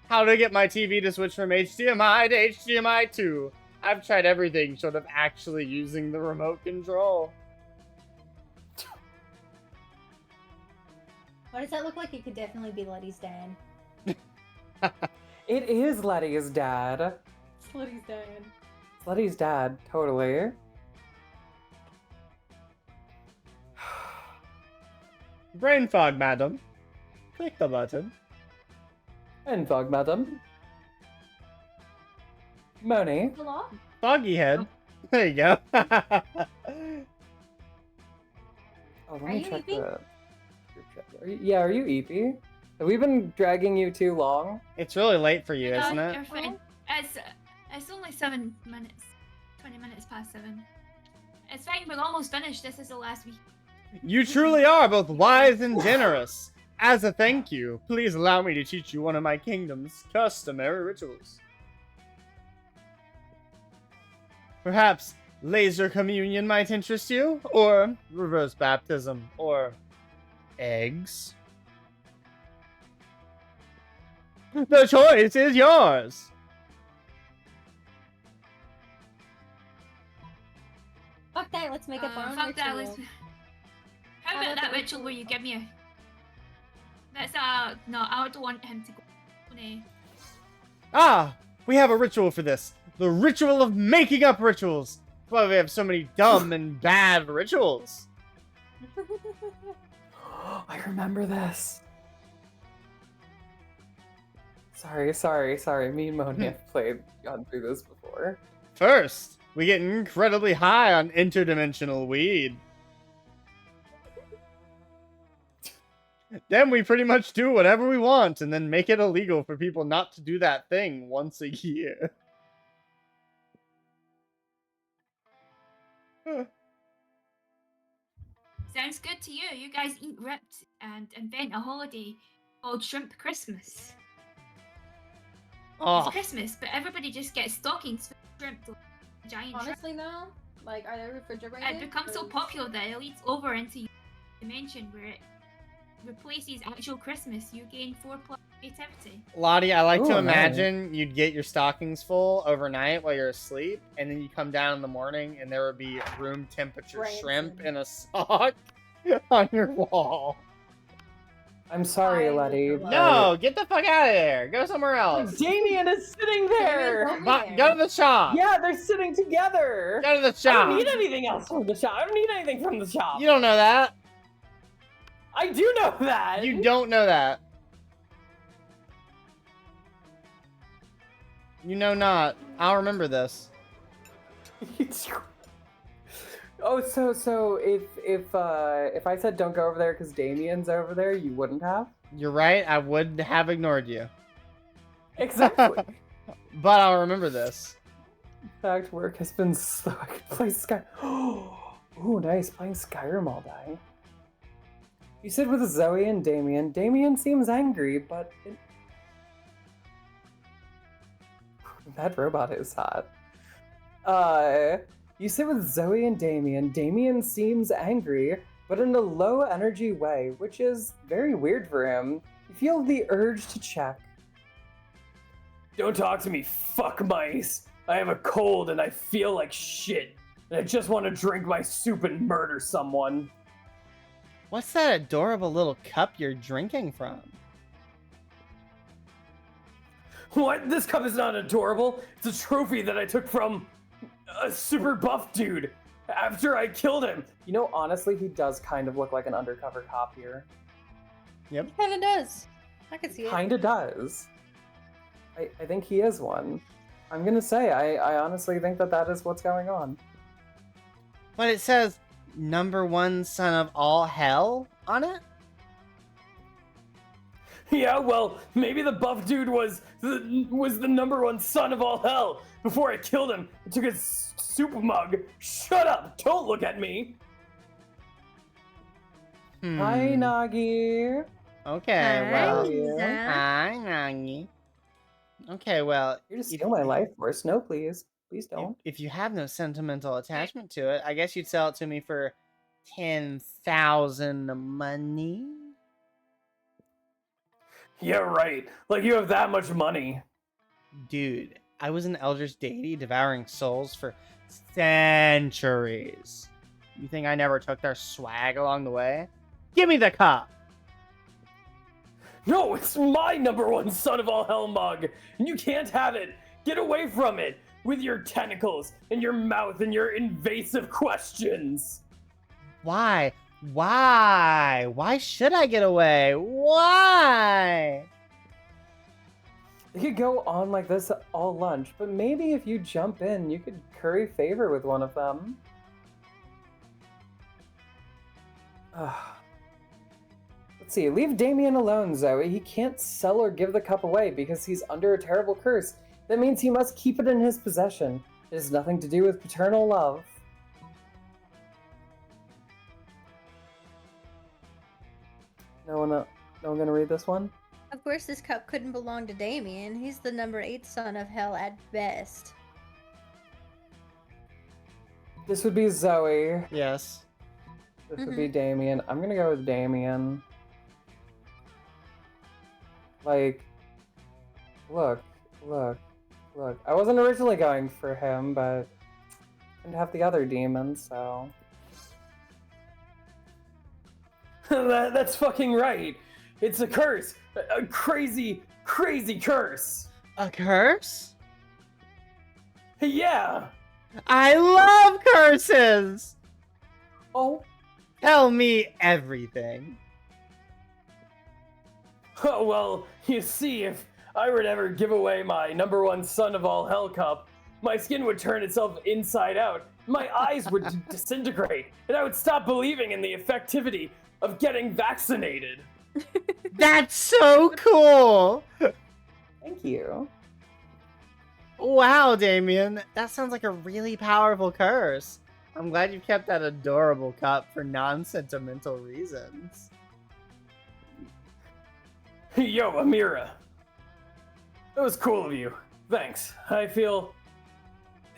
how to get my TV to switch from HDMI to HDMI 2. I've tried everything short of actually using the remote control. Why does that look like it could definitely be Letty's dad? It is Letty's dad. It's Letty's dad. It's Letty's dad, totally. Brain fog, madam. Click the button. And fog, madam. Moni. Hello? Foggy head. There you go. Oh, let Are me you check Eepy? the group chat. Are you Eepy? Have we been dragging you too long? It's really late for you, No, isn't it? you're fine. It's only 7 minutes. 20 minutes past 7. It's fine, we're almost finished. This is the last week. You truly are both wise and generous. As a thank you, please allow me to teach you one of my kingdom's customary rituals. Perhaps laser communion might interest you, or reverse baptism, or eggs. The choice is yours. Fuck that, let's make up our own Fuck that, ritual. How about that ritual where you give me a... That's no, I don't want him to go. No. Ah, we have a ritual for this. The ritual of making up rituals. That's why we have so many dumb and bad rituals. I remember this. Sorry. Me and Moni have gone through this before. First, we get incredibly high on interdimensional weed. Then we pretty much do whatever we want and then make it illegal for people not to do that thing once a year. Sounds good to you. You guys eat ripped and invent a holiday called Shrimp Christmas. Oh. It's Christmas, but everybody just gets stockings for shrimp. Giant shrimp. Honestly, though, like, are they refrigerated? It becomes so popular that it leads over into your dimension where it replaces actual Christmas. You gain 4+ creativity. Lottie, I like to Ooh, imagine you'd get your stockings full overnight while you're asleep, and then you come down in the morning and there would be room temperature shrimp in a sock on your wall. I'm sorry, Letty. No, get the fuck out of there. Go somewhere else. Damien is sitting there. Go to the shop. Yeah, they're sitting together. Go to the I shop. don't need anything else from the shop. I don't need anything from the shop. You don't know that. I do know that. You don't know that. You know not. I'll remember this. Oh, so if I said don't go over there because Damien's over there, you wouldn't have? You're right. I would have ignored you. Exactly. But I'll remember this. In fact, work has been slow. I could play Sky. Ooh, nice. Playing Skyrim all day. You said with Zoe and Damien. Damien seems angry, but that robot is hot. You sit with Zoe and Damien. Damien seems angry, but in a low energy way, which is very weird for him. You feel the urge to check. Don't talk to me, fuck mice. I have a cold and I feel like shit. And I just want to drink my soup and murder someone. What's that adorable little cup you're drinking from? What? This cup is not adorable. It's a trophy that I took from a super buff dude after I killed him. You know, honestly, he does kind of look like an undercover cop here. Yep. Kinda does. I can see it. Kinda does. I think he is one. I'm gonna say, I honestly think that is what's going on. But it says #1 son of all hell on it? Yeah, well, maybe the buff dude was the #1 son of all hell before I killed him and took his soup mug. Shut up! Don't look at me! Hi, Nagi. Okay, well. Zach. Hi, Nagi. Okay, well. You're to steal my life force. No, please. Please don't. If you have no sentimental attachment to it, I guess you'd sell it to me for 10,000 money. Yeah, right. Like you have that much money. Dude, I was an Eldritch deity devouring souls for centuries. You think I never took their swag along the way? Give me the cup! No, it's my #1 son of all hell mug, and you can't have it. Get away from it with your tentacles and your mouth and your invasive questions. Why? Why? Why should I get away? Why? It could go on like this all lunch, but maybe if you jump in, you could curry favor with one of them. Let's see, leave Damien alone, Zoe. He can't sell or give the cup away because he's under a terrible curse. That means he must keep it in his possession. It has nothing to do with paternal love. No one gonna read this one? Of course, this cup couldn't belong to Damien. He's the #8 son of hell at best. This would be Zoe. Yes. This would be Damien. I'm gonna go with Damien. Like, look. I wasn't originally going for him, but I didn't have the other demon, so. That's fucking right. It's a curse. A crazy, crazy curse. A curse? Yeah. I love curses! Oh. Tell me everything. Oh, well, you see, if I were to ever give away my #1 son of all hell cup, my skin would turn itself inside out, my eyes would disintegrate, and I would stop believing in the effectivity of getting vaccinated. That's so cool! Thank you. Wow, Damien. That sounds like a really powerful curse. I'm glad you kept that adorable cup for non-sentimental reasons. Yo, Amira. That was cool of you. Thanks. I feel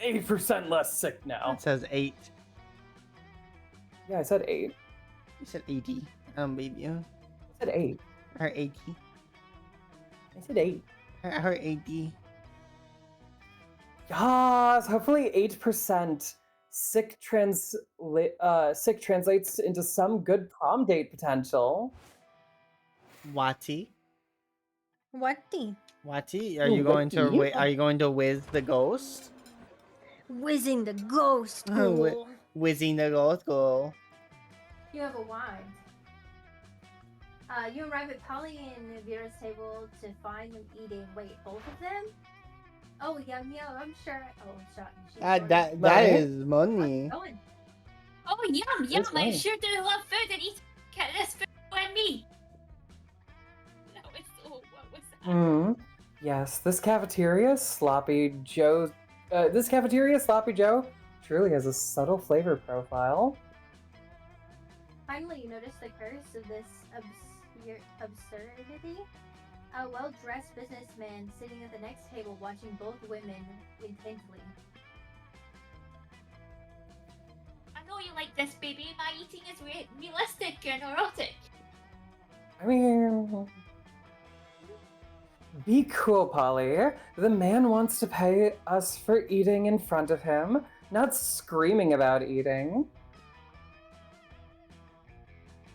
80% less sick now. It says 8. Yeah, I said 8. You said 80. I don't believe you. I said 8. I heard 80. I said 8. I heard 80. Yes, hopefully 8% sick translates into some good prom date potential. Wati? Whatty? Wati, are you going to are you going to whiz the ghost? Whizzing the ghost. Whi- Cool. Whizzing the ghost go. You have arrived. You arrive at Polly and Vera's table to find them eating. Wait, both of them? Oh, yum, I'm sure. Oh, shot. That is money. Going. Oh, yum, That's I fine. sure do love food and eat this food and me. That was so, what was that? Yes, this cafeteria, Sloppy Joe, truly has a subtle flavor profile. Finally, you notice the curse of this absurdity. A well-dressed businessman sitting at the next table watching both women intently. I know you like this, baby. My eating is realistic and erotic. I mean, be cool, Polly. The man wants to pay us for eating in front of him, not screaming about eating.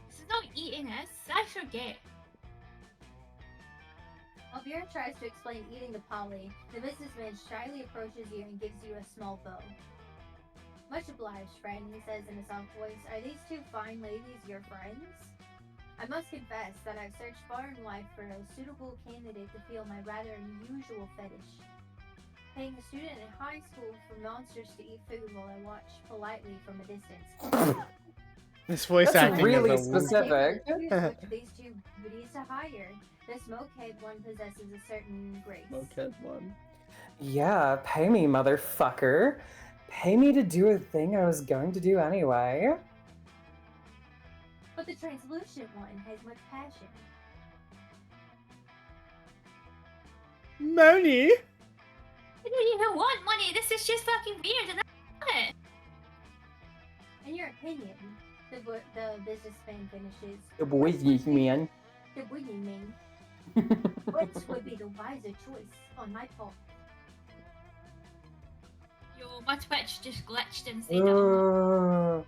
This is not eating us. I forget. While Vera tries to explain eating to Polly, the businessman shyly approaches you and gives you a small bow. Much obliged, friend, he says in a soft voice. Are these two fine ladies your friends? I must confess that I've searched far and wide for a suitable candidate to feel my rather unusual fetish. Paying a student in high school for monsters to eat food while I watch politely from a distance. This voice That's acting really is a specific. Which these two beauties to hire. The smokehead one possesses a certain grace. Mokehead one. Yeah, pay me, motherfucker. Pay me to do a thing I was going to do anyway. But the translucent one has much passion. Money? I don't even want money. This is just fucking weird and I love it. In your opinion, the businessman finishes. The businessman. The businessman. Which would be the wiser choice on my part? Yo, my Twitch just glitched and said that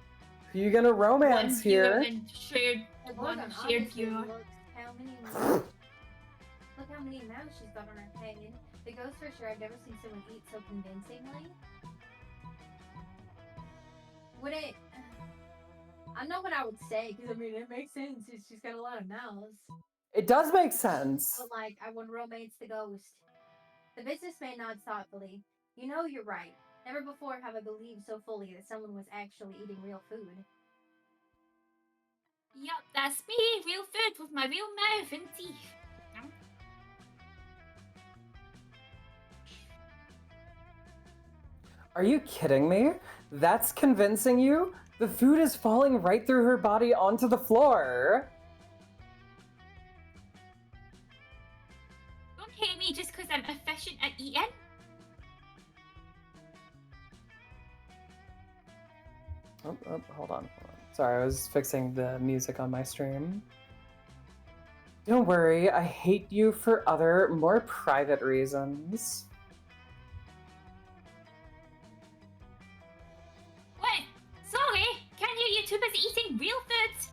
Who you gonna romance one viewer here? and shared The one Gorgon shared obviously viewer. look how many mouths she's got on her head. The ghost for sure. I've never seen someone eat so convincingly. Would it? I know what I would say because I mean it makes sense. She's got a lot of mouths. It does make sense. But like, I would romance the ghost. The businessman nods thoughtfully. You know, you're right. Never before have I believed so fully that someone was actually eating real food. Yup, that's me. Real food with my real mouth and teeth. Are you kidding me? That's convincing you? The food is falling right through her body onto the floor. Don't hate me just because I'm efficient at eating. Oh, hold on. Sorry, I was fixing the music on my stream. Don't worry, I hate you for other, more private reasons. What? Sorry, can't hear you too busy eating real food.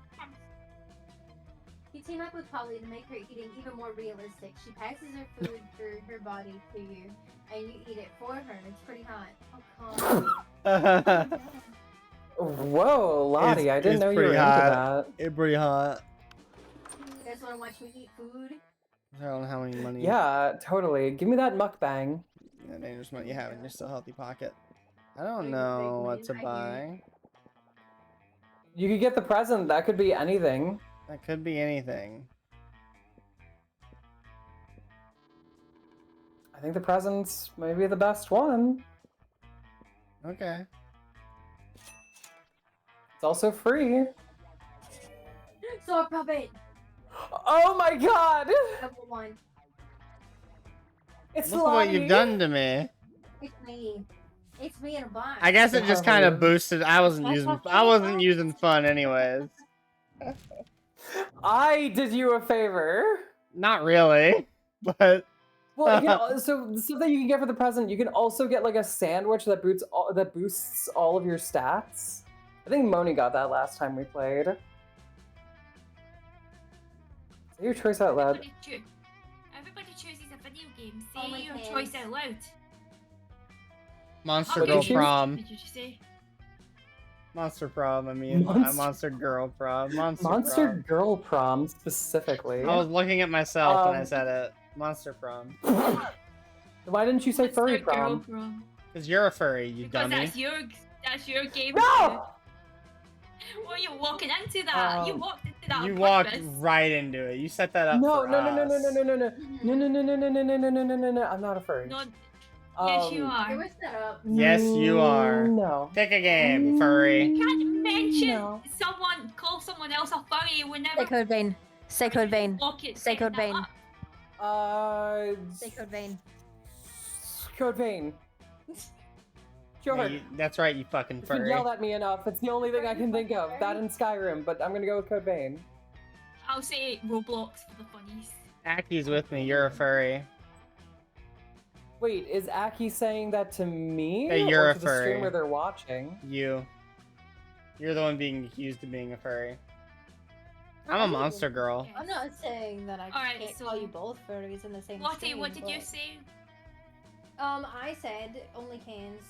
You team up with Polly to make her eating even more realistic. She passes her food through her body to you, and you eat it for her. It's pretty hot. Oh, calm. Whoa, Lottie, I didn't know you were into that. It's pretty hot. You guys want to watch me eat food? I don't know how many money. Yeah, totally. Give me that mukbang. Yeah, dangerous money you have in your still healthy pocket. I don't know what to buy. You could get the present. That could be anything. That could be anything. I think the present's maybe the best one. Okay. It's also free. Sword puppet! Oh my god! Level 1. It's Look what you've Lottie. done to me. It's me. It's me in a box. I guess it just kind of boosted. I wasn't using fun anyways. I did you a favor. Not really, but Well, so something you can get for the present. You can also get like a sandwich that boosts all of your stats. I think Moni got that last time we played. Say your choice out loud. Everybody chooses a video game. Say Oh my your days. choice out loud. Monster What Girl did you- Prom. What did you say? Monster Prom, I mean. Monster Girl Prom. Monster Prom. Girl Prom specifically. I was looking at myself when I said it. Monster Prom. Why didn't you say furry Monster Girl prom? Prom. Because you're a furry, you Because dummy. that's your game. No! Were you walking into that? You walked into that. You on walked purpose. right into it. You set that up No, for no, us. no. I'm not a furry. No. Yes, you It are. was set up. Yes, you are. No. Pick a game, furry. You can't mention No. call someone else a furry whenever. Say code vein. Say code vein. Say Say code vein. Say code vein. Code vein. Sure. Yeah, that's right, you fucking If you furry. yelled at me enough, it's the only thing I can think of. That and Skyrim, but I'm gonna go with Code Vein. I'll say Roblox for the funnies. Aki's with me, you're a furry. Wait, is Aki saying that to me? Hey, you're or a to the furry. streamer they're watching? You. You're the one being accused of being a furry. I'm a monster girl. I'm not saying that I Alright, can't so- call you both furries in the same Lottie, stream, what did you but- say? I said only cans.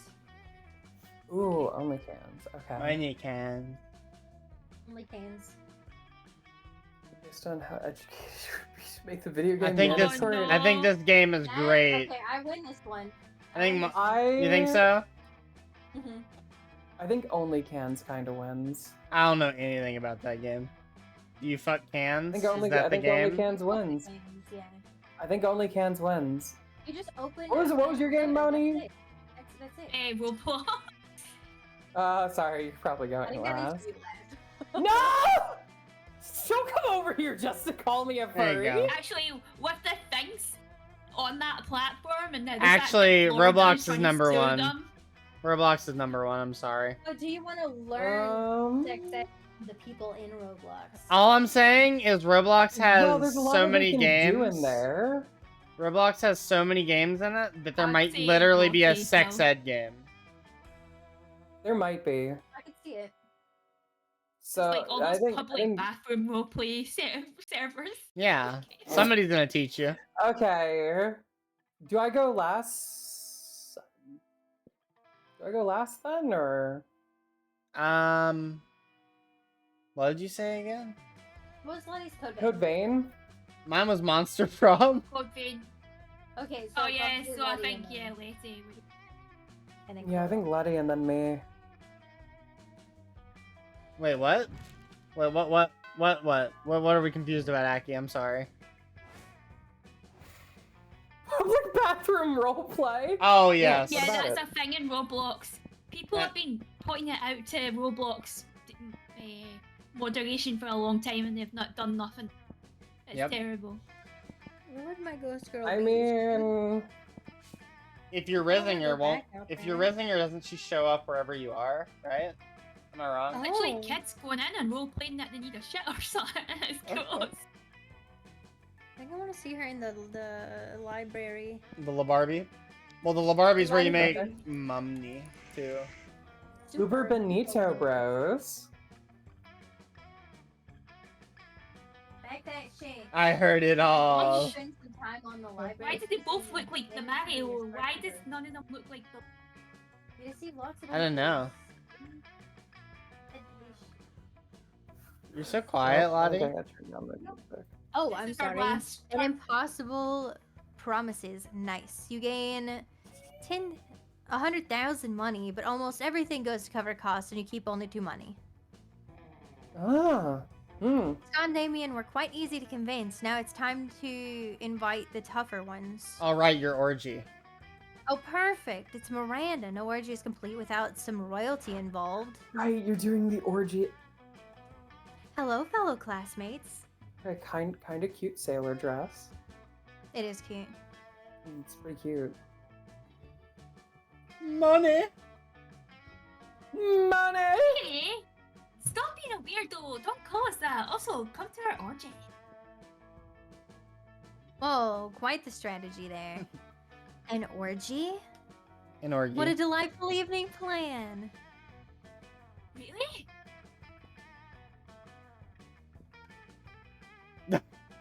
Ooh, only cans. Okay. When you can. Only cans. Based on how educated we should make the video game. I think this. mandatory. I think this game is That- great. Okay, I win this one. I think. I. You think so? Mhm. I think only cans kind of wins. I don't know anything about that game. Do you fuck cans? I think only. is that I the think game? only cans wins. Cans, yeah. I think only cans wins. You just open. What was your game, Moni? That's it. Hey, Roblox. Sorry, you're probably I going think that last. needs to be last. No! Don't come over here just to call me a There you furry. go. Actually, with the things on that platform and there's Actually, that Florida Roblox is trying to number sue one. them. Roblox is number one. I'm sorry. So do you want to learn sex ed from the people in Roblox? All I'm saying is Roblox has Well, there's a lot so of many we can games. do in there. Roblox has so many games in it that there I'd might say literally be a Rocky, sex though. ed game. There might be. I can see it. So Like all I those think. public bathroom roleplay servers. Yeah, somebody's gonna teach you. Okay. Do I go last? Do I go last then, or? What did you say again? What was Lottie's code vein? Code Vein? Mine was Monster Prom. Code vein. Okay, so Oh yeah, probably so I Lottie think and yeah, then- Letty. and then Yeah, I think Letty and then me. Wait, what? Wait, what are we confused about, Aki? I'm sorry. Public bathroom roleplay? Oh, yes. Yeah, about that's it? a thing in Roblox. People Yeah. have been pointing it out to Roblox moderation for a long time and they've not done nothing. It's Yep. terrible. Where would my ghost girl I be? mean, If you're I wanna rizzing her, go won't. back out If you're there. rizzing her, doesn't she show up wherever you are? Right? Am I wrong? It's like Oh. kids going in and role playing that they need a shit or something. It's gross. I think I want to see her in the library. The LaBarbie. Well, the LaBarbie's where you make Okay. Mummy too. Uber Benito Bros. Back that shit. I heard it all. Spend some time on the library. Why do they both look like the Mario? Why does none of them look like the... You see lots of I don't know. You're so Oh, quiet, Lottie. okay, I turned down the music. Oh, This I'm is our sorry. last An impossible promises. Nice. You gain 100,000 money, but almost everything goes to cover costs, and you keep only 2 money. Ah. Hmm. Scott and Damien were quite easy to convince. Now it's time to invite the tougher ones. All right, your orgy. Oh, perfect. It's Miranda. No orgy is complete without some royalty involved. Right, you're doing the orgy. Hello, fellow classmates. A kind of cute sailor dress. It is cute. It's pretty cute. Money. Money. Hey, stop being a weirdo. Don't call us that. Also, come to our orgy. Whoa, quite the strategy there. An orgy? An orgy. What a delightful evening plan. Really?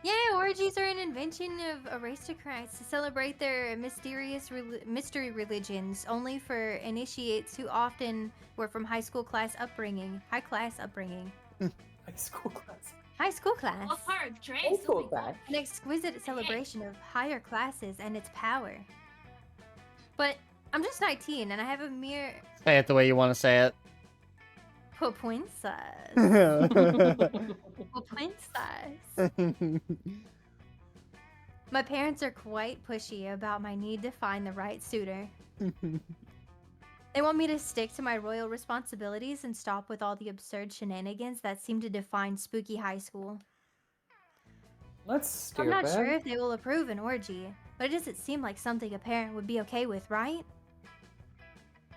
Yeah, orgies are an invention of aristocrats to celebrate their mysterious mystery religions, only for initiates who often were from high class upbringing. High school class. High school class. What part of dress? High school class. An exquisite celebration of higher classes and its power. But I'm just 19 and I have a mere Say it the way you want to say it. princess. Princess. My parents are quite pushy about my need to find the right suitor. They want me to stick to my royal responsibilities and stop with all the absurd shenanigans that seem to define spooky high school. That's stupid. I'm not sure if they will approve an orgy, but it doesn't seem like something a parent would be okay with, right?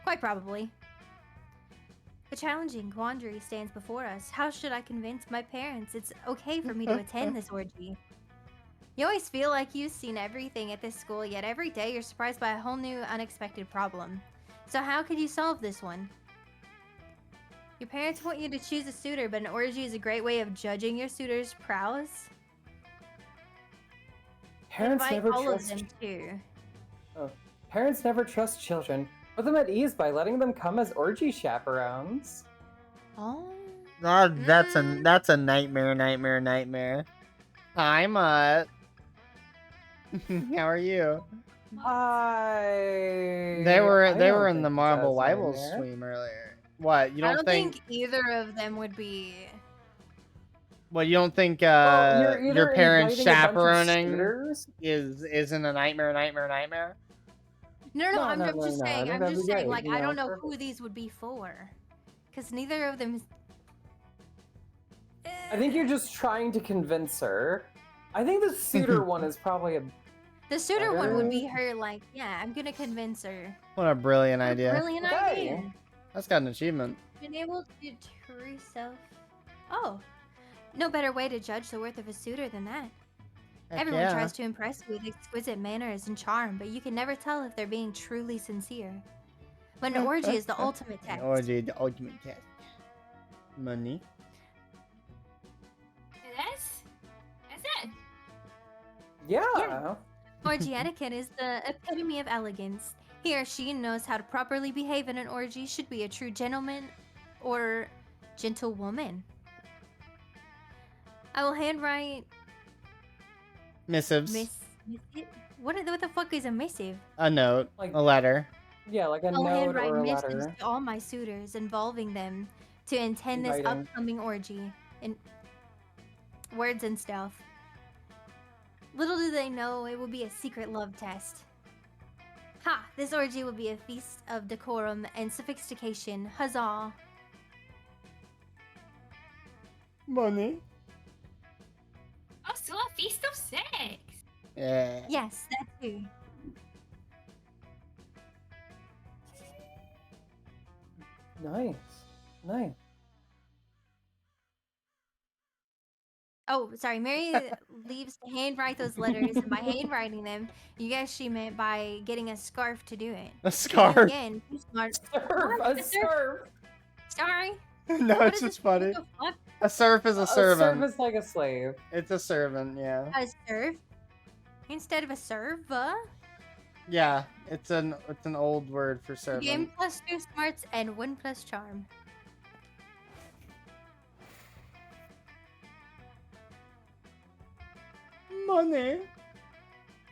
Quite probably. A challenging quandary stands before us. How should I convince my parents it's okay for me to attend this orgy? You always feel like you've seen everything at this school, yet every day you're surprised by a whole new, unexpected problem. So how could you solve this one? Your parents want you to choose a suitor, but an orgy is a great way of judging your suitor's prowess. Parents Invite never all trust. of them too. Oh. Parents never trust children. Put them at ease by letting them come as orgy chaperones. Oh. That's a nightmare. Hi, Mutt. How are you? They were in the Marble Bible stream earlier. What, you I don't don't think... think either of them would be. Well, you don't think Well, you're your either parents inviting a bunch of chaperoning suitors- isn't a nightmare? No, No, I'm no, just no, no, I saying. think I'm that'd just be saying. great, Like, you I don't know, know who these would be for, because neither of them is. I think you're just trying to convince her. I think the suitor one is probably a. The suitor one would be better- her. Like, yeah, I'm gonna convince her. What a brilliant idea. Brilliant idea. That's got an achievement. Been able to true self. Oh, no better way to judge the worth of a suitor than that. Heck Everyone yeah. tries to impress you with exquisite manners and charm, but you can never tell if they're being truly sincere. But an orgy is the ultimate An test. orgy, the ultimate test. Money. It is? Is it? Yeah. Orgy etiquette is the epitome of elegance. He or she knows how to properly behave in an orgy, should be a true gentleman or gentlewoman. I will handwrite Missives. what the fuck is a missive? A note. Like- a letter. Yeah, like a I'll note handwrite or a missives letter. to all my suitors, involving them to attend this Inviting. upcoming orgy. In words and stuff. Little do they know it will be a secret love test. Ha! This orgy will be a feast of decorum and sophistication. Huzzah! Money. Oh, so a feast of sex. Yeah. Yes, that too. Nice. Nice. Oh, sorry. Mary leaves to handwrite those letters, and by handwriting them, you guess she meant by getting a scarf to do it. A scarf? Again, too smart. Serve, What? a serve. Sorry. No, What it's is just it? funny. What the fuck? A serf is a A servant. serve is like a slave. It's a servant, yeah. A serve instead of a serva. Yeah, it's an old word for servant. Game plus 2 smarts and 1 plus charm. Money.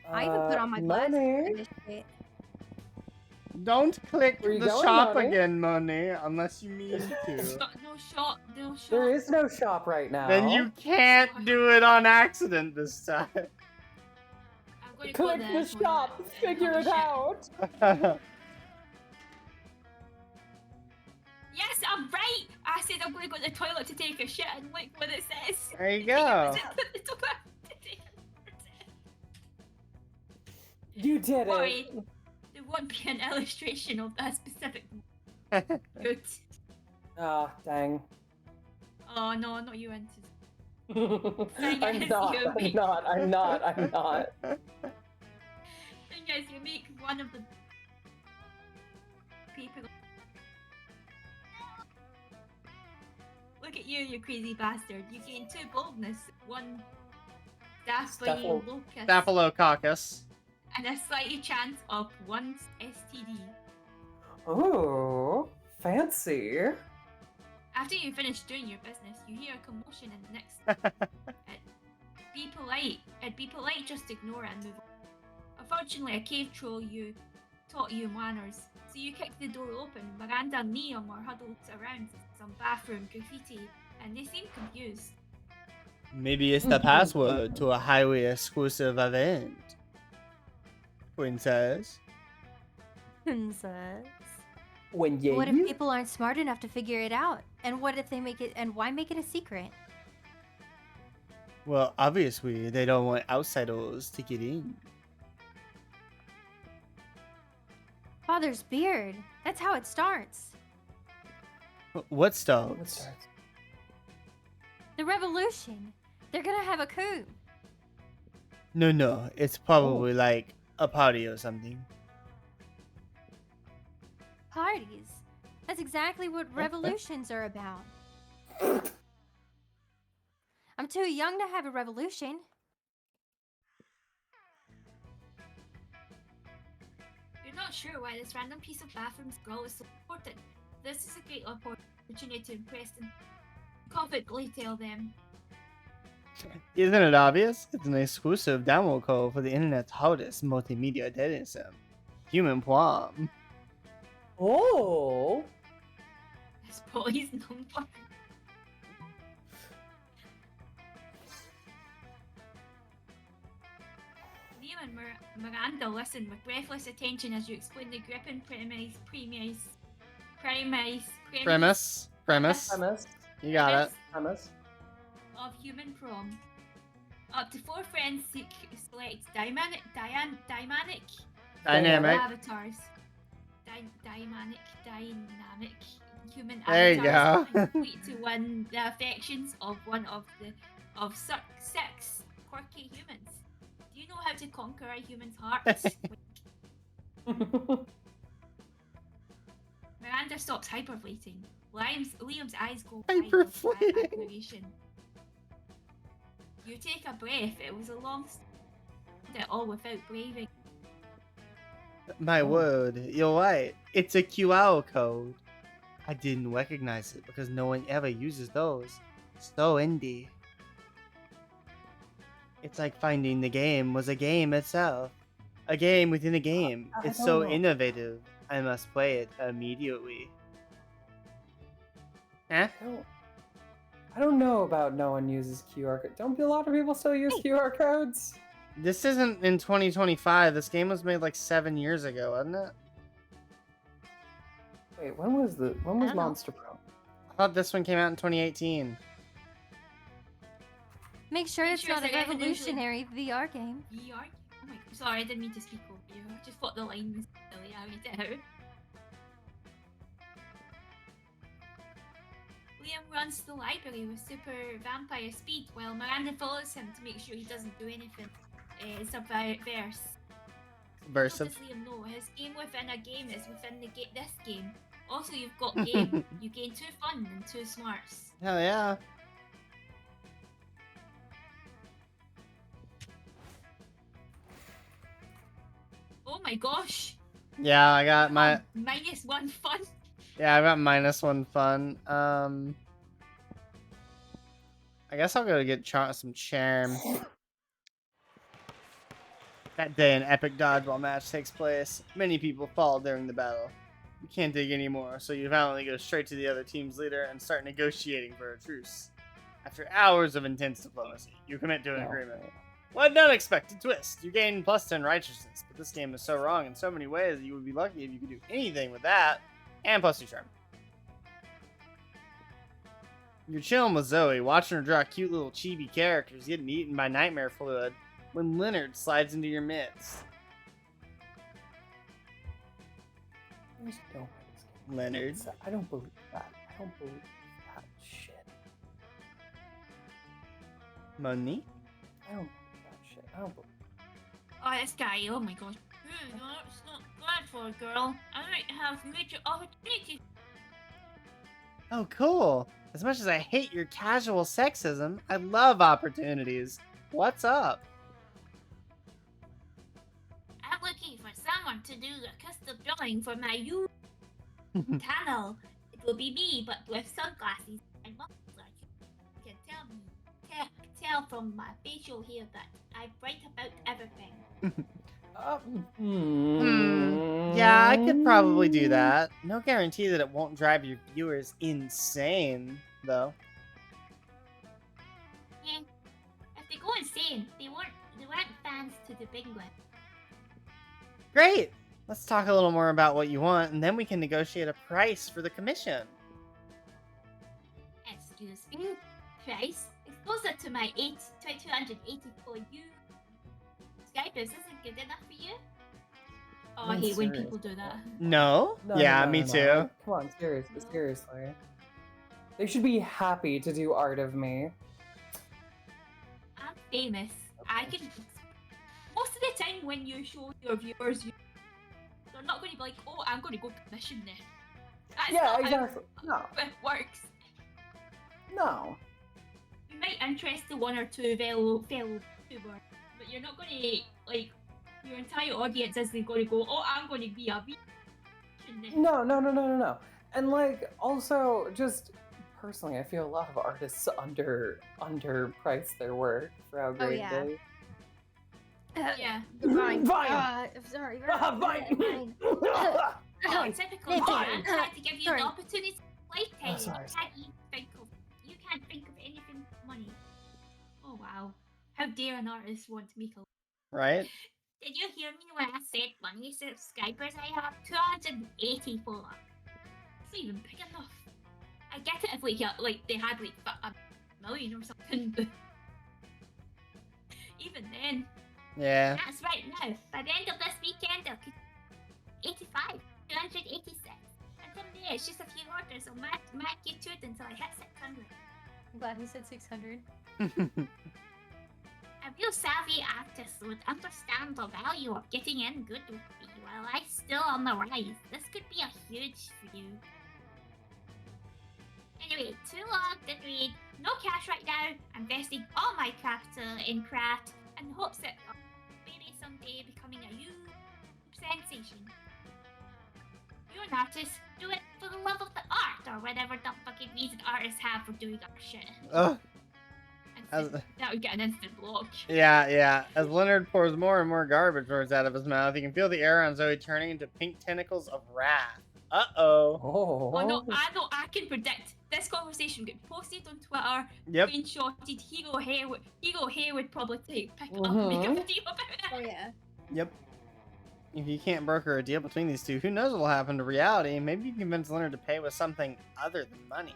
I even put on my glasses money. for this shit. Don't click Where you the going, shop Money? again, Money, unless you mean to. No shot. No shot. There is no shop right now. Then you can't do it on accident this time. I'm going to Click go the there. shop. Figure it out. Yes, I'm right. I said I'm going to go to the toilet to take a shit, and look what it says. There you go. You did Worry, it. there won't be an illustration of that specific. Good. Ah, dang. Oh no, not you, Antis. I'm not. I'm not. Thing is, you make one of the people. Look at you crazy bastard. You gain 2 boldness, 1 Staphylococcus, Staphylococcus. and a slight chance of 1 STD. Ooh, fancy. After you finish doing your business, you hear a commotion in the next. Be polite. Be polite, just ignore it and move on. Unfortunately, a cave troll taught you manners, so you kick the door open. Miranda and Liam are huddled around some bathroom graffiti, and they seem confused. Maybe it's the password to a highway exclusive event. Princess. Princess. When you. What if people aren't smart enough to figure it out? And what if they make it? And why make it a secret? Well, obviously, they don't want outsiders to get in. Father's beard. That's how it starts. What starts? The revolution. They're gonna have a coup. No, it's probably like a party or something. Parties. That's exactly what revolutions are about. I'm too young to have a revolution. You're not sure why this random piece of bathroom scroll is so important. This is a great opportunity to impress and confidently tell them. Isn't it obvious? It's an exclusive download code for the internet's hottest multimedia dating sim, Human Plum. Oh. This boy's number. Liam and Miranda listen with breathless attention as you explain the gripping Premise. You got it. Of Human Prom. Up to 4 friends select dynamic avatars. Dynamic human There you avatars go. complete to win the affections of one of 6 quirky humans. Do you know how to conquer a human's heart? Miranda stops hyperventilating. Liam's eyes go wide with admiration. You take a breath. It was a long it all without braving. My word, you're right. It's a QR code. I didn't recognize it because no one ever uses those. So indie. It's like finding the game was a game itself. A game within a game. I It's don't so know. innovative. I must play it immediately. Eh? I don't know about no one uses QR codes. Don't a lot of people still use QR codes? This isn't in 2025. This game was made like 7 years ago, wasn't it? Wait, when was Monster Pro? I thought this one came out in 2018. Make sure it's sure not it's a like a revolutionary VR game. VR? Oh my, sorry, I didn't mean to speak over you. I just thought the line was silly. I read it out. Liam runs to the library with super vampire speed while Miranda follows him to make sure he doesn't do anything subversive. Versive. Does Liam know his game within a game is within this game? Also, you've got game. You gain 2 fun and 2 smarts. Hell yeah. Oh my gosh! Yeah, I got my... Minus 1 fun. Yeah, I got -1 fun. I guess I'll go get some charm. That day, an epic dodgeball match takes place. Many people fall during the battle. You can't dig anymore, so you violently go straight to the other team's leader and start negotiating for a truce. After hours of intense diplomacy, you commit to an agreement. What an unexpected twist! You gain +10 righteousness, but this game is so wrong in so many ways that you would be lucky if you could do anything with that. And +2 charm. You're chilling with Zoe, watching her draw cute little chibi characters getting eaten by nightmare fluid, when Leonard slides into your midst. Please don't play this game. Leonard. I don't believe that. I don't believe that shit. Monique? I don't believe that shit. I don't believe. Oh, this guy, oh my gosh. No, it's not glad for a girl. I might have major opportunities. Oh, cool. As much as I hate your casual sexism, I love opportunities. What's up? I'm looking for someone to do the custom drawing for my YouTube channel. It will be me, but with sunglasses and mustache. You can tell from my facial hair that I write about everything. Yeah, I could probably do that. No guarantee that it won't drive your viewers insane, though. Yeah, if they go insane, they weren't fans to the big one. Great! Let's talk a little more about what you want, and then we can negotiate a price for the commission. Excuse me, price? It's closer to my 284 subscribers isn't good enough for you? Oh, I hate when people do that. No? Yeah, me too. Come on, seriously. They should be happy to do art of me. I'm famous. I can... Most of the time when you show your viewers, they're not going to be like, oh, I'm going to go commission this. That's Yeah, not exactly. No. how it works. No. You might interest the one or two fellow YouTubers, but you're not going to, like, your entire audience isn't going to go, oh, I'm going to be a No. And like, also, just personally, I feel a lot of artists underprice their work for how great they. Yeah. Fine. Fine. Sorry. Fine. Oh, typical. I'm trying to give you an opportunity to lifetime. sorry. You can't think of anything but money. Oh wow. How dare an artist want to make a... Right? Did you hear me when I said money subscribers I have? 284. It's not even big enough. I get it if like they had like a million or something, but even then. Yeah. That's right now. By the end of this weekend, I'll keep 85, 286. Until there, it's just a few orders. I'll mark you to it until I hit 600. I'm glad he said 600. A real savvy artist would understand the value of getting in good with me while I'm still on the rise. This could be a huge for you. Anyway, too long, didn't read. No cash right now. I'm investing all my capital in craft in hopes that maybe someday becoming a huge sensation. You're an artist. Do it for the love of the art, or whatever the fucking reason artists have for doing art shit. Ugh. That would get an instant block. Yeah. As Leonard pours more and more garbage words out of his mouth, you can feel the air on Zoe turning into pink tentacles of wrath. Uh-oh. Oh no, I can predict. This conversation get posted on Twitter, Yep. screenshotted. Hero Hair would probably pick it up and make a video about it. Oh yeah. Yep. If you can't broker a deal between these two, who knows what will happen to reality? Maybe you can convince Leonard to pay with something other than money.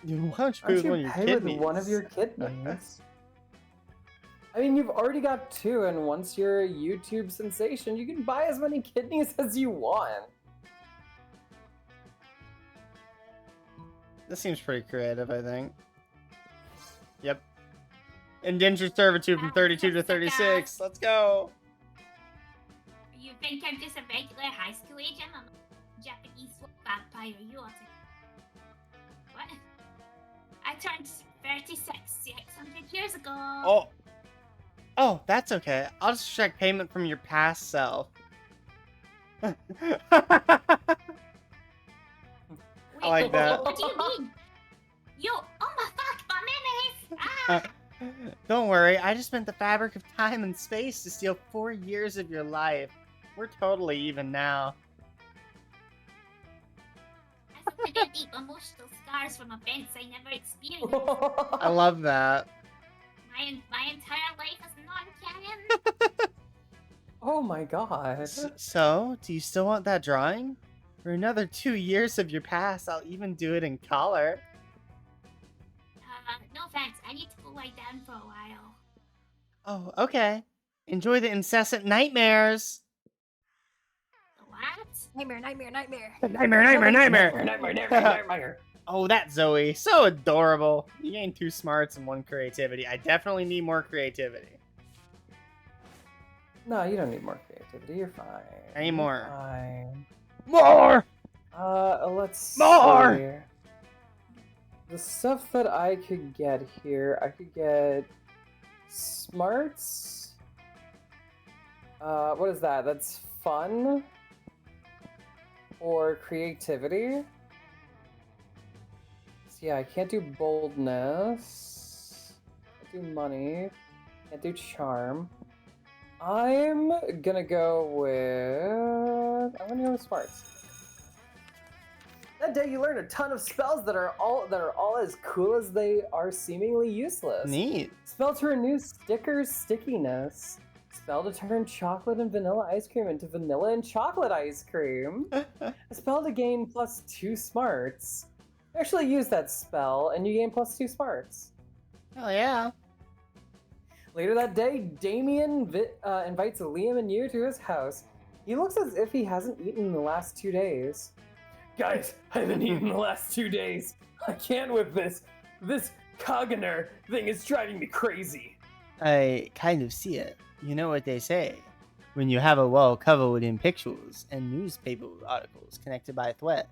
Why don't you pay with one of your pay kidneys? with one of your kidneys? I mean, you've already got two, and once you're a YouTube sensation, you can buy as many kidneys as you want. This seems pretty creative, I think. Yep. Indentured servitude from 32 to 36. Let's go. You think I'm just a regular high school agent? I'm a Japanese swamp vampire. You ought to... What? I turned 36 600 years ago. Oh, that's okay. I'll just check payment from your past self. Wait, I like that. What do you mean? Oh my fuck, my memories! Don't worry, I just spent the fabric of time and space to steal 4 years of your life. We're totally even now. I suffered deep emotional scars from events I never experienced. I love that. My entire life is non-canon. Oh my god. So, do you still want that drawing? For another 2 years of your past, I'll even do it in color. No thanks. I need to go lie down for a while. Oh, okay. Enjoy the incessant nightmares. What? Nightmare, nightmare, nightmare. Nightmare. Oh, that Zoe. So adorable. You gain 2 smarts and 1 creativity. I definitely need more creativity. No, you don't need more creativity. You're fine. I need more. Fine. More! Let's More! see. The stuff that I could get here, I could get smarts. What is that? That's fun or creativity. So yeah, I can't do boldness. Can't do money. Can't do charm. I'm gonna go with smarts. That day you learn a ton of spells that are all as cool as they are seemingly useless. Neat. Spell to renew stickers' stickiness. Spell to turn chocolate and vanilla ice cream into vanilla and chocolate ice cream. A spell to gain +2 smarts. Actually use that spell and you gain +2 smarts. Oh yeah. Later that day, Damien invites Liam and you to his house. He looks as if he hasn't eaten in the last 2 days. Guys, I haven't eaten the last 2 days. I can't with this. This Coggener thing is driving me crazy. I kind of see it. You know what they say. When you have a wall covered in pictures and newspaper articles connected by a thread,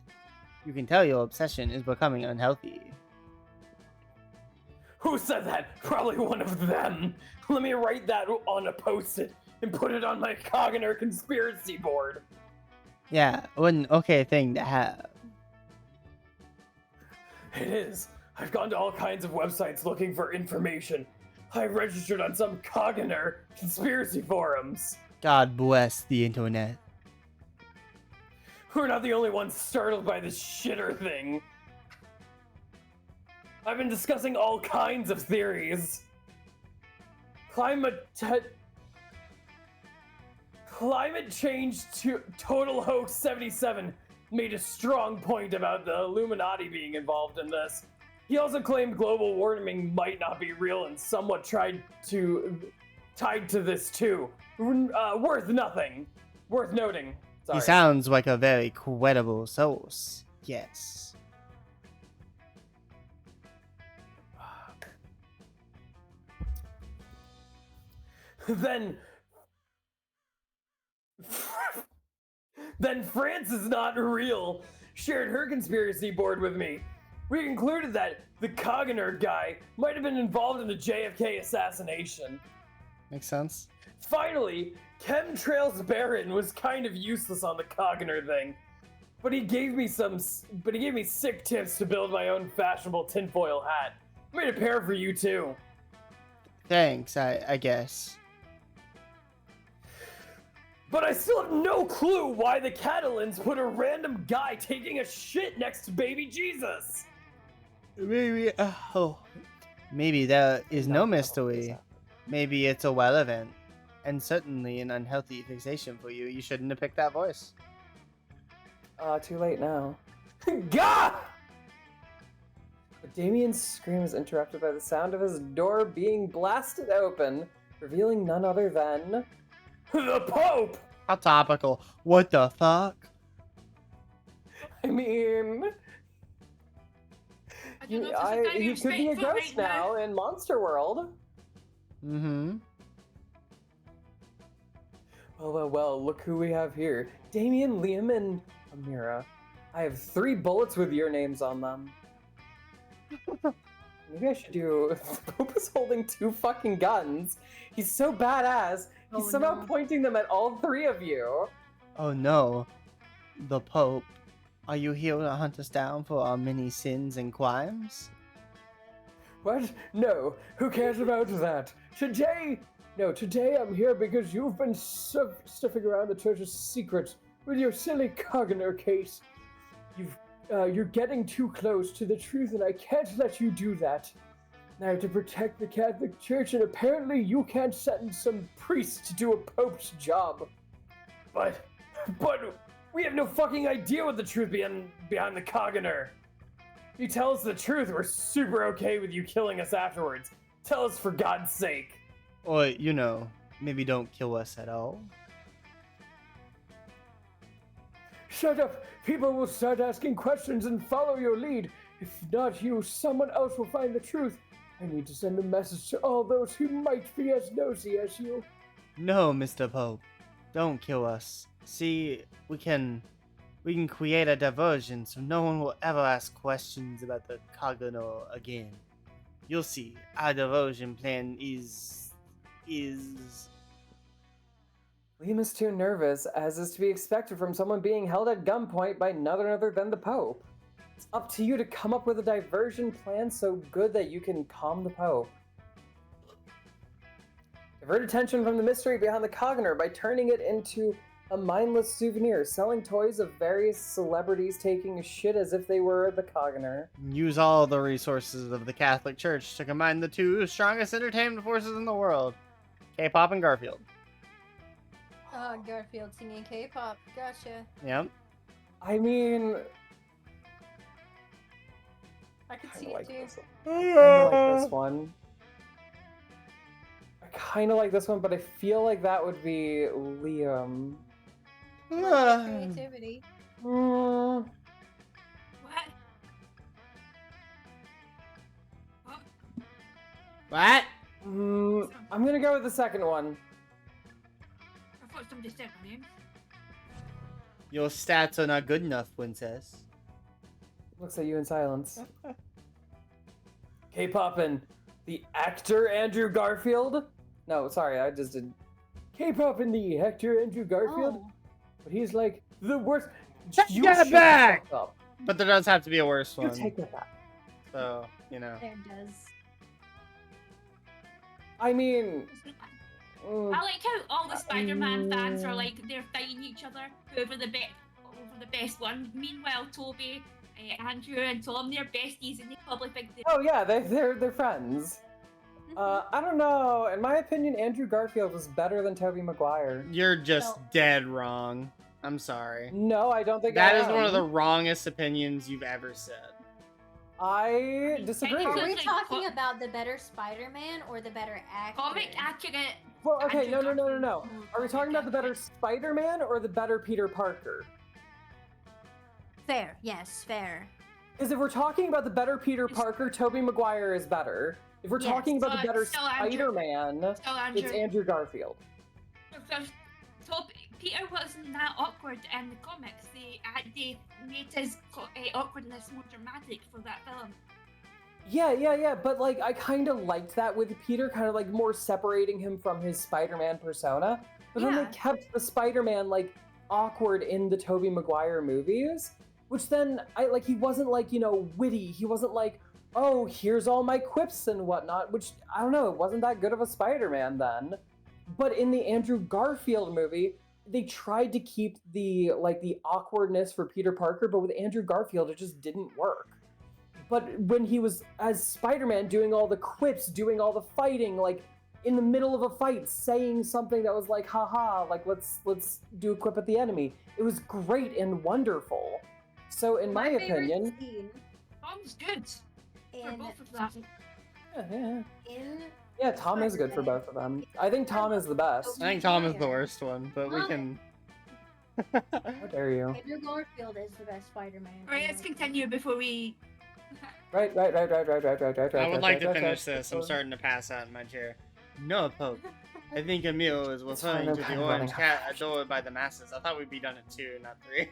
you can tell your obsession is becoming unhealthy. Who said that? Probably one of them. Let me write that on a post-it and put it on my Coggener conspiracy board. Yeah, what an okay thing to have. It is. I've gone to all kinds of websites looking for information. I registered on some Coggener conspiracy forums. God bless the internet. We're not the only ones startled by this shitter thing. I've been discussing all kinds of theories. Climate change to total hoax 77 made a strong point about the Illuminati being involved in this. He also claimed global warming might not be real and somewhat tied to this too. Worth nothing. Worth noting. Sorry. He sounds like a very credible source. Yes. Then France is not real. Shared her conspiracy board with me. We concluded that the Coggener guy might have been involved in the JFK assassination. Makes sense. Finally, Chemtrails Baron was kind of useless on the Coggener thing, but he gave me sick tips to build my own fashionable tinfoil hat. Made a pair for you too. Thanks, I guess. But I still have no clue why the Catalans put a random guy taking a shit next to baby Jesus. Maybe there is no mystery. Maybe it's irrelevant, and certainly an unhealthy fixation for you. You shouldn't have picked that voice. Too late now. Gah! But Damien's scream is interrupted by the sound of his door being blasted open, revealing none other than the Pope! How topical. What the fuck? I mean, he could be a ghost now in Monster World. Mm-hmm. Well, look who we have here. Damien, Liam, and Amira. I have 3 bullets with your names on them. Maybe I should do... The Pope is holding 2 fucking guns. He's so badass. He's somehow pointing them at all 3 of you. Oh no. The Pope. Are you here to hunt us down for our many sins and crimes? What? No. Who cares about that? Today I'm here because you've been stuffing around the church's secrets with your silly Coggener case. You're getting too close to the truth and I can't let you do that. I have to protect the Catholic Church and apparently you can't sentence some priest to do a Pope's job. But we have no fucking idea what the truth behind the Coggener. If you tell us the truth, we're super okay with you killing us afterwards. Tell us for God's sake. Or, you know, maybe don't kill us at all. Shut up! People will start asking questions and follow your lead. If not you, someone else will find the truth. I need to send a message to all those who might be as nosy as you. No, Mr. Pope. Don't kill us. See, we can create a diversion so no one will ever ask questions about the Cogano again. You'll see, our diversion plan is... Liam is too nervous, as is to be expected from someone being held at gunpoint by none other than the Pope. It's up to you to come up with a diversion plan so good that you can calm the Pope. Divert attention from the mystery behind the Cogner by turning it into a mindless souvenir, selling toys of various celebrities taking a shit as if they were the Cogner. Use all the resources of the Catholic Church to combine the two strongest entertainment forces in the world. K-pop and Garfield. Oh, Garfield singing K-pop. Gotcha. Yep. I mean... I could see it too. I like this one. I kind of like this one, but I feel like that would be Liam. Creativity. What? What? I'm gonna go with the second one. I thought somebody said my name. Your stats are not good enough, Princess. Looks at you in silence. K-pop and the actor Andrew Garfield? No, sorry, I just did. K-pop and the actor Andrew Garfield? Oh. But he's like the worst. Take that shut back! the fuck up. But there does have to be a worse You one. take that back. So, you know. There does. I mean... I like how all the Spider-Man fans are like they're fighting each other over the best one. Meanwhile, Toby, Andrew, and Tom, they're besties, and they probably think they're... Oh yeah, they're friends. I don't know. In my opinion, Andrew Garfield was better than Tobey Maguire. You're just dead wrong. I'm sorry. No, I don't think That I is am. one of the wrongest opinions you've ever said. I disagree. Are we like, talking about the better Spider-Man or the better actor? Comic accurate. Well, okay, Andrew no. Garfield. Are we talking about the better Spider-Man or the better Peter Parker? Fair. Yes, fair. Because if we're talking about the better Peter Parker, Tobey Maguire is better. If we're Yes, talking about the better still Andrew. Spider-Man, Still Andrew. it's Andrew Garfield. Because Peter wasn't that awkward in the comics. They made his awkwardness more dramatic for that film. Yeah, but like I kind of liked that with Peter, kind of like more separating him from his Spider-Man persona. But then they kept the Spider-Man like awkward in the Tobey Maguire movies, which then he wasn't like, you know, witty. He wasn't like, oh, here's all my quips and whatnot, which I don't know, it wasn't that good of a Spider-Man then. But in the Andrew Garfield movie, they tried to keep the awkwardness for Peter Parker, but with Andrew Garfield, it just didn't work. But when he was as Spider-Man doing all the quips, doing all the fighting, like in the middle of a fight, saying something that was like, haha, like let's do a quip at the enemy. It was great and wonderful. So in my opinion, Tom's good. For both of them. Yeah, Tom is good for both of them. I think Tom is the best. I think Tom is the worst one, but we can... How dare you? Andrew Garfield is the best Spider-Man. Alright, let's continue before we... Right. I would like to finish this. I'm starting to pass out in my chair. No, Pope. I think Emil is referring to the orange cat adored by the masses. I thought we'd be done at 2, not 3.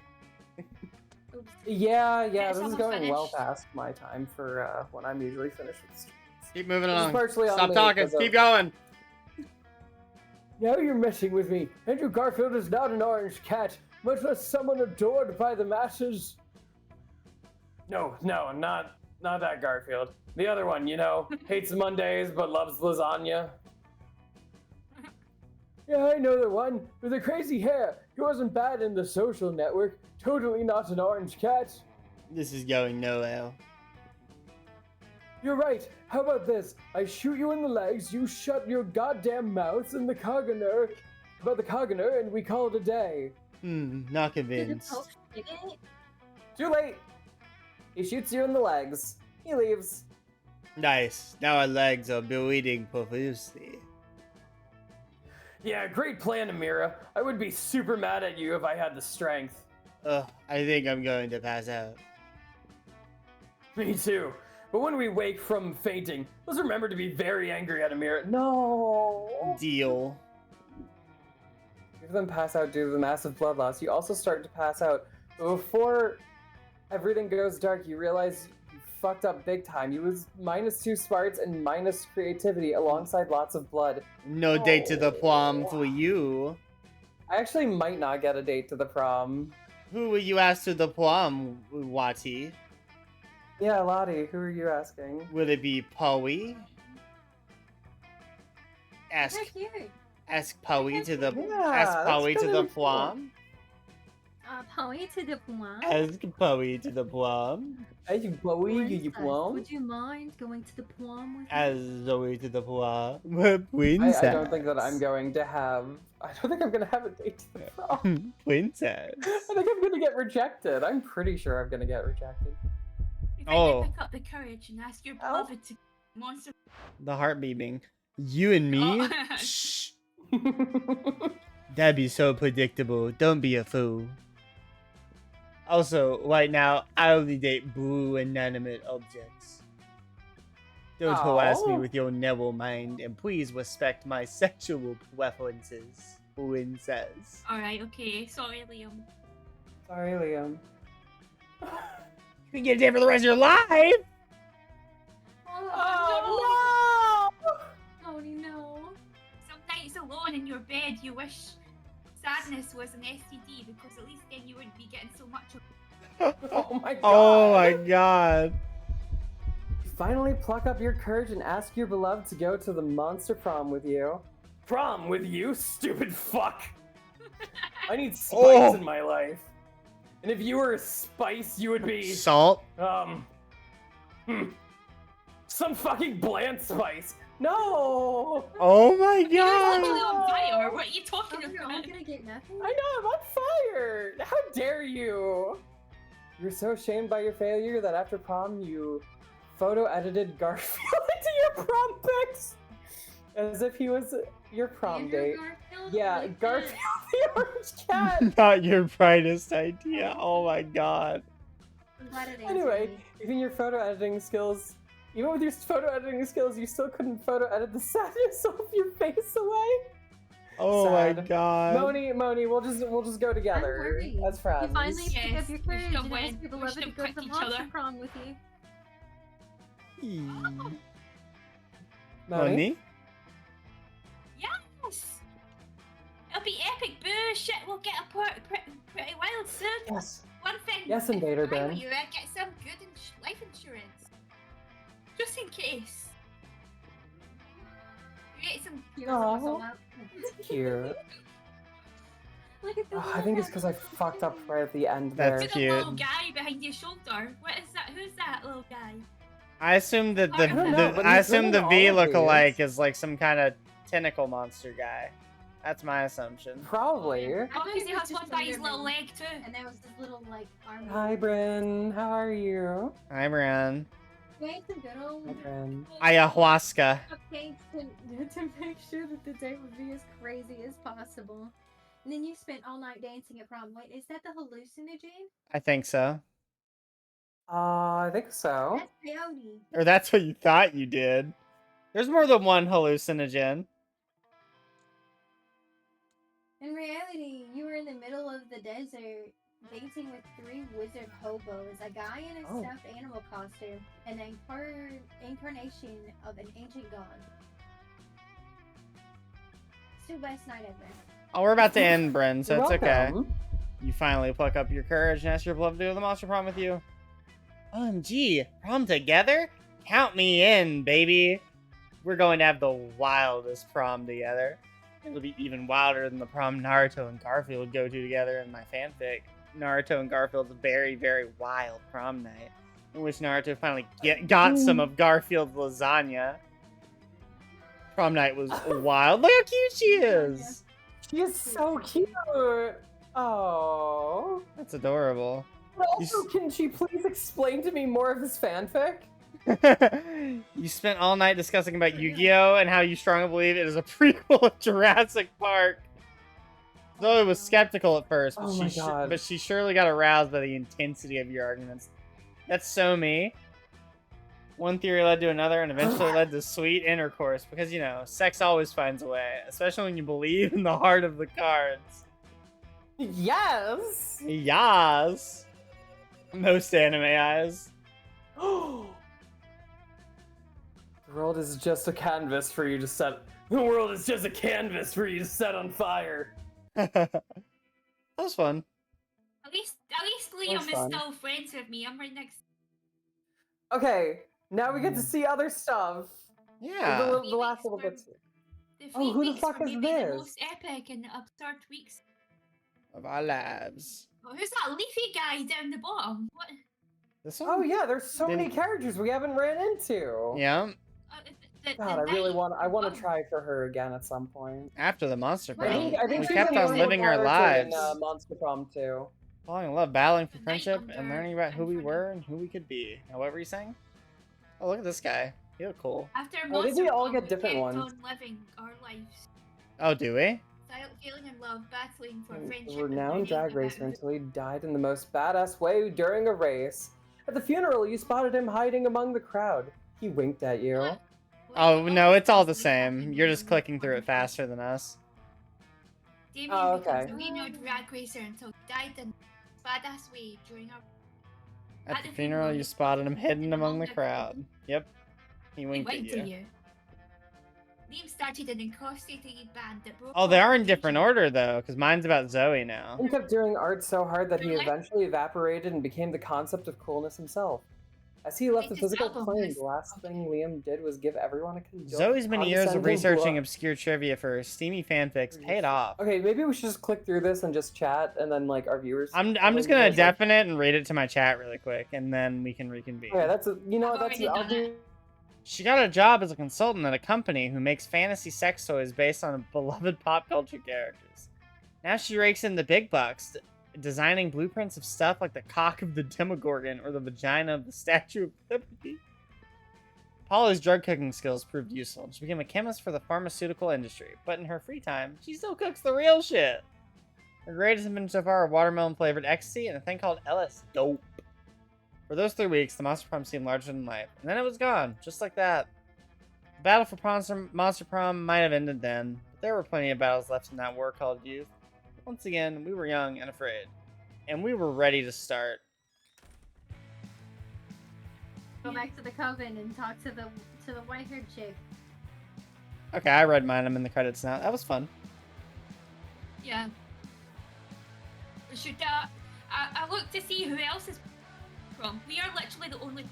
Yeah, this is almost going finished. well past my time for when I'm usually finished with streams. Keep moving This is along. partially on Stop me talking. because of- Keep going. Now you're messing with me. Andrew Garfield is not an orange cat, much less someone adored by the masses. No, not that Garfield. The other one, you know, hates Mondays but loves lasagna. Yeah, I know the one with the crazy hair. He wasn't bad in The Social Network. Totally not an orange cat. This is going nowhere. You're right. How about this? I shoot you in the legs, you shut your goddamn mouth about the Cogner, and we call it a day. Not convinced. Too late. He shoots you in the legs. He leaves. Nice. Now our legs are bleeding profusely. Yeah, great plan, Amira. I would be super mad at you if I had the strength. I think I'm going to pass out. Me too. But when we wake from fainting, let's remember to be very angry at Amira. No. Deal. Give them pass out due to the massive blood loss. You also start to pass out. But before everything goes dark, you realize you fucked up big time. You lose -2 smarts and minus creativity alongside lots of blood. No date to the prom for you. I actually might not get a date to the prom. Who will you ask to the prom, Wati? Yeah, Lottie, who are you asking? Will it be Poey? Ask Poey to the ask Poey to the prom. Poey to the prom. Ask Poey to the prom. Ask Poey to the prom. Would you mind going to the prom with me? Ask Zoe to the prom. I don't think that I'm going to have. I don't think I'm gonna have a date to the prom. Princess. I think I'm gonna get rejected. I'm pretty sure I'm gonna get rejected. You finally pick up the courage and ask your beloved to monster. The heart beating. You and me? Oh. Shh. That'd be so predictable. Don't be a fool. Also, right now, I only date blue inanimate objects. Don't harass me with your narrow mind, and please respect my sexual preferences, princess. Alright, okay. Sorry, Liam. Sorry, Liam. You can get a date for the rest of your life! Oh, no! Oh, no. Some nights alone in your bed, you wish sadness was an STD, because at least then you wouldn't be getting so much of Oh my god. Oh my god. Finally pluck up your courage and ask your beloved to go to the monster prom with you. Prom with you, stupid fuck! I need spice in my life. And if you were a spice, you would be... Salt? Some fucking bland spice. No! Oh my You're god! literally on fire. What are you talking about? I'm gonna get nothing. I know, I'm on fire! How dare you! You're so shamed by your failure that after prom you photo-edited Garfield into your prom pics! As if he was your prom date. Garfield? Yeah, Like Garfield the orange cat! Not your brightest idea. Oh my god. I'm glad it Anyway, answered me. even with your photo editing skills, you still couldn't photo edit the sadness off your face away. Oh Sad. my god. Moni, we'll just go together as friends. You finally pick up your courage should and win. ask your We beloved should to go to the pick each monster other. prom with you. Money? Yes! It'll be epic. Boo! Shit, we'll get a pretty wild soon. Yes. One thing. Yes, Invader if I were Ben. you, I'd get some good life insurance. Just in case. You get some... Aw, cute. Look at the I think it's because I fucked up right at the end That's there. Look at the little guy behind your shoulder. What is that? Who's that little guy? I assume that I don't know, but I he's assume in the all V of look-alike these. is like some kind of tentacle monster guy. That's my assumption. Probably. Obviously he has one by his little leg too. And there was this little like arm. Hi, Bryn. How are you? Hi, Brian. We ate some good old Hi, Bryn. Ayahuasca. cupcakes to make sure that the day would be as crazy as possible. And then you spent all night dancing at prom. Wait, is that the hallucinogen? I think so. I think so. That's peyote. Or that's what you thought you did. There's more than one hallucinogen. In reality, you were in the middle of the desert, dancing with 3 wizard hobos, a guy in a stuffed animal costume, and an incarnation of an ancient god. It's your best night ever. Oh, we're about to end, Bryn, so You're it's okay. welcome. You finally pluck up your courage and ask your beloved to do the monster prom with you. OMG, prom together? Count me in, baby. We're going to have the wildest prom together. It'll be even wilder than the prom Naruto and Garfield go to together in my fanfic. Naruto and Garfield's very, very wild prom night, in which Naruto finally got some of Garfield's lasagna. Prom night was wild. Look how cute she is. She is so cute. Oh. That's adorable. But also, can she please explain to me more of this fanfic? You spent all night discussing about Yu-Gi-Oh! And how you strongly believe it is a prequel of Jurassic Park. Zoe was skeptical at first, but Oh my God. but she surely got aroused by the intensity of your arguments. That's so me. One theory led to another, and eventually led to sweet intercourse. Because, you know, sex always finds a way. Especially when you believe in the heart of the cards. Yes! Yas! Most anime eyes. The world is just a canvas for you to set. The world is just a canvas for you to set on fire. That was fun. At least Liam is still friends with me. I'm right next. Okay, now we get to see other stuff. Yeah. The last little bit. The Oh, who the weeks fuck were is maybe the this? most epic and absurd weeks. Of our lives. Oh, who's that leafy guy down the bottom? What? This one? Oh yeah, there's so many Didn't- characters we haven't ran into. Yeah. God, I want to try for her again at some point. After the monster I prom, think we she's kept the on only living our character in, lives. Monster Prom 2. Falling in love, battling for friendship, and learning about who we were and who we could be. Now, what were you saying? Oh, look at this guy. He look cool. After Oh, did Monster we all Prom, get we different kept ones? on living our lives. Oh, do we? Feeling in love, battling for The friendship. renowned drag racer until he died in the most badass way during a race. At the funeral, you spotted him hiding among the crowd. He winked at you. Oh, no, it's all the same. You're just clicking through it faster than us. Damien Oh, becomes okay. a renowned drag racer until he died in a badass way during our. At the funeral, you spotted him hidden among the crowd. Yep. He winked at you. Liam started an incarcerated band that broke. Oh, they are in different order, though, because mine's about Zoe now. He kept doing art so hard that he eventually evaporated and became the concept of coolness himself. As he left the physical plane, the last thing Liam did was give everyone a Zoe's many years of condescending researching look. obscure trivia for her steamy fanfics paid off. Okay, maybe we should just click through this and just chat, and then like our viewers. I'm just gonna deafen it and read it to my chat really quick, and then we can reconvene. Okay, I'll do. She got a job as a consultant at a company who makes fantasy sex toys based on beloved pop culture characters. Now she rakes in the big bucks, designing blueprints of stuff like the cock of the Demogorgon or the vagina of the Statue of Liberty. Polly's drug cooking skills proved useful. She became a chemist for the pharmaceutical industry, but in her free time, she still cooks the real shit. Her greatest invention so far are watermelon-flavored ecstasy and a thing called LS Dope. For those 3 weeks, the Monster Prom seemed larger than life, and then it was gone, just like that. The battle for Monster Prom might have ended then, but there were plenty of battles left in that war called youth. Once again, we were young and afraid, and we were ready to start. Go back to the coven and talk to the white-haired chick. Okay, I read mine. I'm in the credits now. That was fun. Yeah. We should. I look to see who else is from. We are literally the only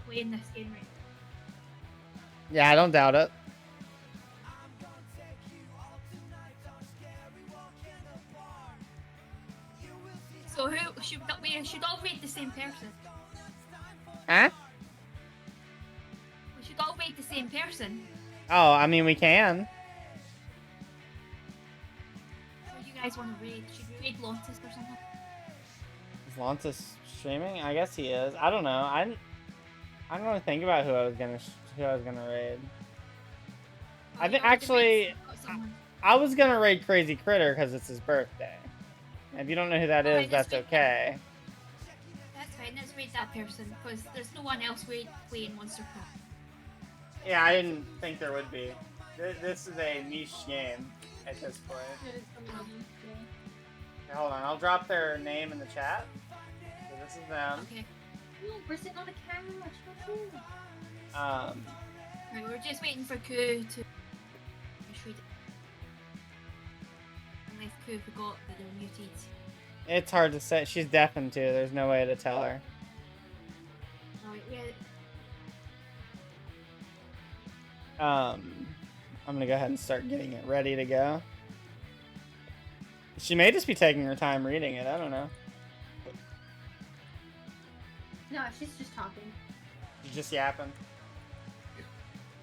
playing this game right now. Yeah, I don't doubt it. So who we should all rate the same person. Huh? We should all rate the same person. Oh, I mean, we can. Who do you guys want to raid? Should we raid Lotus or something? Is Lantis streaming? I guess he is. I don't know. I don't really think about who I was gonna raid. I think actually, I was gonna raid Crazy Critter because it's his birthday. And if you don't know who that is, that's okay. That's fine. Let's raid that person because there's no one else playing Monster Prom. Yeah, I didn't think there would be. This is a niche game at this point. Okay, hold on, I'll drop their name in the chat. So this is them. Okay. Ooh, we're sitting on the couch. Right, we're just waiting for Koo to. Unless Koo forgot that they're muted. It's hard to say. She's deafened too. There's no way to tell her. Alright, yeah. I'm gonna go ahead and start getting it ready to go. She may just be taking her time reading it. I don't know. No, she's just talking. She's just yapping.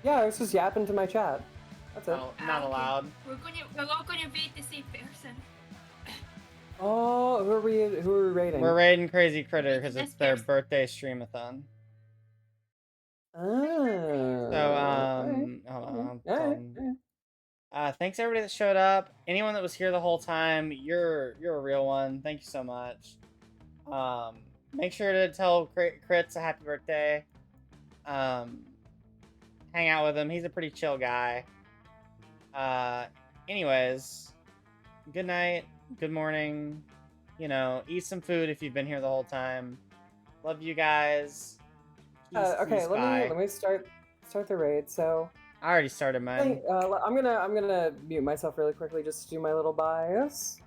Yeah, I was just yapping to my chat. That's it. No, not allowed. We're all gonna raid the same person. Oh, who are we raiding? We're raiding Crazy Critter because it's their birthday streamathon. Oh. So hold on. Thanks everybody that showed up. Anyone that was here the whole time, you're a real one. Thank you so much. Make sure to tell Crits a happy birthday. Hang out with him. He's a pretty chill guy. Anyways, good night, good morning. You know, eat some food if you've been here the whole time. Love you guys. Okay, let me start the raid. So I already started mine. I'm gonna mute myself really quickly just to do my little bias.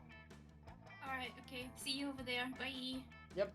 Alright, okay. See you over there. Bye. Yep.